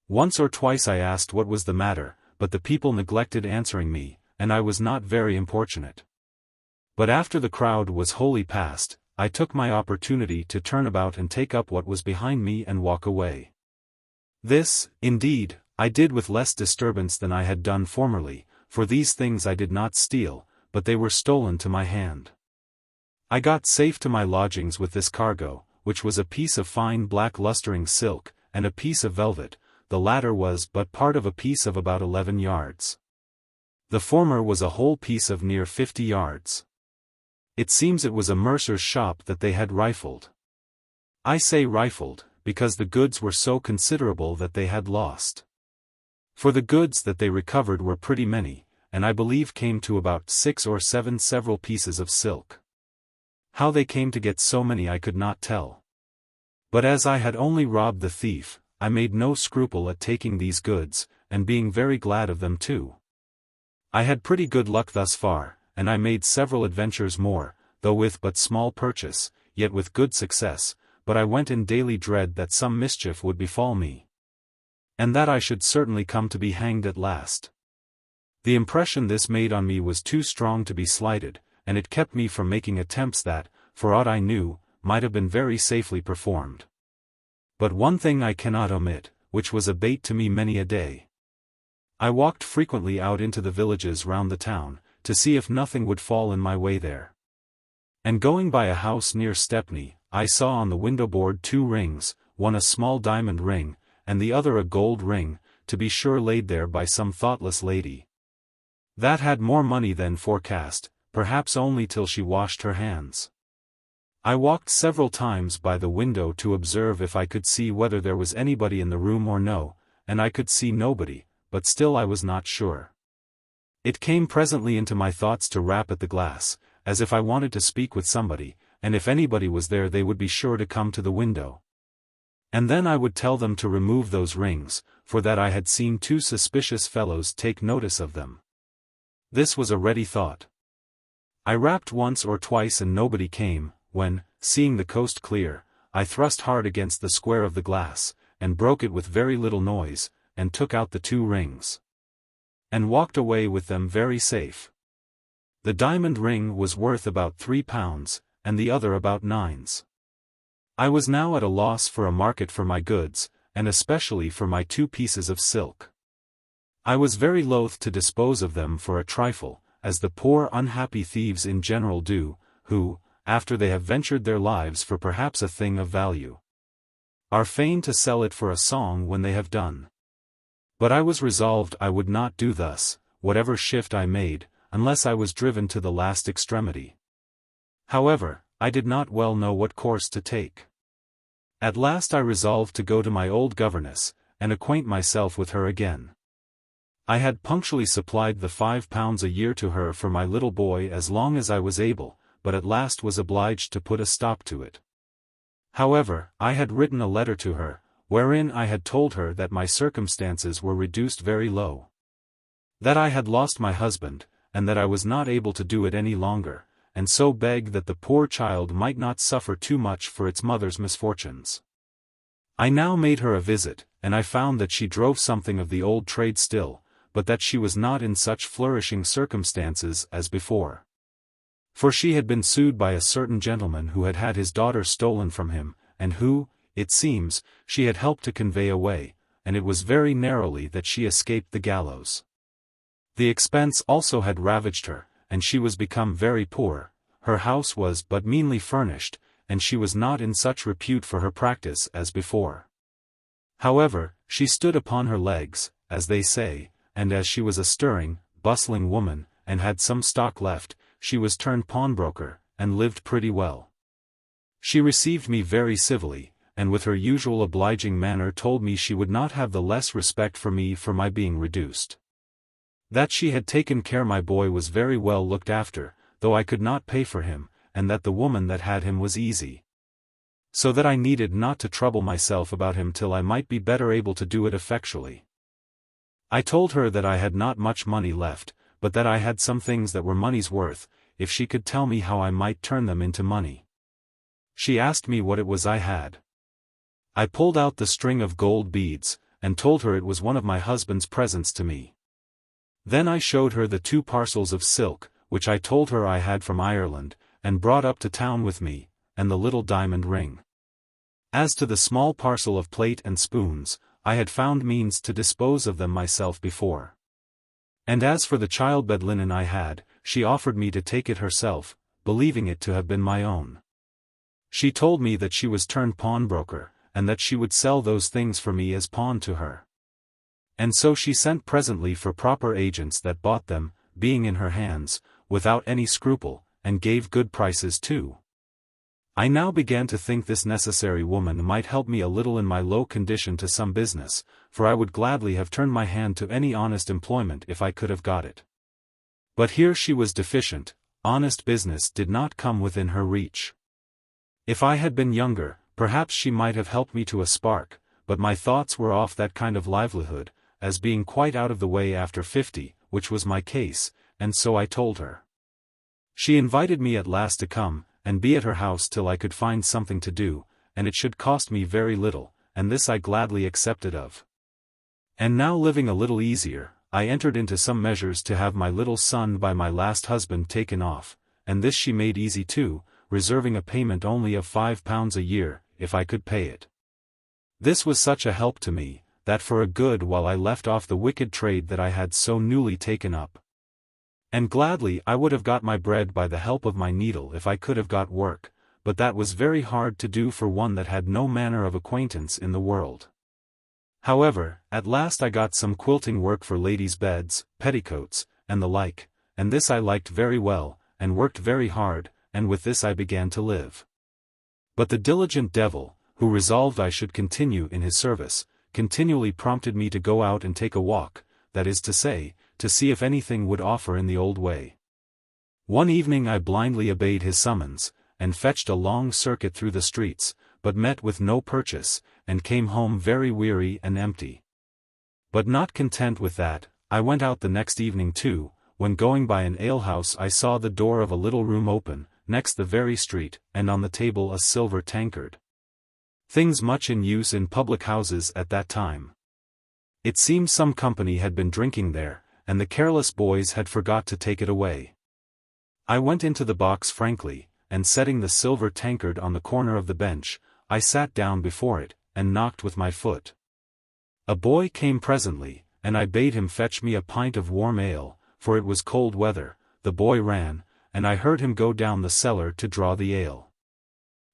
Speaker 1: Once or twice I asked what was the matter, but the people neglected answering me, and I was not very importunate. But after the crowd was wholly past, I took my opportunity to turn about and take up what was behind me and walk away. This, indeed, I did with less disturbance than I had done formerly, for these things I did not steal, but they were stolen to my hand. I got safe to my lodgings with this cargo, which was a piece of fine black lustering silk, and a piece of velvet, the latter was but part of a piece of about 11 yards. The former was a whole piece of near 50 yards. It seems it was a mercer's shop that they had rifled. I say rifled, because the goods were so considerable that they had lost. For the goods that they recovered were pretty many, and I believe came to about 6 or 7 several pieces of silk. How they came to get so many I could not tell. But as I had only robbed the thief, I made no scruple at taking these goods, and being very glad of them too. I had pretty good luck thus far, and I made several adventures more, though with but small purchase, yet with good success, but I went in daily dread that some mischief would befall me, and that I should certainly come to be hanged at last. The impression this made on me was too strong to be slighted, and it kept me from making attempts that, for aught I knew, might have been very safely performed. But one thing I cannot omit, which was a bait to me many a day. I walked frequently out into the villages round the town, to see if nothing would fall in my way there. And going by a house near Stepney, I saw on the window board 2 rings, one a small diamond ring, and the other a gold ring, to be sure laid there by some thoughtless lady that had more money than forecast, perhaps only till she washed her hands. I walked several times by the window to observe if I could see whether there was anybody in the room or no, and I could see nobody, but still I was not sure. It came presently into my thoughts to rap at the glass, as if I wanted to speak with somebody, and if anybody was there they would be sure to come to the window. And then I would tell them to remove those rings, for that I had seen 2 suspicious fellows take notice of them. This was a ready thought. I rapped once or twice and nobody came, when, seeing the coast clear, I thrust hard against the square of the glass, and broke it with very little noise, and took out the 2 rings. And walked away with them very safe. The diamond ring was worth about £3, and the other about 9s. I was now at a loss for a market for my goods, and especially for my 2 pieces of silk. I was very loath to dispose of them for a trifle, as the poor unhappy thieves in general do, who, after they have ventured their lives for perhaps a thing of value, are fain to sell it for a song when they have done. But I was resolved I would not do thus, whatever shift I made, unless I was driven to the last extremity. However, I did not well know what course to take. At last I resolved to go to my old governess, and acquaint myself with her again. I had punctually supplied the £5 a year to her for my little boy as long as I was able, but at last was obliged to put a stop to it. However, I had written a letter to her, wherein I had told her that my circumstances were reduced very low. That I had lost my husband, and that I was not able to do it any longer, and so begged that the poor child might not suffer too much for its mother's misfortunes. I now made her a visit, and I found that she drove something of the old trade still, but that she was not in such flourishing circumstances as before. For she had been sued by a certain gentleman who had had his daughter stolen from him, and who, it seems, she had helped to convey away, and it was very narrowly that she escaped the gallows. The expense also had ravaged her, and she was become very poor. Her house was but meanly furnished, and she was not in such repute for her practice as before. However, she stood upon her legs, as they say, and as she was a stirring, bustling woman, and had some stock left, she was turned pawnbroker, and lived pretty well. She received me very civilly, and with her usual obliging manner told me she would not have the less respect for me for my being reduced. That she had taken care my boy was very well looked after, though I could not pay for him, and that the woman that had him was easy. So that I needed not to trouble myself about him till I might be better able to do it effectually. I told her that I had not much money left, but that I had some things that were money's worth, if she could tell me how I might turn them into money. She asked me what it was I had. I pulled out the string of gold beads, and told her it was one of my husband's presents to me. Then I showed her the 2 parcels of silk, which I told her I had from Ireland, and brought up to town with me, and the little diamond ring. As to the small parcel of plate and spoons, I had found means to dispose of them myself before. And as for the childbed linen I had, she offered me to take it herself, believing it to have been my own. She told me that she was turned pawnbroker, and that she would sell those things for me as pawn to her. And so she sent presently for proper agents that bought them, being in her hands, without any scruple, and gave good prices too. I now began to think this necessary woman might help me a little in my low condition to some business, for I would gladly have turned my hand to any honest employment if I could have got it. But here she was deficient, honest business did not come within her reach. If I had been younger, perhaps she might have helped me to a spark, but my thoughts were off that kind of livelihood, as being quite out of the way after 50, which was my case, and so I told her. She invited me at last to come, and be at her house till I could find something to do, and it should cost me very little, and this I gladly accepted of. And now living a little easier, I entered into some measures to have my little son by my last husband taken off, and this she made easy too, reserving a payment only of £5 a year, if I could pay it. This was such a help to me, that for a good while I left off the wicked trade that I had so newly taken up. And gladly I would have got my bread by the help of my needle if I could have got work, but that was very hard to do for one that had no manner of acquaintance in the world. However, at last I got some quilting work for ladies' beds, petticoats, and the like, and this I liked very well, and worked very hard, and with this I began to live. But the diligent devil, who resolved I should continue in his service, continually prompted me to go out and take a walk, that is to say, to see if anything would offer in the old way. One evening I blindly obeyed his summons, and fetched a long circuit through the streets, but met with no purchase, and came home very weary and empty. But not content with that, I went out the next evening too, when going by an alehouse I saw the door of a little room open, next the very street, and on the table a silver tankard. Things much in use in public houses at that time. It seemed some company had been drinking there, and the careless boys had forgot to take it away. I went into the box frankly, and setting the silver tankard on the corner of the bench, I sat down before it, and knocked with my foot. A boy came presently, and I bade him fetch me a pint of warm ale, for it was cold weather. The boy ran, and I heard him go down the cellar to draw the ale.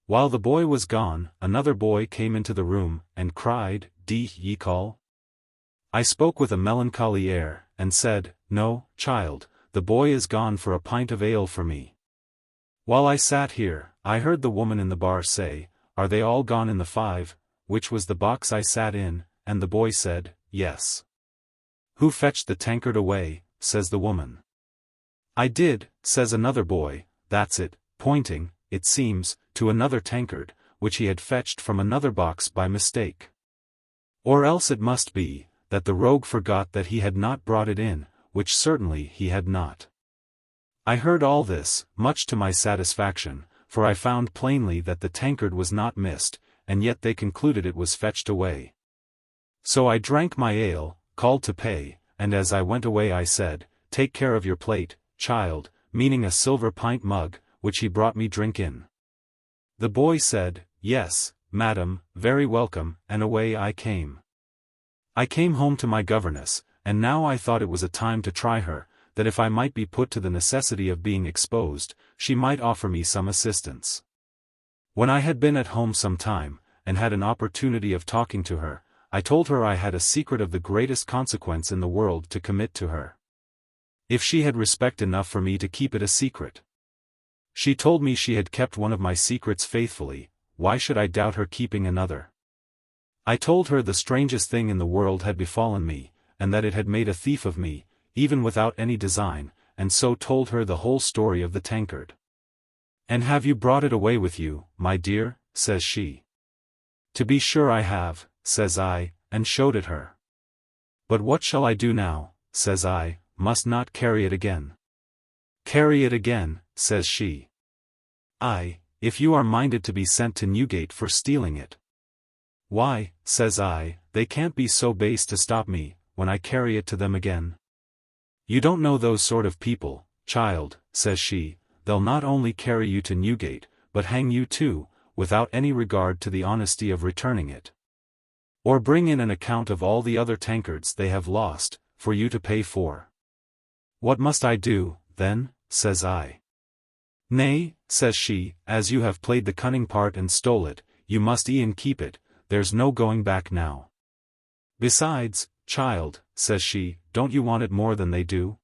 Speaker 1: While the boy was gone, another boy came into the room, and cried, "D'ye call?" I spoke with a melancholy air, and said, "No, child, the boy is gone for a pint of ale for me." While I sat here, I heard the woman in the bar say, "Are they all gone in the 5, which was the box I sat in?" And the boy said, "Yes." "Who fetched the tankard away?" says the woman. "I did," says another boy. "That's it," pointing, it seems, to another tankard, which he had fetched from another box by mistake. Or else it must be, that the rogue forgot that he had not brought it in, which certainly he had not. I heard all this, much to my satisfaction, for I found plainly that the tankard was not missed, and yet they concluded it was fetched away. So I drank my ale, called to pay, and as I went away I said, "Take care of your plate, child," meaning a silver pint mug, which he brought me drink in. The boy said, "Yes, madam, very welcome," and away I came. I came home to my governess, and now I thought it was a time to try her, that if I might be put to the necessity of being exposed, she might offer me some assistance. When I had been at home some time, and had an opportunity of talking to her, I told her I had a secret of the greatest consequence in the world to commit to her. If she had respect enough for me to keep it a secret. She told me she had kept one of my secrets faithfully, why should I doubt her keeping another? I told her the strangest thing in the world had befallen me, and that it had made a thief of me, even without any design, and so told her the whole story of the tankard. "And have you brought it away with you, my dear?" says she. "To be sure I have," says I, and showed it her. "But what shall I do now?" says I, "must not carry it again." "Carry it again," says she. "Aye, if you are minded to be sent to Newgate for stealing it." "Why," says I, "they can't be so base to stop me, when I carry it to them again." "You don't know those sort of people, child," says she, "they'll not only carry you to Newgate, but hang you too, without any regard to the honesty of returning it. Or bring in an account of all the other tankards they have lost, for you to pay for." "What must I do, then?" says I. "Nay," says she, "as you have played the cunning part and stole it, you must e'en keep it, there's no going back now. Besides, child," says she, "don't you want it more than they do?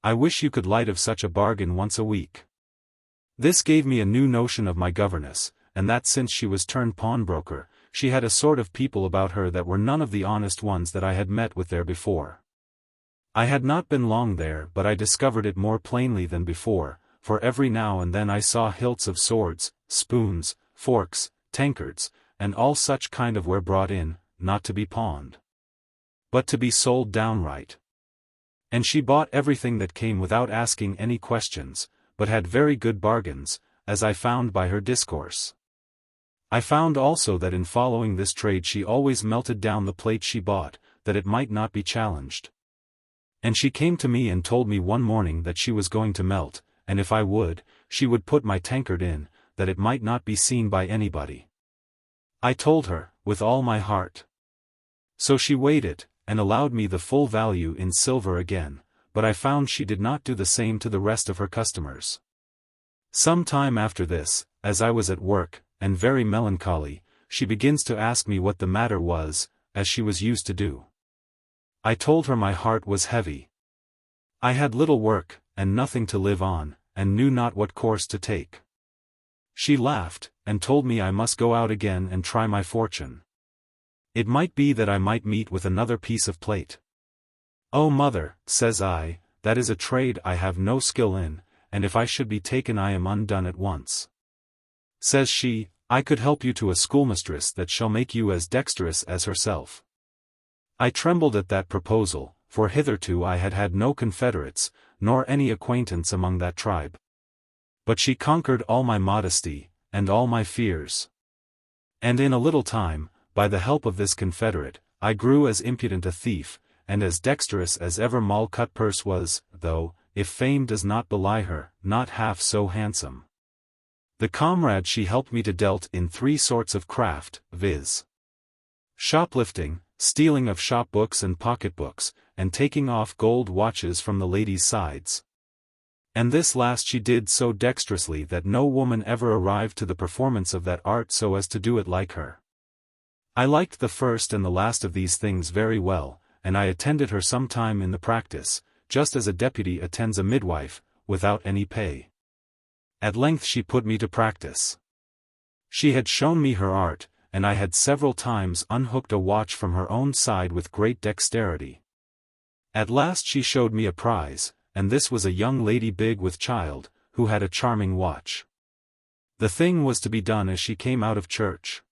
Speaker 1: I wish you could light of such a bargain once a week." This gave me a new notion of my governess, and that since she was turned pawnbroker, she had a sort of people about her that were none of the honest ones that I had met with there before. I had not been long there, but I discovered it more plainly than before, for every now and then I saw hilts of swords, spoons, forks, tankards, and all such kind of ware brought in, not to be pawned, but to be sold downright. And she bought everything that came without asking any questions, but had very good bargains, as I found by her discourse. I found also that in following this trade she always melted down the plate she bought, that it might not be challenged. And she came to me and told me one morning that she was going to melt, and if I would, she would put my tankard in, that it might not be seen by anybody. I told her, with all my heart. So she weighed it, and allowed me the full value in silver again, but I found she did not do the same to the rest of her customers. Some time after this, as I was at work, and very melancholy, she begins to ask me what the matter was, as she was used to do. I told her my heart was heavy. I had little work, and nothing to live on, and knew not what course to take. She laughed, and told me I must go out again and try my fortune. It might be that I might meet with another piece of plate. "Oh, mother," says I, "that is a trade I have no skill in, and if I should be taken I am undone at once." Says she, "I could help you to a schoolmistress that shall make you as dexterous as herself." I trembled at that proposal, for hitherto I had had no confederates, nor any acquaintance among that tribe. But she conquered all my modesty, and all my fears. And in a little time, by the help of this confederate, I grew as impudent a thief, and as dexterous as ever Moll Cutpurse was, though, if fame does not belie her, not half so handsome. The comrade she helped me to dealt in 3 sorts of craft, viz. shoplifting, stealing of shop books and pocketbooks, and taking off gold watches from the ladies' sides. And this last she did so dexterously that no woman ever arrived to the performance of that art so as to do it like her. I liked the first and the last of these things very well, and I attended her some time in the practice, just as a deputy attends a midwife, without any pay. At length she put me to practice. She had shown me her art, and I had several times unhooked a watch from her own side with great dexterity. At last she showed me a prize, and this was a young lady big with child, who had a charming watch. The thing was to be done as she came out of church.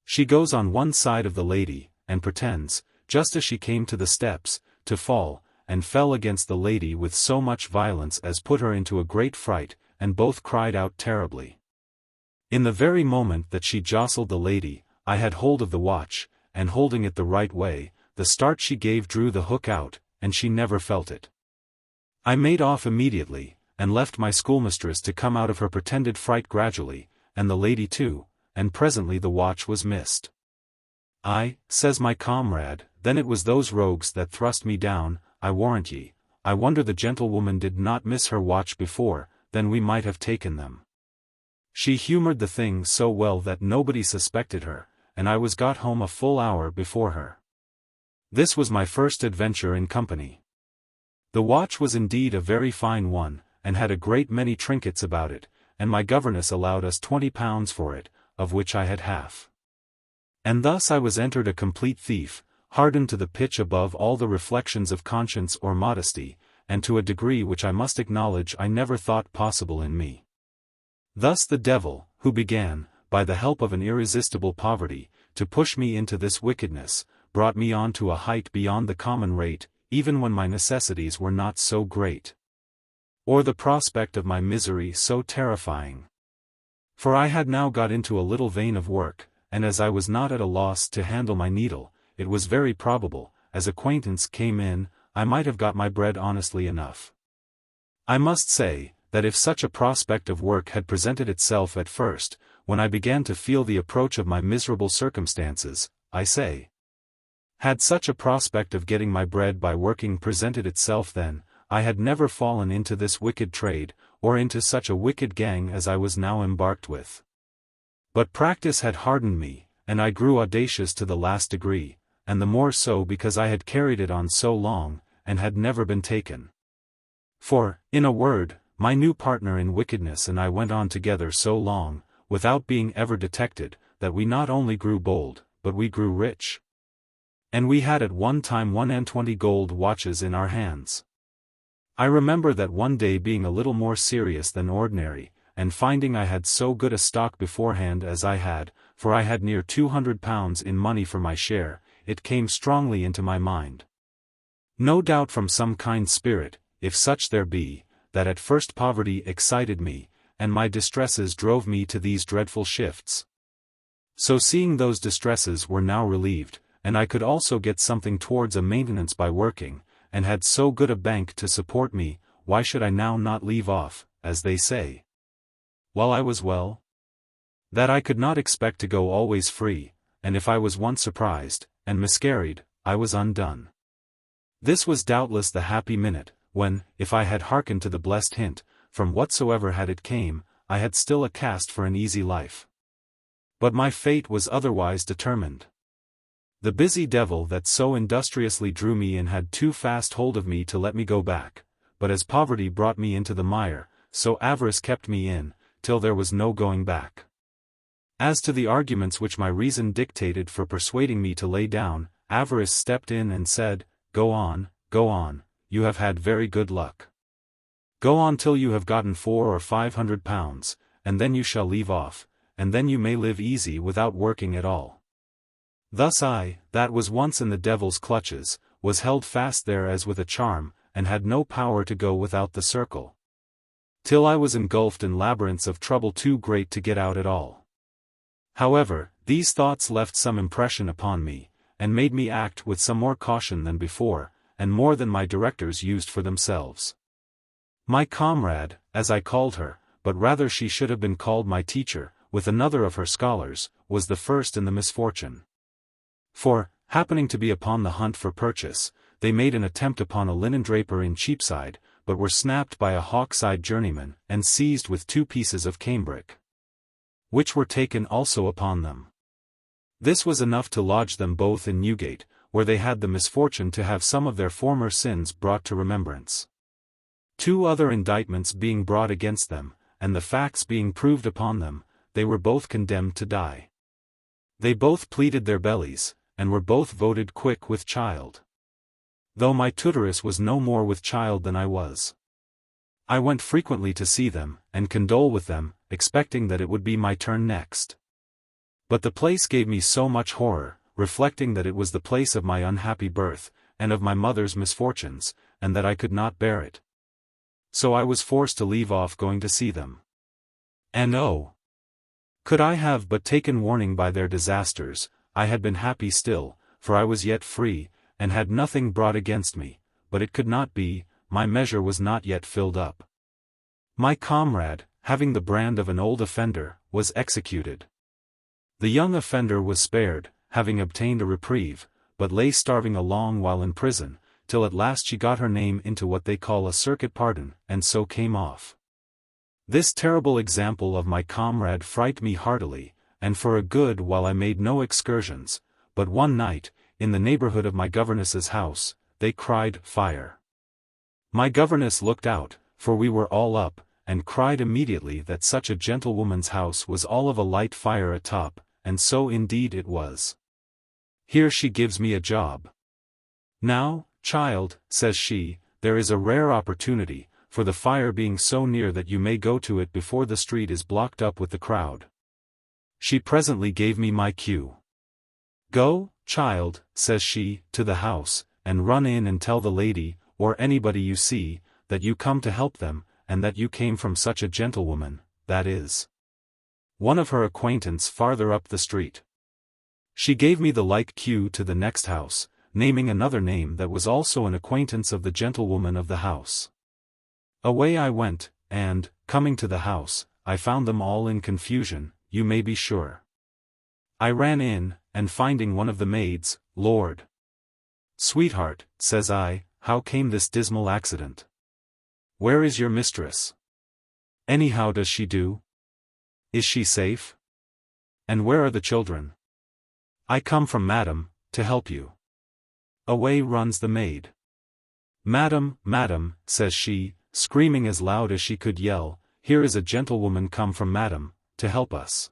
Speaker 1: She goes on one side of the lady, and pretends, just as she came to the steps, to fall, and fell against the lady with so much violence as put her into a great fright, and both cried out terribly. In the very moment that she jostled the lady, I had hold of the watch, and holding it the right way, the start she gave drew the hook out, and she never felt it. I made off immediately, and left my schoolmistress to come out of her pretended fright gradually, and the lady too, and presently the watch was missed. "Aye," says my comrade, "then it was those rogues that thrust me down, I warrant ye. I wonder the gentlewoman did not miss her watch before, then we might have taken them." She humoured the thing so well that nobody suspected her, and I was got home a full hour before her. This was my first adventure in company. The watch was indeed a very fine one, and had a great many trinkets about it, and my governess allowed us £20 for it, of which I had half. And thus I was entered a complete thief, hardened to the pitch above all the reflections of conscience or modesty, and to a degree which I must acknowledge I never thought possible in me. Thus the devil, who began, by the help of an irresistible poverty, to push me into this wickedness, brought me on to a height beyond the common rate, even when my necessities were not so great, or the prospect of my misery so terrifying. For I had now got into a little vein of work, and as I was not at a loss to handle my needle, it was very probable, as acquaintance came in, I might have got my bread honestly enough. I must say, that if such a prospect of work had presented itself at first, when I began to feel the approach of my miserable circumstances, had such a prospect of getting my bread by working presented itself then, I had never fallen into this wicked trade, or into such a wicked gang as I was now embarked with. But practice had hardened me, and I grew audacious to the last degree, and the more so because I had carried it on so long, and had never been taken. For, in a word, my new partner in wickedness and I went on together so long, without being ever detected, that we not only grew bold, but we grew rich. And we had at one time 21 gold watches in our hands. I remember that one day being a little more serious than ordinary, and finding I had so good a stock beforehand as I had, for I had near £200 in money for my share, it came strongly into my mind. No doubt from some kind spirit, if such there be, that at first poverty excited me, and my distresses drove me to these dreadful shifts. So seeing those distresses were now relieved, and I could also get something towards a maintenance by working, and had so good a bank to support me, why should I now not leave off, as they say, while I was well? That I could not expect to go always free, and if I was once surprised, and miscarried, I was undone. This was doubtless the happy minute, when, if I had hearkened to the blessed hint, from whatsoever had it came, I had still a cast for an easy life. But my fate was otherwise determined. The busy devil that so industriously drew me in had too fast hold of me to let me go back, but as poverty brought me into the mire, so avarice kept me in, till there was no going back. As to the arguments which my reason dictated for persuading me to lay down, avarice stepped in and said, go on, you have had very good luck. Go on till you have gotten 400 or 500 pounds, and then you shall leave off, and then you may live easy without working at all. Thus I, that was once in the devil's clutches, was held fast there as with a charm, and had no power to go without the circle. Till I was engulfed in labyrinths of trouble too great to get out at all. However, these thoughts left some impression upon me, and made me act with some more caution than before, and more than my directors used for themselves. My comrade, as I called her, but rather she should have been called my teacher, with another of her scholars, was the first in the misfortune. For, happening to be upon the hunt for purchase, they made an attempt upon a linen draper in Cheapside, but were snapped by a Hawkside journeyman, and seized with 2 pieces of cambric, which were taken also upon them. This was enough to lodge them both in Newgate, where they had the misfortune to have some of their former sins brought to remembrance. 2 other indictments being brought against them, and the facts being proved upon them, they were both condemned to die. They both pleaded their bellies, and were both voted quick with child. Though my tutoress was no more with child than I was. I went frequently to see them, and condole with them, expecting that it would be my turn next. But the place gave me so much horror, reflecting that it was the place of my unhappy birth, and of my mother's misfortunes, and that I could not bear it. So I was forced to leave off going to see them. And oh! Could I have but taken warning by their disasters, I had been happy still, for I was yet free, and had nothing brought against me, but it could not be, my measure was not yet filled up. My comrade, having the brand of an old offender, was executed. The young offender was spared, having obtained a reprieve, but lay starving a long while in prison, till at last she got her name into what they call a circuit pardon, and so came off. This terrible example of my comrade frightened me heartily, and for a good while I made no excursions, but one night, in the neighborhood of my governess's house, they cried, fire. My governess looked out, for we were all up, and cried immediately that such a gentlewoman's house was all of a light fire atop, and so indeed it was. Here she gives me a job. Now, child, says she, there is a rare opportunity, for the fire being so near that you may go to it before the street is blocked up with the crowd. She presently gave me my cue. Go, child, says she, to the house, and run in and tell the lady, or anybody you see, that you come to help them, and that you came from such a gentlewoman, that is, one of her acquaintance farther up the street. She gave me the like cue to the next house, naming another name that was also an acquaintance of the gentlewoman of the house. Away I went, and, coming to the house, I found them all in confusion, you may be sure. I ran in, and finding one of the maids, Lord, sweetheart, says I, how came this dismal accident? Where is your mistress? Anyhow does she do? Is she safe? And where are the children? I come from madam, to help you. Away runs the maid. Madam, madam, says she, screaming as loud as she could yell, here is a gentlewoman come from madam, to help us.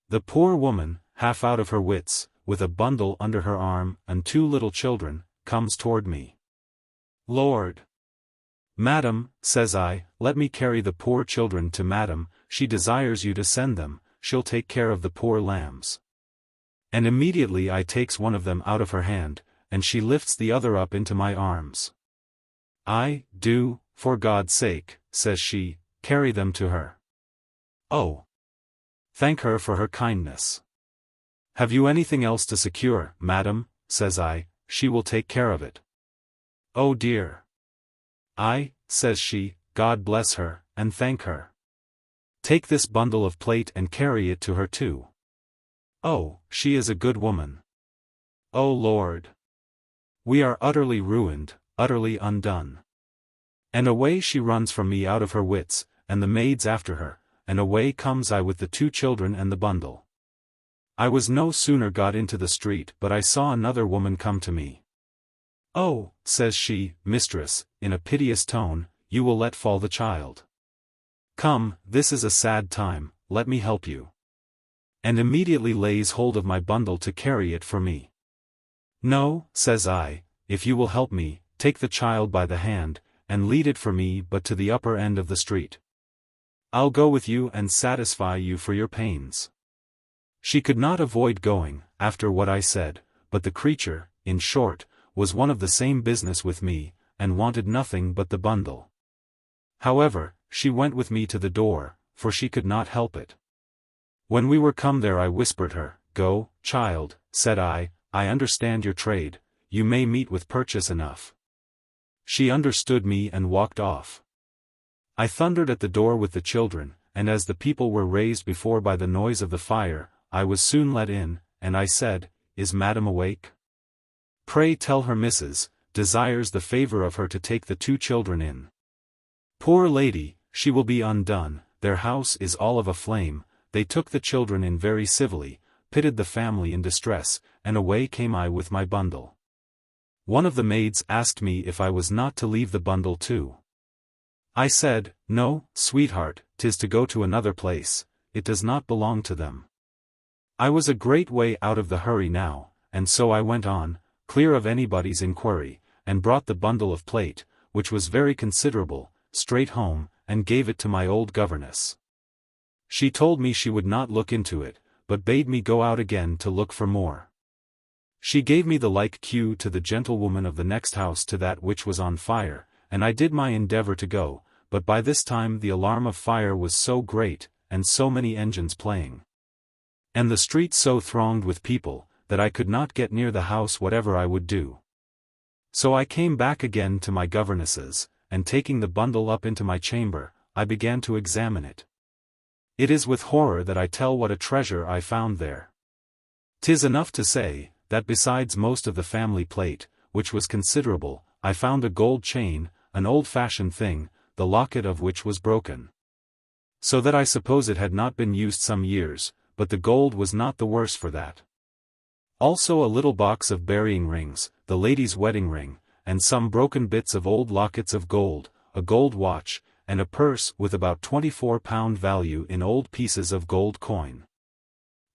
Speaker 1: The poor woman, half out of her wits, with a bundle under her arm and 2 little children, comes toward me. Lord! Madam, says I, let me carry the poor children to madam, she desires you to send them, she'll take care of the poor lambs. And immediately I takes one of them out of her hand, and she lifts the other up into my arms. I, do, for God's sake, says she, carry them to her. Oh! Thank her for her kindness. Have you anything else to secure, madam, says I, she will take care of it. Oh dear! I, says she, God bless her, and thank her. Take this bundle of plate and carry it to her too. Oh, she is a good woman. O Lord! We are utterly ruined, utterly undone. And away she runs from me out of her wits, and the maids after her, and away comes I with the 2 children and the bundle. I was no sooner got into the street but I saw another woman come to me. Oh, says she, mistress, in a piteous tone, you will let fall the child. Come, this is a sad time, let me help you. And immediately lays hold of my bundle to carry it for me. No, says I, if you will help me, take the child by the hand, and lead it for me but to the upper end of the street. I'll go with you and satisfy you for your pains. She could not avoid going, after what I said, but the creature, in short, was one of the same business with me, and wanted nothing but the bundle. However, she went with me to the door, for she could not help it. When we were come there I whispered her, Go, child, said I understand your trade, you may meet with purchase enough. She understood me and walked off. I thundered at the door with the children, and as the people were raised before by the noise of the fire, I was soon let in, and I said, Is madam awake? Pray tell her missus desires the favour of her to take the 2 children in. Poor lady, she will be undone, their house is all of a flame. They took the children in very civilly, pitied the family in distress, and away came I with my bundle. One of the maids asked me if I was not to leave the bundle too. I said, No, sweetheart, 'tis to go to another place, it does not belong to them. I was a great way out of the hurry now, and so I went on, clear of anybody's inquiry, and brought the bundle of plate, which was very considerable, straight home, and gave it to my old governess. She told me she would not look into it, but bade me go out again to look for more. She gave me the like cue to the gentlewoman of the next house to that which was on fire, and I did my endeavour to go, but by this time the alarm of fire was so great, and so many engines playing, and the street so thronged with people, that I could not get near the house whatever I would do. So I came back again to my governess's, and taking the bundle up into my chamber, I began to examine it. It is with horror that I tell what a treasure I found there. 'Tis enough to say, that besides most of the family plate, which was considerable, I found a gold chain, an old-fashioned thing, the locket of which was broken. So that I suppose it had not been used some years, but the gold was not the worse for that. Also a little box of burying rings, the lady's wedding ring, and some broken bits of old lockets of gold, a gold watch, and a purse with about £24 value in old pieces of gold coin.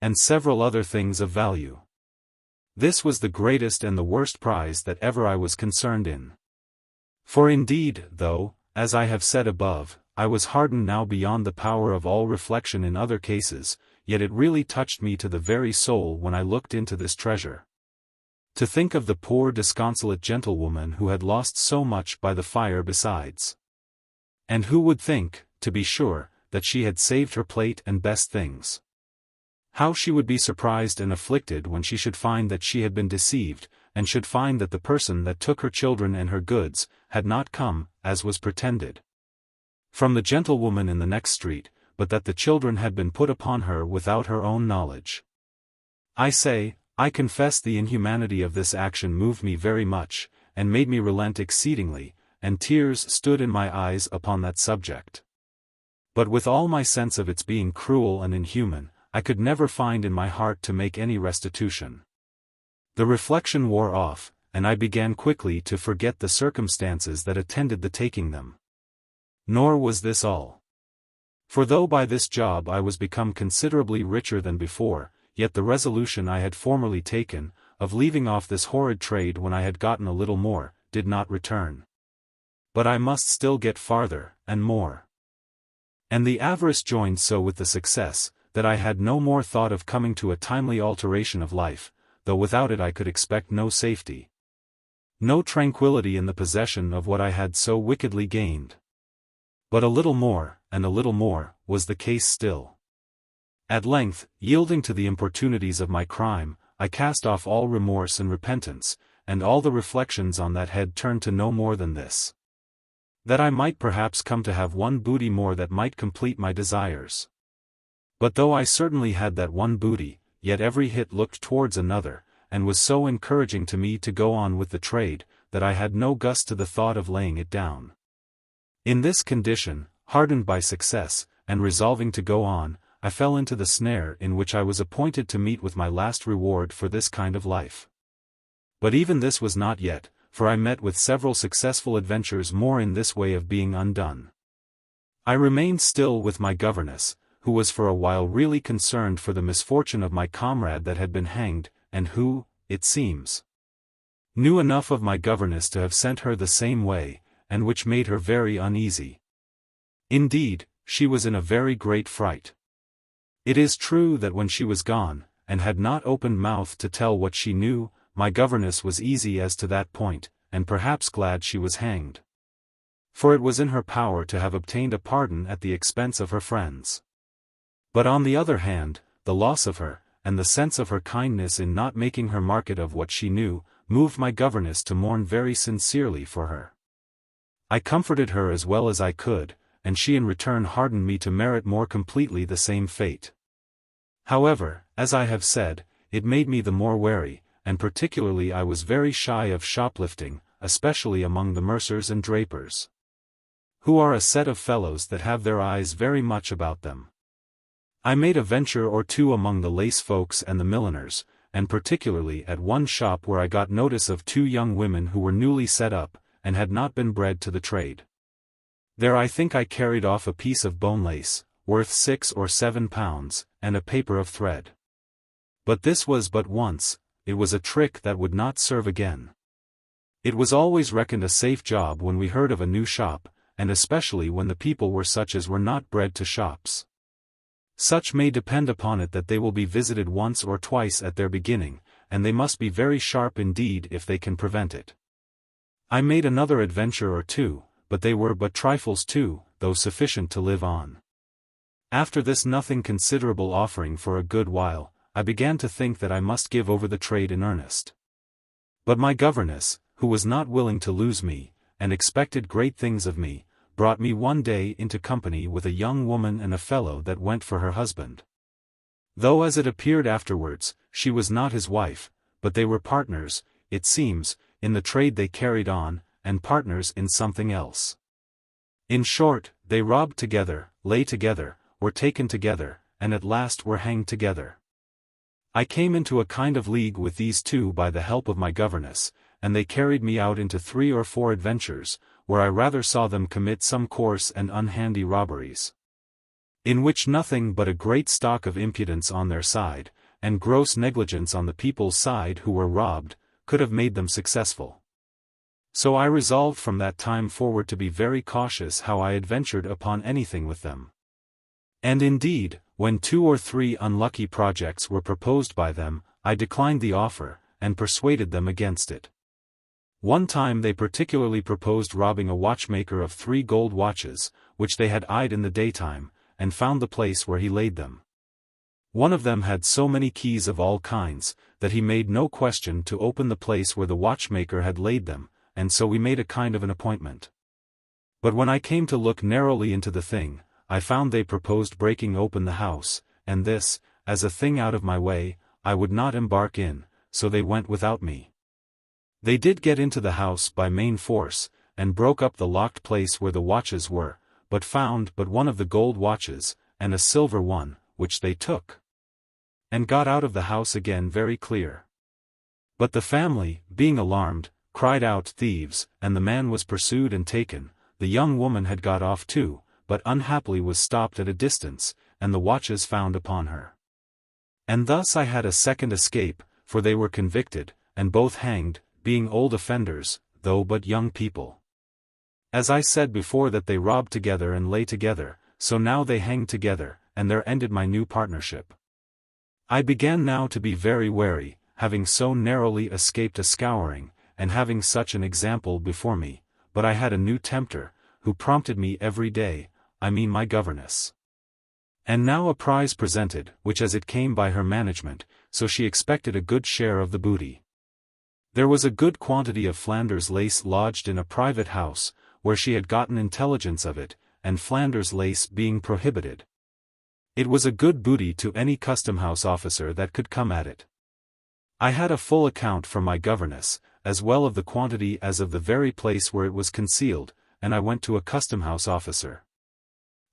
Speaker 1: And several other things of value. This was the greatest and the worst prize that ever I was concerned in. For indeed, though, as I have said above, I was hardened now beyond the power of all reflection in other cases, yet it really touched me to the very soul when I looked into this treasure. To think of the poor disconsolate gentlewoman who had lost so much by the fire besides. And who would think, to be sure, that she had saved her plate and best things? How she would be surprised and afflicted when she should find that she had been deceived, and should find that the person that took her children and her goods, had not come, as was pretended, from the gentlewoman in the next street, but that the children had been put upon her without her own knowledge. I say, I confess the inhumanity of this action moved me very much, and made me relent exceedingly, and tears stood in my eyes upon that subject. But with all my sense of its being cruel and inhuman, I could never find in my heart to make any restitution. The reflection wore off, and I began quickly to forget the circumstances that attended the taking them. Nor was this all. For though by this job I was become considerably richer than before, yet the resolution I had formerly taken, of leaving off this horrid trade when I had gotten a little more, did not return. But I must still get farther, and more. And the avarice joined so with the success, that I had no more thought of coming to a timely alteration of life, though without it I could expect no safety, no tranquillity in the possession of what I had so wickedly gained. But a little more, and a little more, was the case still. At length, yielding to the importunities of my crime, I cast off all remorse and repentance, and all the reflections on that head turned to no more than this: that I might perhaps come to have one booty more that might complete my desires. But though I certainly had that one booty, yet every hit looked towards another, and was so encouraging to me to go on with the trade, that I had no gust to the thought of laying it down. In this condition, hardened by success, and resolving to go on, I fell into the snare in which I was appointed to meet with my last reward for this kind of life. But even this was not yet, for I met with several successful adventures more in this way of being undone. I remained still with my governess, who was for a while really concerned for the misfortune of my comrade that had been hanged, and who, it seems, knew enough of my governess to have sent her the same way, and which made her very uneasy. Indeed, she was in a very great fright. It is true that when she was gone, and had not opened mouth to tell what she knew, my governess was easy as to that point, and perhaps glad she was hanged. For it was in her power to have obtained a pardon at the expense of her friends. But on the other hand, the loss of her, and the sense of her kindness in not making her market of what she knew, moved my governess to mourn very sincerely for her. I comforted her as well as I could, and she in return hardened me to merit more completely the same fate. However, as I have said, it made me the more wary, and particularly I was very shy of shoplifting, especially among the mercers and drapers, who are a set of fellows that have their eyes very much about them. I made a venture or two among the lace folks and the milliners, and particularly at one shop where I got notice of two young women who were newly set up, and had not been bred to the trade. There I think I carried off a piece of bone lace, worth 6 or 7 pounds, and a paper of thread. But this was but once, it was a trick that would not serve again. It was always reckoned a safe job when we heard of a new shop, and especially when the people were such as were not bred to shops. Such may depend upon it that they will be visited once or twice at their beginning, and they must be very sharp indeed if they can prevent it. I made another adventure or two, but they were but trifles too, though sufficient to live on. After this nothing considerable offering for a good while, I began to think that I must give over the trade in earnest. But my governess, who was not willing to lose me, and expected great things of me, brought me one day into company with a young woman and a fellow that went for her husband. Though as it appeared afterwards, she was not his wife, but they were partners, it seems, in the trade they carried on, and partners in something else. In short, they robbed together, lay together, were taken together, and at last were hanged together. I came into a kind of league with these two by the help of my governess, and they carried me out into 3 or 4 adventures, where I rather saw them commit some coarse and unhandy robberies, in which nothing but a great stock of impudence on their side, and gross negligence on the people's side who were robbed, could have made them successful. So I resolved from that time forward to be very cautious how I adventured upon anything with them. And indeed, when 2 or 3 unlucky projects were proposed by them, I declined the offer, and persuaded them against it. One time they particularly proposed robbing a watchmaker of 3 gold watches, which they had eyed in the daytime, and found the place where he laid them. One of them had so many keys of all kinds, that he made no question to open the place where the watchmaker had laid them, and so we made a kind of an appointment. But when I came to look narrowly into the thing, I found they proposed breaking open the house, and this, as a thing out of my way, I would not embark in, so they went without me. They did get into the house by main force, and broke up the locked place where the watches were, but found but one of the gold watches, and a silver one, which they took, and got out of the house again very clear. But the family, being alarmed, cried out thieves, and the man was pursued and taken. The young woman had got off too, but unhappily was stopped at a distance, and the watches found upon her. And thus I had a second escape, for they were convicted, and both hanged, being old offenders, though but young people. As I said before that they robbed together and lay together, so now they hanged together, and there ended my new partnership. I began now to be very wary, having so narrowly escaped a scouring, and having such an example before me, but I had a new tempter, who prompted me every day, I mean my governess. And now a prize presented, which as it came by her management, so she expected a good share of the booty. There was a good quantity of Flanders lace lodged in a private house, where she had gotten intelligence of it, and Flanders lace being prohibited, it was a good booty to any custom-house officer that could come at it. I had a full account from my governess, as well of the quantity as of the very place where it was concealed, and I went to a custom-house officer,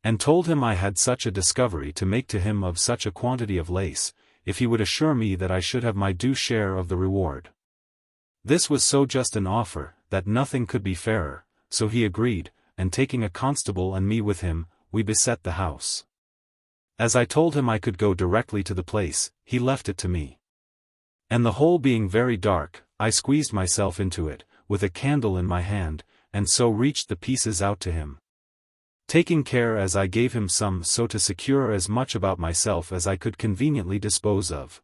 Speaker 1: and told him I had such a discovery to make to him of such a quantity of lace, if he would assure me that I should have my due share of the reward. This was so just an offer, that nothing could be fairer, so he agreed, and taking a constable and me with him, we beset the house. As I told him I could go directly to the place, he left it to me. And the hole being very dark, I squeezed myself into it, with a candle in my hand, and so reached the pieces out to him, taking care as I gave him some so to secure as much about myself as I could conveniently dispose of.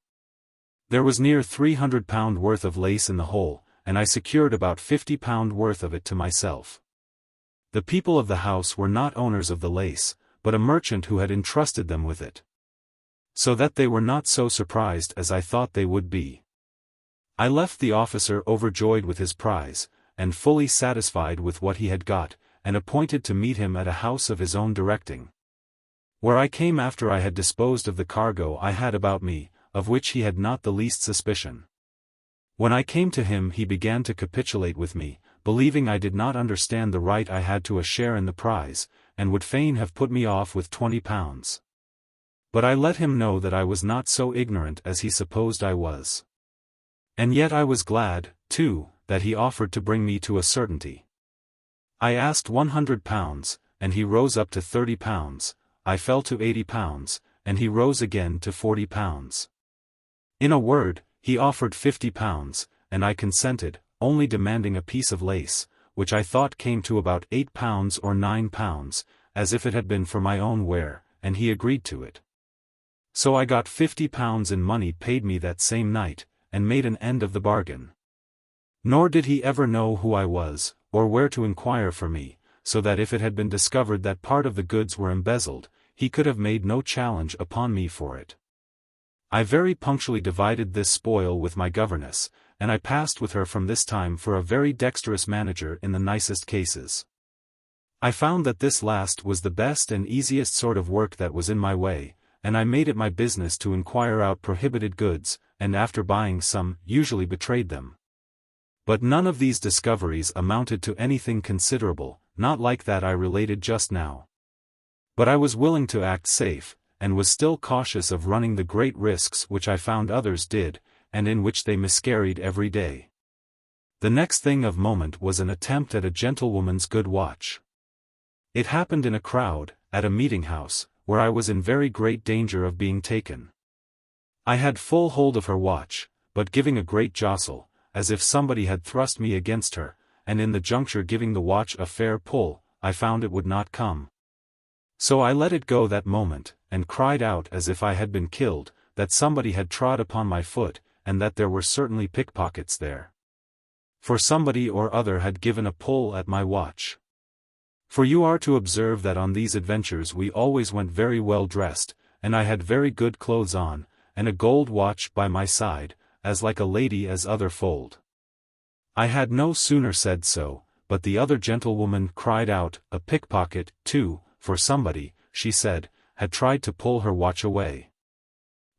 Speaker 1: There was near £300 worth of lace in the hole, and I secured about £50 worth of it to myself. The people of the house were not owners of the lace, but a merchant who had entrusted them with it, so that they were not so surprised as I thought they would be. I left the officer overjoyed with his prize, and fully satisfied with what he had got, and appointed to meet him at a house of his own directing, where I came after I had disposed of the cargo I had about me, of which he had not the least suspicion. When I came to him he began to capitulate with me, believing I did not understand the right I had to a share in the prize, and would fain have put me off with £20. But I let him know that I was not so ignorant as he supposed I was. And yet I was glad, too, that he offered to bring me to a certainty. I asked £100, and he rose up to £30, I fell to £80, and he rose again to £40. In a word, he offered £50, and I consented, only demanding a piece of lace, which I thought came to about £8 or £9, as if it had been for my own wear, and he agreed to it. So I got £50 in money paid me that same night, and made an end of the bargain. Nor did he ever know who I was, or where to inquire for me, so that if it had been discovered that part of the goods were embezzled, he could have made no challenge upon me for it. I very punctually divided this spoil with my governess, and I passed with her from this time for a very dexterous manager in the nicest cases. I found that this last was the best and easiest sort of work that was in my way, and I made it my business to inquire out prohibited goods, and after buying some, usually betrayed them. But none of these discoveries amounted to anything considerable, not like that I related just now. But I was willing to act safe, and was still cautious of running the great risks which I found others did, and in which they miscarried every day. The next thing of moment was an attempt at a gentlewoman's good watch. It happened in a crowd, at a meeting-house, where I was in very great danger of being taken. I had full hold of her watch, but giving a great jostle, as if somebody had thrust me against her, and in the juncture giving the watch a fair pull, I found it would not come. So I let it go that moment, and cried out as if I had been killed, that somebody had trod upon my foot, and that there were certainly pickpockets there. For somebody or other had given a pull at my watch. For you are to observe that on these adventures we always went very well dressed, and I had very good clothes on, and a gold watch by my side, as like a lady as other fold. I had no sooner said so, but the other gentlewoman cried out, a pickpocket, too, for somebody, she said, had tried to pull her watch away.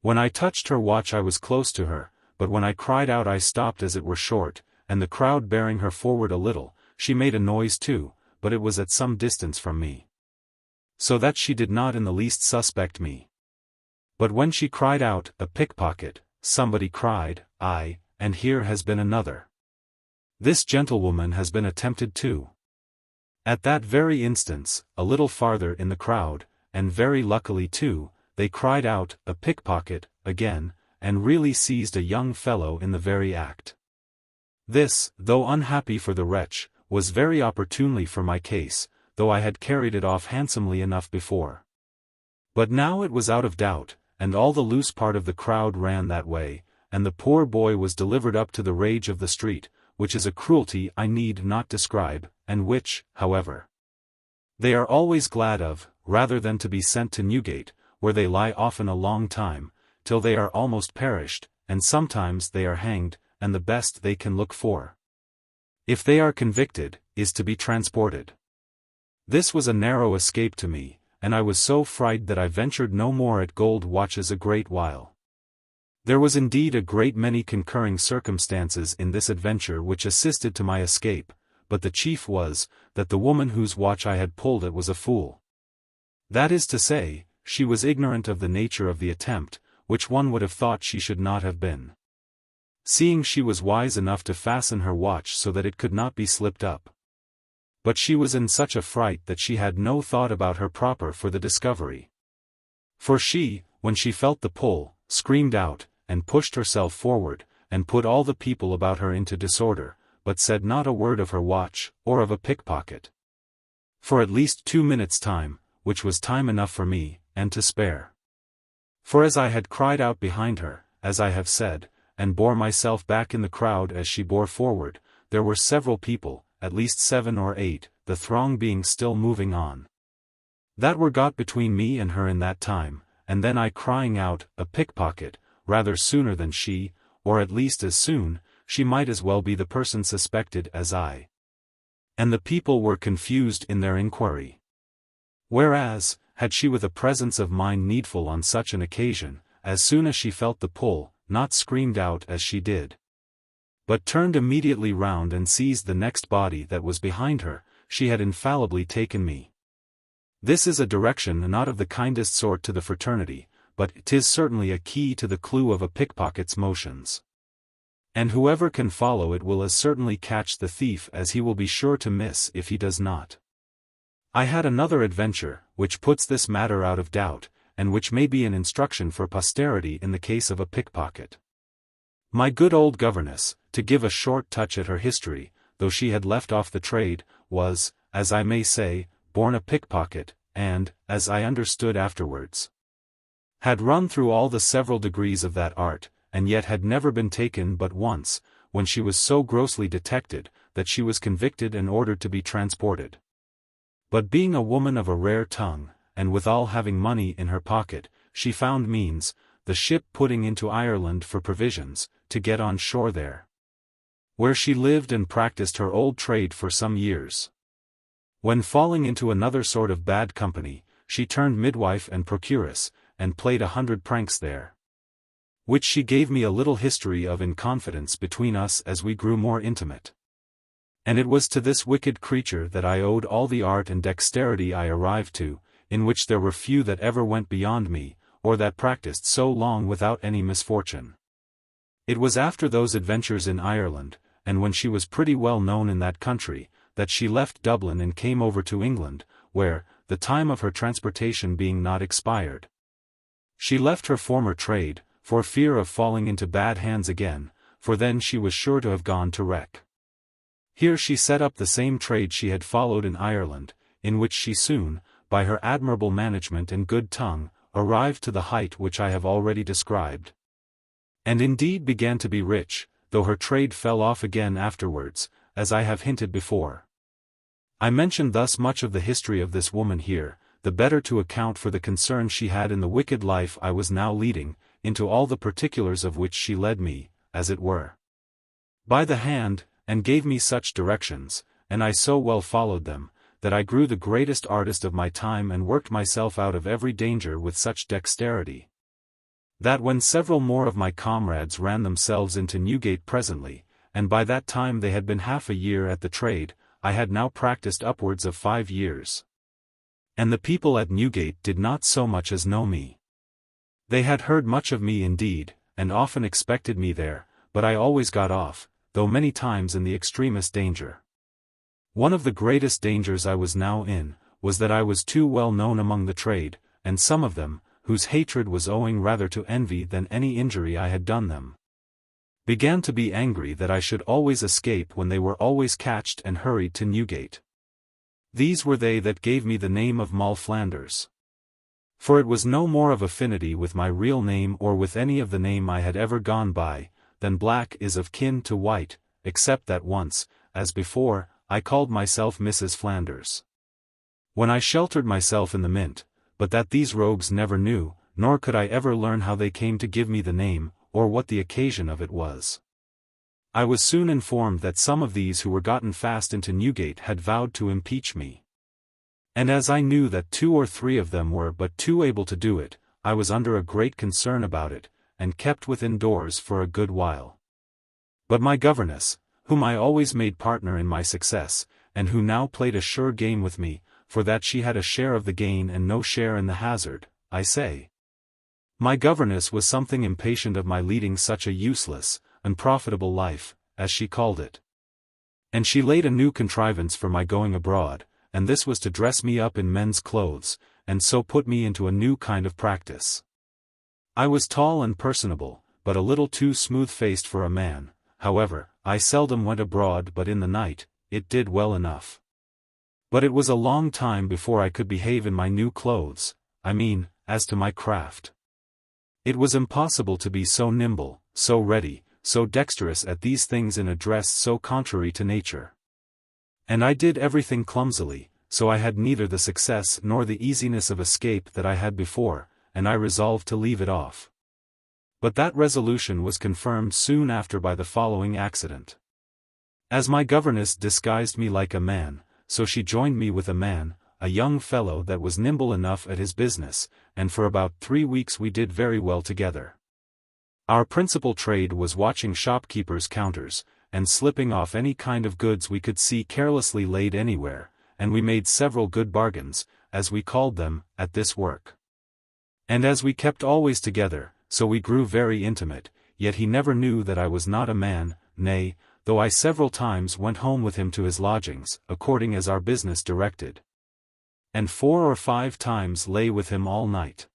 Speaker 1: When I touched her watch I was close to her, but when I cried out I stopped as it were short, and the crowd bearing her forward a little, she made a noise too, but it was at some distance from me, so that she did not in the least suspect me. But when she cried out, a pickpocket, somebody cried, aye, and here has been another. This gentlewoman has been attempted too. At that very instance, a little farther in the crowd, and very luckily too, they cried out, a pickpocket, again, and really seized a young fellow in the very act. This, though unhappy for the wretch, was very opportunely for my case, though I had carried it off handsomely enough before. But now it was out of doubt, and all the loose part of the crowd ran that way, and the poor boy was delivered up to the rage of the street, which is a cruelty I need not describe, and which, however, they are always glad of, rather than to be sent to Newgate, where they lie often a long time, till they are almost perished, and sometimes they are hanged, and the best they can look for, if they are convicted, is to be transported. This was a narrow escape to me, and I was so frightened that I ventured no more at gold watches a great while. There was indeed a great many concurring circumstances in this adventure which assisted to my escape, but the chief was, that the woman whose watch I had pulled at was a fool. That is to say, she was ignorant of the nature of the attempt, which one would have thought she should not have been. Seeing she was wise enough to fasten her watch so that it could not be slipped up. But she was in such a fright that she had no thought about her proper for the discovery. For she, when she felt the pull, screamed out, and pushed herself forward, and put all the people about her into disorder, but said not a word of her watch, or of a pickpocket. For at least 2 minutes' time, which was time enough for me, and to spare. For as I had cried out behind her, as I have said, and bore myself back in the crowd as she bore forward, there were several people, at least 7 or 8, the throng being still moving on, that were got between me and her in that time, and then I crying out, a pickpocket, rather sooner than she, or at least as soon, she might as well be the person suspected as I. And the people were confused in their inquiry. Whereas, had she with a presence of mind needful on such an occasion, as soon as she felt the pull, not screamed out as she did, but turned immediately round and seized the next body that was behind her, she had infallibly taken me. This is a direction not of the kindest sort to the fraternity, but 'tis certainly a key to the clue of a pickpocket's motions. And whoever can follow it will as certainly catch the thief as he will be sure to miss if he does not. I had another adventure, which puts this matter out of doubt, and which may be an instruction for posterity in the case of a pickpocket. My good old governess, to give a short touch at her history, though she had left off the trade, was, as I may say, born a pickpocket, and, as I understood afterwards, had run through all the several degrees of that art, and yet had never been taken but once, when she was so grossly detected, that she was convicted and ordered to be transported. But being a woman of a rare tongue, and withal having money in her pocket, she found means, the ship putting into Ireland for provisions, to get on shore there, where she lived and practiced her old trade for some years. When falling into another sort of bad company, she turned midwife and procuress, and played 100 pranks there, which she gave me a little history of in confidence between us as we grew more intimate. And it was to this wicked creature that I owed all the art and dexterity I arrived to, in which there were few that ever went beyond me, or that practiced so long without any misfortune. It was after those adventures in Ireland, and when she was pretty well known in that country, that she left Dublin and came over to England, where, the time of her transportation being not expired, she left her former trade, for fear of falling into bad hands again, for then she was sure to have gone to wreck. Here she set up the same trade she had followed in Ireland, in which she soon, by her admirable management and good tongue, arrived to the height which I have already described. And indeed began to be rich, though her trade fell off again afterwards, as I have hinted before. I mention thus much of the history of this woman here, the better to account for the concern she had in the wicked life I was now leading, into all the particulars of which she led me, as it were, by the hand, and gave me such directions, and I so well followed them, that I grew the greatest artist of my time and worked myself out of every danger with such dexterity, that when several more of my comrades ran themselves into Newgate presently, and by that time they had been half a year at the trade, I had now practiced upwards of 5 years. And the people at Newgate did not so much as know me. They had heard much of me indeed, and often expected me there, but I always got off, though many times in the extremest danger. One of the greatest dangers I was now in, was that I was too well known among the trade, and some of them, whose hatred was owing rather to envy than any injury I had done them, began to be angry that I should always escape when they were always catched and hurried to Newgate. These were they that gave me the name of Moll Flanders. For it was no more of affinity with my real name or with any of the name I had ever gone by, than black is of kin to white, except that once, as before, I called myself Mrs. Flanders, when I sheltered myself in the Mint, but that these rogues never knew, nor could I ever learn how they came to give me the name, or what the occasion of it was. I was soon informed that some of these who were gotten fast into Newgate had vowed to impeach me. And as I knew that 2 or 3 of them were but too able to do it, I was under a great concern about it, and kept within doors for a good while. But my governess, whom I always made partner in my success, and who now played a sure game with me, for that she had a share of the gain and no share in the hazard, I say. My governess was something impatient of my leading such a useless, unprofitable life, as she called it. And she laid a new contrivance for my going abroad, and this was to dress me up in men's clothes, and so put me into a new kind of practice. I was tall and personable, but a little too smooth-faced for a man. However, I seldom went abroad, but in the night, it did well enough. But it was a long time before I could behave in my new clothes, I mean, as to my craft. It was impossible to be so nimble, so ready, so dexterous at these things in a dress so contrary to nature. And I did everything clumsily, so I had neither the success nor the easiness of escape that I had before, and I resolved to leave it off. But that resolution was confirmed soon after by the following accident. As my governess disguised me like a man, so she joined me with a man, a young fellow that was nimble enough at his business, and for about 3 weeks we did very well together. Our principal trade was watching shopkeepers' counters, and slipping off any kind of goods we could see carelessly laid anywhere, and we made several good bargains, as we called them, at this work. And as we kept always together, so we grew very intimate, yet he never knew that I was not a man, nay, though I several times went home with him to his lodgings, according as our business directed. And 4 or 5 times lay with him all night.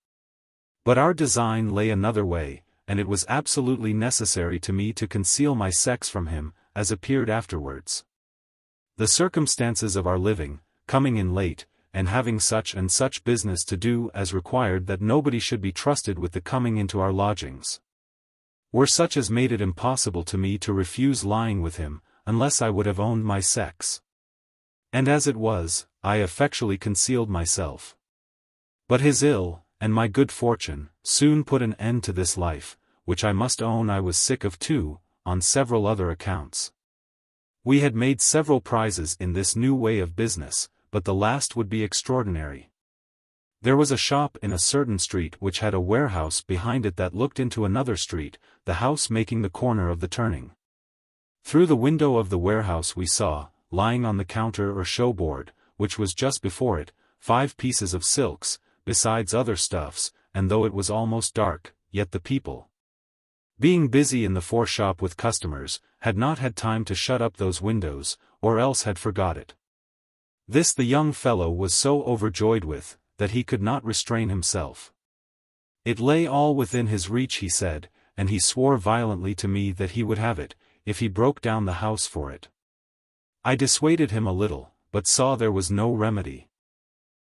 Speaker 1: But our design lay another way, and it was absolutely necessary to me to conceal my sex from him, as appeared afterwards. The circumstances of our living, coming in late, and having such and such business to do as required that nobody should be trusted with the coming into our lodgings, were such as made it impossible to me to refuse lying with him, unless I would have owned my sex. And as it was, I effectually concealed myself. But his ill, and my good fortune, soon put an end to this life, which I must own I was sick of too, on several other accounts. We had made several prizes in this new way of business, but the last would be extraordinary. There was a shop in a certain street which had a warehouse behind it that looked into another street, the house making the corner of the turning. Through the window of the warehouse we saw, lying on the counter or show-board, which was just before it, 5 pieces of silks, besides other stuffs, and though it was almost dark, yet the people, being busy in the foreshop with customers, had not had time to shut up those windows, or else had forgot it. This the young fellow was so overjoyed with, that he could not restrain himself. It lay all within his reach, he said, and he swore violently to me that he would have it, if he broke down the house for it. I dissuaded him a little, but saw there was no remedy.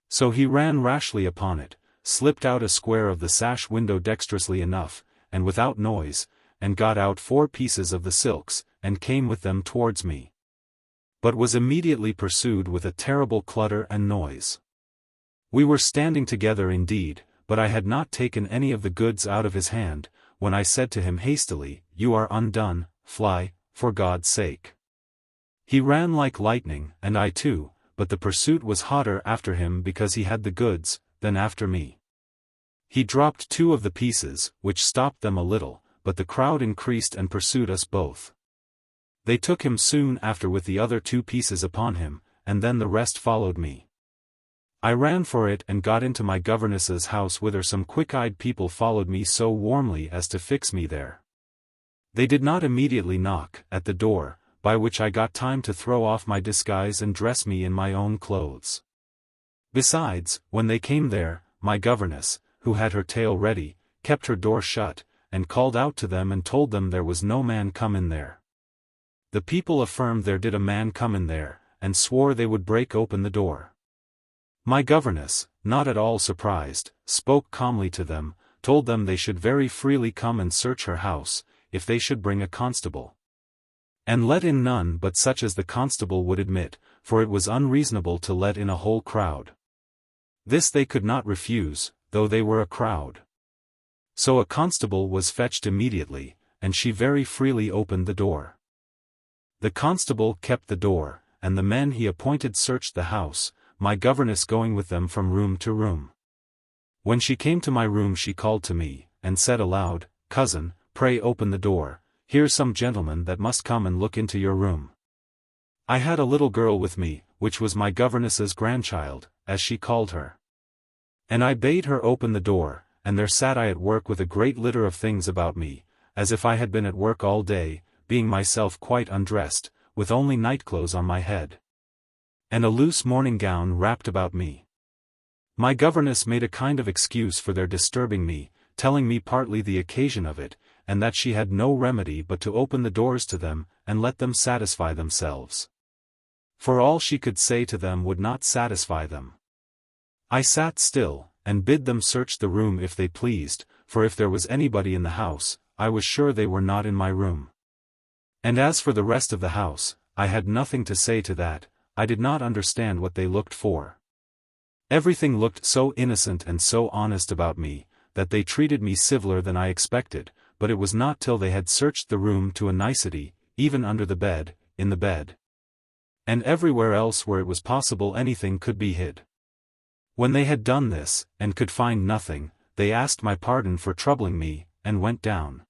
Speaker 1: So he ran rashly upon it, slipped out a square of the sash window dexterously enough, and without noise, and got out 4 pieces of the silks, and came with them towards me. But was immediately pursued with a terrible clutter and noise. We were standing together indeed, but I had not taken any of the goods out of his hand, when I said to him hastily, "You are undone, fly, for God's sake." He ran like lightning, and I too, but the pursuit was hotter after him because he had the goods, than after me. He dropped 2 of the pieces, which stopped them a little, but the crowd increased and pursued us both. They took him soon after with the other 2 pieces upon him, and then the rest followed me. I ran for it and got into my governess's house, whither some quick-eyed people followed me so warmly as to fix me there. They did not immediately knock at the door, by which I got time to throw off my disguise and dress me in my own clothes. Besides, when they came there, my governess, who had her tale ready, kept her door shut, and called out to them and told them there was no man come in there. The people affirmed there did a man come in there, and swore they would break open the door. My governess, not at all surprised, spoke calmly to them, told them they should very freely come and search her house, if they should bring a constable. And let in none but such as the constable would admit, for it was unreasonable to let in a whole crowd. This they could not refuse, though they were a crowd. So a constable was fetched immediately, and she very freely opened the door. The constable kept the door, and the men he appointed searched the house, my governess going with them from room to room. When she came to my room she called to me, and said aloud, cousin, pray open the door, here's some gentleman that must come and look into your room. I had a little girl with me, which was my governess's grandchild, as she called her. And I bade her open the door, and there sat I at work with a great litter of things about me, as if I had been at work all day, being myself quite undressed, with only nightclothes on my head, and a loose morning gown wrapped about me. My governess made a kind of excuse for their disturbing me, telling me partly the occasion of it, and that she had no remedy but to open the doors to them, and let them satisfy themselves. For all she could say to them would not satisfy them. I sat still, and bid them search the room if they pleased, for if there was anybody in the house, I was sure they were not in my room. And as for the rest of the house, I had nothing to say to that. I did not understand what they looked for. Everything looked so innocent and so honest about me, that they treated me civiler than I expected, but it was not till they had searched the room to a nicety, even under the bed, in the bed, and everywhere else where it was possible anything could be hid. When they had done this, and could find nothing, they asked my pardon for troubling me, and went down.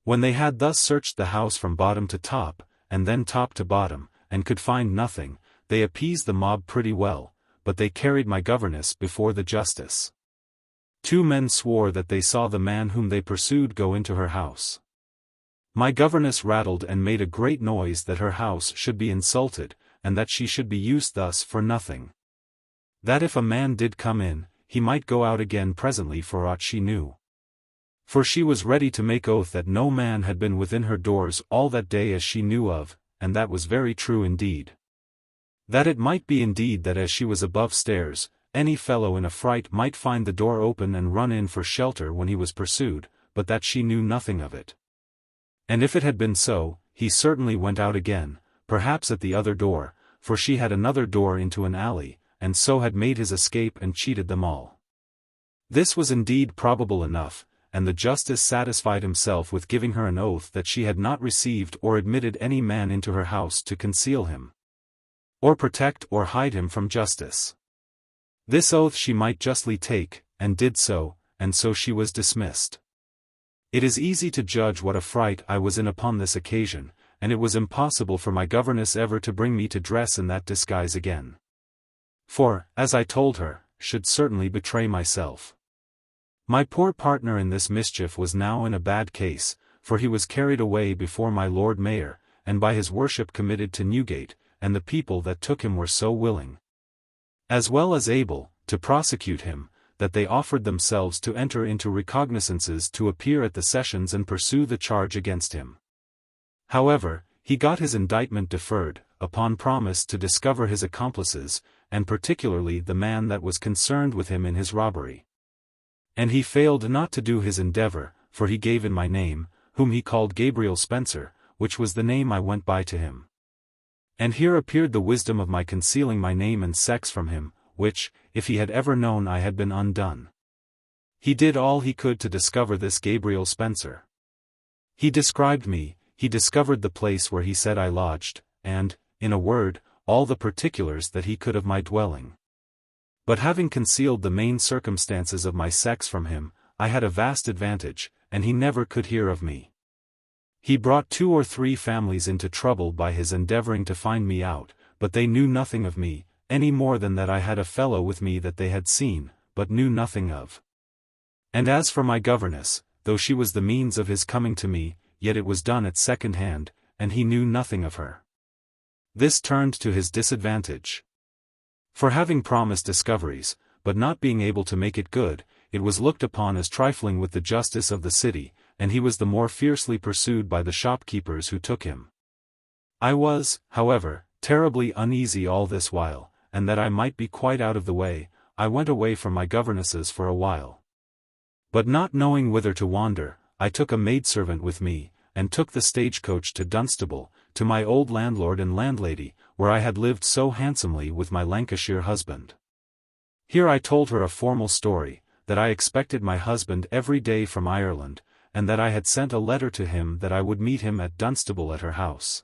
Speaker 1: When they had thus searched the house from bottom to top, and then top to bottom, and could find nothing, they appeased the mob pretty well, but they carried my governess before the justice. 2 men swore that they saw the man whom they pursued go into her house. My governess rattled and made a great noise that her house should be insulted, and that she should be used thus for nothing. That if a man did come in, he might go out again presently for aught she knew. For she was ready to make oath that no man had been within her doors all that day as she knew of, and that was very true indeed. That it might be indeed that as she was above stairs, any fellow in a fright might find the door open and run in for shelter when he was pursued, but that she knew nothing of it. And if it had been so, he certainly went out again, perhaps at the other door, for she had another door into an alley, and so had made his escape and cheated them all. This was indeed probable enough, and the justice satisfied himself with giving her an oath that she had not received or admitted any man into her house to conceal him, or protect or hide him from justice. This oath she might justly take, and did so, and so she was dismissed. It is easy to judge what a fright I was in upon this occasion, and it was impossible for my governess ever to bring me to dress in that disguise again. For, as I told her, should certainly betray myself. My poor partner in this mischief was now in a bad case, for he was carried away before my Lord Mayor, and by his worship committed to Newgate, and the people that took him were so willing, as well as able, to prosecute him, that they offered themselves to enter into recognizances to appear at the sessions and pursue the charge against him. However, he got his indictment deferred, upon promise to discover his accomplices, and particularly the man that was concerned with him in his robbery. And he failed not to do his endeavor, for he gave in my name, whom he called Gabriel Spencer, which was the name I went by to him. And here appeared the wisdom of my concealing my name and sex from him, which, if he had ever known I had been undone. He did all he could to discover this Gabriel Spencer. He described me, he discovered the place where he said I lodged, and, in a word, all the particulars that he could of my dwelling. But having concealed the main circumstances of my sex from him, I had a vast advantage, and he never could hear of me. He brought 2 or 3 families into trouble by his endeavoring to find me out, but they knew nothing of me, any more than that I had a fellow with me that they had seen, but knew nothing of. And as for my governess, though she was the means of his coming to me, yet it was done at second hand, and he knew nothing of her. This turned to his disadvantage. For having promised discoveries, but not being able to make it good, it was looked upon as trifling with the justice of the city, and he was the more fiercely pursued by the shopkeepers who took him. I was, however, terribly uneasy all this while, and that I might be quite out of the way, I went away from my governesses for a while. But not knowing whither to wander, I took a maidservant with me, and took the stagecoach to Dunstable, to my old landlord and landlady, where I had lived so handsomely with my Lancashire husband. Here I told her a formal story, that I expected my husband every day from Ireland, and that I had sent a letter to him that I would meet him at Dunstable at her house,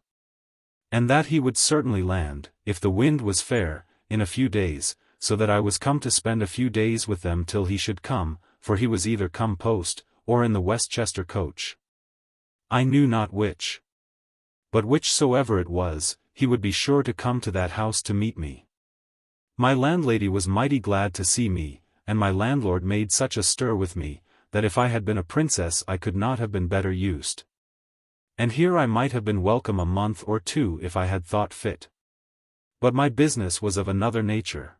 Speaker 1: and that he would certainly land, if the wind was fair, in a few days, so that I was come to spend a few days with them till he should come, for he was either come post, or in the Westchester coach. I knew not which. But whichsoever it was, he would be sure to come to that house to meet me. My landlady was mighty glad to see me, and my landlord made such a stir with me, that if I had been a princess I could not have been better used. And here I might have been welcome a month or two if I had thought fit. But my business was of another nature.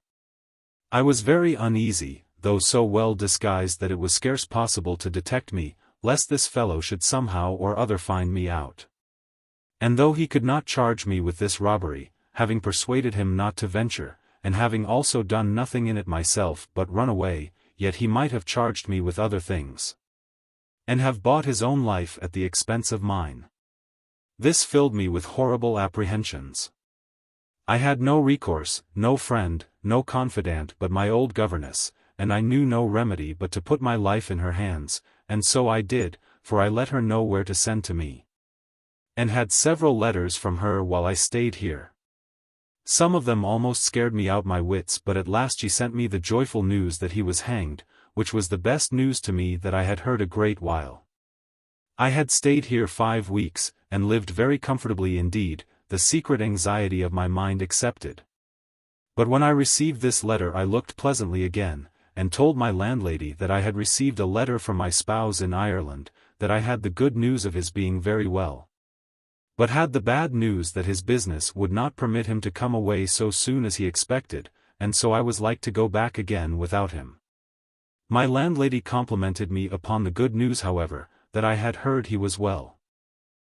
Speaker 1: I was very uneasy, though so well disguised that it was scarce possible to detect me, lest this fellow should somehow or other find me out. And though he could not charge me with this robbery, having persuaded him not to venture, and having also done nothing in it myself but run away, yet he might have charged me with other things, and have bought his own life at the expense of mine. This filled me with horrible apprehensions. I had no recourse, no friend, no confidant but my old governess, and I knew no remedy but to put my life in her hands, and so I did, for I let her know where to send to me, and had several letters from her while I stayed here. Some of them almost scared me out my wits, but at last she sent me the joyful news that he was hanged, which was the best news to me that I had heard a great while. I had stayed here 5 weeks, and lived very comfortably indeed, the secret anxiety of my mind excepted. But when I received this letter I looked pleasantly again, and told my landlady that I had received a letter from my spouse in Ireland, that I had the good news of his being very well, but had the bad news that his business would not permit him to come away so soon as he expected, and so I was like to go back again without him. My landlady complimented me upon the good news, however, that I had heard he was well.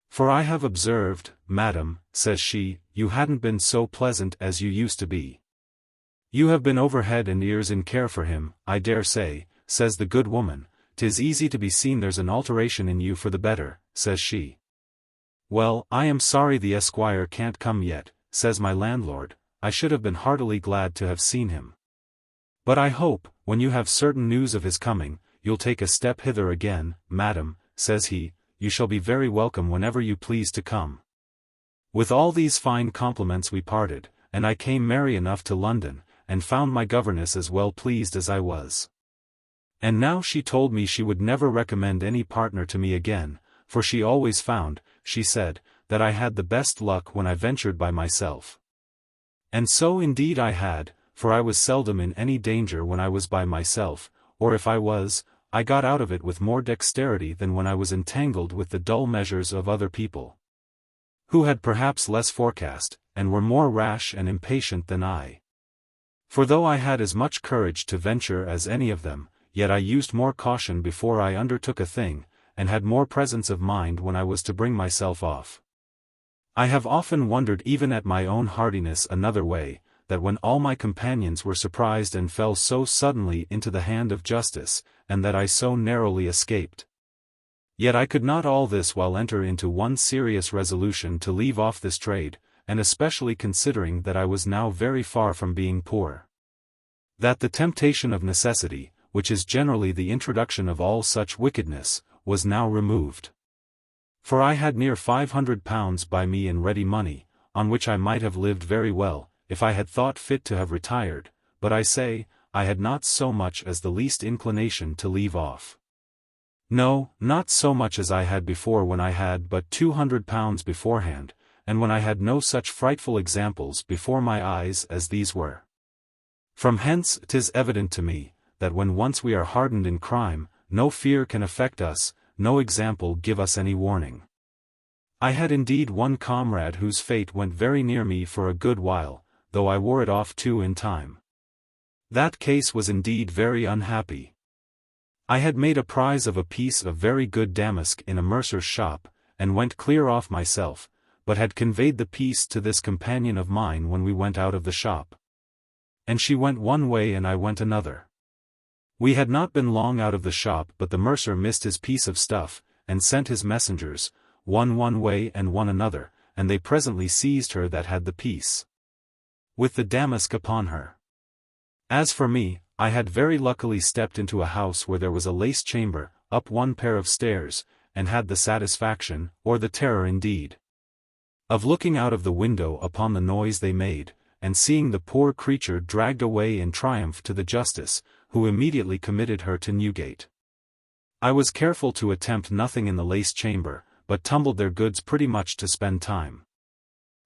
Speaker 1: For I have observed, madam, says she, you hadn't been so pleasant as you used to be. You have been over head and ears in care for him, I dare say, says the good woman. 'Tis easy to be seen there's an alteration in you for the better, says she. Well, I am sorry the esquire can't come yet, says my landlord. I should have been heartily glad to have seen him. But I hope, when you have certain news of his coming, you'll take a step hither again, madam, says he. You shall be very welcome whenever you please to come. With all these fine compliments we parted, and I came merry enough to London, and found my governess as well pleased as I was. And now she told me she would never recommend any partner to me again, for she always found, she said, that I had the best luck when I ventured by myself. And so indeed I had, for I was seldom in any danger when I was by myself, or if I was, I got out of it with more dexterity than when I was entangled with the dull measures of other people, who had perhaps less forecast, and were more rash and impatient than I. For though I had as much courage to venture as any of them, yet I used more caution before I undertook a thing, and had more presence of mind when I was to bring myself off. I have often wondered even at my own hardiness another way, that when all my companions were surprised and fell so suddenly into the hand of justice, and that I so narrowly escaped. Yet I could not all this while enter into one serious resolution to leave off this trade, and especially considering that I was now very far from being poor. That the temptation of necessity, which is generally the introduction of all such wickedness, was now removed. For I had near £500 by me in ready money, on which I might have lived very well, if I had thought fit to have retired, but I say, I had not so much as the least inclination to leave off. No, not so much as I had before when I had but £200 beforehand, and when I had no such frightful examples before my eyes as these were. From hence 'tis evident to me, that when once we are hardened in crime, no fear can affect us, no example give us any warning. I had indeed one comrade whose fate went very near me for a good while, though I wore it off too in time. That case was indeed very unhappy. I had made a prize of a piece of very good damask in a mercer's shop, and went clear off myself, but had conveyed the piece to this companion of mine when we went out of the shop. And she went one way and I went another. We had not been long out of the shop but the mercer missed his piece of stuff, and sent his messengers, one way and one another, and they presently seized her that had the piece, with the damask upon her. As for me, I had very luckily stepped into a house where there was a lace chamber, up one pair of stairs, and had the satisfaction, or the terror indeed, of looking out of the window upon the noise they made, and seeing the poor creature dragged away in triumph to the justice, who immediately committed her to Newgate. I was careful to attempt nothing in the lace chamber, but tumbled their goods pretty much to spend time.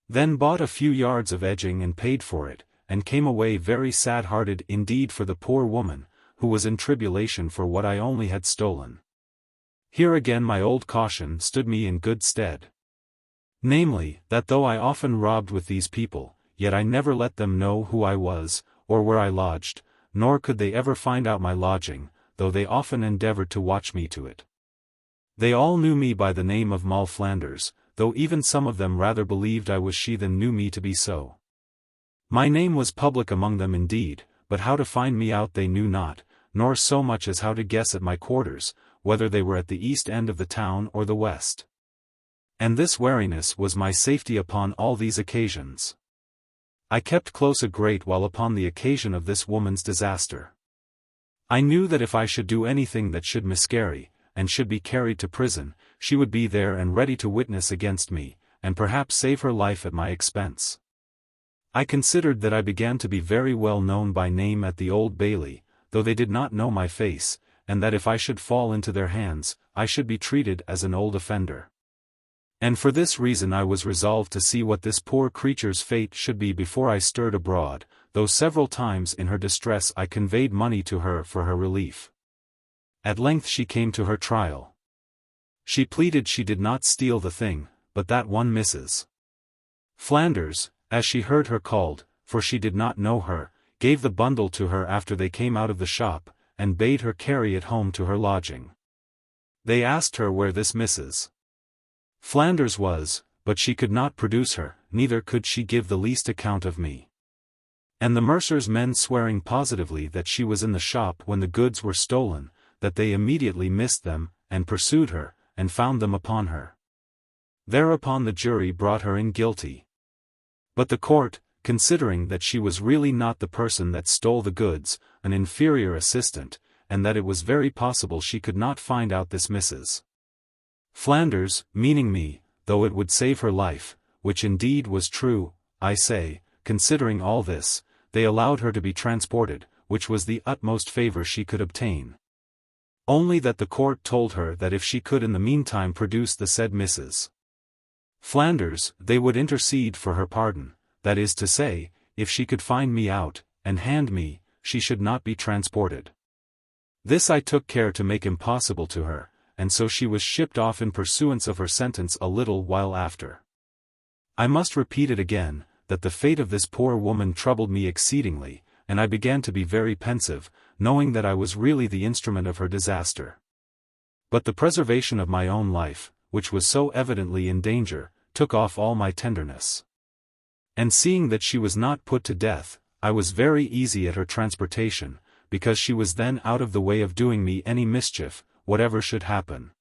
Speaker 1: Then bought a few yards of edging and paid for it, and came away very sad-hearted indeed for the poor woman, who was in tribulation for what I only had stolen. Here again my old caution stood me in good stead. Namely, that though I often robbed with these people, yet I never let them know who I was, or where I lodged, nor could they ever find out my lodging, though they often endeavored to watch me to it. They all knew me by the name of Moll Flanders, though even some of them rather believed I was she than knew me to be so. My name was public among them indeed, but how to find me out they knew not, nor so much as how to guess at my quarters, whether they were at the east end of the town or the west. And this wariness was my safety upon all these occasions. I kept close a great while upon the occasion of this woman's disaster. I knew that if I should do anything that should miscarry, and should be carried to prison, she would be there and ready to witness against me, and perhaps save her life at my expense. I considered that I began to be very well known by name at the Old Bailey, though they did not know my face, and that if I should fall into their hands, I should be treated as an old offender. And for this reason I was resolved to see what this poor creature's fate should be before I stirred abroad, though several times in her distress I conveyed money to her for her relief. At length she came to her trial. She pleaded she did not steal the thing, but that one Mrs. Flanders, as she heard her called, for she did not know her, gave the bundle to her after they came out of the shop, and bade her carry it home to her lodging. They asked her where this Mrs. Flanders was, but she could not produce her, neither could she give the least account of me. And the mercer's men swearing positively that she was in the shop when the goods were stolen, that they immediately missed them, and pursued her, and found them upon her. Thereupon the jury brought her in guilty. But the court, considering that she was really not the person that stole the goods, an inferior assistant, and that it was very possible she could not find out this Mrs. Flanders, meaning me, though it would save her life, which indeed was true, I say, considering all this, they allowed her to be transported, which was the utmost favor she could obtain. Only that the court told her that if she could in the meantime produce the said Mrs. Flanders, they would intercede for her pardon, that is to say, if she could find me out, and hand me, she should not be transported. This I took care to make impossible to her, and so she was shipped off in pursuance of her sentence a little while after. I must repeat it again, that the fate of this poor woman troubled me exceedingly, and I began to be very pensive, knowing that I was really the instrument of her disaster. But the preservation of my own life, which was so evidently in danger, took off all my tenderness. And seeing that she was not put to death, I was very easy at her transportation, because she was then out of the way of doing me any mischief, whatever should happen.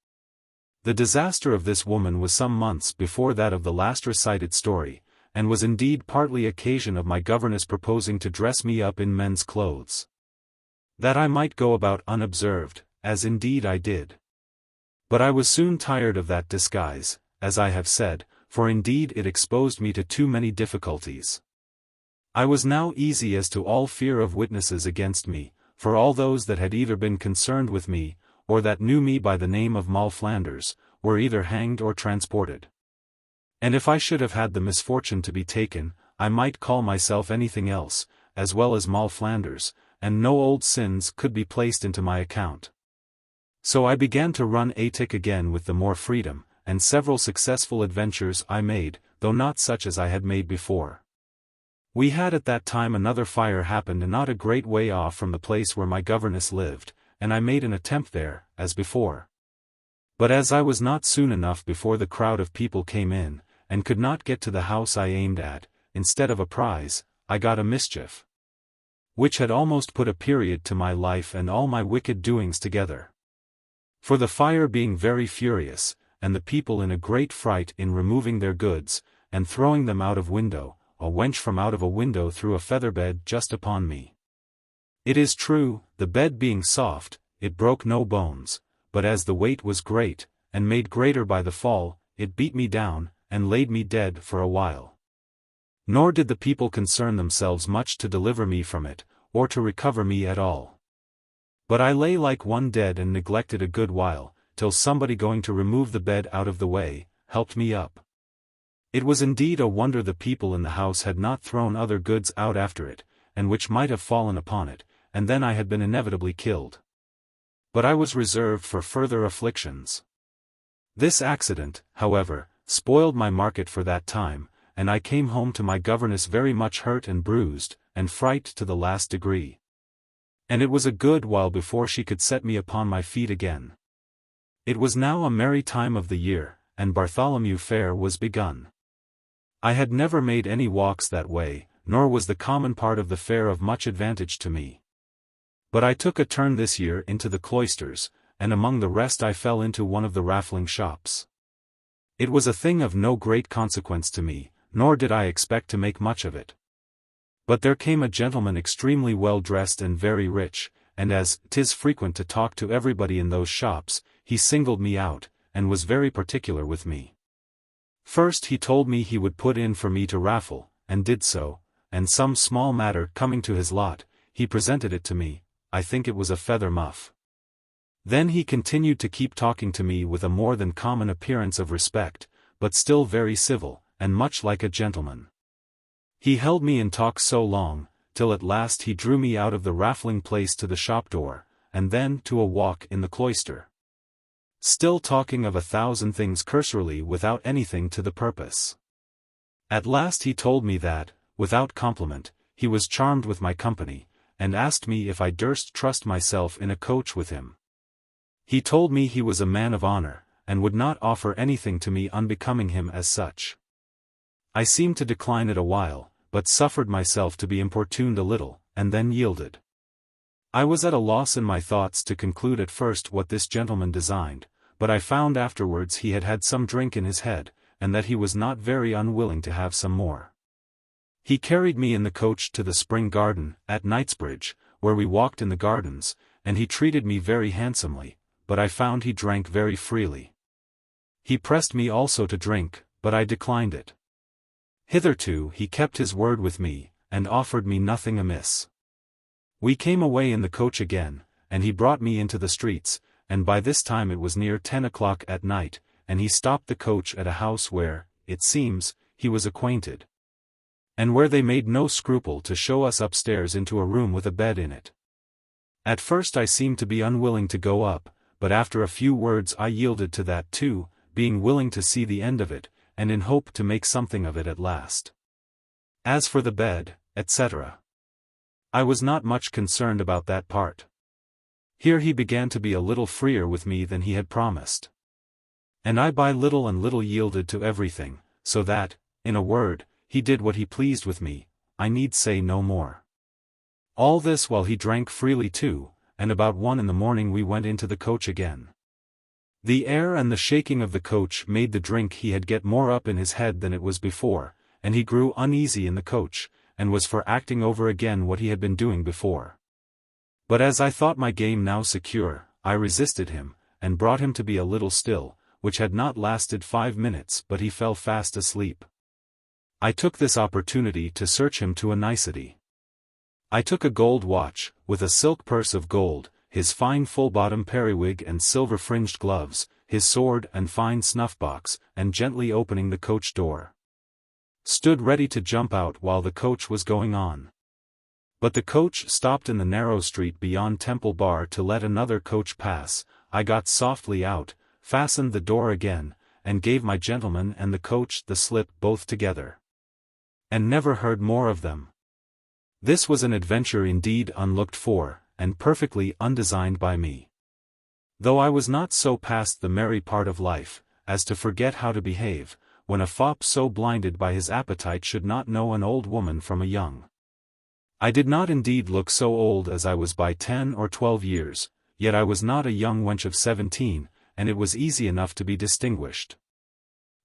Speaker 1: The disaster of this woman was some months before that of the last recited story, and was indeed partly occasion of my governess proposing to dress me up in men's clothes, that I might go about unobserved, as indeed I did. But I was soon tired of that disguise, as I have said, for indeed it exposed me to too many difficulties. I was now easy as to all fear of witnesses against me, for all those that had either been concerned with me, or that knew me by the name of Moll Flanders, were either hanged or transported. And if I should have had the misfortune to be taken, I might call myself anything else, as well as Moll Flanders, and no old sins could be placed into my account. So I began to run Attic again with the more freedom, and several successful adventures I made, though not such as I had made before. We had at that time another fire happened not a great way off from the place where my governess lived, and I made an attempt there, as before. But as I was not soon enough before the crowd of people came in, and could not get to the house I aimed at, instead of a prize, I got a mischief, which had almost put a period to my life and all my wicked doings together. For the fire being very furious, and the people in a great fright in removing their goods, and throwing them out of window, a wench from out of a window threw a feather bed just upon me. It is true, the bed being soft, it broke no bones, but as the weight was great, and made greater by the fall, it beat me down, and laid me dead for a while. Nor did the people concern themselves much to deliver me from it, or to recover me at all. But I lay like one dead and neglected a good while, till somebody going to remove the bed out of the way, helped me up. It was indeed a wonder the people in the house had not thrown other goods out after it, and which might have fallen upon it, and then I had been inevitably killed. But I was reserved for further afflictions. This accident, however, spoiled my market for that time, and I came home to my governess very much hurt and bruised, and fright to the last degree. And it was a good while before she could set me upon my feet again. It was now a merry time of the year, and Bartholomew Fair was begun. I had never made any walks that way, nor was the common part of the fair of much advantage to me. But I took a turn this year into the cloisters, and among the rest I fell into one of the raffling shops. It was a thing of no great consequence to me, nor did I expect to make much of it. But there came a gentleman extremely well dressed and very rich, and as 'tis frequent to talk to everybody in those shops, he singled me out, and was very particular with me. First he told me he would put in for me to raffle, and did so, and some small matter coming to his lot, he presented it to me. I think it was a feather muff. Then he continued to keep talking to me with a more than common appearance of respect, but still very civil, and much like a gentleman. He held me in talk so long, till at last he drew me out of the raffling place to the shop door, and then to a walk in the cloister. Still talking of 1,000 things cursorily without anything to the purpose. At last he told me that, without compliment, he was charmed with my company, and asked me if I durst trust myself in a coach with him. He told me he was a man of honor, and would not offer anything to me unbecoming him as such. I seemed to decline it a while, but suffered myself to be importuned a little, and then yielded. I was at a loss in my thoughts to conclude at first what this gentleman designed, but I found afterwards he had had some drink in his head, and that he was not very unwilling to have some more. He carried me in the coach to the Spring Garden, at Knightsbridge, where we walked in the gardens, and he treated me very handsomely, but I found he drank very freely. He pressed me also to drink, but I declined it. Hitherto he kept his word with me, and offered me nothing amiss. We came away in the coach again, and he brought me into the streets, and by this time it was near 10 o'clock at night, and he stopped the coach at a house where, it seems, he was acquainted. And where they made no scruple to show us upstairs into a room with a bed in it. At first I seemed to be unwilling to go up, but after a few words I yielded to that too, being willing to see the end of it, and in hope to make something of it at last. As for the bed, etc., I was not much concerned about that part. Here he began to be a little freer with me than he had promised. And I by little and little yielded to everything, so that, in a word, he did what he pleased with me, I need say no more. All this while he drank freely too, and about 1 in the morning we went into the coach again. The air and the shaking of the coach made the drink he had get more up in his head than it was before, and he grew uneasy in the coach, and was for acting over again what he had been doing before. But as I thought my game now secure, I resisted him, and brought him to be a little still, which had not lasted 5 minutes but he fell fast asleep. I took this opportunity to search him to a nicety. I took a gold watch, with a silk purse of gold, his fine full-bottom periwig and silver-fringed gloves, his sword and fine snuff-box, and gently opening the coach door, stood ready to jump out while the coach was going on. But the coach stopped in the narrow street beyond Temple Bar to let another coach pass. I got softly out, fastened the door again, and gave my gentleman and the coach the slip both together, and never heard more of them. This was an adventure indeed unlooked for, and perfectly undesigned by me. Though I was not so past the merry part of life, as to forget how to behave, when a fop so blinded by his appetite should not know an old woman from a young. I did not indeed look so old as I was by 10 or 12 years, yet I was not a young wench of 17, and it was easy enough to be distinguished.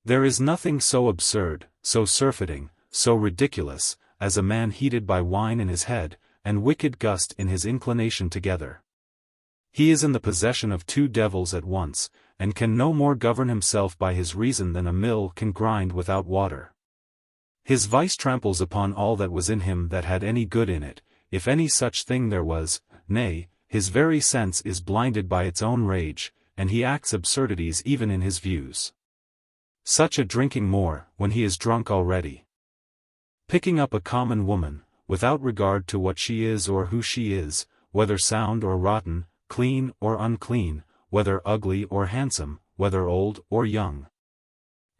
Speaker 1: There is nothing so absurd, so surfeiting, so ridiculous, as a man heated by wine in his head, and wicked gust in his inclination together. He is in the possession of 2 devils at once, and can no more govern himself by his reason than a mill can grind without water. His vice tramples upon all that was in him that had any good in it, if any such thing there was, nay, his very sense is blinded by its own rage, and he acts absurdities even in his views. Such a drinking more, when he is drunk already. Picking up a common woman, without regard to what she is or who she is, whether sound or rotten, clean or unclean, whether ugly or handsome, whether old or young.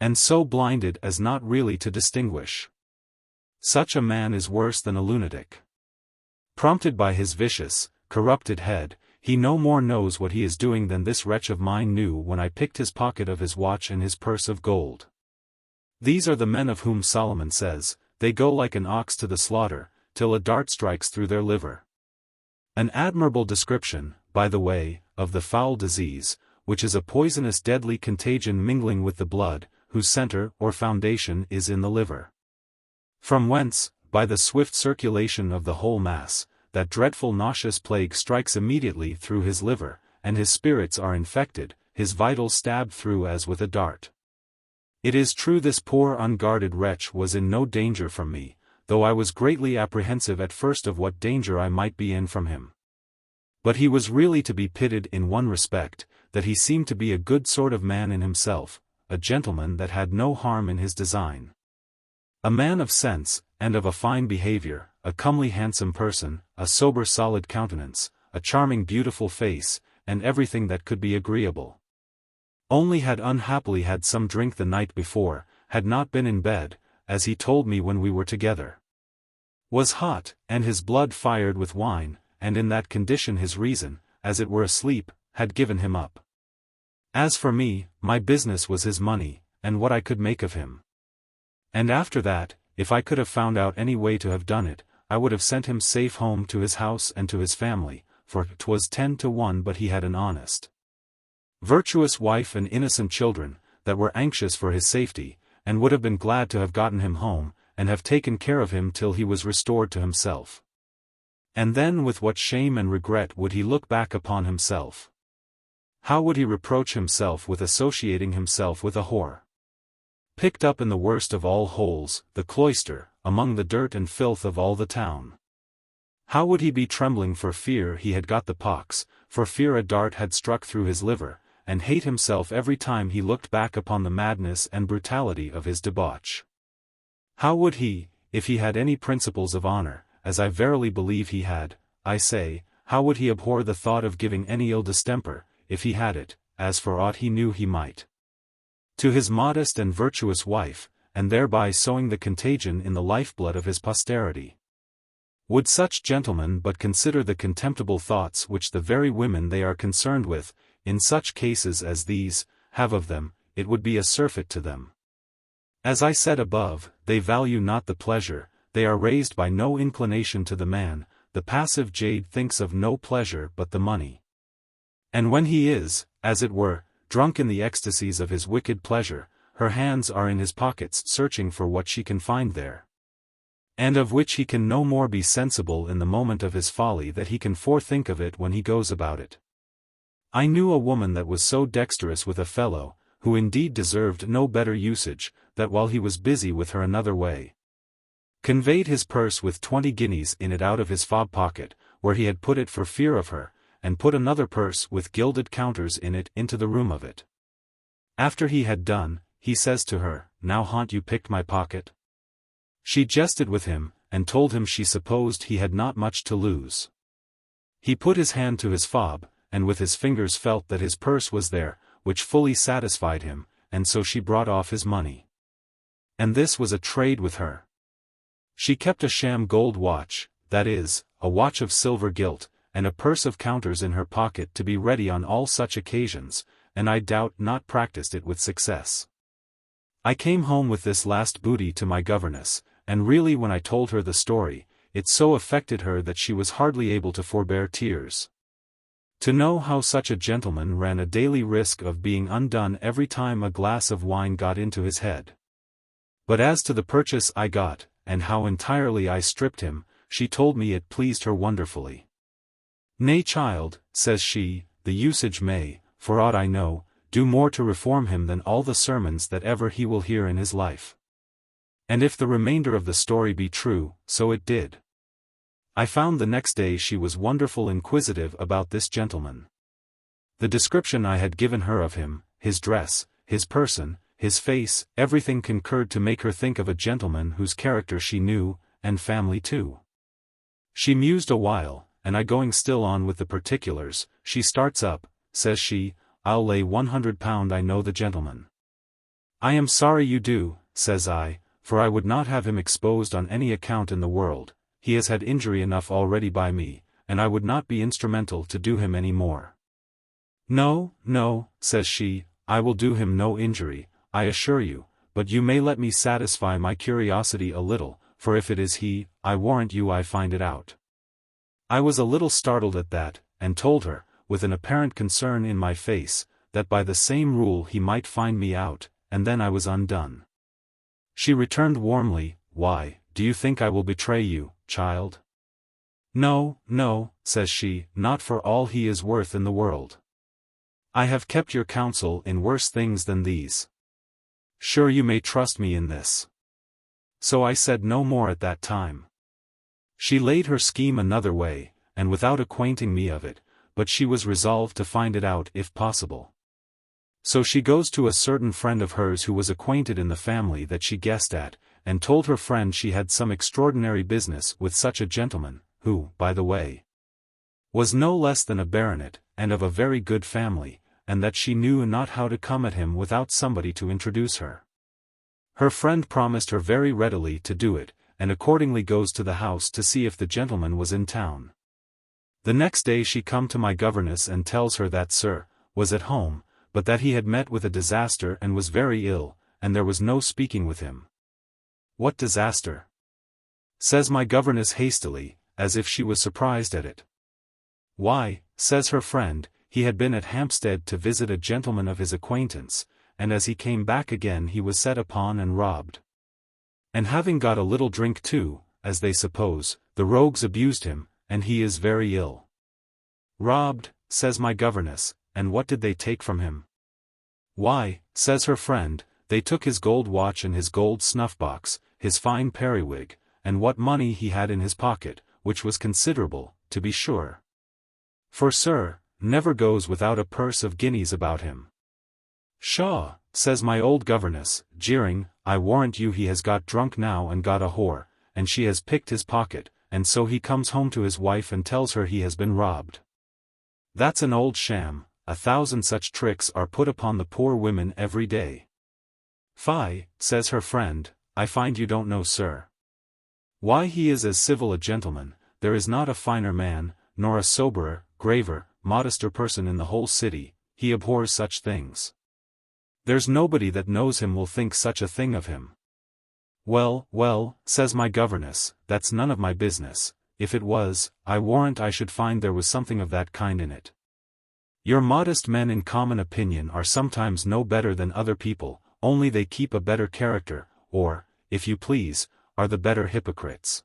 Speaker 1: And so blinded as not really to distinguish. Such a man is worse than a lunatic. Prompted by his vicious, corrupted head, he no more knows what he is doing than this wretch of mine knew when I picked his pocket of his watch and his purse of gold. These are the men of whom Solomon says, they go like an ox to the slaughter, till a dart strikes through their liver. An admirable description, by the way, of the foul disease, which is a poisonous deadly contagion mingling with the blood, whose centre or foundation is in the liver. From whence, by the swift circulation of the whole mass, that dreadful nauseous plague strikes immediately through his liver, and his spirits are infected, his vitals stabbed through as with a dart. It is true this poor unguarded wretch was in no danger from me, though I was greatly apprehensive at first of what danger I might be in from him. But he was really to be pitied in one respect, that he seemed to be a good sort of man in himself, a gentleman that had no harm in his design. A man of sense, and of a fine behavior, a comely handsome person, a sober solid countenance, a charming beautiful face, and everything that could be agreeable. Only had unhappily had some drink the night before, had not been in bed, as he told me when we were together. Was hot, and his blood fired with wine, and in that condition his reason, as it were asleep, had given him up. As for me, my business was his money, and what I could make of him. And after that, if I could have found out any way to have done it, I would have sent him safe home to his house and to his family, for 'twas 10 to 1 but he had an honest, virtuous wife and innocent children, that were anxious for his safety, and would have been glad to have gotten him home, and have taken care of him till he was restored to himself. And then with what shame and regret would he look back upon himself? How would he reproach himself with associating himself with a whore? Picked up in the worst of all holes, the cloister, among the dirt and filth of all the town. How would he be trembling for fear he had got the pox, for fear a dart had struck through his liver, and hate himself every time he looked back upon the madness and brutality of his debauch? How would he, if he had any principles of honor, as I verily believe he had, I say, how would he abhor the thought of giving any ill distemper, if he had it, as for aught he knew he might, to his modest and virtuous wife, and thereby sowing the contagion in the lifeblood of his posterity? Would such gentlemen but consider the contemptible thoughts which the very women they are concerned with, in such cases as these, have of them, it would be a surfeit to them. As I said above, they value not the pleasure, they are raised by no inclination to the man, the passive jade thinks of no pleasure but the money. And when he is, as it were, drunk in the ecstasies of his wicked pleasure, her hands are in his pockets searching for what she can find there, and of which he can no more be sensible in the moment of his folly that he can forethink of it when he goes about it. I knew a woman that was so dexterous with a fellow, who indeed deserved no better usage, that while he was busy with her another way, conveyed his purse with 20 guineas in it out of his fob pocket, where he had put it for fear of her, and put another purse with gilded counters in it into the room of it. After he had done, he says to her, "Now haunt you picked my pocket?" She jested with him, and told him she supposed he had not much to lose. He put his hand to his fob, and with his fingers felt that his purse was there, which fully satisfied him, and so she brought off his money. And this was a trade with her. She kept a sham gold watch, that is, a watch of silver gilt, and a purse of counters in her pocket to be ready on all such occasions, and I doubt not practiced it with success. I came home with this last booty to my governess, and really when I told her the story, it so affected her that she was hardly able to forbear tears. To know how such a gentleman ran a daily risk of being undone every time a glass of wine got into his head. But as to the purchase I got, and how entirely I stripped him, she told me it pleased her wonderfully. "Nay, child," says she, "the usage may, for aught I know, do more to reform him than all the sermons that ever he will hear in his life." And if the remainder of the story be true, so it did. I found the next day she was wonderful inquisitive about this gentleman. The description I had given her of him, his dress, his person, his face, everything concurred to make her think of a gentleman whose character she knew, and family too. She mused a while, and I going still on with the particulars, she starts up, says she, I'll lay £100 I know the gentleman. I am sorry you do, says I, for I would not have him exposed on any account in the world. He has had injury enough already by me, and I would not be instrumental to do him any more. No, no, says she, I will do him no injury, I assure you, but you may let me satisfy my curiosity a little, for if it is he, I warrant you I find it out. I was a little startled at that, and told her, with an apparent concern in my face, that by the same rule he might find me out, and then I was undone. She returned warmly, Why, do you think I will betray you, child? No, no, says she, not for all he is worth in the world. I have kept your counsel in worse things than these. Sure you may trust me in this. So I said no more at that time. She laid her scheme another way, and without acquainting me of it, but she was resolved to find it out if possible. So she goes to a certain friend of hers who was acquainted in the family that she guessed at, and told her friend she had some extraordinary business with such a gentleman, who, by the way, was no less than a baronet, and of a very good family, and that she knew not how to come at him without somebody to introduce her. Her friend promised her very readily to do it, and accordingly goes to the house to see if the gentleman was in town. The next day she come to my governess and tells her that Sir was at home, but that he had met with a disaster and was very ill, and there was no speaking with him. What disaster? Says my governess hastily, as if she was surprised at it. Why, says her friend, he had been at Hampstead to visit a gentleman of his acquaintance, and as he came back again he was set upon and robbed. And having got a little drink too, as they suppose, the rogues abused him, and he is very ill. Robbed, says my governess, and what did they take from him? Why, says her friend, they took his gold watch and his gold snuff-box, his fine periwig, and what money he had in his pocket, which was considerable, to be sure. For Sir never goes without a purse of guineas about him. Pshaw, says my old governess, jeering, I warrant you he has got drunk now and got a whore, and she has picked his pocket, and so he comes home to his wife and tells her he has been robbed. That's an old sham, 1,000 such tricks are put upon the poor women every day. Fie, says her friend, I find you don't know Sir. Why he is as civil a gentleman, there is not a finer man, nor a soberer, graver, modester person in the whole city, he abhors such things. There's nobody that knows him will think such a thing of him. Well, well, says my governess, that's none of my business, if it was, I warrant I should find there was something of that kind in it. Your modest men in common opinion are sometimes no better than other people, only they keep a better character, or, if you please, are the better hypocrites.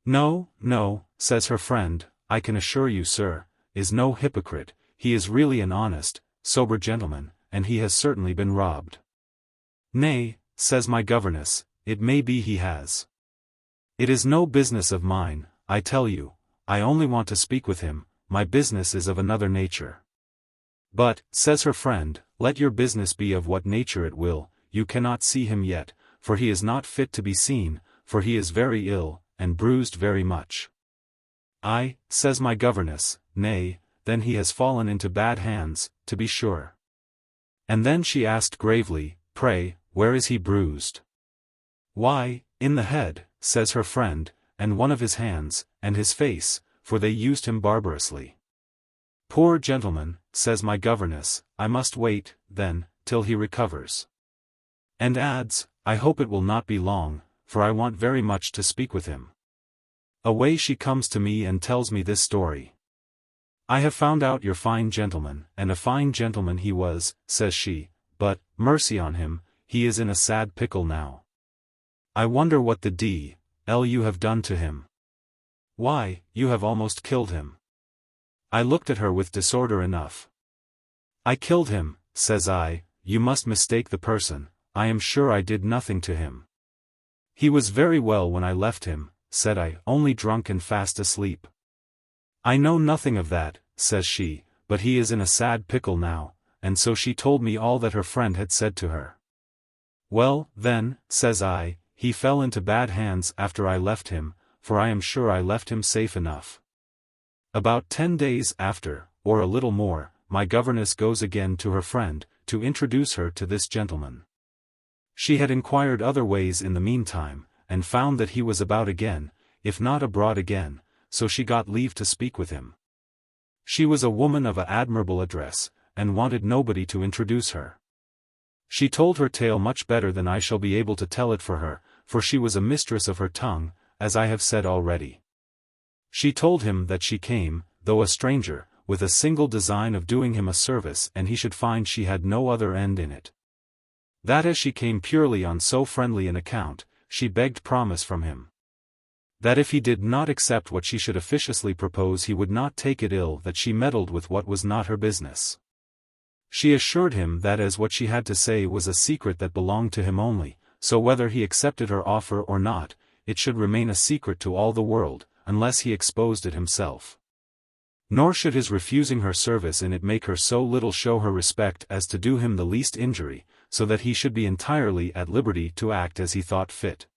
Speaker 1: No, no, says her friend, I can assure you Sir is no hypocrite, he is really an honest, sober gentleman, and he has certainly been robbed. Nay, says my governess, it may be he has. It is no business of mine, I tell you, I only want to speak with him, my business is of another nature. But, says her friend, let your business be of what nature it will, you cannot see him yet, for he is not fit to be seen, for he is very ill, and bruised very much. Ay, says my governess, nay, then he has fallen into bad hands, to be sure. And then she asked gravely, Pray, where is he bruised? Why, in the head, says her friend, and one of his hands, and his face, for they used him barbarously. Poor gentleman, says my governess, I must wait, then, till he recovers. And adds, I hope it will not be long, for I want very much to speak with him. Away she comes to me and tells me this story. I have found out your fine gentleman, and a fine gentleman he was, says she, but, mercy on him, he is in a sad pickle now. I wonder what the d—l you have done to him. Why, you have almost killed him. I looked at her with disorder enough. I killed him, says I, you must mistake the person, I am sure I did nothing to him. He was very well when I left him, said I, only drunk and fast asleep. I know nothing of that, says she, but he is in a sad pickle now, and so she told me all that her friend had said to her. Well, then, says I, he fell into bad hands after I left him, for I am sure I left him safe enough. About 10 days after, or a little more, my governess goes again to her friend, to introduce her to this gentleman. She had inquired other ways in the meantime, and found that he was about again, if not abroad again, so she got leave to speak with him. She was a woman of admirable address, and wanted nobody to introduce her. She told her tale much better than I shall be able to tell it for her, for she was a mistress of her tongue, as I have said already. She told him that she came, though a stranger, with a single design of doing him a service, and he should find she had no other end in it. That as she came purely on so friendly an account, she begged promise from him. That if he did not accept what she should officiously propose, he would not take it ill that she meddled with what was not her business. She assured him that as what she had to say was a secret that belonged to him only, so whether he accepted her offer or not, it should remain a secret to all the world, unless he exposed it himself. Nor should his refusing her service in it make her so little show her respect as to do him the least injury, so that he should be entirely at liberty to act as he thought fit.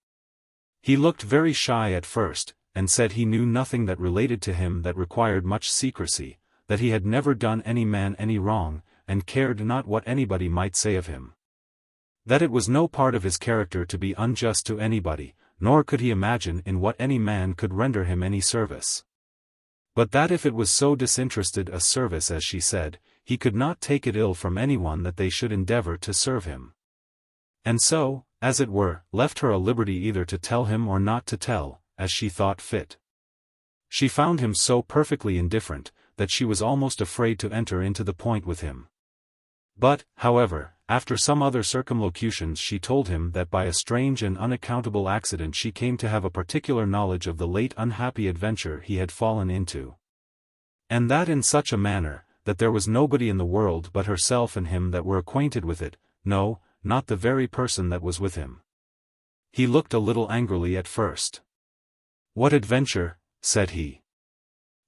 Speaker 1: He looked very shy at first, and said he knew nothing that related to him that required much secrecy, that he had never done any man any wrong, and cared not what anybody might say of him. That it was no part of his character to be unjust to anybody, nor could he imagine in what any man could render him any service. But that if it was so disinterested a service as she said, he could not take it ill from anyone that they should endeavor to serve him. And so, as it were, left her a liberty either to tell him or not to tell, as she thought fit. She found him so perfectly indifferent, that she was almost afraid to enter into the point with him. But, however, after some other circumlocutions she told him that by a strange and unaccountable accident she came to have a particular knowledge of the late unhappy adventure he had fallen into. And that in such a manner, that there was nobody in the world but herself and him that were acquainted with it, no, not the very person that was with him. He looked a little angrily at first. "What adventure?" said he.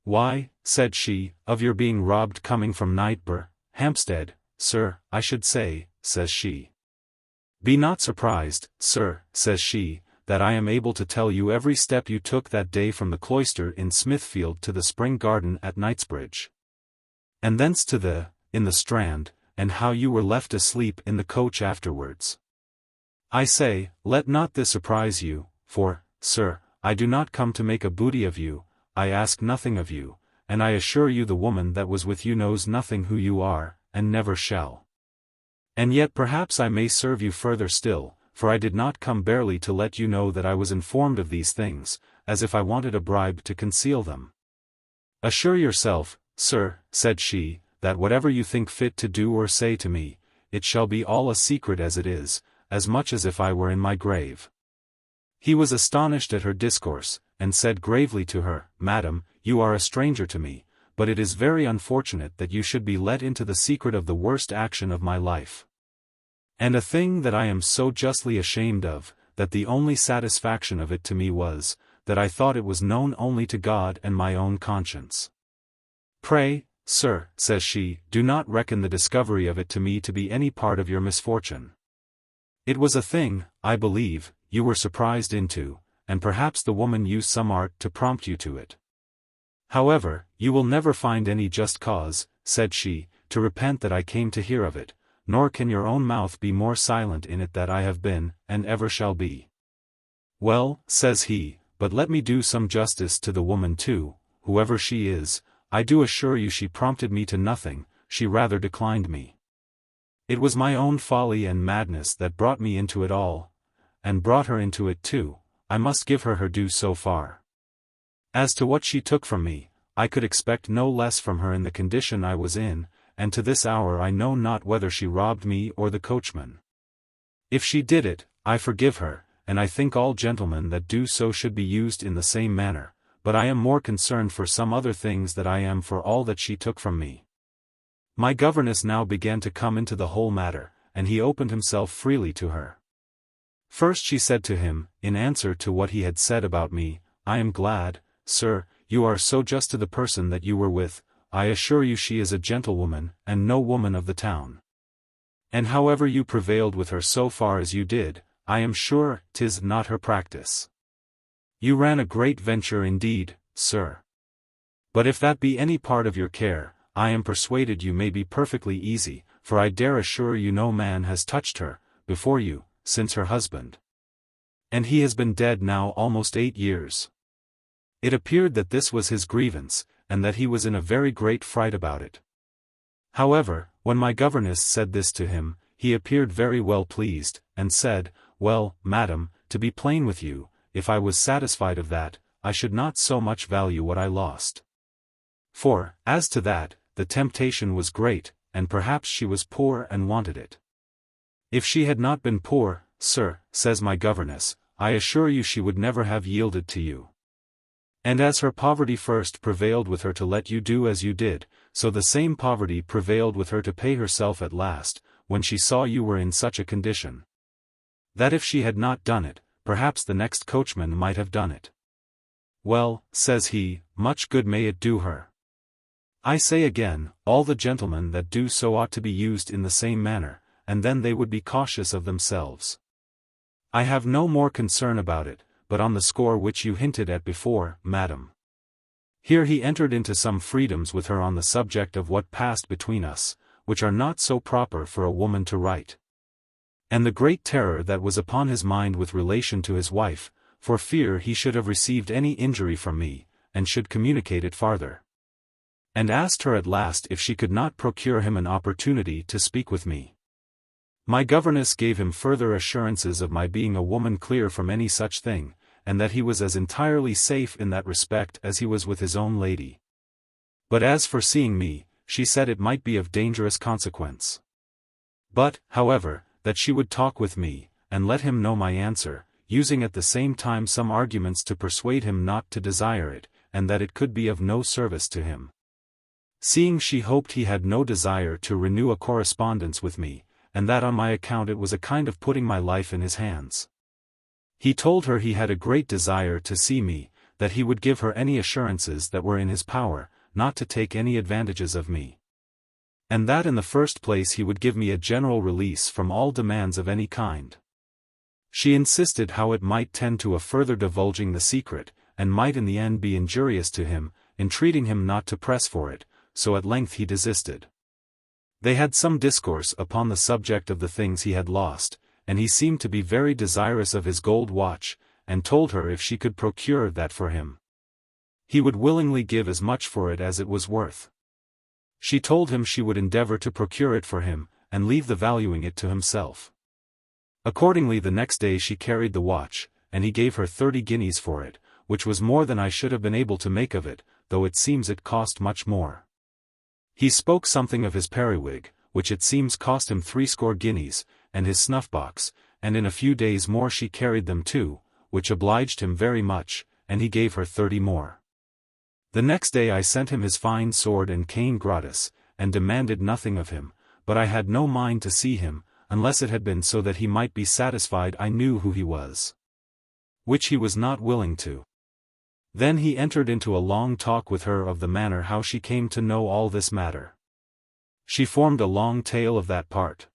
Speaker 1: "Why," said she, "of your being robbed coming from Knightbur, Hampstead, sir, I should say," says she. "Be not surprised, sir," says she, "that I am able to tell you every step you took that day from the cloister in Smithfield to the spring garden at Knightsbridge. And thence to in the Strand, and how you were left asleep in the coach afterwards. I say, let not this surprise you, for, sir, I do not come to make a booty of you, I ask nothing of you, and I assure you the woman that was with you knows nothing who you are, and never shall. And yet perhaps I may serve you further still, for I did not come barely to let you know that I was informed of these things, as if I wanted a bribe to conceal them. Assure yourself, sir," said she, "that whatever you think fit to do or say to me, it shall be all a secret as it is, as much as if I were in my grave." He was astonished at her discourse, and said gravely to her, "Madam, you are a stranger to me, but it is very unfortunate that you should be let into the secret of the worst action of my life. And a thing that I am so justly ashamed of, that the only satisfaction of it to me was, that I thought it was known only to God and my own conscience. Pray, sir," says she, "do not reckon the discovery of it to me to be any part of your misfortune. It was a thing, I believe, you were surprised into, and perhaps the woman used some art to prompt you to it. However, you will never find any just cause," said she, "to repent that I came to hear of it, nor can your own mouth be more silent in it that I have been, and ever shall be." "Well," says he, "but let me do some justice to the woman too, whoever she is. I do assure you she prompted me to nothing, she rather declined me. It was my own folly and madness that brought me into it all, and brought her into it too. I must give her due so far. As to what she took from me, I could expect no less from her in the condition I was in, and to this hour I know not whether she robbed me or the coachman. If she did it, I forgive her, and I think all gentlemen that do so should be used in the same manner, but I am more concerned for some other things than I am for all that she took from me." My governess now began to come into the whole matter, and he opened himself freely to her. First she said to him, in answer to what he had said about me, I am glad, sir, you are so just to the person that you were with. I assure you she is a gentlewoman, and no woman of the town. And however you prevailed with her so far as you did, I am sure 'tis not her practice. You ran a great venture indeed, sir. But if that be any part of your care, I am persuaded you may be perfectly easy, for I dare assure you no man has touched her, before you, since her husband. And he has been dead now almost 8 years. It appeared that this was his grievance, and that he was in a very great fright about it. However, when my governess said this to him, he appeared very well pleased, and said, Well, madam, to be plain with you, if I was satisfied of that, I should not so much value what I lost. For, as to that, the temptation was great, and perhaps she was poor and wanted it. If she had not been poor, sir, says my governess, I assure you she would never have yielded to you. And as her poverty first prevailed with her to let you do as you did, so the same poverty prevailed with her to pay herself at last, when she saw you were in such a condition. That if she had not done it, perhaps the next coachman might have done it. Well, says he, much good may it do her. I say again, all the gentlemen that do so ought to be used in the same manner, and then they would be cautious of themselves. I have no more concern about it, but on the score which you hinted at before, madam. Here he entered into some freedoms with her on the subject of what passed between us, which are not so proper for a woman to write. And the great terror that was upon his mind with relation to his wife, for fear he should have received any injury from me, and should communicate it farther. And asked her at last if she could not procure him an opportunity to speak with me. My governess gave him further assurances of my being a woman clear from any such thing, and that he was as entirely safe in that respect as he was with his own lady. But as for seeing me, she said it might be of dangerous consequence. But, however, that she would talk with me, and let him know my answer, using at the same time some arguments to persuade him not to desire it, and that it could be of no service to him. Seeing she hoped he had no desire to renew a correspondence with me, and that on my account it was a kind of putting my life in his hands. He told her he had a great desire to see me, that he would give her any assurances that were in his power, not to take any advantages of me. And that in the first place he would give me a general release from all demands of any kind. She insisted how it might tend to a further divulging the secret, and might in the end be injurious to him, entreating him not to press for it, so at length he desisted. They had some discourse upon the subject of the things he had lost, and he seemed to be very desirous of his gold watch, and told her if she could procure that for him, he would willingly give as much for it as it was worth. She told him she would endeavor to procure it for him, and leave the valuing it to himself. Accordingly the next day she carried the watch, and he gave her 30 guineas for it, which was more than I should have been able to make of it, though it seems it cost much more. He spoke something of his periwig, which it seems cost him 60 guineas, and his snuff-box, and in a few days more she carried them too, which obliged him very much, and he gave her 30 more. The next day I sent him his fine sword and cane gratis, and demanded nothing of him, but I had no mind to see him, unless it had been so that he might be satisfied I knew who he was. Which he was not willing to. Then he entered into a long talk with her of the manner how she came to know all this matter. She formed a long tale of that part.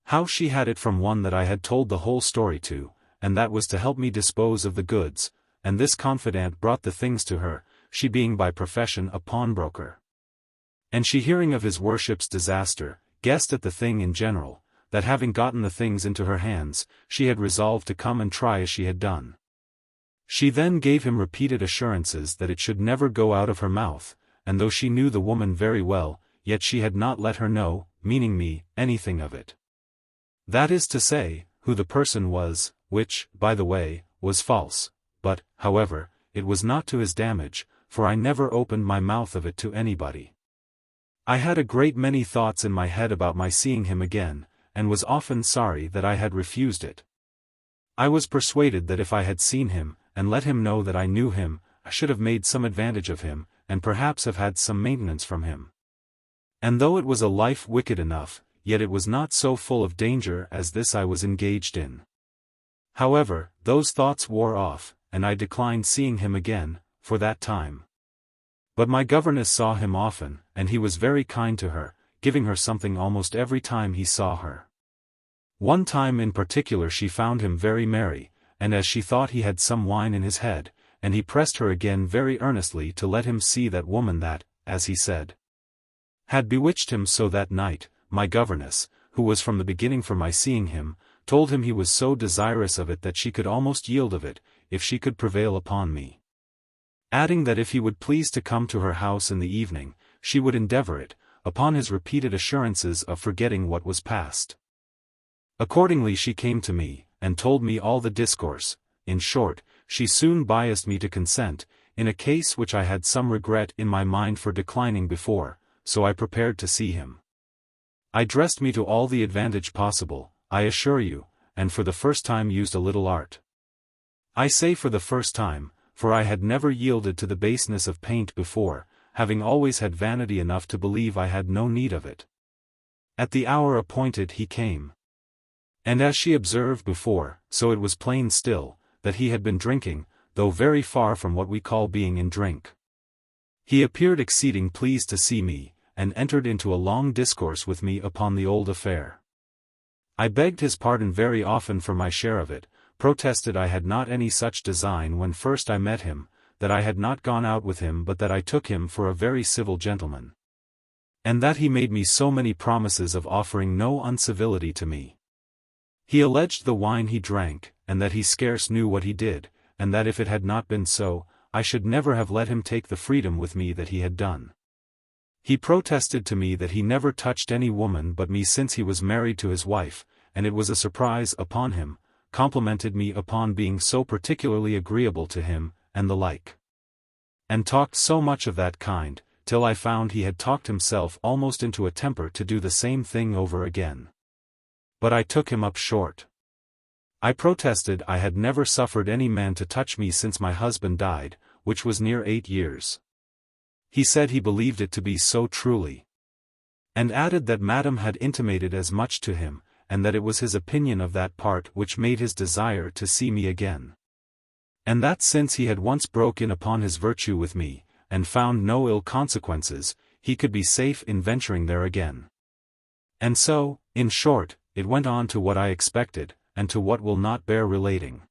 Speaker 1: How she had it from one that I had told the whole story to, and that was to help me dispose of the goods, and this confidant brought the things to her, she being by profession a pawnbroker. And she hearing of his worship's disaster, guessed at the thing in general, that having gotten the things into her hands, she had resolved to come and try as she had done. She then gave him repeated assurances that it should never go out of her mouth, and though she knew the woman very well, yet she had not let her know, meaning me, anything of it. That is to say, who the person was, which, by the way, was false, but, however, it was not to his damage, for I never opened my mouth of it to anybody. I had a great many thoughts in my head about my seeing him again, and was often sorry that I had refused it. I was persuaded that if I had seen him, and let him know that I knew him, I should have made some advantage of him, and perhaps have had some maintenance from him. And though it was a life wicked enough, yet it was not so full of danger as this I was engaged in. However, those thoughts wore off, and I declined seeing him again, for that time. But my governess saw him often, and he was very kind to her, giving her something almost every time he saw her. One time in particular she found him very merry, and as she thought he had some wine in his head, and he pressed her again very earnestly to let him see that woman that, as he said, had bewitched him so that night. My governess, who was from the beginning for my seeing him, told him he was so desirous of it that she could almost yield of it, if she could prevail upon me. Adding that if he would please to come to her house in the evening, she would endeavor it, upon his repeated assurances of forgetting what was past. Accordingly she came to me, and told me all the discourse. In short, she soon biassed me to consent, in a case which I had some regret in my mind for declining before, so I prepared to see him. I dressed me to all the advantage possible, I assure you, and for the first time used a little art. I say for the first time, for I had never yielded to the baseness of paint before, having always had vanity enough to believe I had no need of it. At the hour appointed he came. And as she observed before, so it was plain still, that he had been drinking, though very far from what we call being in drink. He appeared exceeding pleased to see me, and entered into a long discourse with me upon the old affair. I begged his pardon very often for my share of it, protested I had not any such design when first I met him, that I had not gone out with him but that I took him for a very civil gentleman. And that he made me so many promises of offering no uncivility to me. He alleged the wine he drank, and that he scarce knew what he did, and that if it had not been so, I should never have let him take the freedom with me that he had done. He protested to me that he never touched any woman but me since he was married to his wife, and it was a surprise upon him, complimented me upon being so particularly agreeable to him, and the like. And talked so much of that kind, till I found he had talked himself almost into a temper to do the same thing over again. But I took him up short. I protested I had never suffered any man to touch me since my husband died, which was near 8 years. He said he believed it to be so truly. And added that Madam had intimated as much to him, and that it was his opinion of that part which made his desire to see me again. And that since he had once broke in upon his virtue with me, and found no ill consequences, he could be safe in venturing there again. And so, in short, it went on to what I expected, and to what will not bear relating.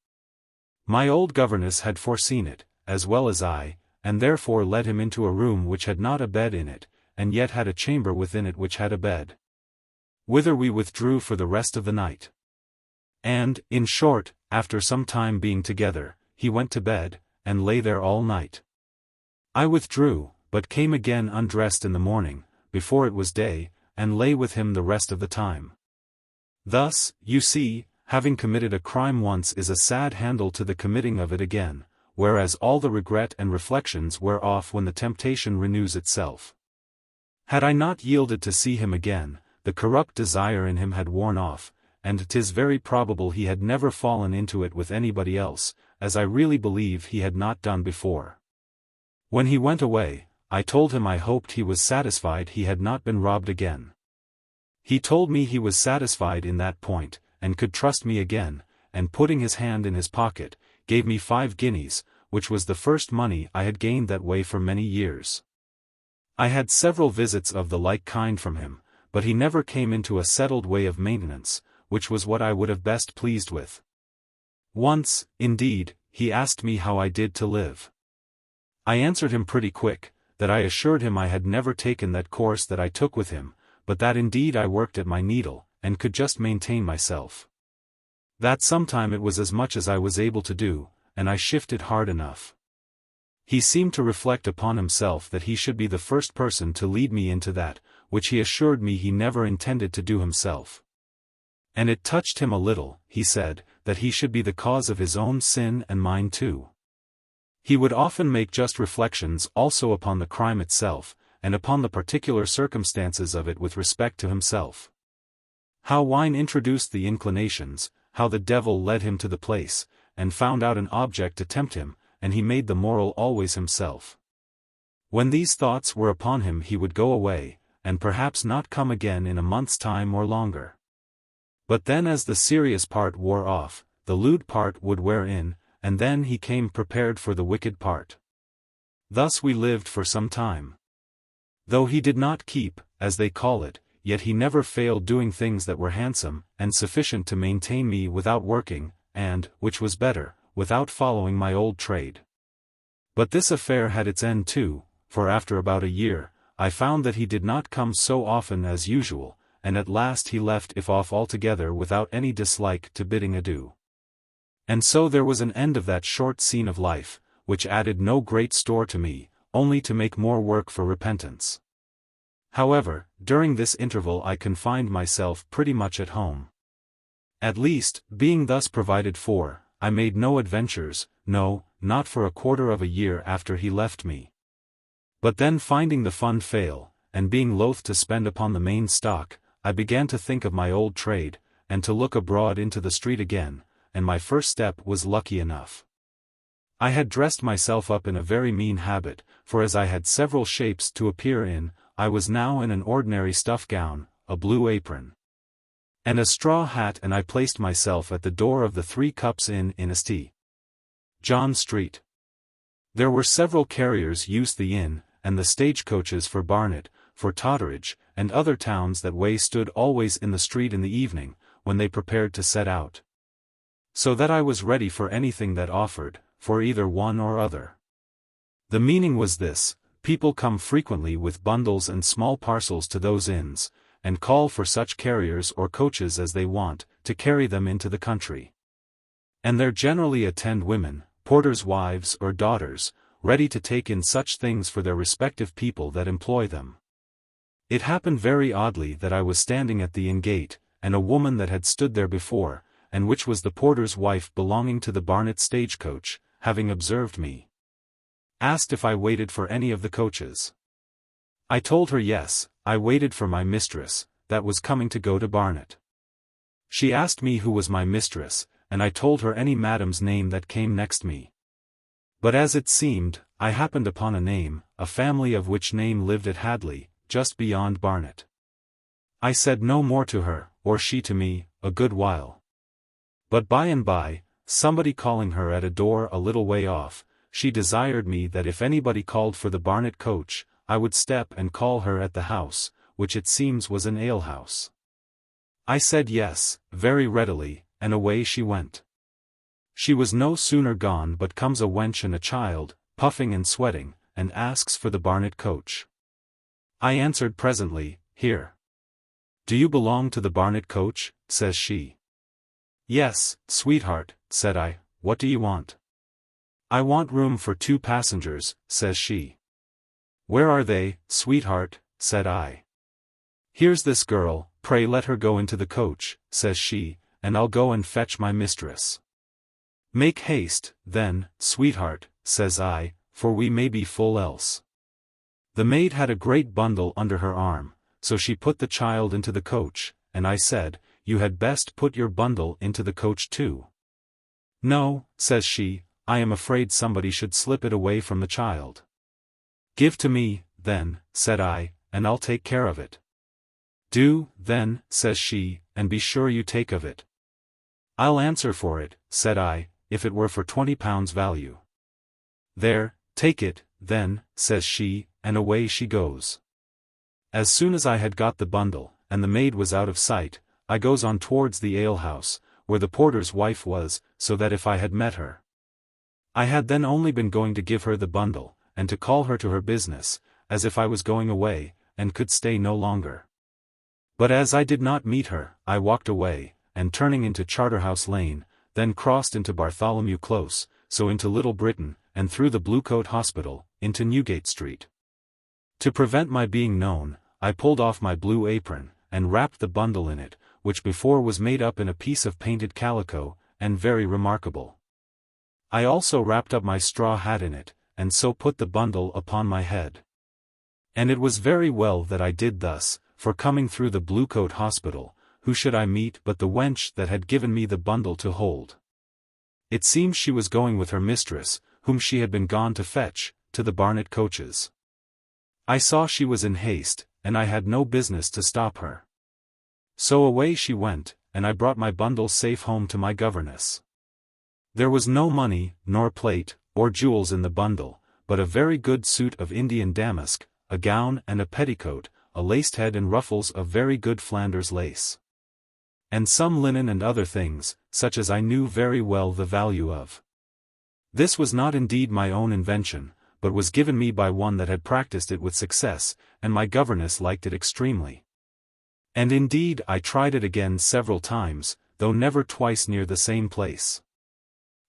Speaker 1: My old governess had foreseen it, as well as I, and therefore led him into a room which had not a bed in it, and yet had a chamber within it which had a bed. Whither we withdrew for the rest of the night. And, in short, after some time being together, he went to bed, and lay there all night. I withdrew, but came again undressed in the morning, before it was day, and lay with him the rest of the time. Thus, you see, having committed a crime once is a sad handle to the committing of it again, whereas all the regret and reflections wear off when the temptation renews itself. Had I not yielded to see him again, the corrupt desire in him had worn off, and 'tis very probable he had never fallen into it with anybody else, as I really believe he had not done before. When he went away, I told him I hoped he was satisfied he had not been robbed again. He told me he was satisfied in that point, and could trust me again, and putting his hand in his pocket, gave me 5 guineas, which was the first money I had gained that way for many years. I had several visits of the like kind from him, but he never came into a settled way of maintenance, which was what I would have best pleased with. Once, indeed, he asked me how I did to live. I answered him pretty quick, that I assured him I had never taken that course that I took with him, but that indeed I worked at my needle, and could just maintain myself. That sometime it was as much as I was able to do, and I shifted hard enough. He seemed to reflect upon himself that he should be the first person to lead me into that, which he assured me he never intended to do himself. And it touched him a little, he said, that he should be the cause of his own sin and mine too. He would often make just reflections also upon the crime itself, and upon the particular circumstances of it with respect to himself. How wine introduced the inclinations, how the devil led him to the place, and found out an object to tempt him, and he made the moral always himself. When these thoughts were upon him he would go away, and perhaps not come again in a month's time or longer. But then as the serious part wore off, the lewd part would wear in, and then he came prepared for the wicked part. Thus we lived for some time. Though he did not keep, as they call it, yet he never failed doing things that were handsome, and sufficient to maintain me without working, and, which was better, without following my old trade. But this affair had its end too, for after about a year, I found that he did not come so often as usual, and at last he left if off altogether without any dislike to bidding adieu. And so there was an end of that short scene of life, which added no great store to me, only to make more work for repentance. However, during this interval I confined myself pretty much at home. At least, being thus provided for, I made no adventures, no, not for a quarter of a year after he left me. But then finding the fund fail, and being loath to spend upon the main stock, I began to think of my old trade, and to look abroad into the street again, and my first step was lucky enough. I had dressed myself up in a very mean habit, for as I had several shapes to appear in, I was now in an ordinary stuff gown, a blue apron, and a straw hat, and I placed myself at the door of the Three Cups Inn in St. John Street. There were several carriers used the inn, and the stagecoaches for Barnet, for Totteridge, and other towns that way stood always in the street in the evening, when they prepared to set out. So that I was ready for anything that offered, for either one or other. The meaning was this: people come frequently with bundles and small parcels to those inns, and call for such carriers or coaches as they want, to carry them into the country. And there generally attend women, porters' wives or daughters, ready to take in such things for their respective people that employ them. It happened very oddly that I was standing at the inn gate, and a woman that had stood there before, and which was the porter's wife belonging to the Barnet stagecoach, having observed me, asked if I waited for any of the coaches. I told her yes, I waited for my mistress, that was coming to go to Barnet. She asked me who was my mistress, and I told her any madam's name that came next me. But as it seemed, I happened upon a name, a family of which name lived at Hadley, just beyond Barnet. I said no more to her, or she to me, a good while. But by and by, somebody calling her at a door a little way off, she desired me that if anybody called for the Barnet coach, I would step and call her at the house, which it seems was an alehouse. I said yes, very readily, and away she went. She was no sooner gone but comes a wench and a child, puffing and sweating, and asks for the Barnet coach. I answered presently, here. Do you belong to the Barnet coach? Says she. Yes, sweetheart, said I, what do you want? I want room for 2 passengers, says she. Where are they, sweetheart? Said I. Here's this girl, pray let her go into the coach, says she, and I'll go and fetch my mistress. Make haste, then, sweetheart, says I, for we may be full else. The maid had a great bundle under her arm, so she put the child into the coach, and I said, you had best put your bundle into the coach too. No, says she, I am afraid somebody should slip it away from the child. Give to me, then, said I, and I'll take care of it. Do, then, says she, and be sure you take of it. I'll answer for it, said I, if it were for £20 value. There, take it, then, says she, and away she goes. As soon as I had got the bundle, and the maid was out of sight, I goes on towards the alehouse, where the porter's wife was, so that if I had met her, I had then only been going to give her the bundle, and to call her to her business, as if I was going away, and could stay no longer. But as I did not meet her, I walked away, and turning into Charterhouse Lane, then crossed into Bartholomew Close, so into Little Britain, and through the Bluecoat Hospital, into Newgate Street. To prevent my being known, I pulled off my blue apron, and wrapped the bundle in it, which before was made up in a piece of painted calico, and very remarkable. I also wrapped up my straw hat in it, and so put the bundle upon my head. And it was very well that I did thus, for coming through the Bluecoat Hospital, who should I meet but the wench that had given me the bundle to hold. It seems she was going with her mistress, whom she had been gone to fetch, to the Barnet coaches. I saw she was in haste, and I had no business to stop her. So away she went, and I brought my bundle safe home to my governess. There was no money, nor plate, or jewels in the bundle, but a very good suit of Indian damask, a gown and a petticoat, a laced head and ruffles of very good Flanders lace. And some linen and other things, such as I knew very well the value of. This was not indeed my own invention, but was given me by one that had practiced it with success, and my governess liked it extremely. And indeed I tried it again several times, though never twice near the same place.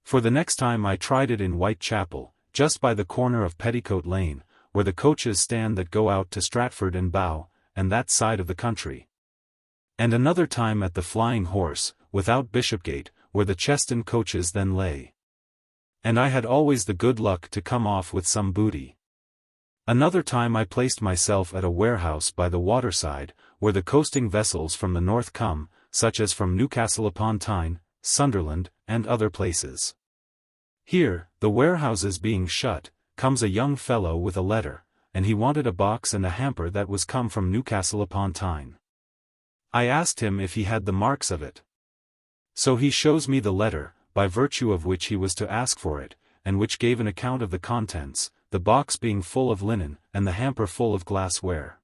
Speaker 1: For the next time I tried it in Whitechapel, just by the corner of Petticoat Lane, where the coaches stand that go out to Stratford and Bow, and that side of the country. And another time at the Flying Horse, without Bishopgate, where the Cheston coaches then lay. And I had always the good luck to come off with some booty. Another time I placed myself at a warehouse by the waterside, where the coasting vessels from the north come, such as from Newcastle upon Tyne, Sunderland, and other places. Here, the warehouses being shut, comes a young fellow with a letter, and he wanted a box and a hamper that was come from Newcastle upon Tyne. I asked him if he had the marks of it. So he shows me the letter, by virtue of which he was to ask for it, and which gave an account of the contents, the box being full of linen, and the hamper full of glassware.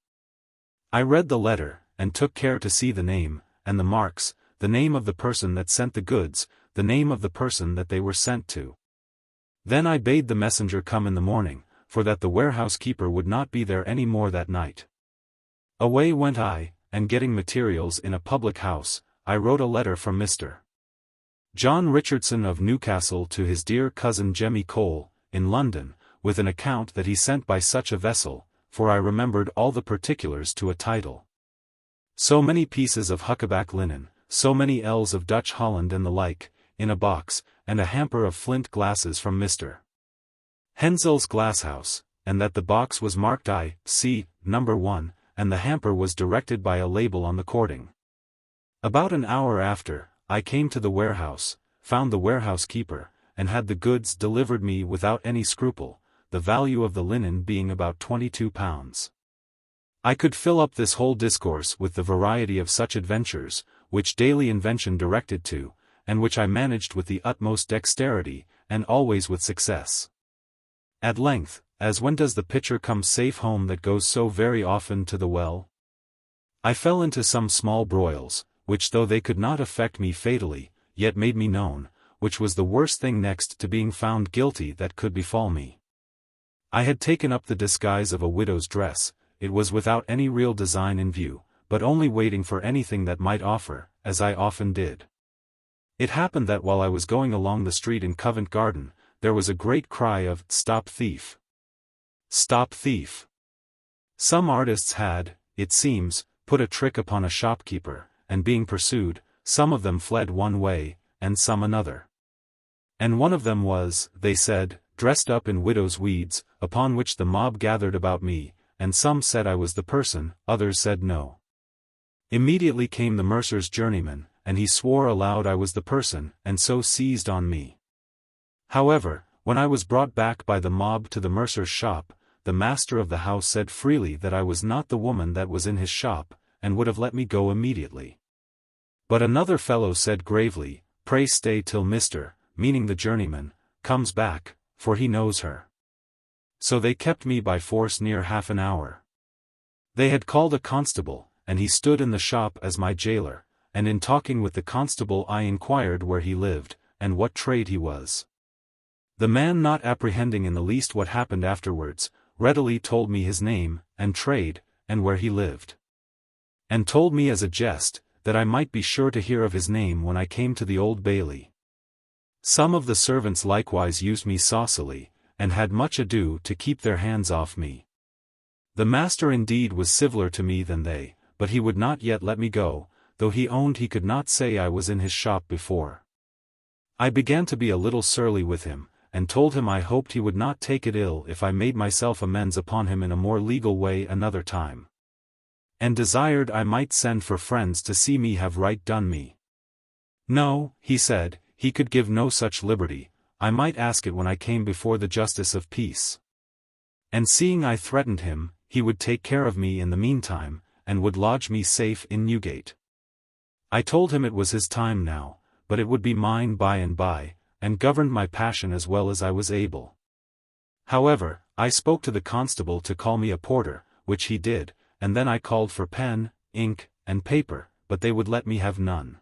Speaker 1: I read the letter, and took care to see the name, and the marks, the name of the person that sent the goods, the name of the person that they were sent to. Then I bade the messenger come in the morning, for that the warehouse keeper would not be there any more that night. Away went I, and getting materials in a public house, I wrote a letter from Mr. John Richardson of Newcastle to his dear cousin Jemmy Cole, in London, with an account that he sent by such a vessel, for I remembered all the particulars to a title. So many pieces of huckaback linen, so many ells of Dutch Holland and the like, in a box, and a hamper of flint glasses from Mr. Henzel's glasshouse, and that the box was marked I. C. No. 1, and the hamper was directed by a label on the cording. About an hour after, I came to the warehouse, found the warehouse keeper, and had the goods delivered me without any scruple, the value of the linen being about £22. I could fill up this whole discourse with the variety of such adventures, which daily invention directed to, and which I managed with the utmost dexterity, and always with success. At length, as when does the pitcher come safe home that goes so very often to the well? I fell into some small broils, which though they could not affect me fatally, yet made me known, which was the worst thing next to being found guilty that could befall me. I had taken up the disguise of a widow's dress, it was without any real design in view, but only waiting for anything that might offer, as I often did. It happened that while I was going along the street in Covent Garden, there was a great cry of, "Stop thief! Stop thief!" Some artists had, it seems, put a trick upon a shopkeeper, and being pursued, some of them fled one way, and some another. And one of them was, they said, dressed up in widow's weeds, upon which the mob gathered about me, and some said I was the person, others said no. Immediately came the mercer's journeyman, and he swore aloud I was the person, and so seized on me. However, when I was brought back by the mob to the mercer's shop, the master of the house said freely that I was not the woman that was in his shop, and would have let me go immediately. But another fellow said gravely, "Pray stay till Mr., meaning the journeyman, comes back, for he knows her." So they kept me by force near half an hour. They had called a constable, and he stood in the shop as my jailer, and in talking with the constable I inquired where he lived, and what trade he was. The man, not apprehending in the least what happened afterwards, readily told me his name, and trade, and where he lived. And told me as a jest, that I might be sure to hear of his name when I came to the Old Bailey. Some of the servants likewise used me saucily, and had much ado to keep their hands off me. The master indeed was civiller to me than they, but he would not yet let me go, though he owned he could not say I was in his shop before. I began to be a little surly with him, and told him I hoped he would not take it ill if I made myself amends upon him in a more legal way another time. And desired I might send for friends to see me have right done me. No, he said, he could give no such liberty, I might ask it when I came before the justice of peace. And seeing I threatened him, he would take care of me in the meantime, and would lodge me safe in Newgate. I told him it was his time now, but it would be mine by and by, and governed my passion as well as I was able. However, I spoke to the constable to call me a porter, which he did, and then I called for pen, ink, and paper, but they would let me have none.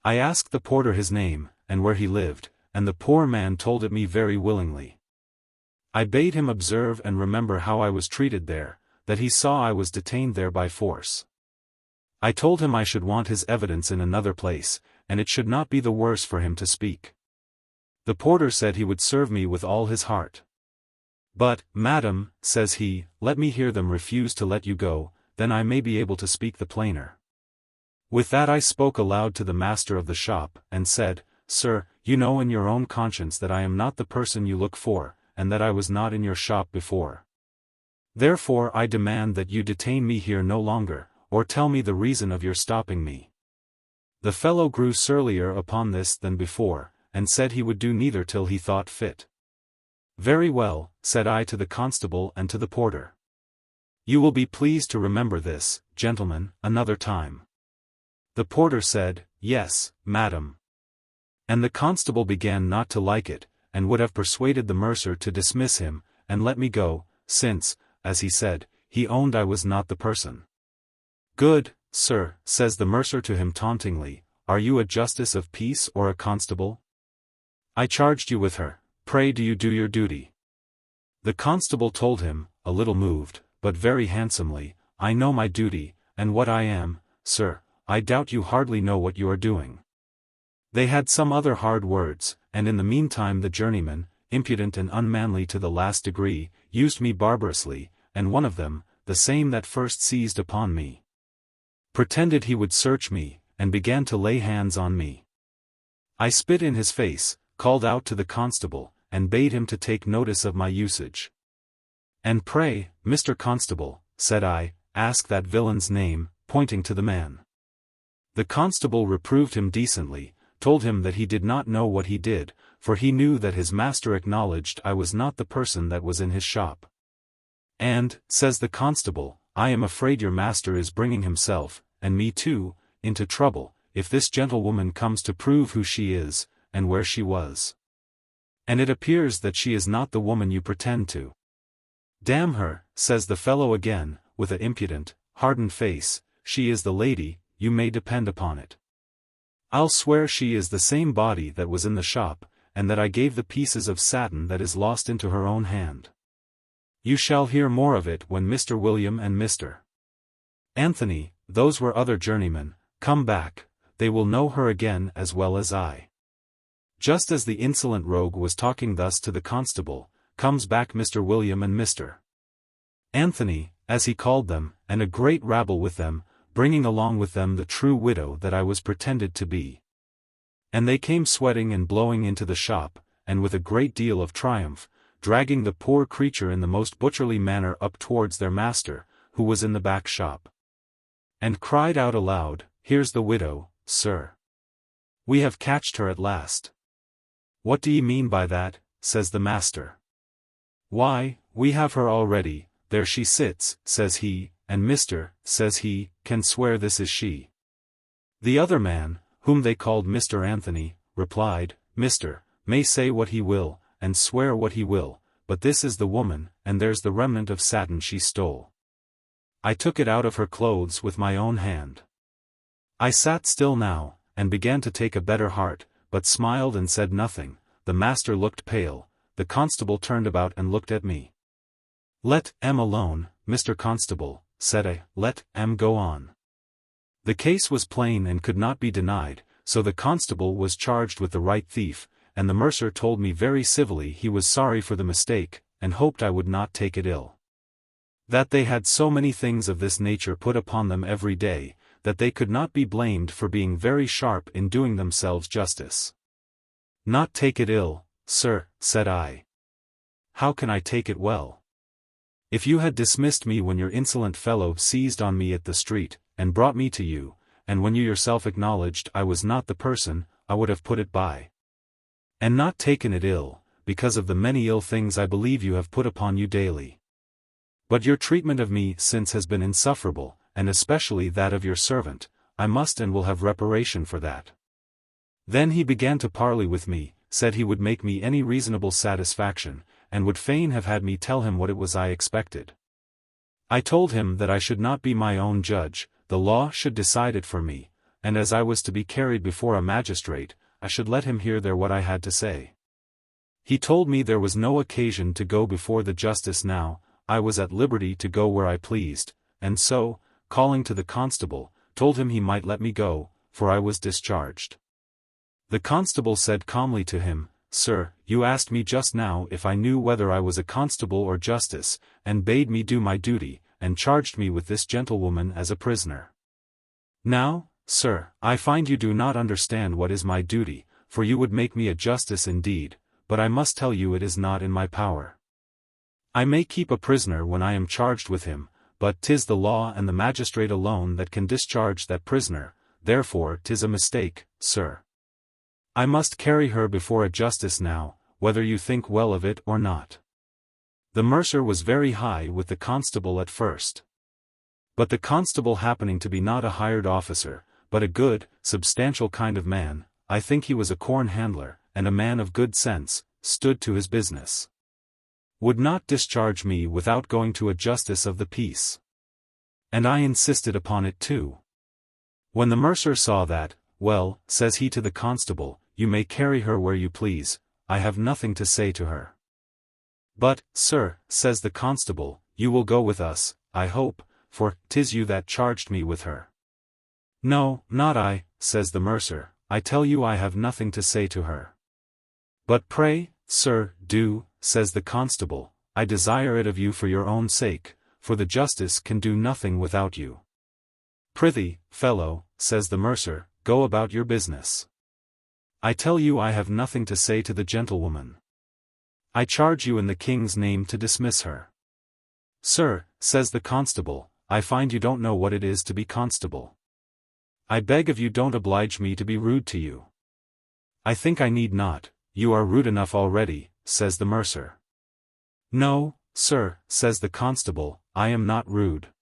Speaker 1: I asked the porter his name, and where he lived, and the poor man told it me very willingly. I bade him observe and remember how I was treated there, that he saw I was detained there by force. I told him I should want his evidence in another place, and it should not be the worse for him to speak. The porter said he would serve me with all his heart. But, madam, says he, let me hear them refuse to let you go, then I may be able to speak the plainer. With that I spoke aloud to the master of the shop, and said, Sir, you know in your own conscience that I am not the person you look for, and that I was not in your shop before. Therefore I demand that you detain me here no longer, or tell me the reason of your stopping me. The fellow grew surlier upon this than before, and said he would do neither till he thought fit. Very well, said I to the constable and to the porter. You will be pleased to remember this, gentlemen, another time. The porter said, Yes, madam. And the constable began not to like it, and would have persuaded the mercer to dismiss him, and let me go, since, as he said, he owned I was not the person. Good, sir, says the mercer to him tauntingly, are you a justice of peace or a constable? I charged you with her, pray do you do your duty? The constable told him, a little moved, but very handsomely, I know my duty, and what I am, sir, I doubt you hardly know what you are doing. They had some other hard words, and in the meantime the journeyman, impudent and unmanly to the last degree, used me barbarously, and one of them, the same that first seized upon me, pretended he would search me, and began to lay hands on me. I spit in his face, called out to the constable, and bade him to take notice of my usage. And pray, Mr. Constable, said I, ask that villain's name, pointing to the man. The constable reproved him decently, told him that he did not know what he did, for he knew that his master acknowledged I was not the person that was in his shop. And, says the constable, I am afraid your master is bringing himself, and me too, into trouble, if this gentlewoman comes to prove who she is, and where she was. And it appears that she is not the woman you pretend to. Damn her, says the fellow again, with an impudent, hardened face, she is the lady, you may depend upon it. I'll swear she is the same body that was in the shop, and that I gave the pieces of satin that is lost into her own hand. You shall hear more of it when Mr. William and Mr. Anthony, those were other journeymen, come back, they will know her again as well as I. Just as the insolent rogue was talking thus to the constable, comes back Mr. William and Mr. Anthony, as he called them, and a great rabble with them, bringing along with them the true widow that I was pretended to be. And they came sweating and blowing into the shop, and with a great deal of triumph, dragging the poor creature in the most butcherly manner up towards their master, who was in the back shop. And cried out aloud, Here's the widow, sir. We have catched her at last. What do ye mean by that, says the master. Why, we have her already, there she sits, says he, and Mr., says he, can swear this is she. The other man, whom they called Mr. Anthony, replied, Mr. may say what he will, and swear what he will, but this is the woman, and there's the remnant of satin she stole. I took it out of her clothes with my own hand. I sat still now, and began to take a better heart, but smiled and said nothing. The master looked pale, the constable turned about and looked at me. Let M alone, Mr. Constable, said I, let M go on. The case was plain and could not be denied, so the constable was charged with the right thief, and the mercer told me very civilly he was sorry for the mistake, and hoped I would not take it ill. That they had so many things of this nature put upon them every day, that they could not be blamed for being very sharp in doing themselves justice. Not take it ill, sir, said I. How can I take it well? If you had dismissed me when your insolent fellow seized on me at the street, and brought me to you, and when you yourself acknowledged I was not the person, I would have put it by. And not taken it ill, because of the many ill things I believe you have put upon you daily. But your treatment of me since has been insufferable, and especially that of your servant, I must and will have reparation for that. Then he began to parley with me, said he would make me any reasonable satisfaction, and would fain have had me tell him what it was I expected. I told him that I should not be my own judge, the law should decide it for me, and as I was to be carried before a magistrate, I should let him hear there what I had to say. He told me there was no occasion to go before the justice now, I was at liberty to go where I pleased, and so, calling to the constable, told him he might let me go, for I was discharged. The constable said calmly to him, "Sir, you asked me just now if I knew whether I was a constable or justice, and bade me do my duty, and charged me with this gentlewoman as a prisoner. Now, sir, I find you do not understand what is my duty, for you would make me a justice indeed, but I must tell you it is not in my power. I may keep a prisoner when I am charged with him, but 'tis the law and the magistrate alone that can discharge that prisoner, therefore 'tis a mistake, sir. I must carry her before a justice now, whether you think well of it or not." The mercer was very high with the constable at first. But the constable happening to be not a hired officer, but a good, substantial kind of man, I think he was a corn handler, and a man of good sense, stood to his business. Would not discharge me without going to a justice of the peace. And I insisted upon it too. When the mercer saw that, "Well," says he to the constable, "you may carry her where you please, I have nothing to say to her." "But, sir," says the constable, "you will go with us, I hope, for 'tis you that charged me with her." "No, not I," says the mercer, "I tell you I have nothing to say to her." "But pray, sir, do," says the constable, "I desire it of you for your own sake, for the justice can do nothing without you." "Prithee, fellow," says the mercer, "go about your business. I tell you I have nothing to say to the gentlewoman. I charge you in the king's name to dismiss her." "Sir," says the constable, "I find you don't know what it is to be constable. I beg of you don't oblige me to be rude to you." "I think I need not, you are rude enough already," says the mercer. "No, sir," says the constable, "I am not rude.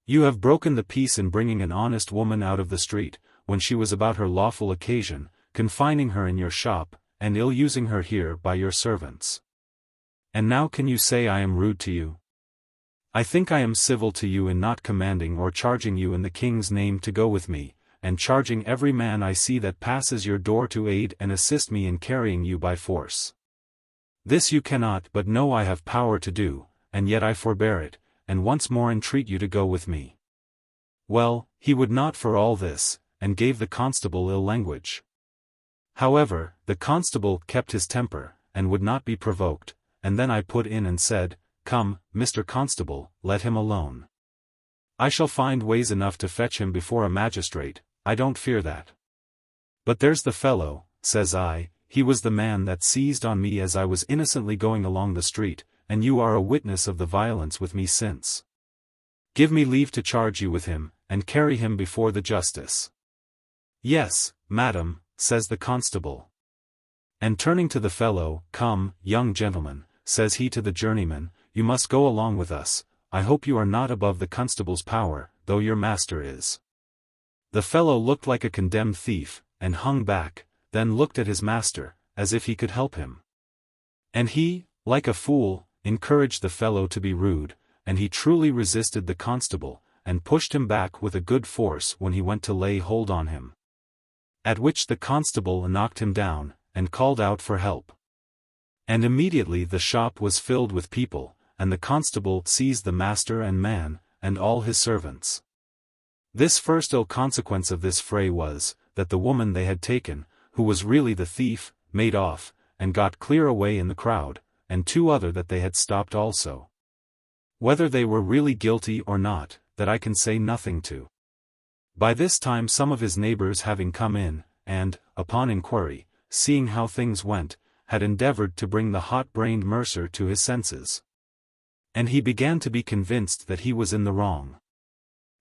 Speaker 1: You have broken the peace in bringing an honest woman out of the street, when she was about her lawful occasion, confining her in your shop, and ill-using her here by your servants. And now can you say I am rude to you? I think I am civil to you in not commanding or charging you in the king's name to go with me, and charging every man I see that passes your door to aid and assist me in carrying you by force. This you cannot but know I have power to do, and yet I forbear it, and once more entreat you to go with me." Well, he would not for all this, and gave the constable ill language. However, the constable kept his temper, and would not be provoked, and then I put in and said, "Come, Mr. Constable, let him alone. I shall find ways enough to fetch him before a magistrate, I don't fear that. But there's the fellow," says I, "he was the man that seized on me as I was innocently going along the street, and you are a witness of the violence with me since. Give me leave to charge you with him, and carry him before the justice." "Yes, madam," says the constable. And turning to the fellow, "Come, young gentleman," says he to the journeyman, "you must go along with us, I hope you are not above the constable's power, though your master is." The fellow looked like a condemned thief, and hung back, then looked at his master, as if he could help him. And he, like a fool, encouraged the fellow to be rude, and he truly resisted the constable, and pushed him back with a good force when he went to lay hold on him. At which the constable knocked him down, and called out for help. And immediately the shop was filled with people, and the constable seized the master and man, and all his servants. This first ill consequence of this fray was, that the woman they had taken, who was really the thief, made off, and got clear away in the crowd, and two other that they had stopped also. Whether they were really guilty or not, that I can say nothing to. By this time some of his neighbors having come in, and, upon inquiry, seeing how things went, had endeavored to bring the hot-brained mercer to his senses. And he began to be convinced that he was in the wrong.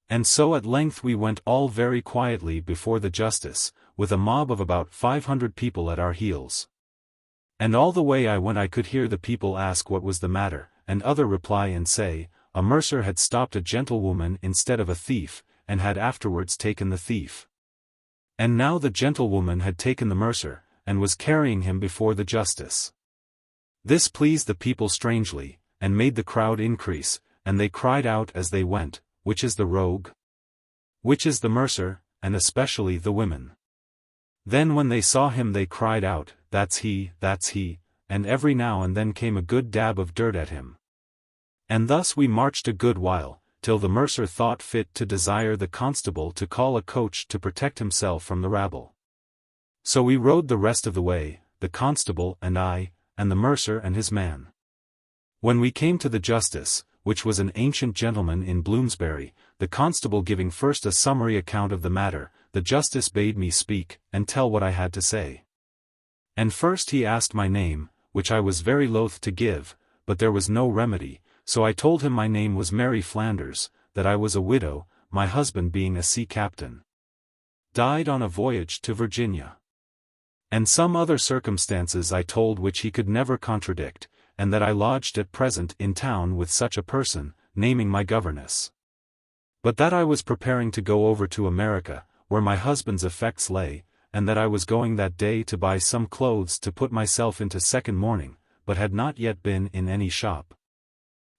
Speaker 1: And so at length we went all very quietly before the justice, with a mob of about 500 people at our heels. And all the way I went I could hear the people ask what was the matter, and other reply and say, a mercer had stopped a gentlewoman instead of a thief, and had afterwards taken the thief. And now the gentlewoman had taken the mercer, and was carrying him before the justice. This pleased the people strangely, and made the crowd increase, and they cried out as they went, "Which is the rogue? Which is the mercer?" and especially the women. Then when they saw him they cried out, that's he," and every now and then came a good dab of dirt at him. And thus we marched a good while, till the mercer thought fit to desire the constable to call a coach to protect himself from the rabble. So we rode the rest of the way, the constable and I, and the mercer and his man. When we came to the justice, which was an ancient gentleman in Bloomsbury, the constable giving first a summary account of the matter, the justice bade me speak, and tell what I had to say. And first he asked my name, which I was very loath to give, but there was no remedy, so I told him my name was Moll Flanders, that I was a widow, my husband being a sea captain. Died on a voyage to Virginia. And some other circumstances I told which he could never contradict, and that I lodged at present in town with such a person, naming my governess. But that I was preparing to go over to America, where my husband's effects lay, and that I was going that day to buy some clothes to put myself into second mourning, but had not yet been in any shop.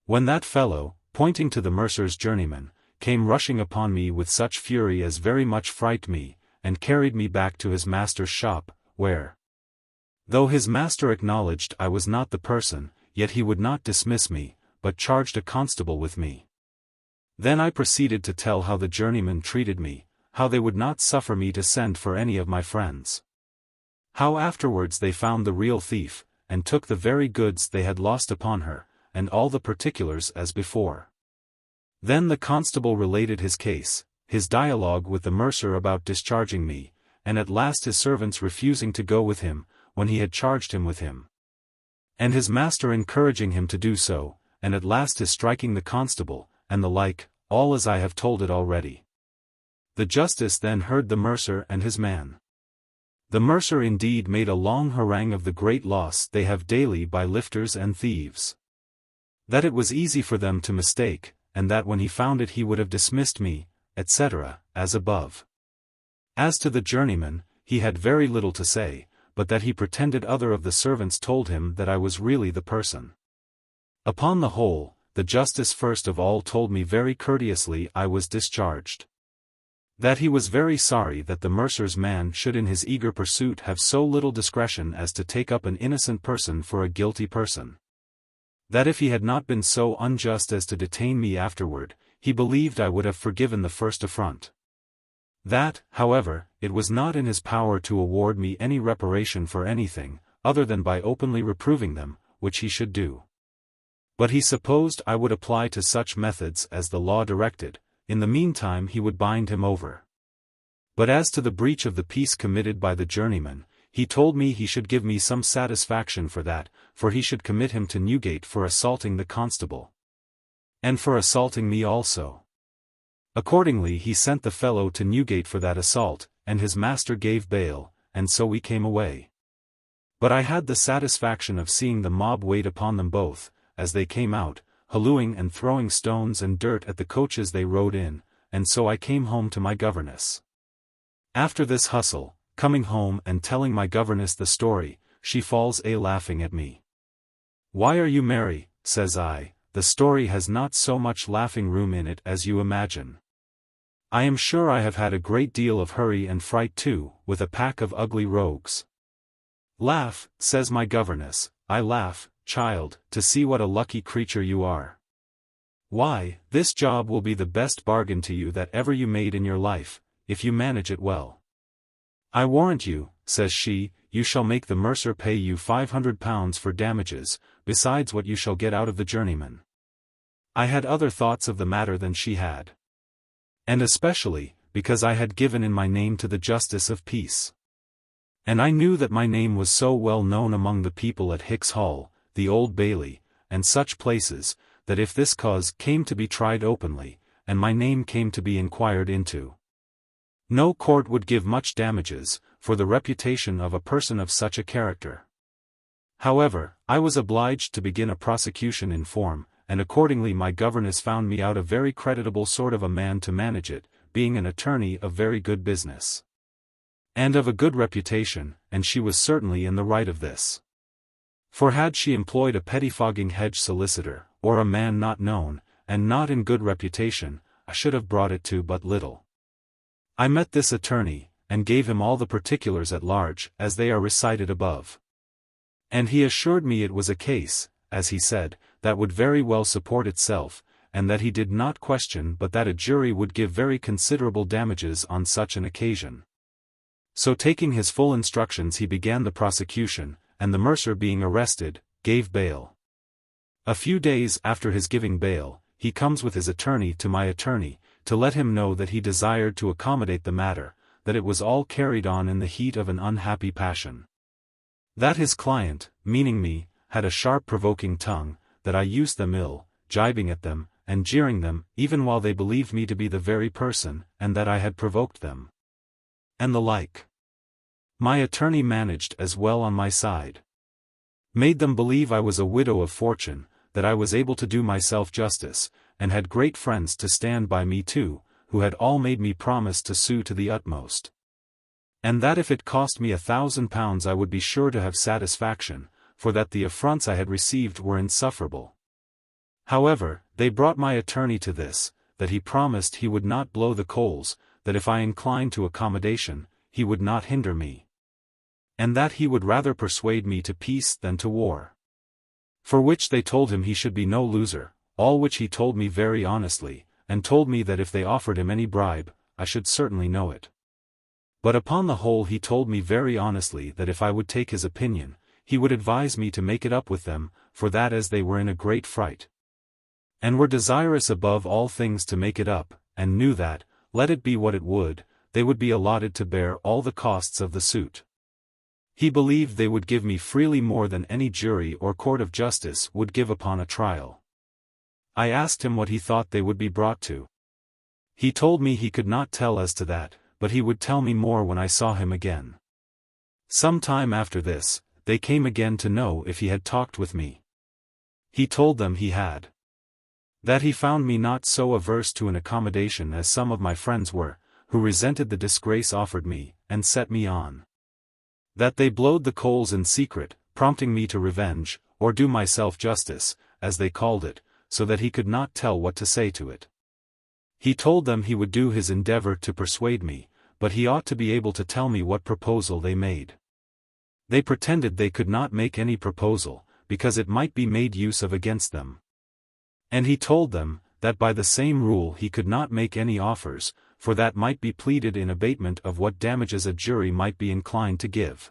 Speaker 1: When that fellow, pointing to the mercer's journeyman, came rushing upon me with such fury as very much frightened me, and carried me back to his master's shop, where, though his master acknowledged I was not the person, yet he would not dismiss me, but charged a constable with me. Then I proceeded to tell how the journeyman treated me, how they would not suffer me to send for any of my friends. How afterwards they found the real thief, and took the very goods they had lost upon her, and all the particulars as before. Then the constable related his case, his dialogue with the mercer about discharging me, and at last his servants refusing to go with him, when he had charged him with him. And his master encouraging him to do so, and at last his striking the constable, and the like, all as I have told it already. The justice then heard the mercer and his man. The mercer indeed made a long harangue of the great loss they have daily by lifters and thieves. That it was easy for them to mistake, and that when he found it he would have dismissed me, etc., as above. As to the journeyman, he had very little to say, but that he pretended other of the servants told him that I was really the person. Upon the whole, the justice first of all told me very courteously I was discharged. That he was very sorry that the mercer's man should in his eager pursuit have so little discretion as to take up an innocent person for a guilty person. That if he had not been so unjust as to detain me afterward, he believed I would have forgiven the first affront. That, however, it was not in his power to award me any reparation for anything, other than by openly reproving them, which he should do. But he supposed I would apply to such methods as the law directed, in the meantime he would bind him over. But as to the breach of the peace committed by the journeyman, he told me he should give me some satisfaction for that, for he should commit him to Newgate for assaulting the constable. And for assaulting me also. Accordingly he sent the fellow to Newgate for that assault, and his master gave bail, and so we came away. But I had the satisfaction of seeing the mob wait upon them both, as they came out, hallooing and throwing stones and dirt at the coaches they rode in, and so I came home to my governess. After this hustle, coming home and telling my governess the story, she falls a-laughing at me. "Why are you merry?" says I, "the story has not so much laughing room in it as you imagine. I am sure I have had a great deal of hurry and fright too, with a pack of ugly rogues." "Laugh," says my governess. "I laugh, child, to see what a lucky creature you are. Why, this job will be the best bargain to you that ever you made in your life, if you manage it well. I warrant you," says she, "you shall make the mercer pay you £500 for damages, besides what you shall get out of the journeyman." I had other thoughts of the matter than she had. And especially, because I had given in my name to the justice of peace. And I knew that my name was so well known among the people at Hicks Hall, the Old Bailey, and such places, that if this cause came to be tried openly, and my name came to be inquired into, no court would give much damages, for the reputation of a person of such a character. However, I was obliged to begin a prosecution in form, and accordingly my governess found me out a very creditable sort of a man to manage it, being an attorney of very good business. and of a good reputation, and she was certainly in the right of this. For had she employed a pettifogging hedge solicitor, or a man not known, and not in good reputation, I should have brought it to but little. I met this attorney, and gave him all the particulars at large, as they are recited above. And he assured me it was a case, as he said, that would very well support itself, and that he did not question but that a jury would give very considerable damages on such an occasion. So taking his full instructions he began the prosecution, and the mercer being arrested, gave bail. A few days after his giving bail, he comes with his attorney to my attorney, to let him know that he desired to accommodate the matter, that it was all carried on in the heat of an unhappy passion. That his client, meaning me, had a sharp provoking tongue, that I used them ill, gibing at them, and jeering them, even while they believed me to be the very person, and that I had provoked them. And the like. My attorney managed as well on my side. Made them believe I was a widow of fortune, that I was able to do myself justice, and had great friends to stand by me too, who had all made me promise to sue to the utmost. And that if it cost me £1,000 I would be sure to have satisfaction, for that the affronts I had received were insufferable. However, they brought my attorney to this, that he promised he would not blow the coals, that if I inclined to accommodation, he would not hinder me. And that he would rather persuade me to peace than to war. For which they told him he should be no loser, all which he told me very honestly, and told me that if they offered him any bribe, I should certainly know it. But upon the whole he told me very honestly that if I would take his opinion, he would advise me to make it up with them, for that as they were in a great fright, and were desirous above all things to make it up, and knew that, let it be what it would, they would be allotted to bear all the costs of the suit. He believed they would give me freely more than any jury or court of justice would give upon a trial. I asked him what he thought they would be brought to. He told me he could not tell as to that, but he would tell me more when I saw him again. Some time after this, they came again to know if he had talked with me. He told them he had. That he found me not so averse to an accommodation as some of my friends were, who resented the disgrace offered me, and set me on. That they blowed the coals in secret, prompting me to revenge, or do myself justice, as they called it, so that he could not tell what to say to it. He told them he would do his endeavor to persuade me, but he ought to be able to tell me what proposal they made. They pretended they could not make any proposal, because it might be made use of against them. And he told them, that by the same rule he could not make any offers, for that might be pleaded in abatement of what damages a jury might be inclined to give.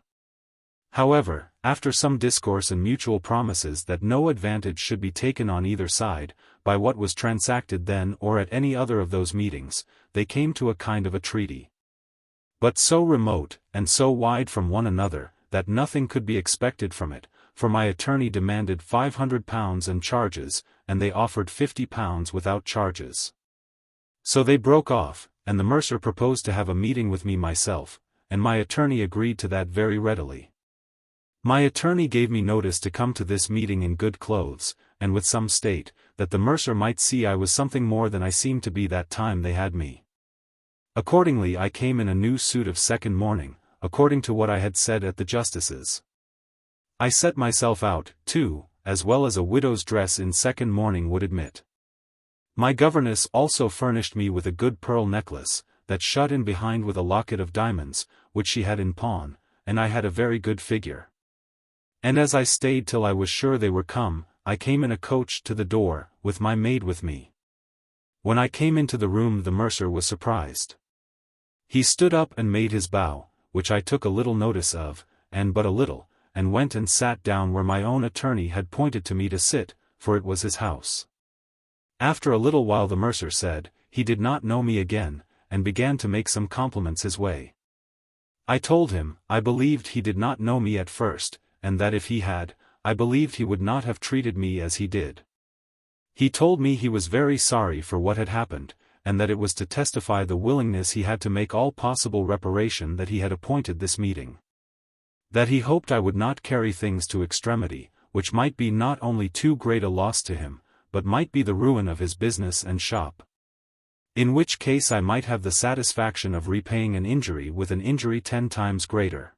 Speaker 1: However, after some discourse and mutual promises that no advantage should be taken on either side, by what was transacted then or at any other of those meetings, they came to a kind of a treaty. But so remote, and so wide from one another, that nothing could be expected from it, for my attorney demanded £500 and charges, and they offered £50 without charges. So they broke off, and the mercer proposed to have a meeting with me myself, and my attorney agreed to that very readily. My attorney gave me notice to come to this meeting in good clothes, and with some state, that the mercer might see I was something more than I seemed to be that time they had me. Accordingly I came in a new suit of second mourning, according to what I had said at the justice's. I set myself out, too, as well as a widow's dress in second mourning would admit. My governess also furnished me with a good pearl necklace, that shut in behind with a locket of diamonds, which she had in pawn, and I had a very good figure. And as I stayed till I was sure they were come, I came in a coach to the door, with my maid with me. When I came into the room the mercer was surprised. He stood up and made his bow, which I took a little notice of, and but a little, and went and sat down where my own attorney had pointed to me to sit, for it was his house. After a little while the mercer said, he did not know me again, and began to make some compliments his way. I told him, I believed he did not know me at first, and that if he had, I believed he would not have treated me as he did. He told me he was very sorry for what had happened, and that it was to testify the willingness he had to make all possible reparation that he had appointed this meeting. That he hoped I would not carry things to extremity, which might be not only too great a loss to him, but might be the ruin of his business and shop. In which case I might have the satisfaction of repaying an injury with an injury 10 times greater.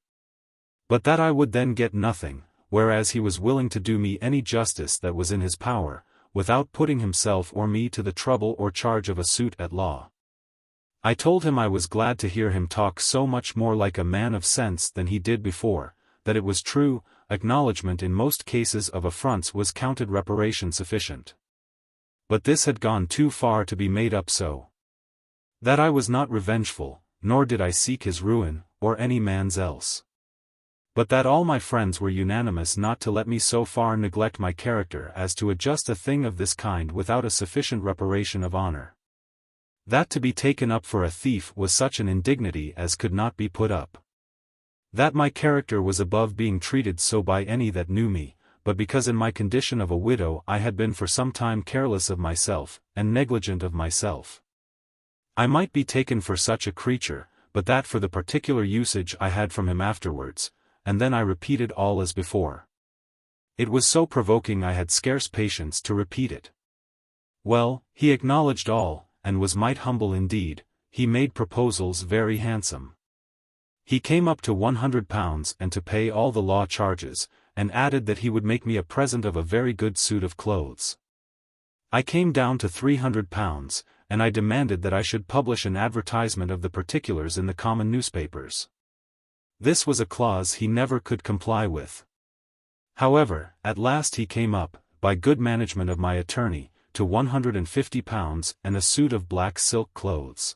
Speaker 1: But that I would then get nothing, whereas he was willing to do me any justice that was in his power, without putting himself or me to the trouble or charge of a suit at law. I told him I was glad to hear him talk so much more like a man of sense than he did before, that it was true, acknowledgment in most cases of affronts was counted reparation sufficient. But this had gone too far to be made up so. That I was not revengeful, nor did I seek his ruin, or any man's else. But that all my friends were unanimous not to let me so far neglect my character as to adjust a thing of this kind without a sufficient reparation of honor. That to be taken up for a thief was such an indignity as could not be put up. That my character was above being treated so by any that knew me, but because in my condition of a widow I had been for some time careless of myself, and negligent of myself. I might be taken for such a creature, but that for the particular usage I had from him afterwards, and then I repeated all as before. It was so provoking I had scarce patience to repeat it. Well, he acknowledged all, and was might humble indeed. He made proposals very handsome. He came up to £100 and to pay all the law charges, and added that he would make me a present of a very good suit of clothes. I came down to £300, and I demanded that I should publish an advertisement of the particulars in the common newspapers. This was a clause he never could comply with. However, at last he came up, by good management of my attorney, to £150 and a suit of black silk clothes.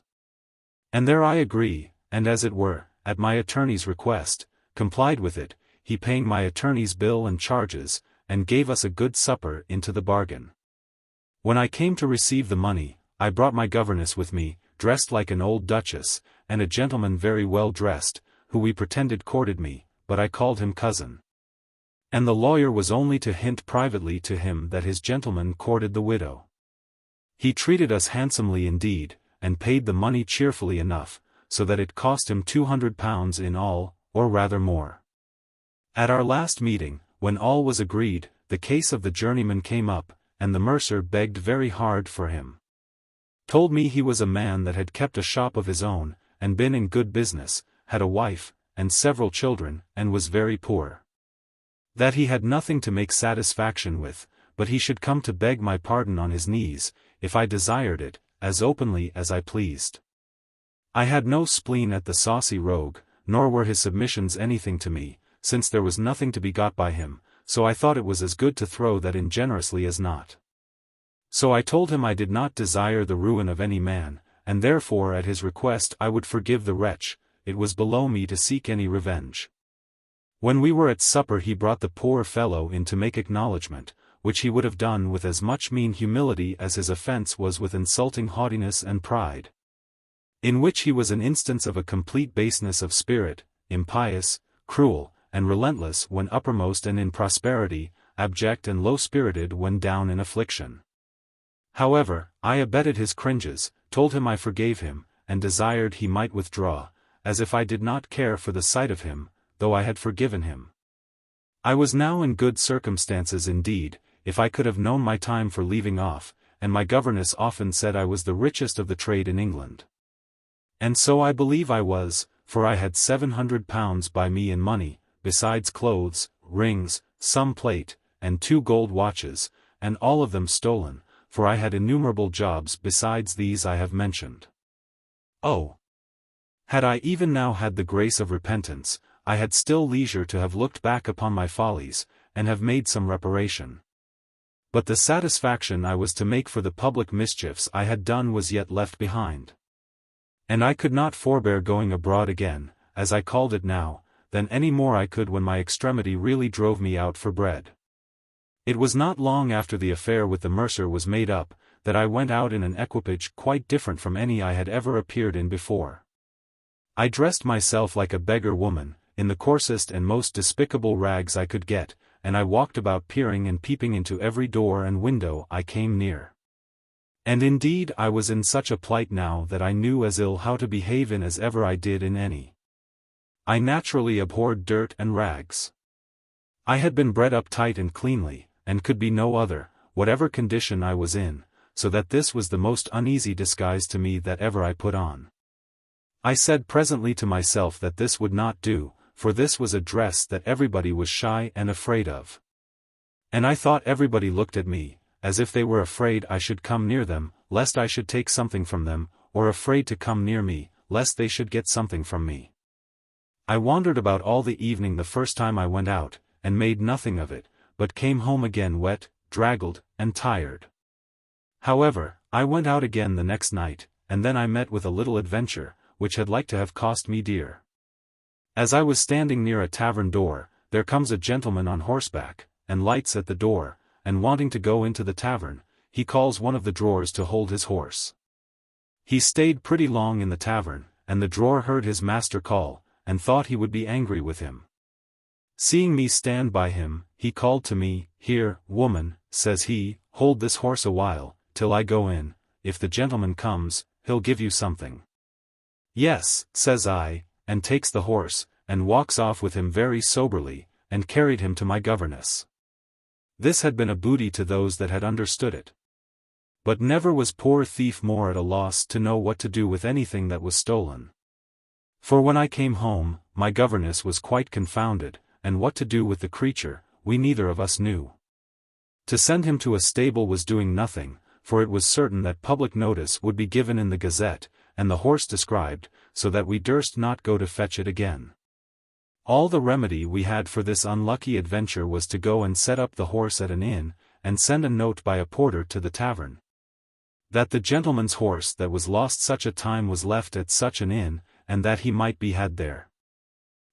Speaker 1: And there I agree, and as it were, at my attorney's request, complied with it, he paying my attorney's bill and charges, and gave us a good supper into the bargain. When I came to receive the money, I brought my governess with me, dressed like an old duchess, and a gentleman very well dressed, who we pretended courted me, but I called him cousin. And the lawyer was only to hint privately to him that his gentleman courted the widow. He treated us handsomely indeed, and paid the money cheerfully enough, so that it cost him £200 in all, or rather more. At our last meeting, when all was agreed, the case of the journeyman came up, and the mercer begged very hard for him. Told me he was a man that had kept a shop of his own, and been in good business, had a wife, and several children, and was very poor. That he had nothing to make satisfaction with, but he should come to beg my pardon on his knees, if I desired it, as openly as I pleased. I had no spleen at the saucy rogue, nor were his submissions anything to me, since there was nothing to be got by him, so I thought it was as good to throw that in generously as not. So I told him I did not desire the ruin of any man, and therefore at his request I would forgive the wretch. It was below me to seek any revenge. When we were at supper he brought the poor fellow in to make acknowledgment, which he would have done with as much mean humility as his offence was with insulting haughtiness and pride. In which he was an instance of a complete baseness of spirit, impious, cruel, and relentless when uppermost and in prosperity, abject and low-spirited when down in affliction. However, I abetted his cringes, told him I forgave him, and desired he might withdraw, as if I did not care for the sight of him, though I had forgiven him. I was now in good circumstances indeed, if I could have known my time for leaving off, and my governess often said I was the richest of the trade in England. And so I believe I was, for I had £700 by me in money, besides clothes, rings, some plate, and 2 gold watches, and all of them stolen, for I had innumerable jobs besides these I have mentioned. Oh! Had I even now had the grace of repentance, I had still leisure to have looked back upon my follies, and have made some reparation. But the satisfaction I was to make for the public mischiefs I had done was yet left behind. And I could not forbear going abroad again, as I called it now, than any more I could when my extremity really drove me out for bread. It was not long after the affair with the mercer was made up, that I went out in an equipage quite different from any I had ever appeared in before. I dressed myself like a beggar woman, in the coarsest and most despicable rags I could get, and I walked about peering and peeping into every door and window I came near. And indeed I was in such a plight now that I knew as ill how to behave in as ever I did in any. I naturally abhorred dirt and rags. I had been bred up tight and cleanly, and could be no other, whatever condition I was in, so that this was the most uneasy disguise to me that ever I put on. I said presently to myself that this would not do, for this was a dress that everybody was shy and afraid of. And I thought everybody looked at me, as if they were afraid I should come near them, lest I should take something from them, or afraid to come near me, lest they should get something from me. I wandered about all the evening the first time I went out, and made nothing of it, but came home again wet, draggled, and tired. However, I went out again the next night, and then I met with a little adventure, which had like to have cost me dear. As I was standing near a tavern door, there comes a gentleman on horseback, and lights at the door, and wanting to go into the tavern, he calls one of the drawers to hold his horse. He stayed pretty long in the tavern, and the drawer heard his master call, and thought he would be angry with him. Seeing me stand by him, he called to me, "Here, woman," says he, "hold this horse a while, till I go in. If the gentleman comes, he'll give you something." "Yes," says I, and takes the horse, and walks off with him very soberly, and carried him to my governess. This had been a booty to those that had understood it. But never was poor thief more at a loss to know what to do with anything that was stolen. For when I came home, my governess was quite confounded, and what to do with the creature, we neither of us knew. To send him to a stable was doing nothing, for it was certain that public notice would be given in the Gazette, and the horse described, so that we durst not go to fetch it again. All the remedy we had for this unlucky adventure was to go and set up the horse at an inn, and send a note by a porter to the tavern, that the gentleman's horse that was lost such a time was left at such an inn, and that he might be had there.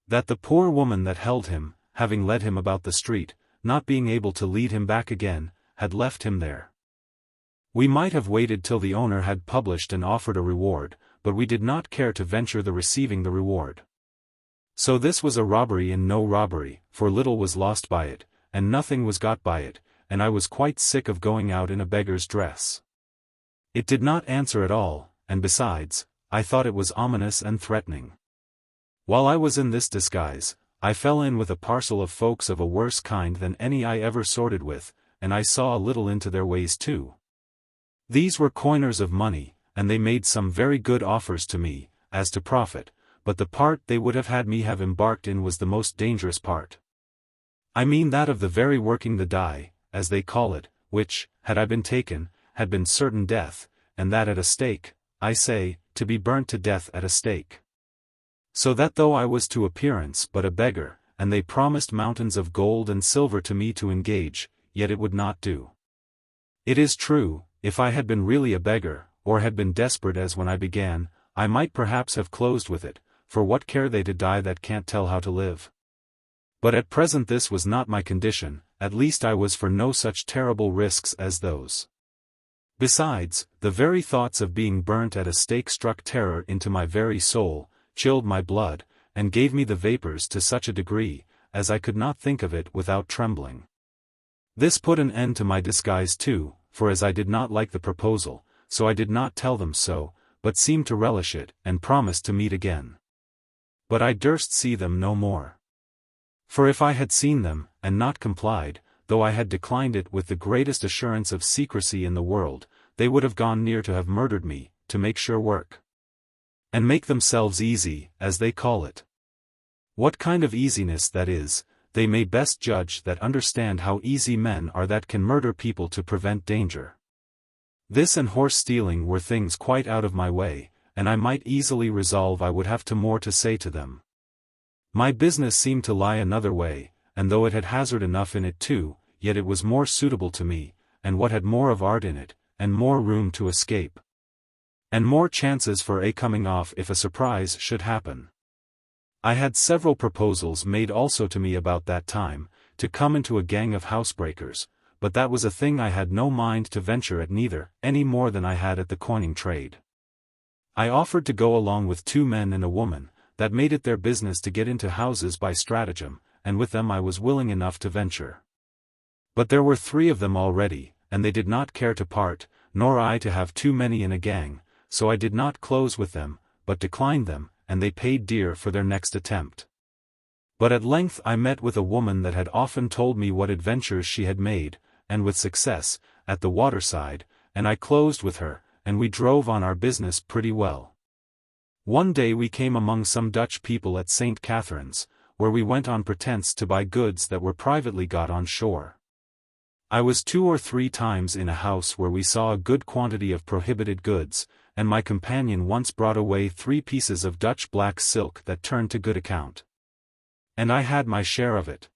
Speaker 1: That the poor woman that held him, having led him about the street, not being able to lead him back again, had left him there. We might have waited till the owner had published and offered a reward, but we did not care to venture the receiving the reward. So this was a robbery in no robbery, for little was lost by it, and nothing was got by it, and I was quite sick of going out in a beggar's dress. It did not answer at all, and besides, I thought it was ominous and threatening. While I was in this disguise, I fell in with a parcel of folks of a worse kind than any I ever sorted with, and I saw a little into their ways too. These were coiners of money, and they made some very good offers to me, as to profit, but the part they would have had me have embarked in was the most dangerous part. I mean that of the very working the die, as they call it, which, had I been taken, had been certain death, and that at a stake, I say, to be burnt to death at a stake. So that though I was to appearance but a beggar, and they promised mountains of gold and silver to me to engage, yet it would not do. It is true, if I had been really a beggar, or had been desperate as when I began, I might perhaps have closed with it, for what care they to die that can't tell how to live? But at present this was not my condition, at least I was for no such terrible risks as those. Besides, the very thoughts of being burnt at a stake struck terror into my very soul, chilled my blood, and gave me the vapors to such a degree, as I could not think of it without trembling. This put an end to my disguise too, for as I did not like the proposal, so I did not tell them so, but seemed to relish it, and promised to meet again. But I durst see them no more. For if I had seen them, and not complied, though I had declined it with the greatest assurance of secrecy in the world, they would have gone near to have murdered me, to make sure work. And make themselves easy, as they call it. What kind of easiness that is, they may best judge that understand how easy men are that can murder people to prevent danger. This and horse stealing were things quite out of my way, and I might easily resolve I would have more to say to them. My business seemed to lie another way, and though it had hazard enough in it too, yet it was more suitable to me, and what had more of art in it, and more room to escape. And more chances for a coming off if a surprise should happen. I had several proposals made also to me about that time, to come into a gang of housebreakers, but that was a thing I had no mind to venture at neither, any more than I had at the coining trade. I offered to go along with 2 men and a woman, that made it their business to get into houses by stratagem, and with them I was willing enough to venture. But there were 3 of them already, and they did not care to part, nor I to have too many in a gang, so I did not close with them, but declined them, and they paid dear for their next attempt. But at length I met with a woman that had often told me what adventures she had made, and with success, at the waterside, and I closed with her, and we drove on our business pretty well. One day we came among some Dutch people at St. Catherine's, where we went on pretence to buy goods that were privately got on shore. I was 2 or 3 times in a house where we saw a good quantity of prohibited goods, and my companion once brought away 3 pieces of Dutch black silk that turned to good account. And I had my share of it.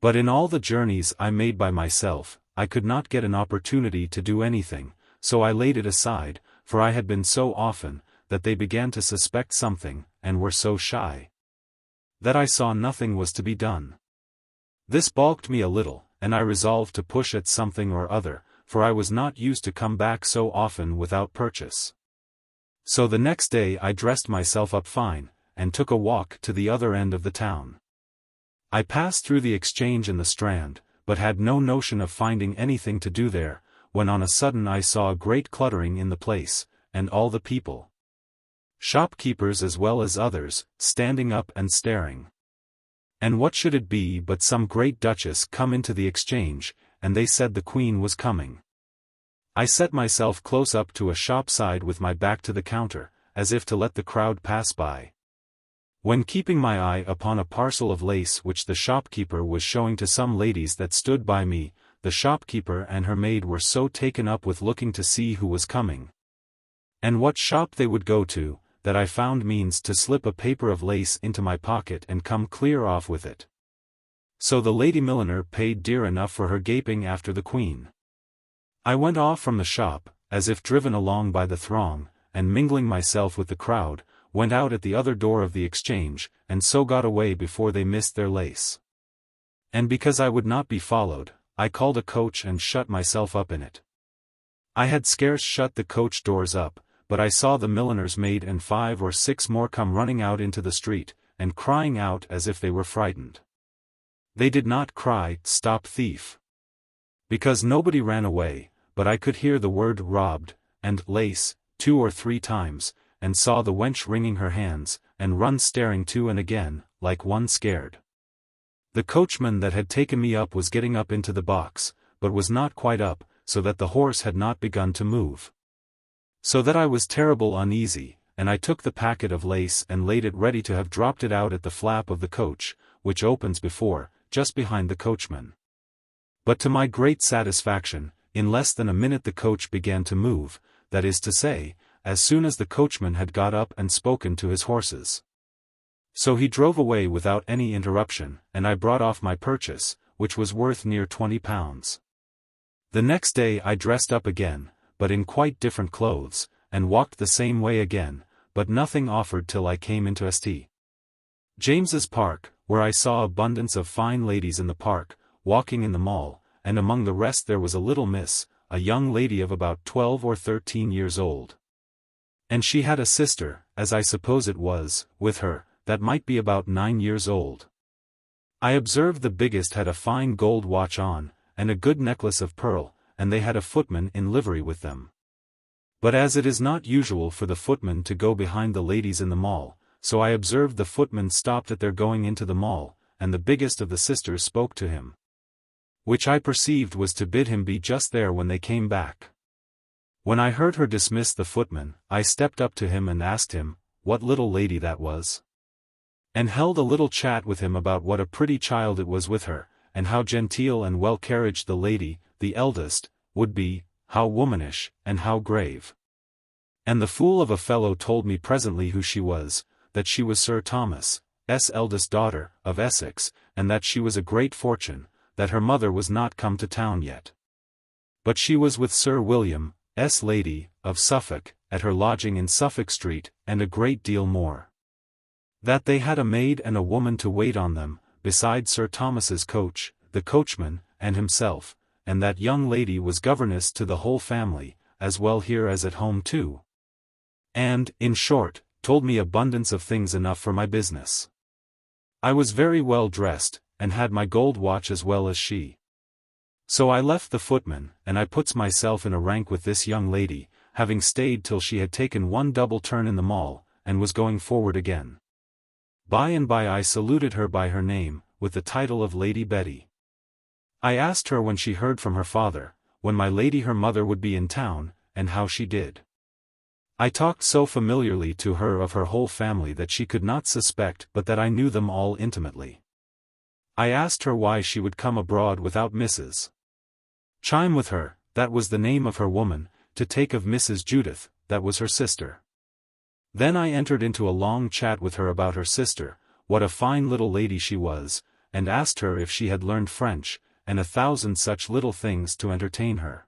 Speaker 1: But in all the journeys I made by myself, I could not get an opportunity to do anything, so I laid it aside, for I had been so often, that they began to suspect something, and were so shy, that I saw nothing was to be done. This balked me a little, and I resolved to push at something or other, for I was not used to come back so often without purchase. So the next day I dressed myself up fine, and took a walk to the other end of the town. I passed through the Exchange and the Strand, but had no notion of finding anything to do there, when on a sudden I saw a great cluttering in the place, and all the people, shopkeepers as well as others, standing up and staring. And what should it be but some great duchess come into the Exchange, and they said the Queen was coming. I set myself close up to a shop side with my back to the counter, as if to let the crowd pass by, when keeping my eye upon a parcel of lace which the shopkeeper was showing to some ladies that stood by me, the shopkeeper and her maid were so taken up with looking to see who was coming, and what shop they would go to, that I found means to slip a paper of lace into my pocket and come clear off with it. So the lady milliner paid dear enough for her gaping after the Queen. I went off from the shop, as if driven along by the throng, and mingling myself with the crowd, went out at the other door of the Exchange, and so got away before they missed their lace. And because I would not be followed, I called a coach and shut myself up in it. I had scarce shut the coach doors up, but I saw the milliner's maid and 5 or 6 more come running out into the street, and crying out as if they were frightened. They did not cry, "Stop thief," because nobody ran away, but I could hear the word robbed, and lace, 2 or 3 times, and saw the wench wringing her hands, and run staring to and again, like one scared. The coachman that had taken me up was getting up into the box, but was not quite up, so that the horse had not begun to move. So that I was terrible uneasy, and I took the packet of lace and laid it ready to have dropped it out at the flap of the coach, which opens before, just behind the coachman. But to my great satisfaction, in less than a minute the coach began to move, that is to say, as soon as the coachman had got up and spoken to his horses. So he drove away without any interruption, and I brought off my purchase, which was worth near £20. The next day I dressed up again, but in quite different clothes, and walked the same way again, but nothing offered till I came into St. James's Park, where I saw abundance of fine ladies in the park, walking in the Mall, and among the rest there was a little miss, a young lady of about 12 or 13 years old. And she had a sister, as I suppose it was, with her, that might be about 9 years old. I observed the biggest had a fine gold watch on, and a good necklace of pearl, and they had a footman in livery with them. But as it is not usual for the footman to go behind the ladies in the Mall, so I observed the footman stopped at their going into the Mall, and the biggest of the sisters spoke to him, which I perceived was to bid him be just there when they came back. When I heard her dismiss the footman, I stepped up to him and asked him, what little lady that was, and held a little chat with him about what a pretty child it was with her, and how genteel and well-carriaged the lady, the eldest, would be, how womanish, and how grave. And the fool of a fellow told me presently who she was, that she was Sir Thomas's eldest daughter, of Essex, and that she was a great fortune, that her mother was not come to town yet, but she was with Sir William's lady, of Suffolk, at her lodging in Suffolk Street, and a great deal more. That they had a maid and a woman to wait on them, besides Sir Thomas's coach, the coachman, and himself, and that young lady was governess to the whole family, as well here as at home too. And, in short, told me abundance of things enough for my business. I was very well dressed, and had my gold watch as well as she. So I left the footman, and I puts myself in a rank with this young lady, having stayed till she had taken one double turn in the Mall, and was going forward again. By and by I saluted her by her name, with the title of Lady Betty. I asked her when she heard from her father, when my lady her mother would be in town, and how she did. I talked so familiarly to her of her whole family that she could not suspect but that I knew them all intimately. I asked her why she would come abroad without Mrs. Chime with her, that was the name of her woman, to take of Mrs. Judith, that was her sister. Then I entered into a long chat with her about her sister, what a fine little lady she was, and asked her if she had learned French, and 1,000 such little things to entertain her.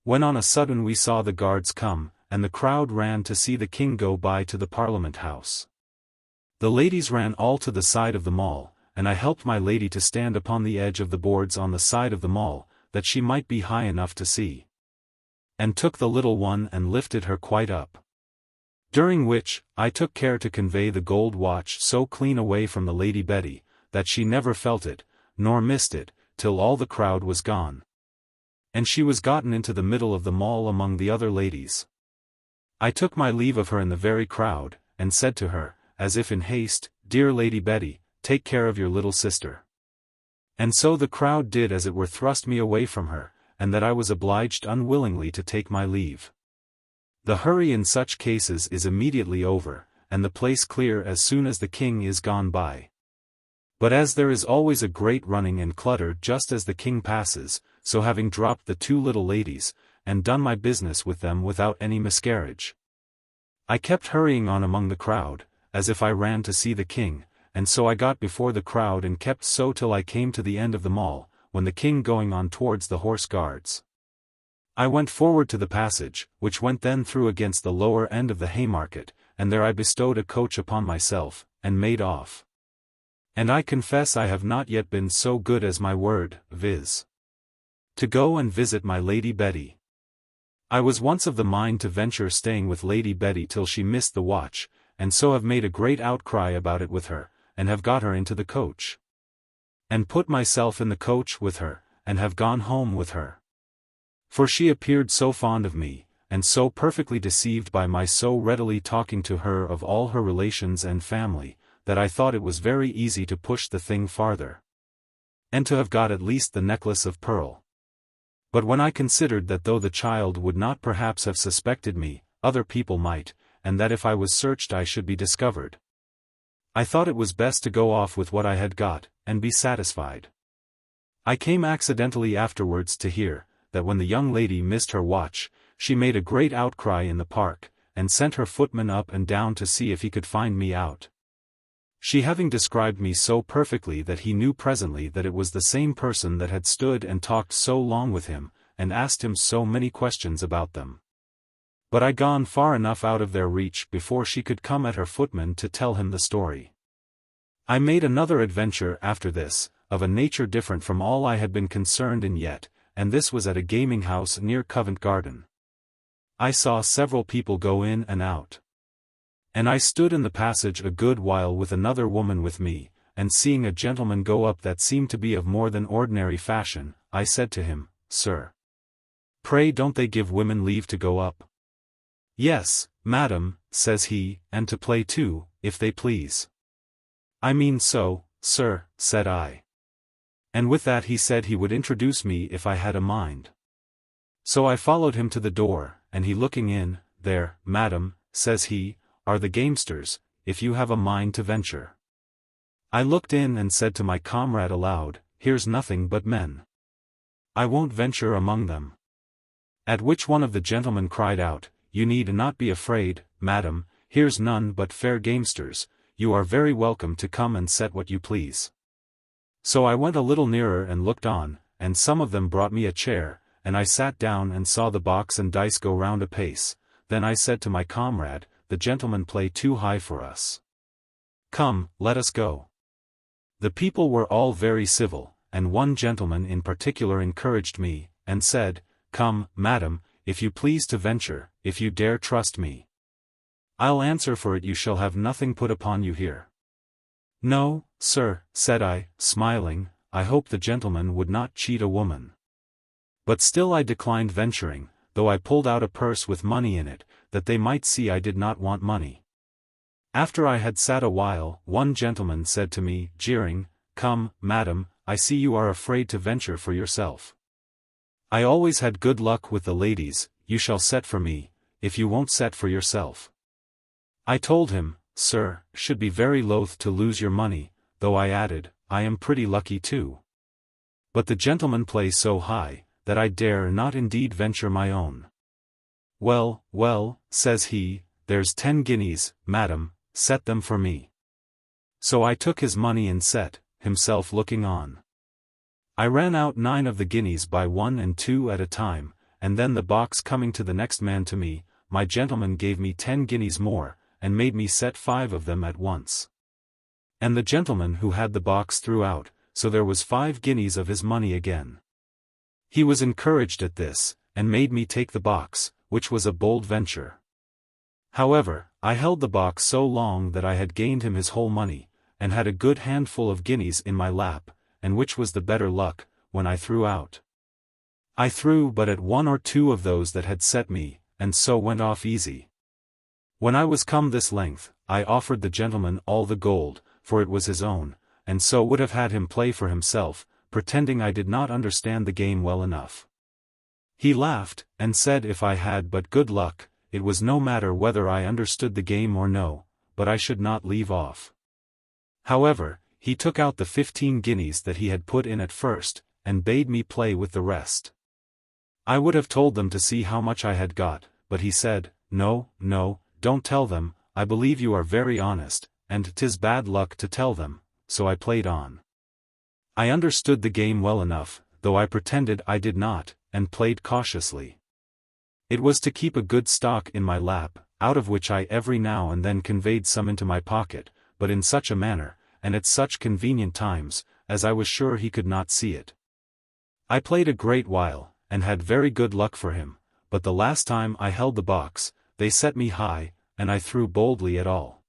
Speaker 1: When on a sudden we saw the guards come, and the crowd ran to see the king go by to the Parliament House. The ladies ran all to the side of the Mall, and I helped my lady to stand upon the edge of the boards on the side of the Mall, that she might be high enough to see. And took the little one and lifted her quite up. During which, I took care to convey the gold watch so clean away from the Lady Betty, that she never felt it, nor missed it, till all the crowd was gone. And she was gotten into the middle of the Mall among the other ladies. I took my leave of her in the very crowd, and said to her, as if in haste, "Dear Lady Betty, take care of your little sister." And so the crowd did as it were thrust me away from her, and that I was obliged unwillingly to take my leave. The hurry in such cases is immediately over, and the place clear as soon as the king is gone by. But as there is always a great running and clutter just as the king passes, so having dropped the 2 little ladies, and done my business with them without any miscarriage, I kept hurrying on among the crowd, as if I ran to see the king, and so I got before the crowd and kept so till I came to the end of the Mall, when the king going on towards the Horse Guards. I went forward to the passage, which went then through against the lower end of the Haymarket, and there I bestowed a coach upon myself, and made off. And I confess I have not yet been so good as my word, viz. to go and visit my Lady Betty. I was once of the mind to venture staying with Lady Betty till she missed the watch, and so have made a great outcry about it with her, and have got her into the coach. And put myself in the coach with her, and have gone home with her. For she appeared so fond of me, and so perfectly deceived by my so readily talking to her of all her relations and family, that I thought it was very easy to push the thing farther. And to have got at least the necklace of pearl. But when I considered that though the child would not perhaps have suspected me, other people might, and that if I was searched I should be discovered, I thought it was best to go off with what I had got, and be satisfied. I came accidentally afterwards to hear, that when the young lady missed her watch, she made a great outcry in the park, and sent her footman up and down to see if he could find me out. She having described me so perfectly that he knew presently that it was the same person that had stood and talked so long with him, and asked him so many questions about them. But I gone far enough out of their reach before she could come at her footman to tell him the story. I made another adventure after this, of a nature different from all I had been concerned in yet, and this was at a gaming house near Covent Garden. I saw several people go in and out. And I stood in the passage a good while with another woman with me, and seeing a gentleman go up that seemed to be of more than ordinary fashion, I said to him, "Sir, pray don't they give women leave to go up?" "Yes, madam," says he, "and to play too, if they please." "I mean so, sir," said I. And with that he said he would introduce me if I had a mind. So I followed him to the door, and he looking in, "There, madam," says he, "are the gamesters, if you have a mind to venture." I looked in and said to my comrade aloud, "Here's nothing but men. I won't venture among them." At which one of the gentlemen cried out, "You need not be afraid, madam, here's none but fair gamesters, you are very welcome to come and set what you please." So I went a little nearer and looked on, and some of them brought me a chair, and I sat down and saw the box and dice go round apace. Then I said to my comrade, "The gentlemen play too high for us. Come, let us go." The people were all very civil, and one gentleman in particular encouraged me, and said, "Come, madam, if you please to venture, if you dare trust me. I'll answer for it you shall have nothing put upon you here." "No, sir," said I, smiling, "I hope the gentleman would not cheat a woman." But still I declined venturing, though I pulled out a purse with money in it, that they might see I did not want money. After I had sat a while, one gentleman said to me, jeering, "Come, madam, I see you are afraid to venture for yourself. I always had good luck with the ladies. You shall set for me, if you won't set for yourself. I told him, sir, should be very loath to lose your money, though I added, I am pretty lucky too. But the gentleman plays so high, that I dare not indeed venture my own. Well, well, says he, there's 10 guineas, madam, set them for me. So I took his money and set, himself looking on. I ran out 9 of the guineas by 1 and 2 at a time, and then the box coming to the next man to me, my gentleman gave me 10 guineas more, and made me set 5 of them at once. And the gentleman who had the box threw out, so there was 5 guineas of his money again. He was encouraged at this, and made me take the box, which was a bold venture. However, I held the box so long that I had gained him his whole money, and had a good handful of guineas in my lap, and which was the better luck, when I threw out. I threw but at 1 or 2 of those that had set me, and so went off easy. When I was come this length, I offered the gentleman all the gold, for it was his own, and so would have had him play for himself, pretending I did not understand the game well enough. He laughed, and said if I had but good luck, it was no matter whether I understood the game or no, but I should not leave off. However, he took out the 15 guineas that he had put in at first, and bade me play with the rest. I would have told them to see how much I had got, but he said, no, no, don't tell them, I believe you are very honest, and 'tis bad luck to tell them, so I played on. I understood the game well enough, though I pretended I did not, and played cautiously. It was to keep a good stock in my lap, out of which I every now and then conveyed some into my pocket, but in such a manner, and at such convenient times, as I was sure he could not see it. I played a great while, and had very good luck for him, but the last time I held the box, they set me high, and I threw boldly at all.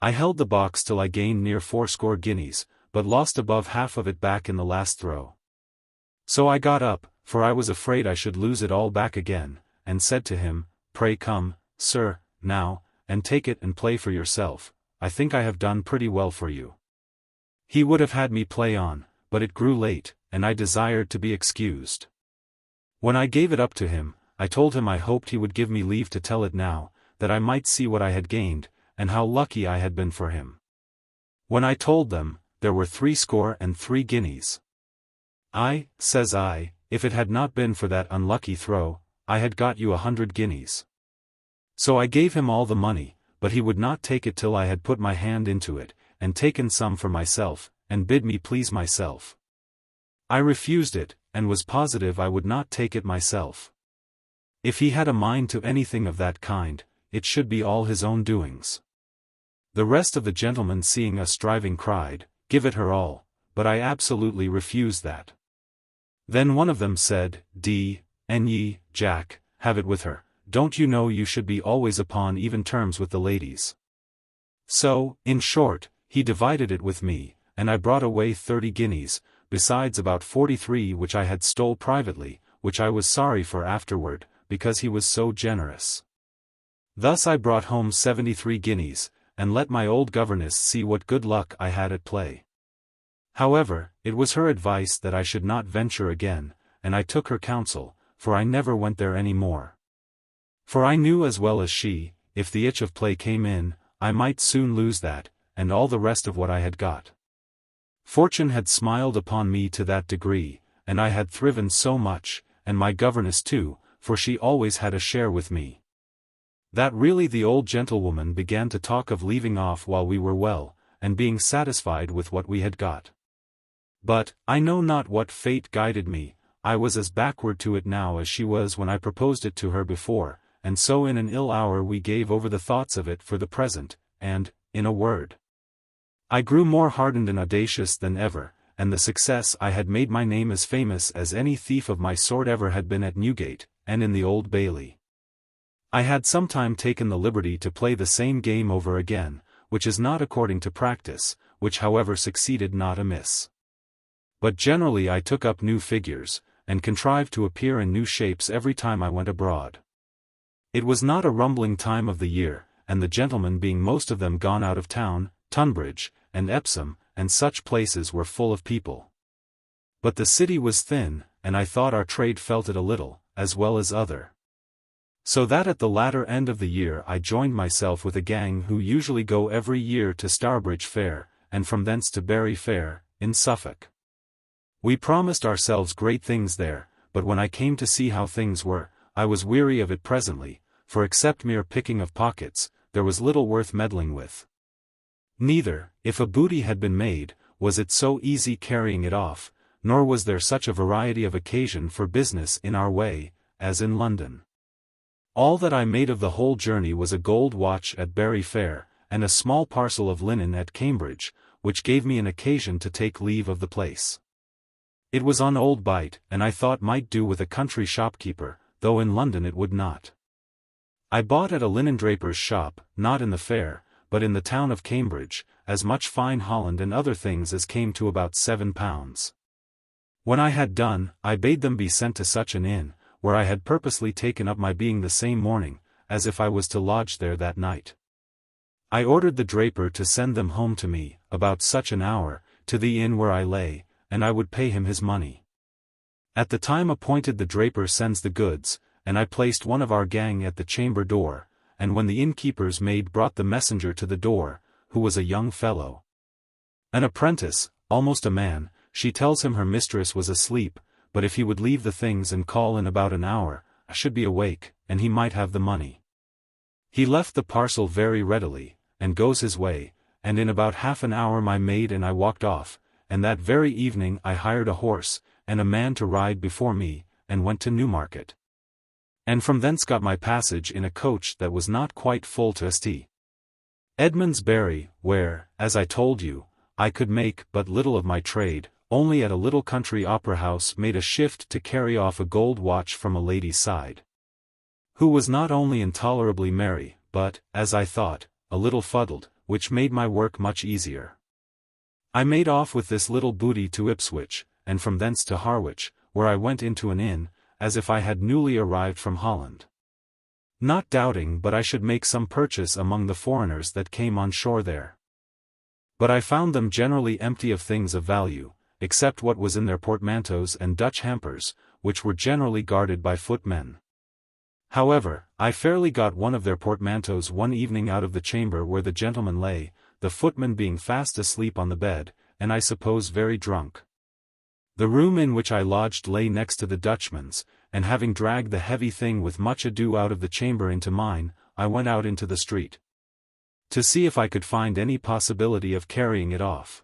Speaker 1: I held the box till I gained near 80 guineas, but lost above half of it back in the last throw. So I got up, for I was afraid I should lose it all back again, and said to him, pray come, sir, now, and take it and play for yourself, I think I have done pretty well for you. He would have had me play on, but it grew late, and I desired to be excused. When I gave it up to him, I told him I hoped he would give me leave to tell it now, that I might see what I had gained, and how lucky I had been for him. When I told them, there were 63 guineas. Says I, if it had not been for that unlucky throw, I had got you 100 guineas. So I gave him all the money, but he would not take it till I had put my hand into it, and taken some for myself, and bid me please myself. I refused it, and was positive I would not take it myself. If he had a mind to anything of that kind, it should be all his own doings. The rest of the gentlemen seeing us striving cried, give it her all, but I absolutely refused that. Then one of them said, D.N.Y., Jack, have it with her, don't you know you should be always upon even terms with the ladies? So, in short, he divided it with me, and I brought away 30 guineas, besides about 43 which I had stole privately, which I was sorry for afterward, because he was so generous. Thus I brought home 73 guineas, and let my old governess see what good luck I had at play. However, it was her advice that I should not venture again, and I took her counsel, for I never went there any more. For I knew as well as she, if the itch of play came in, I might soon lose that, and all the rest of what I had got. Fortune had smiled upon me to that degree, and I had thriven so much, and my governess too, for she always had a share with me, that really the old gentlewoman began to talk of leaving off while we were well, and being satisfied with what we had got. But, I know not what fate guided me, I was as backward to it now as she was when I proposed it to her before, and so in an ill hour we gave over the thoughts of it for the present, and, in a word, I grew more hardened and audacious than ever, and the success I had made my name as famous as any thief of my sort ever had been at Newgate, and in the Old Bailey. I had sometime taken the liberty to play the same game over again, which is not according to practice, which however succeeded not amiss. But generally I took up new figures, and contrived to appear in new shapes every time I went abroad. It was not a rumbling time of the year, and the gentlemen being most of them gone out of town, Tunbridge, and Epsom, and such places were full of people. But the city was thin, and I thought our trade felt it a little, as well as other. So that at the latter end of the year I joined myself with a gang who usually go every year to Stourbridge Fair, and from thence to Bury Fair, in Suffolk. We promised ourselves great things there, but when I came to see how things were, I was weary of it presently, for except mere picking of pockets, there was little worth meddling with. Neither, if a booty had been made, was it so easy carrying it off, nor was there such a variety of occasion for business in our way, as in London. All that I made of the whole journey was a gold watch at Bury Fair, and a small parcel of linen at Cambridge, which gave me an occasion to take leave of the place. It was on Old Bite, and I thought might do with a country shopkeeper, though in London it would not. I bought at a linen draper's shop, not in the fair, but in the town of Cambridge, as much fine holland and other things as came to about £7. When I had done, I bade them be sent to such an inn, where I had purposely taken up my being the same morning, as if I was to lodge there that night. I ordered the draper to send them home to me, about such an hour, to the inn where I lay, and I would pay him his money. At the time appointed the draper sends the goods, and I placed one of our gang at the chamber door, and when the innkeeper's maid brought the messenger to the door, who was a young fellow, an apprentice, almost a man, she tells him her mistress was asleep, but if he would leave the things and call in about an hour, I should be awake, and he might have the money. He left the parcel very readily, and goes his way, and in about half an hour my maid and I walked off, and that very evening I hired a horse, and a man to ride before me, and went to Newmarket. And from thence got my passage in a coach that was not quite full to St. Edmundsbury, where, as I told you, I could make but little of my trade, only at a little country opera house made a shift to carry off a gold watch from a lady's side, who was not only intolerably merry, but, as I thought, a little fuddled, which made my work much easier. I made off with this little booty to Ipswich, and from thence to Harwich, where I went into an inn, as if I had newly arrived from Holland, not doubting but I should make some purchase among the foreigners that came on shore there. But I found them generally empty of things of value, except what was in their portmanteaus and Dutch hampers, which were generally guarded by footmen. However, I fairly got one of their portmanteaus one evening out of the chamber where the gentleman lay, the footman being fast asleep on the bed, and I suppose very drunk. The room in which I lodged lay next to the Dutchman's, and having dragged the heavy thing with much ado out of the chamber into mine, I went out into the street, to see if I could find any possibility of carrying it off.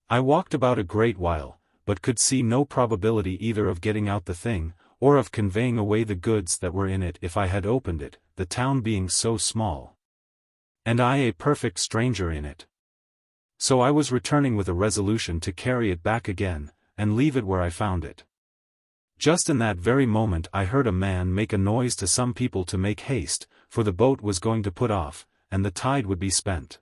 Speaker 1: I walked about a great while, but could see no probability either of getting out the thing, or of conveying away the goods that were in it if I had opened it, the town being so small, and I a perfect stranger in it. So I was returning with a resolution to carry it back again, and leave it where I found it. Just in that very moment I heard a man make a noise to some people to make haste, for the boat was going to put off, and the tide would be spent.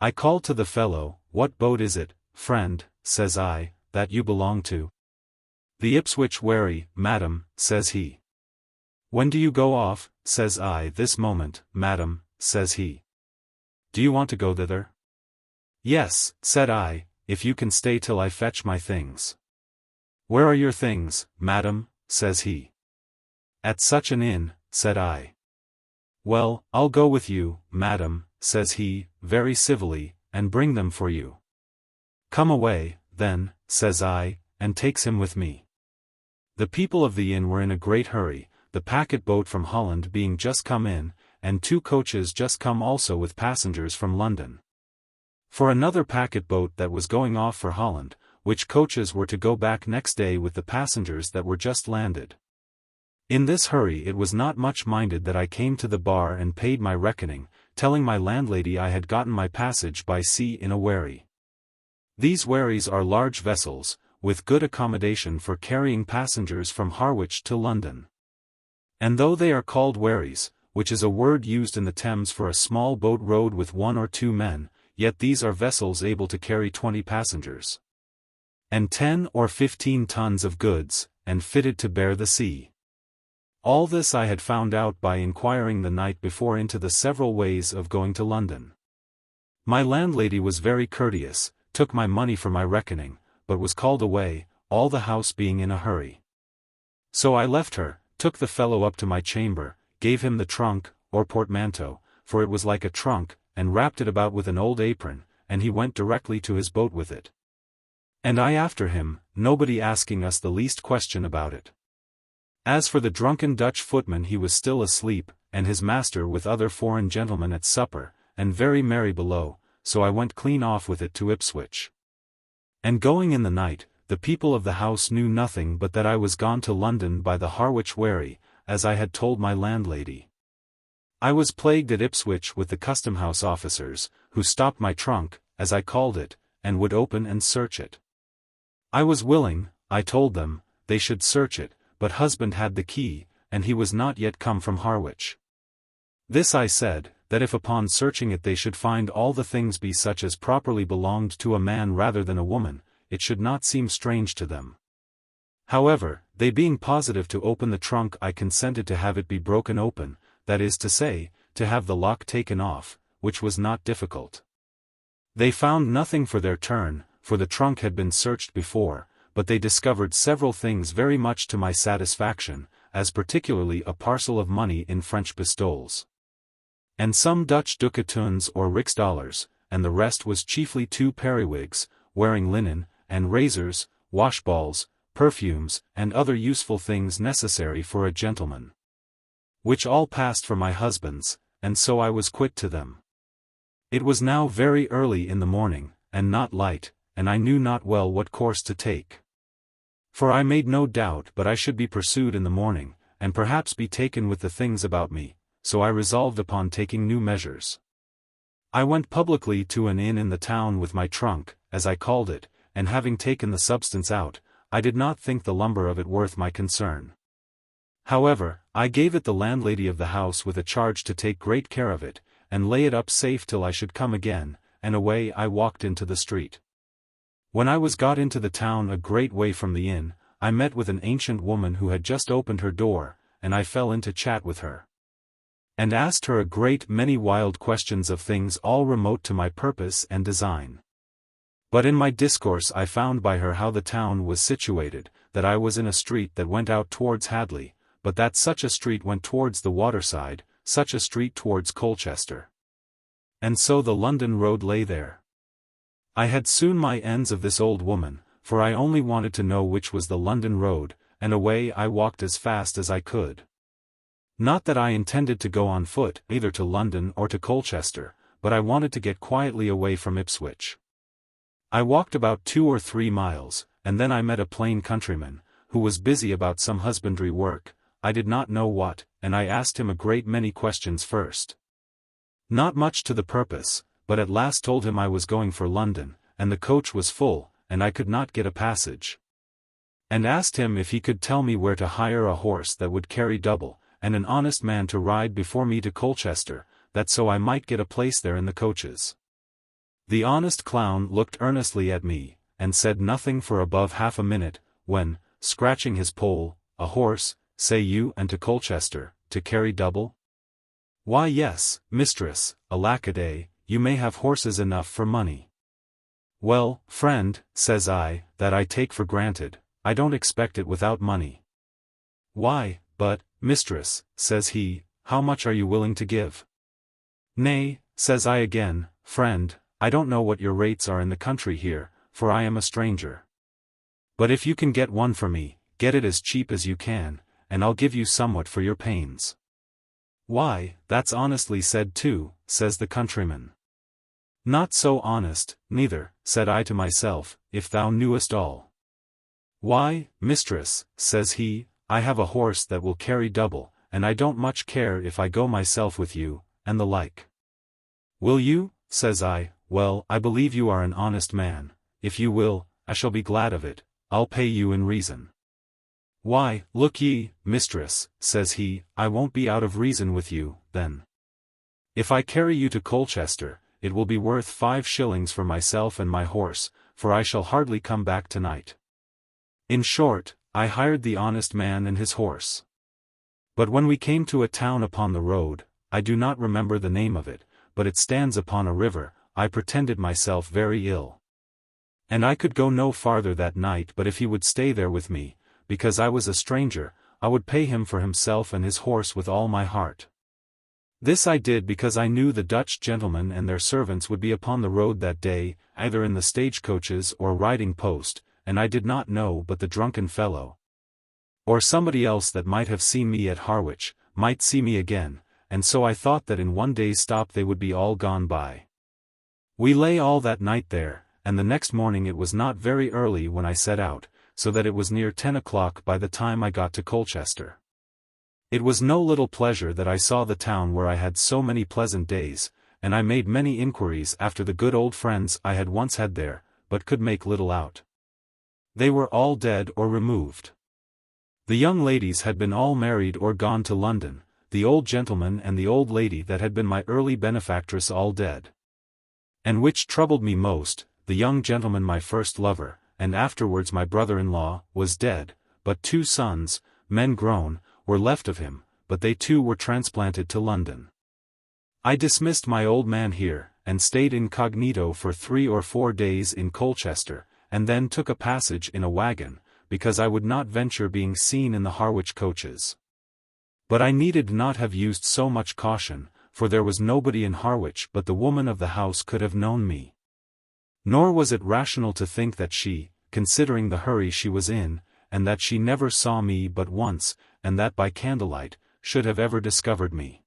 Speaker 1: I called to the fellow, "What boat is it, friend," says I, "that you belong to?" "The Ipswich wherry, madam," says he. "When do you go off?" says I. "This moment, madam," says he. "Do you want to go thither?" "Yes," said I, "if you can stay till I fetch my things." "Where are your things, madam?" says he. "At such an inn," said I. "Well, I'll go with you, madam," says he, very civilly, "and bring them for you." "Come away, then," says I, and takes him with me. The people of the inn were in a great hurry, the packet boat from Holland being just come in, and 2 coaches just come also with passengers from London, for another packet boat that was going off for Holland, which coaches were to go back next day with the passengers that were just landed. In this hurry it was not much minded that I came to the bar and paid my reckoning, telling my landlady I had gotten my passage by sea in a wherry. These wherries are large vessels, with good accommodation for carrying passengers from Harwich to London. And though they are called wherries, which is a word used in the Thames for a small boat rowed with 1 or 2 men, yet these are vessels able to carry 20 passengers, and 10 or 15 tons of goods, and fitted to bear the sea. All this I had found out by inquiring the night before into the several ways of going to London. My landlady was very courteous, took my money for my reckoning, but was called away, all the house being in a hurry. So I left her, took the fellow up to my chamber, gave him the trunk, or portmanteau, for it was like a trunk, and wrapped it about with an old apron, and he went directly to his boat with it. And I after him, nobody asking us the least question about it. As for the drunken Dutch footman, he was still asleep, and his master with other foreign gentlemen at supper, and very merry below, so I went clean off with it to Ipswich. And going in the night, the people of the house knew nothing but that I was gone to London by the Harwich wherry, as I had told my landlady. I was plagued at Ipswich with the custom-house officers, who stopped my trunk, as I called it, and would open and search it. I was willing, I told them, they should search it, but husband had the key, and he was not yet come from Harwich. This I said, that if upon searching it they should find all the things be such as properly belonged to a man rather than a woman, it should not seem strange to them. However, they being positive to open the trunk, I consented to have it be broken open, that is to say, to have the lock taken off, which was not difficult. They found nothing for their turn, for the trunk had been searched before, but they discovered several things very much to my satisfaction, as particularly a parcel of money in French pistoles, and some Dutch ducatoons or riksdollars, and the rest was chiefly 2 periwigs, wearing linen, and razors, washballs, perfumes, and other useful things necessary for a gentleman, which all passed for my husband's, and so I was quit to them. It was now very early in the morning, and not light, and I knew not well what course to take. For I made no doubt but I should be pursued in the morning, and perhaps be taken with the things about me, so I resolved upon taking new measures. I went publicly to an inn in the town with my trunk, as I called it, and having taken the substance out, I did not think the lumber of it worth my concern. However, I gave it the landlady of the house with a charge to take great care of it, and lay it up safe till I should come again, and away I walked into the street. When I was got into the town a great way from the inn, I met with an ancient woman who had just opened her door, and I fell into chat with her, and asked her a great many wild questions of things all remote to my purpose and design. But in my discourse I found by her how the town was situated, that I was in a street that went out towards Hadley, but that such a street went towards the waterside, such a street towards Colchester. And so the London road lay there. I had soon my ends of this old woman, for I only wanted to know which was the London road, and away I walked as fast as I could. Not that I intended to go on foot either to London or to Colchester, but I wanted to get quietly away from Ipswich. I walked about 2 or 3 miles, and then I met a plain countryman, who was busy about some husbandry work, I did not know what, and I asked him a great many questions first. Not much to the purpose, but at last told him I was going for London, and the coach was full, and I could not get a passage. And asked him if he could tell me where to hire a horse that would carry double, and an honest man to ride before me to Colchester, that so I might get a place there in the coaches. The honest clown looked earnestly at me, and said nothing for above half a minute, when, scratching his poll, a horse, say you, and to Colchester, to carry double? Why yes, mistress, alack-a-day, you may have horses enough for money. Well, friend, says I, that I take for granted, I don't expect it without money. Why, but, mistress, says he, how much are you willing to give? Nay, says I again, friend, I don't know what your rates are in the country here, for I am a stranger. But if you can get one for me, get it as cheap as you can, and I'll give you somewhat for your pains. Why, that's honestly said too, says the countryman. Not so honest, neither, said I to myself, if thou knewest all. Why, mistress, says he, I have a horse that will carry double, and I don't much care if I go myself with you, and the like. Will you, says I, well, I believe you are an honest man, if you will, I shall be glad of it, I'll pay you in reason. Why, look ye, mistress, says he, I won't be out of reason with you, then. If I carry you to Colchester, it will be worth 5 shillings for myself and my horse, for I shall hardly come back tonight. In short, I hired the honest man and his horse. But when we came to a town upon the road, I do not remember the name of it, but it stands upon a river, I pretended myself very ill. And I could go no farther that night, but if he would stay there with me, because I was a stranger, I would pay him for himself and his horse with all my heart. This I did because I knew the Dutch gentlemen and their servants would be upon the road that day, either in the stagecoaches or riding post, and I did not know but the drunken fellow, or somebody else that might have seen me at Harwich, might see me again, and so I thought that in one day's stop they would be all gone by. We lay all that night there, and the next morning it was not very early when I set out, so that it was near 10 o'clock by the time I got to Colchester. It was no little pleasure that I saw the town where I had so many pleasant days, and I made many inquiries after the good old friends I had once had there, but could make little out. They were all dead or removed. The young ladies had been all married or gone to London, the old gentleman and the old lady that had been my early benefactress all dead. And which troubled me most, the young gentleman my first lover, and afterwards my brother-in-law, was dead, but 2 sons, men grown, were left of him, but they too were transplanted to London. I dismissed my old man here, and stayed incognito for 3 or 4 days in Colchester, and then took a passage in a wagon, because I would not venture being seen in the Harwich coaches. But I needed not have used so much caution, for there was nobody in Harwich but the woman of the house could have known me. Nor was it rational to think that she, considering the hurry she was in, and that she never saw me but once, and that by candlelight, should have ever discovered me.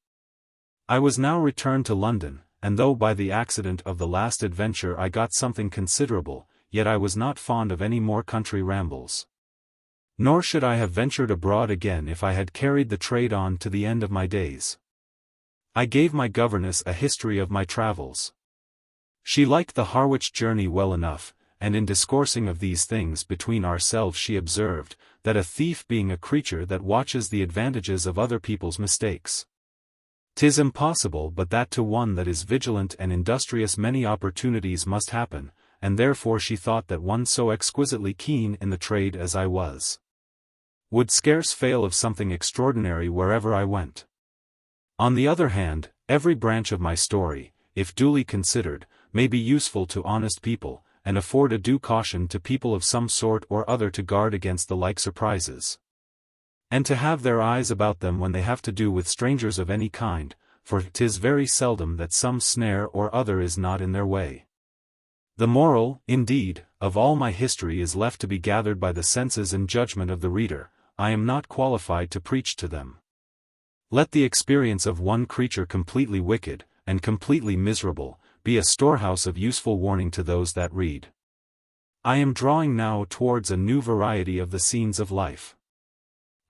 Speaker 1: I was now returned to London, and though by the accident of the last adventure I got something considerable, yet I was not fond of any more country rambles. Nor should I have ventured abroad again if I had carried the trade on to the end of my days. I gave my governess a history of my travels. She liked the Harwich journey well enough, and in discoursing of these things between ourselves she observed, that a thief being a creature that watches the advantages of other people's mistakes, 'tis impossible but that to one that is vigilant and industrious many opportunities must happen, and therefore she thought that one so exquisitely keen in the trade as I was, would scarce fail of something extraordinary wherever I went. On the other hand, every branch of my story, if duly considered, may be useful to honest people, and afford a due caution to people of some sort or other to guard against the like surprises, and to have their eyes about them when they have to do with strangers of any kind, for 'tis very seldom that some snare or other is not in their way. The moral, indeed, of all my history is left to be gathered by the senses and judgment of the reader. I am not qualified to preach to them. Let the experience of one creature completely wicked, and completely miserable, be a storehouse of useful warning to those that read. I am drawing now towards a new variety of the scenes of life.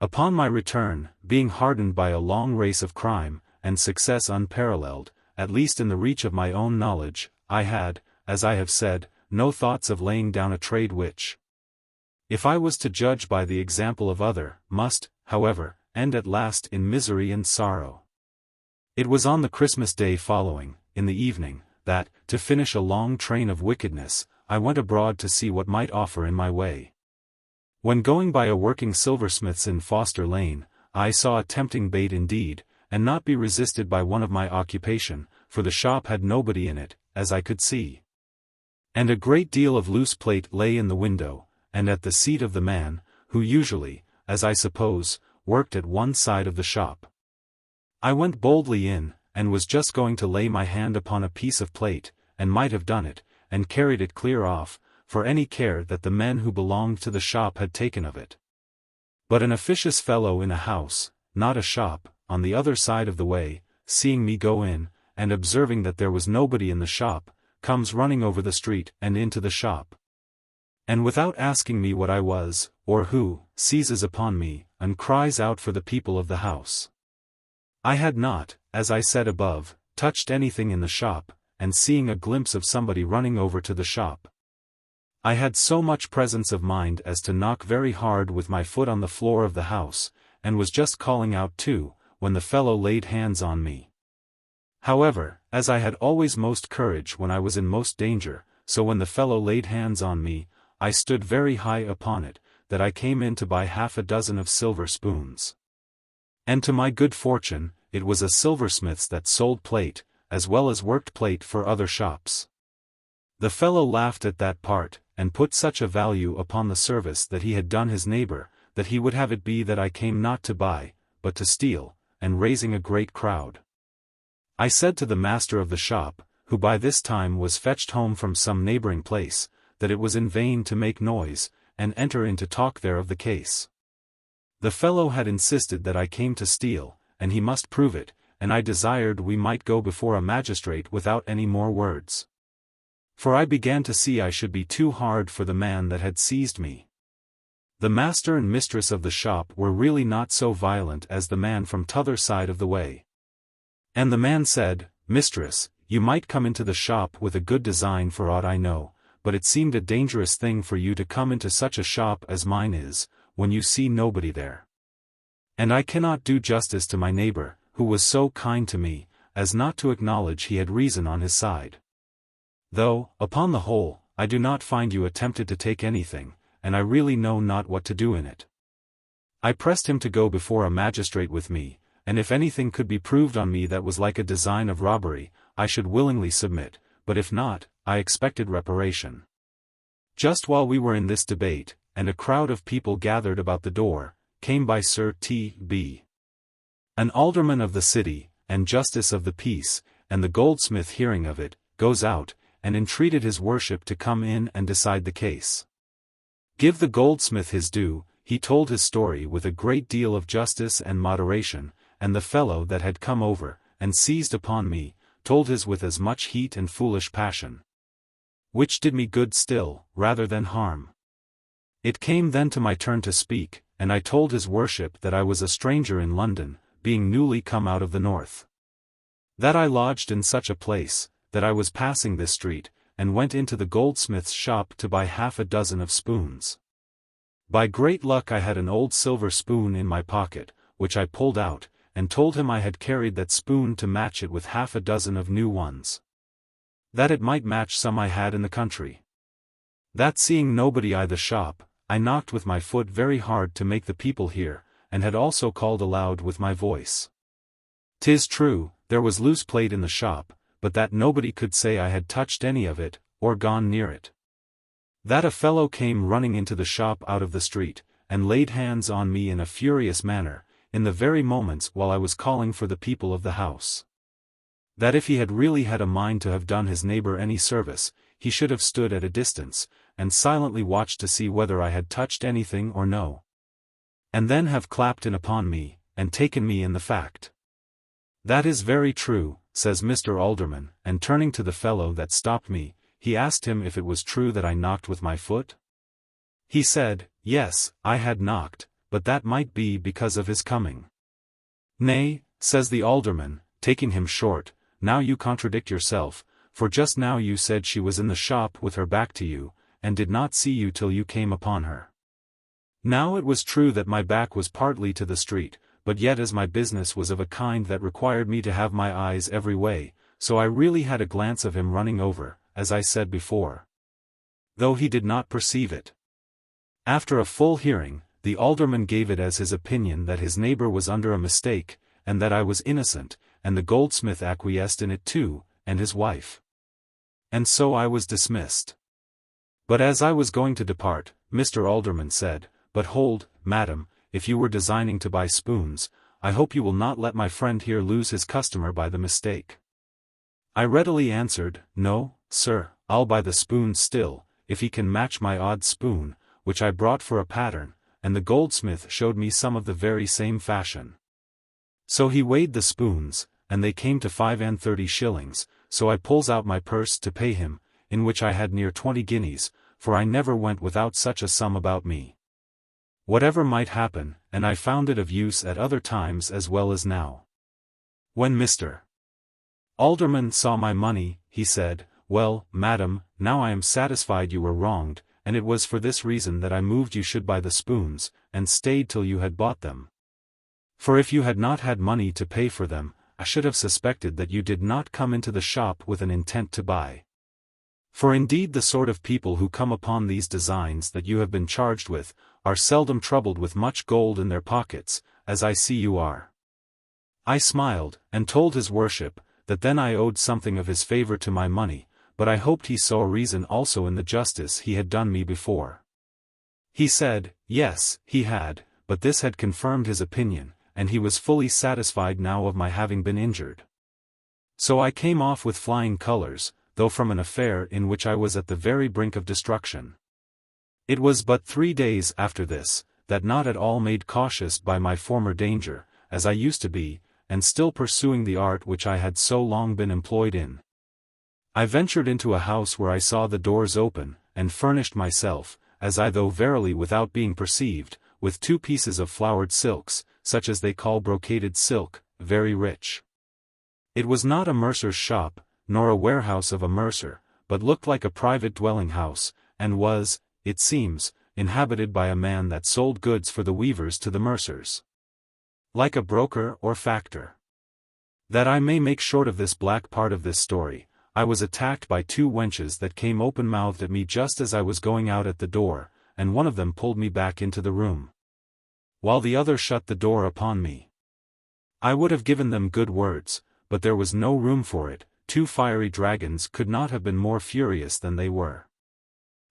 Speaker 1: Upon my return, being hardened by a long race of crime, and success unparalleled, at least in the reach of my own knowledge, I had, as I have said, no thoughts of laying down a trade which, if I was to judge by the example of other, must, however, end at last in misery and sorrow. It was on the Christmas day following, in the evening, that, to finish a long train of wickedness, I went abroad to see what might offer in my way. When going by a working silversmith's in Foster Lane, I saw a tempting bait indeed, and not be resisted by one of my occupation, for the shop had nobody in it, as I could see. And a great deal of loose plate lay in the window, and at the seat of the man, who usually, as I suppose, worked at one side of the shop. I went boldly in, and was just going to lay my hand upon a piece of plate, and might have done it, and carried it clear off, for any care that the men who belonged to the shop had taken of it. But an officious fellow in a house, not a shop, on the other side of the way, seeing me go in, and observing that there was nobody in the shop, comes running over the street and into the shop. And without asking me what I was, or who, seizes upon me, and cries out for the people of the house. I had not, as I said above, touched anything in the shop, and seeing a glimpse of somebody running over to the shop, I had so much presence of mind as to knock very hard with my foot on the floor of the house, and was just calling out too, when the fellow laid hands on me. However, as I had always most courage when I was in most danger, so when the fellow laid hands on me, I stood very high upon it, that I came in to buy 6 of silver spoons. And to my good fortune, it was a silversmith's that sold plate, as well as worked plate for other shops. The fellow laughed at that part, and put such a value upon the service that he had done his neighbor, that he would have it be that I came not to buy, but to steal, and raising a great crowd. I said to the master of the shop, who by this time was fetched home from some neighboring place, that it was in vain to make noise, and enter into talk there of the case. The fellow had insisted that I came to steal, and he must prove it, and I desired we might go before a magistrate without any more words. For I began to see I should be too hard for the man that had seized me. The master and mistress of the shop were really not so violent as the man from t'other side of the way. And the man said, "Mistress, you might come into the shop with a good design for aught I know, but it seemed a dangerous thing for you to come into such a shop as mine is, when you see nobody there. And I cannot do justice to my neighbor, who was so kind to me, as not to acknowledge he had reason on his side. Though, upon the whole, I do not find you attempted to take anything, and I really know not what to do in it." I pressed him to go before a magistrate with me, and if anything could be proved on me that was like a design of robbery, I should willingly submit, but if not, I expected reparation. Just while we were in this debate, and a crowd of people gathered about the door, came by Sir T.B., an alderman of the city, and justice of the peace, and the goldsmith hearing of it, goes out, and entreated his worship to come in and decide the case. Give the goldsmith his due, he told his story with a great deal of justice and moderation, and the fellow that had come over, and seized upon me, told his with as much heat and foolish passion. Which did me good still, rather than harm. It came then to my turn to speak, and I told his worship that I was a stranger in London, being newly come out of the north. That I lodged in such a place, that I was passing this street, and went into the goldsmith's shop to buy half a dozen of spoons. By great luck I had an old silver spoon in my pocket, which I pulled out, and told him I had carried that spoon to match it with half a dozen of new ones. That it might match some I had in the country. That seeing nobody I the shop, I knocked with my foot very hard to make the people hear, and had also called aloud with my voice. 'Tis true, there was loose plate in the shop, but that nobody could say I had touched any of it, or gone near it. That a fellow came running into the shop out of the street, and laid hands on me in a furious manner, in the very moments while I was calling for the people of the house. That if he had really had a mind to have done his neighbor any service, he should have stood at a distance, and silently watched to see whether I had touched anything or no. And then have clapped in upon me, and taken me in the fact. That is very true, says Mr. Alderman, and turning to the fellow that stopped me, he asked him if it was true that I knocked with my foot? He said, yes, I had knocked, but that might be because of his coming. Nay, says the alderman, taking him short, now you contradict yourself, for just now you said she was in the shop with her back to you, and did not see you till you came upon her. Now it was true that my back was partly to the street, but yet as my business was of a kind that required me to have my eyes every way, so I really had a glance of him running over, as I said before. Though he did not perceive it. After a full hearing, the alderman gave it as his opinion that his neighbor was under a mistake, and that I was innocent, and the goldsmith acquiesced in it too, and his wife. And so I was dismissed. But as I was going to depart, Mr. Alderman said, "But hold, madam, if you were designing to buy spoons, I hope you will not let my friend here lose his customer by the mistake." I readily answered, "No, sir, I'll buy the spoons still, if he can match my odd spoon, which I brought for a pattern," and the goldsmith showed me some of the very same fashion. So he weighed the spoons, and they came to 35 shillings, so I pulls out my purse to pay him, in which I had near 20 guineas, for I never went without such a sum about me. Whatever might happen, and I found it of use at other times as well as now. When Mr. Alderman saw my money, he said, "Well, madam, now I am satisfied you were wronged, and it was for this reason that I moved you should buy the spoons, and stayed till you had bought them. For if you had not had money to pay for them, I should have suspected that you did not come into the shop with an intent to buy. For indeed the sort of people who come upon these designs that you have been charged with, are seldom troubled with much gold in their pockets, as I see you are." I smiled, and told his worship, that then I owed something of his favour to my money, but I hoped he saw reason also in the justice he had done me before. He said, yes, he had, but this had confirmed his opinion, and he was fully satisfied now of my having been injured. So I came off with flying colors, though from an affair in which I was at the very brink of destruction. It was but 3 days after this, that not at all made cautious by my former danger, as I used to be, and still pursuing the art which I had so long been employed in, I ventured into a house where I saw the doors open, and furnished myself, as I though verily without being perceived, with 2 pieces of flowered silks, such as they call brocaded silk, very rich. It was not a mercer's shop, nor a warehouse of a mercer, but looked like a private dwelling house, and was, it seems, inhabited by a man that sold goods for the weavers to the mercers. Like a broker or factor. That I may make short of this black part of this story, I was attacked by 2 wenches that came open-mouthed at me just as I was going out at the door, and one of them pulled me back into the room, while the other shut the door upon me. I would have given them good words, but there was no room for it. 2 fiery dragons could not have been more furious than they were.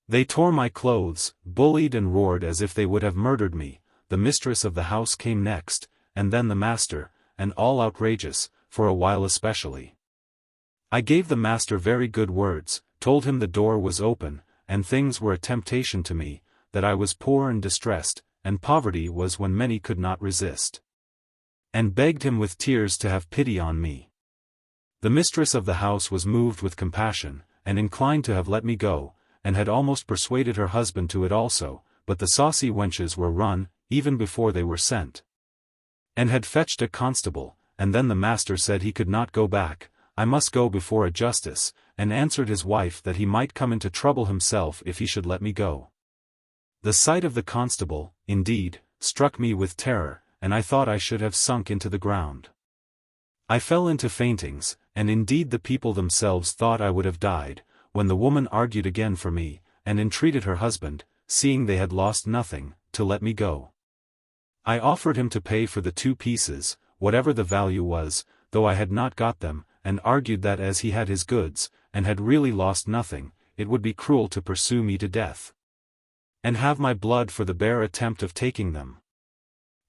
Speaker 1: They tore my clothes, bullied and roared as if they would have murdered me. The mistress of the house came next, and then the master, and all outrageous, for a while especially. I gave the master very good words, told him the door was open, and things were a temptation to me, that I was poor and distressed, and poverty was when many could not resist. And begged him with tears to have pity on me. The mistress of the house was moved with compassion, and inclined to have let me go, and had almost persuaded her husband to it also, but the saucy wenches were run, even before they were sent, and had fetched a constable, and then the master said he could not go back, I must go before a justice, and answered his wife that he might come into trouble himself if he should let me go. The sight of the constable, indeed, struck me with terror, and I thought I should have sunk into the ground. I fell into faintings, and indeed the people themselves thought I would have died, when the woman argued again for me, and entreated her husband, seeing they had lost nothing, to let me go. I offered him to pay for the 2 pieces, whatever the value was, though I had not got them, and argued that as he had his goods, and had really lost nothing, it would be cruel to pursue me to death, and have my blood for the bare attempt of taking them.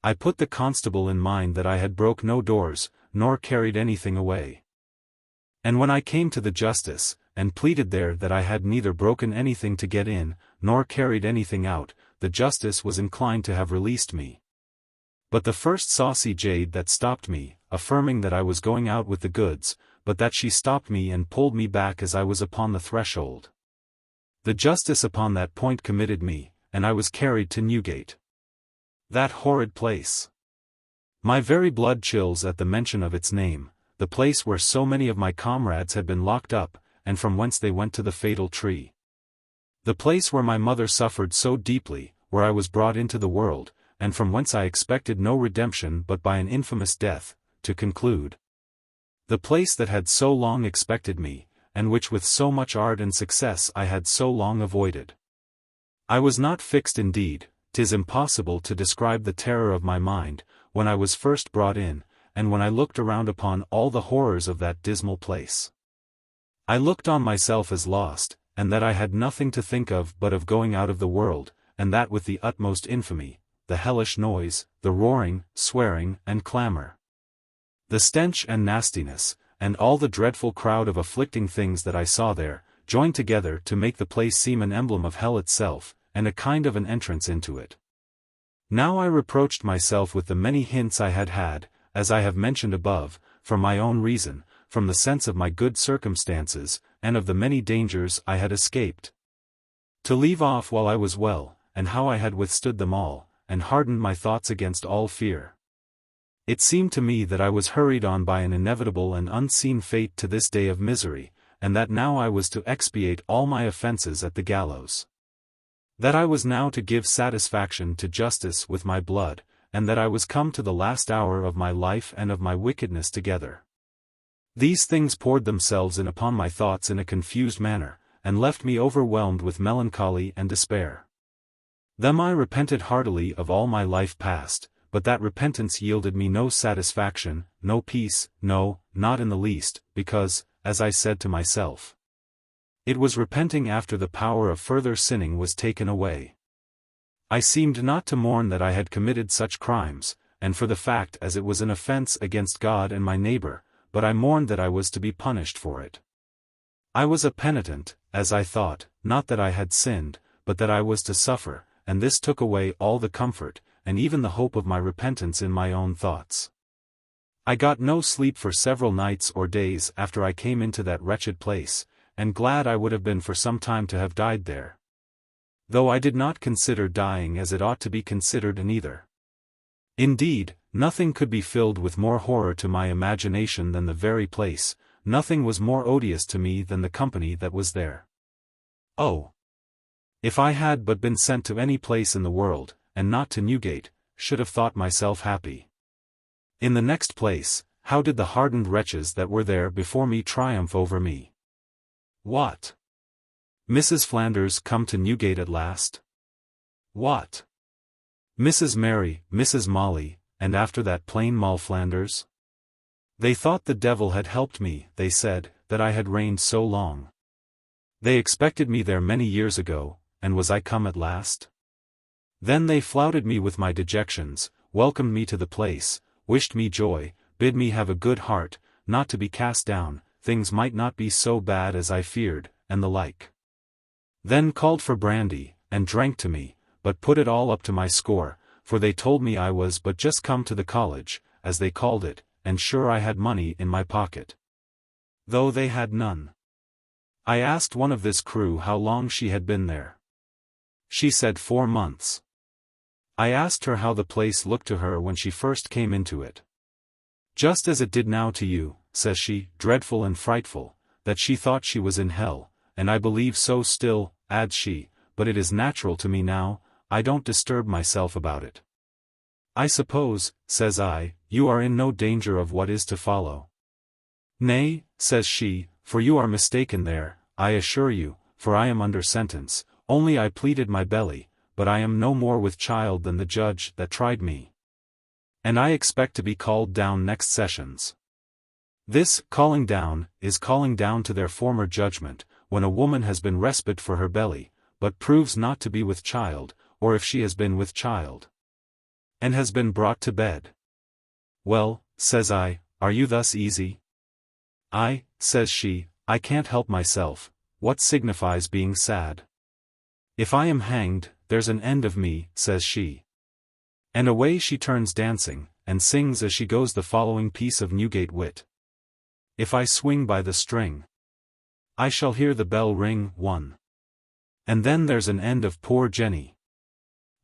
Speaker 1: I put the constable in mind that I had broke no doors, nor carried anything away. And when I came to the justice, and pleaded there that I had neither broken anything to get in, nor carried anything out, the justice was inclined to have released me. But the first saucy jade that stopped me, affirming that I was going out with the goods, but that she stopped me and pulled me back as I was upon the threshold. The justice upon that point committed me, and I was carried to Newgate. That horrid place! My very blood chills at the mention of its name, the place where so many of my comrades had been locked up, and from whence they went to the fatal tree. The place where my mother suffered so deeply, where I was brought into the world, and from whence I expected no redemption but by an infamous death, to conclude. The place that had so long expected me, and which with so much art and success I had so long avoided. I was not fixed indeed, 'tis impossible to describe the terror of my mind, when I was first brought in, and when I looked around upon all the horrors of that dismal place. I looked on myself as lost, and that I had nothing to think of but of going out of the world, and that with the utmost infamy, the hellish noise, the roaring, swearing, and clamor, the stench and nastiness, and all the dreadful crowd of afflicting things that I saw there, joined together to make the place seem an emblem of hell itself, and a kind of an entrance into it. Now I reproached myself with the many hints I had had, as I have mentioned above, for my own reason, from the sense of my good circumstances, and of the many dangers I had escaped. To leave off while I was well, and how I had withstood them all, and hardened my thoughts against all fear. It seemed to me that I was hurried on by an inevitable and unseen fate to this day of misery, and that now I was to expiate all my offences at the gallows. That I was now to give satisfaction to justice with my blood, and that I was come to the last hour of my life and of my wickedness together. These things poured themselves in upon my thoughts in a confused manner, and left me overwhelmed with melancholy and despair. Then I repented heartily of all my life past, but that repentance yielded me no satisfaction, no peace, no, not in the least, because, as I said to myself, It was repenting after the power of further sinning was taken away. I seemed not to mourn that I had committed such crimes, and for the fact as it was an offense against God and my neighbor, but I mourned that I was to be punished for it. I was a penitent, as I thought, not that I had sinned, but that I was to suffer, and this took away all the comfort, and even the hope of my repentance in my own thoughts. I got no sleep for several nights or days after I came into that wretched place, and glad I would have been for some time to have died there. Though I did not consider dying as it ought to be considered neither. Indeed, nothing could be filled with more horror to my imagination than the very place, nothing was more odious to me than the company that was there. Oh! If I had but been sent to any place in the world, and not to Newgate, should have thought myself happy. In the next place, how did the hardened wretches that were there before me triumph over me? What? Mrs. Flanders come to Newgate at last? What? Mrs. Mary, Mrs. Molly, and after that plain Moll Flanders? They thought the devil had helped me, they said, that I had reigned so long. They expected me there many years ago, and was I come at last? Then they flouted me with my dejections, welcomed me to the place, wished me joy, bid me have a good heart, not to be cast down, things might not be so bad as I feared, and the like. Then called for brandy, and drank to me, but put it all up to my score, for they told me I was but just come to the college, as they called it, and sure I had money in my pocket. Though they had none. I asked one of this crew how long she had been there. She said 4 months. I asked her how the place looked to her when she first came into it. Just as it did now to you, says she, dreadful and frightful, that she thought she was in hell, and I believe so still, adds she, but it is natural to me now, I don't disturb myself about it. I suppose, says I, you are in no danger of what is to follow. Nay, says she, for you are mistaken there, I assure you, for I am under sentence, only I pleaded my belly, but I am no more with child than the judge that tried me. And I expect to be called down next sessions. This, calling down, is calling down to their former judgment, when a woman has been respite for her belly, but proves not to be with child, or if she has been with child, and has been brought to bed. Well, says I, are you thus easy? Says she, I can't help myself, what signifies being sad? If I am hanged, there's an end of me, says she. And away she turns dancing, and sings as she goes the following piece of Newgate wit. If I swing by the string, I shall hear the bell ring, 1. And then there's an end of poor Jenny.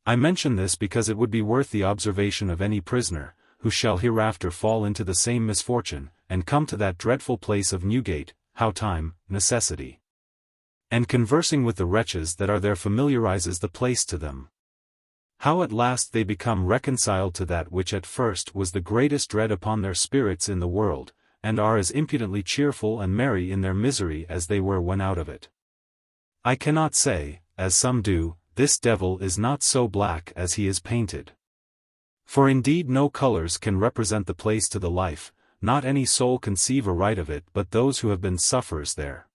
Speaker 1: I mention this because it would be worth the observation of any prisoner, who shall hereafter fall into the same misfortune, and come to that dreadful place of Newgate, how time, necessity, and conversing with the wretches that are there familiarizes the place to them. How at last they become reconciled to that which at first was the greatest dread upon their spirits in the world, and are as impudently cheerful and merry in their misery as they were when out of it. I cannot say, as some do, this devil is not so black as he is painted. For indeed no colors can represent the place to the life, not any soul conceive a right of it but those who have been sufferers there.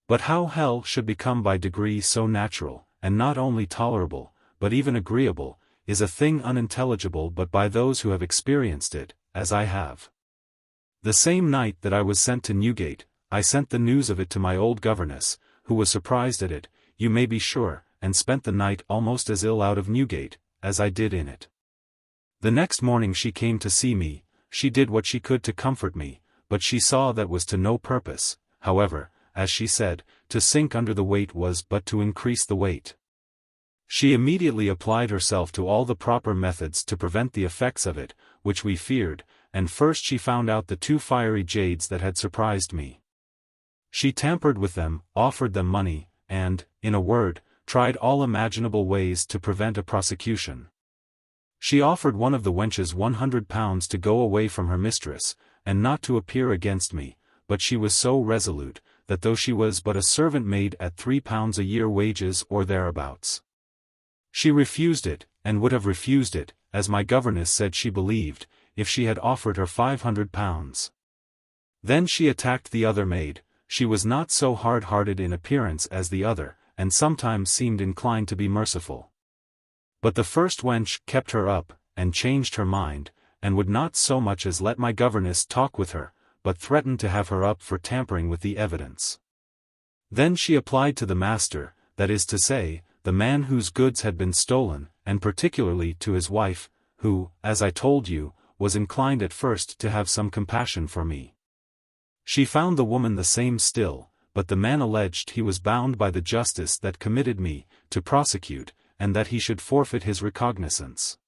Speaker 1: But how hell should become by degree so natural, and not only tolerable, but even agreeable, is a thing unintelligible but by those who have experienced it, as I have. The same night that I was sent to Newgate, I sent the news of it to my old governess, who was surprised at it, you may be sure, and spent the night almost as ill out of Newgate, as I did in it. The next morning she came to see me, she did what she could to comfort me, but she saw that was to no purpose, however, as she said, to sink under the weight was but to increase the weight. She immediately applied herself to all the proper methods to prevent the effects of it, which we feared, and first she found out the 2 fiery jades that had surprised me. She tampered with them, offered them money, and, in a word, tried all imaginable ways to prevent a prosecution. She offered one of the wenches £100 to go away from her mistress, and not to appear against me, but she was so resolute, that though she was but a servant maid at £3 a year wages or thereabouts, she refused it, and would have refused it, as my governess said she believed, if she had offered her £500. Then she attacked the other maid, she was not so hard-hearted in appearance as the other, and sometimes seemed inclined to be merciful. But the first wench kept her up, and changed her mind, and would not so much as let my governess talk with her, but threatened to have her up for tampering with the evidence. Then she applied to the master, that is to say, the man whose goods had been stolen, and particularly to his wife, who, as I told you, was inclined at first to have some compassion for me. She found the woman the same still, but the man alleged he was bound by the justice that committed me, to prosecute, and that he should forfeit his recognizance.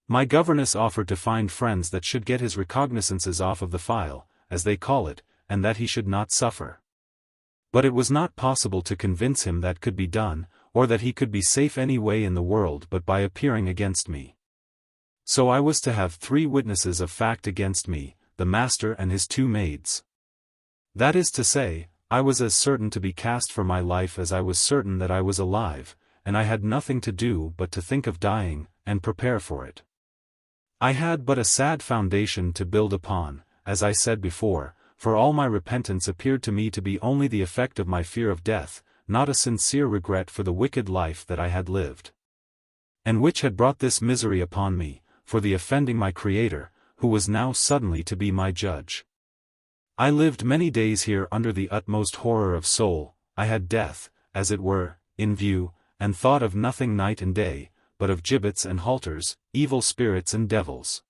Speaker 1: My governess offered to find friends that should get his recognizances off of the file, as they call it, and that he should not suffer. But it was not possible to convince him that could be done, or that he could be safe any way in the world but by appearing against me. So I was to have 3 witnesses of fact against me, the master and his 2 maids. That is to say, I was as certain to be cast for my life as I was certain that I was alive, and I had nothing to do but to think of dying, and prepare for it. I had but a sad foundation to build upon, as I said before, for all my repentance appeared to me to be only the effect of my fear of death, not a sincere regret for the wicked life that I had lived, and which had brought this misery upon me, for the offending my Creator, who was now suddenly to be my judge. I lived many days here under the utmost horror of soul. I had death, as it were, in view, and thought of nothing night and day, but of gibbets and halters, evil spirits and devils.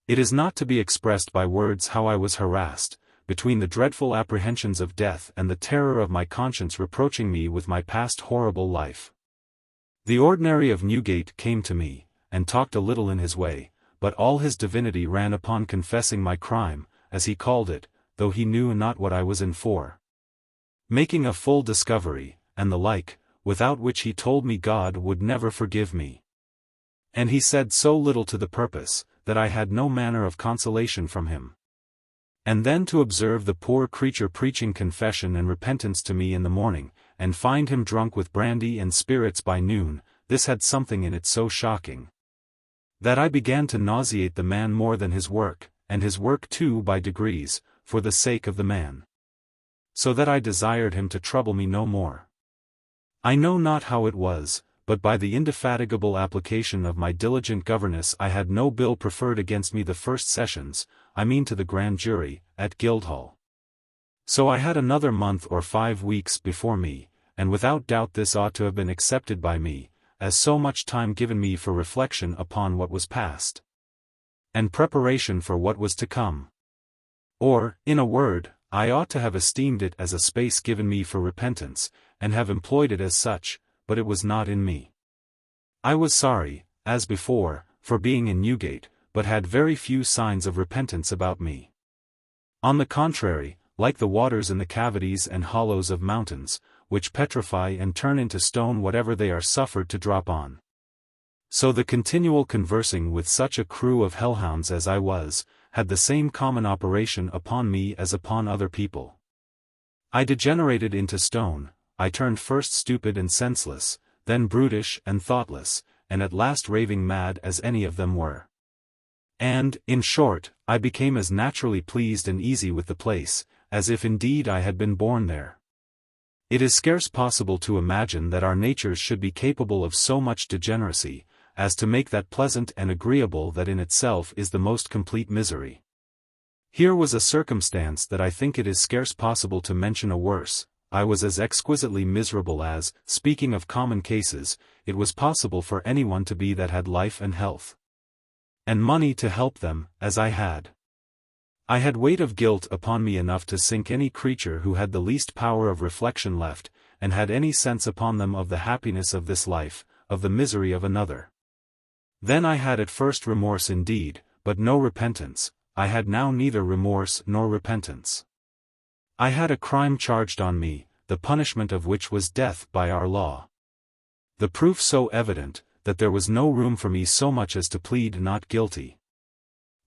Speaker 1: It is not to be expressed by words how I was harassed, between the dreadful apprehensions of death and the terror of my conscience reproaching me with my past horrible life. The ordinary of Newgate came to me, and talked a little in his way, but all his divinity ran upon confessing my crime, as he called it, though he knew not what I was in for. Making a full discovery, and the like, without which he told me God would never forgive me. And he said so little to the purpose, that I had no manner of consolation from him. And then to observe the poor creature preaching confession and repentance to me in the morning, and find him drunk with brandy and spirits by noon, this had something in it so shocking, that I began to nauseate the man more than his work, and his work too by degrees, for the sake of the man. So that I desired him to trouble me no more. I know not how it was, but by the indefatigable application of my diligent governess I had no bill preferred against me the first sessions, I mean to the grand jury, at Guildhall. So I had another month or 5 weeks before me, and without doubt this ought to have been accepted by me, as so much time given me for reflection upon what was past, and preparation for what was to come. Or, in a word, I ought to have esteemed it as a space given me for repentance, and have employed it as such, but it was not in me. I was sorry, as before, for being in Newgate, but had very few signs of repentance about me. On the contrary, like the waters in the cavities and hollows of mountains, which petrify and turn into stone whatever they are suffered to drop on. So the continual conversing with such a crew of hellhounds as I was, had the same common operation upon me as upon other people. I degenerated into stone, I turned first stupid and senseless, then brutish and thoughtless, and at last raving mad as any of them were. And, in short, I became as naturally pleased and easy with the place, as if indeed I had been born there. It is scarce possible to imagine that our natures should be capable of so much degeneracy, as to make that pleasant and agreeable that in itself is the most complete misery. Here was a circumstance that I think it is scarce possible to mention a worse. I was as exquisitely miserable as, speaking of common cases, it was possible for anyone to be that had life and health, and money to help them, as I had. I had weight of guilt upon me enough to sink any creature who had the least power of reflection left, and had any sense upon them of the happiness of this life, of the misery of another. Then I had at first remorse indeed, but no repentance. I had now neither remorse nor repentance. I had a crime charged on me, the punishment of which was death by our law. The proof so evident, that there was no room for me so much as to plead not guilty.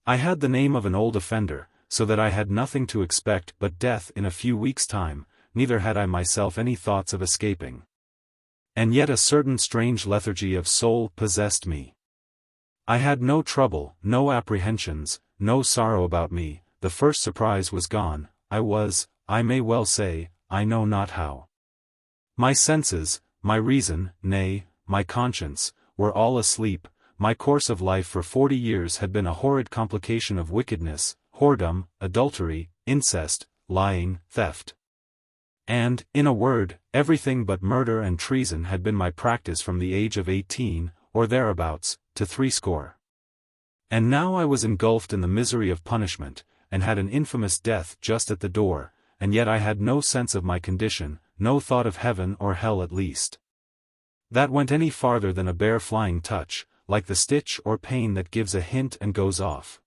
Speaker 1: I had the name of an old offender, so that I had nothing to expect but death in a few weeks' time, neither had I myself any thoughts of escaping. And yet a certain strange lethargy of soul possessed me. I had no trouble, no apprehensions, no sorrow about me. The first surprise was gone. I was, I may well say, I know not how. My senses, my reason, nay, my conscience, were all asleep. My course of life for 40 years had been a horrid complication of wickedness, whoredom, adultery, incest, lying, theft. And, in a word, everything but murder and treason had been my practice from the age of 18, or thereabouts, to 60. And now I was engulfed in the misery of punishment, and had an infamous death just at the door, and yet I had no sense of my condition, no thought of heaven or hell at least. That went any farther than a bare flying touch, like the stitch or pain that gives a hint and goes off.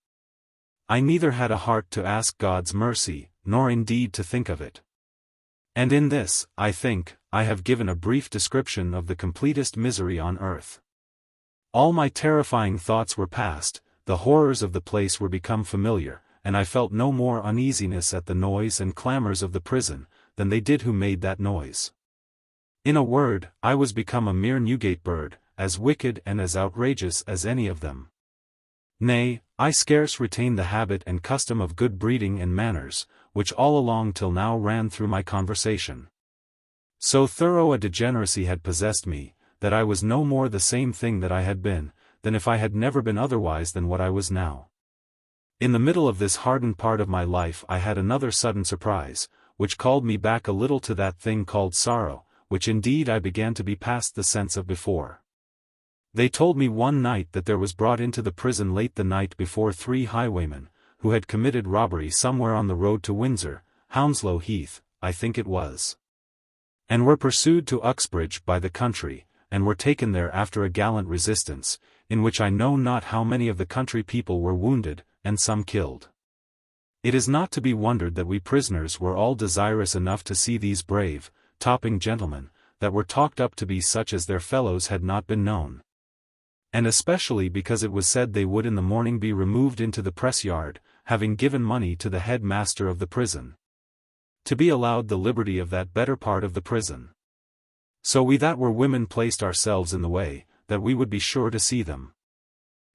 Speaker 1: I neither had a heart to ask God's mercy, nor indeed to think of it. And in this, I think, I have given a brief description of the completest misery on earth. All my terrifying thoughts were past, the horrors of the place were become familiar, and I felt no more uneasiness at the noise and clamors of the prison, than they did who made that noise. In a word, I was become a mere Newgate bird, as wicked and as outrageous as any of them. Nay, I scarce retained the habit and custom of good breeding and manners, which all along till now ran through my conversation. So thorough a degeneracy had possessed me, that I was no more the same thing that I had been, than if I had never been otherwise than what I was now. In the middle of this hardened part of my life I had another sudden surprise, which called me back a little to that thing called sorrow, which indeed I began to be past the sense of before. They told me one night that there was brought into the prison late the night before 3 highwaymen, who had committed robbery somewhere on the road to Windsor, Hounslow Heath, I think it was, and were pursued to Uxbridge by the country, and were taken there after a gallant resistance, in which I know not how many of the country people were wounded, and some killed. It is not to be wondered that we prisoners were all desirous enough to see these brave, topping gentlemen, that were talked up to be such as their fellows had not been known. And especially because it was said they would in the morning be removed into the press yard, having given money to the head master of the prison, to be allowed the liberty of that better part of the prison. So we that were women placed ourselves in the way, that we would be sure to see them.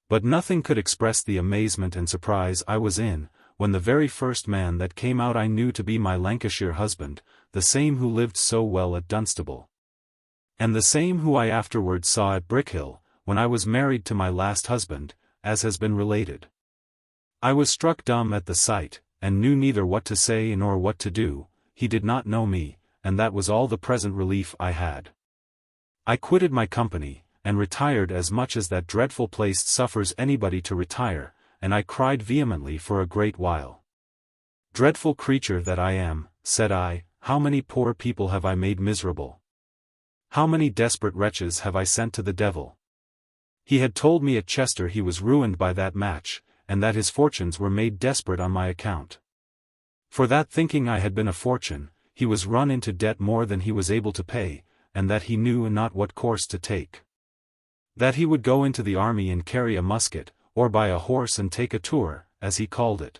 Speaker 1: But nothing could express the amazement and surprise I was in, when the very first man that came out I knew to be my Lancashire husband, the same who lived so well at Dunstable, and the same who I afterwards saw at Brickhill, when I was married to my last husband, as has been related. I was struck dumb at the sight, and knew neither what to say nor what to do. He did not know me, and that was all the present relief I had. I quitted my company, and retired as much as that dreadful place suffers anybody to retire, and I cried vehemently for a great while. Dreadful creature that I am, said I, how many poor people have I made miserable? How many desperate wretches have I sent to the devil? He had told me at Chester he was ruined by that match, and that his fortunes were made desperate on my account. For that thinking I had been a fortune, he was run into debt more than he was able to pay, and that he knew not what course to take. That he would go into the army and carry a musket, or buy a horse and take a tour, as he called it.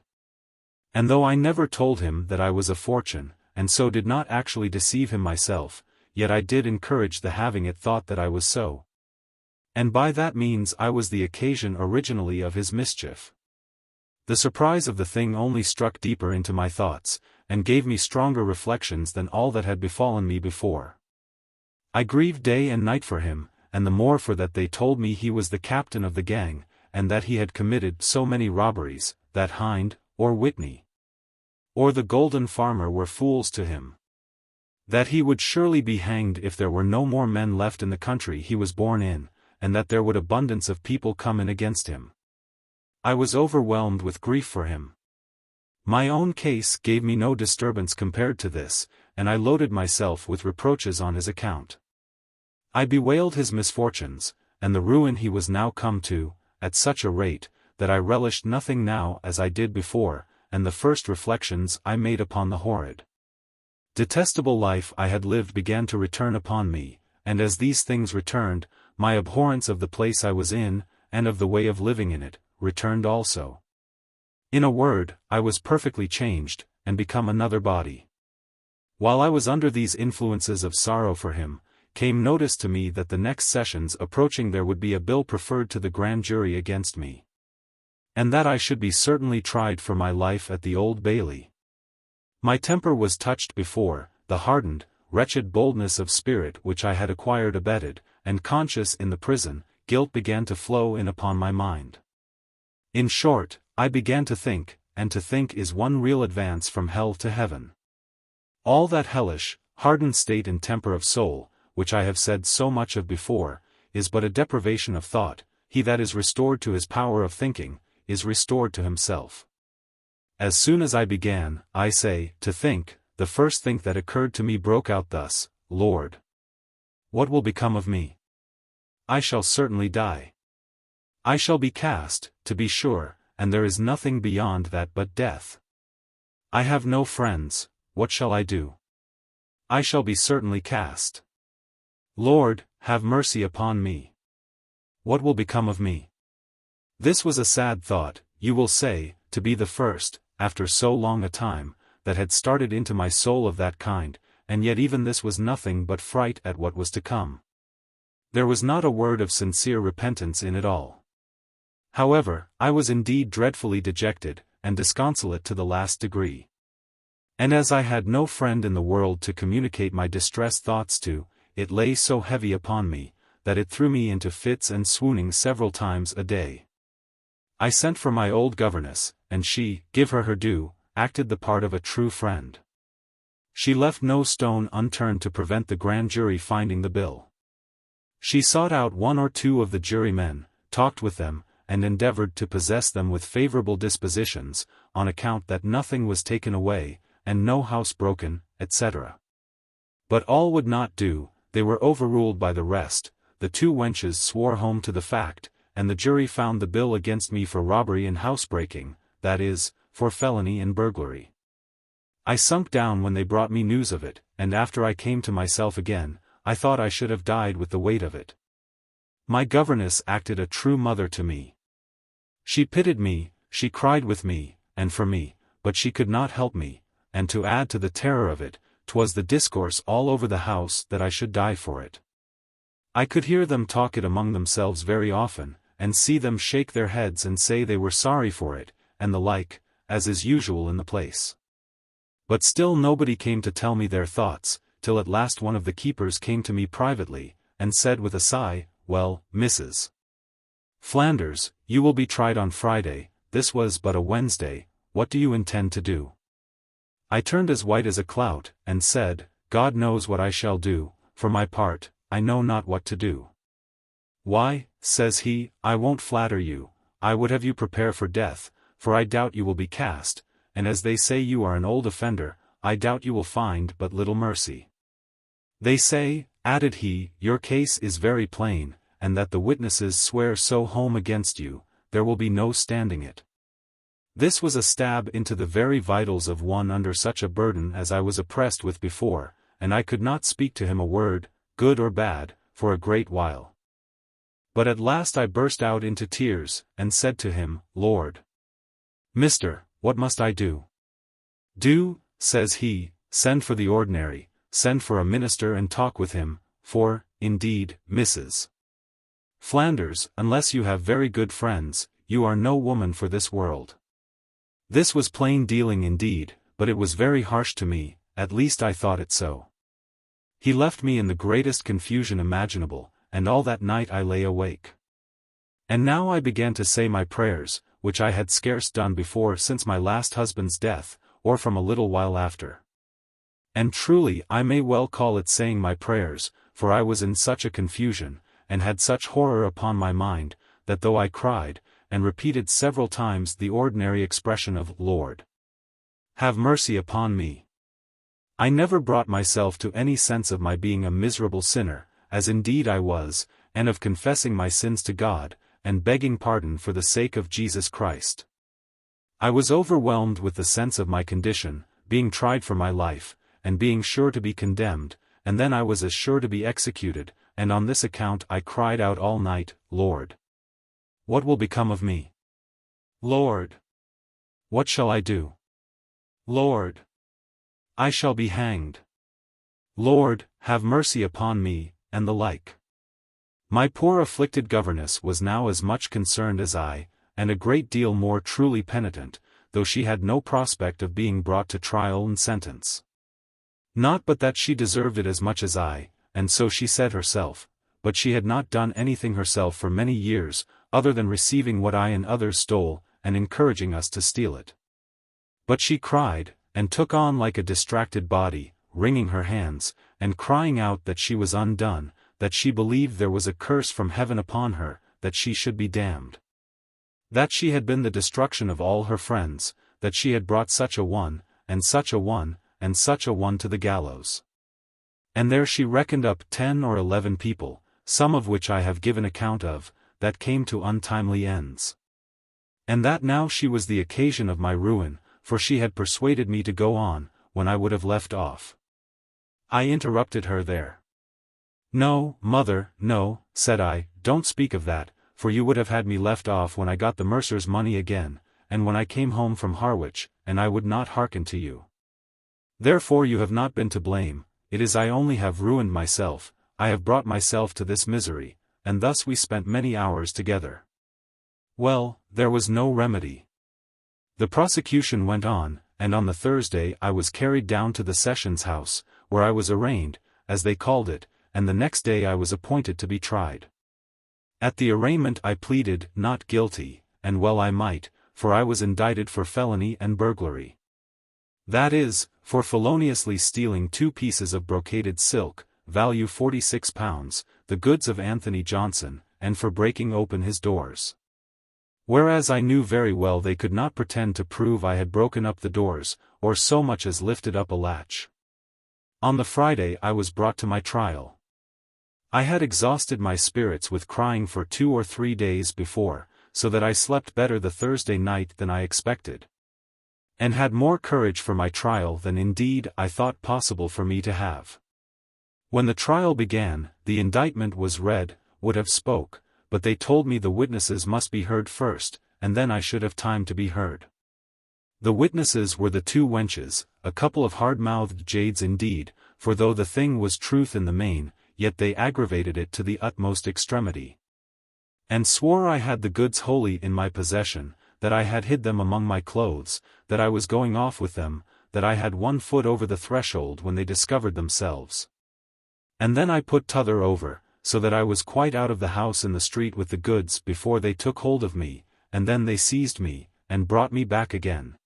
Speaker 1: And though I never told him that I was a fortune, and so did not actually deceive him myself, yet I did encourage the having it thought that I was so. And by that means I was the occasion originally of his mischief. The surprise of the thing only struck deeper into my thoughts, and gave me stronger reflections than all that had befallen me before. I grieved day and night for him, and the more for that they told me he was the captain of the gang, and that he had committed so many robberies, that Hind, or Whitney, or the Golden Farmer were fools to him. That he would surely be hanged if there were no more men left in the country he was born in, and that there would abundance of people come in against him. I was overwhelmed with grief for him. My own case gave me no disturbance compared to this, and I loaded myself with reproaches on his account. I bewailed his misfortunes, and the ruin he was now come to, at such a rate, that I relished nothing now as I did before, and the first reflections I made upon the horrid, detestable life I had lived began to return upon me, and as these things returned, my abhorrence of the place I was in, and of the way of living in it, returned also. In a word, I was perfectly changed, and become another body. While I was under these influences of sorrow for him, came notice to me that the next sessions approaching there would be a bill preferred to the grand jury against me, and that I should be certainly tried for my life at the Old Bailey. My temper was touched before, the hardened, wretched boldness of spirit which I had acquired abated, and conscious in the prison, guilt began to flow in upon my mind. In short, I began to think, and to think is one real advance from hell to heaven. All that hellish, hardened state and temper of soul, which I have said so much of before, is but a deprivation of thought. He that is restored to his power of thinking, is restored to himself. As soon as I began, I say, to think, the first thing that occurred to me broke out thus: Lord, what will become of me? I shall certainly die. I shall be cast, to be sure, and there is nothing beyond that but death. I have no friends, what shall I do? I shall be certainly cast. Lord, have mercy upon me. What will become of me? This was a sad thought, you will say, to be the first, after so long a time, that had started into my soul of that kind, and yet even this was nothing but fright at what was to come. There was not a word of sincere repentance in it all. However, I was indeed dreadfully dejected, and disconsolate to the last degree. And as I had no friend in the world to communicate my distressed thoughts to, it lay so heavy upon me, that it threw me into fits and swooning several times a day. I sent for my old governess, and she, give her her due, acted the part of a true friend. She left no stone unturned to prevent the grand jury finding the bill. She sought out one or two of the jurymen, talked with them, and endeavored to possess them with favorable dispositions, on account that nothing was taken away, and no house broken, etc. But all would not do, they were overruled by the rest. The two wenches swore home to the fact, and the jury found the bill against me for robbery and housebreaking, that is, for felony and burglary. I sunk down when they brought me news of it, and after I came to myself again, I thought I should have died with the weight of it. My governess acted a true mother to me. She pitied me, she cried with me, and for me, but she could not help me, and to add to the terror of it, 'twas the discourse all over the house that I should die for it. I could hear them talk it among themselves very often, and see them shake their heads and say they were sorry for it, and the like, as is usual in the place. But still nobody came to tell me their thoughts, till at last one of the keepers came to me privately, and said with a sigh, "Well, Mrs. Flanders, you will be tried on Friday." This was but a Wednesday. "What do you intend to do?" I turned as white as a clout, and said, "God knows what I shall do, for my part, I know not what to do." "Why," says he, "I won't flatter you, I would have you prepare for death, for I doubt you will be cast, and as they say you are an old offender, I doubt you will find but little mercy. They say," added he, "your case is very plain, and that the witnesses swear so home against you, there will be no standing it." This was a stab into the very vitals of one under such a burden as I was oppressed with before, and I could not speak to him a word, good or bad, for a great while. But at last I burst out into tears, and said to him, "Lord, Mister, what must I do?" "Do," says he, "send for the ordinary, send for a minister and talk with him, for, indeed, Mrs. Flanders, unless you have very good friends, you are no woman for this world." This was plain dealing indeed, but it was very harsh to me, at least I thought it so. He left me in the greatest confusion imaginable, and all that night I lay awake. And now I began to say my prayers, which I had scarce done before since my last husband's death, or from a little while after. And truly I may well call it saying my prayers, for I was in such a confusion, and had such horror upon my mind, that though I cried, and repeated several times the ordinary expression of "Lord, have mercy upon me," I never brought myself to any sense of my being a miserable sinner, as indeed I was, and of confessing my sins to God, and begging pardon for the sake of Jesus Christ. I was overwhelmed with the sense of my condition, being tried for my life, and being sure to be condemned, and then I was as sure to be executed, and on this account I cried out all night, "Lord, what will become of me? Lord, what shall I do? Lord, I shall be hanged. Lord, have mercy upon me," and the like. My poor afflicted governess was now as much concerned as I, and a great deal more truly penitent, though she had no prospect of being brought to trial and sentence. Not but that she deserved it as much as I, and so she said herself, but she had not done anything herself for many years, other than receiving what I and others stole, and encouraging us to steal it. But she cried, and took on like a distracted body, wringing her hands, and crying out that she was undone, that she believed there was a curse from heaven upon her, that she should be damned. That she had been the destruction of all her friends, that she had brought such a one, and such a one, and such a one to the gallows. And there she reckoned up 10 or 11 people, some of which I have given account of, that came to untimely ends. And that now she was the occasion of my ruin, for she had persuaded me to go on, when I would have left off. I interrupted her there. No, mother, no, said I, don't speak of that, for you would have had me left off when I got the mercer's money again, and when I came home from Harwich, and I would not hearken to you. Therefore you have not been to blame, it is I only have ruined myself, I have brought myself to this misery, and thus we spent many hours together. Well, there was no remedy. The prosecution went on, and on the Thursday I was carried down to the Sessions House, where I was arraigned, as they called it, and the next day I was appointed to be tried. At the arraignment I pleaded not guilty, and well I might, for I was indicted for felony and burglary. That is, for feloniously stealing 2 pieces of brocaded silk, value £46, the goods of Anthony Johnson, and for breaking open his doors. Whereas I knew very well they could not pretend to prove I had broken up the doors, or so much as lifted up a latch. On the Friday I was brought to my trial. I had exhausted my spirits with crying for 2 or 3 days before, so that I slept better the Thursday night than I expected, and had more courage for my trial than indeed I thought possible for me to have. When the trial began, the indictment was read, would have spoke, but they told me the witnesses must be heard first, and then I should have time to be heard. The witnesses were the 2 wenches, a couple of hard-mouthed jades indeed, for though the thing was truth in the main, yet they aggravated it to the utmost extremity. And swore I had the goods wholly in my possession, that I had hid them among my clothes, that I was going off with them, that I had 1 foot over the threshold when they discovered themselves. And then I put t'other over, so that I was quite out of the house in the street with the goods before they took hold of me, and then they seized me, and brought me back again.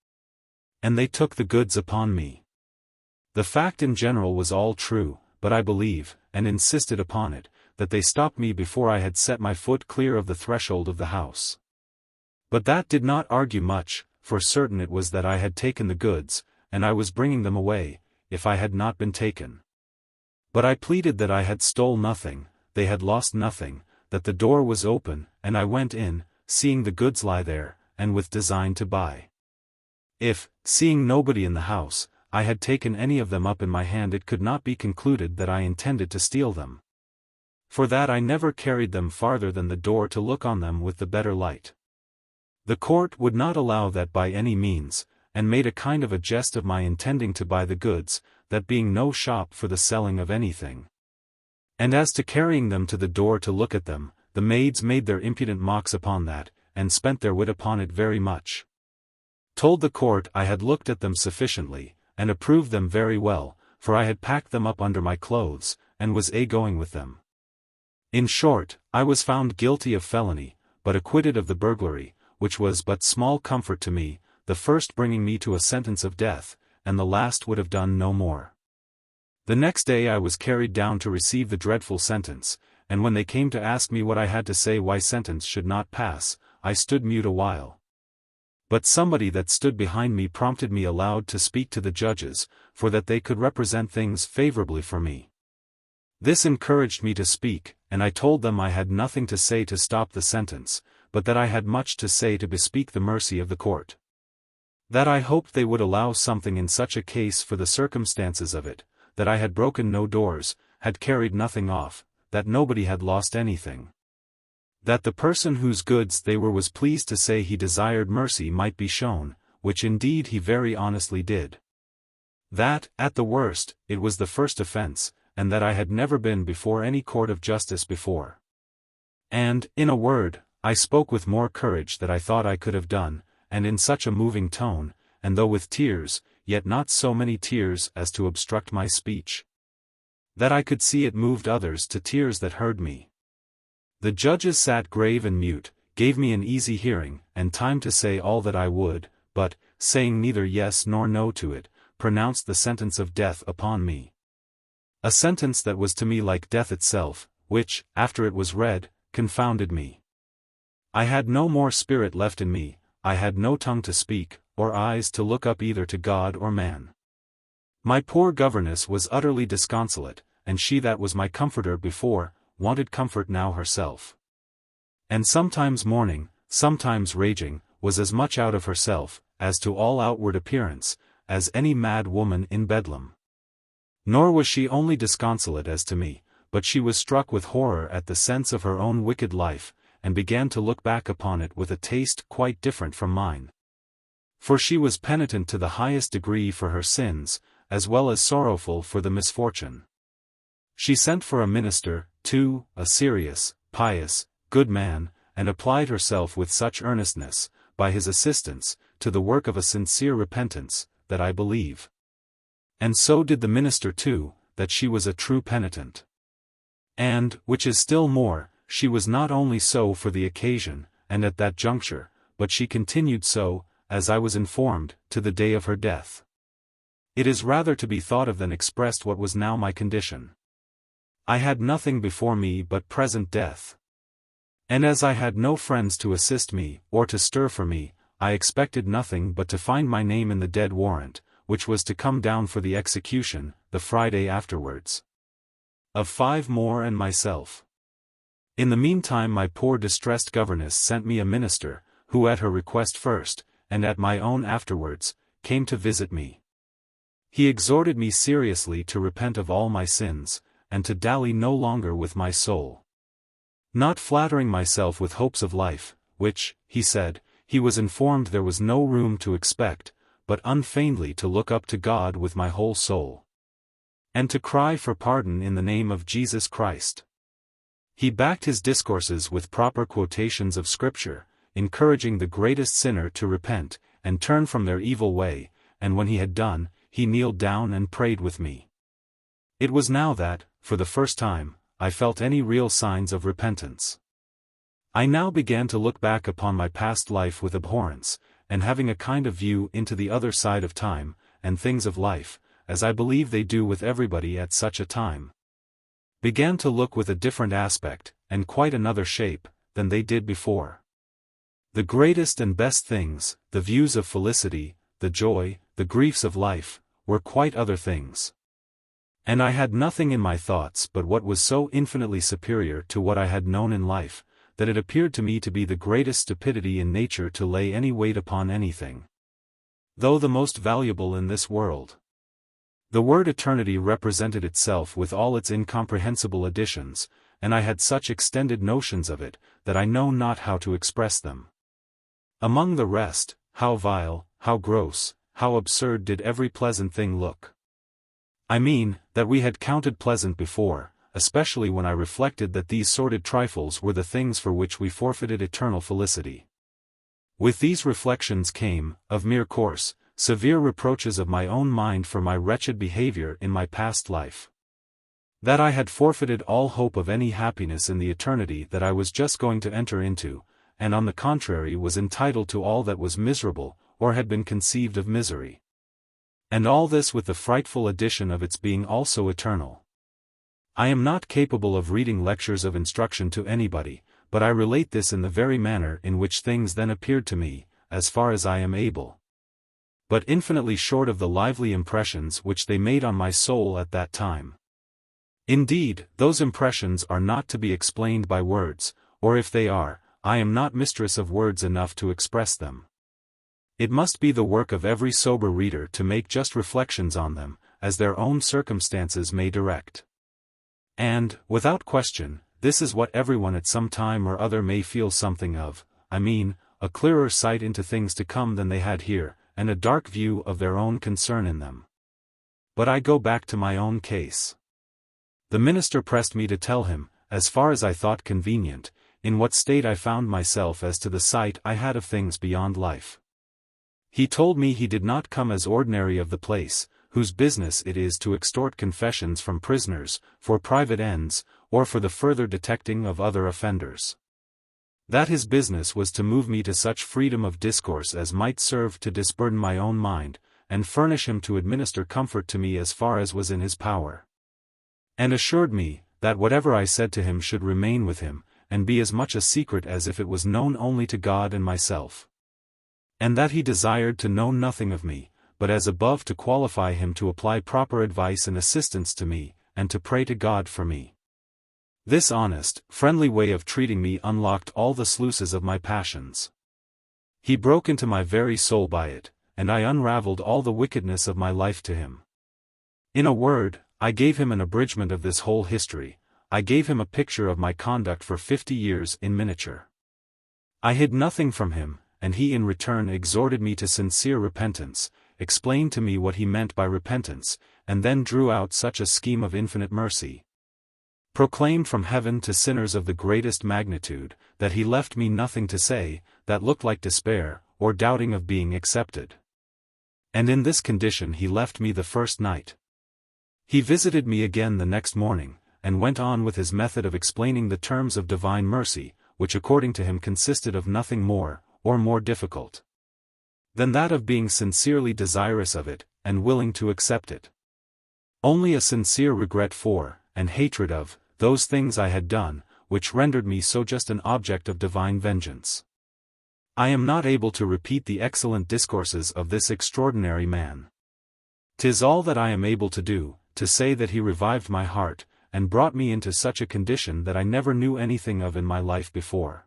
Speaker 1: And they took the goods upon me. The fact in general was all true, but I believe, and insisted upon it, that they stopped me before I had set my foot clear of the threshold of the house. But that did not argue much, for certain it was that I had taken the goods, and I was bringing them away, if I had not been taken. But I pleaded that I had stole nothing, they had lost nothing, that the door was open, and I went in, seeing the goods lie there, and with design to buy. If, seeing nobody in the house, I had taken any of them up in my hand, it could not be concluded that I intended to steal them. For that I never carried them farther than the door to look on them with the better light. The court would not allow that by any means, and made a kind of a jest of my intending to buy the goods, that being no shop for the selling of anything. And as to carrying them to the door to look at them, the maids made their impudent mocks upon that, and spent their wit upon it very much. Told the court I had looked at them sufficiently, and approved them very well, for I had packed them up under my clothes, and was going with them. In short, I was found guilty of felony, but acquitted of the burglary, which was but small comfort to me, the first bringing me to a sentence of death, and the last would have done no more. The next day I was carried down to receive the dreadful sentence, and when they came to ask me what I had to say why sentence should not pass, I stood mute a while. But somebody that stood behind me prompted me aloud to speak to the judges, for that they could represent things favorably for me. This encouraged me to speak, and I told them I had nothing to say to stop the sentence, but that I had much to say to bespeak the mercy of the court. That I hoped they would allow something in such a case for the circumstances of it, that I had broken no doors, had carried nothing off, that nobody had lost anything. That the person whose goods they were was pleased to say he desired mercy might be shown, which indeed he very honestly did. That, at the worst, it was the first offence, and that I had never been before any court of justice before. And, in a word, I spoke with more courage than I thought I could have done, and in such a moving tone, and though with tears, yet not so many tears as to obstruct my speech, that I could see it moved others to tears that heard me. The judges sat grave and mute, gave me an easy hearing, and time to say all that I would, but, saying neither yes nor no to it, pronounced the sentence of death upon me. A sentence that was to me like death itself, which, after it was read, confounded me. I had no more spirit left in me, I had no tongue to speak, or eyes to look up either to God or man. My poor governess was utterly disconsolate, and she that was my comforter before, wanted comfort now herself. And sometimes mourning, sometimes raging, was as much out of herself, as to all outward appearance, as any mad woman in Bedlam. Nor was she only disconsolate as to me, but she was struck with horror at the sense of her own wicked life, and began to look back upon it with a taste quite different from mine. For she was penitent to the highest degree for her sins, as well as sorrowful for the misfortune. She sent for a minister, too, a serious, pious, good man, and applied herself with such earnestness, by his assistance, to the work of a sincere repentance, that I believe. And so did the minister too, that she was a true penitent. And, which is still more, she was not only so for the occasion, and at that juncture, but she continued so, as I was informed, to the day of her death. It is rather to be thought of than expressed what was now my condition. I had nothing before me but present death. And as I had no friends to assist me, or to stir for me, I expected nothing but to find my name in the dead warrant, which was to come down for the execution, the Friday afterwards, of 5 more and myself. In the meantime my poor distressed governess sent me a minister, who at her request first, and at my own afterwards, came to visit me. He exhorted me seriously to repent of all my sins, and to dally no longer with my soul. Not flattering myself with hopes of life, which, he said, he was informed there was no room to expect, but unfeignedly to look up to God with my whole soul, and to cry for pardon in the name of Jesus Christ. He backed his discourses with proper quotations of Scripture, encouraging the greatest sinner to repent, and turn from their evil way, and when he had done, he kneeled down and prayed with me. It was now that, for the first time, I felt any real signs of repentance. I now began to look back upon my past life with abhorrence, and having a kind of view into the other side of time, and things of life, as I believe they do with everybody at such a time, began to look with a different aspect, and quite another shape, than they did before. The greatest and best things, the views of felicity, the joy, the griefs of life, were quite other things. And I had nothing in my thoughts but what was so infinitely superior to what I had known in life, that it appeared to me to be the greatest stupidity in nature to lay any weight upon anything, though the most valuable in this world. The word eternity represented itself with all its incomprehensible additions, and I had such extended notions of it, that I know not how to express them. Among the rest, how vile, how gross, how absurd did every pleasant thing look. I mean, that we had counted pleasant before, especially when I reflected that these sordid trifles were the things for which we forfeited eternal felicity. With these reflections came, of mere course, severe reproaches of my own mind for my wretched behavior in my past life. That I had forfeited all hope of any happiness in the eternity that I was just going to enter into, and on the contrary was entitled to all that was miserable, or had been conceived of misery. And all this with the frightful addition of its being also eternal. I am not capable of reading lectures of instruction to anybody, but I relate this in the very manner in which things then appeared to me, as far as I am able, but infinitely short of the lively impressions which they made on my soul at that time. Indeed, those impressions are not to be explained by words, or if they are, I am not mistress of words enough to express them. It must be the work of every sober reader to make just reflections on them, as their own circumstances may direct. And, without question, this is what everyone at some time or other may feel something of, I mean, a clearer sight into things to come than they had here, and a dark view of their own concern in them. But I go back to my own case. The minister pressed me to tell him, as far as I thought convenient, in what state I found myself as to the sight I had of things beyond life. He told me he did not come as ordinary of the place, whose business it is to extort confessions from prisoners, for private ends, or for the further detecting of other offenders. That his business was to move me to such freedom of discourse as might serve to disburden my own mind, and furnish him to administer comfort to me as far as was in his power. And assured me, that whatever I said to him should remain with him, and be as much a secret as if it was known only to God and myself. And that he desired to know nothing of me, but as above to qualify him to apply proper advice and assistance to me, and to pray to God for me. This honest, friendly way of treating me unlocked all the sluices of my passions. He broke into my very soul by it, and I unravelled all the wickedness of my life to him. In a word, I gave him an abridgment of this whole history. I gave him a picture of my conduct for 50 years in miniature. I hid nothing from him, and he in return exhorted me to sincere repentance, explained to me what he meant by repentance, and then drew out such a scheme of infinite mercy, proclaimed from heaven to sinners of the greatest magnitude, that he left me nothing to say, that looked like despair, or doubting of being accepted. And in this condition he left me the first night. He visited me again the next morning, and went on with his method of explaining the terms of divine mercy, which according to him consisted of nothing more, or more difficult, than that of being sincerely desirous of it, and willing to accept it. Only a sincere regret for, and hatred of, those things I had done, which rendered me so just an object of divine vengeance. I am not able to repeat the excellent discourses of this extraordinary man. 'Tis all that I am able to do, to say that he revived my heart, and brought me into such a condition that I never knew anything of in my life before.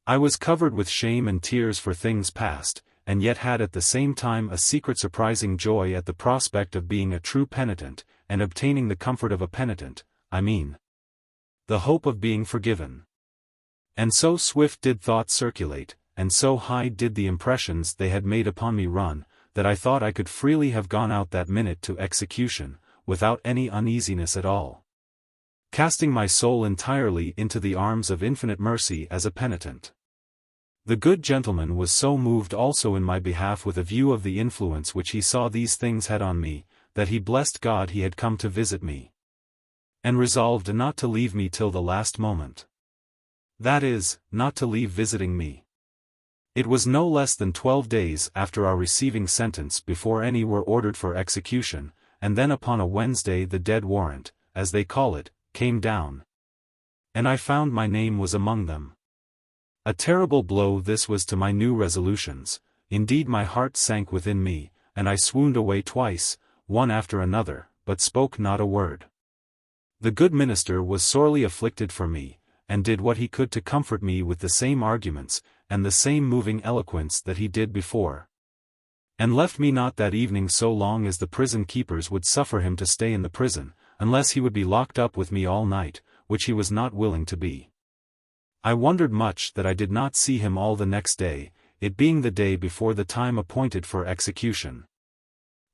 Speaker 1: I was covered with shame and tears for things past, and yet had at the same time a secret surprising joy at the prospect of being a true penitent, and obtaining the comfort of a penitent, I mean, the hope of being forgiven. And so swift did thoughts circulate, and so high did the impressions they had made upon me run, that I thought I could freely have gone out that minute to execution, without any uneasiness at all, casting my soul entirely into the arms of infinite mercy as a penitent. The good gentleman was so moved also in my behalf with a view of the influence which he saw these things had on me, that he blessed God he had come to visit me, and resolved not to leave me till the last moment. That is, not to leave visiting me. It was no less than 12 days after our receiving sentence before any were ordered for execution, and then upon a Wednesday the dead warrant, as they call it, came down. And I found my name was among them. A terrible blow this was to my new resolutions. Indeed my heart sank within me, and I swooned away twice, one after another, but spoke not a word. The good minister was sorely afflicted for me, and did what he could to comfort me with the same arguments, and the same moving eloquence that he did before, and left me not that evening so long as the prison keepers would suffer him to stay in the prison, unless he would be locked up with me all night, which he was not willing to be. I wondered much that I did not see him all the next day, it being the day before the time appointed for execution.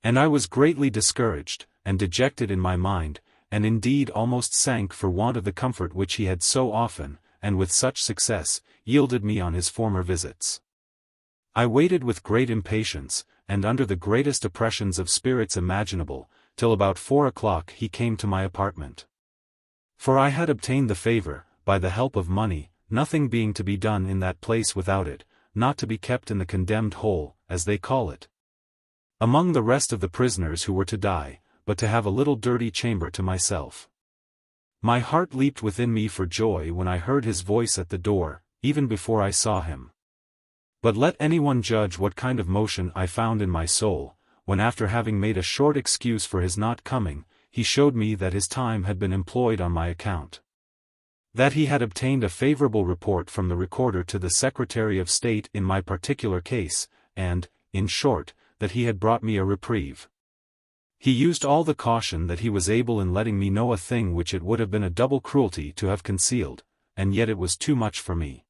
Speaker 1: And I was greatly discouraged, and dejected in my mind, and indeed almost sank for want of the comfort which he had so often, and with such success, yielded me on his former visits. I waited with great impatience, and under the greatest oppressions of spirits imaginable, till about 4 o'clock he came to my apartment. For I had obtained the favour, by the help of money, nothing being to be done in that place without it, not to be kept in the condemned hole, as they call it, among the rest of the prisoners who were to die, but to have a little dirty chamber to myself. My heart leaped within me for joy when I heard his voice at the door, even before I saw him. But let anyone judge what kind of motion I found in my soul, when after having made a short excuse for his not coming, he showed me that his time had been employed on my account, that he had obtained a favourable report from the recorder to the Secretary of State in my particular case, and, in short, that he had brought me a reprieve. He used all the caution that he was able in letting me know a thing which it would have been a double cruelty to have concealed, and yet it was too much for me.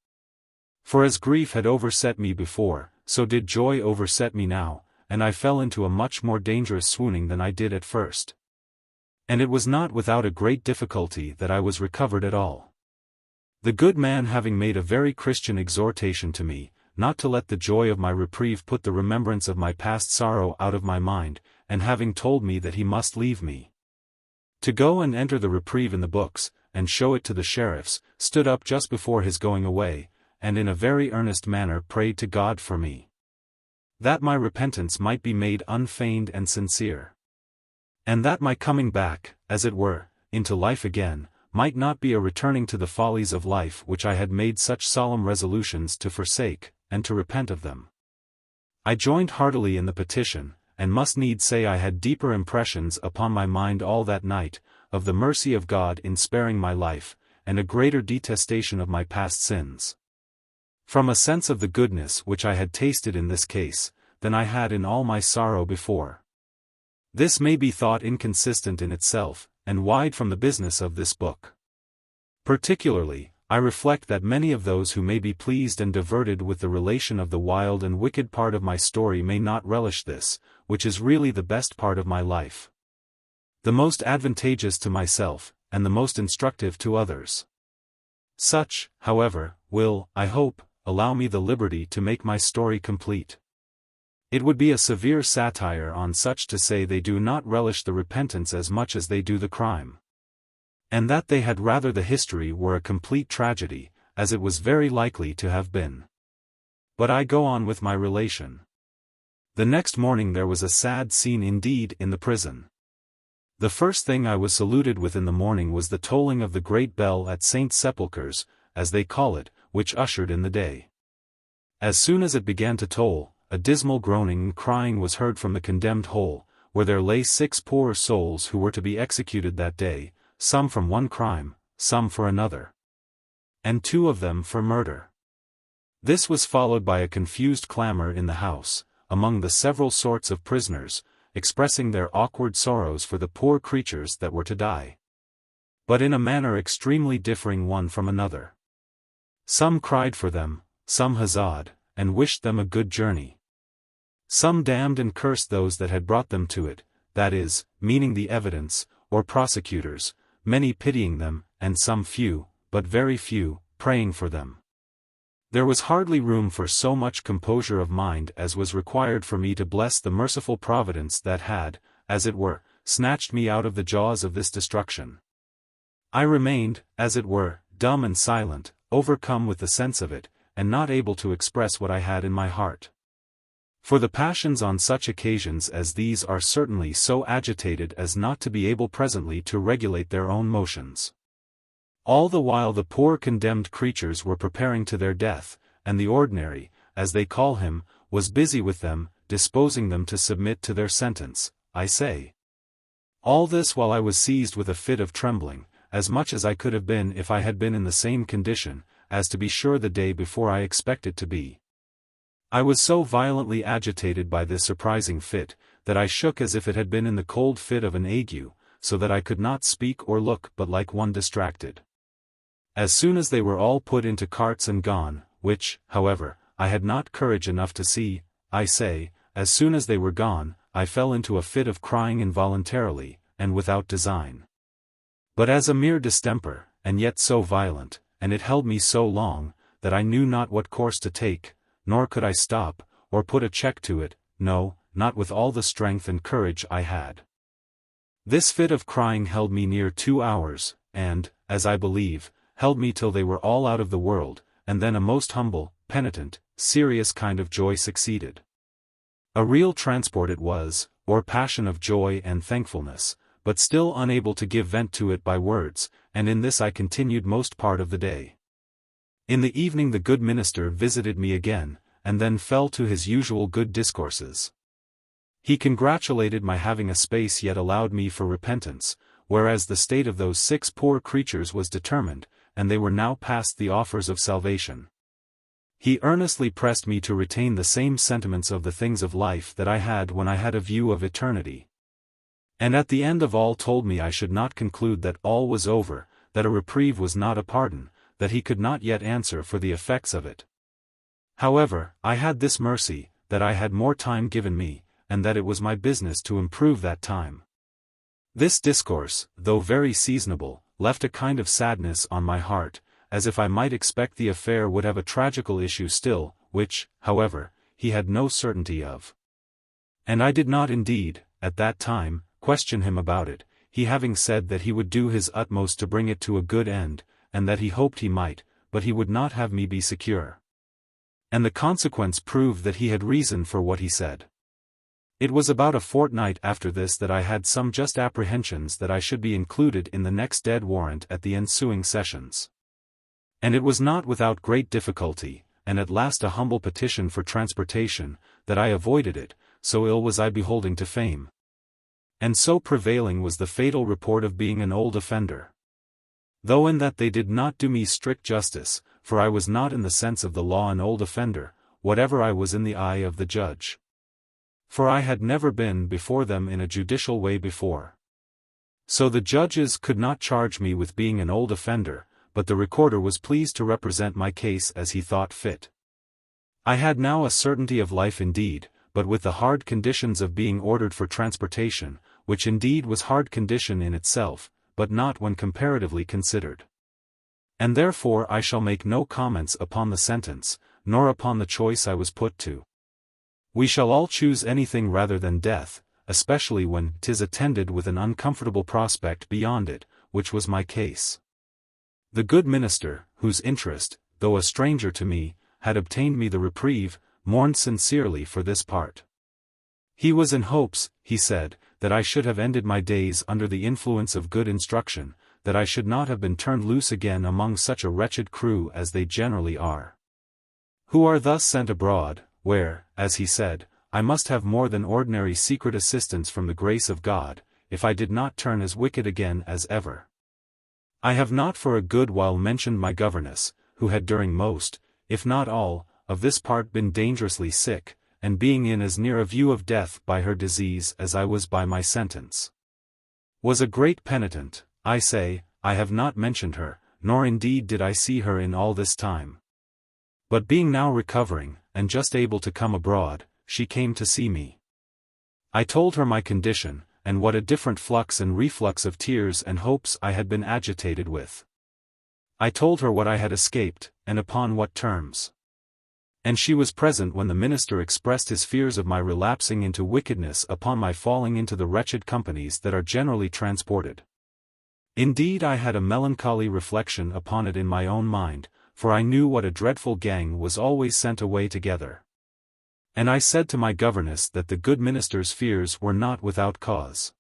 Speaker 1: For as grief had overset me before, so did joy overset me now, and I fell into a much more dangerous swooning than I did at first. And it was not without a great difficulty that I was recovered at all. The good man having made a very Christian exhortation to me, not to let the joy of my reprieve put the remembrance of my past sorrow out of my mind, and having told me that he must leave me to go and enter the reprieve in the books, and show it to the sheriffs, stood up just before his going away, and in a very earnest manner prayed to God for me, that my repentance might be made unfeigned and sincere, and that my coming back, as it were, into life again, might not be a returning to the follies of life which I had made such solemn resolutions to forsake, and to repent of them. I joined heartily in the petition, and must needs say I had deeper impressions upon my mind all that night, of the mercy of God in sparing my life, and a greater detestation of my past sins, from a sense of the goodness which I had tasted in this case, than I had in all my sorrow before. This may be thought inconsistent in itself, and wide from the business of this book. Particularly, I reflect that many of those who may be pleased and diverted with the relation of the wild and wicked part of my story may not relish this, which is really the best part of my life, the most advantageous to myself, and the most instructive to others. Such, however, will, I hope, allow me the liberty to make my story complete. It would be a severe satire on such to say they do not relish the repentance as much as they do the crime, and that they had rather the history were a complete tragedy, as it was very likely to have been. But I go on with my relation. The next morning there was a sad scene indeed in the prison. The first thing I was saluted with in the morning was the tolling of the great bell at St. Sepulchre's, as they call it, which ushered in the day. As soon as it began to toll, a dismal groaning and crying was heard from the condemned hole, where there lay 6 poor souls who were to be executed that day, some from one crime, some for another, and 2 of them for murder. This was followed by a confused clamor in the house, among the several sorts of prisoners, expressing their awkward sorrows for the poor creatures that were to die, but in a manner extremely differing one from another. Some cried for them, some huzzaed, and wished them a good journey. Some damned and cursed those that had brought them to it, that is, meaning the evidence, or prosecutors, many pitying them, and some few, but very few, praying for them. There was hardly room for so much composure of mind as was required for me to bless the merciful providence that had, as it were, snatched me out of the jaws of this destruction. I remained, as it were, dumb and silent, overcome with the sense of it, and not able to express what I had in my heart. For the passions on such occasions as these are certainly so agitated as not to be able presently to regulate their own motions. All the while the poor condemned creatures were preparing to their death, and the ordinary, as they call him, was busy with them, disposing them to submit to their sentence, I say. All this while I was seized with a fit of trembling, as much as I could have been if I had been in the same condition, as to be sure the day before I expected to be. I was so violently agitated by this surprising fit, that I shook as if it had been in the cold fit of an ague, so that I could not speak or look but like one distracted. As soon as they were all put into carts and gone, which, however, I had not courage enough to see, I say, as soon as they were gone, I fell into a fit of crying involuntarily, and without design, but as a mere distemper, and yet so violent, and it held me so long, that I knew not what course to take, nor could I stop, or put a check to it, no, not with all the strength and courage I had. This fit of crying held me near 2 hours, and, as I believe, held me till they were all out of the world, and then a most humble, penitent, serious kind of joy succeeded. A real transport it was, or passion of joy and thankfulness, but still unable to give vent to it by words, and in this I continued most part of the day. In the evening the good minister visited me again, and then fell to his usual good discourses. He congratulated my having a space yet allowed me for repentance, whereas the state of those 6 poor creatures was determined, and they were now past the offers of salvation. He earnestly pressed me to retain the same sentiments of the things of life that I had when I had a view of eternity. And at the end of all told me I should not conclude that all was over, that a reprieve was not a pardon, that he could not yet answer for the effects of it. However, I had this mercy, that I had more time given me, and that it was my business to improve that time. This discourse, though very seasonable, left a kind of sadness on my heart, as if I might expect the affair would have a tragical issue still, which, however, he had no certainty of. And I did not indeed, at that time, question him about it, he having said that he would do his utmost to bring it to a good end, and that he hoped he might, but he would not have me be secure. And the consequence proved that he had reason for what he said. It was about a fortnight after this that I had some just apprehensions that I should be included in the next dead warrant at the ensuing sessions. And it was not without great difficulty, and at last a humble petition for transportation, that I avoided it, so ill was I beholding to fame. And so prevailing was the fatal report of being an old offender. Though in that they did not do me strict justice, for I was not in the sense of the law an old offender, whatever I was in the eye of the judge. For I had never been before them in a judicial way before. So the judges could not charge me with being an old offender, but the recorder was pleased to represent my case as he thought fit. I had now a certainty of life indeed, but with the hard conditions of being ordered for transportation, which indeed was hard condition in itself, but not when comparatively considered. And therefore I shall make no comments upon the sentence, nor upon the choice I was put to. We shall all choose anything rather than death, especially when 'tis attended with an uncomfortable prospect beyond it, which was my case. The good minister, whose interest, though a stranger to me, had obtained me the reprieve, mourned sincerely for this part. He was in hopes, he said, that I should have ended my days under the influence of good instruction, that I should not have been turned loose again among such a wretched crew as they generally are, who are thus sent abroad, where, as he said, I must have more than ordinary secret assistance from the grace of God, if I did not turn as wicked again as ever. I have not for a good while mentioned my governess, who had during most, if not all, of this part been dangerously sick, and being in as near a view of death by her disease as I was by my sentence, was a great penitent. I say, I have not mentioned her, nor indeed did I see her in all this time. But being now recovering, and just able to come abroad, she came to see me. I told her my condition, and what a different flux and reflux of tears and hopes I had been agitated with. I told her what I had escaped, and upon what terms. And she was present when the minister expressed his fears of my relapsing into wickedness upon my falling into the wretched companies that are generally transported. Indeed I had a melancholy reflection upon it in my own mind, for I knew what a dreadful gang was always sent away together. And I said to my governess that the good minister's fears were not without cause.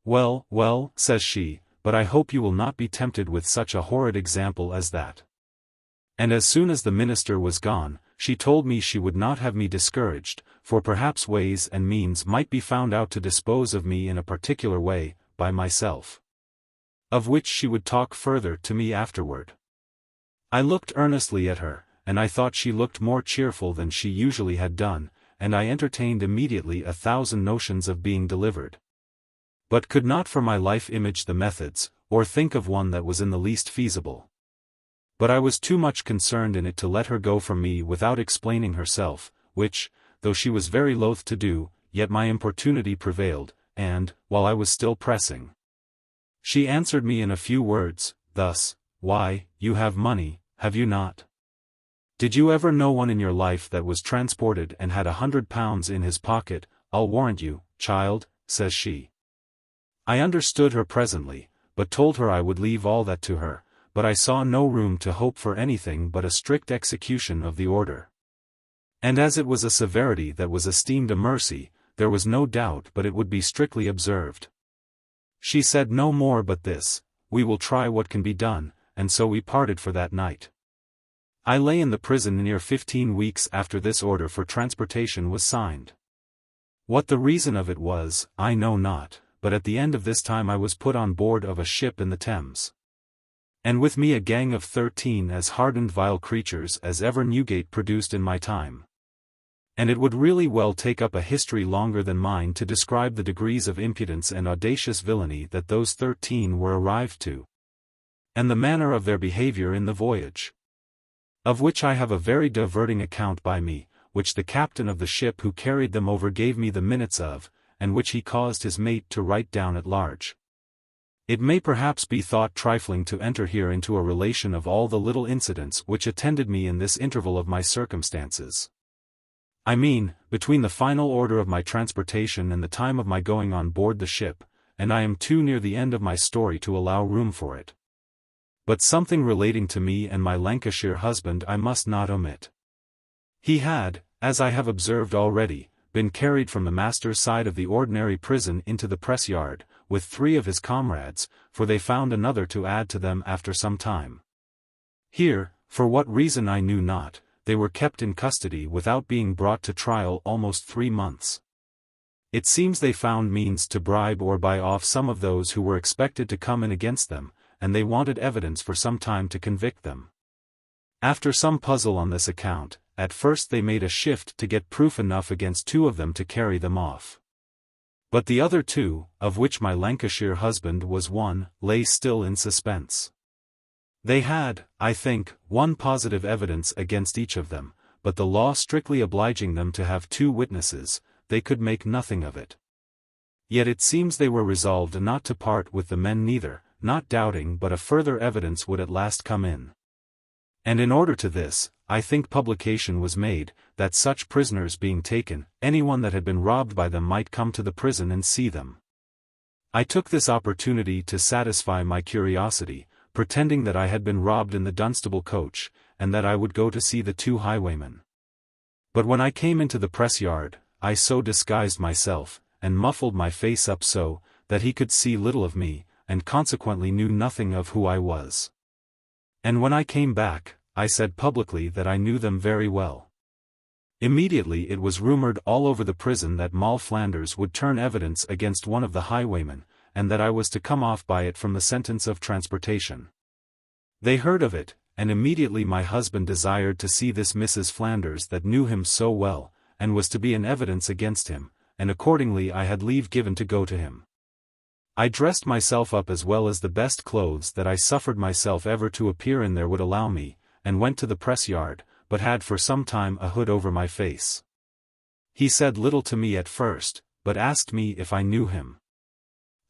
Speaker 1: Well, well, says she, but I hope you will not be tempted with such a horrid example as that. And as soon as the minister was gone, she told me she would not have me discouraged, for perhaps ways and means might be found out to dispose of me in a particular way, by myself. Of which she would talk further to me afterward. I looked earnestly at her, and I thought she looked more cheerful than she usually had done, and I entertained immediately 1,000 notions of being delivered. But could not for my life image the methods, or think of one that was in the least feasible. But I was too much concerned in it to let her go from me without explaining herself, which, though she was very loath to do, yet my importunity prevailed, and, while I was still pressing, she answered me in a few words, thus: "Why, you have money, have you not? Did you ever know one in your life that was transported and had £100 in his pocket? I'll warrant you, child," says she. I understood her presently, but told her I would leave all that to her, but I saw no room to hope for anything but a strict execution of the order. And as it was a severity that was esteemed a mercy, there was no doubt but it would be strictly observed. She said no more but this: "We will try what can be done," and so we parted for that night. I lay in the prison near 15 weeks after this order for transportation was signed. What the reason of it was, I know not, but at the end of this time I was put on board of a ship in the Thames. And with me a gang of 13 as hardened vile creatures as ever Newgate produced in my time. And it would really well take up a history longer than mine to describe the degrees of impudence and audacious villainy that those 13 were arrived to, and the manner of their behavior in the voyage. Of which I have a very diverting account by me, which the captain of the ship who carried them over gave me the minutes of, and which he caused his mate to write down at large. It may perhaps be thought trifling to enter here into a relation of all the little incidents which attended me in this interval of my circumstances. I mean, between the final order of my transportation and the time of my going on board the ship, and I am too near the end of my story to allow room for it. But something relating to me and my Lancashire husband I must not omit. He had, as I have observed already, been carried from the master's side of the ordinary prison into the press yard, with 3 of his comrades, for they found another to add to them after some time. Here, for what reason I knew not, they were kept in custody without being brought to trial almost 3 months. It seems they found means to bribe or buy off some of those who were expected to come in against them, and they wanted evidence for some time to convict them. After some puzzle on this account, at first they made a shift to get proof enough against 2 of them to carry them off. But the other 2, of which my Lancashire husband was one, lay still in suspense. They had, I think, 1 positive evidence against each of them, but the law strictly obliging them to have 2 witnesses, they could make nothing of it. Yet it seems they were resolved not to part with the men neither, not doubting but a further evidence would at last come in. And in order to this, I think publication was made, that such prisoners being taken, anyone that had been robbed by them might come to the prison and see them. I took this opportunity to satisfy my curiosity, pretending that I had been robbed in the Dunstable coach, and that I would go to see the 2 highwaymen. But when I came into the press yard, I so disguised myself, and muffled my face up so, that he could see little of me, and consequently knew nothing of who I was. And when I came back, I said publicly that I knew them very well. Immediately it was rumored all over the prison that Moll Flanders would turn evidence against one of the highwaymen, and that I was to come off by it from the sentence of transportation. They heard of it, and immediately my husband desired to see this Mrs. Flanders that knew him so well, and was to be an evidence against him, and accordingly I had leave given to go to him. I dressed myself up as well as the best clothes that I suffered myself ever to appear in there would allow me, and went to the press yard, but had for some time a hood over my face. He said little to me at first, but asked me if I knew him.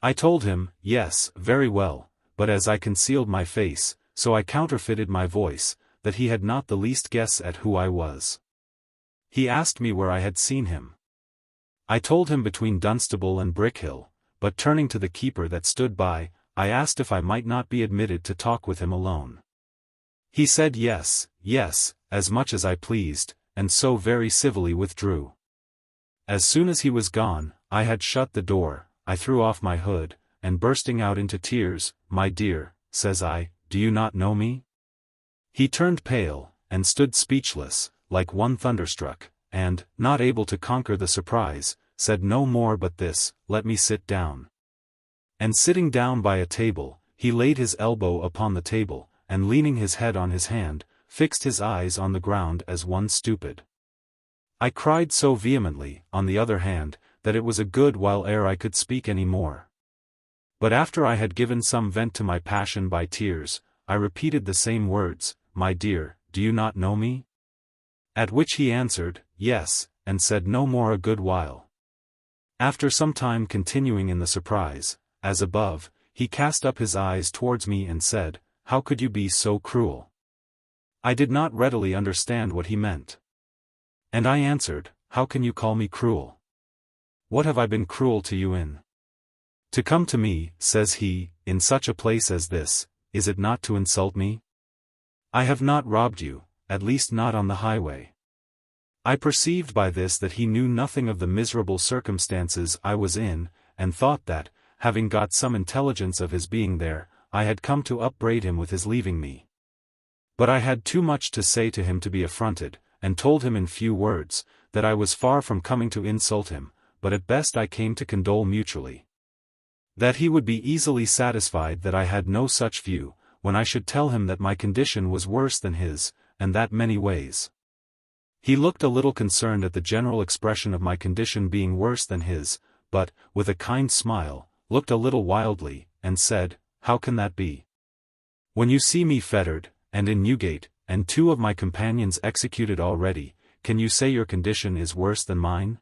Speaker 1: I told him, yes, very well, but as I concealed my face, so I counterfeited my voice, that he had not the least guess at who I was. He asked me where I had seen him. I told him between Dunstable and Brickhill, but turning to the keeper that stood by, I asked if I might not be admitted to talk with him alone. He said yes, yes, as much as I pleased, and so very civilly withdrew. As soon as he was gone, I had shut the door, I threw off my hood, and bursting out into tears, "My dear," says I, "do you not know me?" He turned pale, and stood speechless, like one thunderstruck, and, not able to conquer the surprise, said no more but this, "Let me sit down." And sitting down by a table, he laid his elbow upon the table, and leaning his head on his hand, fixed his eyes on the ground as one stupid. I cried so vehemently, on the other hand, that it was a good while ere I could speak any more. But after I had given some vent to my passion by tears, I repeated the same words, "My dear, do you not know me?" At which he answered, yes, and said no more a good while. After some time continuing in the surprise, as above, he cast up his eyes towards me and said, "How could you be so cruel?" I did not readily understand what he meant. And I answered, "How can you call me cruel? What have I been cruel to you in? To come to me," says he, "in such a place as this, is it not to insult me? I have not robbed you, at least not on the highway." I perceived by this that he knew nothing of the miserable circumstances I was in, and thought that, having got some intelligence of his being there, I had come to upbraid him with his leaving me. But I had too much to say to him to be affronted, and told him in few words, that I was far from coming to insult him, but at best I came to condole mutually. That he would be easily satisfied that I had no such view, when I should tell him that my condition was worse than his, and that many ways. He looked a little concerned at the general expression of my condition being worse than his, but, with a kind smile, looked a little wildly, and said, "How can that be? When you see me fettered, and in Newgate, and 2 of my companions executed already, can you say your condition is worse than mine?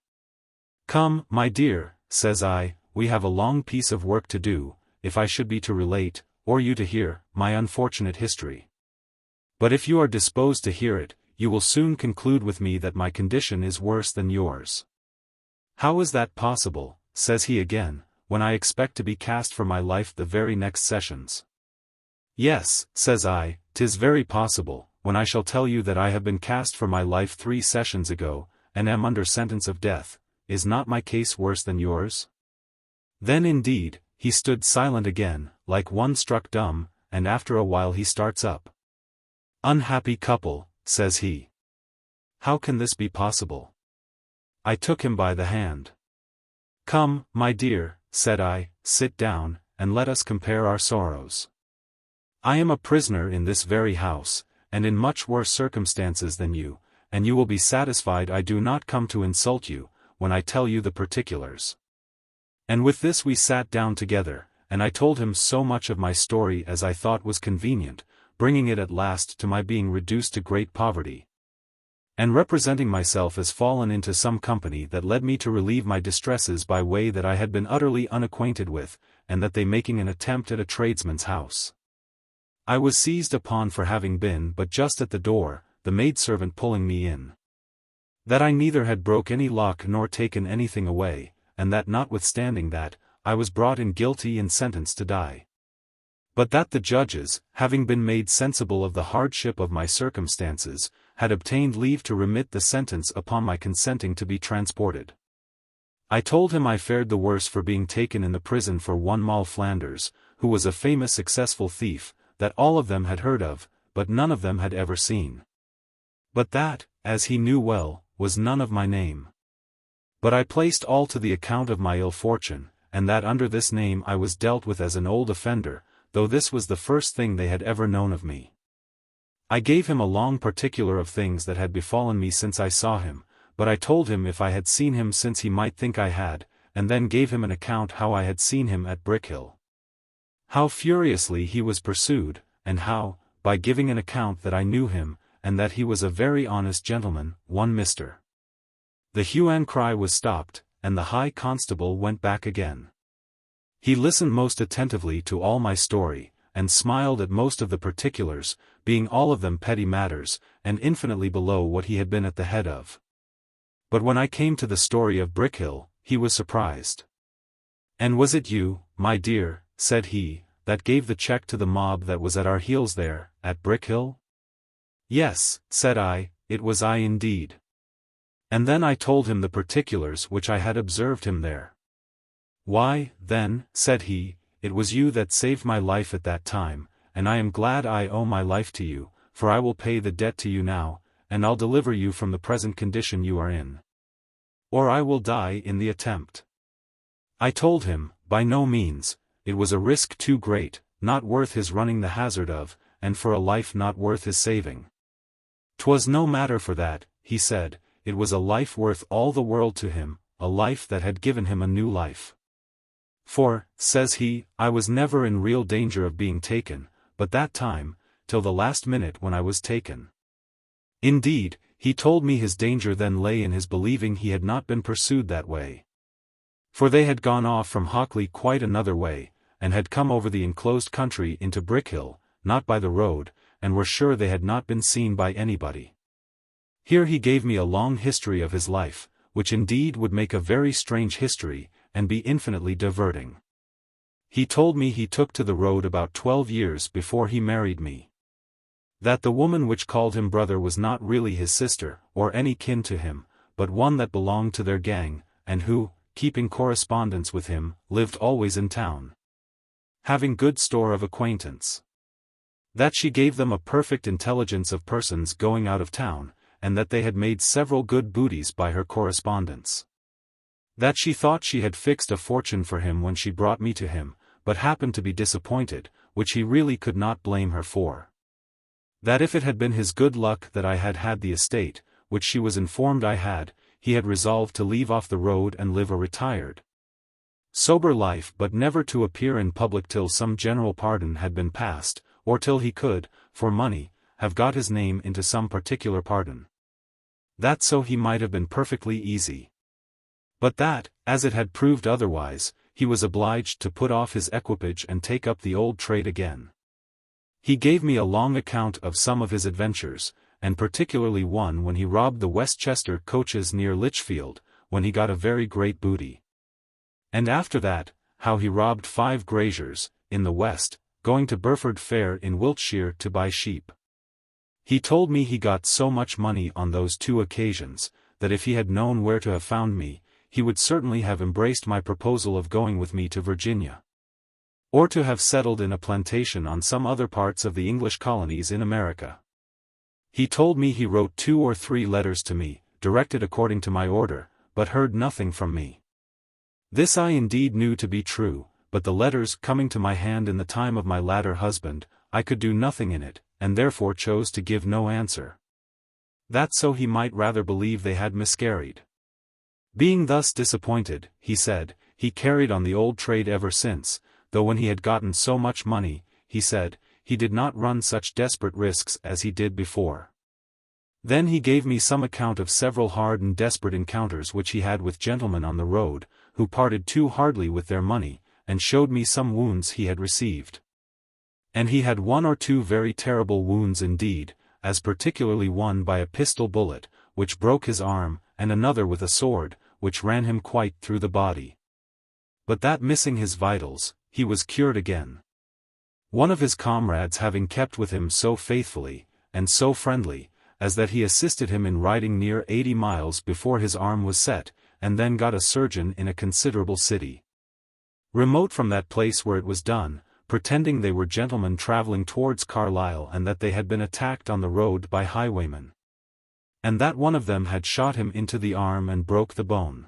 Speaker 1: Come, my dear," says I, "we have a long piece of work to do, if I should be to relate, or you to hear, my unfortunate history. But if you are disposed to hear it, you will soon conclude with me that my condition is worse than yours. How is that possible, says he again, when I expect to be cast for my life the very next sessions? Yes, says I, 'tis very possible, when I shall tell you that I have been cast for my life 3 sessions ago, and am under sentence of death. Is not my case worse than yours? Then indeed, he stood silent again, like one struck dumb, and after a while he starts up. Unhappy couple, says he. How can this be possible? I took him by the hand. Come, my dear, said I, sit down, and let us compare our sorrows. I am a prisoner in this very house, and in much worse circumstances than you, and you will be satisfied I do not come to insult you, when I tell you the particulars. And with this we sat down together, and I told him so much of my story as I thought was convenient, bringing it at last to my being reduced to great poverty, and representing myself as fallen into some company that led me to relieve my distresses by way that I had been utterly unacquainted with, and that they making an attempt at a tradesman's house. I was seized upon for having been but just at the door, the maidservant pulling me in. That I neither had broke any lock nor taken anything away, and that notwithstanding that, I was brought in guilty and sentenced to die. But that the judges, having been made sensible of the hardship of my circumstances, had obtained leave to remit the sentence upon my consenting to be transported. I told him I fared the worse for being taken in the prison for one Moll Flanders, who was a famous successful thief, that all of them had heard of, but none of them had ever seen. But that, as he knew well, was none of my name. But I placed all to the account of my ill fortune, and that under this name I was dealt with as an old offender, though this was the first thing they had ever known of me. I gave him a long particular of things that had befallen me since I saw him, but I told him if I had seen him since he might think I had, and then gave him an account how I had seen him at Brickhill. How furiously he was pursued, and how, by giving an account that I knew him, and that he was a very honest gentleman, one Mr. The hue and cry was stopped, and the high constable went back again. He listened most attentively to all my story, and smiled at most of the particulars, being all of them petty matters, and infinitely below what he had been at the head of. But when I came to the story of Brickhill, he was surprised. And was it you, my dear, said he, that gave the check to the mob that was at our heels there, at Brickhill? Yes, said I, it was I indeed. And then I told him the particulars which I had observed him there. Why, then, said he, it was you that saved my life at that time, and I am glad I owe my life to you, for I will pay the debt to you now, and I'll deliver you from the present condition you are in. Or I will die in the attempt. I told him, by no means, it was a risk too great, not worth his running the hazard of, and for a life not worth his saving. 'Twas no matter for that, he said, it was a life worth all the world to him, a life that had given him a new life. For, says he, I was never in real danger of being taken, but that time, till the last minute when I was taken. Indeed, he told me his danger then lay in his believing he had not been pursued that way. For they had gone off from Hockley quite another way, and had come over the enclosed country into Brickhill, not by the road, and were sure they had not been seen by anybody. Here he gave me a long history of his life, which indeed would make a very strange history, and be infinitely diverting. He told me he took to the road about 12 years before he married me. That the woman which called him brother was not really his sister, or any kin to him, but one that belonged to their gang, and who, keeping correspondence with him, lived always in town, having good store of acquaintance. That she gave them a perfect intelligence of persons going out of town, and that they had made several good booties by her correspondence. That she thought she had fixed a fortune for him when she brought me to him, but happened to be disappointed, which he really could not blame her for. That if it had been his good luck that I had had the estate, which she was informed I had, he had resolved to leave off the road and live a retired, sober life, but never to appear in public till some general pardon had been passed, or till he could, for money, have got his name into some particular pardon. That so he might have been perfectly easy. But that, as it had proved otherwise, he was obliged to put off his equipage and take up the old trade again. He gave me a long account of some of his adventures, and particularly one when he robbed the Westchester coaches near Lichfield, when he got a very great booty. And after that, how he robbed 5 graziers, in the West, going to Burford Fair in Wiltshire to buy sheep. He told me he got so much money on those 2 occasions, that if he had known where to have found me, he would certainly have embraced my proposal of going with me to Virginia, or to have settled in a plantation on some other parts of the English colonies in America. He told me he wrote 2 or 3 letters to me, directed according to my order, but heard nothing from me. This I indeed knew to be true, but the letters coming to my hand in the time of my latter husband, I could do nothing in it, and therefore chose to give no answer. That so he might rather believe they had miscarried. Being thus disappointed, he said, he carried on the old trade ever since, though when he had gotten so much money, he said, he did not run such desperate risks as he did before. Then he gave me some account of several hard and desperate encounters which he had with gentlemen on the road, who parted too hardly with their money, and showed me some wounds he had received. And he had 1 or 2 very terrible wounds indeed, as particularly one by a pistol bullet, which broke his arm, and another with a sword, which ran him quite through the body. But that missing his vitals, he was cured again. One of his comrades having kept with him so faithfully, and so friendly, as that he assisted him in riding near 80 miles before his arm was set, and then got a surgeon in a considerable city, remote from that place where it was done, pretending they were gentlemen travelling towards Carlisle and that they had been attacked on the road by highwaymen, and that one of them had shot him into the arm and broke the bone.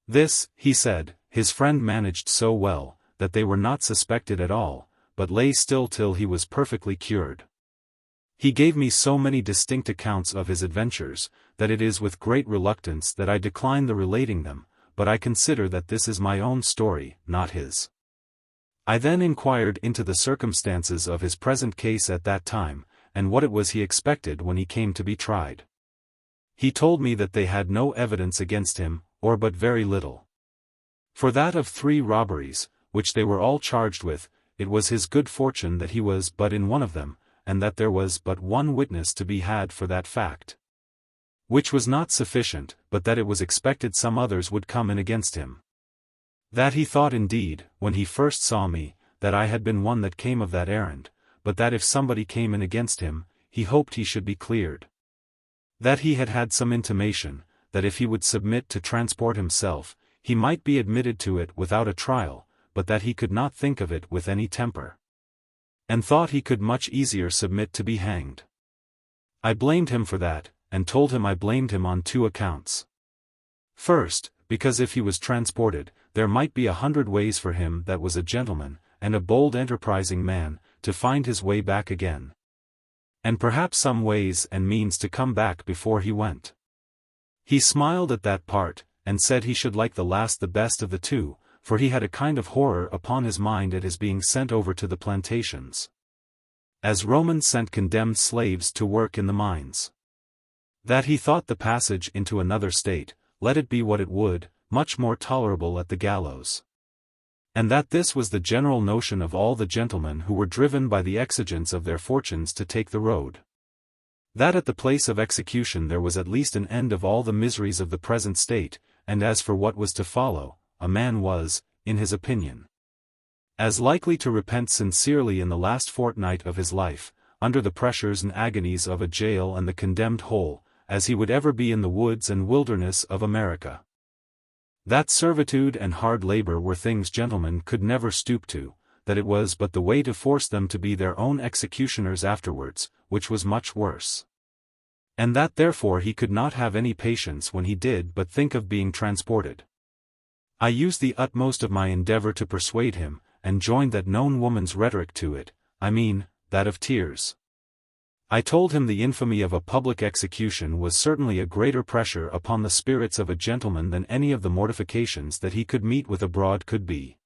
Speaker 1: This, he said, his friend managed so well, that they were not suspected at all, but lay still till he was perfectly cured. He gave me so many distinct accounts of his adventures, that it is with great reluctance that I decline the relating them, but I consider that this is my own story, not his. I then inquired into the circumstances of his present case at that time, and what it was he expected when he came to be tried. He told me that they had no evidence against him, or but very little. For that of 3 robberies, which they were all charged with, it was his good fortune that he was but in one of them, and that there was but 1 witness to be had for that fact. Which was not sufficient, but that it was expected some others would come in against him. That he thought indeed, when he first saw me, that I had been one that came of that errand, but that if somebody came in against him, he hoped he should be cleared. That he had had some intimation, that if he would submit to transport himself, he might be admitted to it without a trial, but that he could not think of it with any temper, and thought he could much easier submit to be hanged. I blamed him for that, and told him I blamed him on 2 accounts. First, because if he was transported, there might be 100 ways for him that was a gentleman, and a bold enterprising man, to find his way back again. And perhaps some ways and means to come back before he went. He smiled at that part, and said he should like the last the best of the 2, for he had a kind of horror upon his mind at his being sent over to the plantations, as Romans sent condemned slaves to work in the mines. That he thought the passage into another state, let it be what it would, much more tolerable at the gallows. And that this was the general notion of all the gentlemen who were driven by the exigence of their fortunes to take the road. That at the place of execution there was at least an end of all the miseries of the present state, and as for what was to follow, a man was, in his opinion, as likely to repent sincerely in the last fortnight of his life, under the pressures and agonies of a jail and the condemned hole, as he would ever be in the woods and wilderness of America. That servitude and hard labor were things gentlemen could never stoop to, that it was but the way to force them to be their own executioners afterwards, which was much worse. And that therefore he could not have any patience when he did but think of being transported. I used the utmost of my endeavor to persuade him, and joined that known woman's rhetoric to it, I mean, that of tears. I told him the infamy of a public execution was certainly a greater pressure upon the spirits of a gentleman than any of the mortifications that he could meet with abroad could be.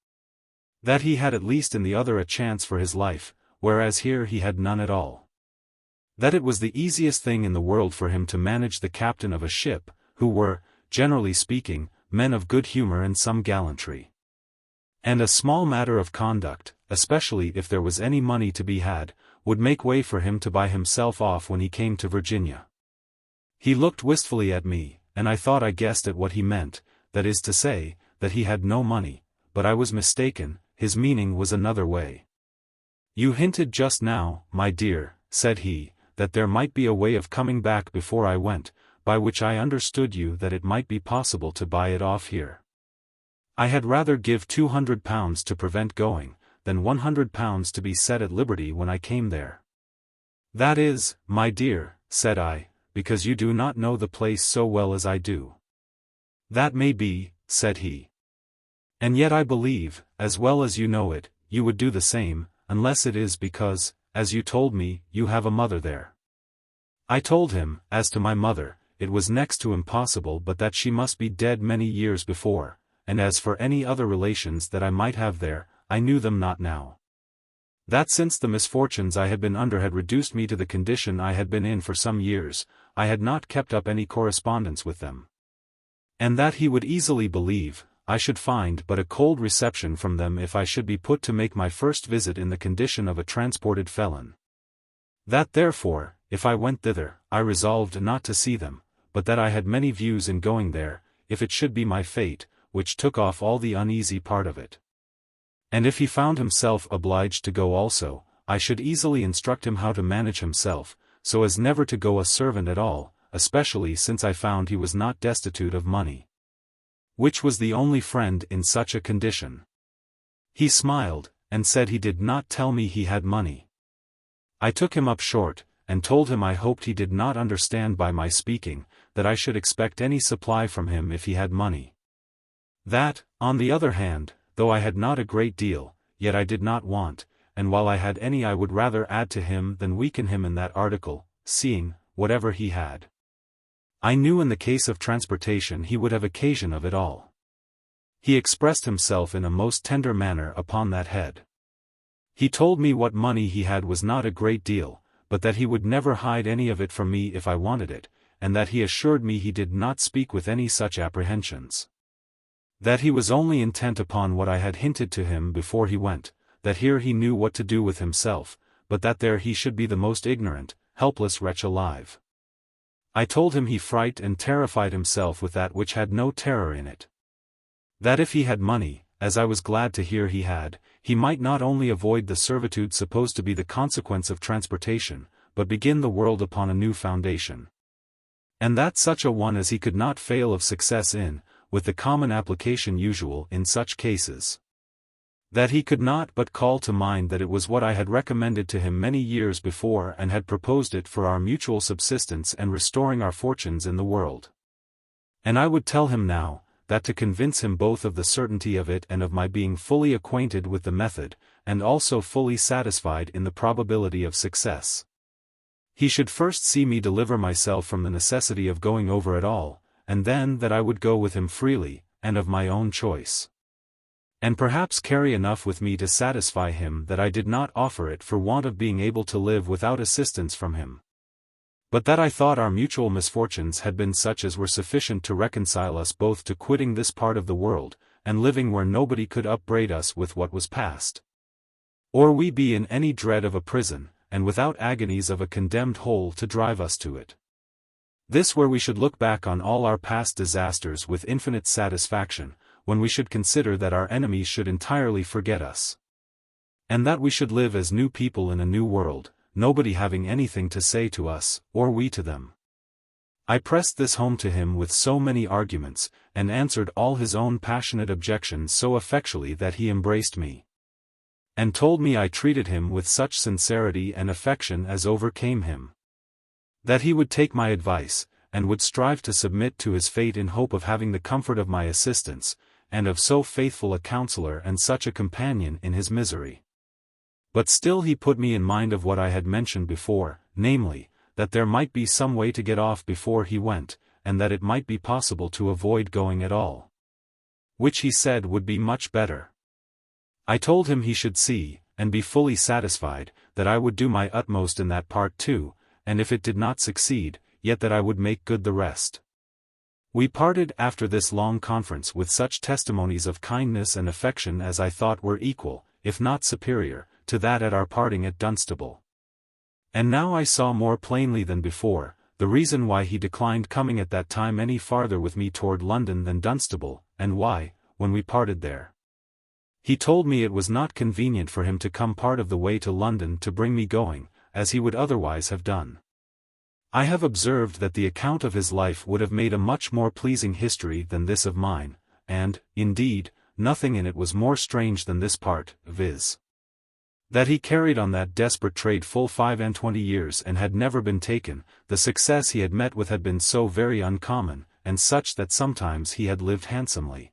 Speaker 1: That he had at least in the other a chance for his life, whereas here he had none at all. That it was the easiest thing in the world for him to manage the captain of a ship, who were, generally speaking, men of good humor and some gallantry. And a small matter of conduct, especially if there was any money to be had, would make way for him to buy himself off when he came to Virginia. He looked wistfully at me, and I thought I guessed at what he meant, that is to say, that he had no money, but I was mistaken, his meaning was another way. "You hinted just now, my dear," said he, "that there might be a way of coming back before I went, by which I understood you that it might be possible to buy it off here. I had rather give £200 to prevent going, than £100 to be set at liberty when I came there." "That is, my dear," said I, "because you do not know the place so well as I do." "That may be," said he. "And yet I believe, as well as you know it, you would do the same, unless it is because, as you told me, you have a mother there." I told him, as to my mother, it was next to impossible but that she must be dead many years before, and as for any other relations that I might have there, I knew them not now. That since the misfortunes I had been under had reduced me to the condition I had been in for some years, I had not kept up any correspondence with them. And that he would easily believe, I should find but a cold reception from them if I should be put to make my first visit in the condition of a transported felon. That therefore, if I went thither, I resolved not to see them, but that I had many views in going there, if it should be my fate, which took off all the uneasy part of it. And if he found himself obliged to go also, I should easily instruct him how to manage himself, so as never to go a servant at all, especially since I found he was not destitute of money, which was the only friend in such a condition. He smiled, and said he did not tell me he had money. I took him up short, and told him I hoped he did not understand by my speaking, that I should expect any supply from him if he had money. That, on the other hand, though I had not a great deal, yet I did not want, and while I had any I would rather add to him than weaken him in that article, seeing, whatever he had, I knew in the case of transportation he would have occasion of it all. He expressed himself in a most tender manner upon that head. He told me what money he had was not a great deal, but that he would never hide any of it from me if I wanted it, and that he assured me he did not speak with any such apprehensions. That he was only intent upon what I had hinted to him before he went, that here he knew what to do with himself, but that there he should be the most ignorant, helpless wretch alive. I told him he frightened and terrified himself with that which had no terror in it. That if he had money, as I was glad to hear he had, he might not only avoid the servitude supposed to be the consequence of transportation, but begin the world upon a new foundation. And that such a one as he could not fail of success in, with the common application usual in such cases. That he could not but call to mind that it was what I had recommended to him many years before and had proposed it for our mutual subsistence and restoring our fortunes in the world. And I would tell him now, that to convince him both of the certainty of it and of my being fully acquainted with the method, and also fully satisfied in the probability of success, he should first see me deliver myself from the necessity of going over at all, and then that I would go with him freely, and of my own choice. And perhaps carry enough with me to satisfy him that I did not offer it for want of being able to live without assistance from him, but that I thought our mutual misfortunes had been such as were sufficient to reconcile us both to quitting this part of the world, and living where nobody could upbraid us with what was past, or we be in any dread of a prison, and without agonies of a condemned hole to drive us to it. This where we should look back on all our past disasters with infinite satisfaction, when we should consider that our enemies should entirely forget us, and that we should live as new people in a new world, nobody having anything to say to us, or we to them. I pressed this home to him with so many arguments, and answered all his own passionate objections so effectually that he embraced me, and told me I treated him with such sincerity and affection as overcame him. That he would take my advice, and would strive to submit to his fate in hope of having the comfort of my assistance, and of so faithful a counselor and such a companion in his misery. But still he put me in mind of what I had mentioned before, namely, that there might be some way to get off before he went, and that it might be possible to avoid going at all, which he said would be much better. I told him he should see, and be fully satisfied, that I would do my utmost in that part too, and if it did not succeed, yet that I would make good the rest. We parted after this long conference with such testimonies of kindness and affection as I thought were equal, if not superior, to that at our parting at Dunstable. And now I saw more plainly than before, the reason why he declined coming at that time any farther with me toward London than Dunstable, and why, when we parted there, he told me it was not convenient for him to come part of the way to London to bring me going, as he would otherwise have done. I have observed that the account of his life would have made a much more pleasing history than this of mine, and, indeed, nothing in it was more strange than this part, viz. That he carried on that desperate trade full 25 years and had never been taken. The success he had met with had been so very uncommon, and such that sometimes he had lived handsomely,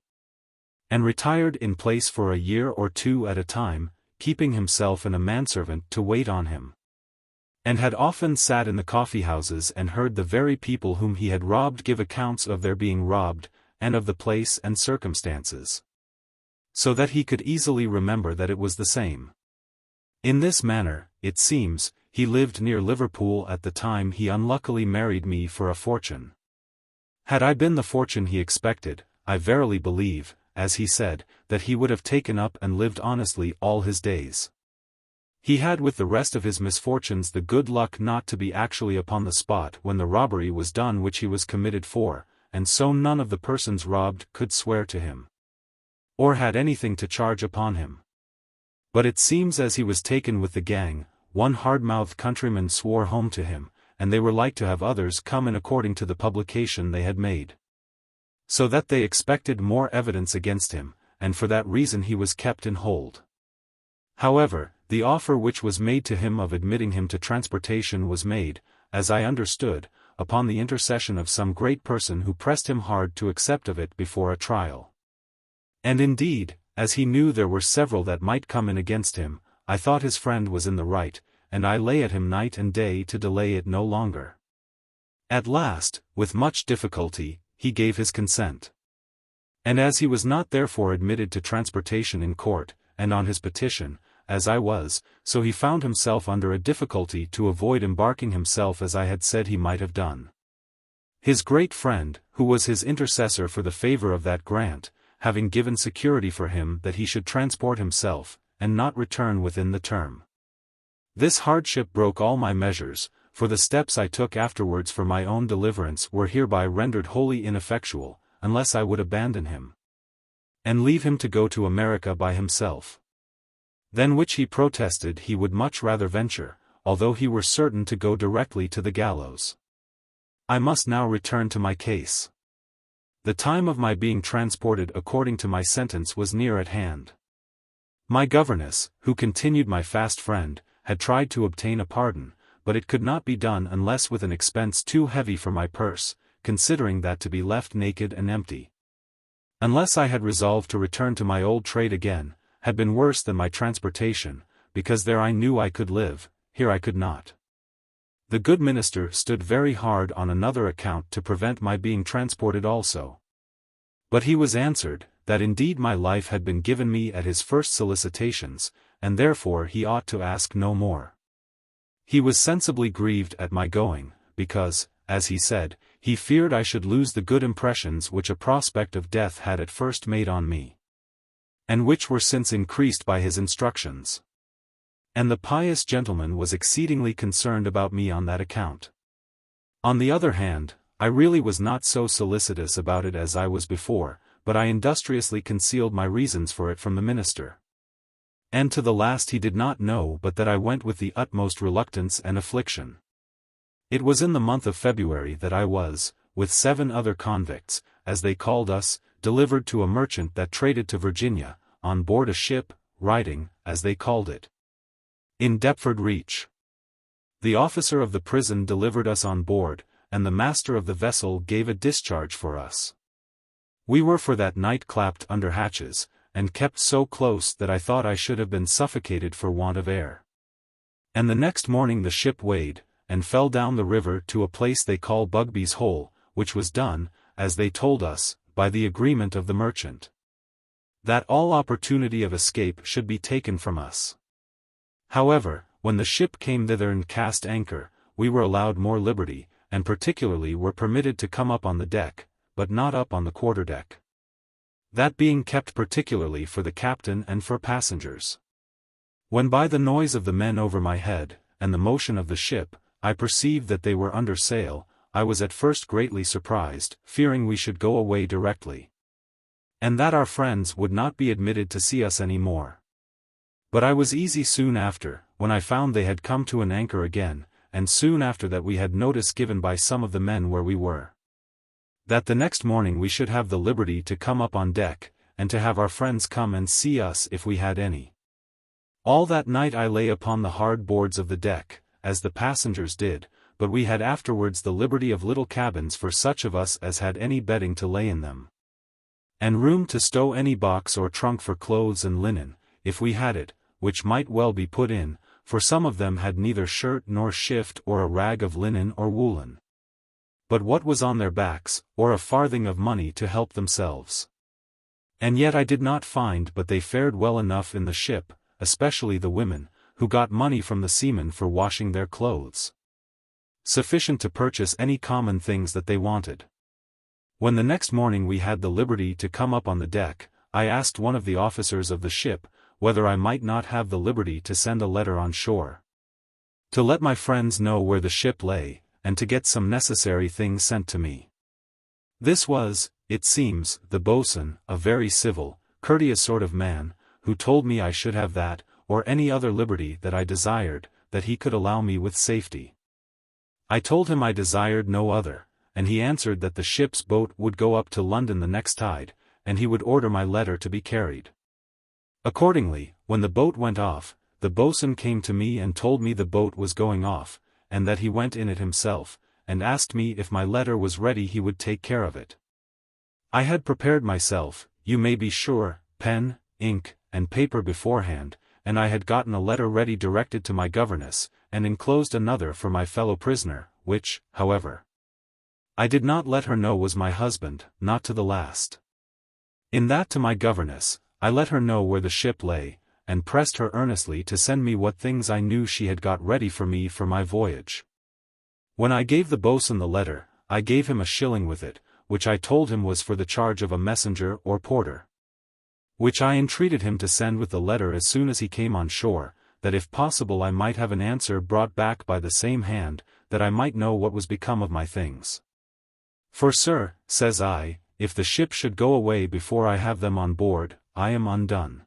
Speaker 1: and retired in place for a year or two at a time, keeping himself and a manservant to wait on him, and had often sat in the coffee-houses and heard the very people whom he had robbed give accounts of their being robbed, and of the place and circumstances, so that he could easily remember that it was the same. In this manner, it seems, he lived near Liverpool at the time he unluckily married me for a fortune. Had I been the fortune he expected, I verily believe, as he said, that he would have taken up and lived honestly all his days. He had with the rest of his misfortunes the good luck not to be actually upon the spot when the robbery was done which he was committed for, and so none of the persons robbed could swear to him, or had anything to charge upon him. But it seems as he was taken with the gang, one hard-mouthed countryman swore home to him, and they were like to have others come in according to the publication they had made, so that they expected more evidence against him, and for that reason he was kept in hold. However, the offer which was made to him of admitting him to transportation was made, as I understood, upon the intercession of some great person who pressed him hard to accept of it before a trial. And indeed, as he knew there were several that might come in against him, I thought his friend was in the right, and I lay at him night and day to delay it no longer. At last, with much difficulty, he gave his consent. And as he was not therefore admitted to transportation in court, and on his petition, as I was, so he found himself under a difficulty to avoid embarking himself as I had said he might have done. His great friend, who was his intercessor for the favor of that grant, having given security for him that he should transport himself, and not return within the term. This hardship broke all my measures, for the steps I took afterwards for my own deliverance were hereby rendered wholly ineffectual, unless I would abandon him, and leave him to go to America by himself. Than which he protested he would much rather venture, although he were certain to go directly to the gallows. I must now return to my case. The time of my being transported according to my sentence was near at hand. My governess, who continued my fast friend, had tried to obtain a pardon, but it could not be done unless with an expense too heavy for my purse, considering that to be left naked and empty, unless I had resolved to return to my old trade again, had been worse than my transportation, because there I knew I could live, here I could not. The good minister stood very hard on another account to prevent my being transported also. But he was answered, that indeed my life had been given me at his first solicitations, and therefore he ought to ask no more. He was sensibly grieved at my going, because, as he said, he feared I should lose the good impressions which a prospect of death had at first made on me, and which were since increased by his instructions. And the pious gentleman was exceedingly concerned about me on that account. On the other hand, I really was not so solicitous about it as I was before, but I industriously concealed my reasons for it from the minister. And to the last he did not know but that I went with the utmost reluctance and affliction. It was in the month of February that I was, with 7 other convicts, as they called us, delivered to a merchant that traded to Virginia, on board a ship, riding, as they called it, in Deptford Reach. The officer of the prison delivered us on board, and the master of the vessel gave a discharge for us. We were for that night clapped under hatches, and kept so close that I thought I should have been suffocated for want of air. And the next morning the ship weighed, and fell down the river to a place they call Bugby's Hole, which was done, as they told us, by the agreement of the merchant, that all opportunity of escape should be taken from us. However, when the ship came thither and cast anchor, we were allowed more liberty, and particularly were permitted to come up on the deck, but not up on the quarterdeck. That being kept particularly for the captain and for passengers. When by the noise of the men over my head, and the motion of the ship, I perceived that they were under sail, I was at first greatly surprised, fearing we should go away directly, and that our friends would not be admitted to see us any more. But I was easy soon after, when I found they had come to an anchor again, and soon after that we had notice given by some of the men where we were, that the next morning we should have the liberty to come up on deck, and to have our friends come and see us if we had any. All that night I lay upon the hard boards of the deck, as the passengers did, but we had afterwards the liberty of little cabins for such of us as had any bedding to lay in them, and room to stow any box or trunk for clothes and linen, if we had it, which might well be put in, for some of them had neither shirt nor shift or a rag of linen or woolen, but what was on their backs, or a farthing of money to help themselves. And yet I did not find but they fared well enough in the ship, especially the women, who got money from the seamen for washing their clothes, sufficient to purchase any common things that they wanted. When the next morning we had the liberty to come up on the deck, I asked one of the officers of the ship, whether I might not have the liberty to send a letter on shore, to let my friends know where the ship lay, and to get some necessary things sent to me. This was, it seems, the boatswain, a very civil, courteous sort of man, who told me I should have that, or any other liberty that I desired, that he could allow me with safety. I told him I desired no other, and he answered that the ship's boat would go up to London the next tide, and he would order my letter to be carried. Accordingly, when the boat went off, the boatswain came to me and told me the boat was going off, and that he went in it himself, and asked me if my letter was ready he would take care of it. I had prepared myself, you may be sure, pen, ink, and paper beforehand, and I had gotten a letter ready directed to my governess, and enclosed another for my fellow prisoner, which, however, I did not let her know was my husband, not to the last. In that to my governess, I let her know where the ship lay, and pressed her earnestly to send me what things I knew she had got ready for me for my voyage. When I gave the boatswain the letter, I gave him a shilling with it, which I told him was for the charge of a messenger or porter, which I entreated him to send with the letter as soon as he came on shore, that if possible I might have an answer brought back by the same hand, that I might know what was become of my things. For sir, says I, if the ship should go away before I have them on board, I am undone.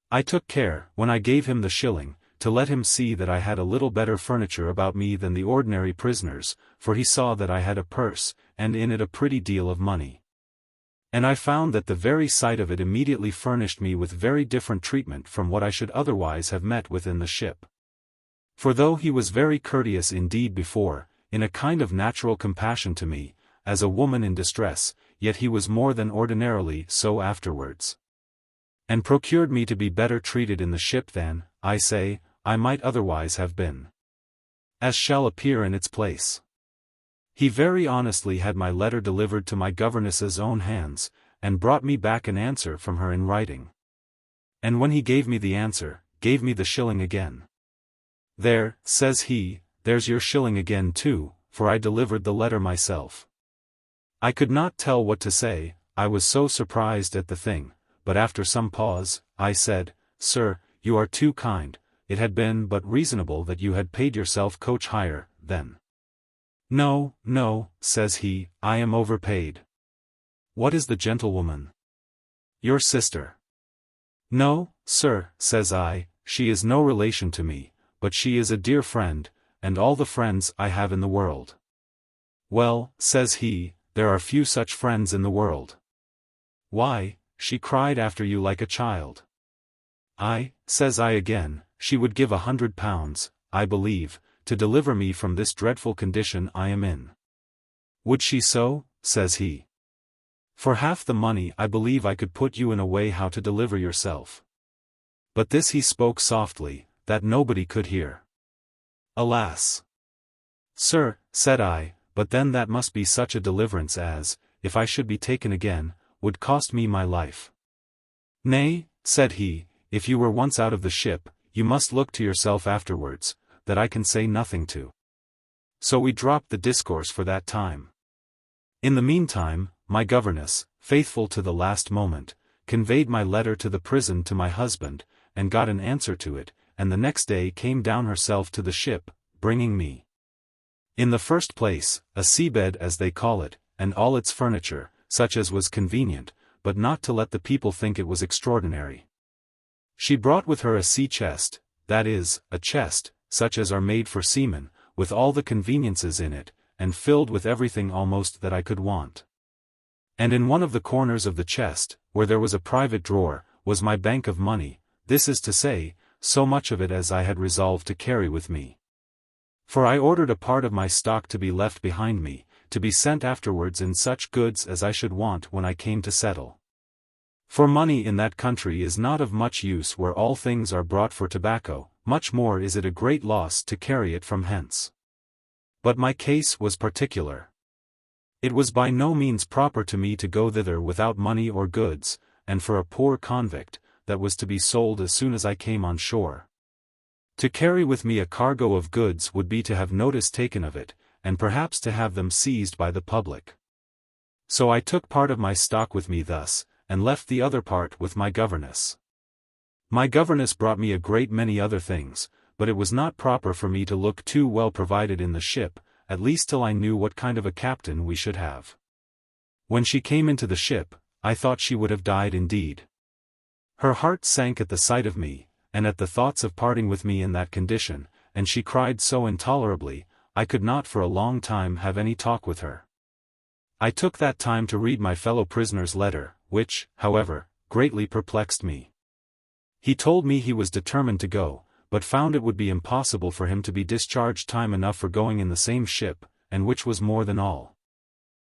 Speaker 1: I took care, when I gave him the shilling, to let him see that I had a little better furniture about me than the ordinary prisoners, for he saw that I had a purse, and in it a pretty deal of money. And I found that the very sight of it immediately furnished me with very different treatment from what I should otherwise have met with in the ship. For though he was very courteous indeed before, in a kind of natural compassion to me, as a woman in distress, yet he was more than ordinarily so afterwards, and procured me to be better treated in the ship than, I say, I might otherwise have been, as shall appear in its place. He very honestly had my letter delivered to my governess's own hands, and brought me back an answer from her in writing. And when he gave me the answer, gave me the shilling again. There, says he, there's your shilling again too, for I delivered the letter myself. I could not tell what to say, I was so surprised at the thing, but after some pause, I said, Sir, you are too kind, it had been but reasonable that you had paid yourself coach hire, then. No, no, says he, I am overpaid. What is the gentlewoman? Your sister. No, sir, says I, she is no relation to me, but she is a dear friend, and all the friends I have in the world. Well, says he, there are few such friends in the world. Why, she cried after you like a child. Says I again, she would give £100, I believe, to deliver me from this dreadful condition I am in. Would she so? Says he. For half the money I believe I could put you in a way how to deliver yourself. But this he spoke softly, that nobody could hear. Alas! Sir, said I, but then that must be such a deliverance as, if I should be taken again, would cost me my life. Nay, said he, if you were once out of the ship, you must look to yourself afterwards, that I can say nothing to. So we dropped the discourse for that time. In the meantime, my governess, faithful to the last moment, conveyed my letter to the prison to my husband, and got an answer to it, and the next day came down herself to the ship, bringing me, in the first place, a seabed as they call it, and all its furniture, such as was convenient, but not to let the people think it was extraordinary. She brought with her a sea chest, that is, a chest, such as are made for seamen, with all the conveniences in it, and filled with everything almost that I could want. And in one of the corners of the chest, where there was a private drawer, was my bank of money, this is to say, so much of it as I had resolved to carry with me. For I ordered a part of my stock to be left behind me, to be sent afterwards in such goods as I should want when I came to settle. For money in that country is not of much use where all things are brought for tobacco, much more is it a great loss to carry it from hence. But my case was particular. It was by no means proper to me to go thither without money or goods, and for a poor convict, that was to be sold as soon as I came on shore. To carry with me a cargo of goods would be to have notice taken of it, and perhaps to have them seized by the public. So I took part of my stock with me thus, and left the other part with my governess. My governess brought me a great many other things, but it was not proper for me to look too well provided in the ship, at least till I knew what kind of a captain we should have. When she came into the ship, I thought she would have died indeed. Her heart sank at the sight of me, and at the thoughts of parting with me in that condition, and she cried so intolerably, I could not for a long time have any talk with her. I took that time to read my fellow prisoner's letter, which, however, greatly perplexed me. He told me he was determined to go, but found it would be impossible for him to be discharged time enough for going in the same ship, and which was more than all.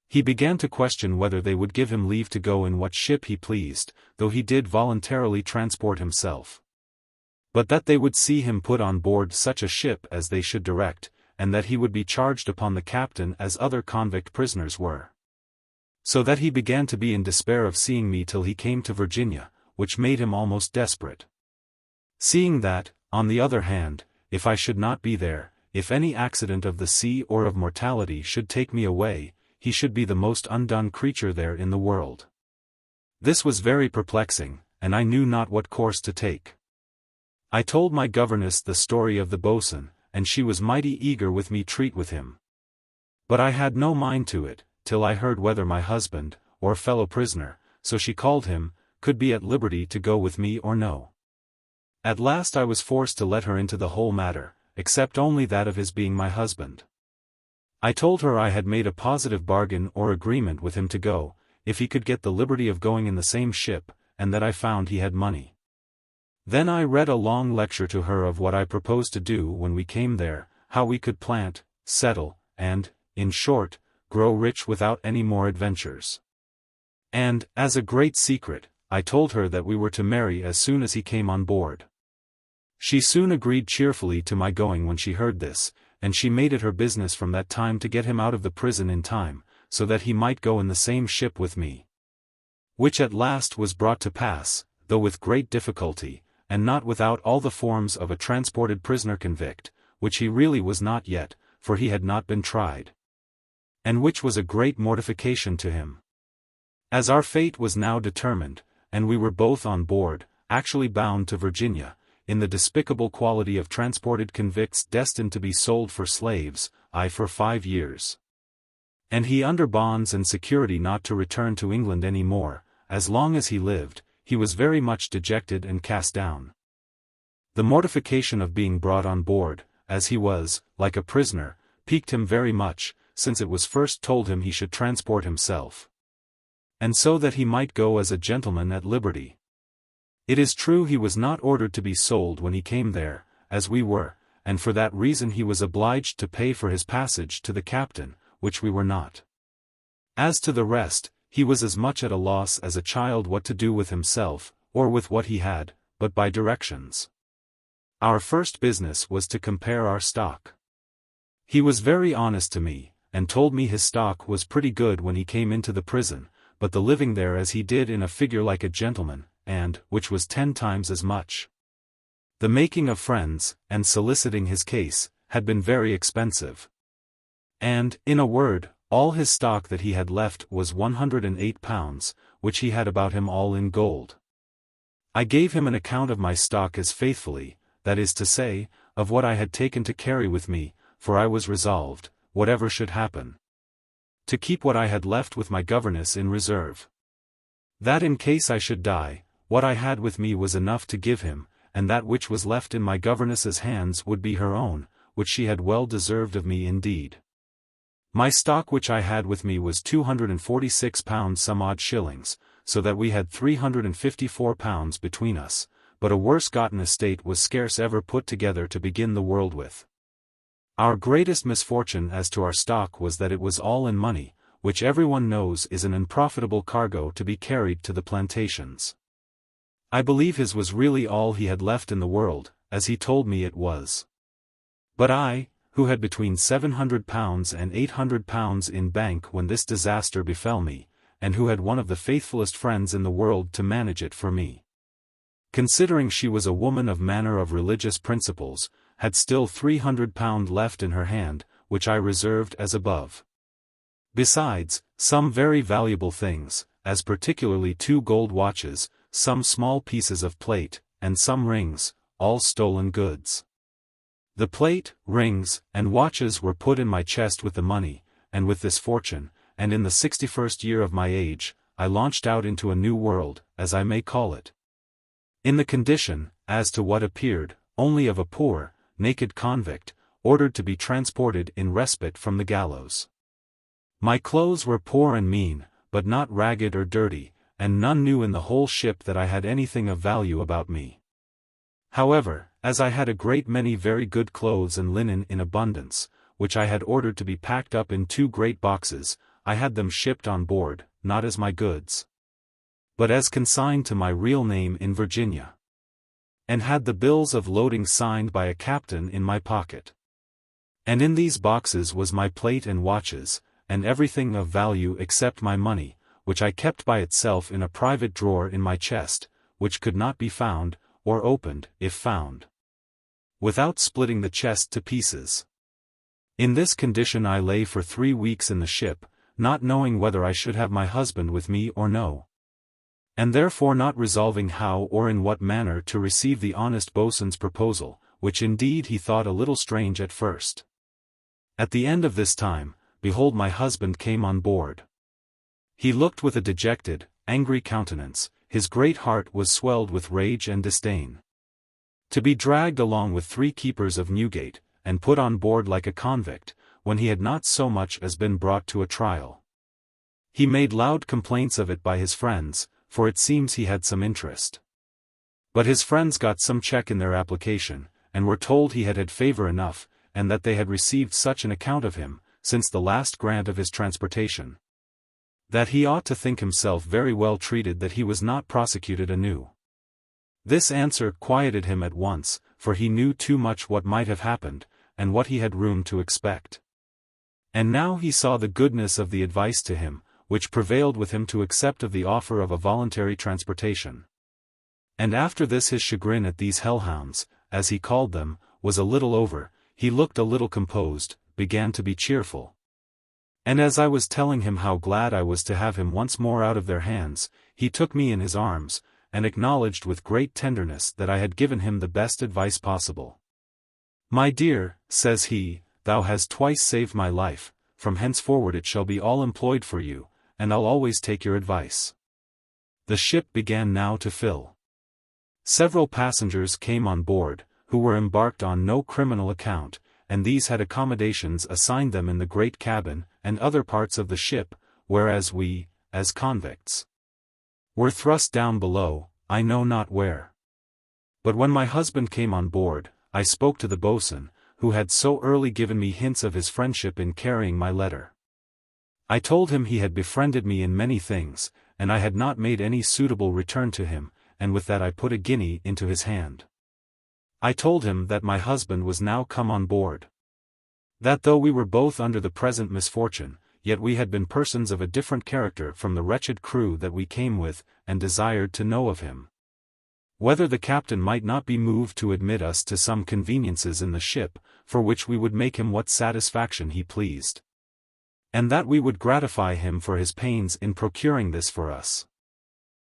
Speaker 1: He began to question whether they would give him leave to go in what ship he pleased, though he did voluntarily transport himself. But that they would see him put on board such a ship as they should direct, and that he would be charged upon the captain as other convict prisoners were. So that he began to be in despair of seeing me till he came to Virginia, which made him almost desperate. Seeing that, on the other hand, if I should not be there, if any accident of the sea or of mortality should take me away, he should be the most undone creature there in the world. This was very perplexing, and I knew not what course to take. I told my governess the story of the boatswain, and she was mighty eager with me treat with him. But I had no mind to it, till I heard whether my husband, or fellow prisoner, so she called him, could be at liberty to go with me or no. At last I was forced to let her into the whole matter, except only that of his being my husband. I told her I had made a positive bargain or agreement with him to go, if he could get the liberty of going in the same ship, and that I found he had money. Then I read a long lecture to her of what I proposed to do when we came there, how we could plant, settle, and, in short, grow rich without any more adventures. And, as a great secret, I told her that we were to marry as soon as he came on board. She soon agreed cheerfully to my going when she heard this, and she made it her business from that time to get him out of the prison in time, so that he might go in the same ship with me. Which at last was brought to pass, though with great difficulty, and not without all the forms of a transported prisoner convict, which he really was not yet, for he had not been tried. And which was a great mortification to him. As our fate was now determined, and we were both on board, actually bound to Virginia, in the despicable quality of transported convicts destined to be sold for slaves, I for 5 years. And he under bonds and security not to return to England any more, as long as he lived, he was very much dejected and cast down. The mortification of being brought on board, as he was, like a prisoner, piqued him very much, since it was first told him he should transport himself. And so that he might go as a gentleman at liberty. It is true he was not ordered to be sold when he came there, as we were, and for that reason he was obliged to pay for his passage to the captain, which we were not. As to the rest, he was as much at a loss as a child what to do with himself, or with what he had, but by directions. Our first business was to compare our stock. He was very honest to me, and told me his stock was pretty good when he came into the prison, but the living there as he did in a figure like a gentleman, and, which was 10 times as much. The making of friends, and soliciting his case, had been very expensive. And, in a word, All his stock that he had left was £108, which he had about him all in gold. I gave him an account of my stock as faithfully, that is to say, of what I had taken to carry with me, for I was resolved, whatever should happen, to keep what I had left with my governess in reserve. That in case I should die, what I had with me was enough to give him, and that which was left in my governess's hands would be her own, which she had well deserved of me indeed. My stock which I had with me was £246 some odd shillings, so that we had £354 between us, but a worse-gotten estate was scarce ever put together to begin the world with. Our greatest misfortune as to our stock was that it was all in money, which everyone knows is an unprofitable cargo to be carried to the plantations. I believe his was really all he had left in the world, as he told me it was. But I, who had between £700 and £800 in bank when this disaster befell me, and who had one of the faithfulest friends in the world to manage it for me, considering she was a woman of manner of religious principles, had still £300 left in her hand, which I reserved as above. Besides, some very valuable things, as particularly 2 gold watches, some small pieces of plate, and some rings, all stolen goods. The plate, rings, and watches were put in my chest with the money, and with this fortune, and in the 61st year of my age, I launched out into a new world, as I may call it. In the condition, as to what appeared, only of a poor, naked convict, ordered to be transported in respite from the gallows. My clothes were poor and mean, but not ragged or dirty, and none knew in the whole ship that I had anything of value about me. However, as I had a great many very good clothes and linen in abundance, which I had ordered to be packed up in 2 great boxes, I had them shipped on board, not as my goods, but as consigned to my real name in Virginia, and had the bills of loading signed by a captain in my pocket. And in these boxes was my plate and watches, and everything of value except my money, which I kept by itself in a private drawer in my chest, which could not be found, or opened, if found, without splitting the chest to pieces. In this condition I lay for 3 weeks in the ship, not knowing whether I should have my husband with me or no, and therefore not resolving how or in what manner to receive the honest boatswain's proposal, which indeed he thought a little strange at first. At the end of this time, behold, my husband came on board. He looked with a dejected, angry countenance, his great heart was swelled with rage and disdain. To be dragged along with 3 keepers of Newgate, and put on board like a convict, when he had not so much as been brought to a trial. He made loud complaints of it by his friends, for it seems he had some interest. But his friends got some check in their application, and were told he had had favour enough, and that they had received such an account of him, since the last grant of his transportation, that he ought to think himself very well treated, that he was not prosecuted anew. This answer quieted him at once, for he knew too much what might have happened, and what he had room to expect. And now he saw the goodness of the advice to him, which prevailed with him to accept of the offer of a voluntary transportation. And after this his chagrin at these hellhounds, as he called them, was a little over, he looked a little composed, began to be cheerful. And as I was telling him how glad I was to have him once more out of their hands, he took me in his arms, and acknowledged with great tenderness that I had given him the best advice possible. "My dear," says he, "thou hast twice saved my life, from henceforward it shall be all employed for you, and I'll always take your advice." The ship began now to fill. Several passengers came on board, who were embarked on no criminal account, and these had accommodations assigned them in the great cabin, and other parts of the ship, whereas we, as convicts, were thrust down below, I know not where. But when my husband came on board, I spoke to the boatswain, who had so early given me hints of his friendship in carrying my letter. I told him he had befriended me in many things, and I had not made any suitable return to him, and with that I put a guinea into his hand. I told him that my husband was now come on board. That though we were both under the present misfortune, yet we had been persons of a different character from the wretched crew that we came with, and desired to know of him, whether the captain might not be moved to admit us to some conveniences in the ship, for which we would make him what satisfaction he pleased. and that we would gratify him for his pains in procuring this for us.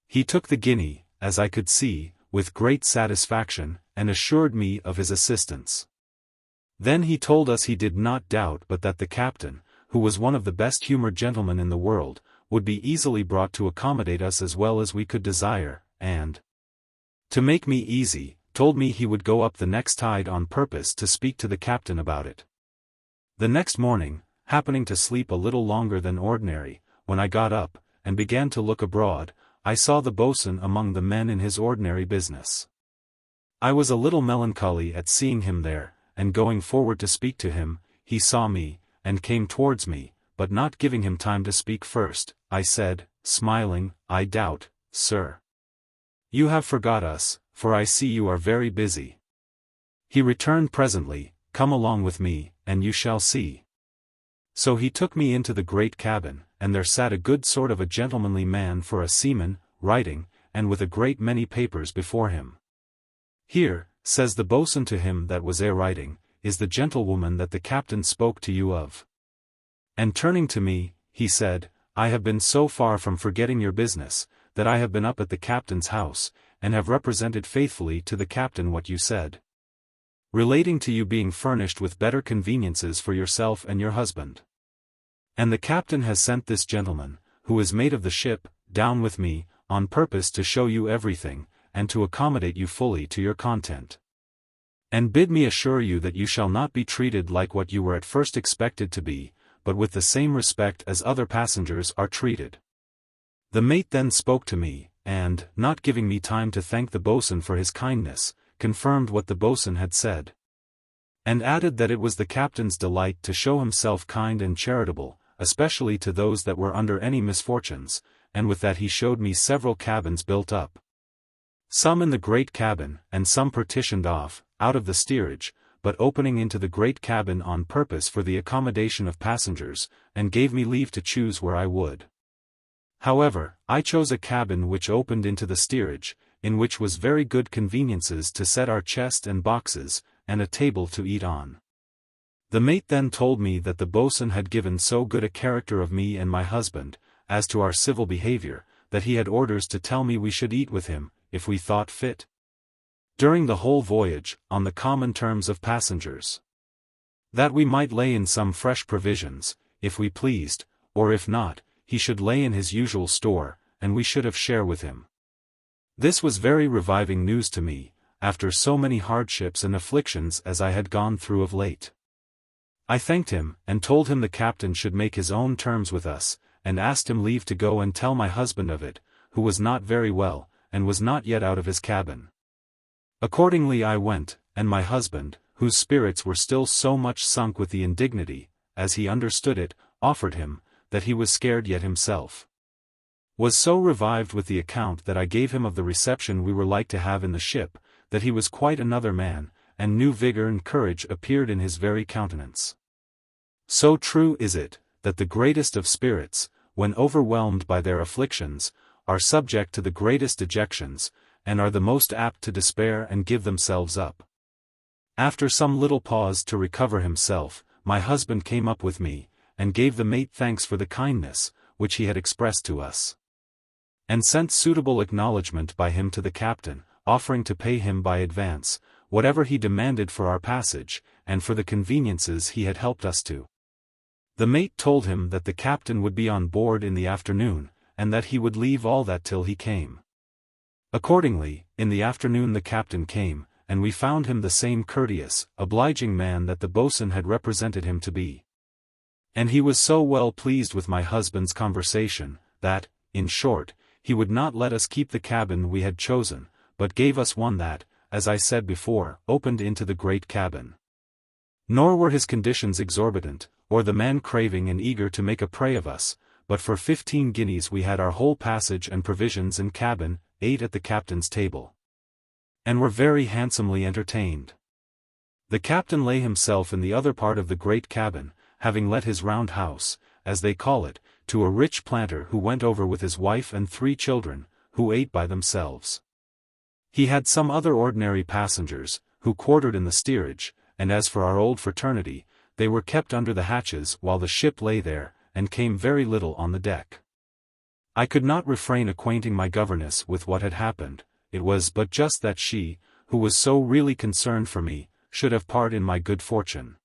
Speaker 1: He took the guinea, as I could see, with great satisfaction, and assured me of his assistance. Then he told us he did not doubt but that the captain, who was one of the best-humoured gentlemen in the world, would be easily brought to accommodate us as well as we could desire, and, to make me easy, told me he would go up the next tide on purpose to speak to the captain about it. The next morning, happening to sleep a little longer than ordinary, when I got up, and began to look abroad, I saw the boatswain among the men in his ordinary business. I was a little melancholy at seeing him there, and going forward to speak to him, he saw me, and came towards me, but not giving him time to speak first, I said, smiling, I doubt, sir, you have forgot us, for I see you are very busy. He returned presently, come along with me, and you shall see. So he took me into the great cabin, and there sat a good sort of a gentlemanly man for a seaman, writing, and with a great many papers before him. Here, says the boatswain to him that was writing, is the gentlewoman that the captain spoke to you of. And turning to me, he said, I have been so far from forgetting your business, that I have been up at the captain's house, and have represented faithfully to the captain what you said, relating to you being furnished with better conveniences for yourself and your husband. And the captain has sent this gentleman, who is mate of the ship, down with me, on purpose to show you everything, and to accommodate you fully to your content. And bid me assure you that you shall not be treated like what you were at first expected to be, but with the same respect as other passengers are treated. The mate then spoke to me, and, not giving me time to thank the boatswain for his kindness, confirmed what the boatswain had said, and added that it was the captain's delight to show himself kind and charitable, especially to those that were under any misfortunes, and with that he showed me several cabins built up, some in the great cabin, and some partitioned off, out of the steerage, but opening into the great cabin on purpose for the accommodation of passengers, and gave me leave to choose where I would. However, I chose a cabin which opened into the steerage, in which was very good conveniences to set our chest and boxes, and a table to eat on. The mate then told me that the boatswain had given so good a character of me and my husband, as to our civil behaviour, that he had orders to tell me we should eat with him, if we thought fit, during the whole voyage, on the common terms of passengers. That we might lay in some fresh provisions, if we pleased, or if not, he should lay in his usual store, and we should have share with him. This was very reviving news to me, after so many hardships and afflictions as I had gone through of late. I thanked him, and told him the captain should make his own terms with us, and asked him leave to go and tell my husband of it, who was not very well, and was not yet out of his cabin. Accordingly I went, and my husband, whose spirits were still so much sunk with the indignity, as he understood it, offered him, that he was scared yet himself, was so revived with the account that I gave him of the reception we were like to have in the ship, that he was quite another man, and new vigour and courage appeared in his very countenance. So true is it, that the greatest of spirits, when overwhelmed by their afflictions, are subject to the greatest dejections, and are the most apt to despair and give themselves up. After some little pause to recover himself, my husband came up with me, and gave the mate thanks for the kindness, which he had expressed to us, and sent suitable acknowledgment by him to the captain, offering to pay him by advance, whatever he demanded for our passage, and for the conveniences he had helped us to. The mate told him that the captain would be on board in the afternoon, and that he would leave all that till he came. Accordingly, in the afternoon the captain came, and we found him the same courteous, obliging man that the boatswain had represented him to be. And he was so well pleased with my husband's conversation, that, in short, he would not let us keep the cabin we had chosen, but gave us one that, as I said before, opened into the great cabin. Nor were his conditions exorbitant, or the man craving and eager to make a prey of us, but for 15 guineas we had our whole passage and provisions and cabin, ate at the captain's table, and were very handsomely entertained. The captain lay himself in the other part of the great cabin, having let his round house, as they call it, to a rich planter who went over with his wife and 3 children, who ate by themselves. He had some other ordinary passengers, who quartered in the steerage, and as for our old fraternity, they were kept under the hatches while the ship lay there, and came very little on the deck. I could not refrain acquainting my governess with what had happened. It was but just that she, who was so really concerned for me, should have part in my good fortune.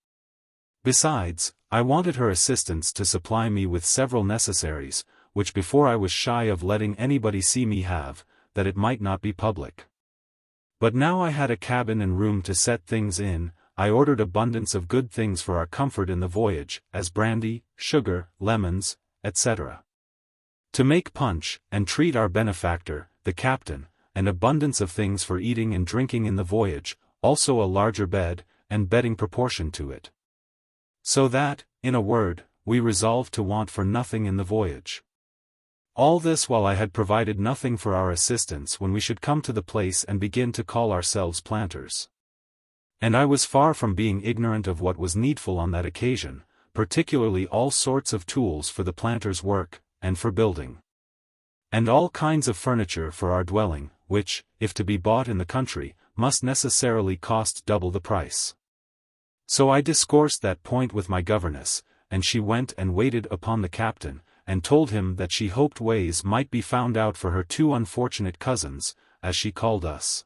Speaker 1: Besides, I wanted her assistance to supply me with several necessaries, which before I was shy of letting anybody see me have, that it might not be public. But now I had a cabin and room to set things in. I ordered abundance of good things for our comfort in the voyage, as brandy, sugar, lemons, etc. To make punch, and treat our benefactor, the captain, and abundance of things for eating and drinking in the voyage, also a larger bed, and bedding proportioned to it. So that, in a word, we resolved to want for nothing in the voyage. All this while I had provided nothing for our assistance when we should come to the place and begin to call ourselves planters. And I was far from being ignorant of what was needful on that occasion, particularly all sorts of tools for the planter's work, and for building. And all kinds of furniture for our dwelling, which, if to be bought in the country, must necessarily cost double the price. So I discoursed that point with my governess, and she went and waited upon the captain, and told him that she hoped ways might be found out for her two unfortunate cousins, as she called us,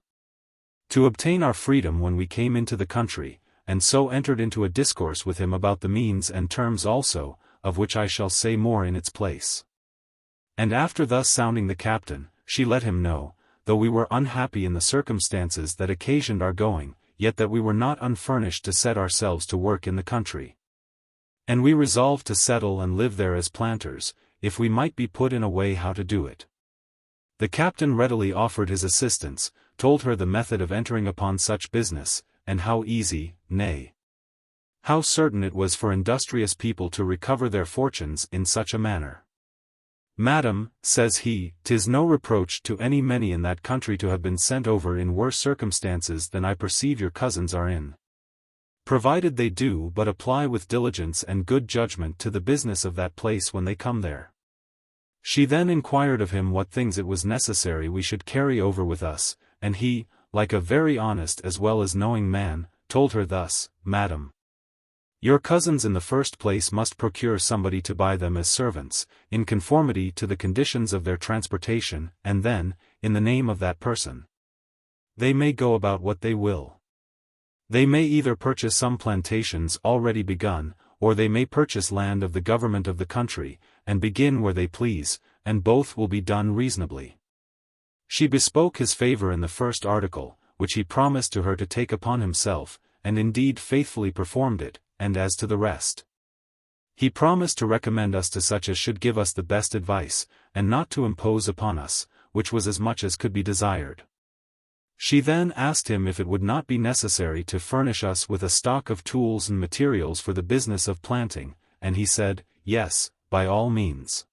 Speaker 1: to obtain our freedom when we came into the country, and so entered into a discourse with him about the means and terms also, of which I shall say more in its place. And after thus sounding the captain, she let him know, though we were unhappy in the circumstances that occasioned our going, yet that we were not unfurnished to set ourselves to work in the country. And we resolved to settle and live there as planters, if we might be put in a way how to do it. The captain readily offered his assistance, told her the method of entering upon such business, and how easy, nay, how certain it was for industrious people to recover their fortunes in such a manner. Madam, says he, 'tis no reproach to any many in that country to have been sent over in worse circumstances than I perceive your cousins are in, provided they do but apply with diligence and good judgment to the business of that place when they come there. She then inquired of him what things it was necessary we should carry over with us, and he, like a very honest as well as knowing man, told her thus, Madam, your cousins in the first place must procure somebody to buy them as servants, in conformity to the conditions of their transportation, and then, in the name of that person, they may go about what they will. They may either purchase some plantations already begun, or they may purchase land of the government of the country, and begin where they please, and both will be done reasonably. She bespoke his favor in the first article, which he promised to her to take upon himself, and indeed faithfully performed it, and as to the rest, he promised to recommend us to such as should give us the best advice, and not to impose upon us, which was as much as could be desired. She then asked him if it would not be necessary to furnish us with a stock of tools and materials for the business of planting, and he said, yes, by all means.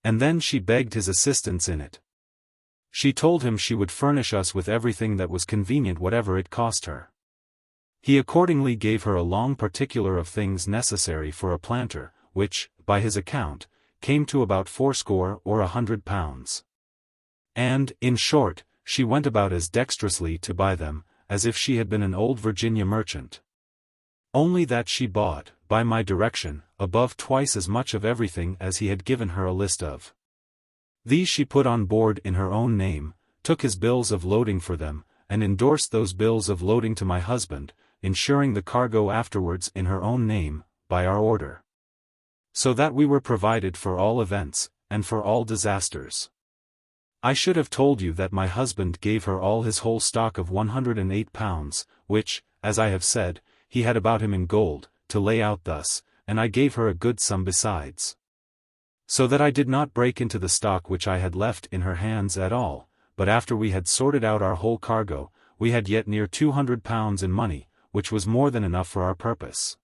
Speaker 1: And then she begged his assistance in it. She told him she would furnish us with everything that was convenient whatever it cost her. He accordingly gave her a long particular of things necessary for a planter, which, by his account, came to about 80 or 100 pounds. And, in short, she went about as dexterously to buy them, as if she had been an old Virginia merchant. Only that she bought, by my direction, above twice as much of everything as he had given her a list of. These she put on board in her own name, took his bills of loading for them, and endorsed those bills of loading to my husband, insuring the cargo afterwards in her own name, by our order. So that we were provided for all events, and for all disasters. I should have told you that my husband gave her all his whole stock of 108 pounds, which, as I have said, he had about him in gold, to lay out thus, and I gave her a good sum besides. So that I did not break into the stock which I had left in her hands at all, but after we had sorted out our whole cargo, we had yet near 200 pounds in money, which was more than enough for our purpose.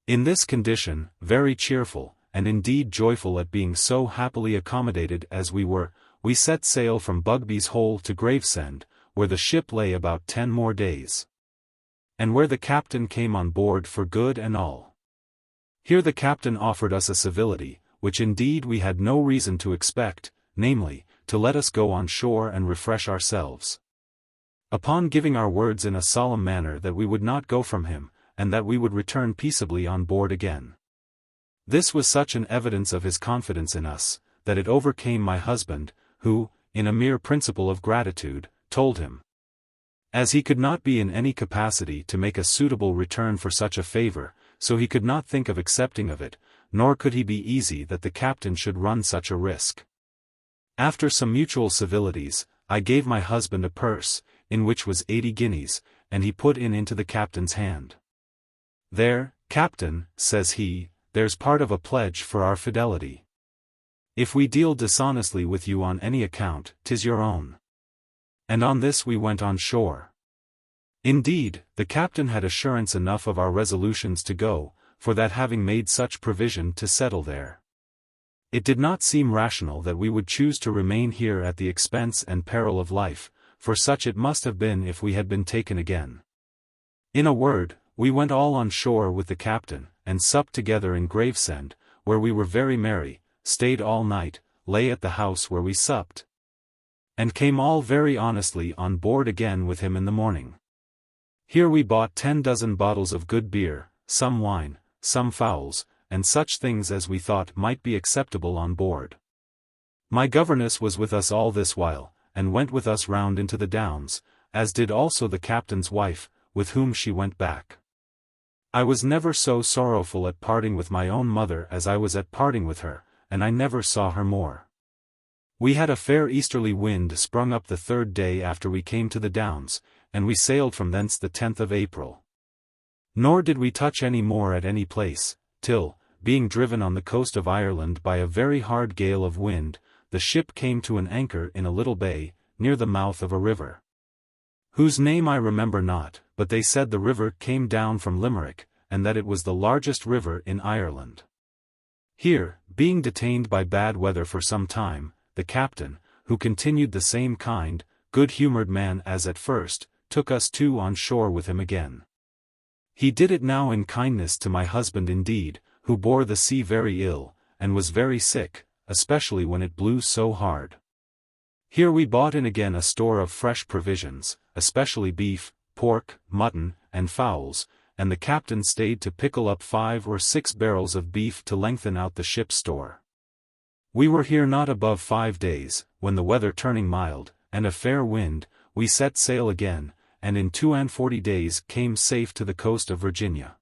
Speaker 1: In this condition, very cheerful, and indeed joyful at being so happily accommodated as we were, we set sail from Bugby's Hole to Gravesend, where the ship lay about 10 more days. And where the captain came on board for good and all. Here the captain offered us a civility, which indeed we had no reason to expect, namely, to let us go on shore and refresh ourselves. Upon giving our words in a solemn manner that we would not go from him, and that we would return peaceably on board again. This was such an evidence of his confidence in us, that it overcame my husband, who, in a mere principle of gratitude, told him, as he could not be in any capacity to make a suitable return for such a favor, so he could not think of accepting of it, nor could he be easy that the captain should run such a risk. After some mutual civilities, I gave my husband a purse, in which was 80 guineas, and he put it into the captain's hand. "There, captain," says he, "there's part of a pledge for our fidelity. If we deal dishonestly with you on any account, 'tis your own." And on this we went on shore. Indeed, the captain had assurance enough of our resolutions to go, for that having made such provision to settle there, it did not seem rational that we would choose to remain here at the expense and peril of life, for such it must have been if we had been taken again. In a word, we went all on shore with the captain, and supped together in Gravesend, where we were very merry, stayed all night, lay at the house where we supped, and came all very honestly on board again with him in the morning. Here we bought 10 dozen bottles of good beer, some wine, some fowls, and such things as we thought might be acceptable on board. My governess was with us all this while, and went with us round into the Downs, as did also the captain's wife, with whom she went back. I was never so sorrowful at parting with my own mother as I was at parting with her, and I never saw her more. We had a fair easterly wind sprung up the 3rd day after we came to the Downs, and we sailed from thence the 10th of April. Nor did we touch any more at any place, till, being driven on the coast of Ireland by a very hard gale of wind, the ship came to an anchor in a little bay, near the mouth of a river, whose name I remember not, but they said the river came down from Limerick, and that it was the largest river in Ireland. Here, being detained by bad weather for some time, the captain, who continued the same kind, good-humoured man as at first, took us too on shore with him again. He did it now in kindness to my husband indeed, who bore the sea very ill, and was very sick, especially when it blew so hard. Here we bought in again a store of fresh provisions, especially beef, pork, mutton, and fowls, and the captain stayed to pickle up 5 or 6 barrels of beef to lengthen out the ship's store. We were here not above 5 days, when the weather turning mild, and a fair wind, we set sail again, and in 42 days came safe to the coast of Virginia.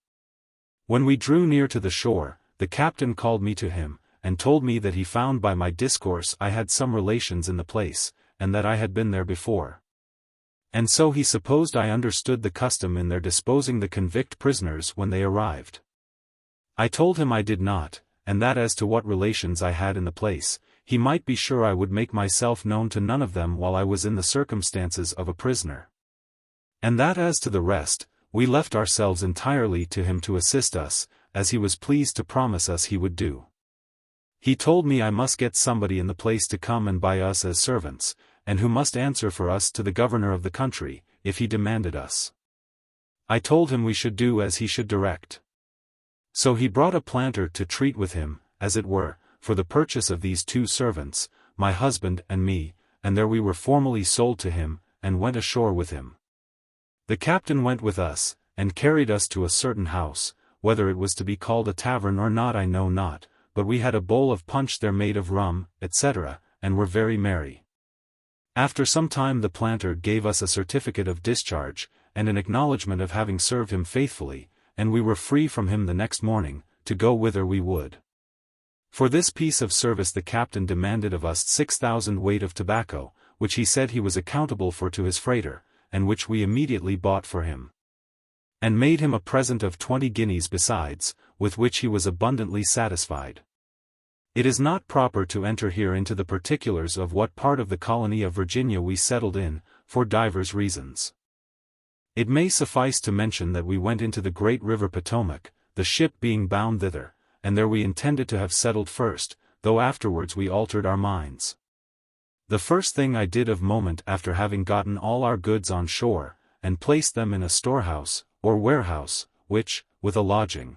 Speaker 1: When we drew near to the shore, the captain called me to him, and told me that he found by my discourse I had some relations in the place, and that I had been there before. And so he supposed I understood the custom in their disposing the convict prisoners when they arrived. I told him I did not, and that as to what relations I had in the place, he might be sure I would make myself known to none of them while I was in the circumstances of a prisoner. And that as to the rest, we left ourselves entirely to him to assist us, as he was pleased to promise us he would do. He told me I must get somebody in the place to come and buy us as servants, and who must answer for us to the governor of the country, if he demanded us. I told him we should do as he should direct. So he brought a planter to treat with him, as it were, for the purchase of these 2 servants, my husband and me, and there we were formally sold to him, and went ashore with him. The captain went with us, and carried us to a certain house, whether it was to be called a tavern or not I know not, but we had a bowl of punch there made of rum, etc., and were very merry. After some time the planter gave us a certificate of discharge, and an acknowledgment of having served him faithfully, and we were free from him the next morning, to go whither we would. For this piece of service the captain demanded of us 6,000 weight of tobacco, which he said he was accountable for to his freighter, and which we immediately bought for him, and made him a present of 20 guineas besides, with which he was abundantly satisfied. It is not proper to enter here into the particulars of what part of the colony of Virginia we settled in, for divers reasons. It may suffice to mention that we went into the great river Potomac, the ship being bound thither, and there we intended to have settled first, though afterwards we altered our minds. The first thing I did of moment after having gotten all our goods on shore, and placed them in a storehouse, or warehouse, which, with a lodging,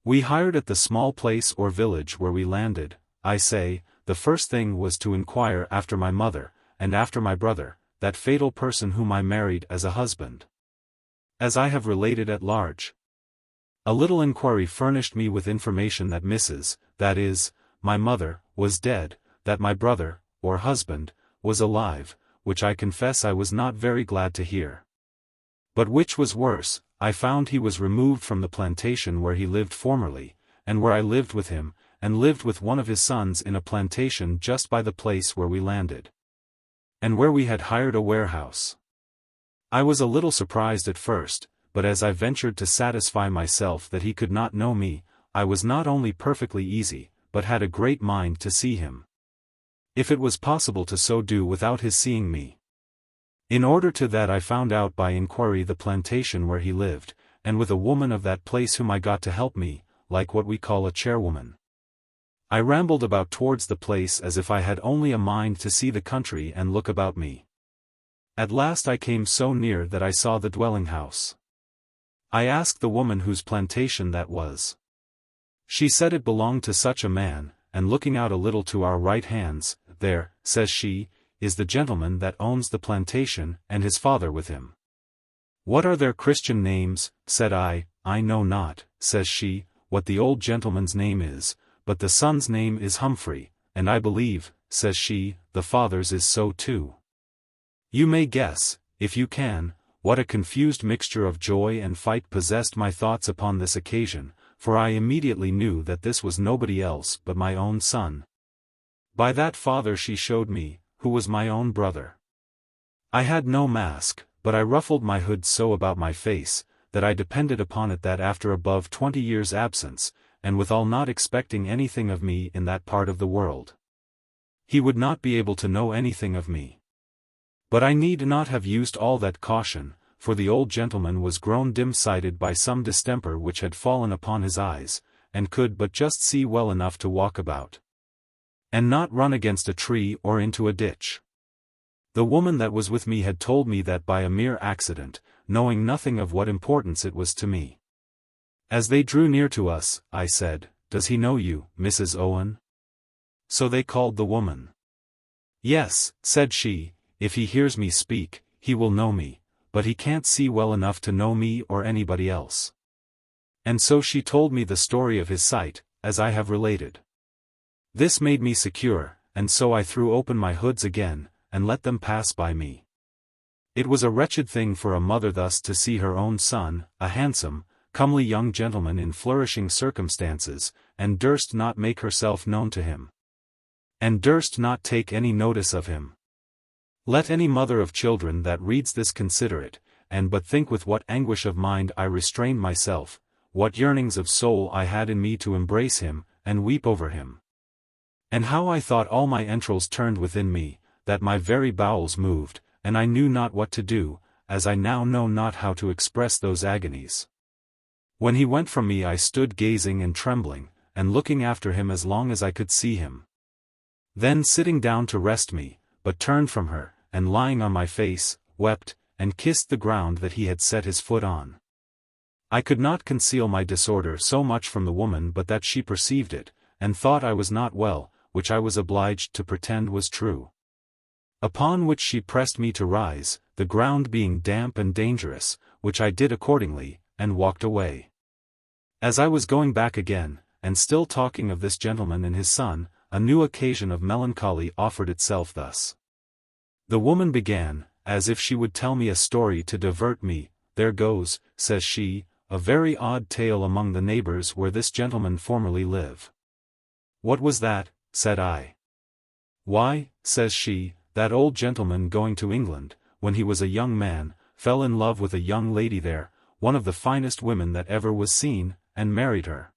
Speaker 1: we hired at the small place or village where we landed, I say, the first thing was to inquire after my mother, and after my brother, that fatal person whom I married as a husband, as I have related at large. A little inquiry furnished me with information that Mrs., that is, my mother, was dead, that my brother, or husband, was alive, which I confess I was not very glad to hear. But which was worse, I found he was removed from the plantation where he lived formerly, and where I lived with him, and lived with one of his sons in a plantation just by the place where we landed, and where we had hired a warehouse. I was a little surprised at first, but as I ventured to satisfy myself that he could not know me, I was not only perfectly easy, but had a great mind to see him, if it was possible to so do without his seeing me. In order to that I found out by inquiry the plantation where he lived, and with a woman of that place whom I got to help me, like what we call a chairwoman. I rambled about towards the place as if I had only a mind to see the country and look about me. At last I came so near that I saw the dwelling house. I asked the woman whose plantation that was. She said it belonged to such a man, and looking out a little to our right hands, there, says she, is the gentleman that owns the plantation, and his father with him. What are their Christian names? Said I know not, says she, what the old gentleman's name is, but the son's name is Humphrey, and I believe, says she, the father's is so too. You may guess, if you can, what a confused mixture of joy and fight possessed my thoughts upon this occasion, for I immediately knew that this was nobody else but my own son. By that father she showed me, who was my own brother. I had no mask, but I ruffled my hood so about my face, that I depended upon it that after above 20 years' absence, and withal not expecting anything of me in that part of the world, he would not be able to know anything of me. But I need not have used all that caution, for the old gentleman was grown dim-sighted by some distemper which had fallen upon his eyes, and could but just see well enough to walk about, and not run against a tree or into a ditch. The woman that was with me had told me that by a mere accident, knowing nothing of what importance it was to me. As they drew near to us, I said, "Does he know you, Mrs. Owen?" So they called the woman. "Yes," said she, "if he hears me speak, he will know me, but he can't see well enough to know me or anybody else." And so she told me the story of his sight, as I have related. This made me secure, and so I threw open my hoods again, and let them pass by me. It was a wretched thing for a mother thus to see her own son, a handsome, comely young gentleman in flourishing circumstances, and durst not make herself known to him, and durst not take any notice of him. Let any mother of children that reads this consider it, and but think with what anguish of mind I restrained myself, what yearnings of soul I had in me to embrace him, and weep over him. And how I thought all my entrails turned within me, that my very bowels moved, and I knew not what to do, as I now know not how to express those agonies. When he went from me I stood gazing and trembling, and looking after him as long as I could see him. Then sitting down to rest me, but turned from her, and lying on my face, wept, and kissed the ground that he had set his foot on. I could not conceal my disorder so much from the woman but that she perceived it, and thought I was not well, which I was obliged to pretend was true. Upon which she pressed me to rise, the ground being damp and dangerous, which I did accordingly, and walked away. As I was going back again, and still talking of this gentleman and his son, a new occasion of melancholy offered itself thus. The woman began, as if she would tell me a story to divert me. "There goes," says she, "a very odd tale among the neighbors where this gentleman formerly lived." "What was that?" said I. "Why," says she, "that old gentleman going to England, when he was a young man, fell in love with a young lady there, one of the finest women that ever was seen, and married her,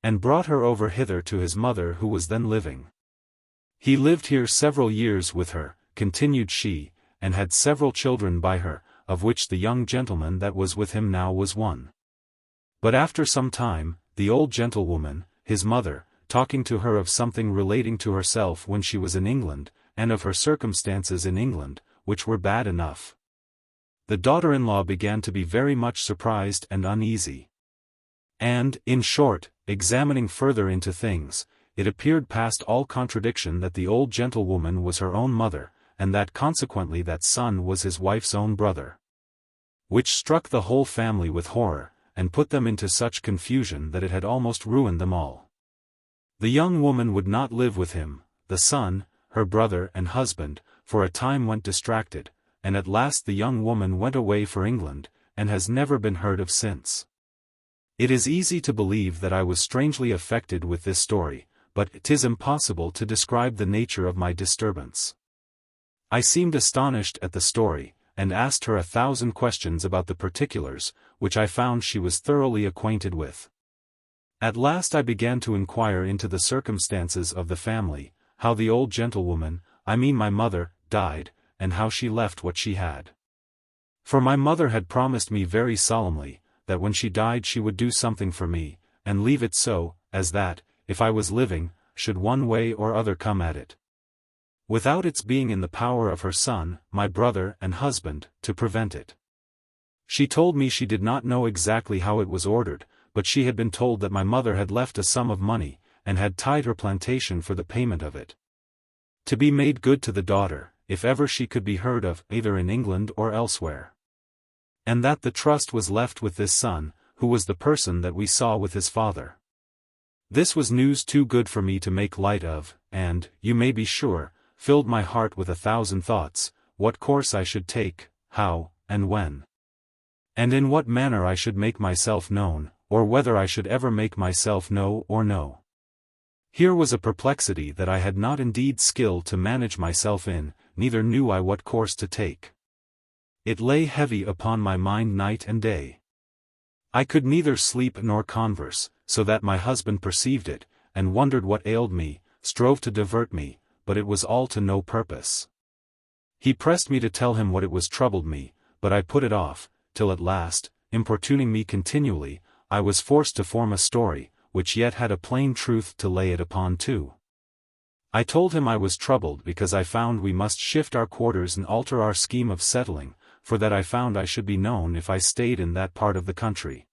Speaker 1: and brought her over hither to his mother who was then living. He lived here several years with her," continued she, "and had several children by her, of which the young gentleman that was with him now was one. But after some time, the old gentlewoman, his mother, talking to her of something relating to herself when she was in England, and of her circumstances in England, which were bad enough, the daughter-in-law began to be very much surprised and uneasy. And, in short, examining further into things, it appeared past all contradiction that the old gentlewoman was her own mother, and that consequently that son was his wife's own brother. Which struck the whole family with horror, and put them into such confusion that it had almost ruined them all. The young woman would not live with him, the son, her brother and husband, for a time went distracted, and at last the young woman went away for England, and has never been heard of since. It is easy to believe that I was strangely affected with this story, but 'tis impossible to describe the nature of my disturbance. I seemed astonished at the story, and asked her 1,000 questions about the particulars, which I found she was thoroughly acquainted with. At last I began to inquire into the circumstances of the family, how the old gentlewoman, I mean my mother, died, and how she left what she had. For my mother had promised me very solemnly, that when she died she would do something for me, and leave it so, as that, if I was living, should one way or other come at it, without its being in the power of her son, my brother and husband, to prevent it. She told me she did not know exactly how it was ordered, but she had been told that my mother had left a sum of money, and had tied her plantation for the payment of it, to be made good to the daughter, if ever she could be heard of, either in England or elsewhere. And that the trust was left with this son, who was the person that we saw with his father. This was news too good for me to make light of, and, you may be sure, filled my heart with 1,000 thoughts, what course I should take, how, and when, and in what manner I should make myself known, or whether I should ever make myself know or no. Here was a perplexity that I had not indeed skill to manage myself in, neither knew I what course to take. It lay heavy upon my mind night and day. I could neither sleep nor converse, so that my husband perceived it, and wondered what ailed me, strove to divert me, but it was all to no purpose. He pressed me to tell him what it was troubled me, but I put it off, till at last, importuning me continually, I was forced to form a story, which yet had a plain truth to lay it upon too. I told him I was troubled because I found we must shift our quarters and alter our scheme of settling, for that I found I should be known if I stayed in that part of the country.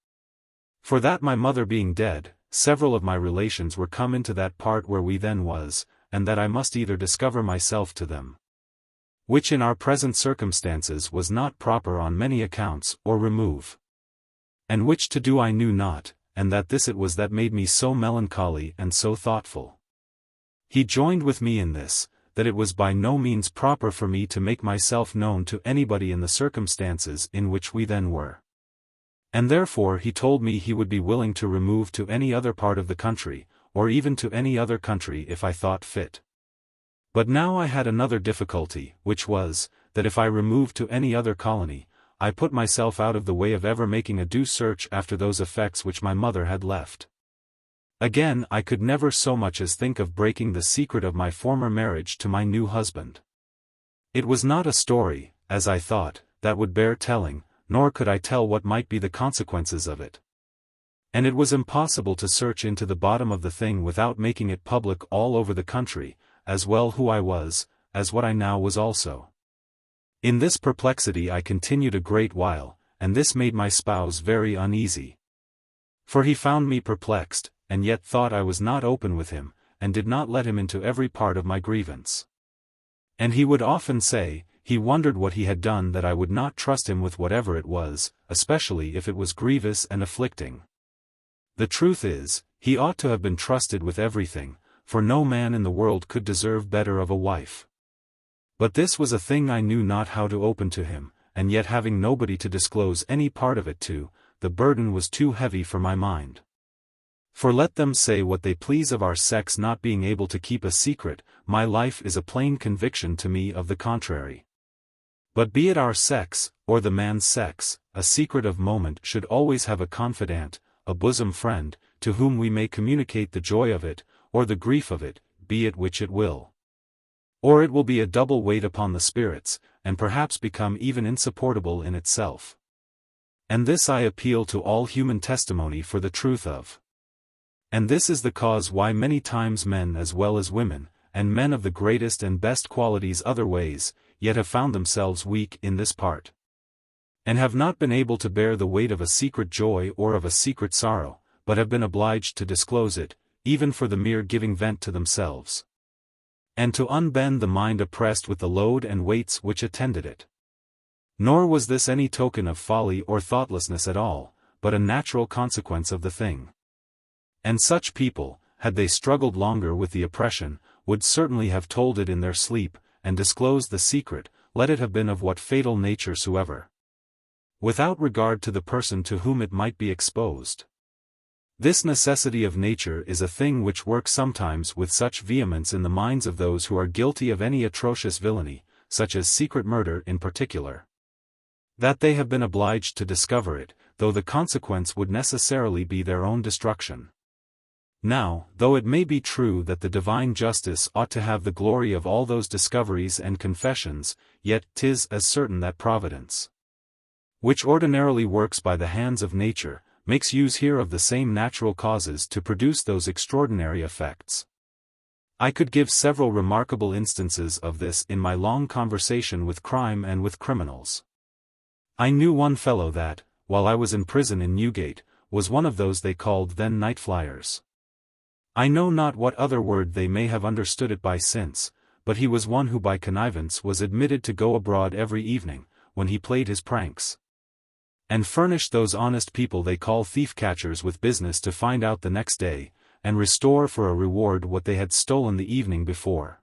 Speaker 1: For that my mother being dead, several of my relations were come into that part where we then was, and that I must either discover myself to them, which in our present circumstances was not proper on many accounts, or remove, and which to do I knew not, and that this it was that made me so melancholy and so thoughtful. He joined with me in this, that it was by no means proper for me to make myself known to anybody in the circumstances in which we then were. And therefore he told me he would be willing to remove to any other part of the country, or even to any other country if I thought fit. But now I had another difficulty, which was, that if I removed to any other colony, I put myself out of the way of ever making a due search after those effects which my mother had left. Again, I could never so much as think of breaking the secret of my former marriage to my new husband. It was not a story, as I thought, that would bear telling, nor could I tell what might be the consequences of it. And it was impossible to search into the bottom of the thing without making it public all over the country, as well who I was, as what I now was also. In this perplexity I continued a great while, and this made my spouse very uneasy. For he found me perplexed, and yet thought I was not open with him, and did not let him into every part of my grievance. And he would often say, he wondered what he had done that I would not trust him with whatever it was, especially if it was grievous and afflicting. The truth is, he ought to have been trusted with everything, for no man in the world could deserve better of a wife. But this was a thing I knew not how to open to him, and yet having nobody to disclose any part of it to, the burden was too heavy for my mind. For let them say what they please of our sex not being able to keep a secret, my life is a plain conviction to me of the contrary. But be it our sex, or the man's sex, a secret of moment should always have a confidant, a bosom friend, to whom we may communicate the joy of it, or the grief of it, be it which it will. Or it will be a double weight upon the spirits, and perhaps become even insupportable in itself. And this I appeal to all human testimony for the truth of. And this is the cause why many times men as well as women, and men of the greatest and best qualities other ways, yet have found themselves weak in this part, and have not been able to bear the weight of a secret joy or of a secret sorrow, but have been obliged to disclose it, even for the mere giving vent to themselves, and to unbend the mind oppressed with the load and weights which attended it. Nor was this any token of folly or thoughtlessness at all, but a natural consequence of the thing. And such people, had they struggled longer with the oppression, would certainly have told it in their sleep, and disclosed the secret, let it have been of what fatal nature soever, without regard to the person to whom it might be exposed. This necessity of nature is a thing which works sometimes with such vehemence in the minds of those who are guilty of any atrocious villainy, such as secret murder in particular, that they have been obliged to discover it, though the consequence would necessarily be their own destruction. Now, though it may be true that the divine justice ought to have the glory of all those discoveries and confessions, yet 'tis as certain that Providence, which ordinarily works by the hands of nature, makes use here of the same natural causes to produce those extraordinary effects. I could give several remarkable instances of this in my long conversation with crime and with criminals. I knew one fellow that, while I was in prison in Newgate, was one of those they called then night flyers. I know not what other word they may have understood it by since, but he was one who by connivance was admitted to go abroad every evening, when he played his pranks, and furnish those honest people they call thief-catchers with business to find out the next day, and restore for a reward what they had stolen the evening before.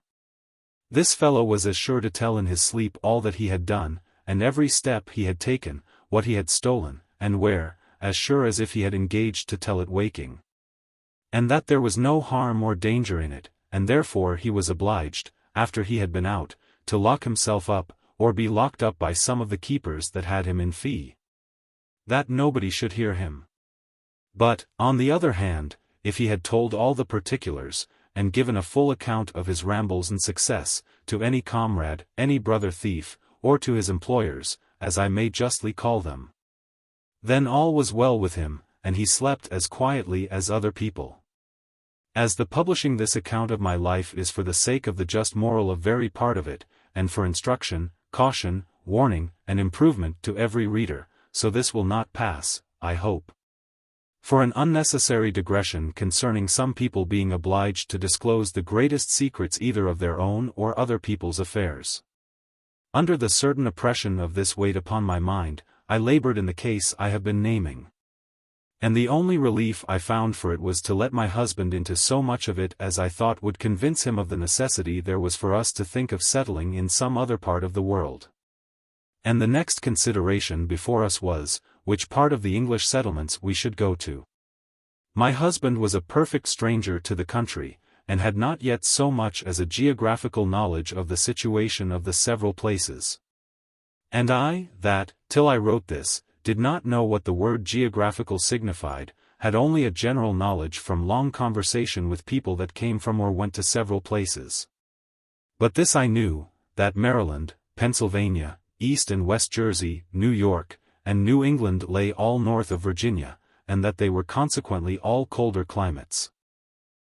Speaker 1: This fellow was as sure to tell in his sleep all that he had done, and every step he had taken, what he had stolen, and where, as sure as if he had engaged to tell it waking. And that there was no harm or danger in it, and therefore he was obliged, after he had been out, to lock himself up, or be locked up by some of the keepers that had him in fee, that nobody should hear him. But, on the other hand, if he had told all the particulars, and given a full account of his rambles and success, to any comrade, any brother thief, or to his employers, as I may justly call them, then all was well with him, and he slept as quietly as other people. As the publishing this account of my life is for the sake of the just moral of very part of it, and for instruction, caution, warning, and improvement to every reader, so this will not pass, I hope, for an unnecessary digression concerning some people being obliged to disclose the greatest secrets either of their own or other people's affairs. Under the certain oppression of this weight upon my mind, I labored in the case I have been naming. And the only relief I found for it was to let my husband into so much of it as I thought would convince him of the necessity there was for us to think of settling in some other part of the world. And the next consideration before us was, which part of the English settlements we should go to. My husband was a perfect stranger to the country, and had not yet so much as a geographical knowledge of the situation of the several places. And I, that, till I wrote this, did not know what the word geographical signified, had only a general knowledge from long conversation with people that came from or went to several places. But this I knew, that Maryland, Pennsylvania, East and West Jersey, New York, and New England lay all north of Virginia, and that they were consequently all colder climates.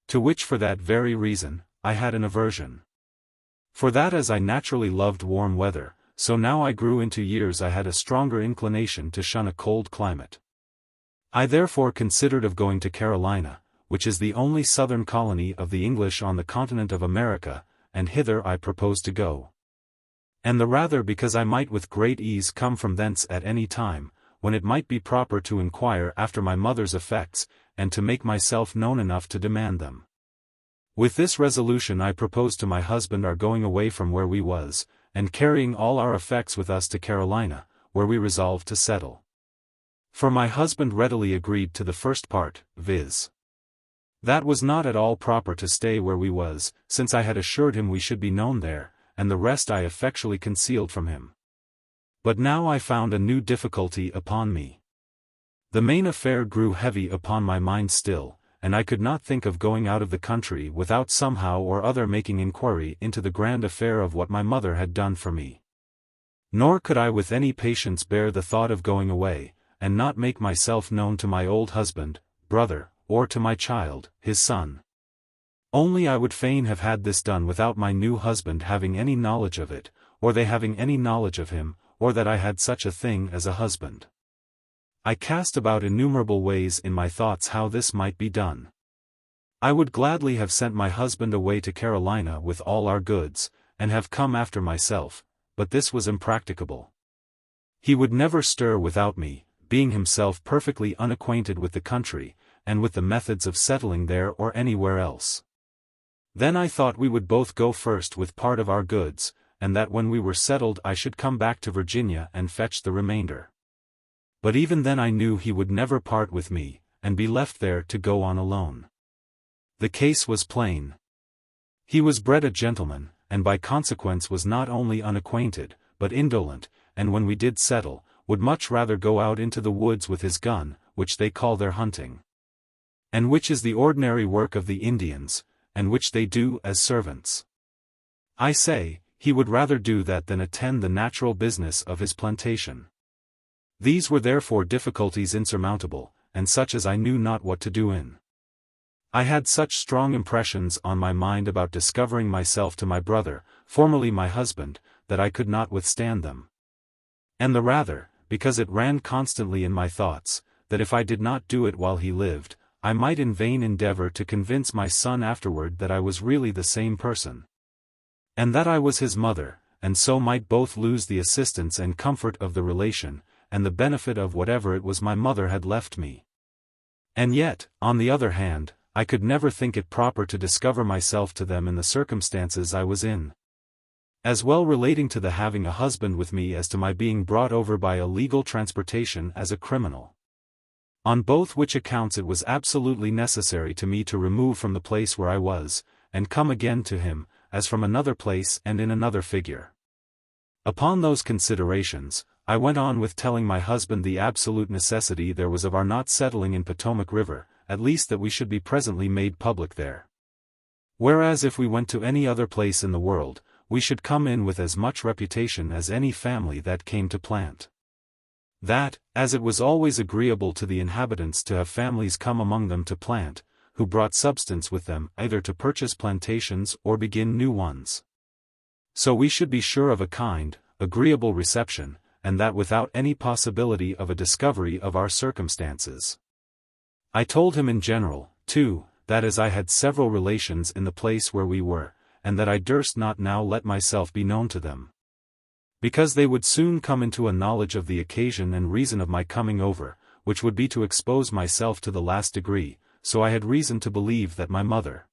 Speaker 1: To which for that very reason, I had an aversion. For that as I naturally loved warm weather, so now I grew into years I had a stronger inclination to shun a cold climate. I therefore considered of going to Carolina, which is the only southern colony of the English on the continent of America, and hither I proposed to go. And the rather because I might with great ease come from thence at any time, when it might be proper to inquire after my mother's effects, and to make myself known enough to demand them. With this resolution I proposed to my husband our going away from where we was, and carrying all our effects with us to Carolina, where we resolved to settle. For my husband readily agreed to the first part, viz. that was not at all proper to stay where we was, since I had assured him we should be known there, and the rest I effectually concealed from him. But now I found a new difficulty upon me. The main affair grew heavy upon my mind still, and I could not think of going out of the country without somehow or other making inquiry into the grand affair of what my mother had done for me. Nor could I with any patience bear the thought of going away, and not make myself known to my old husband, brother, or to my child, his son. Only I would fain have had this done without my new husband having any knowledge of it, or they having any knowledge of him, or that I had such a thing as a husband. I cast about innumerable ways in my thoughts how this might be done. I would gladly have sent my husband away to Carolina with all our goods, and have come after myself, but this was impracticable. He would never stir without me, being himself perfectly unacquainted with the country, and with the methods of settling there or anywhere else. Then I thought we would both go first with part of our goods, and that when we were settled I should come back to Virginia and fetch the remainder. But even then I knew he would never part with me, and be left there to go on alone. The case was plain. He was bred a gentleman, and by consequence was not only unacquainted, but indolent, and when we did settle, would much rather go out into the woods with his gun, which they call their hunting, and which is the ordinary work of the Indians, and which they do as servants. I say, he would rather do that than attend the natural business of his plantation. These were therefore difficulties insurmountable, and such as I knew not what to do in. I had such strong impressions on my mind about discovering myself to my brother, formerly my husband, that I could not withstand them. And the rather, because it ran constantly in my thoughts, that if I did not do it while he lived, I might in vain endeavor to convince my son afterward that I was really the same person, and that I was his mother, and so might both lose the assistance and comfort of the relation, and the benefit of whatever it was my mother had left me. And yet, on the other hand, I could never think it proper to discover myself to them in the circumstances I was in, as well relating to the having a husband with me as to my being brought over by a legal transportation as a criminal. On both which accounts it was absolutely necessary to me to remove from the place where I was, and come again to him, as from another place and in another figure. Upon those considerations, I went on with telling my husband the absolute necessity there was of our not settling in Potomac River, at least that we should be presently made public there. Whereas if we went to any other place in the world, we should come in with as much reputation as any family that came to plant. That, as it was always agreeable to the inhabitants to have families come among them to plant, who brought substance with them either to purchase plantations or begin new ones. So we should be sure of a kind, agreeable reception, and that without any possibility of a discovery of our circumstances. I told him in general, too, that as I had several relations in the place where we were, and that I durst not now let myself be known to them, because they would soon come into a knowledge of the occasion and reason of my coming over, which would be to expose myself to the last degree, so I had reason to believe that my mother,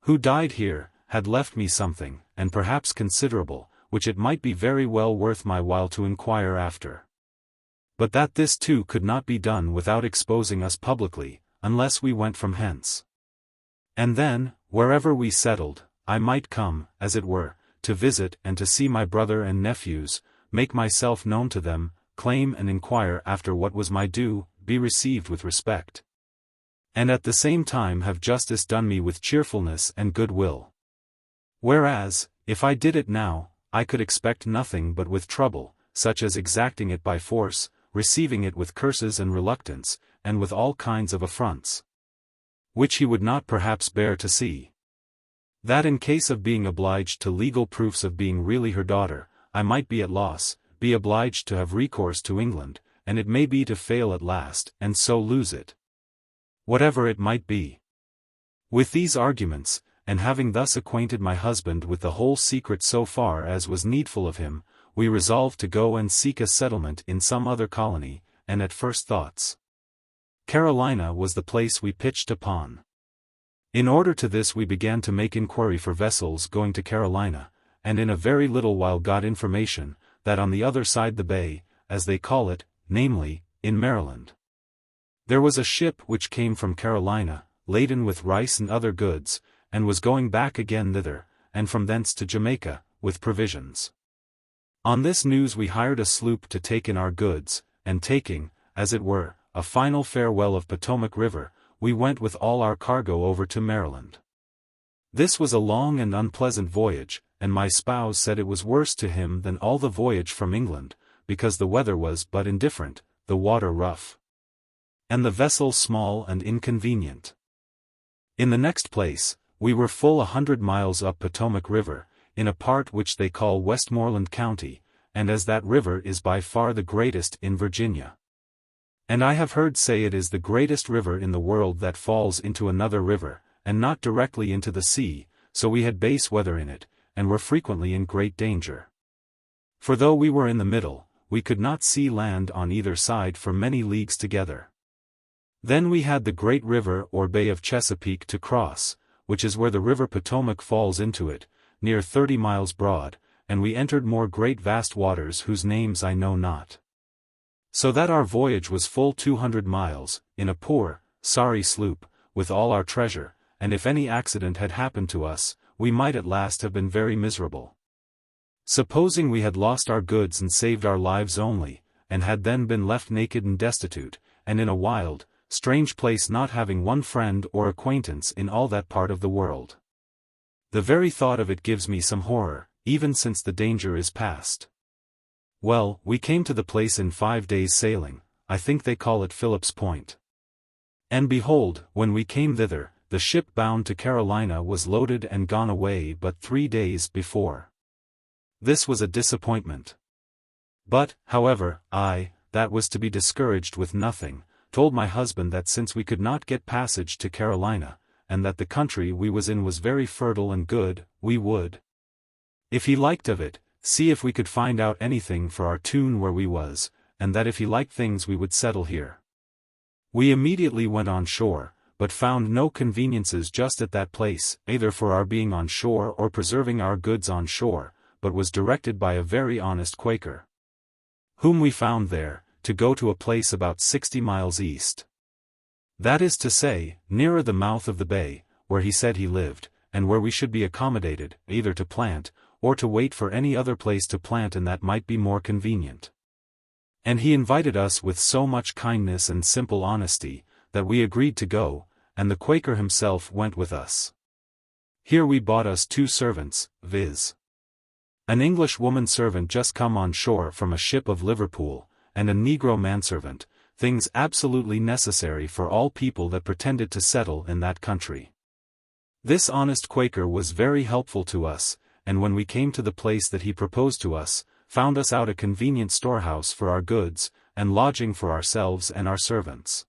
Speaker 1: who died here, had left me something, and perhaps considerable, which it might be very well worth my while to inquire after. But that this too could not be done without exposing us publicly, unless we went from hence. And then, wherever we settled, I might come, as it were, to visit and to see my brother and nephews, make myself known to them, claim and inquire after what was my due, be received with respect, and at the same time have justice done me with cheerfulness and good will. Whereas, if I did it now, I could expect nothing but with trouble, such as exacting it by force, receiving it with curses and reluctance, and with all kinds of affronts, which he would not perhaps bear to see. That in case of being obliged to legal proofs of being really her daughter, I might be at loss, be obliged to have recourse to England, and it may be to fail at last, and so lose it, whatever it might be. With these arguments, and having thus acquainted my husband with the whole secret so far as was needful of him, we resolved to go and seek a settlement in some other colony, and at first thoughts, Carolina was the place we pitched upon. In order to this we began to make inquiry for vessels going to Carolina, and in a very little while got information, that on the other side the bay, as they call it, namely, in Maryland, there was a ship which came from Carolina, laden with rice and other goods, and was going back again thither, and from thence to Jamaica, with provisions. On this news we hired a sloop to take in our goods, and taking, as it were, a final farewell of Potomac River, we went with all our cargo over to Maryland. This was a long and unpleasant voyage, and my spouse said it was worse to him than all the voyage from England, because the weather was but indifferent, the water rough, and the vessel small and inconvenient. In the next place, we were full 100 miles up Potomac River, in a part which they call Westmoreland County, and as that river is by far the greatest in Virginia, and I have heard say it is the greatest river in the world that falls into another river, and not directly into the sea, so we had base weather in it, and were frequently in great danger. For though we were in the middle, we could not see land on either side for many leagues together. Then we had the great river or Bay of Chesapeake to cross, which is where the river Potomac falls into it, near 30 miles broad, and we entered more great vast waters whose names I know not. So that our voyage was full 200 miles, in a poor, sorry sloop, with all our treasure, and if any accident had happened to us, we might at last have been very miserable. Supposing we had lost our goods and saved our lives only, and had then been left naked and destitute, and in a wild, strange place not having one friend or acquaintance in all that part of the world. The very thought of it gives me some horror, even since the danger is past. Well, we came to the place in 5 days' sailing, I think they call it Philip's Point. And behold, when we came thither, the ship bound to Carolina was loaded and gone away but 3 days before. This was a disappointment. But, however, I, that was to be discouraged with nothing, told my husband that since we could not get passage to Carolina, and that the country we was in was very fertile and good, we would, if he liked of it, see if we could find out anything for our tune where we was, and that if he liked things we would settle here. We immediately went on shore, but found no conveniences just at that place, either for our being on shore or preserving our goods on shore, but was directed by a very honest Quaker, whom we found there, to go to a place about 60 miles east. That is to say, nearer the mouth of the bay, where he said he lived, and where we should be accommodated, either to plant, or to wait for any other place to plant and that might be more convenient. And he invited us with so much kindness and simple honesty, that we agreed to go, and the Quaker himself went with us. Here we bought us 2 servants, viz. an English woman servant just come on shore from a ship of Liverpool, and a Negro manservant, things absolutely necessary for all people that pretended to settle in that country. This honest Quaker was very helpful to us, and when we came to the place that he proposed to us, found us out a convenient storehouse for our goods, and lodging for ourselves and our servants.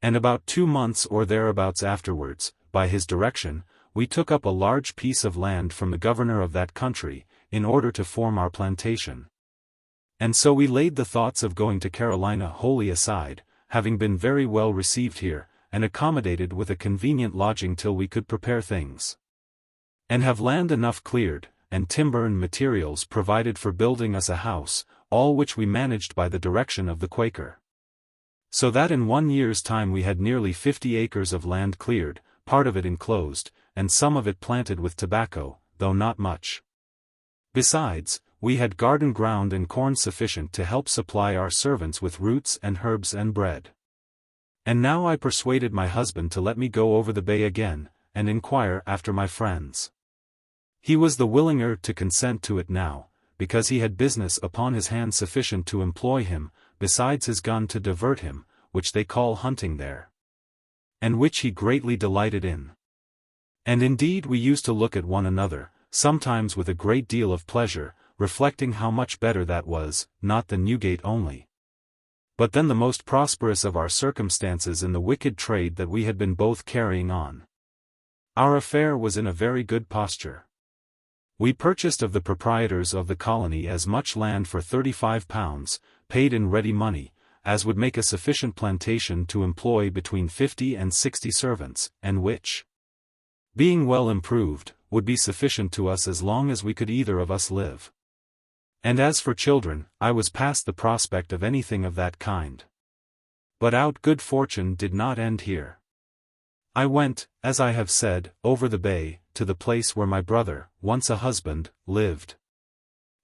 Speaker 1: And about 2 months or thereabouts afterwards, by his direction, we took up a large piece of land from the governor of that country, in order to form our plantation. And so we laid the thoughts of going to Carolina wholly aside, having been very well received here, and accommodated with a convenient lodging till we could prepare things, and have land enough cleared, and timber and materials provided for building us a house, all which we managed by the direction of the Quaker. So that in 1 year's time we had nearly 50 acres of land cleared, part of it enclosed, and some of it planted with tobacco, though not much. Besides, we had garden ground and corn sufficient to help supply our servants with roots and herbs and bread. And now I persuaded my husband to let me go over the bay again, and inquire after my friends. He was the willinger to consent to it now, because he had business upon his hands sufficient to employ him, besides his gun to divert him, which they call hunting there, and which he greatly delighted in. And indeed we used to look at one another, sometimes with a great deal of pleasure, reflecting how much better that was, not the Newgate only, but then the most prosperous of our circumstances in the wicked trade that we had been both carrying on. Our affair was in a very good posture. We purchased of the proprietors of the colony as much land for £35, paid in ready money, as would make a sufficient plantation to employ between 50 and 60 servants, and which, being well improved, would be sufficient to us as long as we could either of us live. And as for children, I was past the prospect of anything of that kind. But our good fortune did not end here. I went, as I have said, over the bay, to the place where my brother, once a husband, lived.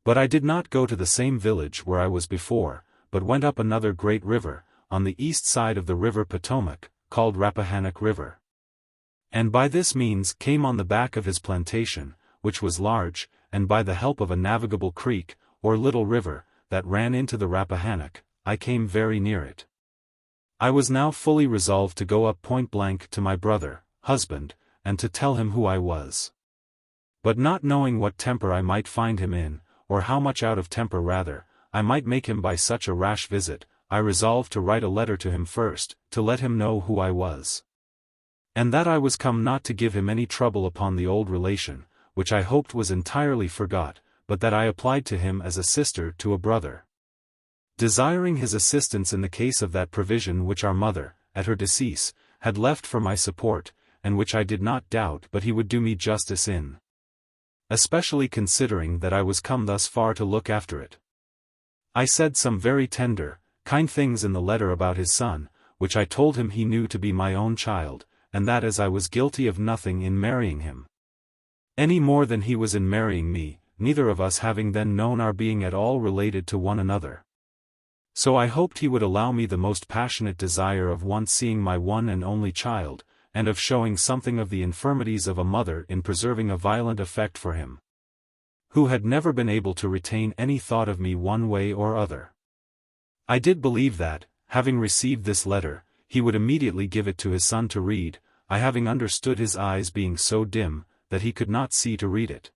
Speaker 1: But I did not go to the same village where I was before, but went up another great river, on the east side of the river Potomac, called Rappahannock River. And by this means came on the back of his plantation, which was large, and by the help of a navigable creek, or little river, that ran into the Rappahannock, I came very near it. I was now fully resolved to go up point blank to my brother, husband, and to tell him who I was. But not knowing what temper I might find him in, or how much out of temper rather, I might make him by such a rash visit, I resolved to write a letter to him first, to let him know who I was. And that I was come not to give him any trouble upon the old relation, which I hoped was entirely forgot, but that I applied to him as a sister to a brother. desiring his assistance in the case of that provision which our mother, at her decease, had left for my support, and which I did not doubt but he would do me justice in. Especially considering that I was come thus far to look after it. I said some very tender, kind things in the letter about his son, which I told him he knew to be my own child, and that as I was guilty of nothing in marrying him, any more than he was in marrying me, neither of us having then known our being at all related to one another. So I hoped he would allow me the most passionate desire of once seeing my one and only child, and of showing something of the infirmities of a mother in preserving a violent affect for him, who had never been able to retain any thought of me one way or other. I did believe that, having received this letter, he would immediately give it to his son to read, I having understood his eyes being so dim, that he could not see to read it.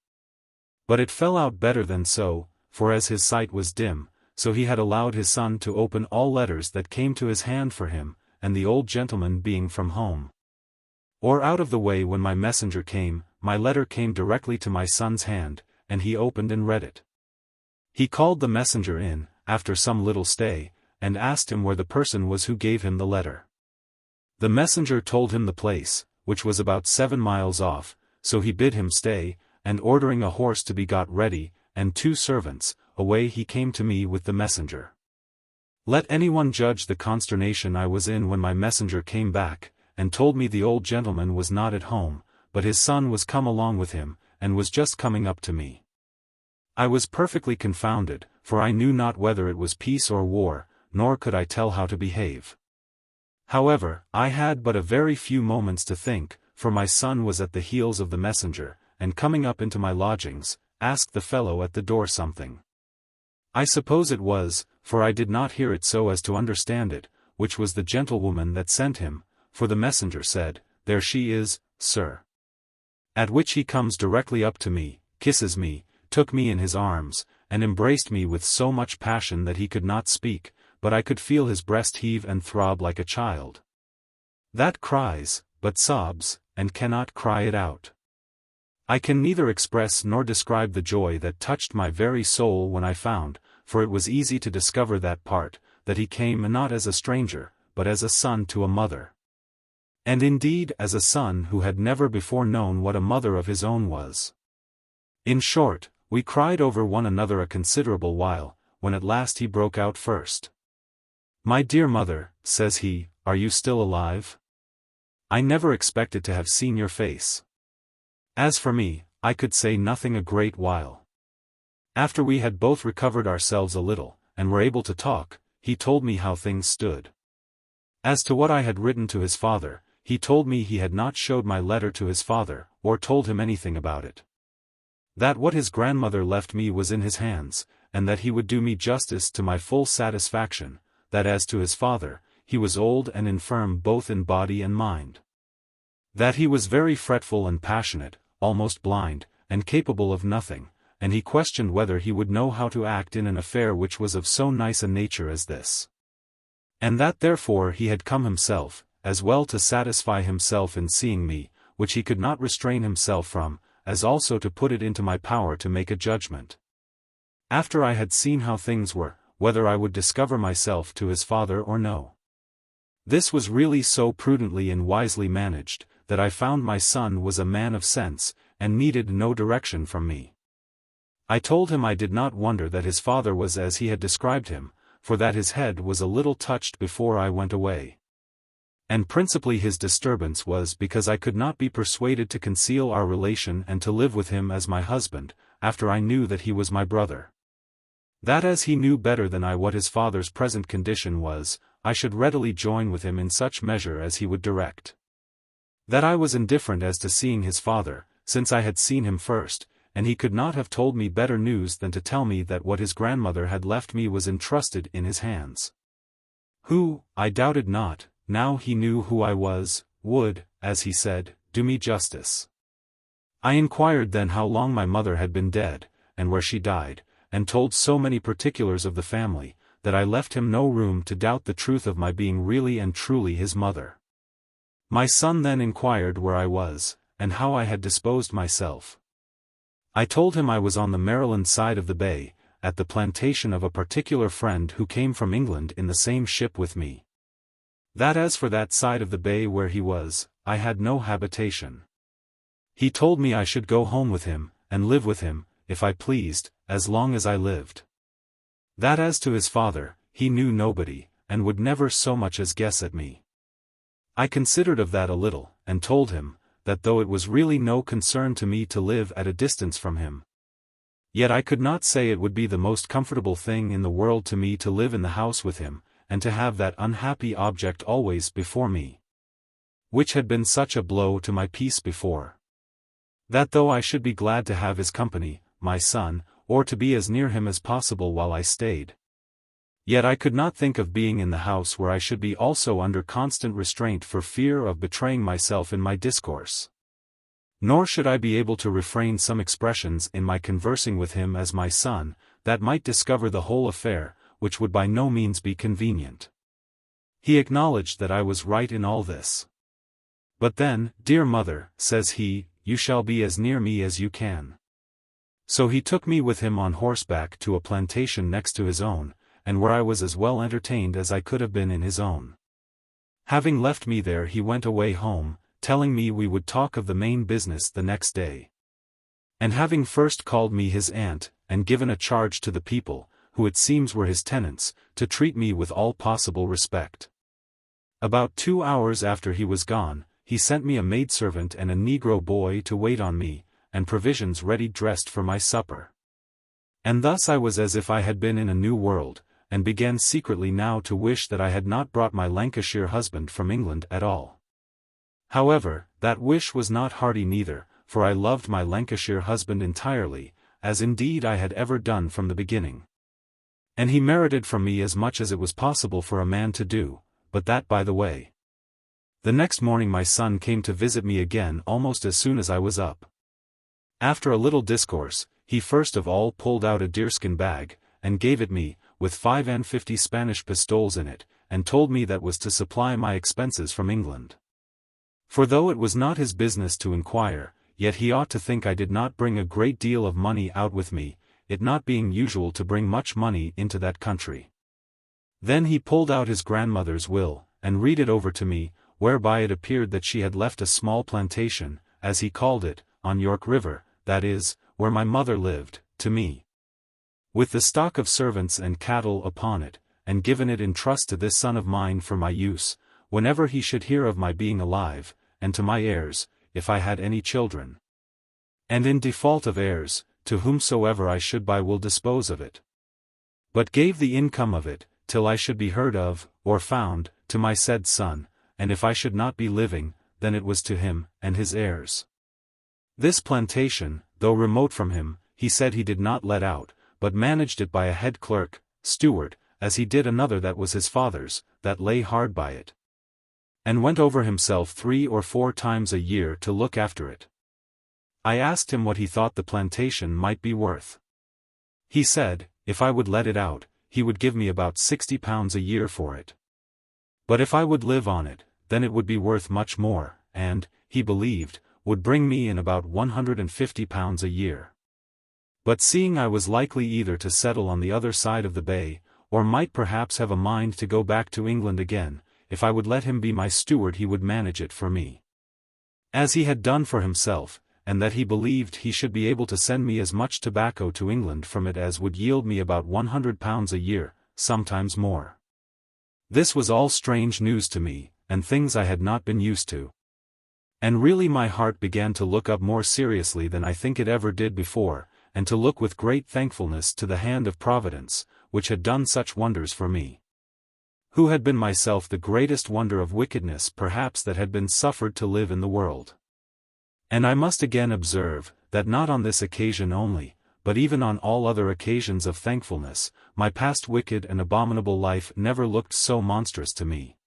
Speaker 1: But it fell out better than so, for as his sight was dim, so he had allowed his son to open all letters that came to his hand for him, and the old gentleman being from home, or out of the way when my messenger came, my letter came directly to my son's hand, and he opened and read it. He called the messenger in, after some little stay, and asked him where the person was who gave him the letter. The messenger told him the place, which was about 7 miles off, so he bid him stay, and ordering a horse to be got ready, and 2 servants, away he came to me with the messenger. Let anyone judge the consternation I was in when my messenger came back, and told me the old gentleman was not at home, but his son was come along with him, and was just coming up to me. I was perfectly confounded, for I knew not whether it was peace or war, nor could I tell how to behave. However, I had but a very few moments to think, for my son was at the heels of the messenger, and coming up into my lodgings, asked the fellow at the door something. I suppose it was, for I did not hear it so as to understand it, which was the gentlewoman that sent him, for the messenger said, There she is, sir. At which he comes directly up to me, kisses me, took me in his arms, and embraced me with so much passion that he could not speak, but I could feel his breast heave and throb like a child that cries, but sobs, and cannot cry it out. I can neither express nor describe the joy that touched my very soul when I found, for it was easy to discover that part, that he came not as a stranger, but as a son to a mother. And indeed as a son who had never before known what a mother of his own was. In short, we cried over one another a considerable while, when at last he broke out first. My dear mother, says he, are you still alive? I never expected to have seen your face. As for me, I could say nothing a great while. After we had both recovered ourselves a little, and were able to talk, he told me how things stood. As to what I had written to his father, he told me he had not showed my letter to his father, or told him anything about it. That what his grandmother left me was in his hands, and that he would do me justice to my full satisfaction, that as to his father, he was old and infirm both in body and mind. That he was very fretful and passionate, almost blind, and capable of nothing, and he questioned whether he would know how to act in an affair which was of so nice a nature as this. And that therefore he had come himself, as well to satisfy himself in seeing me, which he could not restrain himself from, as also to put it into my power to make a judgment, after I had seen how things were, whether I would discover myself to his father or no. This was really so prudently and wisely managed, that I found my son was a man of sense, and needed no direction from me. I told him I did not wonder that his father was as he had described him, for that his head was a little touched before I went away. And principally his disturbance was because I could not be persuaded to conceal our relation and to live with him as my husband, after I knew that he was my brother. That as he knew better than I what his father's present condition was, I should readily join with him in such measure as he would direct. That I was indifferent as to seeing his father, since I had seen him first, and he could not have told me better news than to tell me that what his grandmother had left me was entrusted in his hands. Who, I doubted not, now he knew who I was, would, as he said, do me justice. I inquired then how long my mother had been dead, and where she died, and told so many particulars of the family, that I left him no room to doubt the truth of my being really and truly his mother. My son then inquired where I was, and how I had disposed myself. I told him I was on the Maryland side of the bay, at the plantation of a particular friend who came from England in the same ship with me. That as for that side of the bay where he was, I had no habitation. He told me I should go home with him, and live with him, if I pleased, as long as I lived. That as to his father, he knew nobody, and would never so much as guess at me. I considered of that a little, and told him, that though it was really no concern to me to live at a distance from him, yet I could not say it would be the most comfortable thing in the world to me to live in the house with him, and to have that unhappy object always before me, which had been such a blow to my peace before. That though I should be glad to have his company, my son, or to be as near him as possible while I stayed, yet I could not think of being in the house where I should be also under constant restraint for fear of betraying myself in my discourse. Nor should I be able to refrain some expressions in my conversing with him as my son, that might discover the whole affair, which would by no means be convenient. He acknowledged that I was right in all this. But then, dear mother, says he, you shall be as near me as you can. So he took me with him on horseback to a plantation next to his own, and where I was as well entertained as I could have been in his own. Having left me there he went away home, telling me we would talk of the main business the next day. And having first called me his aunt, and given a charge to the people, who it seems were his tenants, to treat me with all possible respect. About 2 hours after he was gone, he sent me a maidservant and a negro boy to wait on me, and provisions ready dressed for my supper. And thus I was as if I had been in a new world, and began secretly now to wish that I had not brought my Lancashire husband from England at all. However, that wish was not hearty neither, for I loved my Lancashire husband entirely, as indeed I had ever done from the beginning. And he merited from me as much as it was possible for a man to do, but that by the way. The next morning my son came to visit me again almost as soon as I was up. After a little discourse, he first of all pulled out a deerskin bag, and gave it me, with 50 Spanish pistoles in it, and told me that was to supply my expenses from England. For though it was not his business to inquire, yet he ought to think I did not bring a great deal of money out with me, it not being usual to bring much money into that country. Then he pulled out his grandmother's will, and read it over to me, whereby it appeared that she had left a small plantation, as he called it, on York River, that is, where my mother lived, to me, with the stock of servants and cattle upon it, and given it in trust to this son of mine for my use, whenever he should hear of my being alive, and to my heirs, if I had any children. And in default of heirs, to whomsoever I should by will dispose of it. But gave the income of it, till I should be heard of, or found, to my said son, and if I should not be living, then it was to him, and his heirs. This plantation, though remote from him, he said he did not let out, but managed it by a head clerk, steward, as he did another that was his father's, that lay hard by it. And went over himself 3 or 4 times a year to look after it. I asked him what he thought the plantation might be worth. He said, if I would let it out, he would give me about £60 a year for it. But if I would live on it, then it would be worth much more, and, he believed, would bring me in about £150 a year. But seeing I was likely either to settle on the other side of the bay, or might perhaps have a mind to go back to England again, if I would let him be my steward he would manage it for me, as he had done for himself, and that he believed he should be able to send me as much tobacco to England from it as would yield me about £100 a year, sometimes more. This was all strange news to me, and things I had not been used to. And really my heart began to look up more seriously than I think it ever did before, and to look with great thankfulness to the hand of Providence, which had done such wonders for me, who had been myself the greatest wonder of wickedness perhaps that had been suffered to live in the world. And I must again observe, that not on this occasion only, but even on all other occasions of thankfulness, my past wicked and abominable life never looked so monstrous to me.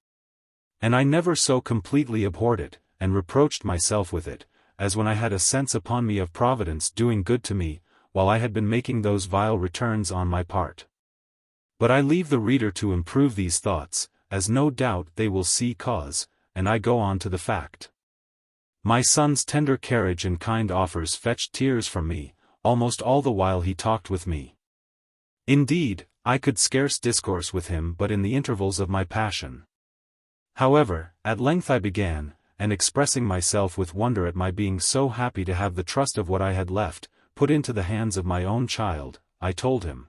Speaker 1: And I never so completely abhorred it, and reproached myself with it, as when I had a sense upon me of Providence doing good to me, while I had been making those vile returns on my part. But I leave the reader to improve these thoughts, as no doubt they will see cause, and I go on to the fact. My son's tender carriage and kind offers fetched tears from me, almost all the while he talked with me. Indeed, I could scarce discourse with him but in the intervals of my passion. However, at length I began, and expressing myself with wonder at my being so happy to have the trust of what I had left, put into the hands of my own child, I told him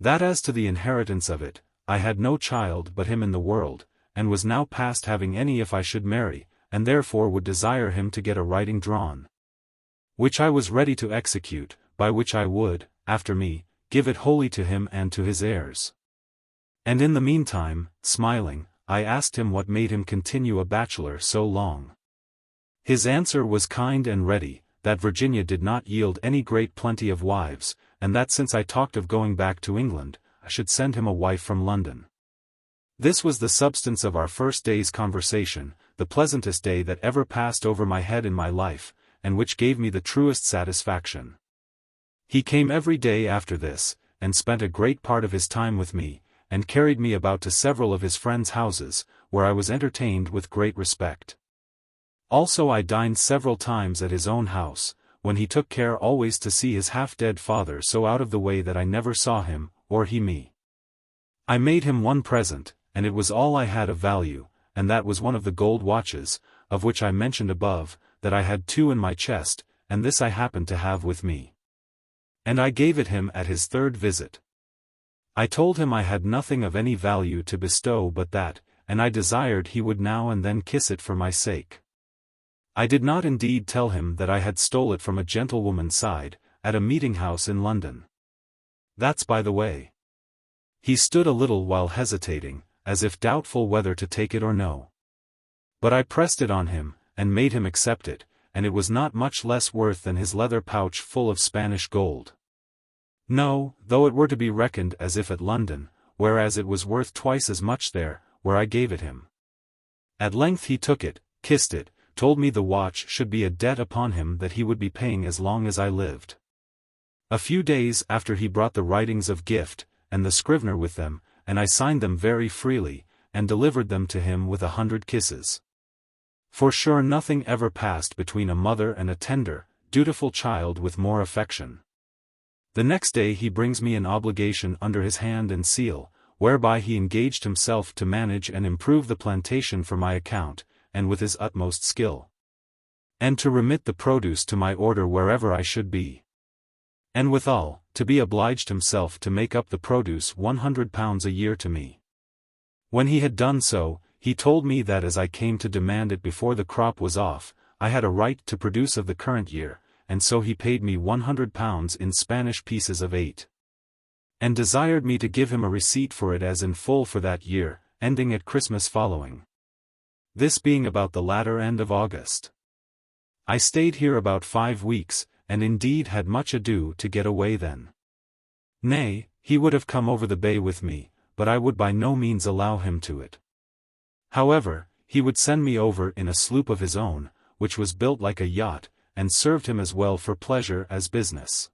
Speaker 1: that as to the inheritance of it, I had no child but him in the world, and was now past having any if I should marry, and therefore would desire him to get a writing drawn, which I was ready to execute, by which I would, after me, give it wholly to him and to his heirs. And in the meantime, smiling, I asked him what made him continue a bachelor so long. His answer was kind and ready, that Virginia did not yield any great plenty of wives, and that since I talked of going back to England, I should send him a wife from London. This was the substance of our first day's conversation, the pleasantest day that ever passed over my head in my life, and which gave me the truest satisfaction. He came every day after this, and spent a great part of his time with me, and carried me about to several of his friends' houses, where I was entertained with great respect. Also I dined several times at his own house, when he took care always to see his half-dead father so out of the way that I never saw him, or he me. I made him one present, and it was all I had of value, and that was one of the gold watches, of which I mentioned above, that I had 2 in my chest, and this I happened to have with me. And I gave it him at his 3rd visit. I told him I had nothing of any value to bestow but that, and I desired he would now and then kiss it for my sake. I did not indeed tell him that I had stole it from a gentlewoman's side, at a meeting-house in London. That's by the way. He stood a little while hesitating, as if doubtful whether to take it or no. But I pressed it on him, and made him accept it, and it was not much less worth than his leather pouch full of Spanish gold. No, though it were to be reckoned as if at London, whereas it was worth twice as much there, where I gave it him. At length he took it, kissed it, told me the watch should be a debt upon him that he would be paying as long as I lived. A few days after he brought the writings of gift, and the scrivener with them, and I signed them very freely, and delivered them to him with 100 kisses. For sure nothing ever passed between a mother and a tender, dutiful child with more affection. The next day he brings me an obligation under his hand and seal, whereby he engaged himself to manage and improve the plantation for my account, and with his utmost skill. And to remit the produce to my order wherever I should be. And withal, to be obliged himself to make up the produce £100 a year to me. When he had done so, he told me that as I came to demand it before the crop was off, I had a right to produce of the current year, and so he paid me £100 in Spanish pieces of 8. And desired me to give him a receipt for it as in full for that year, ending at Christmas following. This being about the latter end of August. I stayed here about 5 weeks, and indeed had much ado to get away then. Nay, he would have come over the bay with me, but I would by no means allow him to it. However, he would send me over in a sloop of his own, which was built like a yacht, and served him as well for pleasure as business.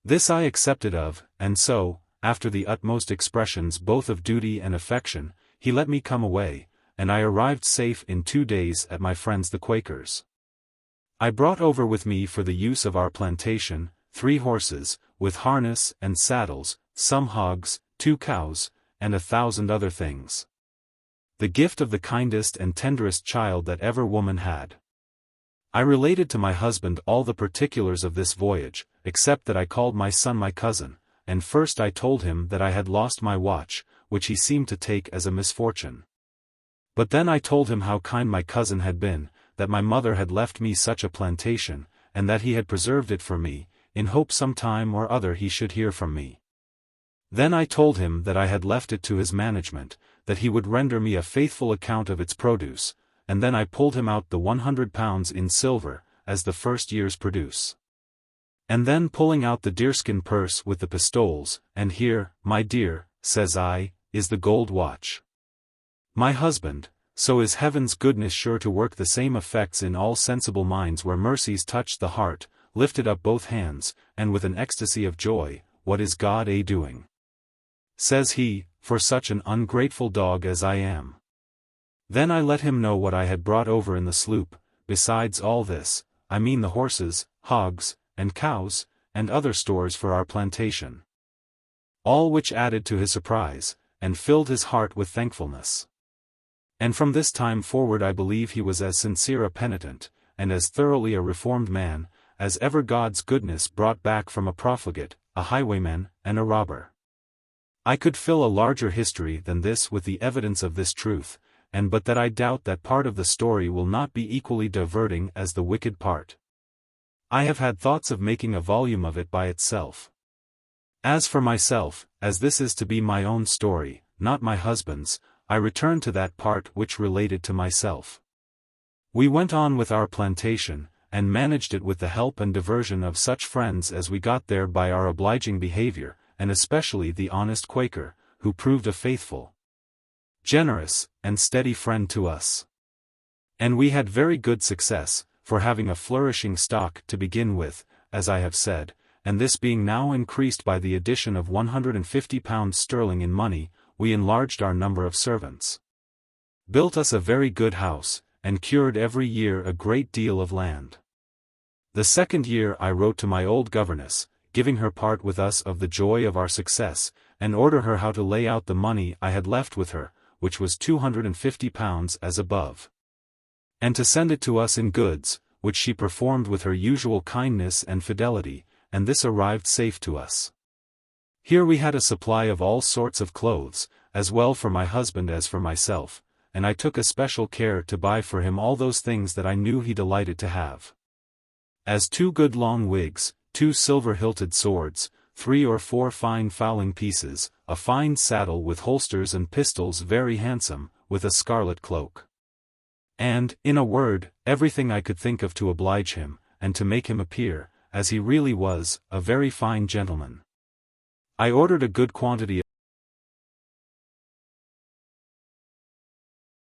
Speaker 1: This I accepted of, and so, after the utmost expressions both of duty and affection, he let me come away, and I arrived safe in 2 days at my friends the Quakers. I brought over with me for the use of our plantation, 3 horses, with harness and saddles, some hogs, 2 cows, and 1,000 other things. The gift of the kindest and tenderest child that ever woman had. I related to my husband all the particulars of this voyage, except that I called my son my cousin, and first I told him that I had lost my watch, which he seemed to take as a misfortune. But then I told him how kind my cousin had been, that my mother had left me such a plantation, and that he had preserved it for me, in hope some time or other he should hear from me. Then I told him that I had left it to his management, that he would render me a faithful account of its produce, and then I pulled him out the £100 in silver, as the first year's produce. And then pulling out the deerskin purse with the pistoles, and here, my dear, says I, is the gold watch. My husband, so is heaven's goodness sure to work the same effects in all sensible minds where mercies touch the heart, lifted up both hands, and with an ecstasy of joy, what is God doing? Says he, for such an ungrateful dog as I am. Then I let him know what I had brought over in the sloop, besides all this, I mean the horses, hogs, and cows, and other stores for our plantation. all which added to his surprise, and filled his heart with thankfulness. And from this time forward I believe he was as sincere a penitent, and as thoroughly a reformed man, as ever God's goodness brought back from a profligate, a highwayman, and a robber. I could fill a larger history than this with the evidence of this truth, and but that I doubt that part of the story will not be equally diverting as the wicked part. I have had thoughts of making a volume of it by itself. As for myself, as this is to be my own story, not my husband's, I return to that part which related to myself. We went on with our plantation, and managed it with the help and diversion of such friends as we got there by our obliging behavior, and especially the honest Quaker, who proved a faithful, generous, and steady friend to us. And we had very good success, for having a flourishing stock to begin with, as I have said, and this being now increased by the addition of £150 sterling in money, we enlarged our number of servants, built us a very good house, and cured every year a great deal of land. The second year I wrote to my old governess, giving her part with us of the joy of our success, and order her how to lay out the money I had left with her, which was £250 as above, and to send it to us in goods, which she performed with her usual kindness and fidelity, and this arrived safe to us. Here we had a supply of all sorts of clothes, as well for my husband as for myself, and I took especial care to buy for him all those things that I knew he delighted to have, as 2 good long wigs, 2 silver-hilted swords, 3 or 4 fine fowling pieces, a fine saddle with holsters and pistols very handsome, with a scarlet cloak. And, in a word, everything I could think of to oblige him, and to make him appear, as he really was, a very fine gentleman. I ordered a good quantity